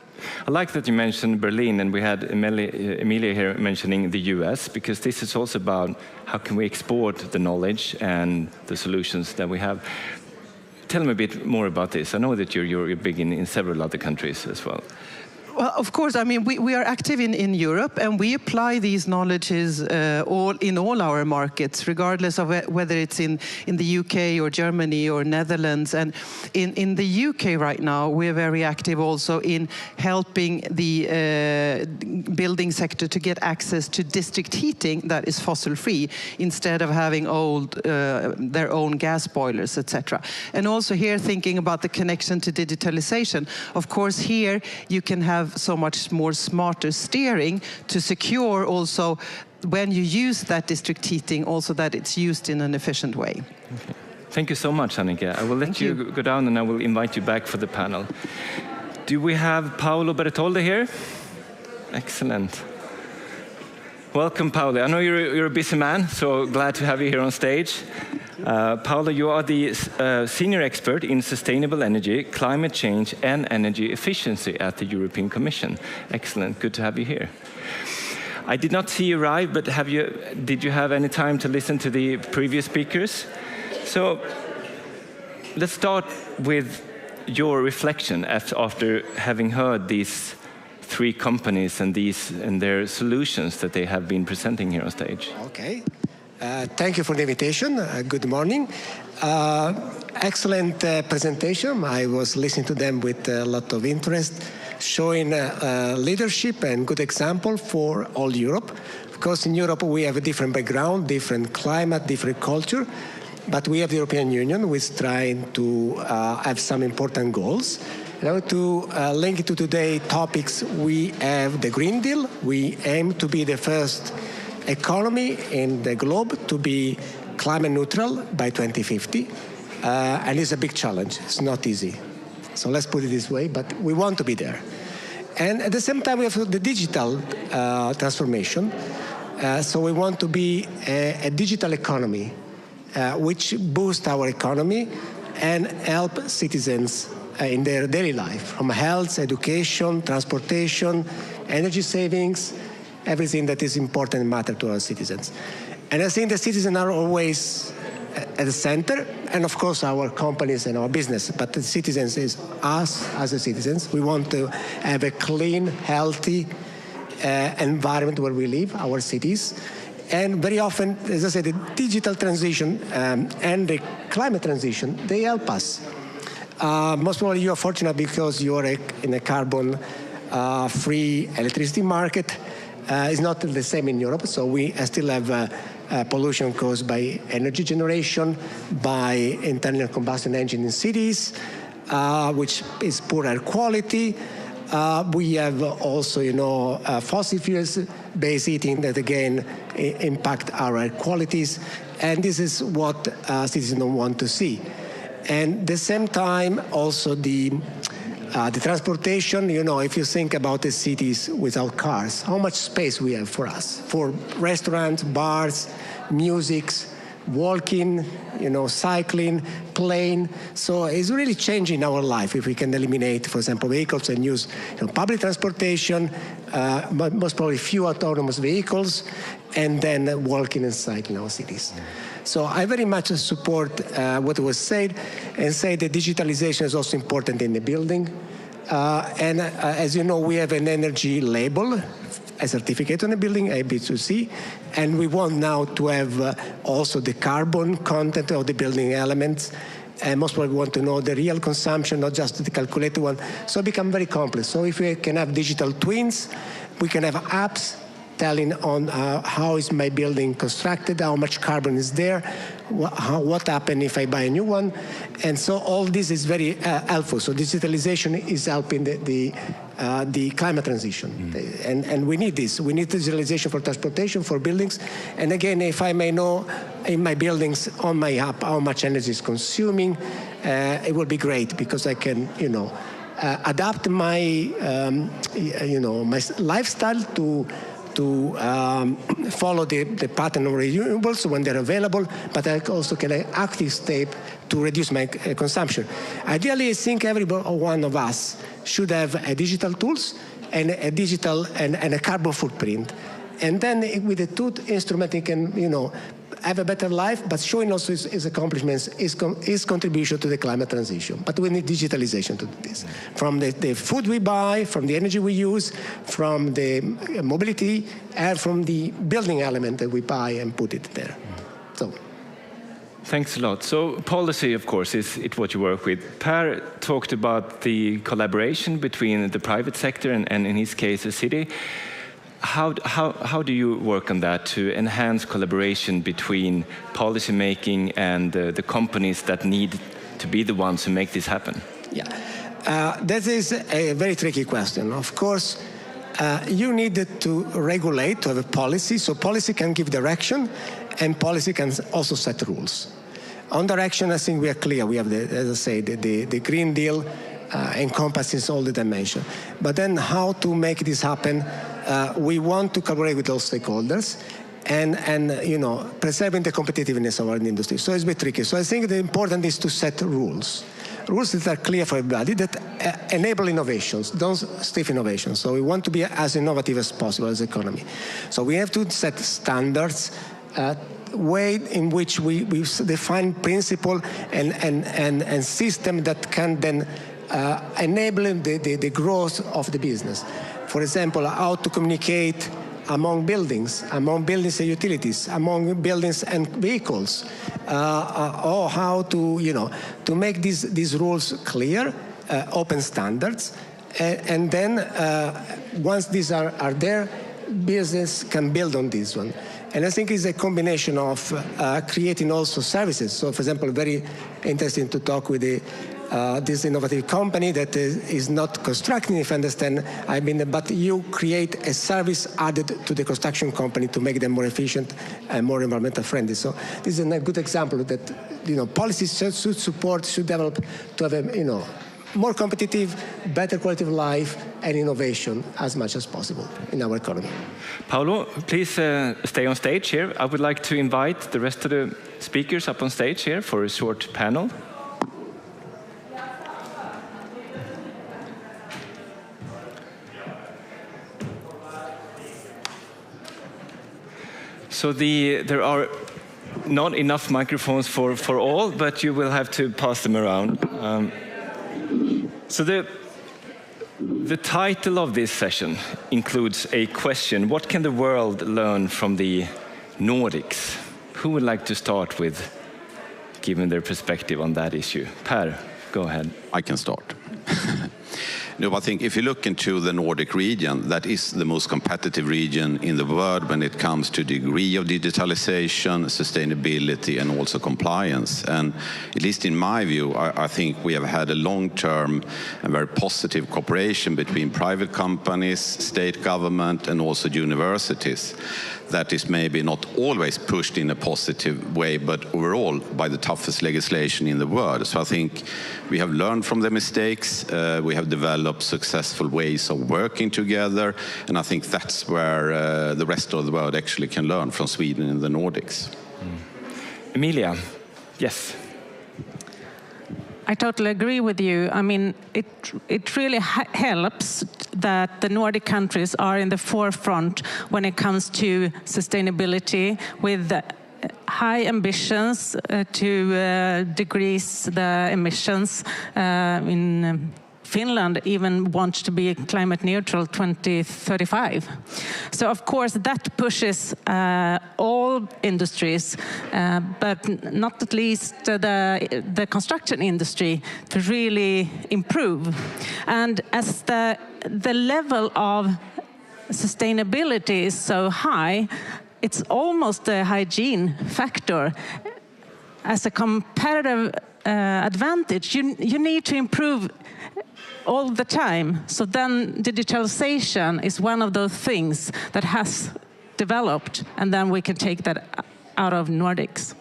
I like that you mentioned Berlin, and we had Emilia here mentioning the US, because this is also about how can we export the knowledge and the solutions that we have. Tell me a bit more about this. I know that you're big in several other countries as well. Well, of course, I mean, we are active in Europe, and we apply these knowledges in all our markets, regardless of whether it's in the UK or Germany or Netherlands. And in the UK right now, we're very active also in helping the building sector to get access to district heating that is fossil-free, instead of having their own gas boilers, etc. And also here, thinking about the connection to digitalization. Of course, here you can have so much more smarter steering to secure also, when you use that district heating, also that it's used in an efficient way. Okay. Thank you so much, Annika. I will let you go down, and I will invite you back for the panel. Do we have Paolo Bertoldi here? Excellent. Welcome, Paolo. I know you're a busy man, so glad to have you here on stage. Paolo, you are the senior expert in sustainable energy, climate change, and energy efficiency at the European Commission. Excellent. Good to have you here. I did not see you arrive, but did you have any time to listen to the previous speakers? So let's start with your reflection after having heard these three companies and their solutions that they have been presenting here on stage. Okay. Thank you for the invitation. Good morning. Excellent presentation. I was listening to them with a lot of interest, showing leadership and good example for all Europe. Because in Europe we have a different background, different climate, different culture. but we have the European Union, who is trying to have some important goals. Now, to link it to today's topics, we have the Green Deal. We aim to be the first economy in the globe to be climate neutral by 2050. And it's a big challenge. It's not easy. So let's put it this way, but we want to be there. And at the same time, we have the digital transformation. So we want to be a digital economy, which boosts our economy and help citizens in their daily life, from health, education, transportation, energy savings, everything that is important and matter to our citizens. And I think the citizens are always at the center, and of course our companies and our business, but the citizens is us as the citizens. We want to have a clean, healthy environment where we live, our cities. And very often, as I said, the digital transition and the climate transition, they help us. Most probably you are fortunate because you are in a carbon-free electricity market. It's not the same in Europe, so we still have pollution caused by energy generation, by internal combustion engine in cities, which is poor air quality. We have also, fossil fuels-based heating that again impact our air qualities, and this is what citizens don't want to see. And at the same time, also the transportation, if you think about the cities without cars, how much space we have for us, for restaurants, bars, musics, walking, cycling, plane. So it's really changing our life if we can eliminate, for example, vehicles and use public transportation, but most probably few autonomous vehicles, and then walking and cycling in our cities. So I very much support what was said, and say that digitalization is also important in the building. And as you know, we have an energy label, a certificate on the building, A, B, C, and we want now to have also the carbon content of the building elements. And most people want to know the real consumption, not just the calculated one. So it becomes very complex. So if we can have digital twins, we can have apps telling on how is my building constructed, how much carbon is there, what happens if I buy a new one. And so all this is very helpful. So digitalization is helping the climate transition. And we need this. We need digitalization for transportation, for buildings. And again, if I may know in my buildings, on my app, how much energy is consuming, it will be great because I can, adapt my, my lifestyle to follow the pattern of renewables when they're available, but I also can active step to reduce my consumption. Ideally, I think every one of us should have a digital tools and a digital and a carbon footprint. And then with the two instruments, you can, have a better life, but showing also his accomplishments, his contribution to the climate transition. But we need digitalization to do this. From the food we buy, from the energy we use, from the mobility, and from the building element that we buy and put it there. So. Thanks a lot. So policy, of course, is what you work with. Per talked about the collaboration between the private sector and in his case, the city. How do you work on that to enhance collaboration between policy making and the companies that need to be the ones who make this happen? Yeah, that is a very tricky question. Of course, you need to regulate, to have a policy, so policy can give direction, and policy can also set rules. On direction, I think we are clear. We have, as I say, the Green Deal encompasses all the dimensions. But then how to make this happen? We want to collaborate with all stakeholders and preserving the competitiveness of our industry. So it's a bit tricky. So I think the important is to set rules that are clear for everybody, that enable innovations, don't stiff innovations. So we want to be as innovative as possible as an economy. So we have to set standards, way in which we define principle and system that can then enable the growth of the business. For example, how to communicate among buildings and utilities, among buildings and vehicles, or how to make these rules clear, open standards, and then once these are there, business can build on this one. And I think it's a combination of creating also services. So, for example, very interesting to talk with this innovative company that is not constructing, if I understand, but you create a service added to the construction company to make them more efficient and more environmental friendly. So this is a good example that policies should support, should develop to have a more competitive, better quality of life and innovation as much as possible in our economy. Paolo, please stay on stage here. I would like to invite the rest of the speakers up on stage here for a short panel. So there are not enough microphones for all, but you will have to pass them around. So the title of this session includes a question: what can the world learn from the Nordics? Who would like to start with giving their perspective on that issue? Per, go ahead. I can start. No, I think if you look into the Nordic region, that is the most competitive region in the world when it comes to degree of digitalization, sustainability, and also compliance. And at least in my view, I think we have had a long-term and very positive cooperation between private companies, state government, and also universities. That is maybe not always pushed in a positive way, but overall by the toughest legislation in the world. So I think we have learned from the mistakes, we have developed successful ways of working together, and I think that's where the rest of the world actually can learn from Sweden and the Nordics. Emilia, yes. I totally agree with you. I mean, it really helps that the Nordic countries are in the forefront when it comes to sustainability, with high ambitions to decrease the emissions. In Finland even wants to be climate neutral 2035. So of course that pushes all industries, but not at least the construction industry, to really improve. And as the level of sustainability is so high, it's almost a hygiene factor. As a comparative advantage, you need to improve all the time. So then digitalization is one of those things that has developed, and then we can take that out of Nordics.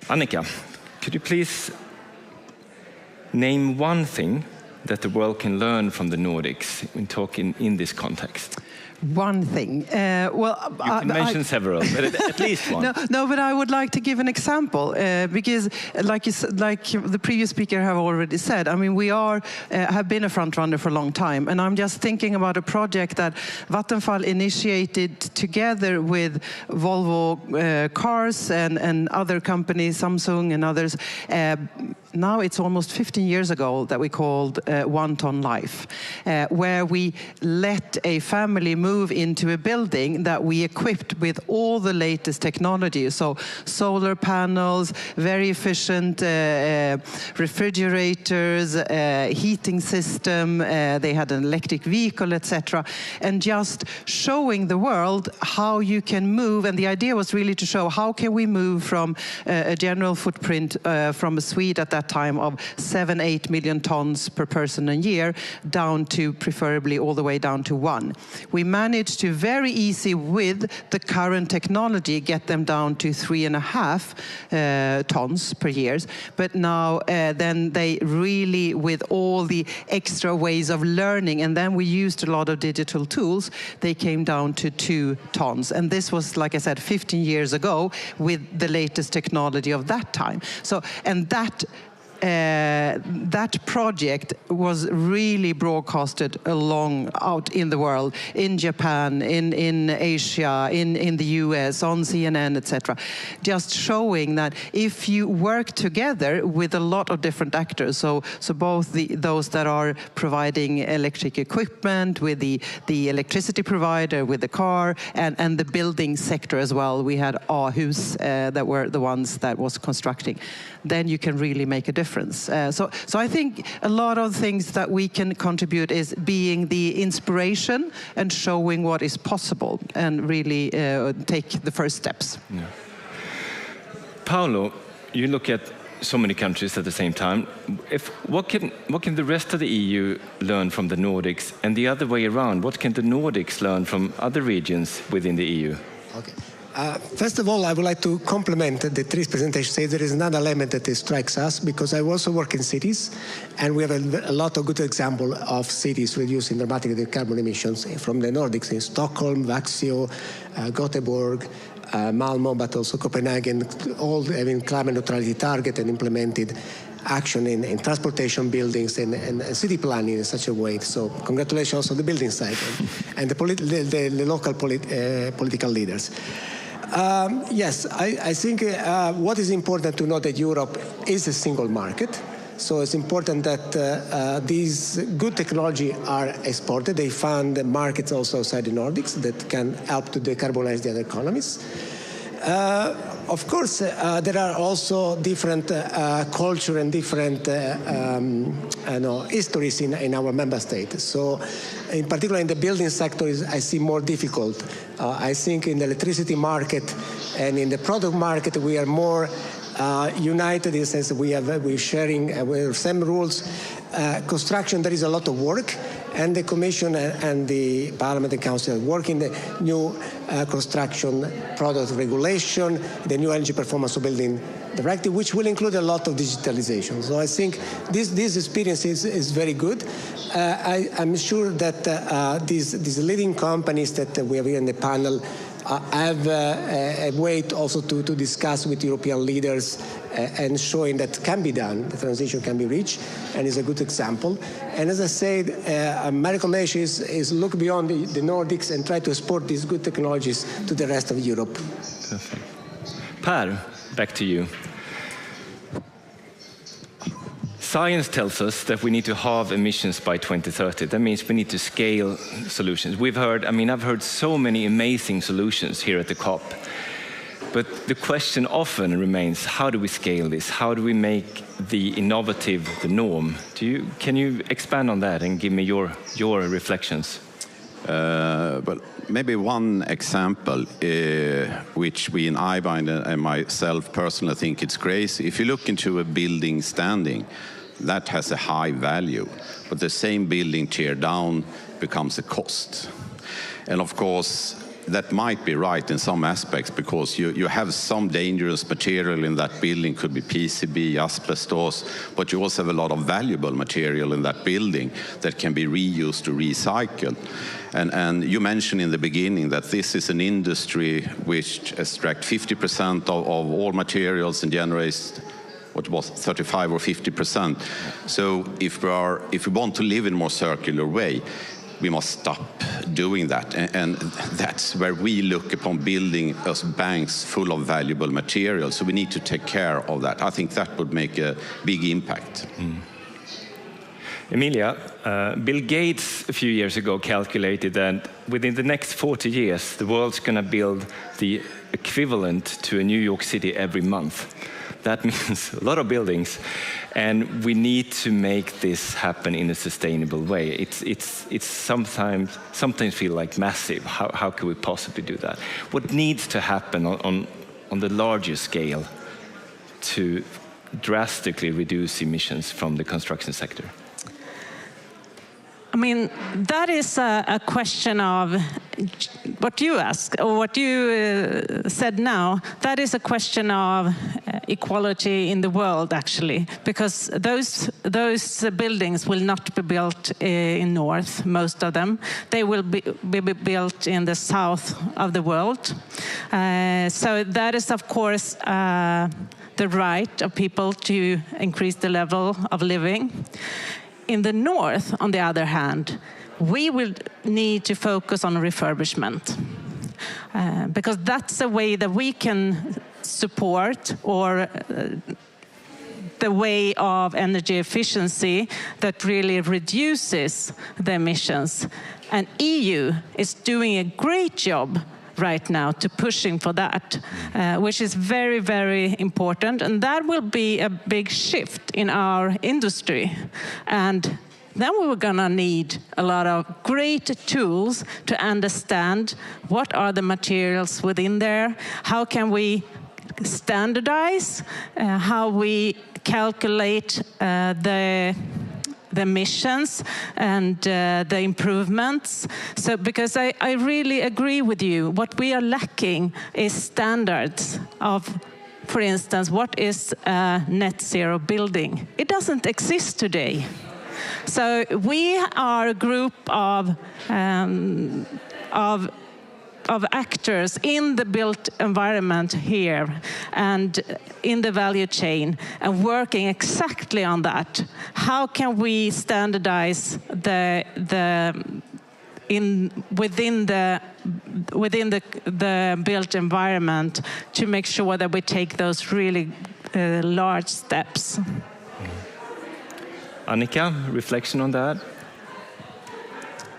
Annika, could you please name one thing that the world can learn from the Nordics when talking in this context? One thing. Well, you can mention several, but at least one. No, but I would like to give an example because, like the previous speaker have already said, I mean, we have been a front runner for a long time, and I'm just thinking about a project that Vattenfall initiated together with Volvo cars and other companies, Samsung and others. Now it's almost 15 years ago that we called 1 Ton Life, where we let a family move into a building that we equipped with all the latest technology. So solar panels, very efficient refrigerators, heating system, they had an electric vehicle, etc. And just showing the world how you can move. And the idea was really to show how can we move from a general footprint from a Swede at that time of 7-8 million tons per person a year down to preferably all the way down to 1. We managed to very easy with the current technology get them down to 3.5 tons per year. But now then they really, with all the extra ways of learning, and then we used a lot of digital tools, they came down to 2 tons. And this was, like I said, 15 years ago with the latest technology of that time. So, and that project was really broadcasted out in the world, in Japan, in Asia, in the US, on CNN, etc. Just showing that if you work together with a lot of different actors, so both those that are providing electric equipment, with the electricity provider, with the car, and the building sector as well. We had Aarhus that were the ones that was constructing. Then you can really make a difference. So I think a lot of things that we can contribute is being the inspiration and showing what is possible and really take the first steps. Yeah. Paolo, you look at so many countries at the same time. What can the rest of the EU learn from the Nordics, and the other way around? What can the Nordics learn from other regions within the EU? Okay. First of all, I would like to compliment the three presentations. Say there is another element that strikes us, because I also work in cities, and we have a lot of good examples of cities reducing dramatically their carbon emissions from the Nordics, in Stockholm, Vaxio, Gothenburg, Malmö, but also Copenhagen, all having climate neutrality target and implemented action in transportation, buildings, and city planning in such a way. So congratulations on the building side and the local political leaders. Yes, I think what is important to know that Europe is a single market. So it's important that these good technology are exported. They find markets also outside the Nordics that can help to decarbonize the other economies. Of course, there are also different culture and different histories in our member states. So, in particular, in the building sector, I see more difficult. I think in the electricity market and in the product market, we are more united in the sense that we're sharing the same rules. Construction, there is a lot of work, and the Commission and the Parliament and Council are working the new construction product regulation, the new energy performance of building directive, which will include a lot of digitalization. So I think this experience is very good. I'm sure that these leading companies that we have here in the panel have a way also to discuss with European leaders and showing that can be done, the transition can be reached, and is a good example. And as I said, my recommendation is look beyond the Nordics and try to export these good technologies to the rest of Europe. Perfect. Per, back to you. Science tells us that we need to halve emissions by 2030. That means we need to scale solutions. I've heard so many amazing solutions here at the COP. But the question often remains, how do we scale this? How do we make the innovative the norm? Can you expand on that and give me your reflections? Well, maybe one example, which we in iBind and myself personally think it's crazy. If you look into a building standing, that has a high value, but the same building tear down becomes a cost. And of course, that might be right in some aspects, because you have some dangerous material in that building, could be PCB, asbestos, but you also have a lot of valuable material in that building that can be reused or recycled. And you mentioned in the beginning that this is an industry which extracts 50% of all materials and generates what was 35 or 50%. So if we want to live in a more circular way, we must stop doing that. And that's where we look upon building us banks full of valuable materials. So we need to take care of that. I think that would make a big impact. Emilia, Bill Gates a few years ago calculated that within the next 40 years, the world's going to build the equivalent to a New York City every month. That means a lot of buildings, and we need to make this happen in a sustainable way. It's sometimes feel like massive. How could we possibly do that? What needs to happen on the larger scale to drastically reduce emissions from the construction sector? I mean, that is a question of what you asked, or what you said now. That is a question of equality in the world, actually, because those buildings will not be built in north, most of them. They will be built in the south of the world. So that is, of course, the right of people to increase the level of living. In the north, on the other hand, we will need to focus on refurbishment, because that's a way that we can support, or the way of energy efficiency that really reduces the emissions. And EU is doing a great job right now to pushing for that, which is very, very important. And that will be a big shift in our industry. And then we're going to need a lot of great tools to understand what are the materials within there, how can we standardize, how we calculate the emissions and the improvements. So, because I really agree with you, what we are lacking is standards of, for instance, what is a net zero building? It doesn't exist today. So we are a group of actors in the built environment here and in the value chain and working exactly on that. How can we standardize within the built environment to make sure that we take those really large steps? Annika, reflection on that?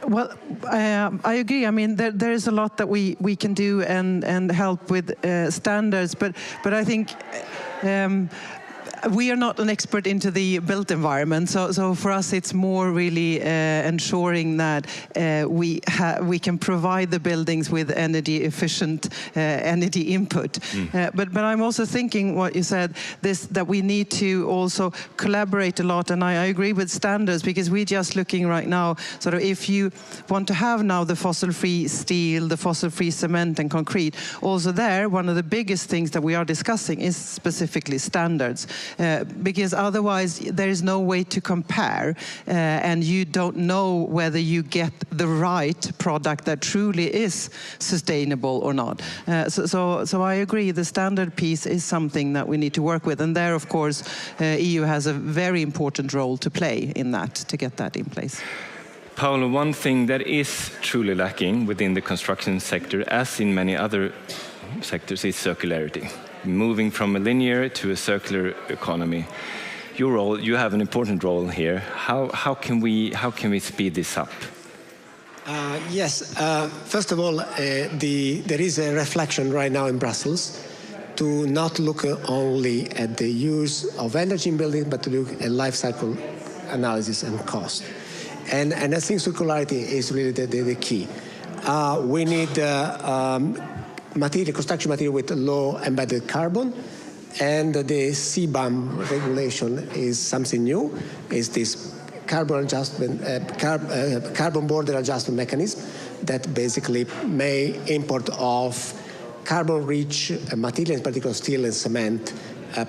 Well, I agree. I mean, there is a lot that we can do and help with standards, but I think we are not an expert into the built environment, so for us it's more really ensuring that we can provide the buildings with energy efficient energy input. But I'm also thinking what you said, that we need to also collaborate a lot, and I agree with standards, because we're just looking right now, sort of if you want to have now the fossil-free steel, the fossil-free cement and concrete, also there, one of the biggest things that we are discussing is specifically standards. Because otherwise there is no way to compare and you don't know whether you get the right product that truly is sustainable or not. So I agree, the standard piece is something that we need to work with, and there of course EU has a very important role to play in that, to get that in place. Paolo, one thing that is truly lacking within the construction sector, as in many other sectors, is circularity. Moving from a linear to a circular economy. Your role, you have an important role here. How can we speed this up? Yes, first of all, there is a reflection right now in Brussels to not look only at the use of energy in buildings, but to look at life cycle analysis and cost. And I think circularity is really the key. We need construction material with low embedded carbon, and the CBAM regulation is something new. Is this carbon border adjustment mechanism that basically may import of carbon-rich materials, in particular steel and cement,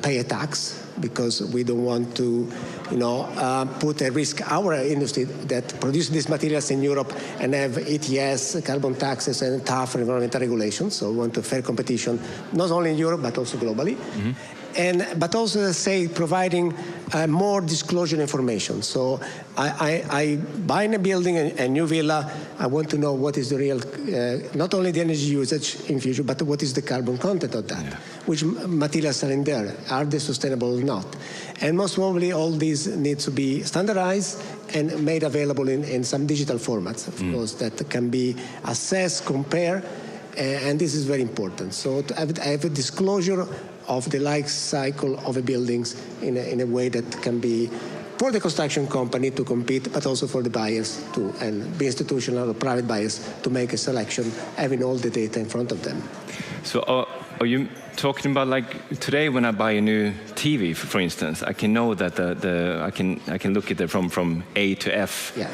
pay a tax, because we don't want to, put at risk our industry that produces these materials in Europe and have ETS, carbon taxes, and tough environmental regulations. So we want a fair competition, not only in Europe but also globally. But also, say, providing more disclosure information. So I buy in a building, a new villa, I want to know what is the real, not only the energy usage in future, but what is the carbon content of that. Which materials are in there? Are they sustainable or not? And most probably all these need to be standardized and made available in some digital formats, of course, that can be assessed, compared, and this is very important. So to have a disclosure of the life cycle of the buildings in a way that can be for the construction company to compete, but also for the buyers and be institutional or private buyers to make a selection, having all the data in front of them. So are you talking about, like today when I buy a new TV, for instance, I can know that I can look at it from A to F. Yeah.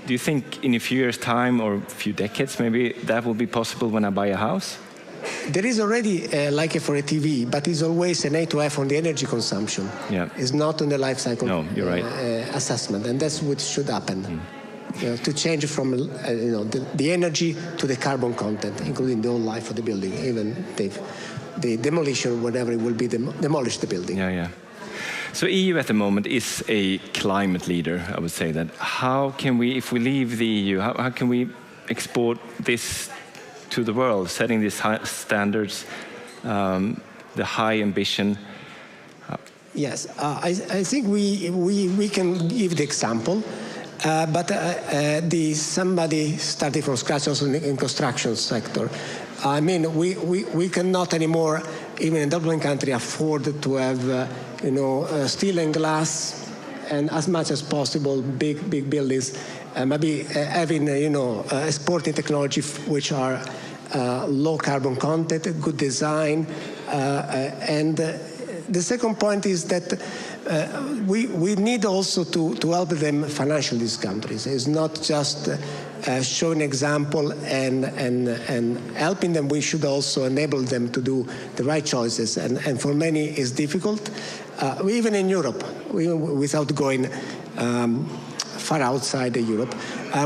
Do you think in a few years' time or a few decades maybe that will be possible when I buy a house? There is already like for a TV, but it's always an A to F on the energy consumption. Yeah. It's not on the life cycle you're right. Assessment, and that's what should happen. To change from the energy to the carbon content, including the whole life of the building, even the demolition, whenever it will be demolish the building. Yeah. So EU at the moment is a climate leader, I would say that. How can we, if we leave the EU, how can we export this to the world, setting these high standards, the high ambition? Yes, I think we can give the example. somebody starting from scratch also in construction sector. I mean, we cannot anymore, even in a developing country, afford to have steel and glass and as much as possible big buildings. Maybe having exporting technology which are low carbon content, good design, and the second point is that we need also to help them financially, these countries. It's not just showing example and helping them. We should also enable them to do the right choices. And for many, it's difficult. Even in Europe, without going far outside Europe,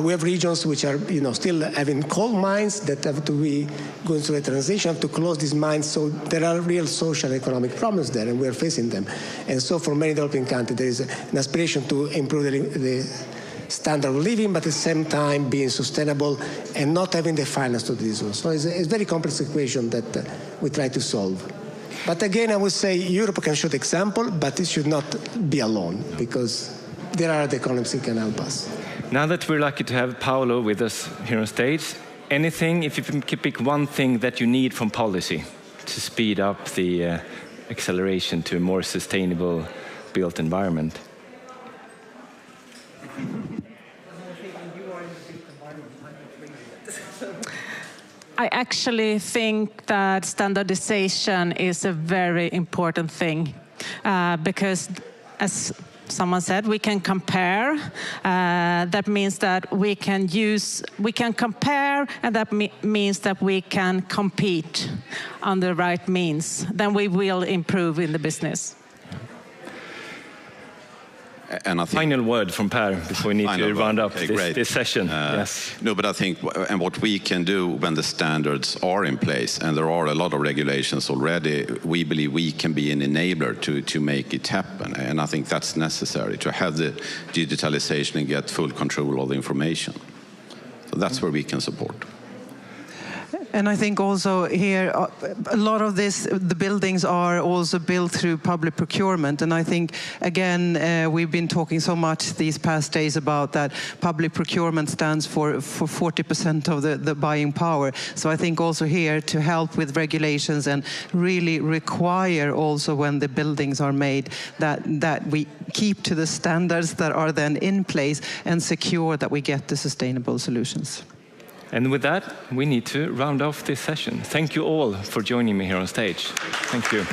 we have regions which are still having coal mines that have to be going through a transition to close these mines. So there are real social and economic problems there, and we are facing them. And so for many developing countries, there is an aspiration to improve the standard of living, but at the same time being sustainable and not having the finance to do this. So it's a very complex equation that we try to solve. But again, I would say Europe can show the example, but it should not be alone, because there are the economies that can help us. Now that we're lucky to have Paolo with us here on stage, anything, if you can pick one thing that you need from policy to speed up the acceleration to a more sustainable built environment? I actually think that standardization is a very important thing because, as someone said, we can compare. That means that we can compare, and that means that we can compete on the right means. Then we will improve in the business. And I think, final word from Per before we need to round up this session. Yes. No, but I think and what we can do when the standards are in place, and there are a lot of regulations already, we believe we can be an enabler to make it happen. And I think that's necessary to have the digitalization and get full control of the information. So that's where we can support. And I think also here, a lot of the buildings are also built through public procurement. And I think, again, we've been talking so much these past days about that public procurement stands for 40% of the buying power. So I think also here to help with regulations and really require also when the buildings are made that we keep to the standards that are then in place and secure that we get the sustainable solutions. And with that, we need to round off this session. Thank you all for joining me here on stage. Thank you.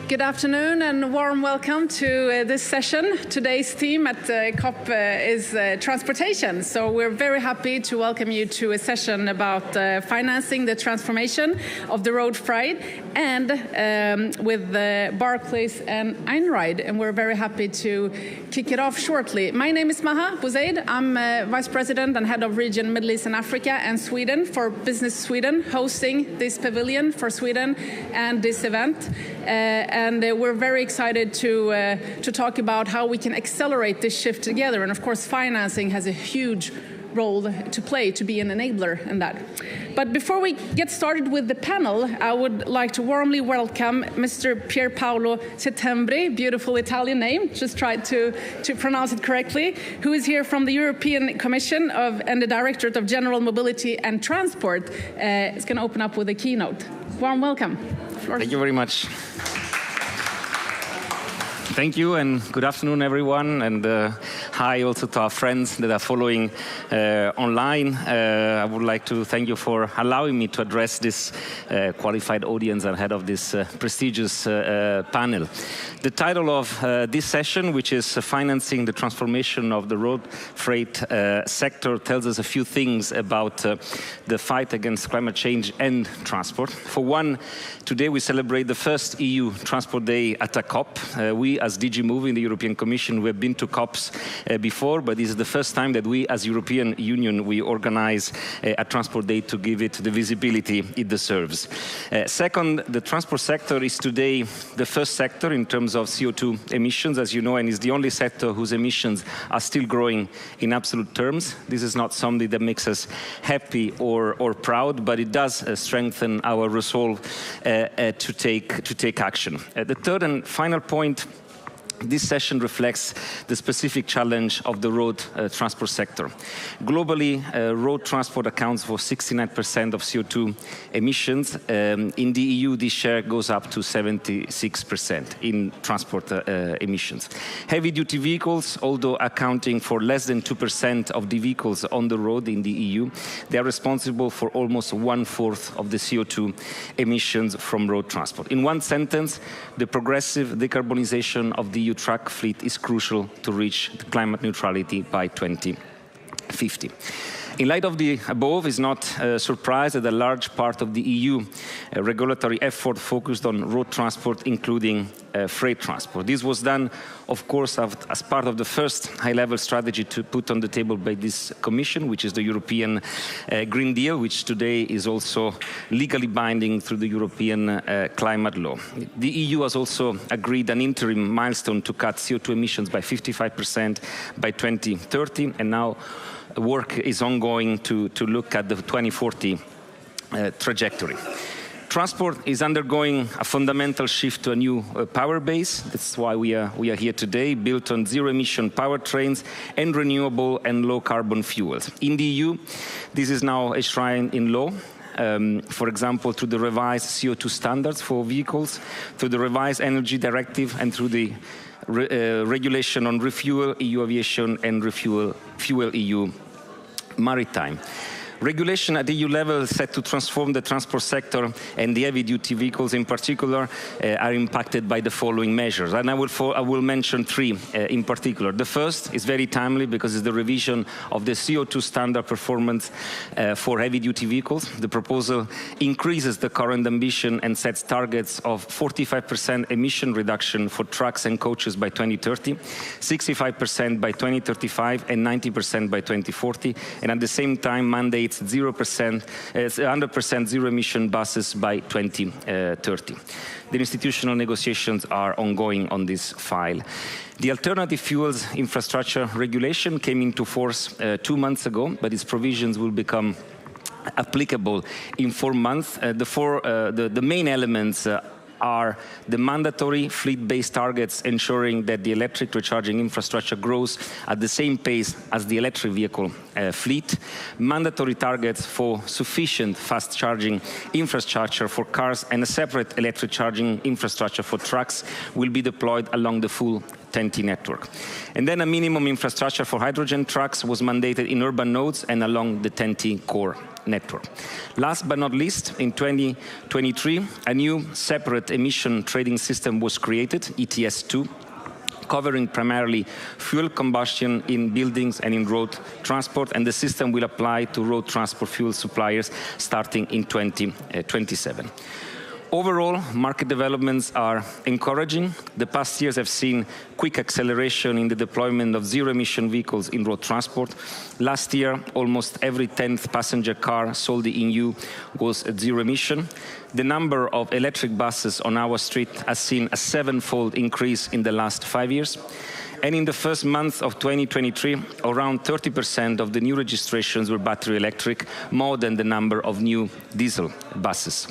Good afternoon and warm welcome to this session. Today's theme at COP is transportation. So we're very happy to welcome you to a session about financing the transformation of the road freight and with Barclays and Einride. And we're very happy to kick it off shortly. My name is Maha Bouzaid. I'm Vice President and Head of Region Middle East and Africa and Sweden for Business Sweden, hosting this pavilion for Sweden and this event. And we're very excited to talk about how we can accelerate this shift together. And of course, financing has a huge role to play to be an enabler in that. But before we get started with the panel, I would like to warmly welcome Mr. Pier Paolo Settembri, beautiful Italian name, just tried to pronounce it correctly, who is here from the European Commission and the Directorate of General Mobility and Transport. It's going to open up with a keynote. Warm welcome. Thank you very much. Thank you and good afternoon, everyone. And hi also to our friends that are following online. I would like to thank you for allowing me to address this qualified audience ahead of this prestigious panel. The title of this session, which is Financing the Transformation of the Road Freight Sector, tells us a few things about the fight against climate change and transport. For one, today we celebrate the first EU Transport Day at a COP. We, as DG Move in the European Commission, we have been to COPs before, but this is the first time that we, as European Union, we organize a Transport Day to give it the visibility it deserves. Second, the transport sector is today the first sector in terms of CO2 emissions, as you know, and is the only sector whose emissions are still growing in absolute terms. This is not something that makes us happy or proud, but it does strengthen our resolve to take action. The third and final point, this session reflects the specific challenge of the road transport sector. Globally, road transport accounts for 69% of CO2 emissions. In the EU, this share goes up to 76% in transport emissions. Heavy-duty vehicles, although accounting for less than 2% of the vehicles on the road in the EU, they are responsible for almost 1/4 of the CO2 emissions from road transport. In one sentence, the progressive decarbonization of the EU truck fleet is crucial to reach climate neutrality by 2050. In light of the above, it's not a surprise that a large part of the EU regulatory effort focused on road transport, including freight transport. This was done, of course, as part of the first high-level strategy to put on the table by this Commission, which is the European Green Deal, which today is also legally binding through the European climate law. The EU has also agreed an interim milestone to cut CO2 emissions by 55% by 2030, and now work is ongoing to look at the 2040 trajectory. Transport is undergoing a fundamental shift to a new power base. That's why we are here today, built on zero-emission powertrains and renewable and low-carbon fuels. In the EU, this is now enshrined in law. For example, through the revised CO2 standards for vehicles, through the revised energy directive, and through the regulation on Refuel EU Aviation and Refuel EU Maritime. Regulation at EU level is set to transform the transport sector, and the heavy-duty vehicles in particular are impacted by the following measures. And I will mention three in particular. The first is very timely because it's the revision of the CO2 standard performance for heavy-duty vehicles. The proposal increases the current ambition and sets targets of 45% emission reduction for trucks and coaches by 2030, 65% by 2035, and 90% by 2040, and at the same time mandates 100% zero-emission buses by 2030. The institutional negotiations are ongoing on this file. The Alternative Fuels Infrastructure Regulation came into force 2 months ago, but its provisions will become applicable in 4 months. The main elements are the mandatory fleet-based targets ensuring that the electric recharging infrastructure grows at the same pace as the electric vehicle fleet, mandatory targets for sufficient fast charging infrastructure for cars, and a separate electric charging infrastructure for trucks will be deployed along the full TEN-T network. And then a minimum infrastructure for hydrogen trucks was mandated in urban nodes and along the TEN-T core network. Last but not least, in 2023, a new separate emission trading system was created, ETS2, covering primarily fuel combustion in buildings and in road transport, and the system will apply to road transport fuel suppliers starting in 2027. Overall, market developments are encouraging. The past years have seen quick acceleration in the deployment of zero-emission vehicles in road transport. Last year, almost every 10th passenger car sold in EU was at zero emission. The number of electric buses on our street has seen a 7-fold increase in the last 5 years. And in the first month of 2023, around 30% of the new registrations were battery electric, more than the number of new diesel buses.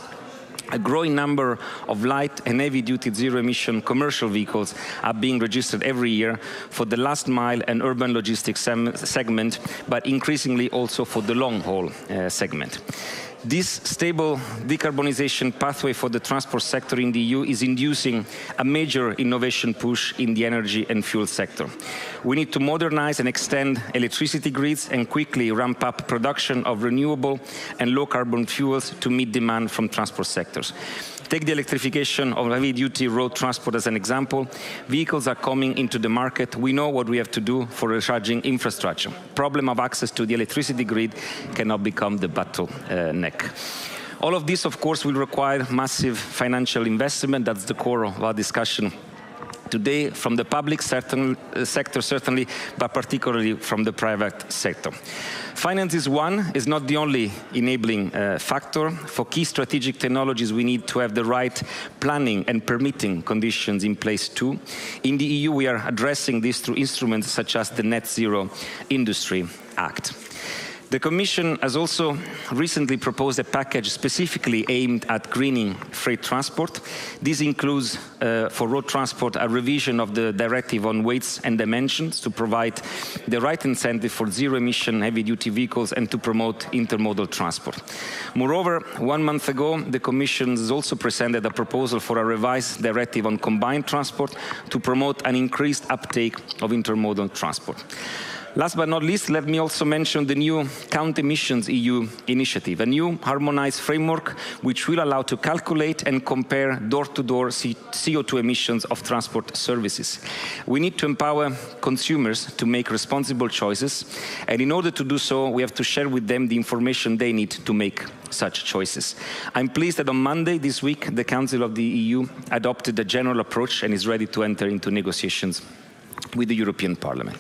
A growing number of light and heavy-duty zero-emission commercial vehicles are being registered every year for the last mile and urban logistics segment, but increasingly also for the long-haul segment. This stable decarbonization pathway for the transport sector in the EU is inducing a major innovation push in the energy and fuel sector. We need to modernize and extend electricity grids and quickly ramp up production of renewable and low-carbon fuels to meet demand from transport sectors. Take the electrification of heavy-duty road transport as an example. Vehicles are coming into the market. We know what we have to do for recharging infrastructure. Problem of access to the electricity grid cannot become the bottleneck. All of this, of course, will require massive financial investment. That's the core of our discussion today, from the public sector certainly, but particularly from the private sector. Finance is not the only enabling factor. For key strategic technologies, we need to have the right planning and permitting conditions in place too. In the EU, we are addressing this through instruments such as the Net Zero Industry Act. The Commission has also recently proposed a package specifically aimed at greening freight transport. This includes, for road transport, a revision of the directive on weights and dimensions to provide the right incentive for zero-emission heavy-duty vehicles and to promote intermodal transport. Moreover, 1 month ago, the Commission has also presented a proposal for a revised directive on combined transport to promote an increased uptake of intermodal transport. Last but not least, let me also mention the new Count Emissions EU initiative, a new harmonized framework which will allow to calculate and compare door-to-door CO2 emissions of transport services. We need to empower consumers to make responsible choices, and in order to do so, we have to share with them the information they need to make such choices. I'm pleased that on Monday this week, the Council of the EU adopted a general approach and is ready to enter into negotiations with the European Parliament.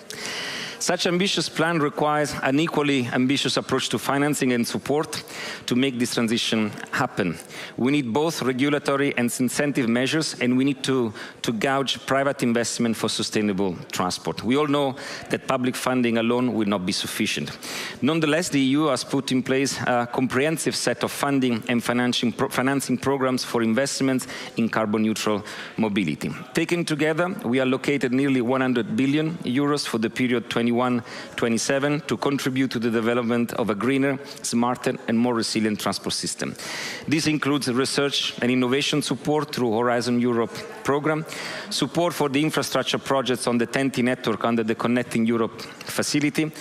Such ambitious plan requires an equally ambitious approach to financing and support to make this transition happen. We need both regulatory and incentive measures, and we need to gauge private investment for sustainable transport. We all know that public funding alone will not be sufficient. Nonetheless, the EU has put in place a comprehensive set of funding and financing programs for investments in carbon-neutral mobility. Taken together, we allocated nearly 100 billion euros for the period 2021-27 to contribute to the development of a greener, smarter and more resilient transport system. This includes research and innovation support through Horizon Europe program, support for the infrastructure projects on the TEN-T network under the Connecting Europe facility,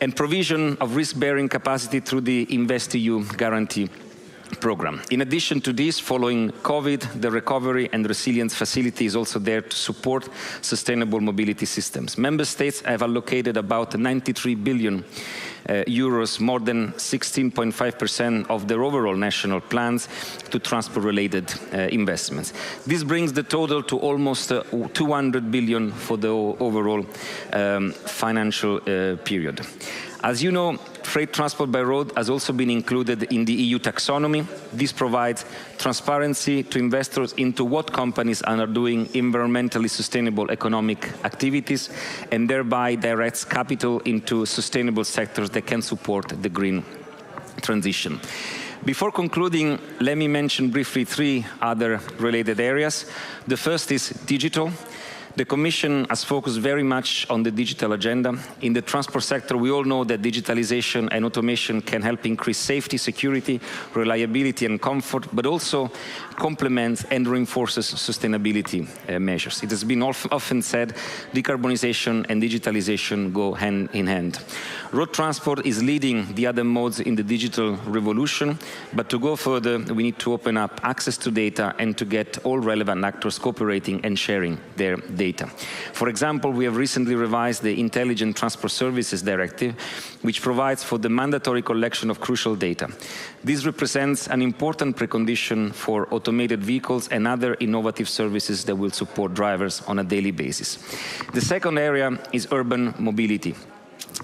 and provision of risk-bearing capacity through the InvestEU guarantee program. In addition to this, following COVID, the Recovery and Resilience Facility is also there to support sustainable mobility systems. Member States have allocated about 93 billion euros, more than 16.5% of their overall national plans, to transport-related investments. This brings the total to almost 200 billion for the overall financial period. As you know, freight transport by road has also been included in the EU taxonomy. This provides transparency to investors into what companies are doing environmentally sustainable economic activities, and thereby directs capital into sustainable sectors that can support the green transition. Before concluding, let me mention briefly 3 other related areas. The first is digital. The Commission has focused very much on the digital agenda. In the transport sector, we all know that digitalization and automation can help increase safety, security, reliability and comfort, but also complements and reinforces sustainability measures. It has been often said decarbonization and digitalization go hand in hand. Road transport is leading the other modes in the digital revolution, but to go further, we need to open up access to data and to get all relevant actors cooperating and sharing their data. For example, we have recently revised the Intelligent Transport Services Directive, which provides for the mandatory collection of crucial data. This represents an important precondition for automated vehicles and other innovative services that will support drivers on a daily basis. The second area is urban mobility.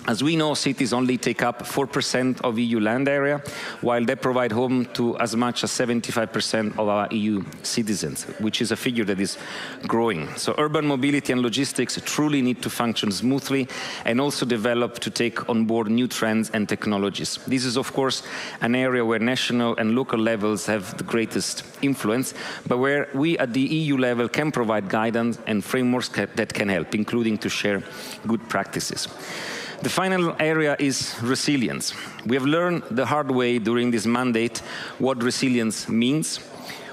As we know, cities only take up 4% of EU land area, while they provide home to as much as 75% of our EU citizens, which is a figure that is growing. So urban mobility and logistics truly need to function smoothly and also develop to take on board new trends and technologies. This is, of course, an area where national and local levels have the greatest influence, but where we at the EU level can provide guidance and frameworks that can help, including to share good practices. The final area is resilience. We have learned the hard way during this mandate what resilience means.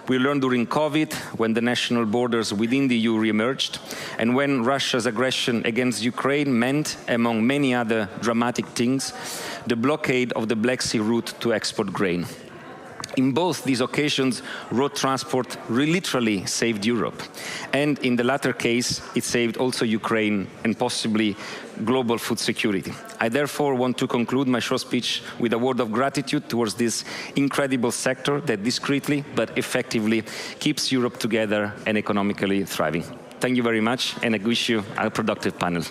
We learned during COVID, when the national borders within the EU re-emerged, and when Russia's aggression against Ukraine meant, among many other dramatic things, the blockade of the Black Sea route to export grain. In both these occasions, road transport literally saved Europe. And in the latter case, it saved also Ukraine and possibly global food security. I therefore want to conclude my short speech with a word of gratitude towards this incredible sector that discreetly but effectively keeps Europe together and economically thriving. Thank you very much, and I wish you a productive panel.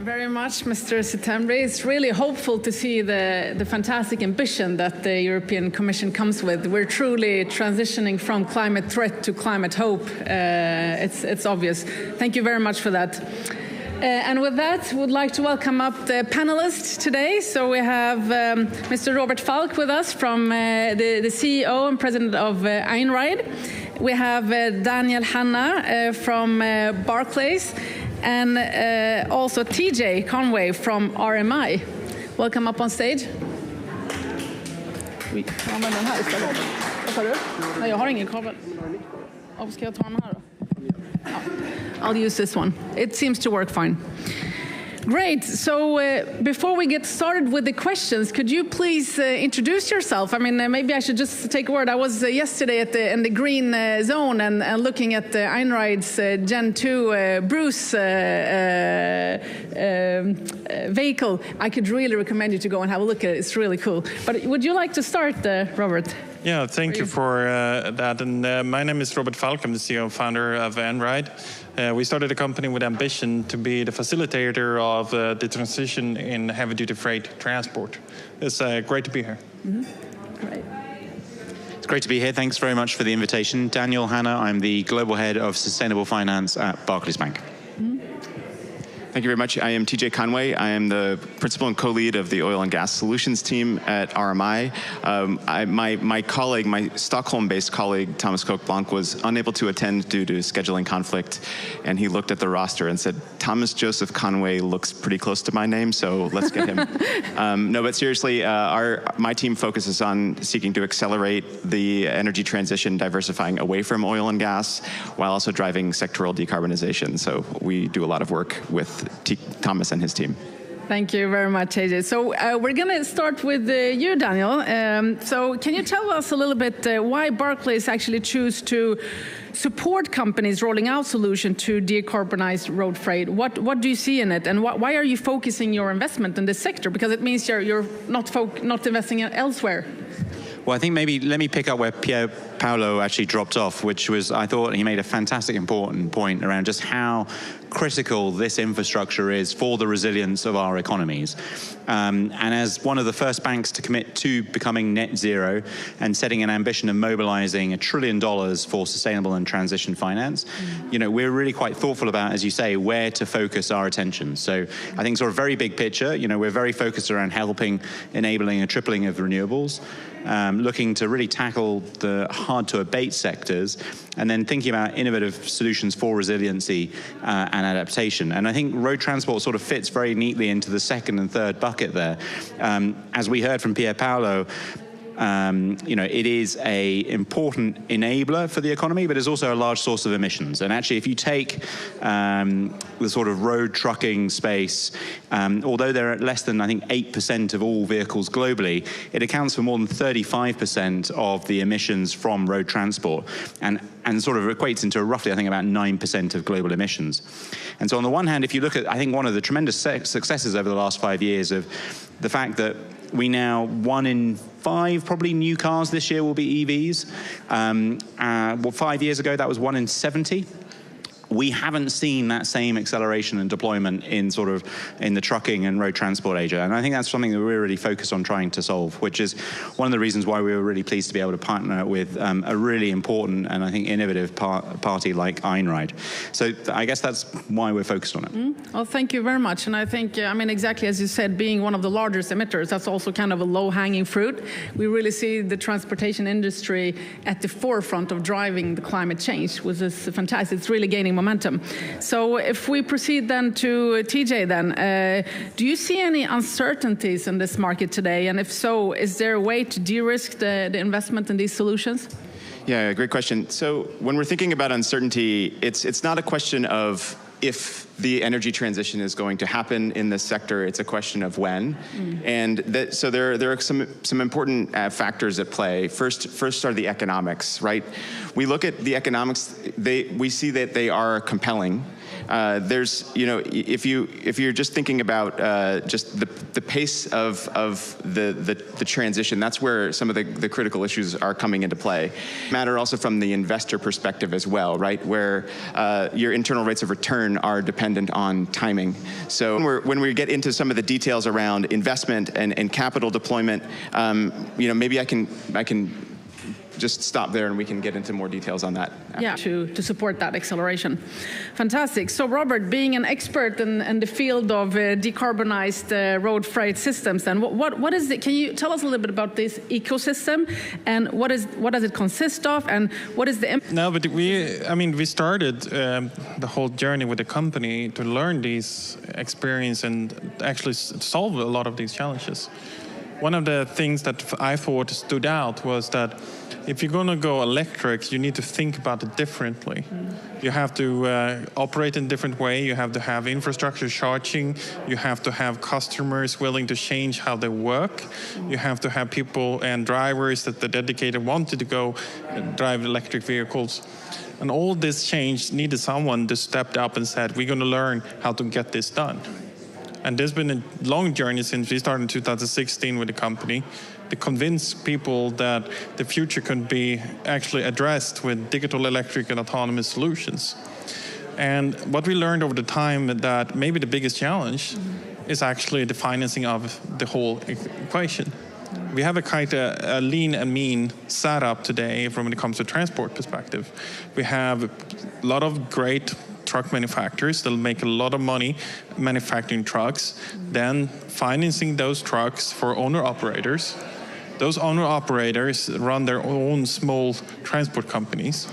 Very much, Mr. Settembre. It's really hopeful to see the fantastic ambition that the European Commission comes with. We're truly transitioning from climate threat to climate hope. It's obvious. Thank you very much for that. And with that, we'd like to welcome up the panelists today. So we have Mr. Robert Falk with us from the CEO and President of Einride. We have Daniel Hanna from Barclays. And also TJ Conway from RMI. Welcome up on stage. I'll use this one. It seems to work fine. Great. So before we get started with the questions, could you please introduce yourself? I mean, maybe I should just take a word. I was yesterday in the green zone and looking at the Einride's Gen 2 Bruce vehicle. I could really recommend you to go and have a look at it. It's really cool. But would you like to start, Robert? Yeah, thank you for that. And my name is Robert Falk. I'm the CEO and founder of Einride. We started a company with ambition to be the facilitator of the transition in heavy-duty freight transport. It's great to be here. Mm-hmm. Great. It's great to be here. Thanks very much for the invitation. Daniel Hanna, I'm the Global Head of Sustainable Finance at Barclays Bank. Mm-hmm. Thank you very much. I am TJ Conway. I am the principal and co-lead of the Oil and Gas Solutions team at RMI. My colleague, my Stockholm-based colleague, Thomas Koch-Blanc, was unable to attend due to scheduling conflict, and he looked at the roster and said, Thomas Joseph Conway looks pretty close to my name, so let's get him. No, but seriously, my team focuses on seeking to accelerate the energy transition, diversifying away from oil and gas, while also driving sectoral decarbonization. So we do a lot of work with Thomas and his team. Thank you very much, AJ. So we're going to start with you, Daniel. So can you tell us a little bit why Barclays actually choose to support companies rolling out solutions to decarbonize road freight? What do you see in it, and why are you focusing your investment in this sector? Because it means you're not investing elsewhere. Well, I think maybe let me pick up where Pier Paolo actually dropped off, which was, I thought he made a fantastic important point around just how critical this infrastructure is for the resilience of our economies. And as one of the first banks to commit to becoming net zero and setting an ambition of mobilizing $1 trillion for sustainable and transition finance, you know, we're really quite thoughtful about, as you say, where to focus our attention. So I think sort of very big picture, you know, we're very focused around enabling a tripling of renewables, looking to really tackle the hard to abate sectors, and then thinking about innovative solutions for resiliency and adaptation. And I think road transport sort of fits very neatly into the second and third bucket there. As we heard from Pier Paolo, you know, it is an important enabler for the economy, but it's also a large source of emissions. And actually, if you take the sort of road trucking space, although they're at less than, I think, 8% of all vehicles globally, it accounts for more than 35% of the emissions from road transport, and sort of equates into roughly, I think, about 9% of global emissions. And so on the one hand, if you look at, I think, one of the tremendous successes over the last 5 years of the fact that we now, 1 in 5 probably new cars this year will be EVs. Well, 5 years ago, that was 1 in 70. we haven't seen that same acceleration and deployment in the trucking and road transport area. And I think that's something that we're really focused on trying to solve, which is one of the reasons why we were really pleased to be able to partner with a really important and I think innovative party like Einride. So I guess that's why we're focused on it. Well, thank you very much. And I think, I mean, exactly as you said, being one of the largest emitters, that's also kind of a low-hanging fruit. We really see the transportation industry at the forefront of driving the climate change, which is fantastic. It's really gaining momentum. So if we proceed then to TJ then, do you see any uncertainties in this market today? And if so, is there a way to de-risk the investment in these solutions? Yeah, great question. So when we're thinking about uncertainty, it's not a question of if the energy transition is going to happen in this sector, it's a question of when. And so there are some important factors at play. First are the economics, right? We look at the economics, we see that they are compelling. There's, you know, if you're just thinking about just the pace of the transition, that's where some of the critical issues are coming into play. Matter also from the investor perspective as well, right? Where your internal rates of return are dependent on timing. So when we get into some of the details around investment and capital deployment, you know, maybe I can just stop there and we can get into more details on that. Yeah, to support that acceleration. Fantastic. So Robert, being an expert in the field of decarbonized road freight systems, then what is it? Can you tell us a little bit about this ecosystem and what does it consist of and what is the impact? No, but we started the whole journey with the company to learn these experience and actually solve a lot of these challenges. One of the things that I thought stood out was that if you're going to go electric, you need to think about it differently. You have to operate in a different way. You have to have infrastructure charging. You have to have customers willing to change how they work. You have to have people and drivers that the dedicated wanted to go drive electric vehicles. And all this change needed someone to step up and said, we're going to learn how to get this done. And there's been a long journey since we started in 2016 with the company to convince people that the future could be actually addressed with digital, electric, and autonomous solutions. And what we learned over the time that maybe the biggest challenge is actually the financing of the whole equation. We have a kind of a lean and mean setup today from when it comes to transport perspective. We have a lot of great truck manufacturers that'll make a lot of money manufacturing trucks, then financing those trucks for owner-operators. Those owner-operators run their own small transport companies,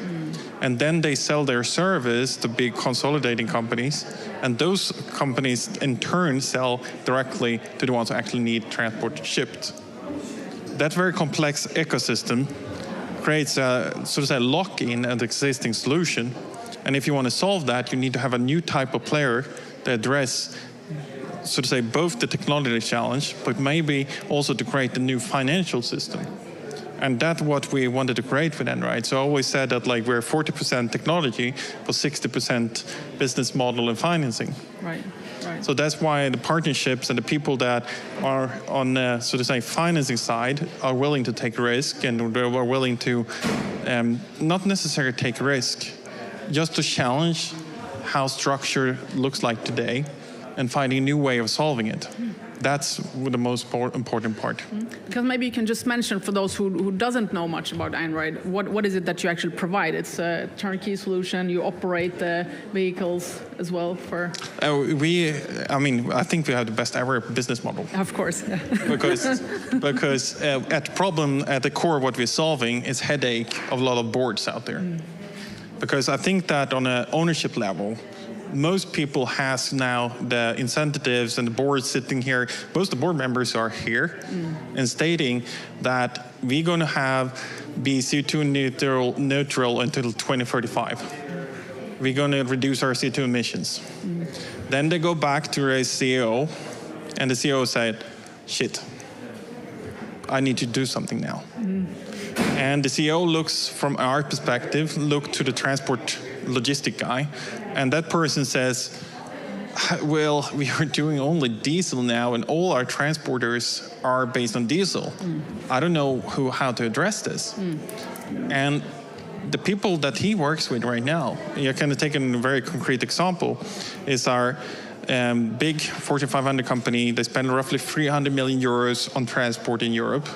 and then they sell their service to big consolidating companies, and those companies in turn sell directly to the ones who actually need transport shipped. That very complex ecosystem creates a sort of say lock-in an existing solution. And if you want to solve that, you need to have a new type of player that address, so to say, both the technology challenge, but maybe also to create a new financial system. And that's what we wanted to create with Einride. So I always said that like we're 40% technology, but 60% business model and financing. Right. So that's why the partnerships and the people that are on the, so to say, financing side are willing to take risk and are willing to not necessarily take risk, just to challenge how structure looks like today and finding a new way of solving it. That's the most important part. Because maybe you can just mention for those who doesn't know much about Einride, what is it that you actually provide? It's a turnkey solution. You operate the vehicles as well for... I think we have the best ever business model. Of course. Yeah. because at the core of what we're solving is headache of a lot of boards out there. Because I think that on an ownership level, most people has now the incentives and the board sitting here, most of the board members are here and stating that we're going to be CO2 neutral until 2035. We're going to reduce our CO2 emissions. Then they go back to a CEO and the CEO said, shit, I need to do something now. And the CEO looks, from our perspective, to the transport logistic guy, and that person says, well, we are doing only diesel now, and all our transporters are based on diesel. I don't know how to address this. And the people that he works with right now, you can take a very concrete example, is our big Fortune 500 company. They spend roughly 300 million euros on transport in Europe.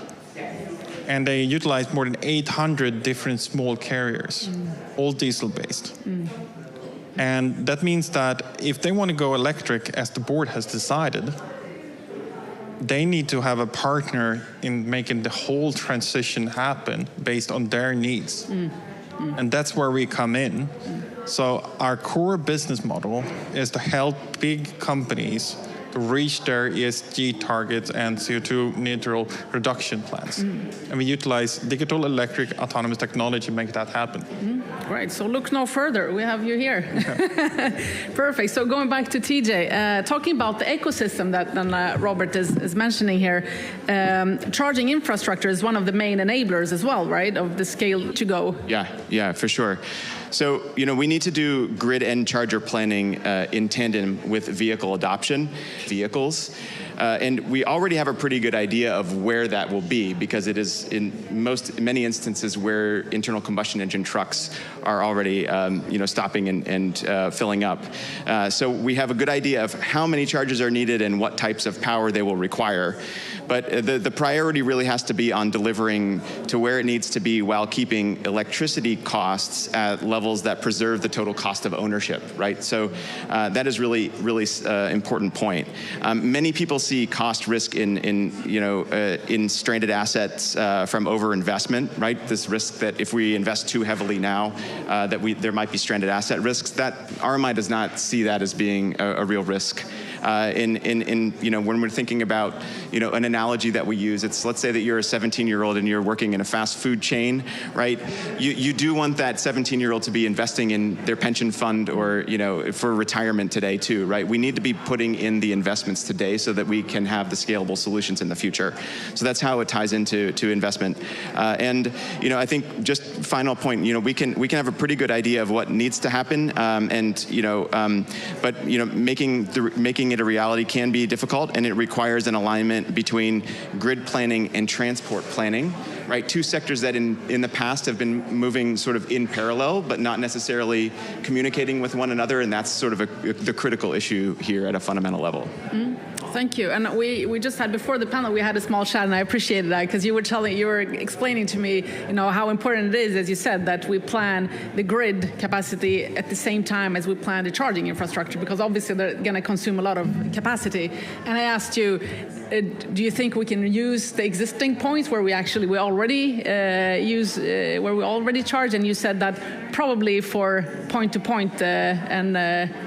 And they utilize more than 800 different small carriers, all diesel-based. And that means that if they want to go electric, as the board has decided, they need to have a partner in making the whole transition happen based on their needs. And that's where we come in. So our core business model is to help big companies to reach their ESG targets and CO2 neutral reduction plans. And we utilize digital, electric, autonomous technology to make that happen. Great, so look no further, we have you here. Perfect, so going back to TJ, talking about the ecosystem that Robert is mentioning here, charging infrastructure is one of the main enablers as well, right, of the scale to go. Yeah, for sure. So, we need to do grid and charger planning in tandem with vehicle adoption, vehicles. And we already have a pretty good idea of where that will be, because it is in many instances where internal combustion engine trucks are already stopping and filling up. So we have a good idea of how many chargers are needed and what types of power they will require. But the priority really has to be on delivering to where it needs to be while keeping electricity costs at levels that preserve the total cost of ownership, right? So that is really important point. Many people see cost risk in stranded assets from overinvestment, right? This risk that if we invest too heavily now, there might be stranded asset risks. That RMI does not see that as being a real risk. When we're thinking about an analogy that we use, it's, let's say that you're a 17-year-old and you're working in a fast food chain, right? You do want that 17-year-old to be investing in their pension fund or for retirement today too, right? We need to be putting in the investments today so that we can have the scalable solutions in the future. So that's how it ties into investment. I think just final point, we can have a pretty good idea of what needs to happen, but making it a reality can be difficult, and it requires an alignment between grid planning and transport planning, right? Two sectors that in the past have been moving sort of in parallel, but not necessarily communicating with one another, and that's sort of the critical issue here at a fundamental level. Thank you. And we just had, before the panel, we had a small chat, and I appreciated that, because you were explaining to me, how important it is, as you said, that we plan the grid capacity at the same time as we plan the charging infrastructure, because obviously they're going to consume a lot of capacity. And I asked you, do you think we can use the existing points where we already where we already charge? And you said that probably for point-to-point and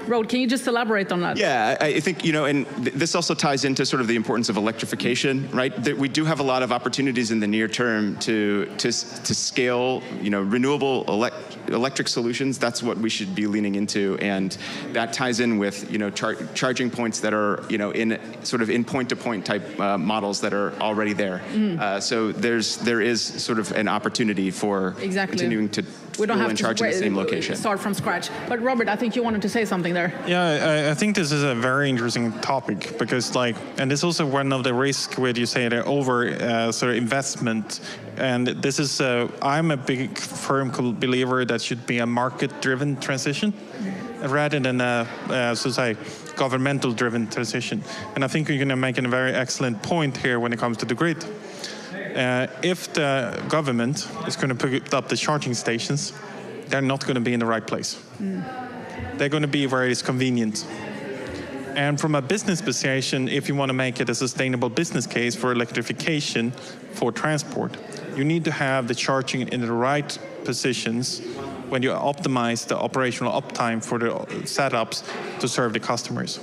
road. Can you just elaborate on that? Yeah, I think, and this also ties into sort of the importance of electrification, right? That we do have a lot of opportunities in the near term to scale, renewable electric solutions. That's what we should be leaning into, and that ties in with, charging points that are, in sort of in point-to-point type models that are already there. So there is sort of an opportunity for continuing to fuel and charge in the same location. Start from scratch. But Robert, I think you wanted to say something there. Yeah, I think this is a very interesting topic, because and this is also one of the risks where you say the sort of investment. And this is, I'm a big firm believer that should be a market-driven transition rather than a governmental-driven transition. And I think you're going to make a very excellent point here when it comes to the grid. If the government is going to put up the charging stations, they're not going to be in the right place. They're going to be where it's convenient. And from a business position, if you want to make it a sustainable business case for electrification for transport, you need to have the charging in the right positions when you optimize the operational uptime for the setups to serve the customers.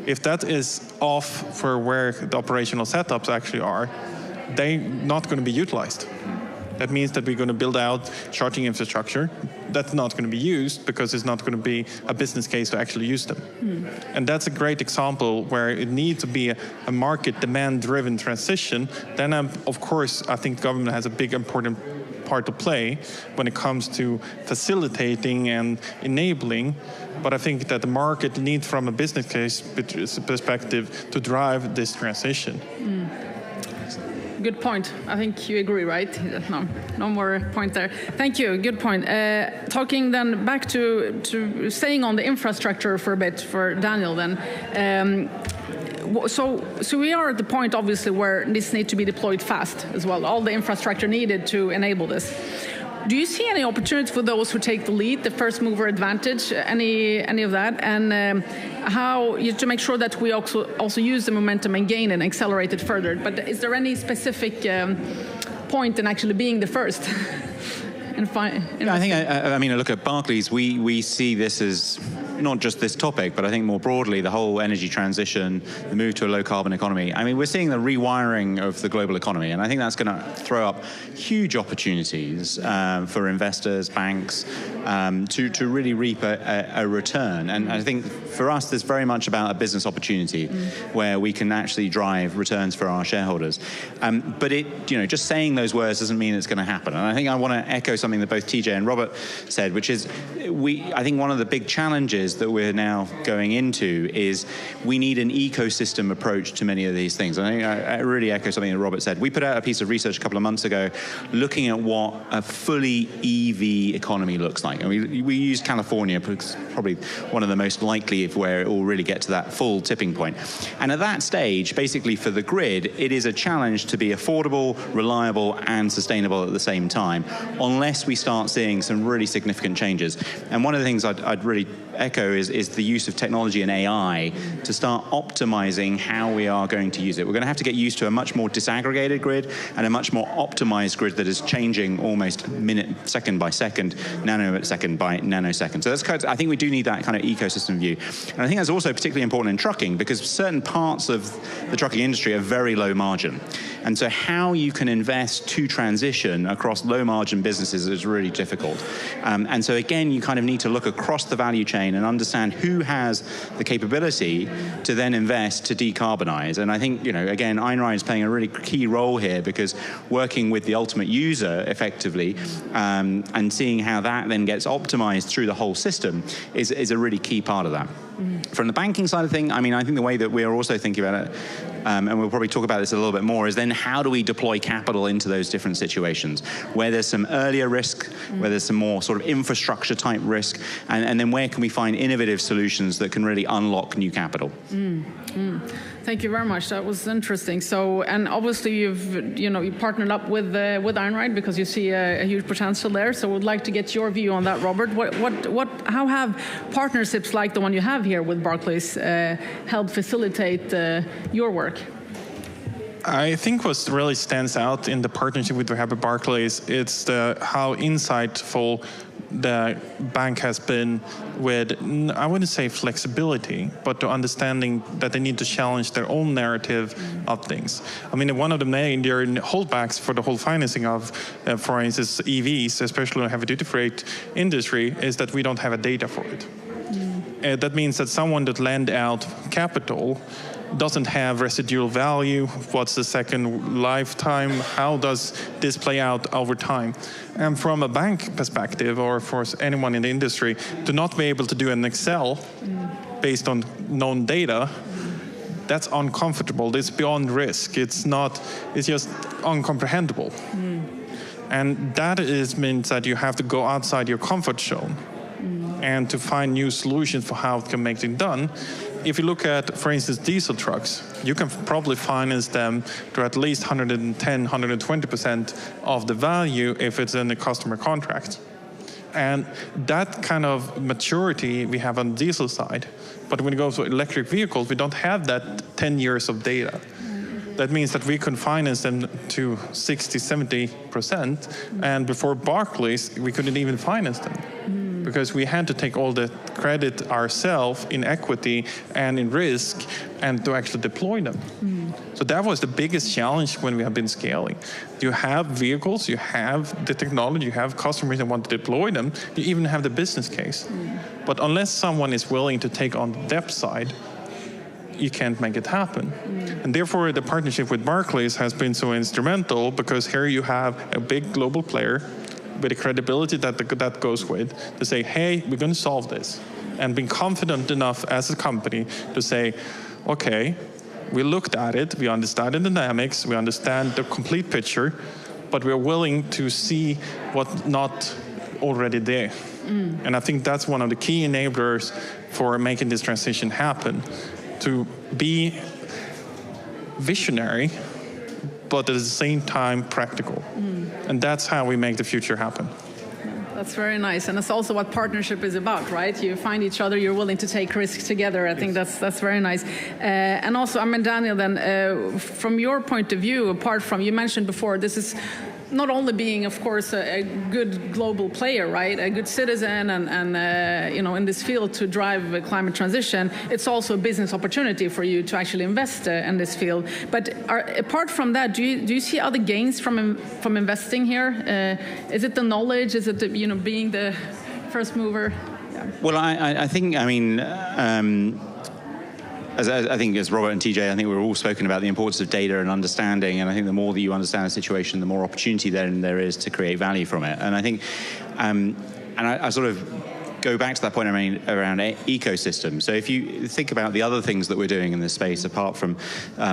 If that is off for where the operational setups actually are, they're not going to be utilized. That means that we're going to build out charging infrastructure that's not going to be used because it's not going to be a business case to actually use them. And that's a great example where it needs to be a market demand-driven transition. Then, of course, I think government has a big important part to play when it comes to facilitating and enabling. But I think that the market needs, from a business case perspective, to drive this transition. good point. I think you agree, right? No more point there. Thank you. Good point. Talking then back to staying on the infrastructure for a bit for Daniel then. So we are at the point, obviously, where this needs to be deployed fast as well. All the infrastructure needed to enable this. Do you see any opportunities for those who take the lead, the first mover advantage, any of that, and how to make sure that we also use the momentum and gain and accelerate it further? But is there any specific point in actually being the first? I mean, look at Barclays. We see this as not just this topic, but I think more broadly the whole energy transition, the move to a low carbon economy. I mean, we're seeing the rewiring of the global economy, and I think that's going to throw up huge opportunities for investors, banks, to really reap a return. And I think for us, there's very much about a business opportunity where we can actually drive returns for our shareholders. But just saying those words doesn't mean it's going to happen. And I think I want to echo something that both TJ and Robert said, which is I think one of the big challenges that we're now going into is we need an ecosystem approach to many of these things. I really echo something that Robert said. We put out a piece of research a couple of months ago looking at what a fully EV economy looks like. And we use California because it's probably one of the most likely of where it will really get to that full tipping point. And at that stage, basically for the grid, it is a challenge to be affordable, reliable, and sustainable at the same time, unless we start seeing some really significant changes. And one of the things I'd really echo is the use of technology and AI to start optimizing how we are going to use it. We're going to have to get used to a much more disaggregated grid and a much more optimized grid that is changing almost second by second, nanosecond by nanosecond. So that's I think we do need that kind of ecosystem view. And I think that's also particularly important in trucking because certain parts of the trucking industry are very low margin. And so how you can invest to transition across low margin businesses is really difficult. And so again, you kind of need to look across the value chain and understand who has the capability to then invest to decarbonize. And I think, again, Einride is playing a really key role here because working with the ultimate user effectively and seeing how that then gets optimized through the whole system is a really key part of that. From the banking side of things, I mean, I think the way that we are also thinking about it, and we'll probably talk about this a little bit more, is then how do we deploy capital into those different situations where there's some earlier risk, where there's some more sort of infrastructure type risk, and then where can we find innovative solutions that can really unlock new capital? Thank you very much. That was interesting. So, and obviously you've partnered up with Einride because you see a huge potential there. So, we'd like to get your view on that, Robert. How have partnerships like the one you have here with Barclays helped facilitate your work? I think what really stands out in the partnership we have with Barclays, it's how insightful the bank has been with, I wouldn't say flexibility, but to understanding that they need to challenge their own narrative of things. I mean, one of the main holdbacks for the whole financing of, for instance, EVs, especially in heavy duty freight industry, is that we don't have a data for it. That means that someone that lend out capital doesn't have residual value. What's the second lifetime? How does this play out over time? And from a bank perspective, or for anyone in the industry, to not be able to do an Excel based on known data, that's uncomfortable. It's beyond risk. It's just uncomprehendable. And that means that you have to go outside your comfort zone and to find new solutions for how it can make it done. If you look at, for instance, diesel trucks, you can probably finance them to at least 110, 120% of the value if it's in a customer contract. And that kind of maturity we have on the diesel side. But when it goes to electric vehicles, we don't have that 10 years of data. That means that we can finance them to 60, 70%. And before Barclays, we couldn't even finance them. Because we had to take all the credit ourselves in equity and in risk and to actually deploy them. So that was the biggest challenge when we have been scaling. You have vehicles, you have the technology, you have customers that want to deploy them, you even have the business case. But unless someone is willing to take on the debt side, you can't make it happen. And therefore, the partnership with Barclays has been so instrumental because here you have a big global player with the credibility that goes with, to say, hey, we're going to solve this. And being confident enough as a company to say, okay, we looked at it, we understand the dynamics, we understand the complete picture, but we're willing to see what's not already there. And I think that's one of the key enablers for making this transition happen, to be visionary, but at the same time practical. And that's how we make the future happen. That's very nice, and that's also what partnership is about, right? You find each other, you're willing to take risks together. I think that's very nice. And also, I mean, Daniel, then from your point of view, apart from, you mentioned before, this is not only being, of course, a good global player, right, a good citizen, and you know, in this field to drive climate transition, it's also a business opportunity for you to actually invest in this field. But apart from that, do you see other gains from investing here? Is it the knowledge? Is it the, you know, being the first mover? Yeah. Well, I think, I mean, I think as Robert and TJ, I think we've all spoken about the importance of data and understanding, and I think the more that you understand a situation, the more opportunity then there is to create value from it. And I think, and I sort of go back to that point I mean, around ecosystem. So if you think about the other things that we're doing in this space, apart from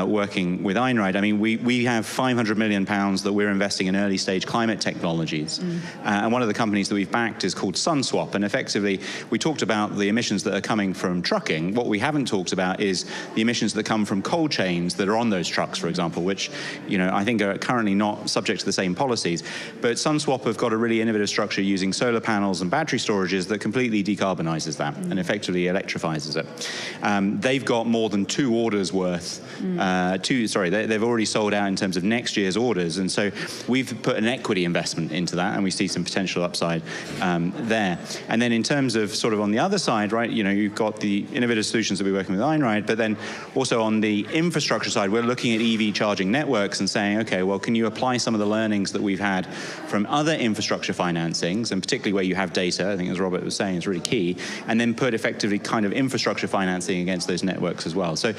working with Einride, I mean, we have £500 million that we're investing in early stage climate technologies. And one of the companies that we've backed is called SunSwap. And effectively, we talked about the emissions that are coming from trucking. What we haven't talked about is the emissions that come from cold chains that are on those trucks, for example, which, you know, I think are currently not subject to the same policies. But SunSwap have got a really innovative structure using solar panels and battery storages that completely decarbonizes that and effectively electrifies it. They've got more than 2 orders worth. They've already sold out in terms of next year's orders, and so we've put an equity investment into that, and we see some potential upside there. And then in terms of sort of on the other side, right, you know, you've got the innovative solutions that we're working with Einride, but then also on the infrastructure side, we're looking at EV charging networks and saying, okay, well, can you apply some of the learnings that we've had from other infrastructure financings, and particularly where you have data, I think as Robert was saying, is really key, and then put effectively kind of infrastructure financing against those networks as well. So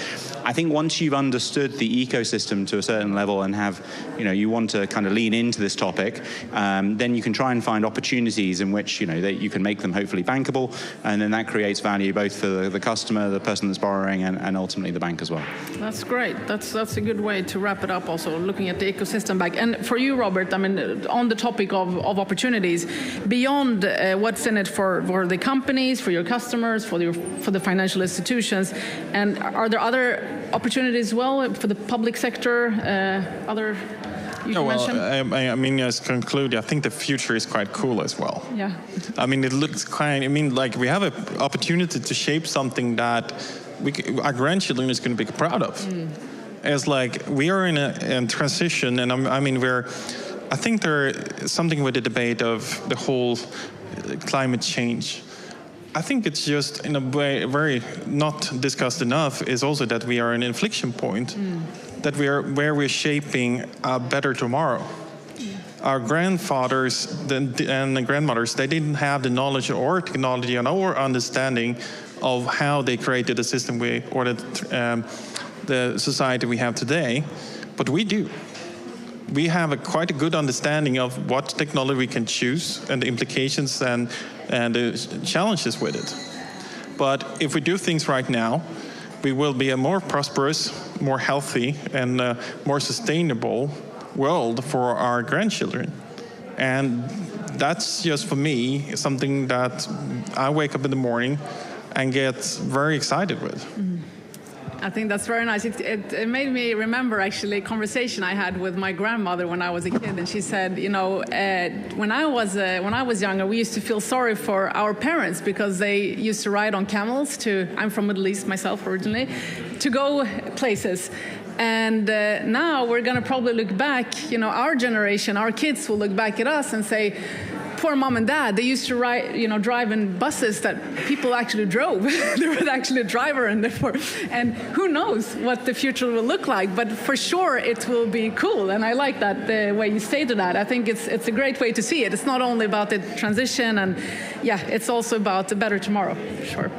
I think once you've understood the ecosystem to a certain level and have, you know, you want to kind of lean into this topic, then you can try and find opportunities in which, you know, that you can make them hopefully bankable, and then that creates value both for the customer, the person that's borrowing, and ultimately the bank as well. That's great. That's a good way to wrap it up, also looking at the ecosystem back. And for you, Robert, I mean, on the topic of opportunities, beyond what's in it for the companies, for your customers, for the financial institutions, and are there other opportunities as well for the public sector? Other you can mention? I mean, as conclude, I think the future is quite cool as well. Yeah. I mean, it looks kind. I mean, like we have an opportunity to shape something that our grandchildren is going to be proud of. As like we are in a transition, and I mean I think there's something with the debate of the whole climate change. I think it's just in a way very not discussed enough is also that we are an inflection point, that where we're shaping a better tomorrow. Our grandfathers and the grandmothers, they didn't have the knowledge or technology and or understanding of how they created the system or the society we have today, but we do. We have quite a good understanding of what technology we can choose and the implications and the challenges with it. But if we do things right now, we will be a more prosperous, more healthy, and more sustainable world for our grandchildren. And that's just for me something that I wake up in the morning and get very excited with. I think that's very nice. It made me remember actually a conversation I had with my grandmother when I was a kid, and she said, you know, when I was younger, we used to feel sorry for our parents because they used to ride on camels I'm from Middle East myself originally, to go places. And now we're going to probably look back, you know, our generation, our kids will look back at us and say, poor mom and dad, they used to drive in buses that people actually drove. There was actually a driver in there. And who knows what the future will look like, but for sure it will be cool. And I like that, the way you stated that. I think it's a great way to see it. It's not only about the transition, and yeah, it's also about a better tomorrow, for sure.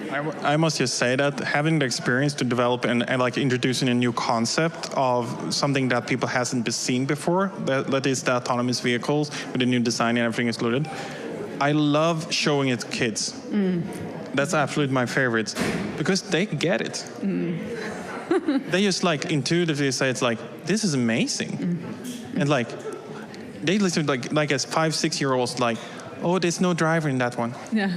I must just say that having the experience to develop and like introducing a new concept of something that people hasn't been seen before, that is the autonomous vehicles with the new design and everything included. I love showing it to kids. That's absolutely my favorites because they get it. they just like intuitively say it's like, this is amazing. And like, they listen like as 5-6-year-olds like, oh, there's no driver in that one. Yeah.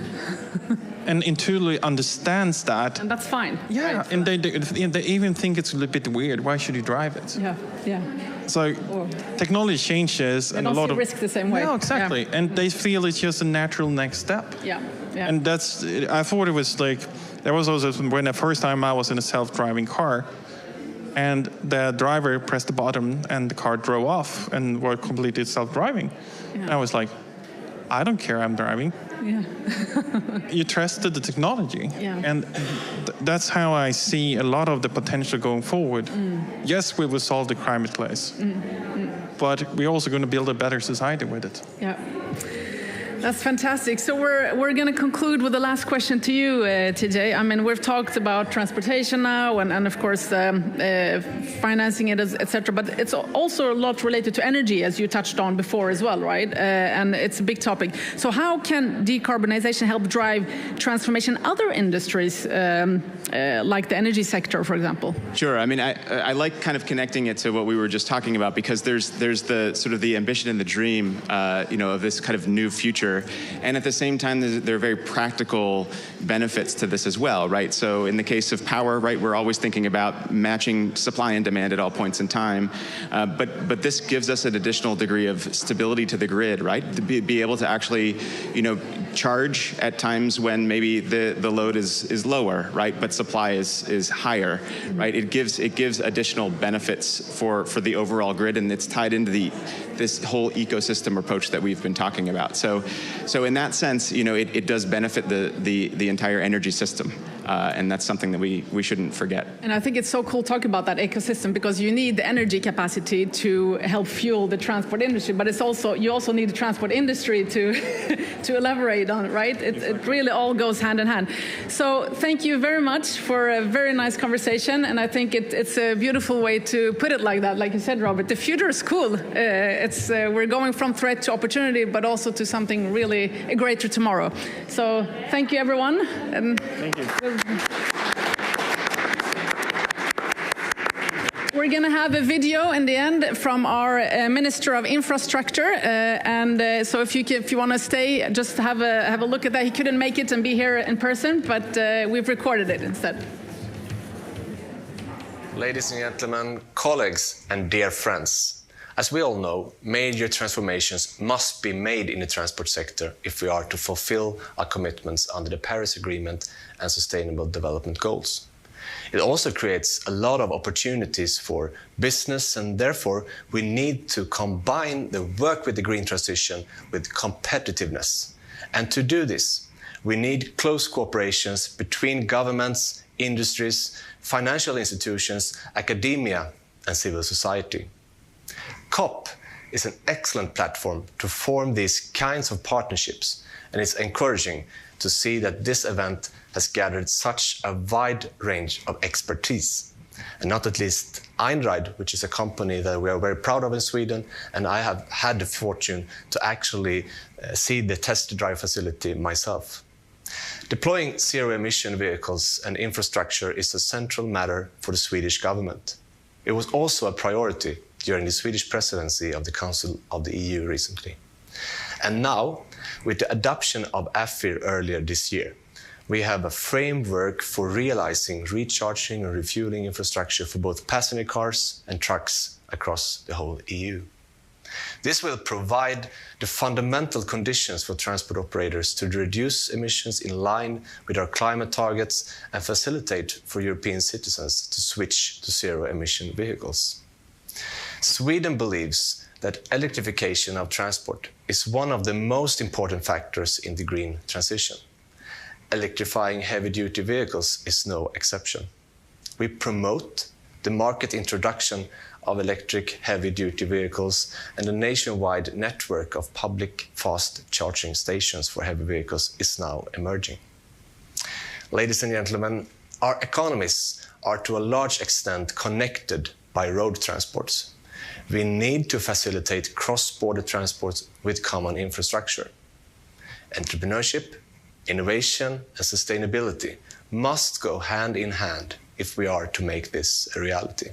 And intuitively understands that. And that's fine. Yeah, right? and they even think it's a little bit weird. Why should you drive it? Yeah, yeah. So technology changes, and a lot of risk the same way. No, exactly, Yeah. and they feel it's just a natural next step. Yeah, yeah. And that's. I thought it was like there was also when the first time I was in a self-driving car, and the driver pressed the button and the car drove off and were completely self-driving. Yeah. And I was like, I don't care, I'm driving. Yeah. You trusted the technology. Yeah. And that's how I see a lot of the potential going forward. Yes, we will solve the climate crisis, but we're also going to build a better society with it. Yeah. That's fantastic. So we're going to conclude with the last question to you, TJ. I mean, we've talked about transportation now, and of course financing it, etc. But it's also a lot related to energy, as you touched on before as well, right? And it's a big topic. So how can decarbonization help drive transformation in other industries, like the energy sector, for example? Sure. I mean, I like kind of connecting it to what we were just talking about, because there's the sort of the ambition and the dream, of this kind of new future. And at the same time, there are very practical benefits to this as well, right? So in the case of power, right, we're always thinking about matching supply and demand at all points in time. But this gives us an additional degree of stability to the grid, right? To be able to actually, charge at times when maybe the load is lower, right? But supply is higher, right? It gives additional benefits for the overall grid, and it's tied into this whole ecosystem approach that we've been talking about. So in that sense, it does benefit the entire energy system, and that's something that we shouldn't forget. And I think it's so cool talking about that ecosystem, because you need the energy capacity to help fuel the transport industry, but you also need the transport industry to elaborate on it, right? It really all goes hand in hand. So thank you very much for a very nice conversation, and I think it's a beautiful way to put it like that. Like you said, Robert, the future is cool. We're going from threat to opportunity, but also to something really a greater tomorrow. So thank you, everyone. And thank you. We're going to have a video in the end from our Minister of Infrastructure, so if you want to stay, just have a look at that. He couldn't make it and be here in person, but we've recorded it instead. Ladies and gentlemen, colleagues and dear friends, as we all know, major transformations must be made in the transport sector if we are to fulfill our commitments under the Paris Agreement and Sustainable Development Goals. It also creates a lot of opportunities for business, and therefore we need to combine the work with the green transition with competitiveness. And to do this, we need close cooperations between governments, industries, financial institutions, academia, and civil society. COP is an excellent platform to form these kinds of partnerships, and it's encouraging to see that this event has gathered such a wide range of expertise. And not at least Einride, which is a company that we are very proud of in Sweden, and I have had the fortune to actually see the test drive facility myself. Deploying zero-emission vehicles and infrastructure is a central matter for the Swedish government. It was also a priority during the Swedish presidency of the Council of the EU recently. And now, with the adoption of AFIR earlier this year, we have a framework for realizing recharging and refueling infrastructure for both passenger cars and trucks across the whole EU. This will provide the fundamental conditions for transport operators to reduce emissions in line with our climate targets and facilitate for European citizens to switch to zero-emission vehicles. Sweden believes that electrification of transport is one of the most important factors in the green transition. Electrifying heavy-duty vehicles is no exception. We promote the market introduction of electric heavy-duty vehicles, and a nationwide network of public fast charging stations for heavy vehicles is now emerging. Ladies and gentlemen, our economies are to a large extent connected by road transports. We need to facilitate cross-border transport with common infrastructure. Entrepreneurship, innovation, and sustainability must go hand in hand if we are to make this a reality.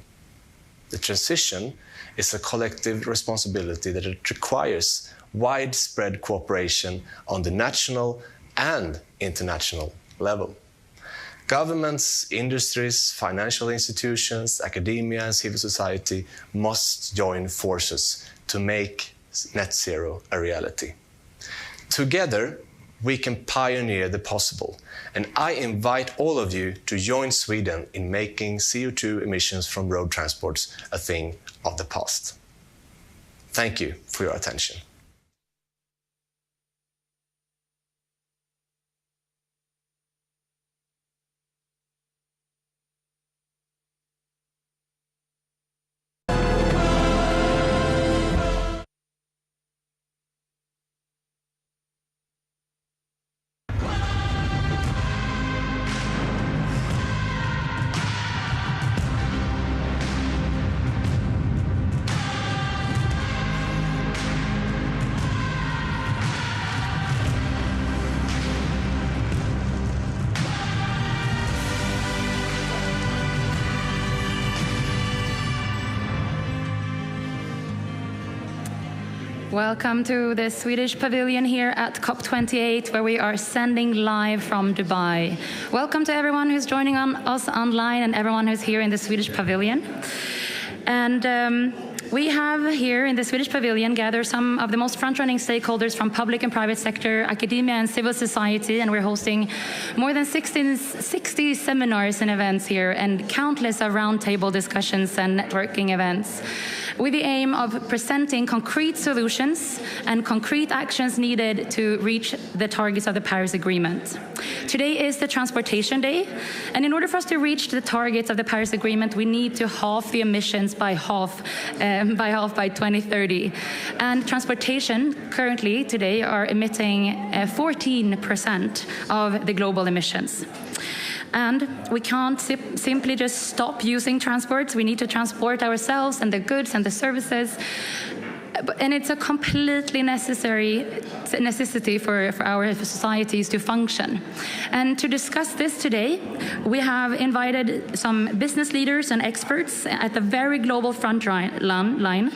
The transition is a collective responsibility that it requires widespread cooperation on the national and international level. Governments, industries, financial institutions, academia, and civil society must join forces to make net zero a reality. Together, we can pioneer the possible, and I invite all of you to join Sweden in making CO2 emissions from road transports a thing of the past. Thank you for your attention. Welcome to the Swedish pavilion here at COP28, where we are sending live from Dubai. Welcome to everyone who's joining us online and everyone who's here in the Swedish pavilion. And we have here in the Swedish pavilion gathered some of the most front-running stakeholders from public and private sector, academia and civil society, and we're hosting more than 60 seminars and events here and countless of roundtable discussions and networking events, with the aim of presenting concrete solutions and concrete actions needed to reach the targets of the Paris Agreement. Today is the Transportation Day, and in order for us to reach the targets of the Paris Agreement, we need to halve the emissions by half by 2030. And transportation currently today are emitting 14% of the global emissions. And we can't simply just stop using transports. We need to transport ourselves and the goods and the services. And it's a completely necessity for our societies to function. And to discuss this today, we have invited some business leaders and experts at the very global front line.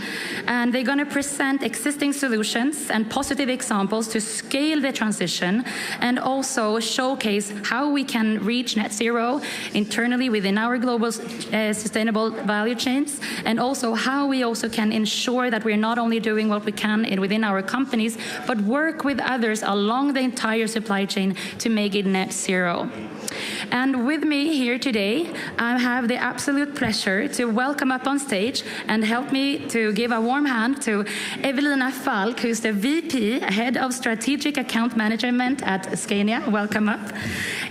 And they're going to present existing solutions and positive examples to scale the transition and also showcase how we can reach net zero internally within our global sustainable value chains, and also how we also can ensure that we're not only doing what we can within our companies, but work with others along the entire supply chain to make it net zero. And with me here today, I have the absolute pleasure to welcome up on stage and help me to give a warm hand to Evelina Falk, who's the VP, Head of Strategic Account Management at Scania. Welcome up.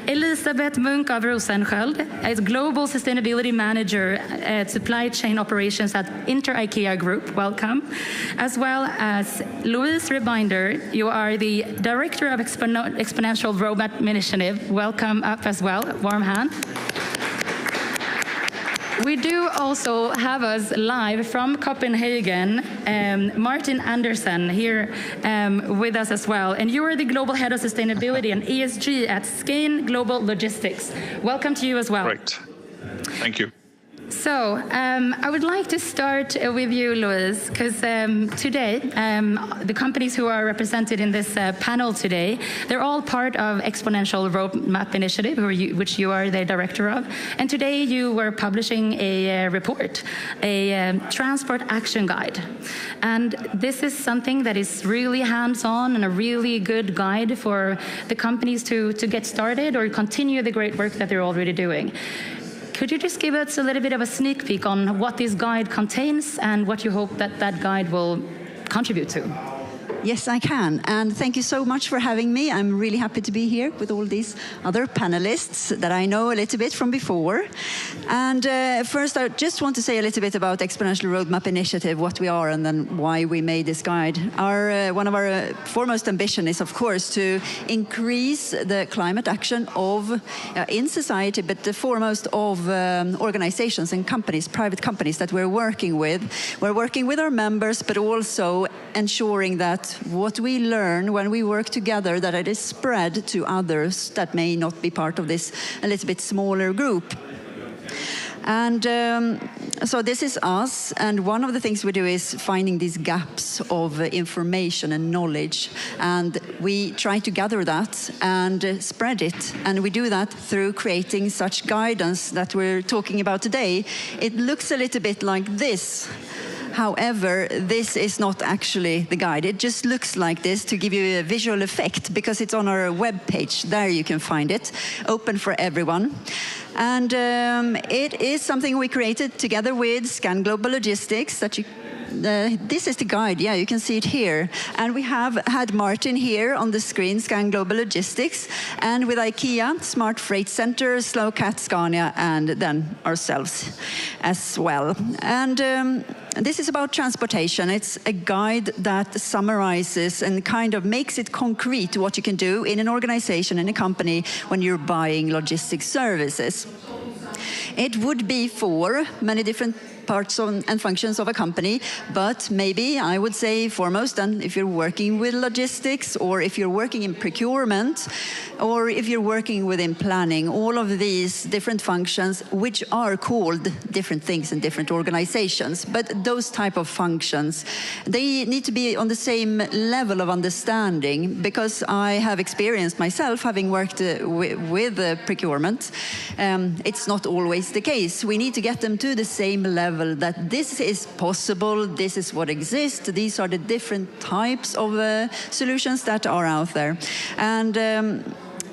Elisabeth Munk of Rosensköld is Global Sustainability Manager at Supply Chain Operations at Inter-IKEA Group. Welcome. As well as Louise Rebinder, you are the Director of Exponential Roadmap Initiative. Welcome up as well. Warm hand. We do also have us live from Copenhagen, Martin Andersen here with us as well. And you are the Global Head of Sustainability and ESG at Scania Global Logistics. Welcome to you as well. Correct. Thank you. So I would like to start with you, Louise, because today the companies who are represented in this panel today, they're all part of Exponential Roadmap Initiative, which you are the director of. And today you were publishing a report, a transport action guide. And this is something that is really hands-on and a really good guide for the companies to get started or continue the great work that they're already doing. Could you just give us a little bit of a sneak peek on what this guide contains and what you hope that that guide will contribute to? Yes, I can. And thank you so much for having me. I'm really happy to be here with all these other panelists that I know a little bit from before. And first, I just want to say a little bit about Exponential Roadmap Initiative, what we are, and then why we made this guide. One of our foremost ambition is, of course, to increase the climate action in society, but the foremost of organizations and companies, private companies that we're working with. We're working with our members, but also ensuring that what we learn when we work together, that it is spread to others that may not be part of this a little bit smaller group. And so this is us, and one of the things we do is finding these gaps of information and knowledge, and we try to gather that and spread it, and we do that through creating such guidance that we're talking about today. It looks a little bit like this. However, this is not actually the guide. It just looks like this to give you a visual effect, because it's on our web page. There you can find it, open for everyone. And it is something we created together with Scan Global Logistics. This is the guide, yeah, you can see it here. And we have had Martin here on the screen, Scan Global Logistics, and with IKEA, Smart Freight Center, Slowcat, Scania, and then ourselves as well. And this is about transportation. It's a guide that summarizes and kind of makes it concrete what you can do in an organization, in a company, when you're buying logistics services. It would be for many different parts and functions of a company, but maybe I would say foremost, and if you're working with logistics, or if you're working in procurement, or if you're working within planning, all of these different functions, which are called different things in different organizations, but those type of functions, they need to be on the same level of understanding, because I have experienced myself, having worked with procurement, it's not always the case. We need to get them to the same level, that this is possible, this is what exists, these are the different types of solutions that are out there. And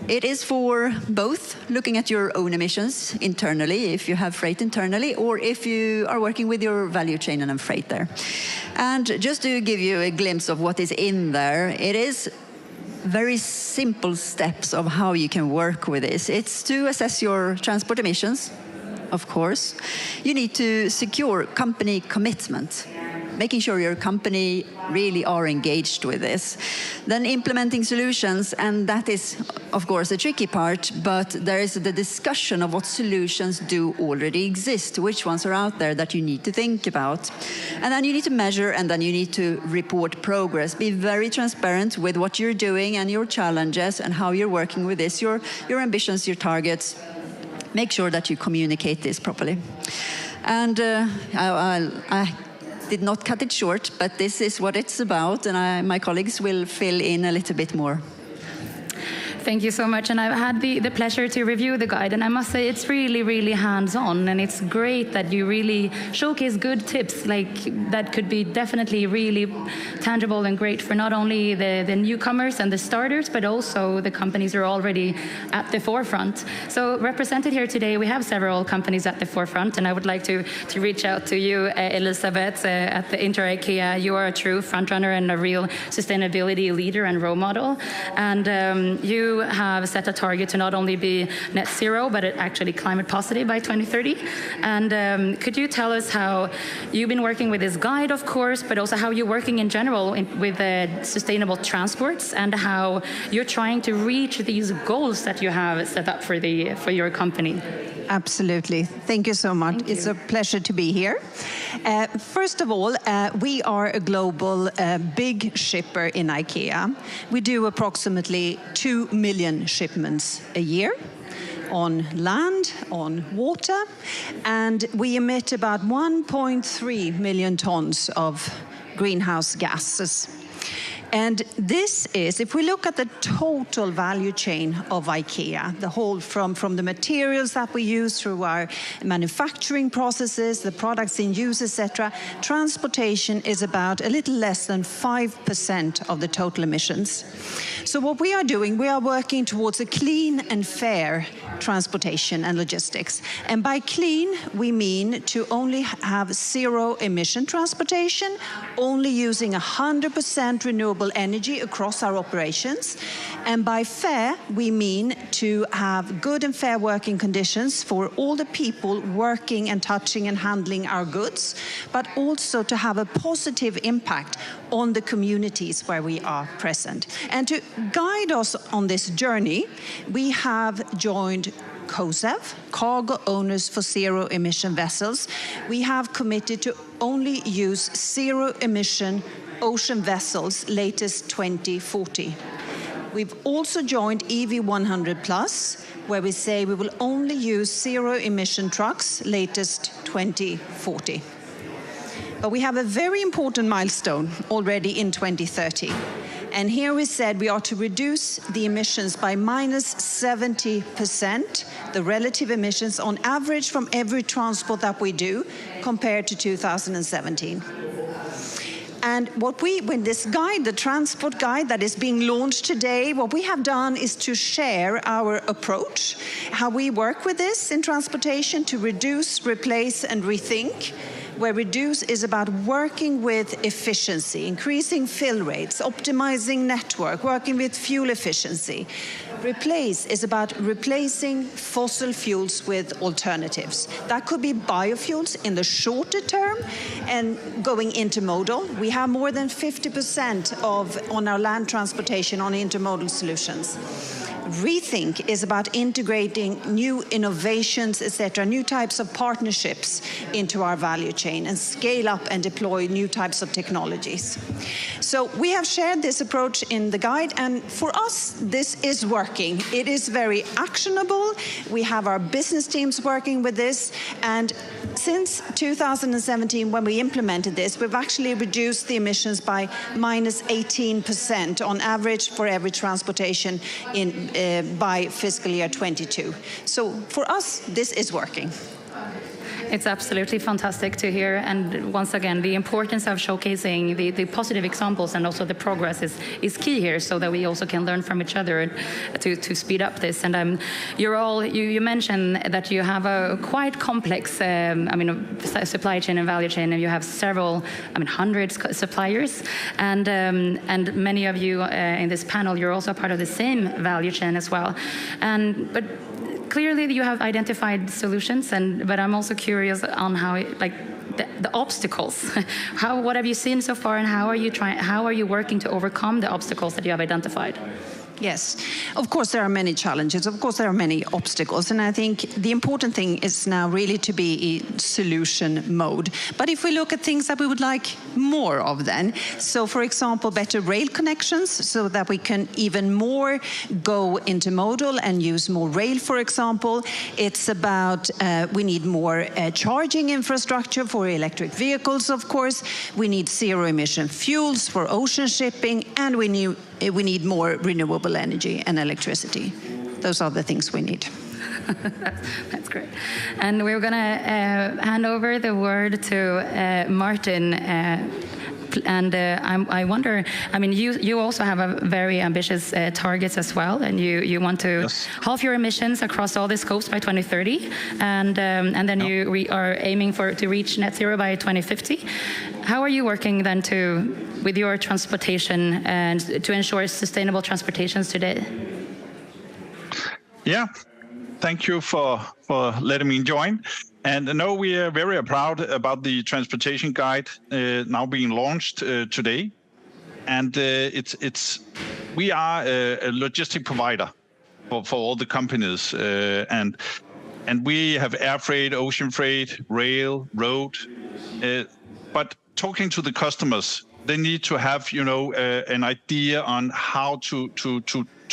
it is for both looking at your own emissions internally, if you have freight internally, or if you are working with your value chain and freight there. And just to give you a glimpse of what is in there, it is very simple steps of how you can work with this. It's to assess your transport emissions, of course. You need to secure company commitment, making sure your company really are engaged with this. Then implementing solutions, and that is, of course, the tricky part, but there is the discussion of what solutions do already exist, which ones are out there that you need to think about. And then you need to measure, and then you need to report progress. Be very transparent with what you're doing and your challenges and how you're working with this, your ambitions, your targets. Make sure that you communicate this properly. And I did not cut it short, but this is what it's about, and my colleagues will fill in a little bit more. Thank you so much. And I've had the pleasure to review the guide, and I must say it's really, really hands-on, and it's great that you really showcase good tips like that could be definitely really tangible and great for not only the newcomers and the starters, but also the companies who are already at the forefront. So represented here today, we have several companies at the forefront, and I would like to reach out to you, Elisabeth, at the Inter-IKEA. You are a true frontrunner and a real sustainability leader and role model. And you have set a target to not only be net zero, but actually climate positive by 2030. And could you tell us how you've been working with this guide, of course, but also how you're working in general with sustainable transports, and how you're trying to reach these goals that you have set up for your company? Absolutely. Thank you so much. It's a pleasure to be here. First of all, we are a global big shipper in IKEA. We do approximately 2 million shipments a year on land, on water, and we emit about 1.3 million tons of greenhouse gases. And this is, if we look at the total value chain of IKEA, the whole from the materials that we use through our manufacturing processes, the products in use, etc., transportation is about a little less than 5% of the total emissions. So what we are doing, we are working towards a clean and fair transportation and logistics. And by clean, we mean to only have zero emission transportation, only using 100% renewable energy across our operations. And by fair, we mean to have good and fair working conditions for all the people working and touching and handling our goods, but also to have a positive impact on the communities where we are present. And to guide us on this journey, we have joined COSEV, Cargo Owners for Zero Emission Vessels. We have committed to only use zero emission ocean vessels latest 2040. We've also joined EV100+, where we say we will only use zero-emission trucks latest 2040. But we have a very important milestone already in 2030. And here we said we are to reduce the emissions by minus 70%, the relative emissions on average from every transport that we do, compared to 2017. And when this guide, the transport guide that is being launched today, what we have done is to share our approach, how we work with this in transportation to reduce, replace, and rethink. Where reduce is about working with efficiency, increasing fill rates, optimizing network, working with fuel efficiency. Replace is about replacing fossil fuels with alternatives. That could be biofuels in the shorter term and going intermodal. We have more than 50% on our land transportation on intermodal solutions. Rethink is about integrating new innovations, etc., new types of partnerships into our value chain and scale up and deploy new types of technologies. So we have shared this approach in the guide, and for us, this is working. It is very actionable. We have our business teams working with this, and since 2017, when we implemented this, we've actually reduced the emissions by minus 18% on average for every transportation by fiscal year 22. So for us, this is working. It's absolutely fantastic to hear, and once again, the importance of showcasing the positive examples and also the progress is key here, so that we also can learn from each other to speed up this. And you mentioned that you have a quite complex, supply chain and value chain, and you have several, hundreds of suppliers, and many of you in this panel, you're also part of the same value chain as well, but clearly you have identified solutions, but I'm also curious on how, the obstacles. What have you seen so far, and how are you working to overcome the obstacles that you have identified? Yes, of course there are many challenges, of course there are many obstacles, and I think the important thing is now really to be in solution mode. But if we look at things that we would like more of then, so for example better rail connections so that we can even more go intermodal and use more rail, for example. It's about we need more charging infrastructure for electric vehicles, of course. We need zero emission fuels for ocean shipping, and we need more renewable energy and electricity. Those are the things we need. That's great. And we're going to hand over the word to Martin. I wonder, you also have a very ambitious targets as well, and you want to halve your emissions across all the scopes by 2030, and then you are aiming to reach net zero by 2050. How are you working then with your transportation and to ensure sustainable transportations today? Yeah, thank you for letting me join. And no, we are very proud about the transportation guide now being launched today. And we are a logistic provider for all the companies, and we have air freight, ocean freight, rail, road. But talking to the customers, they need to have an idea on how to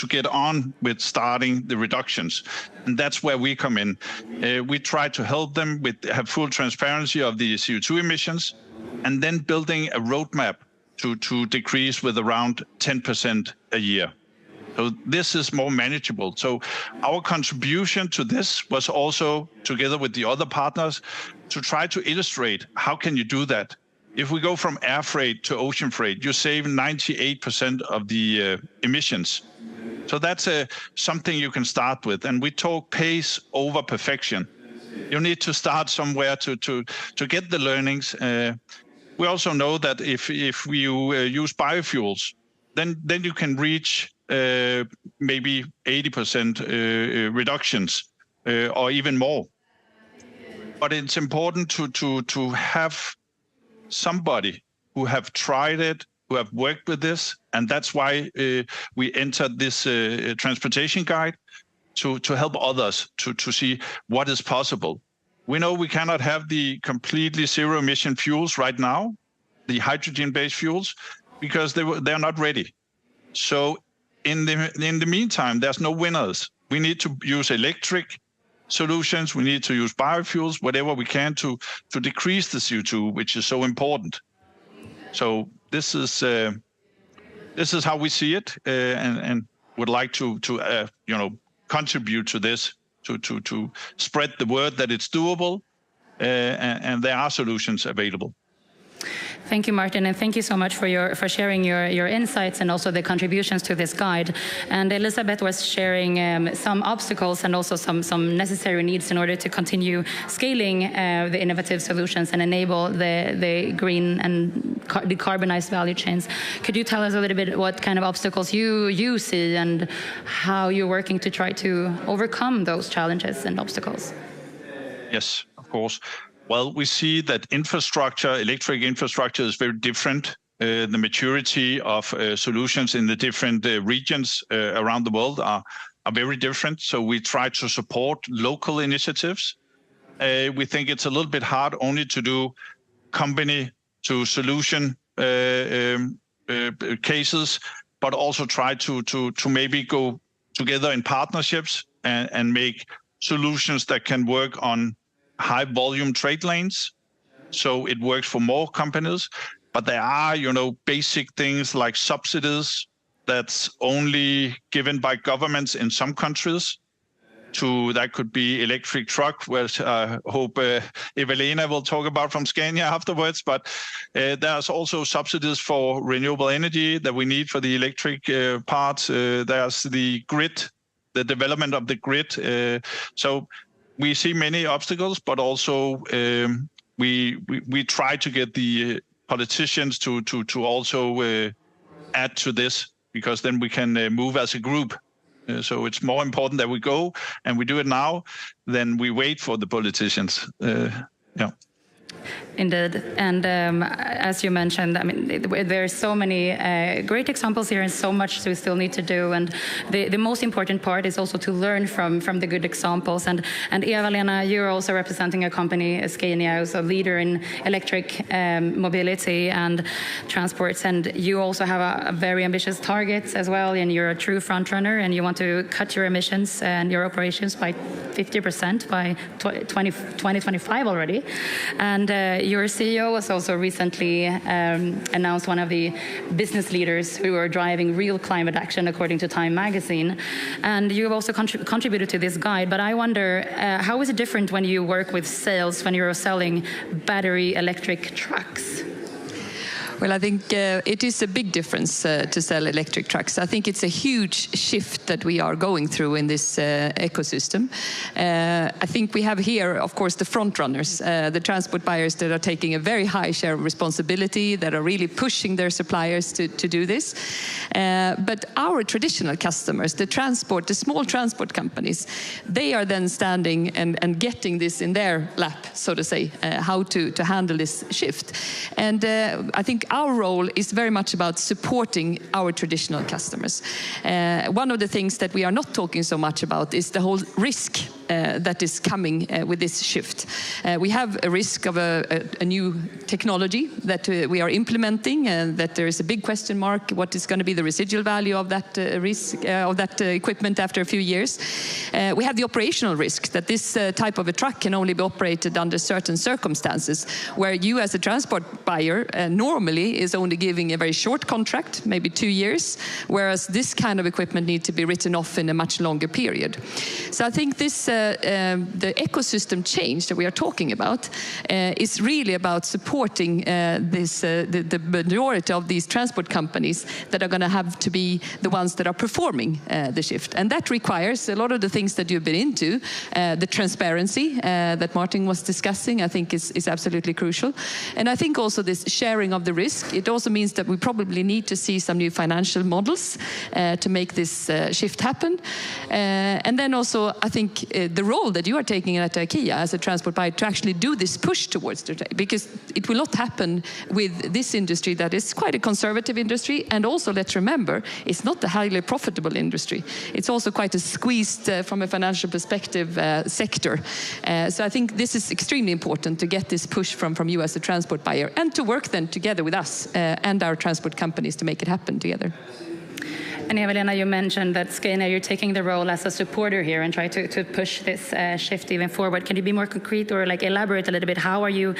get on with starting the reductions, and that's where we come in. We try to help them have full transparency of the CO2 emissions, and then building a roadmap to decrease with around 10% a year. So this is more manageable. So our contribution to this was also, together with the other partners, to try to illustrate how can you do that. If we go from air freight to ocean freight, you save 98% of the emissions. So that's something you can start with. And we talk pace over perfection. You need to start somewhere to get the learnings. We also know that if you use biofuels, then you can reach maybe 80% reductions or even more. But it's important to have somebody who have tried it, who have worked with this, and that's why we entered this transportation guide to help others to see what is possible. We know we cannot have the completely zero emission fuels right now, the hydrogen-based fuels, because they're not ready. So in the meantime, there's no winners. we need to use electric solutions, we need to use biofuels, whatever we can to decrease the CO2, which is so important. So this is how we see it, and would like to contribute to this, to spread the word that it's doable, and there are solutions available. Thank you, Martin, and thank you so much for sharing your insights and also the contributions to this guide. And Elizabeth was sharing some obstacles and also some necessary needs in order to continue scaling the innovative solutions and enable the green and decarbonized value chains. Could you tell us a little bit what kind of obstacles you see and how you're working to try to overcome those challenges and obstacles? Yes, of course. Well, we see that electric infrastructure is very different. The maturity of solutions in the different regions around the world are very different. So we try to support local initiatives. We think it's a little bit hard only to do company to solution cases, but also try to maybe go together in partnerships and make solutions that can work on high volume trade lanes, so it works for more companies. But there are, basic things like subsidies that's only given by governments in some countries. That could be electric truck, which I hope Evelina will talk about from Scania afterwards. But there's also subsidies for renewable energy that we need for the electric parts. There's the grid, the development of the grid. So we see many obstacles, but also we try to get the politicians to also add to this, because then we can move as a group. So it's more important that we go and we do it now than we wait for the politicians. Indeed, and as you mentioned, I mean, there are so many great examples here and so much we still need to do. And the most important part is also to learn from the good examples. And Eva-Lena, you're also representing a company, Scania, who's a leader in electric mobility and transports. And you also have a very ambitious target as well. And you're a true front runner, and you want to cut your emissions and your operations by 50% by 2025 already. And your CEO was also recently announced one of the business leaders who are driving real climate action, according to Time magazine. And you have also contributed to this guide. But I wonder, how is it different when you work with sales, when you're selling battery electric trucks? Well, I think it is a big difference to sell electric trucks. I think it's a huge shift that we are going through in this ecosystem. I think we have here, of course, the front runners, the transport buyers that are taking a very high share of responsibility, that are really pushing their suppliers to do this. But our traditional customers, the small transport companies, they are then standing and getting this in their lap, so to say, how to handle this shift. And I think our role is very much about supporting our traditional customers. One of the things that we are not talking so much about is the whole risk that is coming with this shift. We have a risk of a new technology that we are implementing, and that there is a big question mark. What is going to be the residual value of that risk, of that equipment after a few years? We have the operational risk that this type of a truck can only be operated under certain circumstances, where you as a transport buyer normally is only giving a very short contract, maybe 2 years, whereas this kind of equipment needs to be written off in a much longer period. So I think this, the ecosystem change that we are talking about is really about supporting the majority of these transport companies that are going to have to be the ones that are performing the shift. And that requires a lot of the things that you've been into. The transparency that Martin was discussing, I think is absolutely crucial. And I think also this sharing of the risk, it also means that we probably need to see some new financial models to make this shift happen. And then also, I think the role that you are taking at IKEA as a transport buyer to actually do this push towards the trade, because it will not happen with this industry that is quite a conservative industry. And also, let's remember, it's not a highly profitable industry. It's also quite a squeezed, from a financial perspective, sector. So I think this is extremely important to get this push from you as a transport buyer, and to work then together with us and our transport companies to make it happen together. And Eva-Lena, you mentioned that Scania, you're taking the role as a supporter here and try to push this shift even forward. Can you be more concrete or like elaborate a little bit? How are you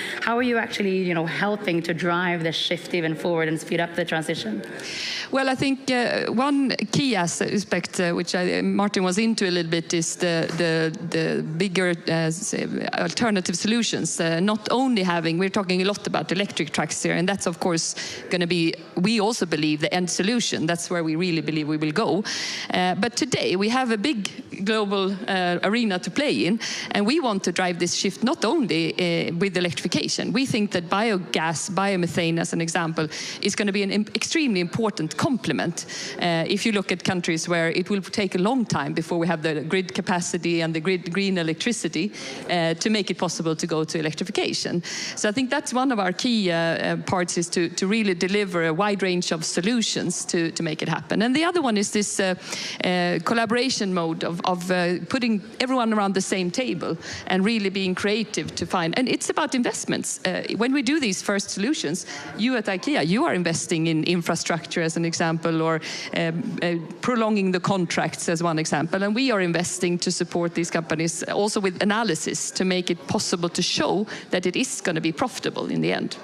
actually helping to drive the shift even forward and speed up the transition? Well, I think one key aspect, which Martin was into a little bit, is the bigger alternative solutions. Not only we're talking a lot about electric trucks here, and that's of course going to be, we also believe, the end solution. That's where we really believe we will go. But today we have a big global arena to play in, and we want to drive this shift not only with electrification. We think that biogas, biomethane as an example, is going to be an extremely important complement. If you look at countries where it will take a long time before we have the grid capacity and the green electricity to make it possible to go to electrification. So I think that's one of our key parts, is to really deliver a wide range of solutions to make it happen. And the other one is this collaboration mode of putting everyone around the same table and really being creative to find. And it's about investments. When we do these first solutions, you at IKEA, you are investing in infrastructure as an example, or prolonging the contracts as one example. And we are investing to support these companies also with analysis to make it possible to show that it is going to be profitable in the end.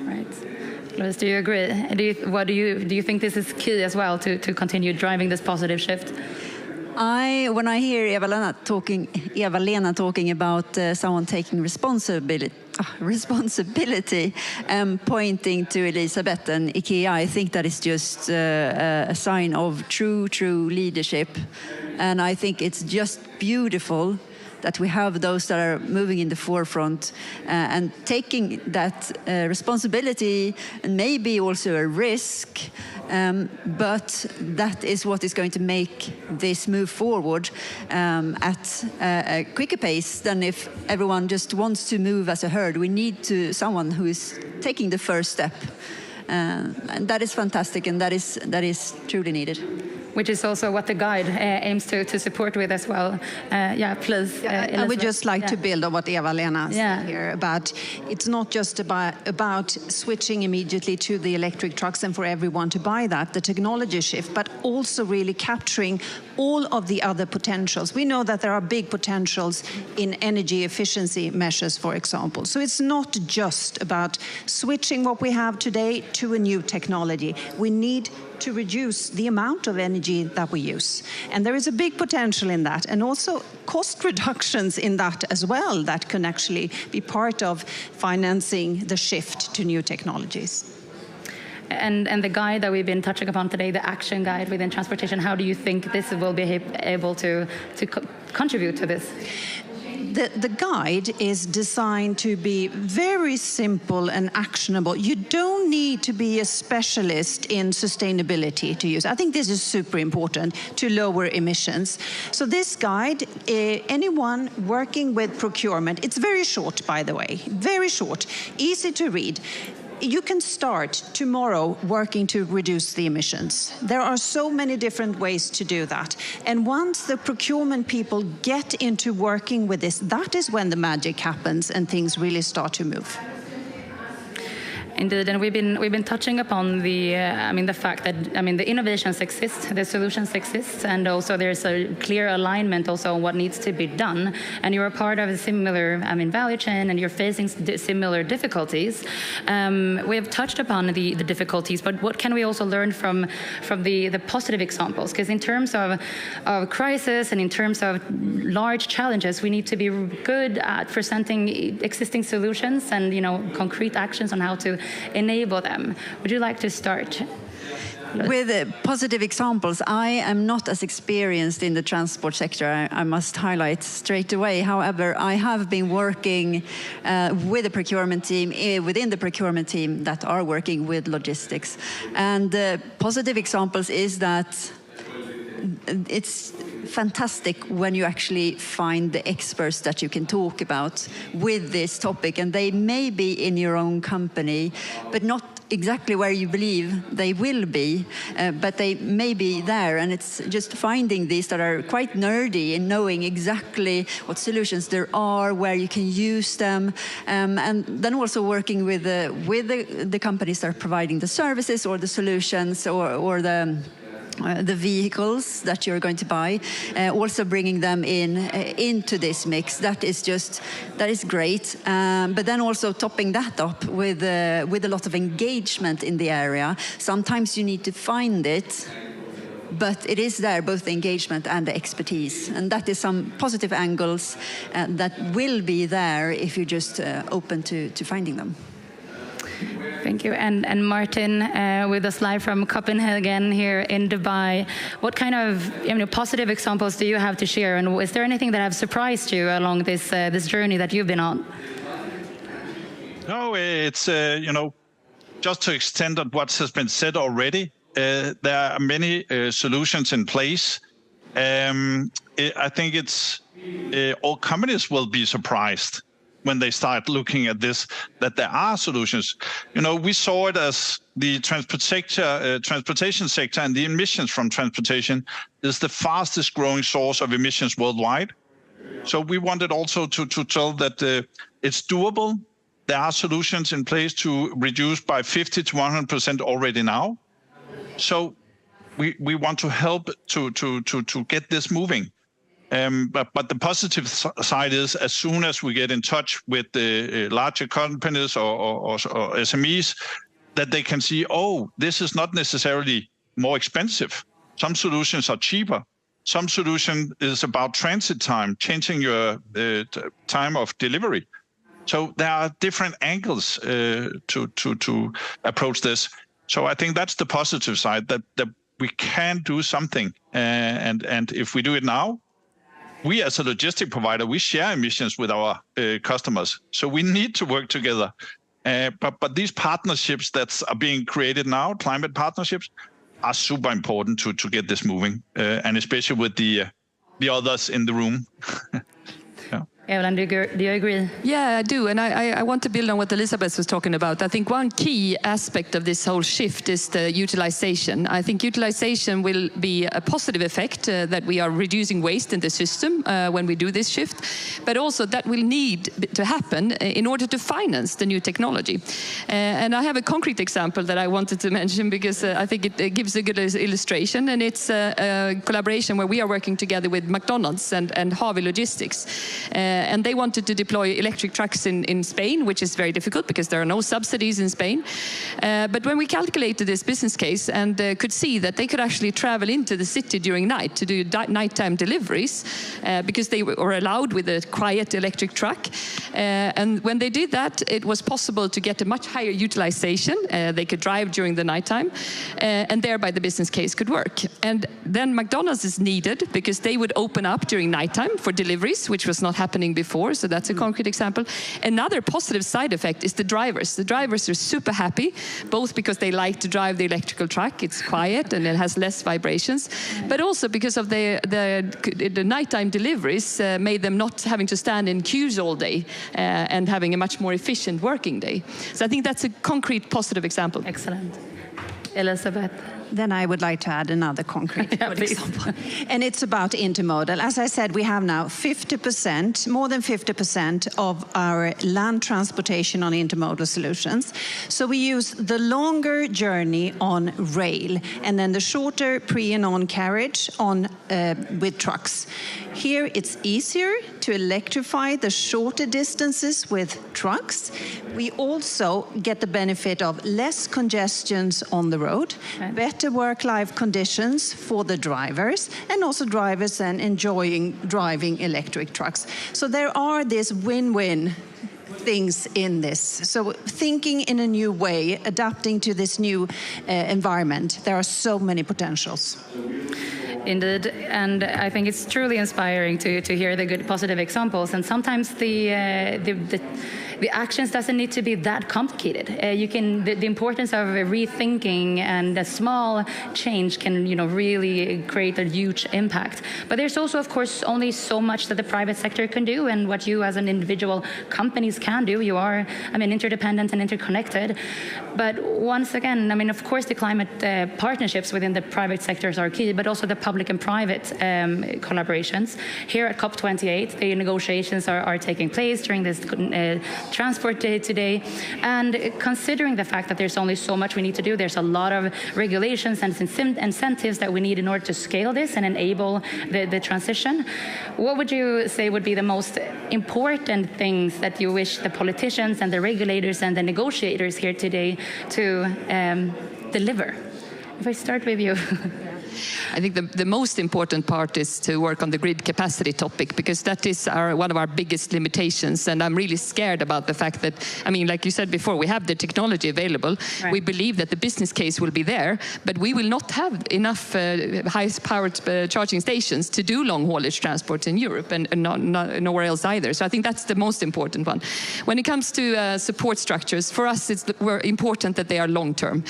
Right. Louise, do you agree? Do you think this is key as well to continue driving this positive shift? When I hear Eva-Lena talking about someone taking responsibility and pointing to Elisabeth and IKEA, I think that is just a sign of true leadership. And I think it's just beautiful that we have those that are moving in the forefront and taking that responsibility and maybe also a risk, but that is what is going to make this move forward at a quicker pace than if everyone just wants to move as a herd. We need someone who is taking the first step, and that is fantastic, and that is truly needed. Which is also what the guide aims to support with as well. Please. I would just like to build on what Eva-Lena said here about it's not just about switching immediately to the electric trucks and for everyone to buy that, the technology shift, but also really capturing all of the other potentials. We know that there are big potentials in energy efficiency measures, for example. So it's not just about switching what we have today to a new technology. We need to reduce the amount of energy that we use. And there is a big potential in that, and also cost reductions in that as well that can actually be part of financing the shift to new technologies. And the guide that we've been touching upon today, the action guide within transportation, how do you think this will be able to contribute to this? The guide is designed to be very simple and actionable. You don't need to be a specialist in sustainability to use. I think this is super important to lower emissions. So this guide, anyone working with procurement, it's very short, by the way, very short, easy to read. You can start tomorrow working to reduce the emissions. There are so many different ways to do that. And once the procurement people get into working with this, that is when the magic happens and things really start to move. Indeed, and we've been touching upon the fact that the innovations exist, the solutions exist, and also there's a clear alignment also on what needs to be done. And you're a part of a similar value chain, and you're facing similar difficulties. We have touched upon the difficulties, but what can we also learn from the positive examples? Because in terms of crisis and in terms of large challenges, we need to be good at presenting existing solutions and concrete actions on how to enable them. Would you like to start? With positive examples, I am not as experienced in the transport sector, I must highlight straight away. However, I have been working with a procurement team, within the procurement team that are working with logistics. And positive examples is that it's fantastic when you actually find the experts that you can talk about with this topic, and they may be in your own company, but not exactly where you believe they will be, but they may be there, and it's just finding these that are quite nerdy and knowing exactly what solutions there are, where you can use them, and then also working with the companies that are providing the services or the solutions or the the vehicles that you're going to buy, also bringing them into this mix. That is great. But then also topping that up with a lot of engagement in the area. Sometimes you need to find it, but it is there, both the engagement and the expertise. And that is some positive angles that will be there if you're just open to finding them. Thank you. And Martin, with us live from Copenhagen here in Dubai, what kind of positive examples do you have to share? And is there anything that have surprised you along this journey that you've been on? No, it's, just to extend on what has been said already, there are many solutions in place. I think all companies will be surprised when they start looking at this, that there are solutions. We saw it as the transportation sector and the emissions from transportation is the fastest growing source of emissions worldwide. So we wanted also to tell that it's doable. There are solutions in place to reduce by 50 to 100% already now. So we want to help to get this moving. But the positive side is, as soon as we get in touch with the larger companies or SMEs, that they can see, this is not necessarily more expensive. Some solutions are cheaper. Some solution is about transit time, changing your time of delivery. So there are different angles to approach this. So I think that's the positive side, that we can do something. And if we do it now, we as a logistic provider, we share emissions with our customers. So we need to work together. But these partnerships that are being created now, climate partnerships, are super important to get this moving, and especially with the others in the room. Evelyn, do you agree? Yeah, I do. And I want to build on what Elizabeth was talking about. I think one key aspect of this whole shift is the utilization. I think utilization will be a positive effect, that we are reducing waste in the system when we do this shift. But also that will need to happen in order to finance the new technology. And I have a concrete example that I wanted to mention because I think it gives a good illustration. And it's a collaboration where we are working together with McDonald's and Harvey Logistics. And they wanted to deploy electric trucks in Spain, which is very difficult because there are no subsidies in Spain. But when we calculated this business case and could see that they could actually travel into the city during night to do nighttime deliveries because they were allowed with a quiet electric truck. And when they did that, it was possible to get a much higher utilization. They could drive during the nighttime, and thereby the business case could work. And then McDonald's is needed because they would open up during nighttime for deliveries, which was not happening before, so that's a concrete example. Another positive side effect is the drivers. The drivers are super happy, both because they like to drive the electrical truck, it's quiet and it has less vibrations, but also because of the nighttime deliveries made them not having to stand in queues all day and having a much more efficient working day. So I think that's a concrete positive example. Excellent. Elizabeth? Then I would like to add another concrete example. And it's about intermodal. As I said, we have now 50%, more than 50% of our land transportation on intermodal solutions. So we use the longer journey on rail and then the shorter pre and on carriage with trucks. Here it's easier to electrify the shorter distances with trucks. We also get the benefit of less congestions on the road, better work-life conditions for the drivers, and also drivers then enjoying driving electric trucks. So there are these win-win things in this. So thinking in a new way, adapting to this new environment, there are so many potentials. Indeed, and I think it's truly inspiring to hear the good positive examples. And sometimes the actions doesn't need to be that complicated. The importance of rethinking and a small change can really create a huge impact. But there's also, of course, only so much that the private sector can do, and what you as an individual companies can do. You are, interdependent and interconnected. But once again, of course, the climate partnerships within the private sectors are key, but also the public and private collaborations. Here at COP28, the negotiations are taking place during this Transport Day today. And considering the fact that there's only so much we need to do, there's a lot of regulations and incentives that we need in order to scale this and enable the transition. What would you say would be the most important things that you wish the politicians and the regulators and the negotiators here today to deliver? If I start with you. I think the most important part is to work on the grid capacity topic, because that is one of our biggest limitations. And I'm really scared about the fact that, I mean, like you said before, we have the technology available. Right. We believe that the business case will be there, but we will not have enough high-powered charging stations to do long-haulage transport in Europe, and nowhere else either. So I think that's the most important one. When it comes to support structures, for us it's important that they are long-term.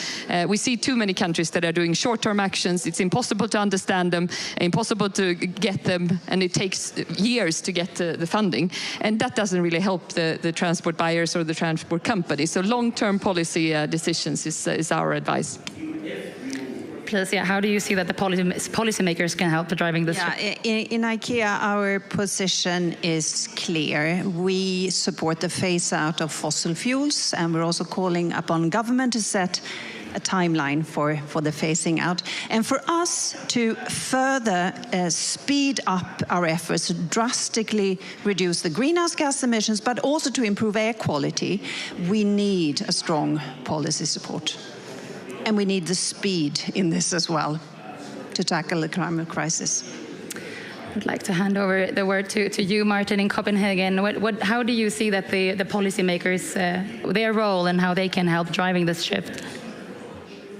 We see too many countries that are doing short-term actions. It's impossible to understand them, impossible to get them, and it takes years to get the funding. And that doesn't really help the transport buyers or the transport companies. So long-term policy decisions is our advice. Please, yeah, how do you see that the policymakers can help driving this? Yeah, in IKEA, our position is clear. We support the phase out of fossil fuels, and we're also calling upon government to set a timeline for the phasing out. And for us to further speed up our efforts to drastically reduce the greenhouse gas emissions, but also to improve air quality, we need a strong policy support. And we need the speed in this as well to tackle the climate crisis. I'd like to hand over the word to you, Martin, in Copenhagen. How do you see that the policymakers, their role and how they can help driving this shift?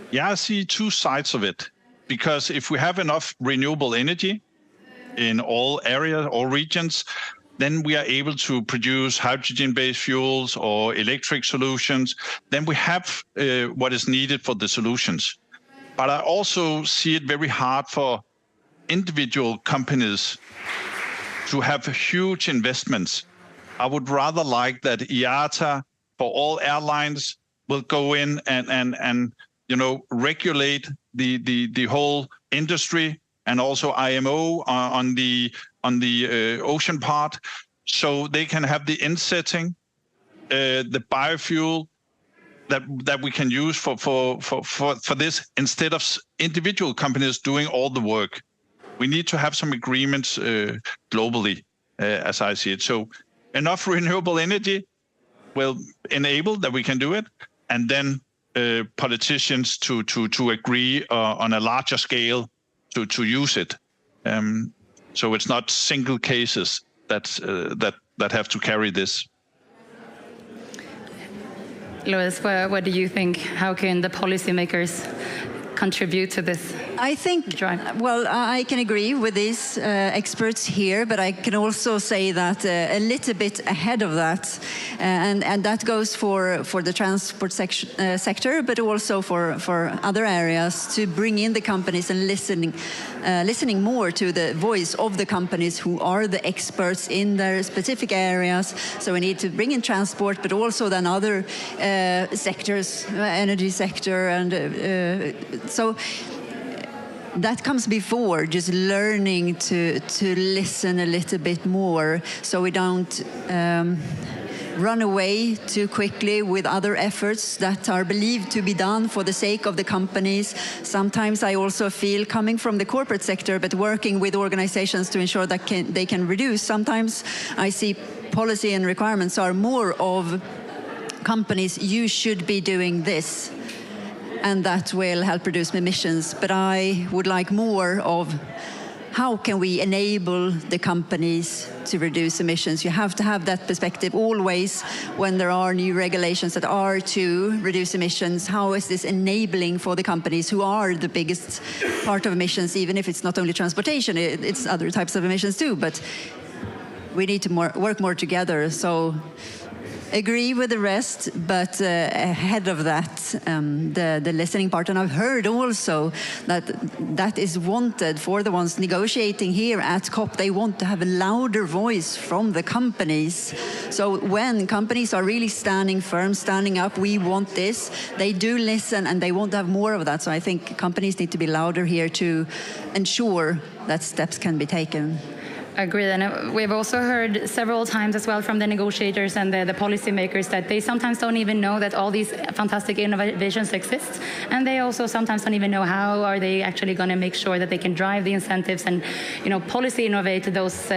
Yeah, I see two sides of it. Because if we have enough renewable energy in all areas, all regions, then we are able to produce hydrogen-based fuels or electric solutions. Then we have what is needed for the solutions. But I also see it very hard for individual companies to have huge investments. I would rather like that IATA for all airlines will go in and regulate the whole industry, and also IMO on the ocean part, so they can have the insetting, the biofuel that we can use for this, instead of individual companies doing all the work. We need to have some agreements globally, as I see it. So enough renewable energy will enable that we can do it, and then politicians to agree on a larger scale to use it. So it's not single cases that have to carry this. Louise, what do you think? How can the policymakers contribute to this? I think, well, I can agree with these experts here, but I can also say that a little bit ahead of that, and that goes for the transport sector, but also for other areas, to bring in the companies and listening more to the voice of the companies who are the experts in their specific areas. So we need to bring in transport, but also then other sectors, energy sector, and so that comes before just learning to listen a little bit more, so we don't run away too quickly with other efforts that are believed to be done for the sake of the companies. Sometimes I also feel, coming from the corporate sector but working with organizations to ensure that they can reduce, sometimes I see policy and requirements are more of companies, you should be doing this, and that will help reduce emissions. But I would like more of, how can we enable the companies to reduce emissions? You have to have that perspective always when there are new regulations that are to reduce emissions. How is this enabling for the companies who are the biggest part of emissions, even if it's not only transportation, it's other types of emissions too, but we need to work more together. So agree with the rest, but ahead of that, the listening part. And I've heard also that is wanted for the ones negotiating here at COP. They want to have a louder voice from the companies. So when companies are really standing firm, standing up, we want this, they do listen, and they want to have more of that. So I think companies need to be louder here to ensure that steps can be taken. Agree, and we've also heard several times as well from the negotiators and the policymakers that they sometimes don't even know that all these fantastic innovations exist, and they also sometimes don't even know how are they actually going to make sure that they can drive the incentives and, you know, policy innovate those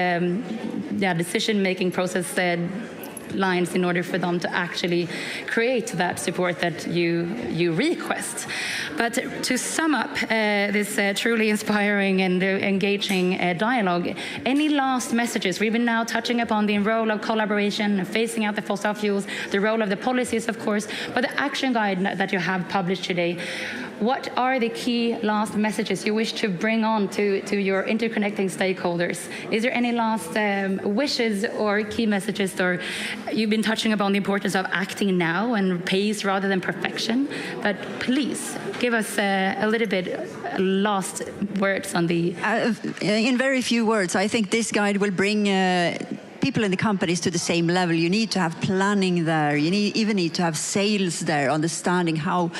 decision-making process lines in order for them to actually create that support that you request. But to sum up this truly inspiring and engaging dialogue, any last messages? We've been now touching upon the role of collaboration, phasing out the fossil fuels, the role of the policies, of course, but the action guide that you have published today. What are the key last messages you wish to bring on to your interconnecting stakeholders? Is there any last wishes or key messages? Or you've been touching upon the importance of acting now and pace rather than perfection, but please give us a little bit last words on the... In very few words, I think this guide will bring people in the companies to the same level. You need to have planning there. You even need to have sales there, understanding how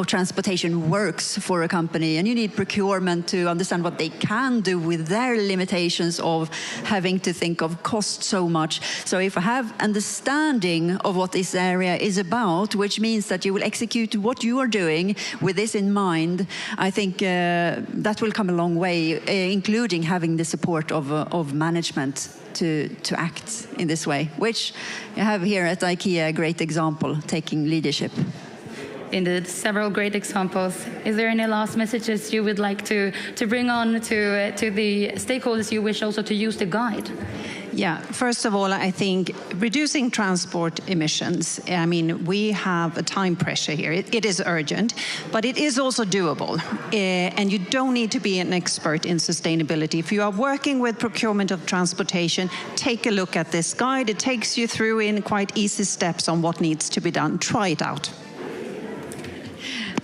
transportation works for a company. And you need procurement to understand what they can do with their limitations of having to think of cost so much. So if I have understanding of what this area is about, which means that you will execute what you are doing with this in mind, I think that will come a long way, including having the support of management to act in this way, which you have here at IKEA, a great example, taking leadership. Indeed, several great examples. Is there any last messages you would like to bring on to the stakeholders you wish also to use the guide? Yeah, first of all, I think reducing transport emissions, I mean, we have a time pressure here. It is urgent, but it is also doable. And you don't need to be an expert in sustainability. If you are working with procurement of transportation, take a look at this guide. It takes you through in quite easy steps on what needs to be done. Try it out.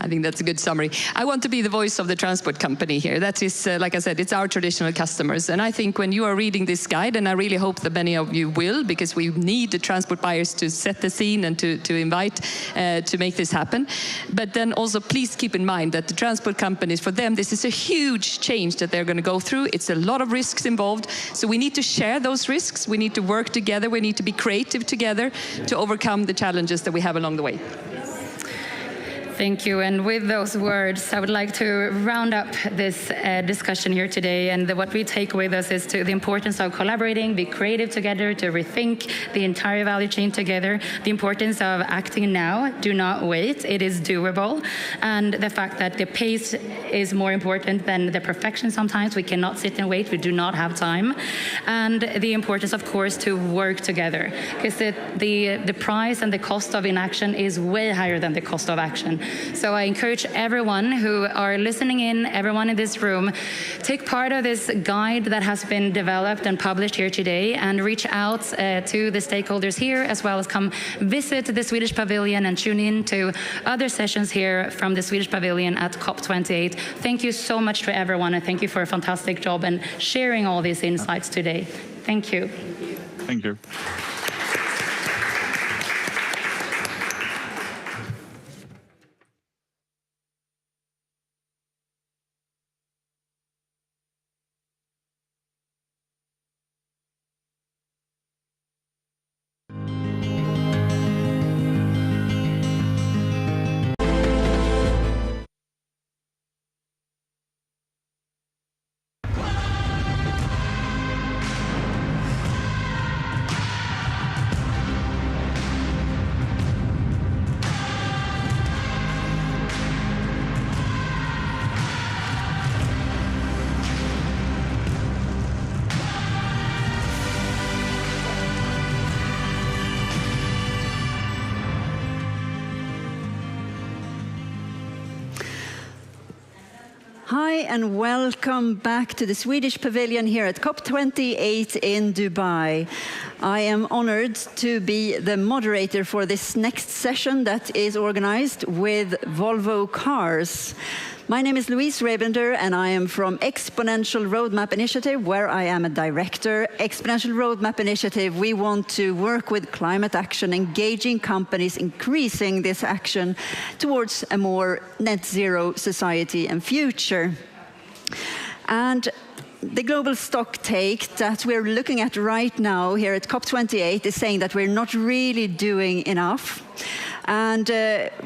I think that's a good summary. I want to be the voice of the transport company here. That is, like I said, it's our traditional customers. And I think when you are reading this guide, and I really hope that many of you will, because we need the transport buyers to set the scene and to invite to make this happen. But then also please keep in mind that the transport companies, for them, this is a huge change that they're going to go through. It's a lot of risks involved. So we need to share those risks. We need to work together. We need to be creative together to overcome the challenges that we have along the way. Thank you. And with those words, I would like to round up this discussion here today. And what we take with us is to the importance of collaborating, be creative together, to rethink the entire value chain together, the importance of acting now, do not wait, it is doable, and the fact that the pace is more important than the perfection sometimes. We cannot sit and wait, we do not have time. And the importance, of course, to work together, because the price and the cost of inaction is way higher than the cost of action. So I encourage everyone who are listening in, everyone in this room, take part of this guide that has been developed and published here today, and reach out to the stakeholders here, as well as come visit the Swedish Pavilion and tune in to other sessions here from the Swedish Pavilion at COP28. Thank you so much to everyone, and thank you for a fantastic job and sharing all these insights today. Thank you. Thank you. Hi and welcome back to the Swedish Pavilion here at COP28 in Dubai. I am honored to be the moderator for this next session that is organized with Volvo Cars. My name is Louise Rebender, and I am from Exponential Roadmap Initiative, where I am a director. Exponential Roadmap Initiative, we want to work with climate action, engaging companies, increasing this action towards a more net zero society and future. And the global stock take that we're looking at right now here at COP28 is saying that we're not really doing enough. And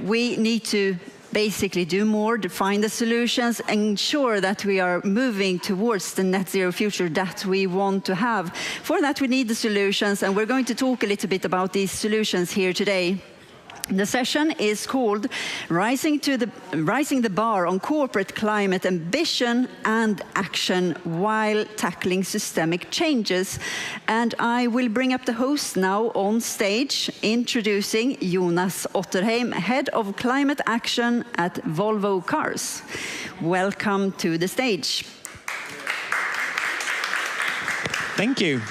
we need to basically do more, define the solutions, ensure that we are moving towards the net zero future that we want to have. For that, we need the solutions, and we're going to talk a little bit about these solutions here today. The session is called Rising the Bar on Corporate Climate Ambition and Action While Tackling Systemic Changes. And I will bring up the host now on stage, introducing Jonas Otterheim, Head of Climate Action at Volvo Cars. Welcome to the stage. Thank you.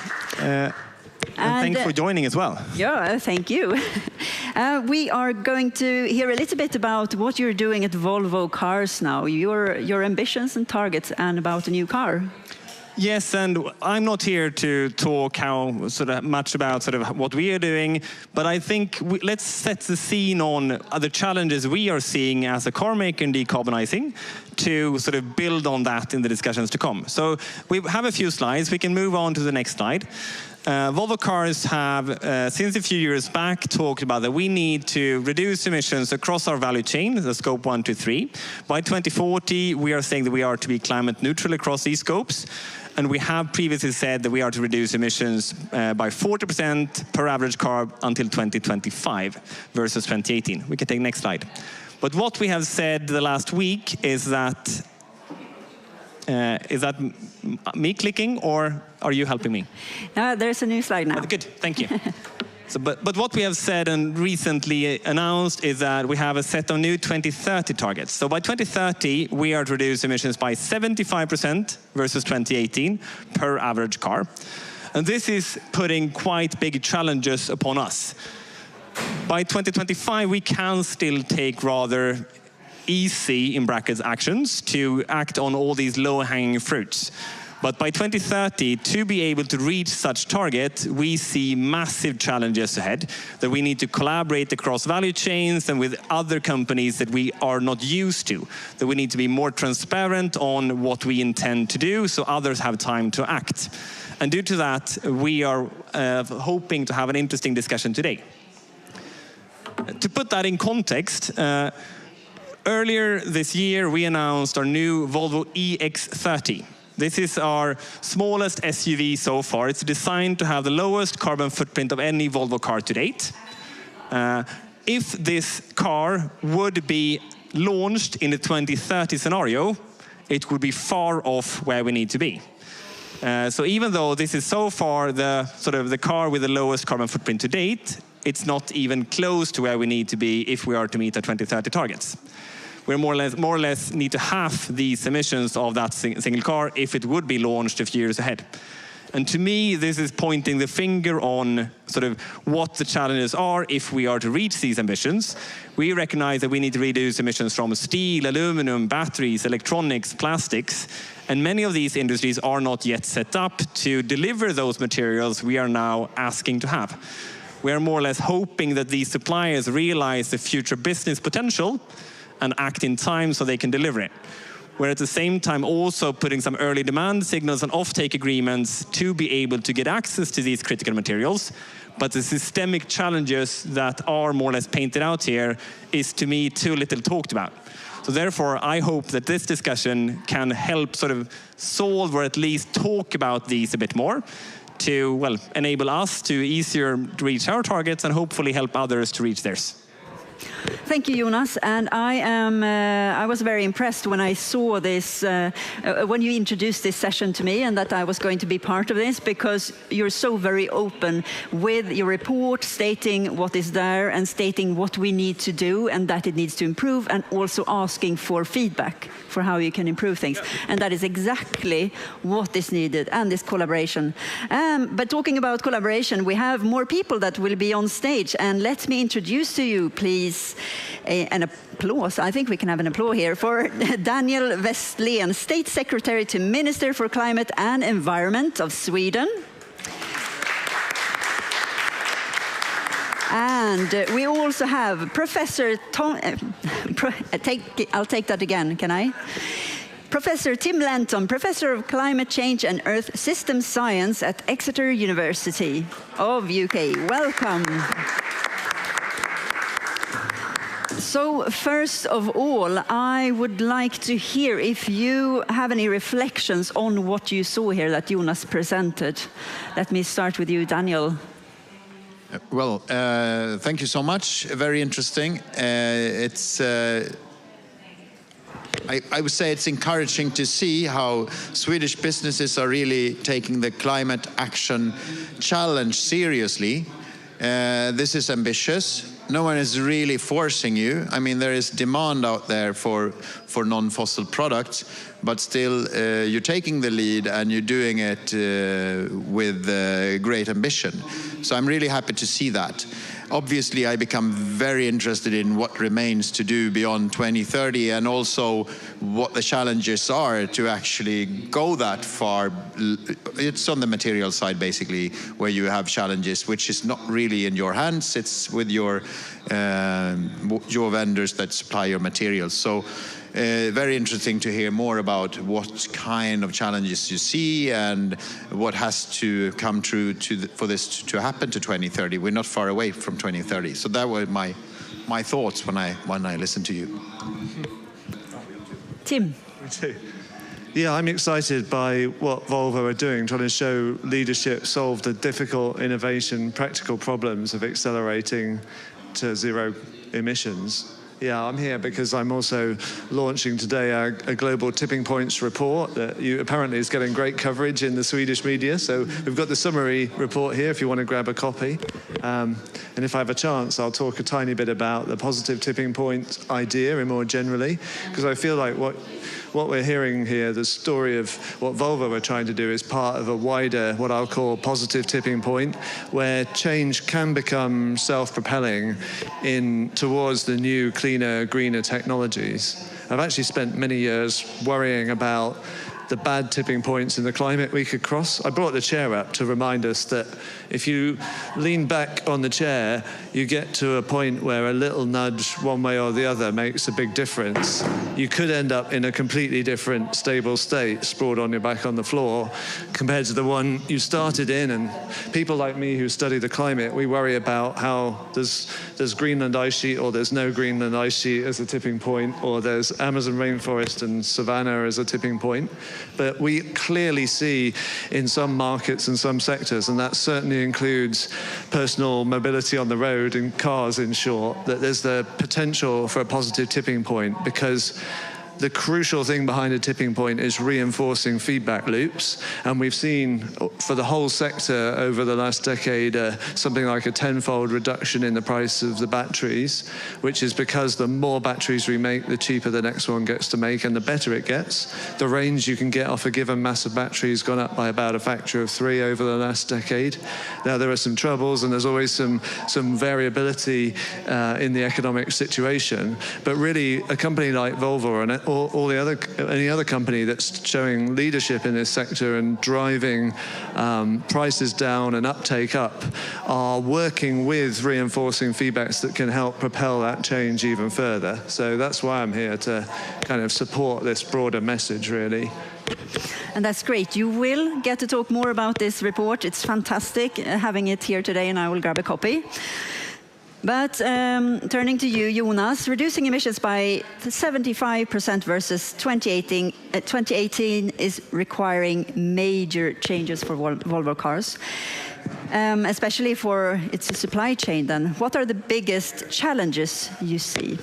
And thanks for joining as well. Yeah, thank you. We are going to hear a little bit about what you're doing at Volvo Cars now, your ambitions and targets, and about a new car. Yes, and I'm not here to talk much about what we are doing, but I think let's set the scene on the challenges we are seeing as a car maker in decarbonizing, to build on that in the discussions to come. So we have a few slides. We can move on to the next slide. Volvo Cars have, since a few years back, talked about that we need to reduce emissions across our value chain, the scope 1, 2, 3. By 2040, we are saying that we are to be climate neutral across these scopes. And we have previously said that we are to reduce emissions by 40% per average car until 2025 versus 2018. We can take next slide. But what we have said the last week is that me clicking, or are you helping me? No, there's a new slide now. Oh, good, thank you. But what we have said and recently announced is that we have a set of new 2030 targets. So by 2030, we are to reduce emissions by 75% versus 2018 per average car. And this is putting quite big challenges upon us. By 2025, we can still take rather easy, in brackets, actions to act on all these low-hanging fruits. But by 2030, to be able to reach such target, we see massive challenges ahead, that we need to collaborate across value chains and with other companies that we are not used to, that we need to be more transparent on what we intend to do so others have time to act. And due to that, we are hoping to have an interesting discussion today. To put that in context, earlier this year, we announced our new Volvo EX30. This is our smallest SUV so far. It's designed to have the lowest carbon footprint of any Volvo car to date. If this car would be launched in the 2030 scenario, it would be far off where we need to be. So even though this is so far the car with the lowest carbon footprint to date, it's not even close to where we need to be if we are to meet our 2030 targets. We more or less need to halve these emissions of that single car if it would be launched a few years ahead. And to me, this is pointing the finger on what the challenges are if we are to reach these ambitions. We recognize that we need to reduce emissions from steel, aluminum, batteries, electronics, plastics, and many of these industries are not yet set up to deliver those materials we are now asking to have. We are more or less hoping that these suppliers realize the future business potential and act in time so they can deliver it. We're at the same time also putting some early demand signals and offtake agreements to be able to get access to these critical materials. But the systemic challenges that are more or less painted out here is, to me, too little talked about. So therefore, I hope that this discussion can help solve or at least talk about these a bit more to, enable us to easier reach our targets and hopefully help others to reach theirs. Thank you, Jonas. And I was very impressed when I saw this, when you introduced this session to me, and that I was going to be part of this, because you're so very open with your report, stating what is there and stating what we need to do and that it needs to improve, and also asking for feedback for how you can improve things. And that is exactly what is needed, and this collaboration. But talking about collaboration, we have more people that will be on stage, and let me introduce to you, please, an applause. I think we can have an applause here for Daniel Westlén, State Secretary to Minister for Climate and Environment of Sweden. And we also have Professor Tom, I'll take that again, can I? Professor Tim Lenton, Professor of Climate Change and Earth System Science at Exeter University of UK. Welcome. So first of all, I would like to hear if you have any reflections on what you saw here that Jonas presented. Let me start with you, Daniel. Well, thank you so much. Very interesting. I would say it's encouraging to see how Swedish businesses are really taking the climate action challenge seriously. This is ambitious. No one is really forcing you. I mean, there is demand out there for non-fossil products, but still you're taking the lead and you're doing it with great ambition. So I'm really happy to see that. Obviously, I become very interested in what remains to do beyond 2030 and also what the challenges are to actually go that far. It's on the material side, basically, where you have challenges, which is not really in your hands. It's with your vendors that supply your materials. So very interesting to hear more about what kind of challenges you see and what has to come true for this to happen to 2030. We're not far away from 2030. So that were my thoughts when I listened to you. Tim. Me too. Yeah, I'm excited by what Volvo are doing, trying to show leadership, solve the difficult innovation, practical problems of accelerating to zero emissions. Yeah, I'm here because I'm also launching today a global tipping points report that apparently is getting great coverage in the Swedish media. So we've got the summary report here if you want to grab a copy. And if I have a chance, I'll talk a tiny bit about the positive tipping point idea and more generally, because I feel like what we're hearing here, the story of what Volvo are trying to do is part of a wider, what I'll call positive tipping point, where change can become self-propelling towards the new, cleaner, greener technologies. I've actually spent many years worrying about the bad tipping points in the climate we could cross. I brought the chair up to remind us that if you lean back on the chair, you get to a point where a little nudge one way or the other makes a big difference. You could end up in a completely different stable state, sprawled on your back on the floor, compared to the one you started in. And people like me who study the climate, we worry about how there's Greenland ice sheet or there's no Greenland ice sheet as a tipping point, or there's Amazon rainforest and savanna as a tipping point. But we clearly see in some markets and some sectors, and that certainly includes personal mobility on the road and cars in short, that there's the potential for a positive tipping point, because the crucial thing behind a tipping point is reinforcing feedback loops. And we've seen for the whole sector over the last decade something like a 10-fold reduction in the price of the batteries, which is because the more batteries we make, the cheaper the next one gets to make and the better it gets. The range you can get off a given mass of battery has gone up by about a factor of 3 over the last decade. Now, there are some troubles and there's always some variability in the economic situation. But really, a company like Volvo and any other company that's showing leadership in this sector and driving prices down and uptake up are working with reinforcing feedbacks that can help propel that change even further. So that's why I'm here, to kind of support this broader message, really. And that's great. You will get to talk more about this report. It's fantastic having it here today, and I will grab a copy. But turning to you, Jonas, reducing emissions by 75% versus 2018 is requiring major changes for Volvo cars, especially for its supply chain then. What are the biggest challenges you see?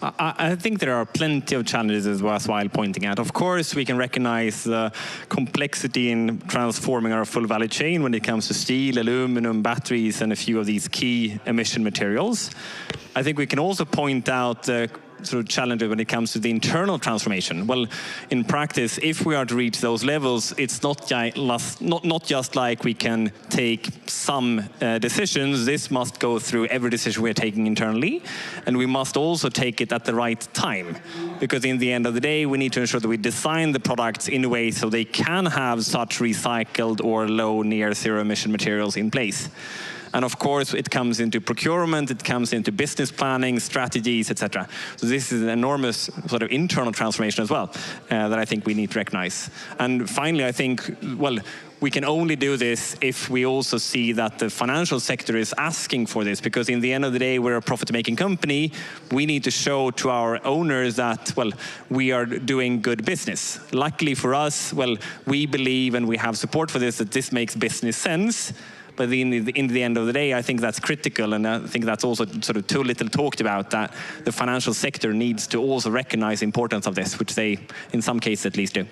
I think there are plenty of challenges as worthwhile pointing out. Of course, we can recognize the complexity in transforming our full value chain when it comes to steel, aluminum, batteries, and a few of these key emission materials. I think we can also point out the sort of challenges when it comes to the internal transformation. Well, in practice, if we are to reach those levels, it's not just like we can take some decisions. This must go through every decision we're taking internally, and we must also take it at the right time, because in the end of the day, we need to ensure that we design the products in a way so they can have such recycled or low, near zero emission materials in place. And of course, it comes into procurement, it comes into business planning, strategies, etc. So this is an enormous sort of internal transformation as well that I think we need to recognize. And finally, I think, well, we can only do this if we also see that the financial sector is asking for this, because in the end of the day, we're a profit-making company. We need to show to our owners that, well, we are doing good business. Luckily for us, well, we believe and we have support for this, that this makes business sense. But in the end of the day, I think that's critical, and I think that's also sort of too little talked about, that the financial sector needs to also recognize the importance of this, which they, in some cases at least, do.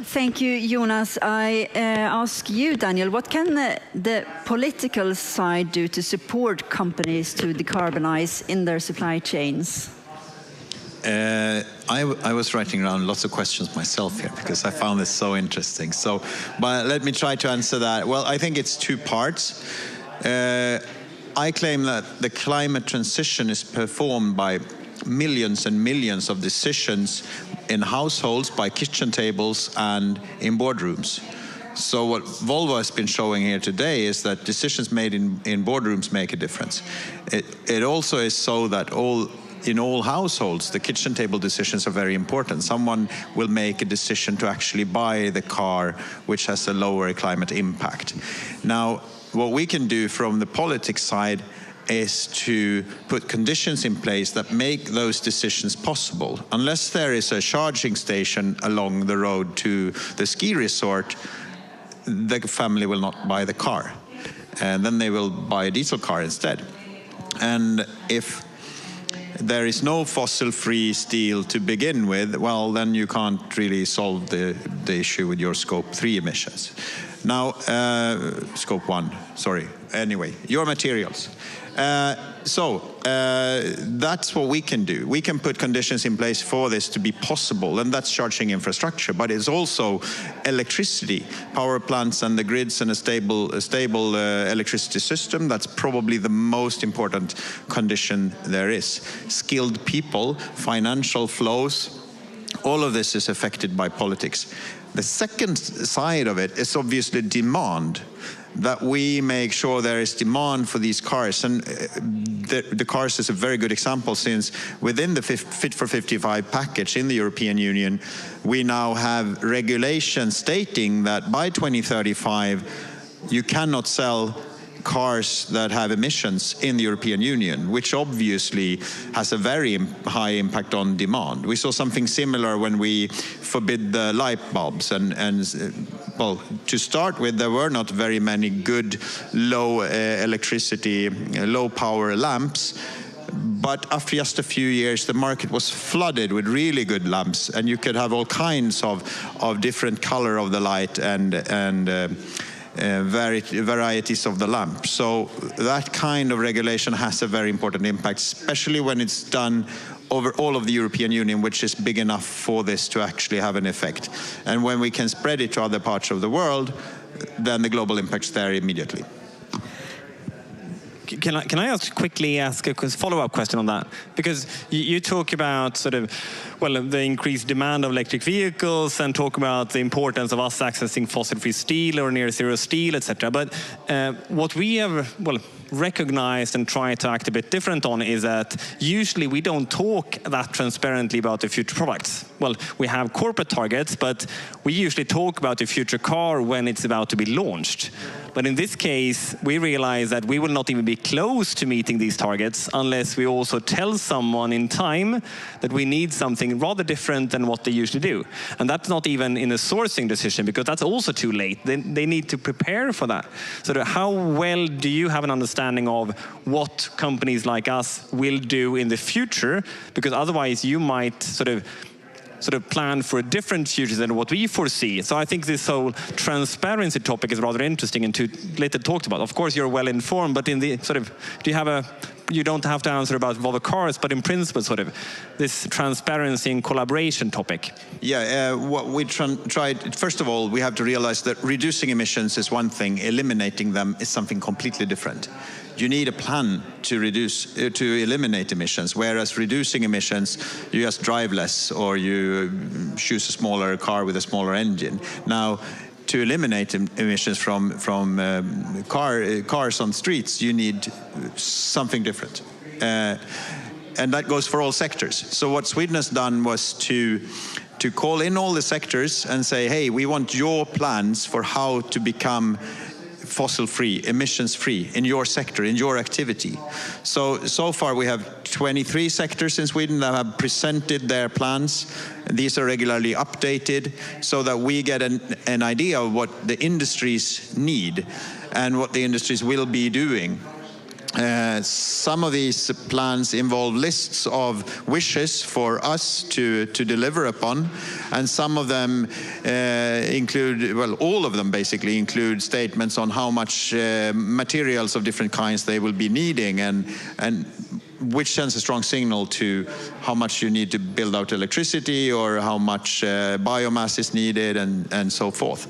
Thank you, Jonas. I ask you, Daniel, what can the political side do to support companies to decarbonize in their supply chains? I was writing down lots of questions myself here because I found this so interesting. So, but let me try to answer that. Well, I think it's two parts. I claim that the climate transition is performed by millions and millions of decisions in households, by kitchen tables, and in boardrooms. So what Volvo has been showing here today is that decisions made in boardrooms make a difference. It also is so that in all households, the kitchen table decisions are very important. Someone will make a decision to actually buy the car which has a lower climate impact. Now, what we can do from the politics side is to put conditions in place that make those decisions possible. Unless there is a charging station along the road to the ski resort, the family will not buy the car. And then they will buy a diesel car instead. And if there is no fossil-free steel to begin with, well, then you can't really solve the issue with your Scope 3 emissions. Now, Scope 1, sorry. Anyway, your materials. That's what we can do. We can put conditions in place for this to be possible, and that's charging infrastructure, but it's also electricity, power plants and the grids, and a stable electricity system. That's probably the most important condition there is. Skilled people, financial flows, all of this is affected by politics. The second side of it is obviously demand, that we make sure there is demand for these cars. And the cars is a very good example, since within the Fit for 55 package in the European Union, we now have regulations stating that by 2035, you cannot sell cars that have emissions in the European Union, which obviously has a very high impact on demand. We saw something similar when we forbid the light bulbs, and well, to start with, there were not very many good low electricity, low power lamps. But after just a few years, the market was flooded with really good lamps, and you could have all kinds of different color of the light and varieties of the lamp. So that kind of regulation has a very important impact, especially when it's done over all of the European Union, which is big enough for this to actually have an effect. And when we can spread it to other parts of the world, then the global impact's there immediately. Can I quickly ask a follow-up question on that? Because you talk about sort of, well, the increased demand of electric vehicles, and talk about the importance of us accessing fossil-free steel or near-zero steel, etc. But what we have, well, recognized and try to act a bit different on is that usually we don't talk that transparently about the future products. Well, we have corporate targets, but we usually talk about the future car when it's about to be launched. But in this case, we realize that we will not even be close to meeting these targets unless we also tell someone in time that we need something rather different than what they usually do. And that's not even in a sourcing decision, because that's also too late. They need to prepare for that. So how well do you have an understanding of what companies like us will do in the future? Because otherwise you might sort of plan for a different future than what we foresee. So I think this whole transparency topic is rather interesting and too little talked about. Of course, you're well informed, but in the sort of, you don't have to answer about Volvo Cars, but in principle, sort of this transparency and collaboration topic. Yeah, what we tried, first of all, we have to realize that reducing emissions is one thing, eliminating them is something completely different. You need a plan to eliminate emissions, whereas reducing emissions, you just drive less, or you choose a smaller car with a smaller engine. Now, to eliminate emissions from cars on streets, you need something different. And that goes for all sectors. So what Sweden has done was to call in all the sectors and say, hey, we want your plans for how to become fossil-free, emissions-free in your sector, in your activity. So far we have 23 sectors in Sweden that have presented their plans. These are regularly updated so that we get an idea of what the industries need and what the industries will be doing. Some of these plans involve lists of wishes for us to deliver upon, and some of them include, well, all of them basically include statements on how much materials of different kinds they will be needing, and which sends a strong signal to how much you need to build out electricity or how much biomass is needed and so forth.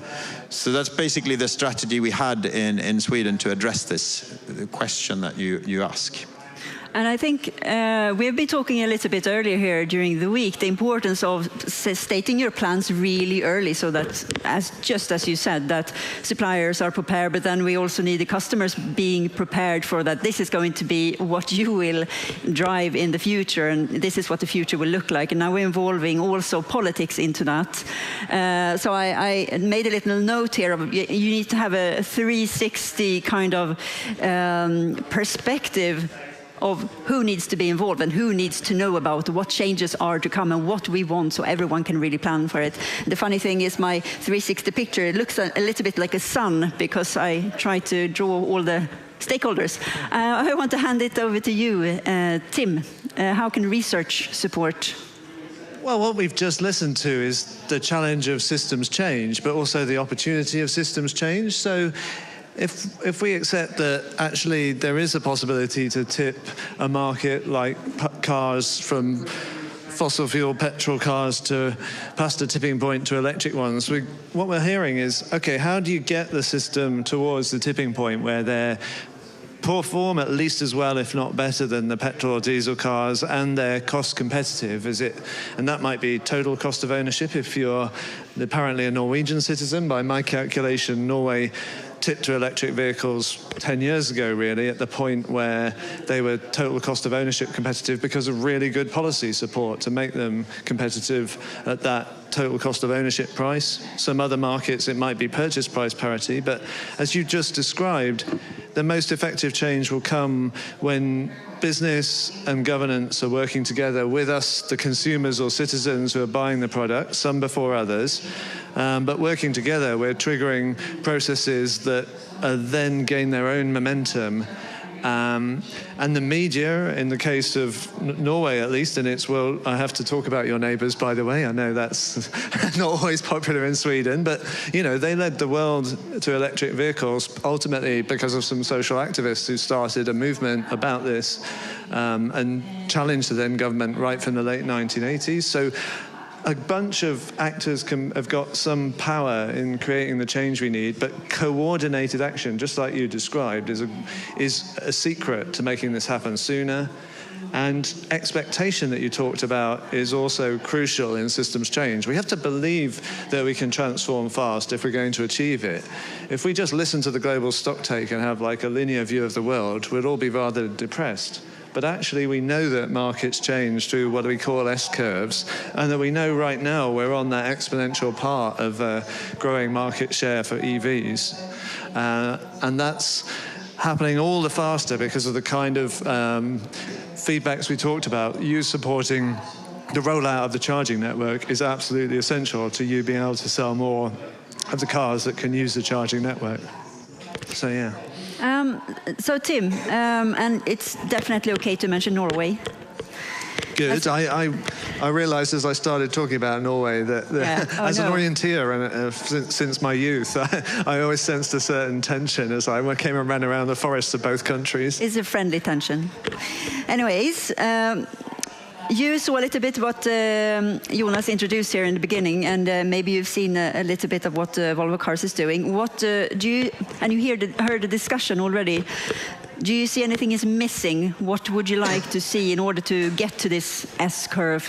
So that's basically the strategy we had in Sweden to address this question that you ask. And I think we've been talking a little bit earlier here during the week, the importance of stating your plans really early so that, just as you said, that suppliers are prepared, but then we also need the customers being prepared for that. This is going to be what you will drive in the future, and this is what the future will look like. And now we're involving also politics into that. So I made a little note here of you need to have a 360 kind of perspective of who needs to be involved and who needs to know about what changes are to come and what we want, so everyone can really plan for it. The funny thing is my 360 picture, it looks a little bit like a sun because I try to draw all the stakeholders. I want to hand it over to you, Tim. How can research support? Well, what we've just listened to is the challenge of systems change, but also the opportunity of systems change. So if we accept that actually there is a possibility to tip a market like cars from fossil fuel petrol cars to past a tipping point to electric ones, what we're hearing is, okay, how do you get the system towards the tipping point where they're perform at least as well, if not better, than the petrol or diesel cars, and they're cost competitive? And that might be total cost of ownership if you're apparently a Norwegian citizen. By my calculation, Norway tipped to electric vehicles 10 years ago, really, at the point where they were total cost of ownership competitive because of really good policy support to make them competitive at that total cost of ownership price. Some other markets, it might be purchase price parity, but as you just described, the most effective change will come when business and governance are working together with us, the consumers or citizens who are buying the product, some before others. But working together, we're triggering processes that then gain their own momentum. And the media, in the case of Norway at least, and I have to talk about your neighbours, by the way. I know that's not always popular in Sweden, but they led the world to electric vehicles ultimately because of some social activists who started a movement about this and challenged the then government right from the late 1980s. So a bunch of actors have got some power in creating the change we need, but coordinated action, just like you described, is a secret to making this happen sooner. And expectation that you talked about is also crucial in systems change. We have to believe that we can transform fast if we're going to achieve it. If we just listen to the global stocktake and have like a linear view of the world, we'd all be rather depressed. But actually, we know that markets change through what we call S-curves, and that we know right now we're on that exponential part of growing market share for EVs. And that's happening all the faster because of the kind of feedbacks we talked about. You supporting the rollout of the charging network is absolutely essential to you being able to sell more of the cars that can use the charging network. So, yeah. So Tim, and it's definitely okay to mention Norway. Good. I realised as I started talking about Norway that as an orienteer and since my youth, I always sensed a certain tension as I came and ran around the forests of both countries. It's a friendly tension. Anyways, you saw a little bit what Jonas introduced here in the beginning, and maybe you've seen a little bit of what Volvo Cars is doing. What and you heard the discussion already. Do you see anything is missing? What would you like to see in order to get to this S-curve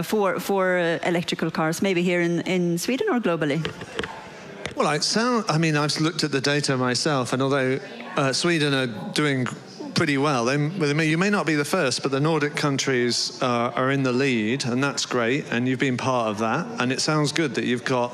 for electrical cars, maybe here in Sweden or globally? Well, I mean, I've looked at the data myself, and although Sweden are doing pretty well, you may not be the first, but the Nordic countries are in the lead, and that's great, and you've been part of that, and it sounds good that you've got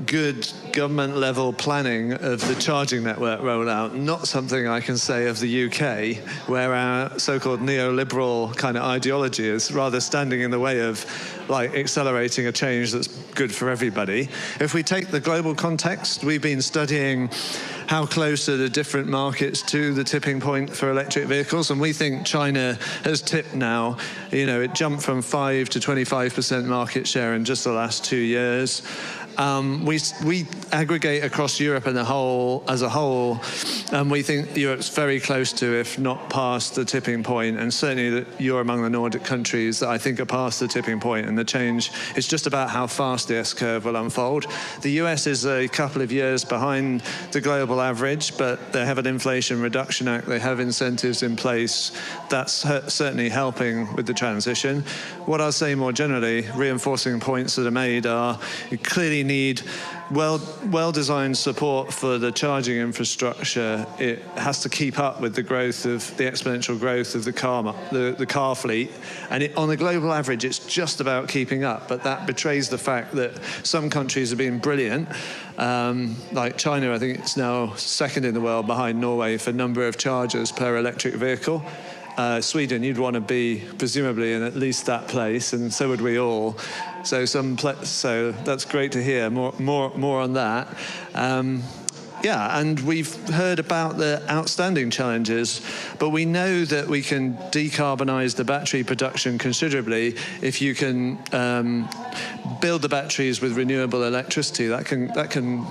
good government-level planning of the charging network rollout, not something I can say of the UK, where our so-called neoliberal kind of ideology is rather standing in the way of like accelerating a change that's good for everybody. If we take the global context, we've been studying how close are the different markets to the tipping point for electric vehicles, and we think China has tipped now. You know, it jumped from 5 to 25% market share in just the last 2 years. We aggregate across Europe as a whole, and we think Europe's very close to, if not past, the tipping point, and certainly that you're among the Nordic countries that I think are past the tipping point, and the change is just about how fast the S-curve will unfold. The US is a couple of years behind the global average, but they have an Inflation Reduction Act, they have incentives in place. That's certainly helping with the transition. What I'll say more generally, reinforcing points that are made, are you clearly need well-designed support for the charging infrastructure. It has to keep up with the growth of the exponential growth of the car fleet, and on a global average, it's just about keeping up. But that betrays the fact that some countries have been brilliant. Like China, I think it's now second in the world behind Norway for number of chargers per electric vehicle. Sweden, you'd want to be presumably in at least that place, and so would we all. So that's great to hear. More on that. Yeah, and we've heard about the outstanding challenges, but we know that we can decarbonize the battery production considerably if you can build the batteries with renewable electricity. That can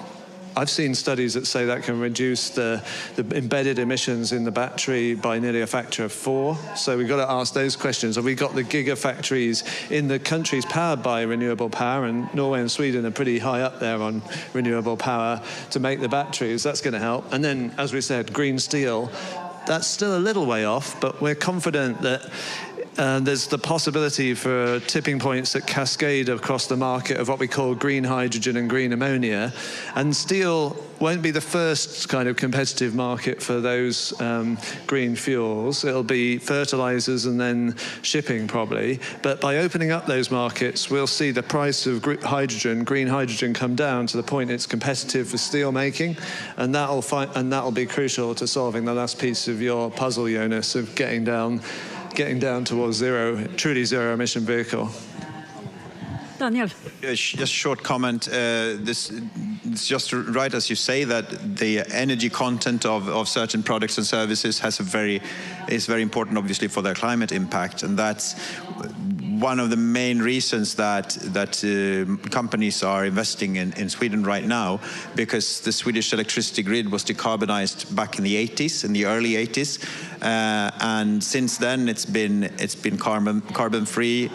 I've seen studies that say that can reduce the embedded emissions in the battery by nearly a factor of 4. So we've got to ask those questions. Have we got the gigafactories in the countries powered by renewable power? And Norway and Sweden are pretty high up there on renewable power to make the batteries. That's going to help. And then, as we said, green steel. That's still a little way off, but we're confident that there's the possibility for tipping points that cascade across the market of what we call green hydrogen and green ammonia. And steel won't be the first kind of competitive market for those green fuels. It'll be fertilizers and then shipping probably. But by opening up those markets, we'll see the price of green hydrogen come down to the point it's competitive for steel making. And that'll be crucial to solving the last piece of your puzzle, Jonas, of getting down towards truly zero emission vehicle. Daniel. Just a short comment. It's just right as you say that the energy content of certain products and services is very important, obviously, for their climate impact, and that's one of the main reasons that companies are investing in Sweden right now, because the Swedish electricity grid was decarbonized back in the early 80s, and since then it's been carbon free.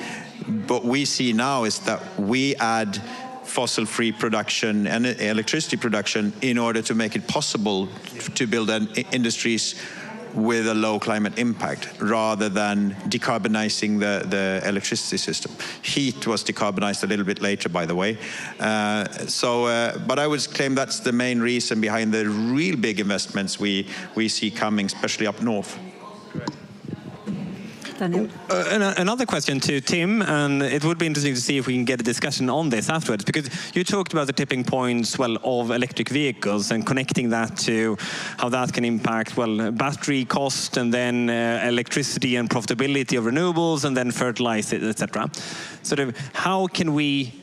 What we see now is that we add fossil-free production and electricity production in order to make it possible to build industries with a low climate impact, rather than decarbonizing the electricity system. Heat was decarbonized a little bit later, by the way. But I would claim that's the main reason behind the real big investments we see coming, especially up north. Another question to Tim, and it would be interesting to see if we can get a discussion on this afterwards, because you talked about the tipping points, of electric vehicles and connecting that to how that can impact, battery cost, and then electricity and profitability of renewables, and then fertilizer, etc. How can we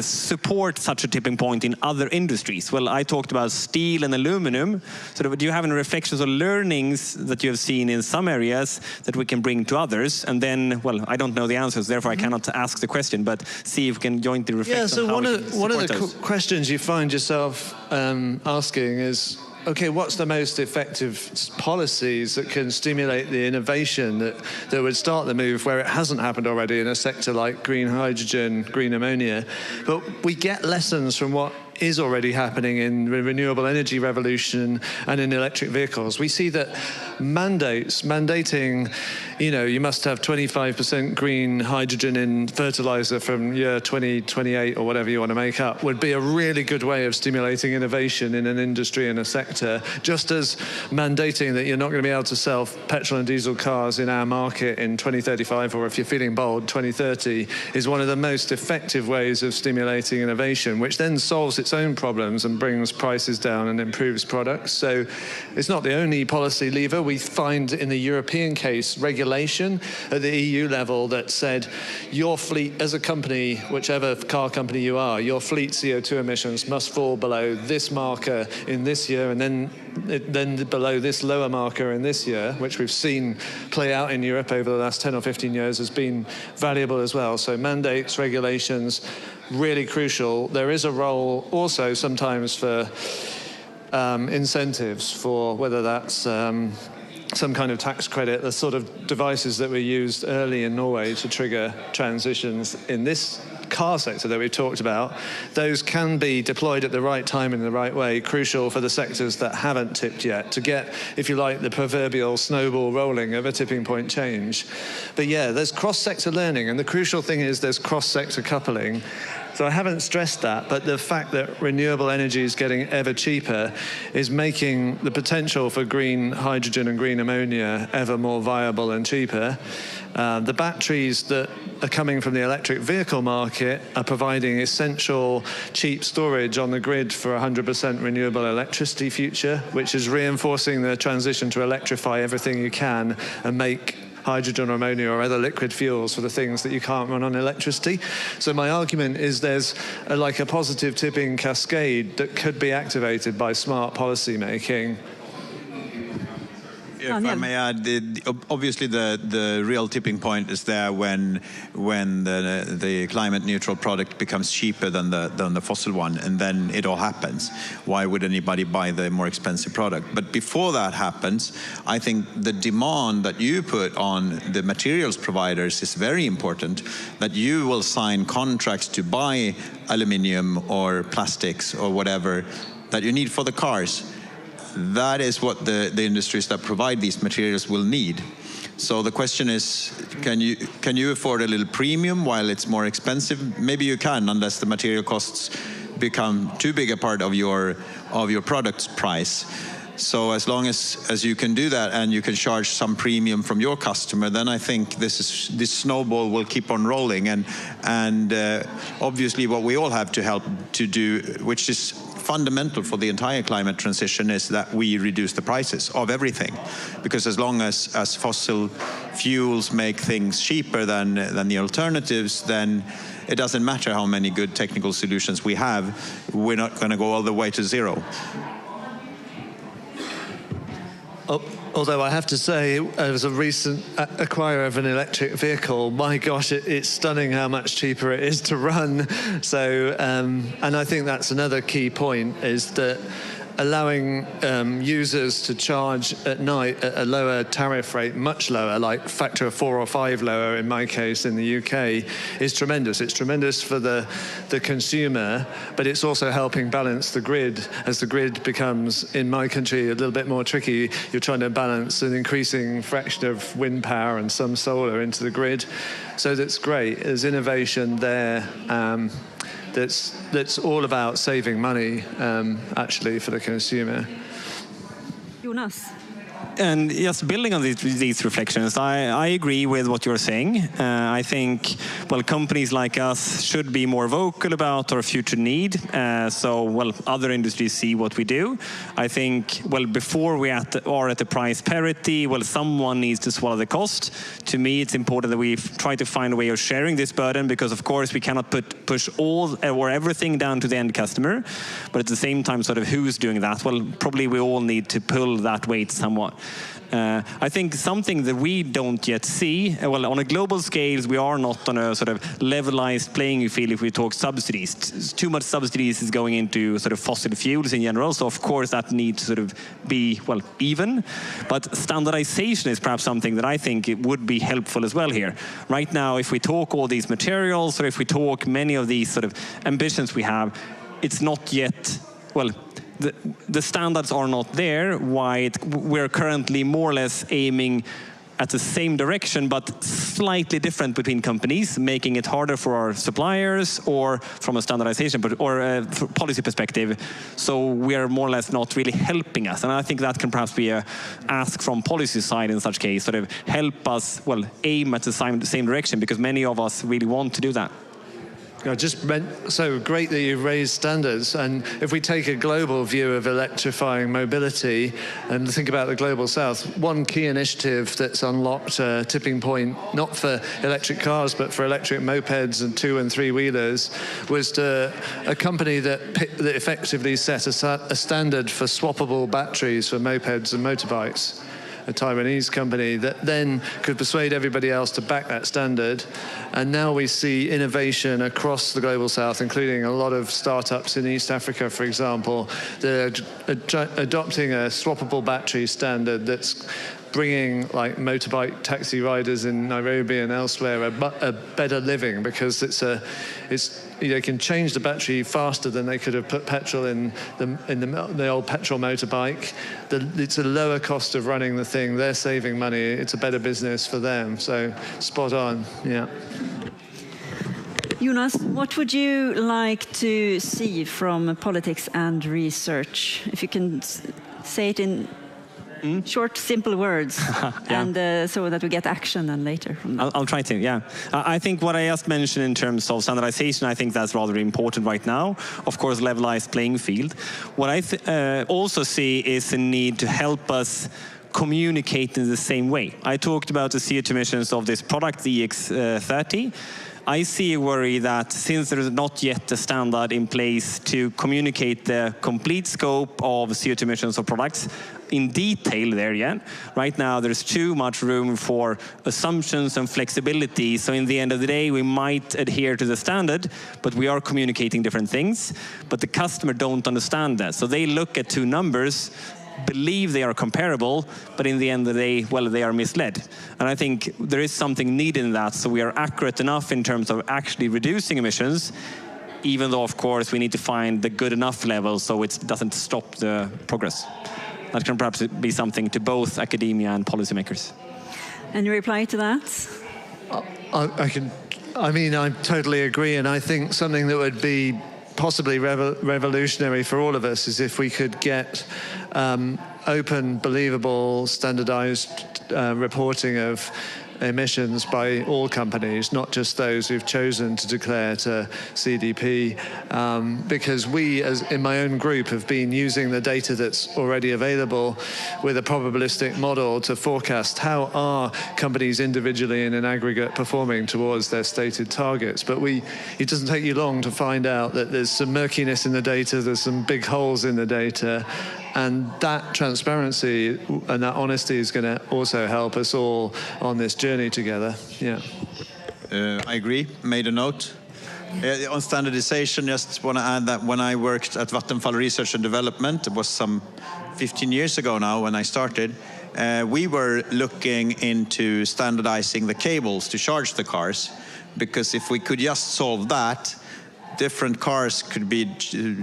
support such a tipping point in other industries? I talked about steel and aluminum. Do you have any reflections or learnings that you have seen in some areas that we can bring to others? And then, I don't know the answers, therefore I cannot ask the question, but see if we can join the reflection. Yeah, so one of the questions you find yourself asking is, okay, what's the most effective policies that can stimulate the innovation that would start the move where it hasn't happened already in a sector like green hydrogen, green ammonia? But we get lessons from what is already happening in the renewable energy revolution and in electric vehicles. We see that mandating, you must have 25% green hydrogen in fertilizer from year 2028 or whatever you want to make up, would be a really good way of stimulating innovation in an industry and a sector, just as mandating that you're not going to be able to sell petrol and diesel cars in our market in 2035, or if you're feeling bold, 2030, is one of the most effective ways of stimulating innovation, which then solves its own problems and brings prices down and improves products. So it's not the only policy lever. We find in the European case regulation at the EU level that said your fleet as a company, whichever car company you are, your fleet CO2 emissions must fall below this marker in this year, and then below this lower marker in this year, which we've seen play out in Europe over the last 10 or 15 years, has been valuable as well. So mandates, regulations, really crucial. There is a role also sometimes for incentives, for whether that's some kind of tax credit, the sort of devices that were used early in Norway to trigger transitions in this car sector that we've talked about. Those can be deployed at the right time in the right way, crucial for the sectors that haven't tipped yet, to get, if you like, the proverbial snowball rolling of a tipping point change. But yeah, there's cross-sector learning, and the crucial thing is there's cross-sector coupling. So I haven't stressed that, but the fact that renewable energy is getting ever cheaper is making the potential for green hydrogen and green ammonia ever more viable and cheaper. The batteries that are coming from the electric vehicle market are providing essential cheap storage on the grid for 100% renewable electricity future, which is reinforcing the transition to electrify everything you can and make hydrogen or ammonia or other liquid fuels for the things that you can't run on electricity. So my argument is there's like a positive tipping cascade that could be activated by smart policy making. If I may add, obviously the real tipping point is there when the climate neutral product becomes cheaper than the fossil one, and then it all happens. Why would anybody buy the more expensive product? But before that happens, I think the demand that you put on the materials providers is very important, that you will sign contracts to buy aluminium or plastics or whatever that you need for the cars. That is what the industries that provide these materials will need. So the question is, can you afford a little premium while it's more expensive? Maybe you can, unless the material costs become too big a part of your product's price. So as long as you can do that and you can charge some premium from your customer, then I think this snowball will keep on rolling. And obviously what we all have to help to do, which is fundamental for the entire climate transition, is that we reduce the prices of everything. Because as long as fossil fuels make things cheaper than the alternatives, then it doesn't matter how many good technical solutions we have, we're not going to go all the way to zero. Although I have to say, as a recent acquirer of an electric vehicle, my gosh, it's stunning how much cheaper it is to run. So, and I think that's another key point, is that allowing users to charge at night at a lower tariff rate, much lower, like factor of 4 or 5 lower in my case in the UK, is tremendous. It's tremendous for the consumer, but it's also helping balance the grid. As the grid becomes, in my country, a little bit more tricky, you're trying to balance an increasing fraction of wind power and some solar into the grid. So that's great. There's innovation there. That's all about saving money, actually, for the consumer. Jonas. And just building on these reflections, I agree with what you're saying. I think, well, companies like us should be more vocal about our future need. So, well, other industries see what we do. I think, well, before we are at the price parity, well, someone needs to swallow the cost. To me, it's important that we try to find a way of sharing this burden, because, of course, we cannot push all or everything down to the end customer. But at the same time, sort of who's doing that? Well, probably we all need to pull that weight somewhat. I think something that we don't yet see, well, on a global scale, we are not on a sort of levelized playing field if we talk subsidies. Too much subsidies is going into sort of fossil fuels in general, so of course that needs to sort of be, well, even. But standardization is perhaps something that I think it would be helpful as well here. Right now, if we talk all these materials, or if we talk many of these sort of ambitions we have, it's not yet, well, the standards are not there. Why we're currently more or less aiming at the same direction, but slightly different between companies, making it harder for our suppliers, or from a standardization or a policy perspective. So we are more or less not really helping us. And I think that can perhaps be a ask from policy side in such case, sort of help us, well, aim at the same direction, because many of us really want to do that. So great that you've raised standards, and if we take a global view of electrifying mobility and think about the global south, one key initiative that's unlocked a tipping point, not for electric cars but for electric mopeds and 2- and 3-wheelers, was a company that effectively set a standard for swappable batteries for mopeds and motorbikes. A Taiwanese company that then could persuade everybody else to back that standard. And now we see innovation across the global south, including a lot of startups in East Africa, for example, that are adopting a swappable battery standard that's bringing like motorbike taxi riders in Nairobi and elsewhere a better living, because they can change the battery faster than they could have put petrol in the old petrol motorbike. It's a lower cost of running the thing. They're saving money. It's a better business for them. So spot on, yeah. Jonas, what would you like to see from politics and research? If you can say it in short, simple words, and so that we get action then later from that. I'll try to, yeah. I think what I just mentioned in terms of standardization, I think that's rather important right now. Of course, levelized playing field. What I also see is a need to help us communicate in the same way. I talked about the CO2 emissions of this product, the EX30. I see a worry that since there is not yet a standard in place to communicate the complete scope of CO2 emissions of products in detail there yet, right now there's too much room for assumptions and flexibility. So in the end of the day, we might adhere to the standard, but we are communicating different things. But the customer don't understand that. So they look at two numbers, believe they are comparable, but in the end of the day, well, they are misled. And I think there is something needed in that, so we are accurate enough in terms of actually reducing emissions, even though, of course, we need to find the good enough level so it doesn't stop the progress. That can perhaps be something to both academia and policymakers. Any reply to that? I totally agree, and I think something that would be possibly revolutionary for all of us is if we could get open, believable, standardized reporting of emissions by all companies, not just those who've chosen to declare to CDP, because we, as in my own group, have been using the data that's already available with a probabilistic model to forecast how are companies individually and in aggregate performing towards their stated targets. But it doesn't take you long to find out that there's some murkiness in the data, there's some big holes in the data, and that transparency and that honesty is going to also help us all on this journey together. Yeah. I agree. Made a note. On standardization, just want to add that when I worked at Vattenfall Research and Development, it was some 15 years ago now when I started, we were looking into standardizing the cables to charge the cars, because if we could just solve that, different cars could be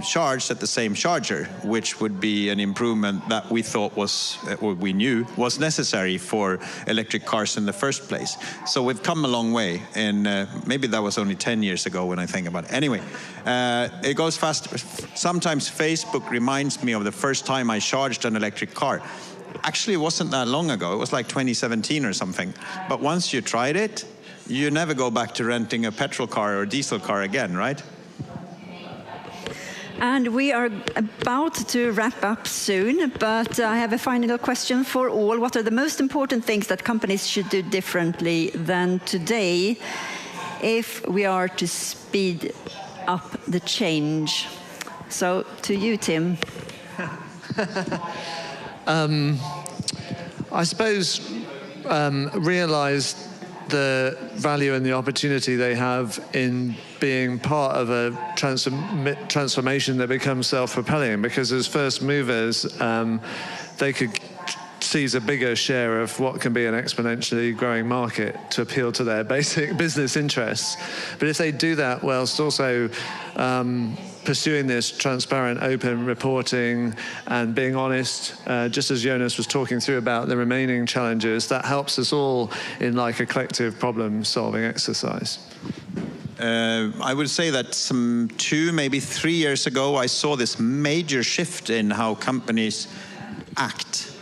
charged at the same charger, which would be an improvement that we thought was, or we knew was necessary for electric cars in the first place. So we've come a long way, and maybe that was only 10 years ago when I think about it. Anyway, it goes fast. Sometimes Facebook reminds me of the first time I charged an electric car. Actually, it wasn't that long ago. It was like 2017 or something. But once you tried it, you never go back to renting a petrol car or diesel car again, right? And we are about to wrap up soon, but I have a final question for all. What are the most important things that companies should do differently than today if we are to speed up the change? So to you, Tim. I suppose realize the value and the opportunity they have in being part of a transformation that becomes self-propelling, because as first movers, they could seize a bigger share of what can be an exponentially growing market to appeal to their basic business interests. But if they do that whilst also pursuing this transparent, open reporting and being honest, just as Jonas was talking through about the remaining challenges, that helps us all in like a collective problem-solving exercise. I would say that some 2, maybe 3 years ago, I saw this major shift in how companies act.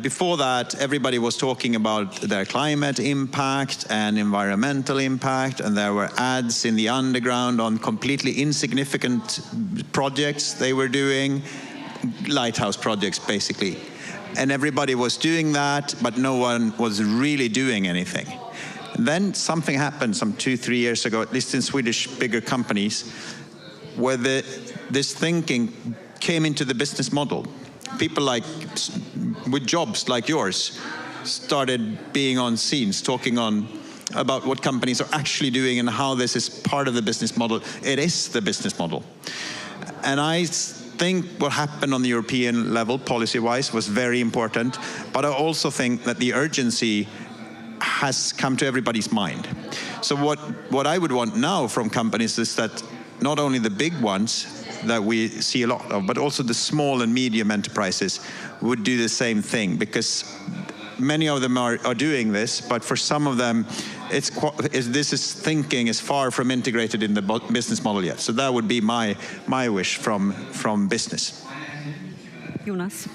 Before that, everybody was talking about their climate impact and environmental impact, and there were ads in the underground on completely insignificant projects they were doing, lighthouse projects basically. And everybody was doing that, but no one was really doing anything. And then something happened some 2-3 years ago, at least in Swedish bigger companies, where this thinking came into the business model. People with jobs like yours started being on scenes, talking about what companies are actually doing and how this is part of the business model. It is the business model. And I think what happened on the European level, policy-wise, was very important. But I also think that the urgency has come to everybody's mind. So what I would want now from companies is that not only the big ones that we see a lot of, but also the small and medium enterprises would do the same thing, because many of them are doing this, but for some of them, thinking is far from integrated in the business model yet. So that would be my wish from business. Jonas?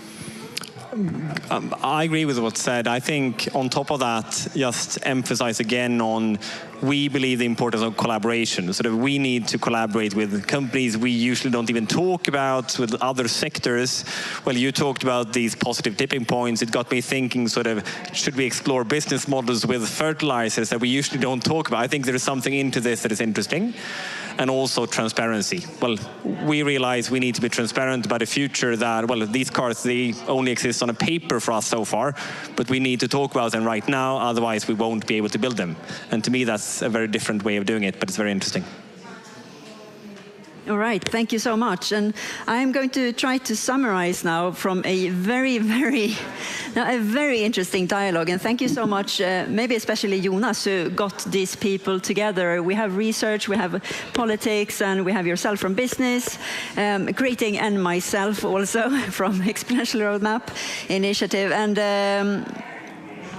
I agree with what's said. I think on top of that, just emphasize again on we believe the importance of collaboration. So that we need to collaborate with companies we usually don't even talk about, with other sectors. Well, you talked about these positive tipping points. It got me thinking should we explore business models with fertilizers that we usually don't talk about? I think there is something into this that is interesting. And also transparency. Well, we realize we need to be transparent about a future that, well, these cars, they only exist on a paper for us so far, but we need to talk about them right now, otherwise we won't be able to build them. And to me, that's a very different way of doing it, but it's very interesting. All right, thank you so much. And I'm going to try to summarize now from a very interesting dialogue. And thank you so much, maybe especially Jonas, who got these people together. We have research, we have politics, and we have yourself from business, Greeting, and myself also from Exponential Roadmap Initiative. And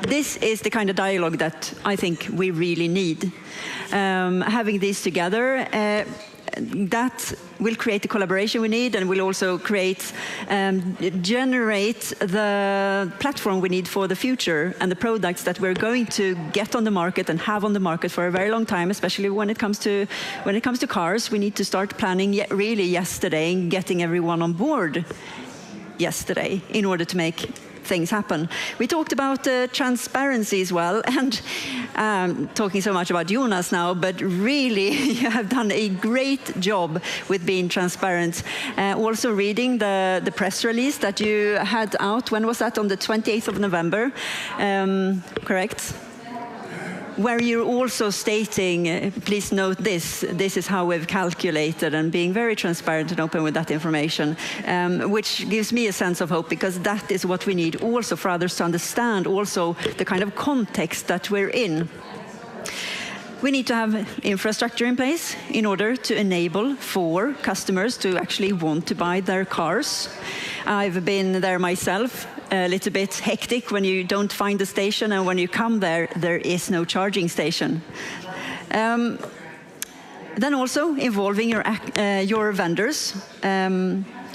this is the kind of dialogue that I think we really need. Having these together, that will create the collaboration we need, and will also generate the platform we need for the future and the products that we're going to get on the market and have on the market for a very long time, especially when it comes to cars. We need to start planning really yesterday and getting everyone on board yesterday in order to make things happen. We talked about transparency as well, and talking so much about Jonas now, but really you have done a great job with being transparent. Also reading the press release that you had out, when was that? On the 28th of November, correct? Where you're also stating, please note this is how we've calculated, and being very transparent and open with that information, which gives me a sense of hope, because that is what we need also for others to understand also the kind of context that we're in. We need to have infrastructure in place in order to enable for customers to actually want to buy their cars. I've been there myself, a little bit hectic when you don't find the station, and when you come there, there is no charging station. Then also involving your vendors,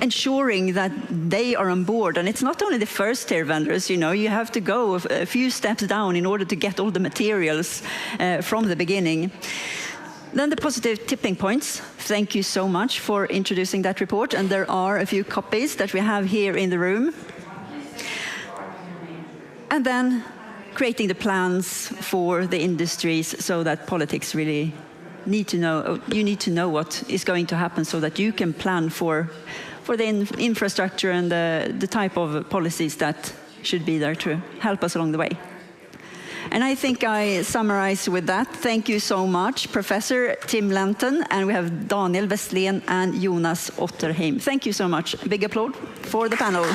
ensuring that they are on board. And it's not only the first tier vendors, you have to go a few steps down in order to get all the materials from the beginning. Then the positive tipping points. Thank you so much for introducing that report. And there are a few copies that we have here in the room. And then creating the plans for the industries, so that politics really need to know, you need to know what is going to happen, so that you can plan for the infrastructure and the type of policies that should be there to help us along the way. And I think I summarize with that. Thank you so much, Professor Tim Lenton, and we have Daniel Westlén and Jonas Otterheim. Thank you so much. Big applause for the panel.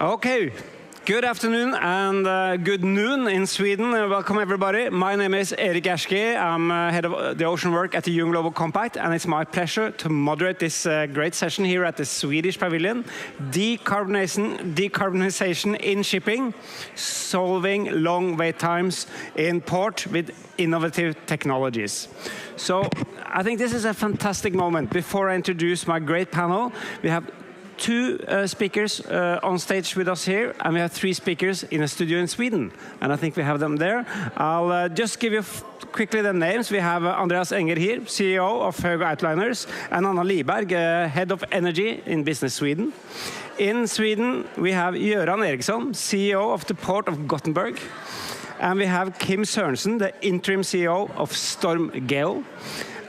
Okay. Good afternoon and good noon in Sweden. Welcome everybody. My name is Erik Erski. I'm head of the ocean work at the UN Global Compact, and it's my pleasure to moderate this great session here at the Swedish Pavilion. Decarbonization in shipping, solving long wait times in port with innovative technologies. So I think this is a fantastic moment. Before I introduce my great panel, we have two speakers on stage with us here, and we have three speakers in a studio in Sweden, and I think we have them there. I'll just give you quickly the names. We have Andreas Enger here, CEO of Höegh Autoliners, and Anna Liberg, Head of Energy in Business Sweden. In Sweden, we have Göran Eriksson, CEO of the Port of Gothenburg, and we have Kim Sørensen, the interim CEO of Storm Geo,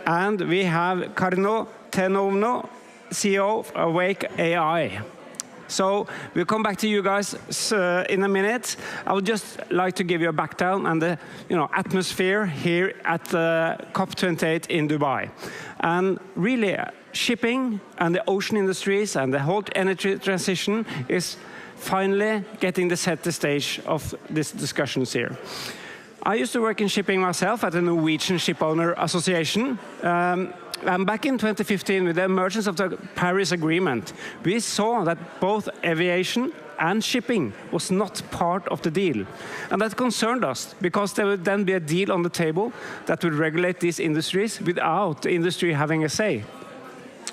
and we have Karino Tenovno, CEO of Awake AI. So we'll come back to you guys in a minute. I would just like to give you a background and the atmosphere here at COP28 in Dubai. And really, shipping and the ocean industries and the whole energy transition is finally getting to set the stage of these discussions here. I used to work in shipping myself at the Norwegian Shipowner Association. And back in 2015, with the emergence of the Paris Agreement, we saw that both aviation and shipping was not part of the deal. And that concerned us, because there would then be a deal on the table that would regulate these industries without the industry having a say.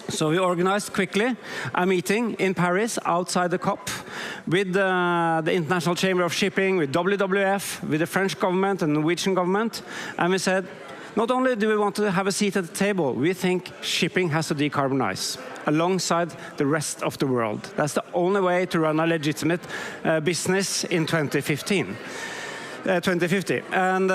So we organized quickly a meeting in Paris outside the COP with the International Chamber of Shipping, with WWF, with the French government and Norwegian government. And we said, not only do we want to have a seat at the table, we think shipping has to decarbonize alongside the rest of the world. That's the only way to run a legitimate business in 2050. And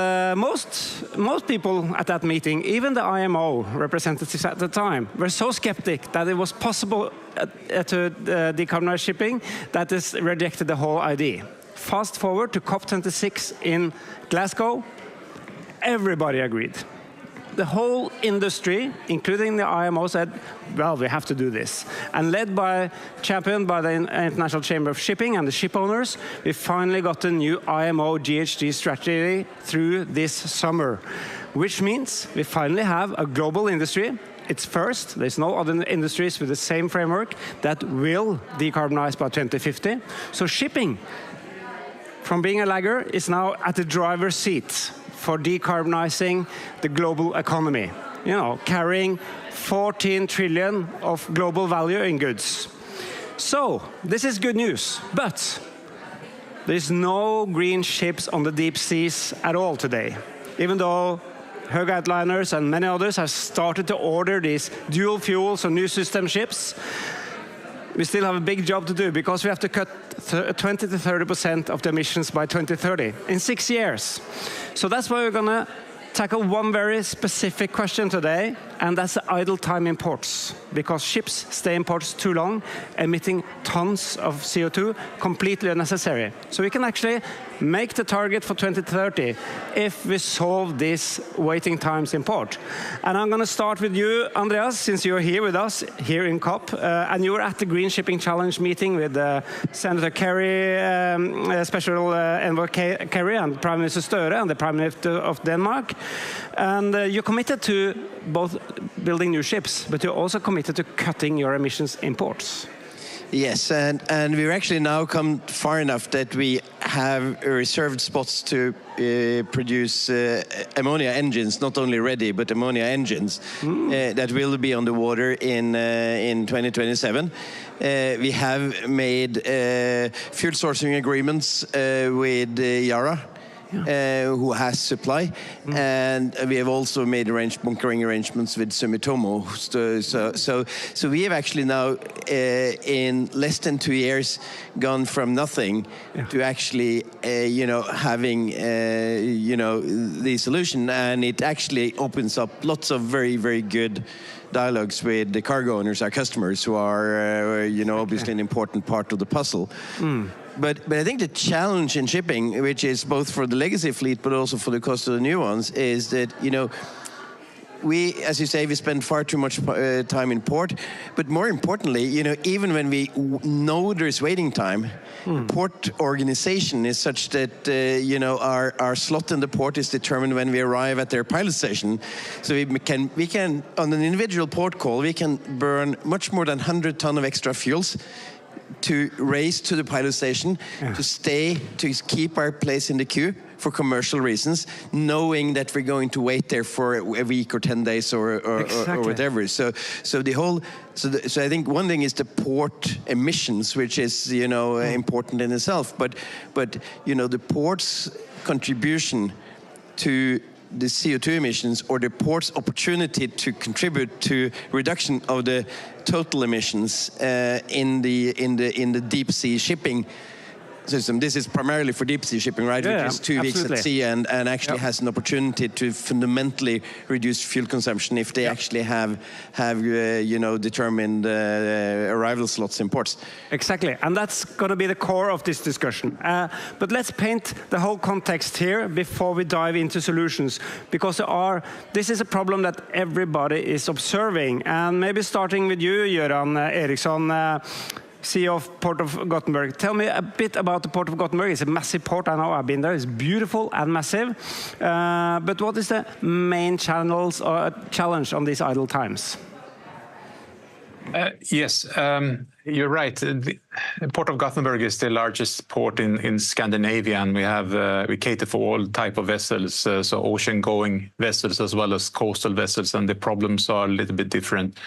most people at that meeting, even the IMO representatives at the time, were so skeptic that it was possible to decarbonize shipping that they rejected the whole idea. Fast forward to COP26 in Glasgow, everybody agreed. The whole industry, including the IMO, said, well, we have to do this. And championed by the International Chamber of Shipping and the ship owners, we finally got a new IMO GHG strategy through this summer, which means we finally have a global industry. It's first. There's no other industries with the same framework that will decarbonize by 2050. So shipping, from being a lagger, is now at the driver's seat for decarbonizing the global economy, carrying 14 trillion of global value in goods. So this is good news, but there's no green ships on the deep seas at all today, even though Höegh Autoliners and many others have started to order these dual fuels or new system ships. We still have a big job to do, because we have to cut 20 to 30% of the emissions by 2030 in 6 years. So that's why we're going to tackle one very specific question today, and that's the idle time in ports, because ships stay in ports too long, emitting tons of CO2, completely unnecessary. So we can actually make the target for 2030 if we solve these waiting times in port. And I'm going to start with you, Andreas, since you're here with us here in COP, and you were at the Green Shipping Challenge meeting with Senator Kerry, Special Envoy Kerry, and Prime Minister Støre, and the Prime Minister of Denmark. And you're committed to both building new ships, but you're also committed to cutting your emissions in ports. Yes, and we've actually now come far enough that we have reserved spots to produce ammonia engines, not only ready, but ammonia engines that will be on the water in 2027. We have made fuel sourcing agreements with Yara, who has supply, and we have also made bunkering arrangements with Sumitomo. So we have actually now, in less than 2 years, gone from nothing to actually, having, the solution, and it actually opens up lots of very, very good dialogues with the cargo owners, our customers, who are, obviously an important part of the puzzle. But I think the challenge in shipping, which is both for the legacy fleet but also for the cost of the new ones, is that, we, as you say, we spend far too much time in port. But more importantly, even when we know there's waiting time, port organization is such that our slot in the port is determined when we arrive at their pilot station. So we can on an individual port call, we can burn much more than 100 tons of extra fuels to race to the pilot station, to keep our place in the queue for commercial reasons, knowing that we're going to wait there for a week or 10 days or whatever. So I think one thing is the port emissions, which is important in itself. But the port's contribution to the CO2 emissions, or the port's opportunity to contribute to reduction of the total emissions in the deep sea shipping system. This is primarily for deep sea shipping, right? Yeah, which is 2 weeks at sea and actually has an opportunity to fundamentally reduce fuel consumption if they actually have determined arrival slots in ports. Exactly, and that's going to be the core of this discussion. But let's paint the whole context here before we dive into solutions, because this is a problem that everybody is observing. And maybe starting with you, Göran Eriksson, CEO of Port of Gothenburg. Tell me a bit about the Port of Gothenburg. It's a massive port. I know, I've been there. It's beautiful and massive. But what is the main challenge on these idle times? Yes, you're right. The Port of Gothenburg is the largest port in Scandinavia, and we cater for all type of vessels, so ocean-going vessels as well as coastal vessels, and the problems are a little bit different.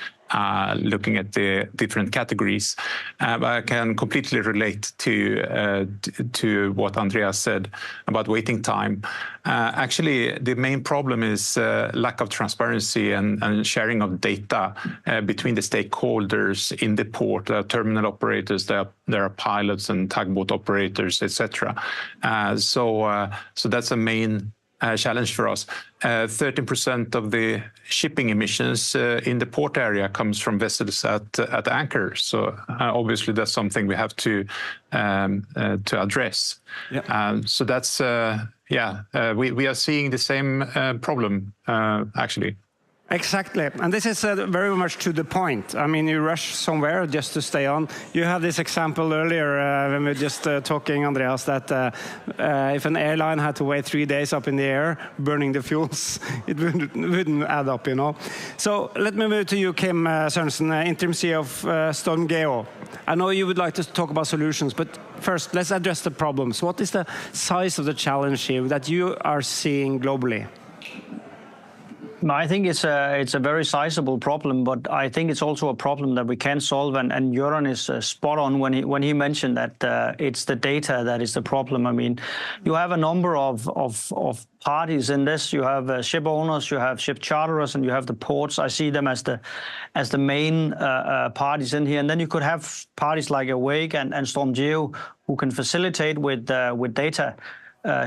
Looking at the different categories, but I can completely relate to what Andreas said about waiting time. Actually, the main problem is lack of transparency and sharing of data between the stakeholders in the port. There are terminal operators, there are pilots and tugboat operators, etc. So that's a main challenge for us. 13% of the shipping emissions in the port area comes from vessels at anchor. So obviously that's something we have to address. Yep. So that's we are seeing the same problem actually. Exactly, and this is very much to the point. I mean, you rush somewhere just to stay on. You had this example earlier when we were just talking, Andreas, that if an airline had to wait 3 days up in the air burning the fuels, it wouldn't add up, So let me move to you, Kim Sørensen, interim CEO of StormGeo. I know you would like to talk about solutions, but first, let's address the problems. What is the size of the challenge here that you are seeing globally? No, I think it's a very sizable problem, but I think it's also a problem that we can solve. And Göran is spot on when he mentioned that it's the data that is the problem. I mean, you have a number of parties in this. You have ship owners, you have ship charterers, and you have the ports. I see them as the main parties in here. And then you could have parties like Awake and StormGeo who can facilitate with data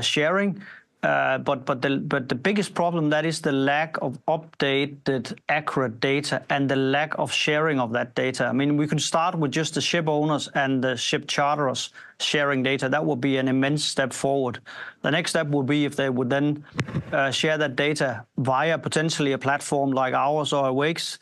sharing. But the biggest problem, that is the lack of updated, accurate data and the lack of sharing of that data. I mean, we can start with just the ship owners and the ship charterers sharing data. That would be an immense step forward. The next step would be if they would then share that data via potentially a platform like ours or Awake's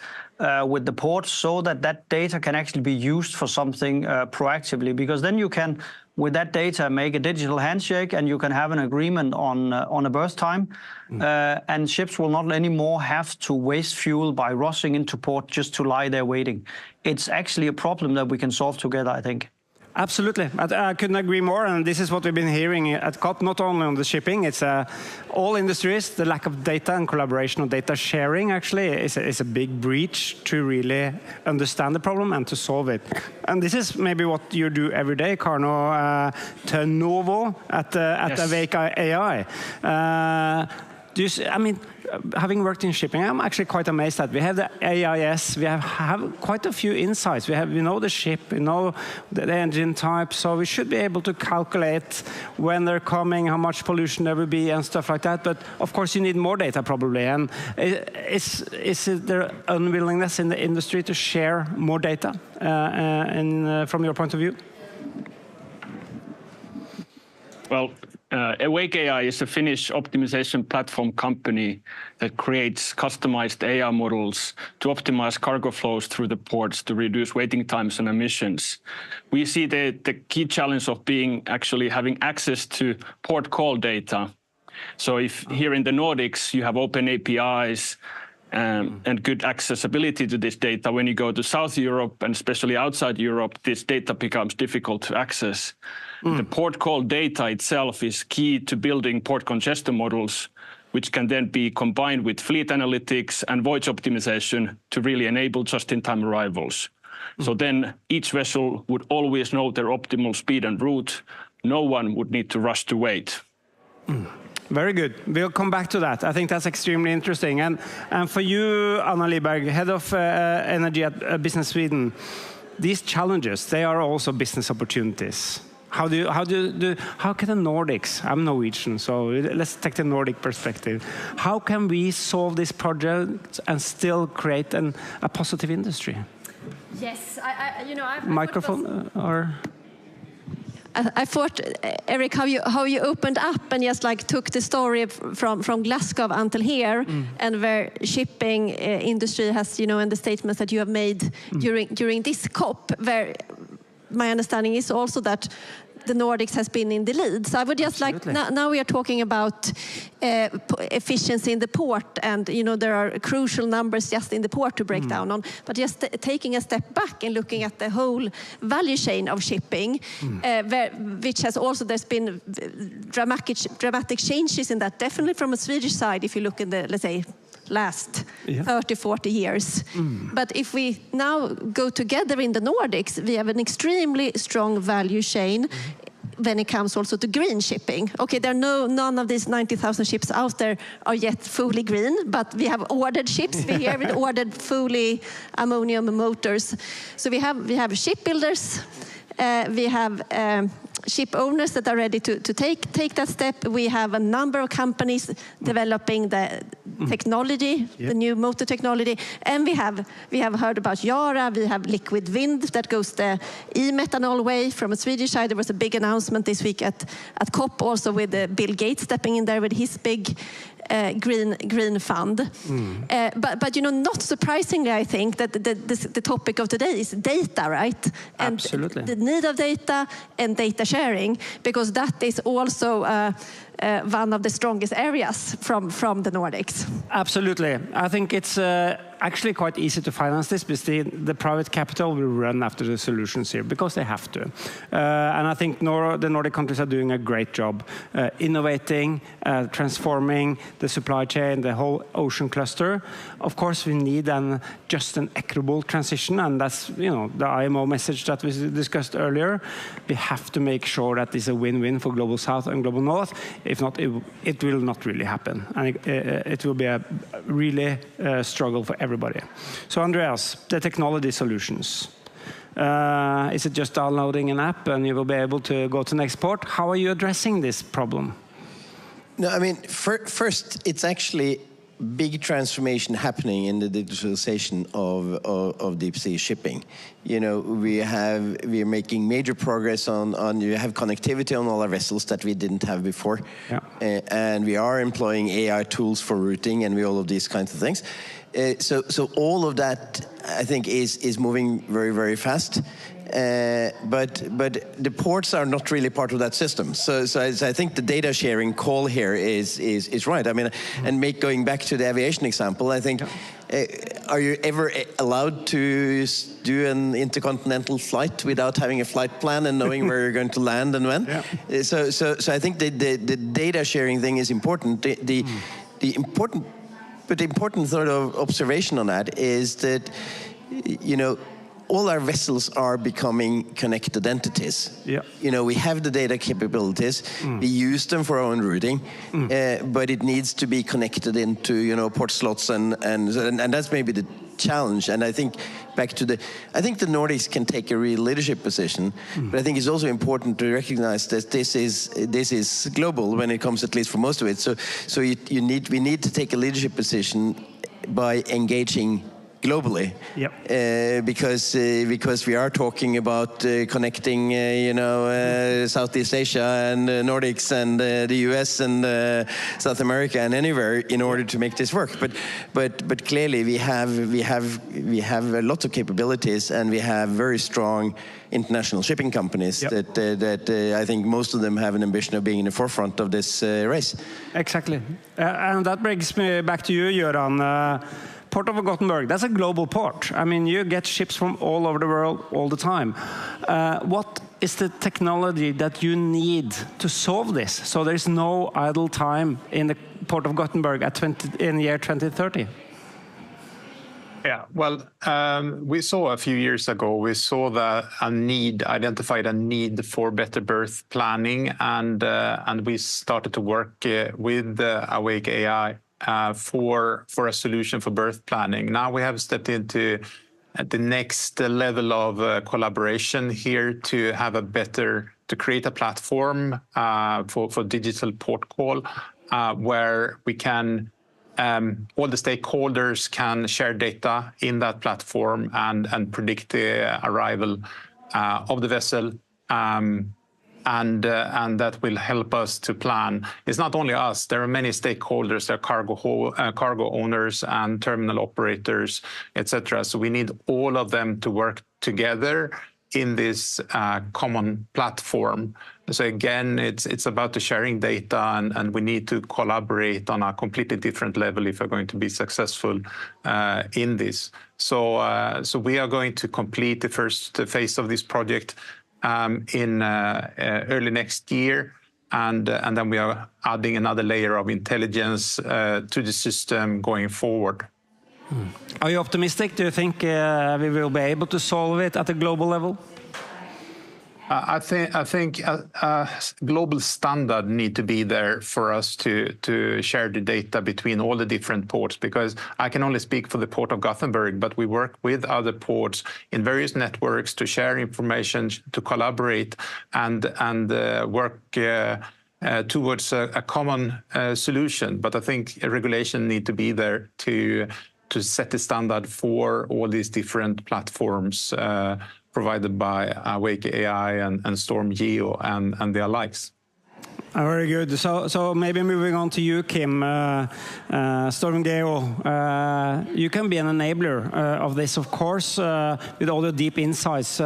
with the ports, so that data can actually be used for something proactively, because then you can, with that data, make a digital handshake and you can have an agreement on a berth time. And ships will not anymore have to waste fuel by rushing into port just to lie there waiting. It's actually a problem that we can solve together, I think. Absolutely. I couldn't agree more. And this is what we've been hearing at COP, not only on the shipping, it's all industries. The lack of data and collaboration on data sharing actually is a big breach to really understand the problem and to solve it. And this is maybe what you do every day, Karno Turnovo at Awake AI. I mean, having worked in shipping, I'm actually quite amazed that we have the AIS, we have quite a few insights. We know the ship, we know the engine type, so we should be able to calculate when they're coming, how much pollution there will be and stuff like that. But of course you need more data probably. And is there unwillingness in the industry to share more data from your point of view? Well, Awake AI is a Finnish optimization platform company that creates customized AI models to optimize cargo flows through the ports to reduce waiting times and emissions. We see the key challenge of having access to port call data. So if here in the Nordics you have open APIs and good accessibility to this data, when you go to South Europe and especially outside Europe, this data becomes difficult to access. The port call data itself is key to building port congestion models, which can then be combined with fleet analytics and voyage optimization to really enable just-in-time arrivals. So then each vessel would always know their optimal speed and route. No one would need to rush to wait. Very good. We'll come back to that. I think that's extremely interesting. And for you, Anna Liberg, Head of Energy at Business Sweden, these challenges, they are also business opportunities. How can the Nordics, I'm Norwegian, so let's take the Nordic perspective. How can we solve this project and still create a positive industry? Yes, Microphone or? I thought, Eric, how you opened up and just took the story from Glasgow until here, and where shipping industry has, and the statements that you have made during this COP, where my understanding is also that the Nordics has been in the lead. So I would just now we are talking about efficiency in the port, and there are crucial numbers just in the port to break down on. But just taking a step back and looking at the whole value chain of shipping, which has also, there's been dramatic changes in that, definitely from a Swedish side, if you look in the, let's say, last 30, 40 years. But if we now go together in the Nordics, we have an extremely strong value chain when it comes also to green shipping. Okay, there are none of these 90,000 ships out there are yet fully green, but we have ordered ships. We have ordered fully ammonium motors. So we have shipbuilders, we have ship owners that are ready to take that step. We have a number of companies developing the technology, the new motor technology, and we have heard about Yara. We have liquid wind that goes the e-methanol way. From a Swedish side, there was a big announcement this week at COP, also with Bill Gates stepping in there with his big green fund. But not surprisingly, I think that the topic of today is data, right? And absolutely. The need of data and data sharing, because that is also one of the strongest areas from the Nordics. Absolutely. I think it's actually quite easy to finance this, because the private capital will run after the solutions here, because they have to. And I think the Nordic countries are doing a great job innovating, transforming the supply chain, the whole ocean cluster. Of course, we need just an equitable transition, and that's the IMO message that we discussed earlier. We have to make sure that it's a win-win for Global South and Global North. If not, it will not really happen, and it will be a really struggle for everybody. So Andreas, the technology solutions. Is it just downloading an app and you will be able to go to the next port? How are you addressing this problem? No, I mean, first, it's actually big transformation happening in the digitalization of deep sea shipping. We are making major progress on you have connectivity on all our vessels that we didn't have before. And we are employing AI tools for routing and all of these kinds of things. So all of that, I think, is moving very, very fast. But the ports are not really part of that system. So I think the data sharing call here is right. I mean, and going back to the aviation example, I think, are you ever allowed to do an intercontinental flight without having a flight plan and knowing where you're going to land and when? So I think the data sharing thing is important. The important sort of observation on that is that, all our vessels are becoming connected entities. We have the data capabilities. We use them for our own routing, but it needs to be connected into port slots, and that's maybe the challenge. And I think I think the Nordics can take a real leadership position, but I think it's also important to recognize that this is global when it comes, at least for most of it. So we need to take a leadership position by engaging globally. Because we are talking about connecting, Southeast Asia and Nordics and the US and South America and anywhere in order to make this work. But clearly we have a lot of capabilities, and we have very strong international shipping companies that I think most of them have an ambition of being in the forefront of this race. Exactly. And that brings me back to you, Göran. Port of Gothenburg, that's a global port. I mean, you get ships from all over the world all the time. What is the technology that you need to solve this, so there's no idle time in the Port of Gothenburg in the year 2030? Yeah, well, we saw a few years ago, we saw identified a need for better berth planning, and we started to work with Awake AI for a solution for berth planning. Now we have stepped into the next level of collaboration here to create a platform for digital port call where we can all the stakeholders can share data in that platform and predict the arrival of the vessel, and that will help us to plan. It's not only us. There are many stakeholders. There are cargo owners and terminal operators, etc. So we need all of them to work together in this common platform. So again, it's about the sharing data, and we need to collaborate on a completely different level if we're going to be successful in this. So we are going to complete the first phase of this project in early next year, and then we are adding another layer of intelligence to the system going forward. Are you optimistic? Do you think we will be able to solve it at a global level? I think a global standard need to be there for us to share the data between all the different ports, because I can only speak for the Port of Gothenburg, but we work with other ports in various networks to share information, to collaborate, and work towards a common solution. But I think a regulation need to be there to set the standard for all these different platforms provided by Awake AI and StormGeo and their likes. Very good. So maybe moving on to you, Kim. StormGeo, you can be an enabler of this, of course, with all the deep insights.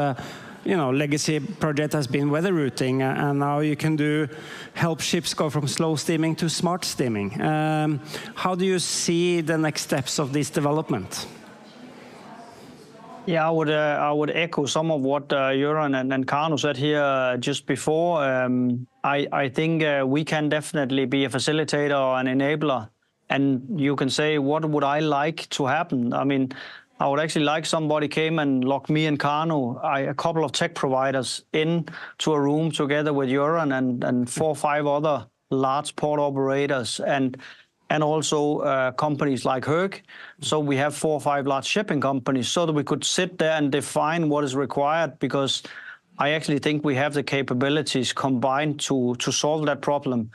Legacy project has been weather routing, and now you can help ships go from slow steaming to smart steaming. How do you see the next steps of this development? Yeah, I would echo some of what Göran and Kano said here just before. I think we can definitely be a facilitator or an enabler. And you can say, what would I like to happen? I mean, I would actually like somebody came and locked me and Kano, a couple of tech providers, into a room together with Göran and 4 or 5 other large port operators and also companies like Höegh. So we have 4 or 5 large shipping companies so that we could sit there and define what is required, because I actually think we have the capabilities combined to solve that problem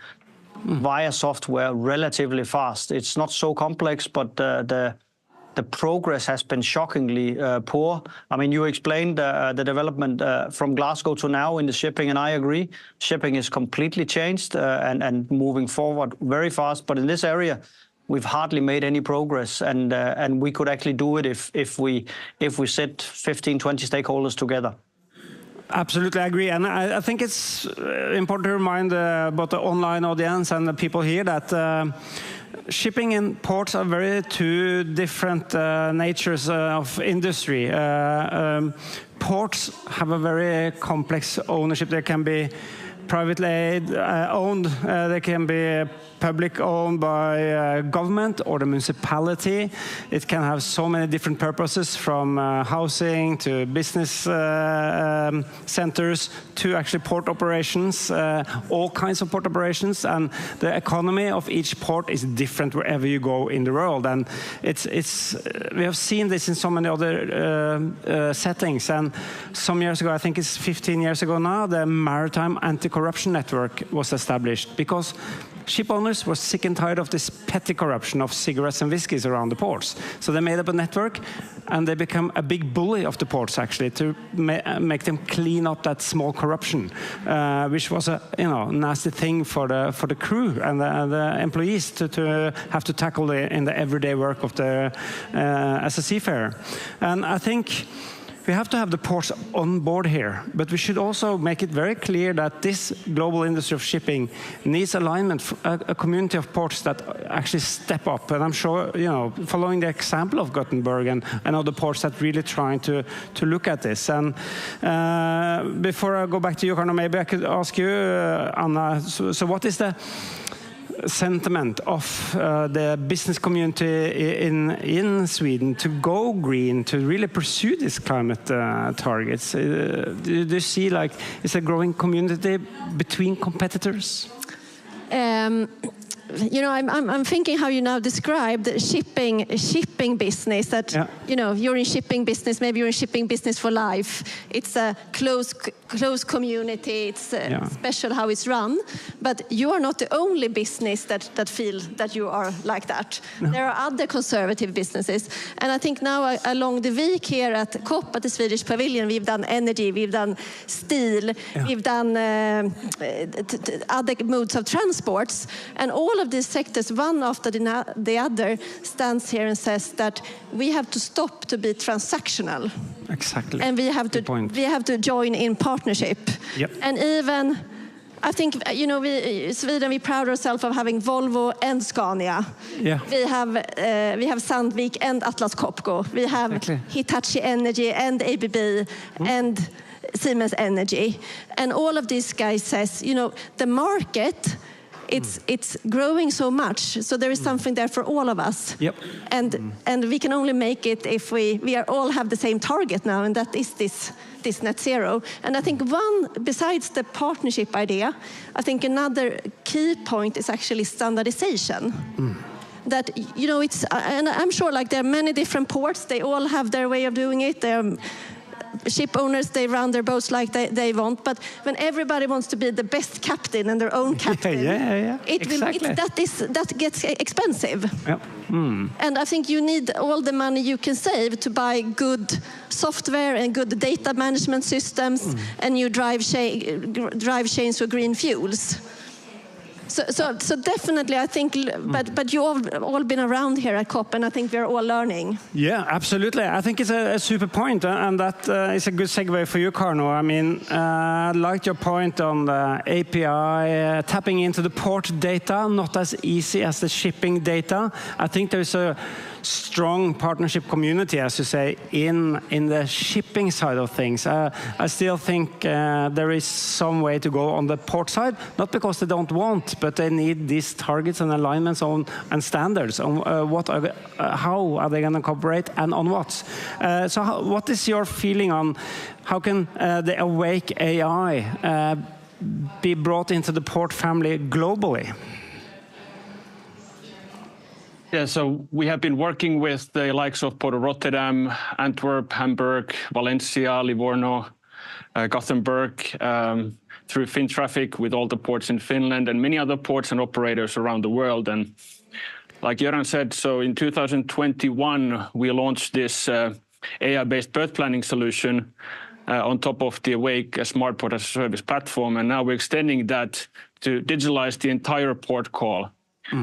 via software relatively fast. It's not so complex, but the progress has been shockingly poor. I mean, you explained the development from Glasgow to now in the shipping, and I agree. Shipping is completely changed and moving forward very fast. But in this area, we've hardly made any progress, and we could actually do it if we sit 15, 20 stakeholders together. Absolutely, I agree. And I think it's important to remind both the online audience and the people here that shipping and ports are very 2 different natures of industry. Ports have a very complex ownership. They can be privately owned, they can be public owned by government or the municipality. It can have so many different purposes, from housing to business centers to actually port operations, all kinds of port operations. And the economy of each port is different wherever you go in the world. And we have seen this in so many other settings. And some years ago, I think it's 15 years ago now, the Maritime Anti anti-corruption network was established because ship owners were sick and tired of this petty corruption of cigarettes and whiskeys around the ports. So they made up a network, and they become a big bully of the ports, actually, to make them clean up that small corruption, which was a nasty thing for the crew and the employees to have to tackle in the everyday work of the as a seafarer. And I think we have to have the ports on board here, but we should also make it very clear that this global industry of shipping needs alignment, a community of ports that actually step up. And I'm sure, following the example of Gothenburg and other ports that really trying to look at this. And before I go back to you, Karno, maybe I could ask you, Anna, so what is the sentiment of the business community in Sweden to go green, to really pursue these climate targets? Do you see it's a growing community between competitors? I'm thinking how you now describe the shipping business. That you're in shipping business. Maybe you're in shipping business for life. It's a close community. It's special how it's run. But you are not the only business that feel that you are like that. No. There are other conservative businesses, and I think now along the week here at COP at the Swedish Pavilion, we've done energy, we've done steel, we've done other modes of transports, and all of these sectors, one after the other, stands here and says that we have to stop to be transactional. Exactly. And we have to join in partnership. Yep. And even, I think, Sweden, we proud ourselves of having Volvo and Scania. Yeah. We have Sandvik and Atlas Copco. We have Hitachi Energy and ABB and Siemens Energy. And all of these guys says, the market, it's growing so much, so there is something there for all of us. Yep. And we can only make it if we all have the same target now, and that is this net zero. And I think besides the partnership idea, I think another key point is actually standardization. That it's, and I'm sure there are many different ports. They all have their way of doing it. Ship owners, they run their boats like they want, but when everybody wants to be the best captain and their own captain, that gets expensive. Yep. And I think you need all the money you can save to buy good software and good data management systems and new drive chains for green fuels. So definitely, I think, but you all been around here at COP, and I think we're all learning. Yeah, absolutely. I think it's a super point, and that is a good segue for you, Karno. I mean, I liked your point on the API, tapping into the port data, not as easy as the shipping data. I think there's a strong partnership community, as you say, in the shipping side of things. I still think there is some way to go on the port side, not because they don't want, but they need these targets and alignments and standards on how are they going to cooperate and on what. So what is your feeling on how can the Awake AI be brought into the port family globally? Yeah, so we have been working with the likes of Port of Rotterdam, Antwerp, Hamburg, Valencia, Livorno, Gothenburg, through Fintraffic with all the ports in Finland and many other ports and operators around the world. And like Göran said, so in 2021, we launched this AI-based berth planning solution on top of the Awake Smart Port as a Service platform. And now we're extending that to digitalize the entire port call.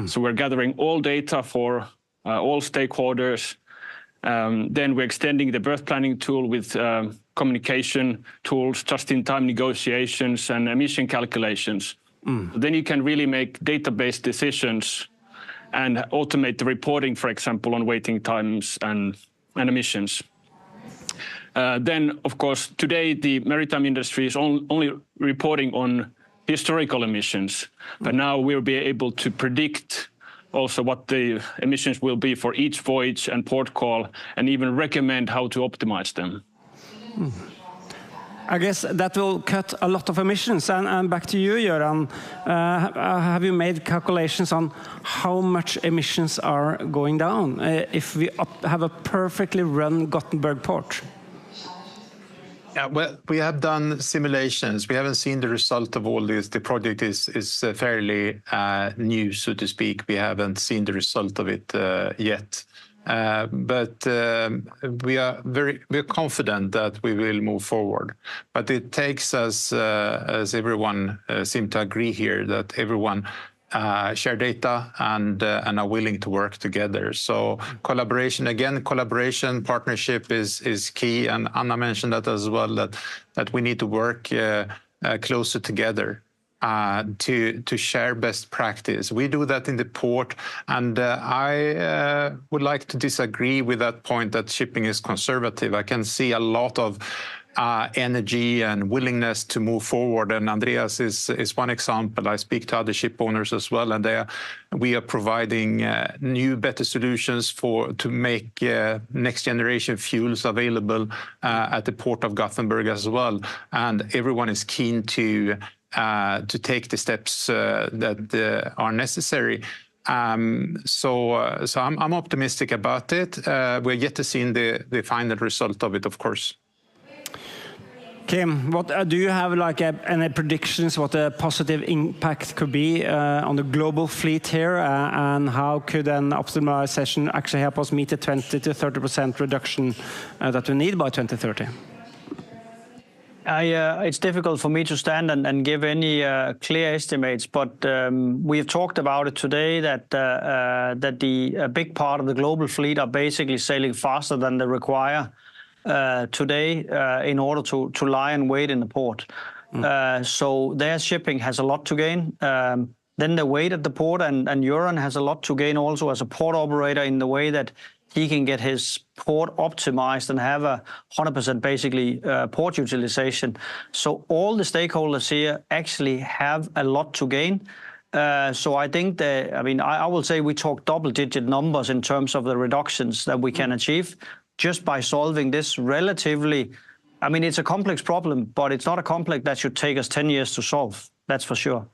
So we're gathering all data for all stakeholders. Then we're extending the berth planning tool with communication tools, just-in-time negotiations, and emission calculations. Then you can really make data-based decisions and automate the reporting, for example, on waiting times and emissions. Then, of course, today the maritime industry is only reporting on historical emissions, but now we'll be able to predict also what the emissions will be for each voyage and port call, and even recommend how to optimize them. I guess that will cut a lot of emissions. And back to you, Göran. Have you made calculations on how much emissions are going down if we have a perfectly run Gothenburg port? Yeah, well, we have done simulations. We haven't seen the result of all this. The project is fairly new, so to speak. We haven't seen the result of it yet. But we're confident that we will move forward. But it takes us, as everyone seemed to agree here, that everyone share data and are willing to work together. So collaboration, partnership is key. And Anna mentioned that as well, that we need to work closer together to share best practice. We do that in the port, and I would like to disagree with that point that shipping is conservative. I can see a lot of energy and willingness to move forward, and Andreas is one example. I speak to other ship owners as well, and we are providing new, better solutions to make next generation fuels available at the port of Gothenburg as well. And everyone is keen to take the steps that are necessary. So I'm optimistic about it. We're yet to see the final result of it, of course. Kim, what do you have any predictions what the positive impact could be on the global fleet here, and how could an optimization actually help us meet the 20 to 30% reduction that we need by 2030? It's difficult for me to stand and give any clear estimates, but we've talked about it today that a big part of the global fleet are basically sailing faster than they require today in order to lie and wait in the port. So their shipping has a lot to gain. Then they wait at the port, and Göran has a lot to gain also as a port operator in the way that he can get his port optimized and have 100% basically port utilization. So all the stakeholders here actually have a lot to gain. So I think I will say we talk double-digit numbers in terms of the reductions that we can achieve just by solving this relatively. It's a complex problem, but it's not a complex that should take us 10 years to solve. That's for sure.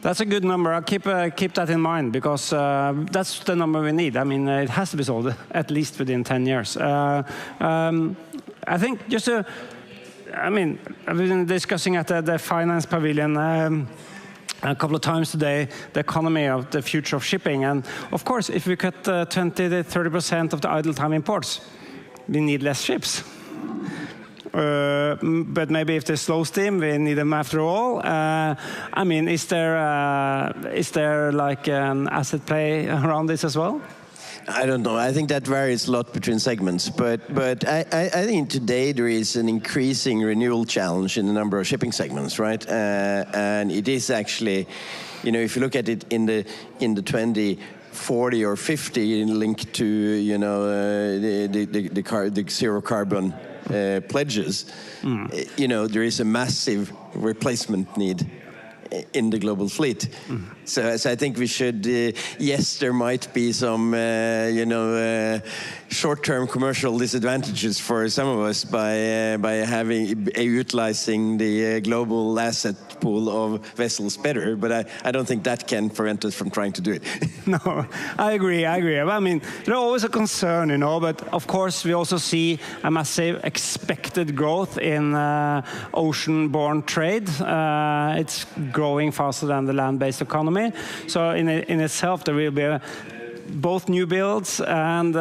That's a good number. I'll keep that in mind, because that's the number we need. It has to be solved at least within 10 years. I think I've been discussing at the Finance Pavilion a couple of times today the economy of the future of shipping. And of course, if we cut 20 to 30% of the idle time in ports, we need less ships. But maybe if there's slow steam, we need them after all. Is there like an asset play around this as well? I don't know. I think that varies a lot between segments. But I think today there is an increasing renewal challenge in a number of shipping segments, right? And it is actually, if you look at it in the 2040 or 50 linked to the zero carbon pledges, there is a massive replacement need in the global fleet. So I think we should, yes, there might be some, short-term commercial disadvantages for some of us by utilizing the global asset pool of vessels better, but I don't think that can prevent us from trying to do it. No, I agree. There's always a concern, but of course we also see a massive expected growth in ocean-borne trade. It's growing faster than the land-based economy. So in itself, there will be both new builds and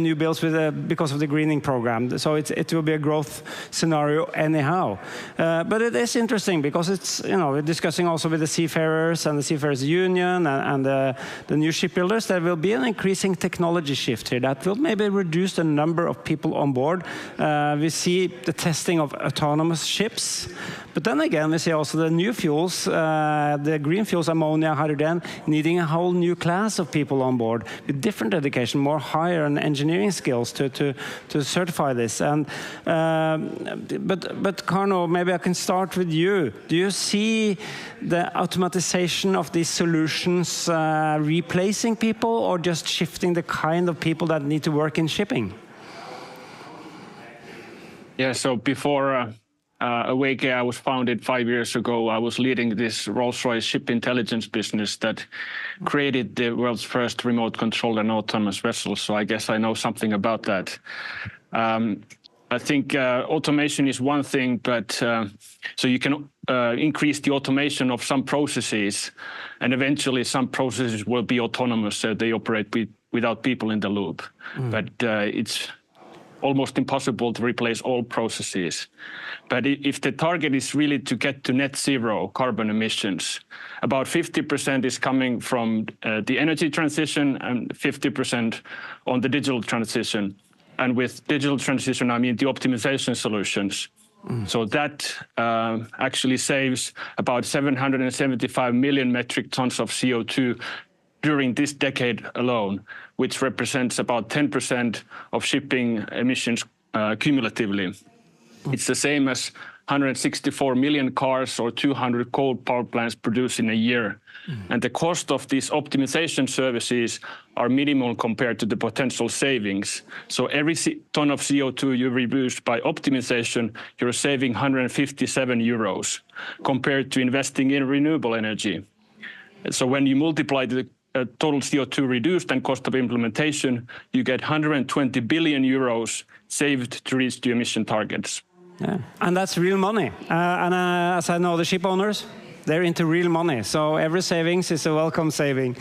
new builds because of the greening program. So it will be a growth scenario anyhow. But it is interesting because it's, we're discussing also with the seafarers and the Seafarers Union and the new shipbuilders. There will be an increasing technology shift here that will maybe reduce the number of people on board. We see the testing of autonomous ships. But then again, we see also the new fuels, the green fuels, ammonia, hydrogen, needing a whole new class of people on board with different education, more higher and engineering skills to certify this. And but Karno, maybe I can start with you. Do you see the automatization of these solutions replacing people, or just shifting the kind of people that need to work in shipping? Yeah. So before Awake AI was founded 5 years ago, I was leading this Rolls-Royce ship intelligence business that created the world's first remote controlled and autonomous vessels. So I guess I know something about that. I think automation is one thing, but so you can increase the automation of some processes, and eventually some processes will be autonomous, so they operate without people in the loop. But it's almost impossible to replace all processes. But if the target is really to get to net zero carbon emissions, about 50% is coming from the energy transition and 50% on the digital transition. And with digital transition, I mean the optimization solutions. So that actually saves about 775 million metric tons of CO2 during this decade alone, which represents about 10% of shipping emissions cumulatively. It's the same as 164 million cars or 200 coal power plants produced in a year. And the cost of these optimization services are minimal compared to the potential savings. So every ton of CO2 you reduce by optimization, you're saving 157 euros compared to investing in renewable energy. So when you multiply the total CO2 reduced and cost of implementation, you get 120 billion euros saved to reach the emission targets. Yeah, and that's real money. As I know the ship owners, they're into real money. So every savings is a welcome saving.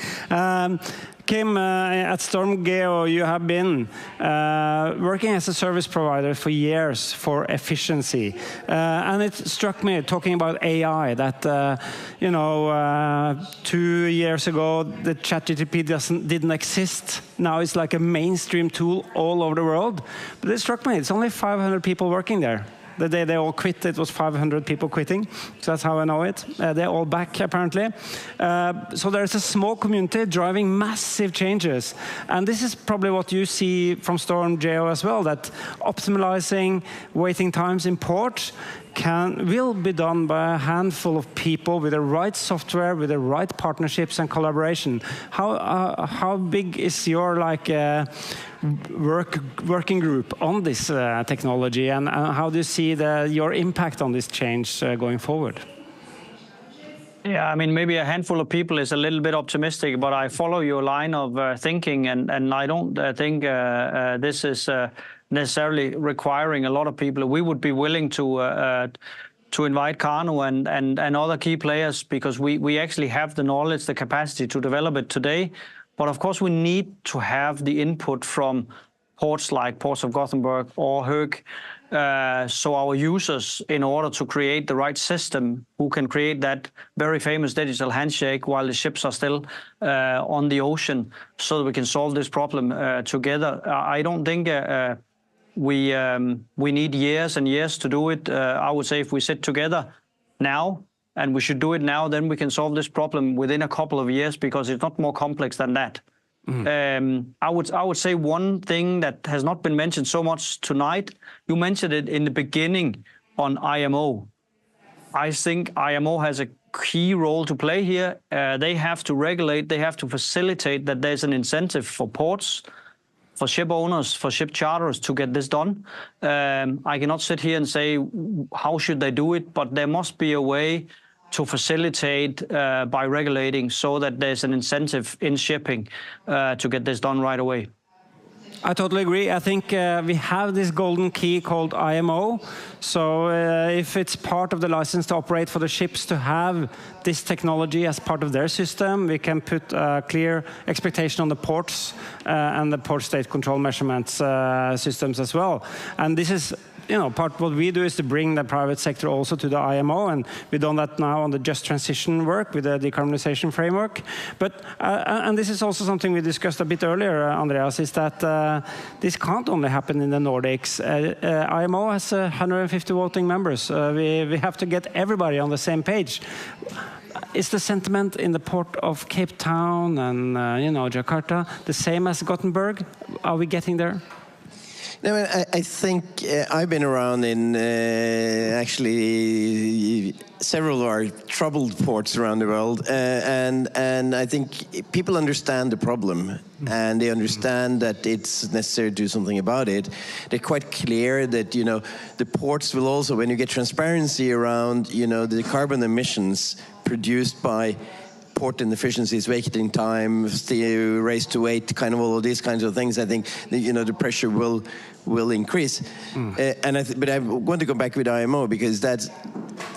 Kim, at StormGeo, you have been working as a service provider for years for efficiency. And it struck me, talking about AI, that, 2 years ago, the ChatGPT didn't exist. Now it's like a mainstream tool all over the world. But it struck me, it's only 500 people working there. The day they all quit, it was 500 people quitting. So that's how I know it. They're all back, apparently. So there's a small community driving massive changes. And this is probably what you see from StormGeo as well, that optimizing waiting times in port will be done by a handful of people with the right software, with the right partnerships and collaboration. How big is your working group on this technology, and how do you see your impact on this change going forward? Yeah, I mean, maybe a handful of people is a little bit optimistic, but I follow your line of thinking, and I don't think this is necessarily requiring a lot of people. We would be willing to invite Kanu and other key players, because we actually have the knowledge, the capacity to develop it today. But of course, we need to have the input from ports like Ports of Gothenburg or Höök, so our users, in order to create the right system, who can create that very famous digital handshake while the ships are still on the ocean, so that we can solve this problem together. I don't think we need years and years to do it. I would say if we sit together now, and we should do it now, then we can solve this problem within a couple of years, because it's not more complex than that. I would say one thing that has not been mentioned so much tonight, you mentioned it in the beginning on IMO. I think IMO has a key role to play here. They have to regulate, they have to facilitate that there's an incentive for ports, for ship owners, for ship charters to get this done. I cannot sit here and say how should they do it, but there must be a way to facilitate by regulating, so that there's an incentive in shipping to get this done right away. I totally agree. I think we have this golden key called IMO. So if it's part of the license to operate for the ships to have this technology as part of their system, we can put a clear expectation on the ports and the port state control measurements systems as well. And this is, part of what we do is to bring the private sector also to the IMO, and we've done that now on the just transition work with the decarbonization framework. But and this is also something we discussed a bit earlier, Andreas, is that this can't only happen in the Nordics. IMO has 150 voting members. We have to get everybody on the same page. Is the sentiment in the port of Cape Town and Jakarta the same as Gothenburg? Are we getting there? No, I think I've been around in actually several of our troubled ports around the world, and I think people understand the problem, and they understand that it's necessary to do something about it. They're quite clear that the ports will also, when you get transparency around the carbon emissions produced by port inefficiencies, waiting time, race to weight, kind of all of these kinds of things, I think the pressure will increase. But I want to go back with IMO because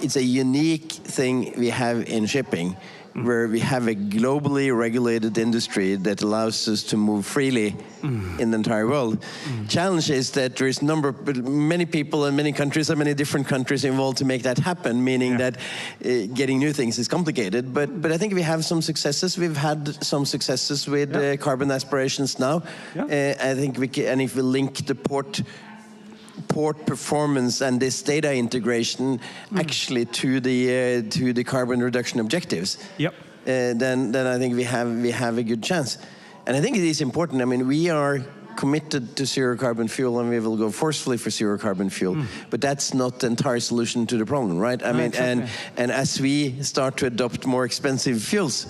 it's a unique thing we have in shipping, where we have a globally regulated industry that allows us to move freely in the entire world. Challenge is that there is many people and many countries and many different countries involved to make that happen, meaning that getting new things is complicated. But I think we have some successes. We've had some successes with carbon aspirations now. I think we can, and if we link the port performance and this data integration actually to the carbon reduction objectives, then I think we have a good chance. And I think it is important. I mean, we are committed to zero carbon fuel, and we will go forcefully for zero carbon fuel. But that's not the entire solution to the problem, right? I mean, exactly. and as we start to adopt more expensive fuels,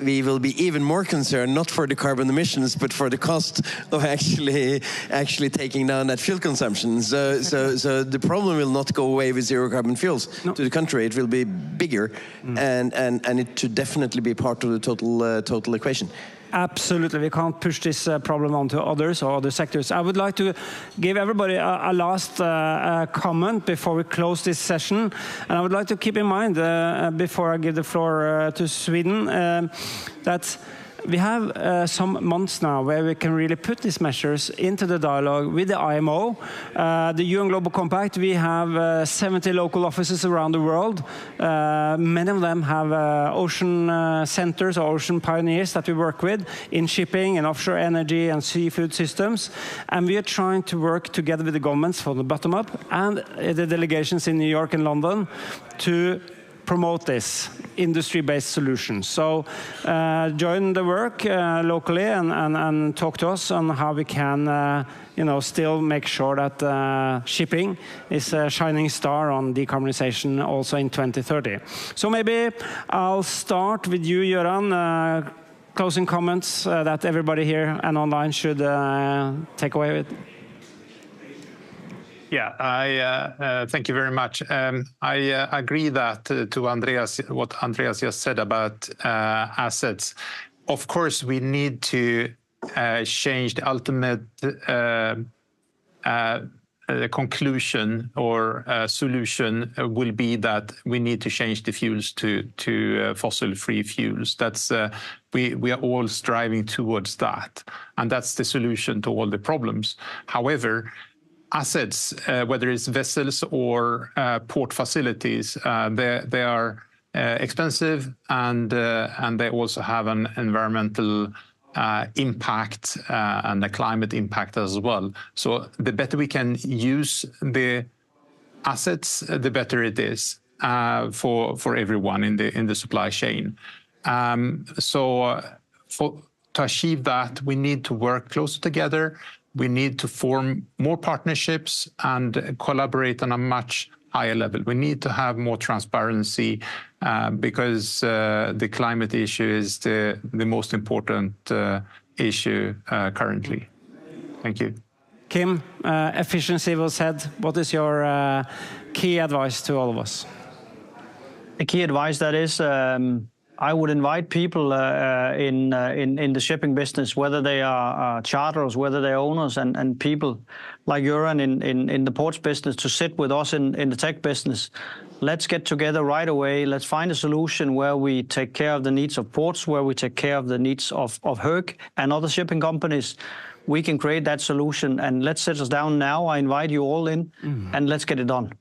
we will be even more concerned, not for the carbon emissions, but for the cost of actually taking down that fuel consumption. So the problem will not go away with zero carbon fuels. No. To the contrary, it will be bigger, and it should definitely be part of the total equation. Absolutely, we can't push this problem onto others or other sectors. I would like to give everybody a last comment before we close this session. And I would like to keep in mind, before I give the floor to Sweden, that we have some months now where we can really put these measures into the dialogue with the IMO. The UN Global Compact, we have 70 local offices around the world. Many of them have ocean centers or ocean pioneers that we work with in shipping and offshore energy and seafood systems. And we are trying to work together with the governments from the bottom up and the delegations in New York and London to promote this industry-based solution. So join the work locally and talk to us on how we can still make sure that shipping is a shining star on decarbonization also in 2030. So maybe I'll start with you, Göran. Closing comments that everybody here and online should take away with. Yeah, I thank you very much. I agree that to what Andreas just said about assets. Of course, we need to change the ultimate conclusion or solution will be that we need to change the fuels to fossil-free fuels. That's we are all striving towards that, and that's the solution to all the problems. However, assets, whether it's vessels or port facilities, they are expensive and they also have an environmental impact and a climate impact as well. So the better we can use the assets, the better it is for everyone in the supply chain. To achieve that, we need to work closer together. We need to form more partnerships and collaborate on a much higher level. We need to have more transparency because the climate issue is the most important issue currently. Thank you. Kim, efficiency was said. What is your key advice to all of us? The key advice that is, I would invite people in the shipping business, whether they are charters, whether they're owners, and people like Göran in the ports business, to sit with us in the tech business. Let's get together right away. Let's find a solution where we take care of the needs of ports, where we take care of the needs of Höegh and other shipping companies. We can create that solution, and let's sit us down now. I invite you all in, and let's get it done.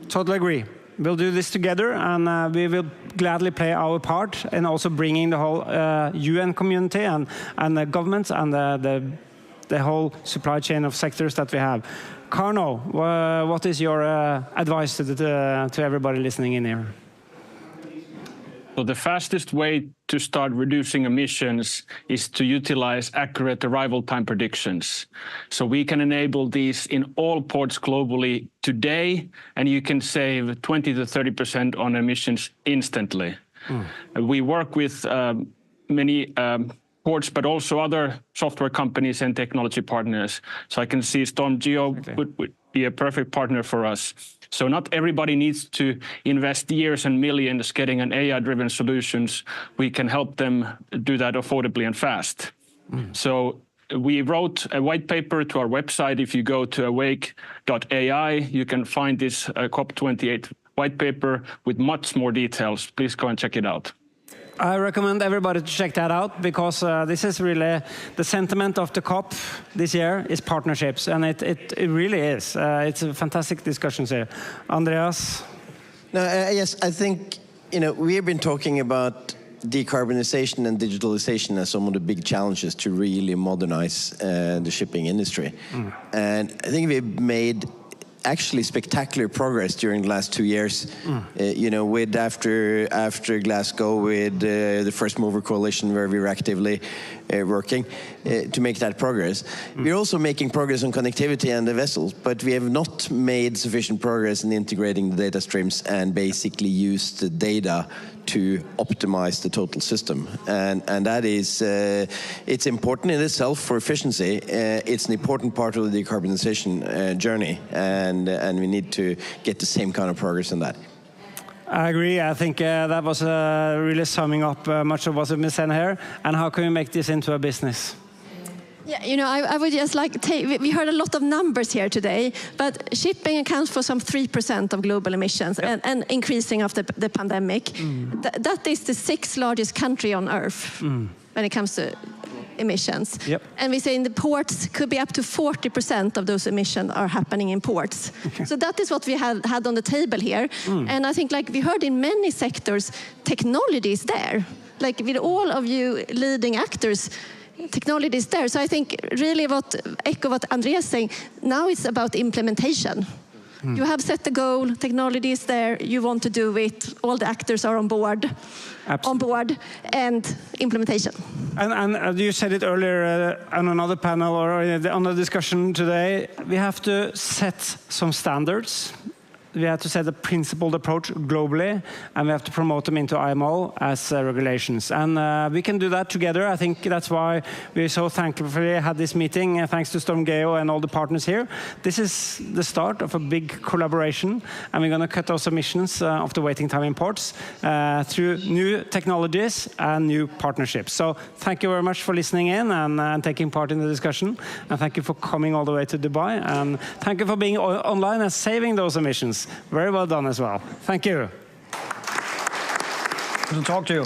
Totally agree. We'll do this together, and we will gladly play our part in also bringing the whole UN community and the governments and the whole supply chain of sectors that we have. Karno, what is your advice to everybody listening in here? So the fastest way to start reducing emissions is to utilize accurate arrival time predictions. So we can enable these in all ports globally today, and you can save 20 to 30% on emissions instantly. We work with many ports, but also other software companies and technology partners. So I can see StormGeo be a perfect partner for us. So not everybody needs to invest years and millions getting an AI-driven solutions. We can help them do that affordably and fast. So we wrote a white paper to our website. If you go to awake.ai, you can find this COP28 white paper with much more details. Please go and check it out. I recommend everybody to check that out, because this is really the sentiment of the COP this year is partnerships, and it really is. It's a fantastic discussion here. Andreas? No, yes, I think, we have been talking about decarbonization and digitalization as some of the big challenges to really modernize the shipping industry. And I think we've made actually spectacular progress during the last 2 years. With after Glasgow, with the First Mover Coalition, where we were actively working to make that progress. We're also making progress on connectivity and the vessels, but we have not made sufficient progress in integrating the data streams and basically use the data to optimize the total system. And that is, it's important in itself for efficiency. It's an important part of the decarbonization journey, and we need to get the same kind of progress in that. I agree. I think that was really summing up much of what we've been saying here. And how can we make this into a business? Yeah, I would just we heard a lot of numbers here today, but shipping accounts for some 3% of global emissions, and increasing after the pandemic. That is the 6th largest country on earth when it comes to emissions. And we say in the ports could be up to 40% of those emissions are happening in ports. So that is what we had on the table here. And I think, like we heard, in many sectors, technology is there. Like with all of you leading actors, technology is there. So I think really echo what Andreas is saying, now it's about implementation. You have set the goal, technology is there, you want to do it, all the actors are on board, and implementation. And you said it earlier on another panel or on a discussion today, we have to set some standards. We have to set a principled approach globally, and we have to promote them into IMO as regulations. And we can do that together. I think that's why we so thankfully had this meeting, thanks to StormGeo and all the partners here. This is the start of a big collaboration, and we're going to cut those emissions of the waiting time in ports through new technologies and new partnerships. So thank you very much for listening in and taking part in the discussion. And thank you for coming all the way to Dubai. And thank you for being online and saving those emissions. Very well done as well. Thank you. Good to talk to you.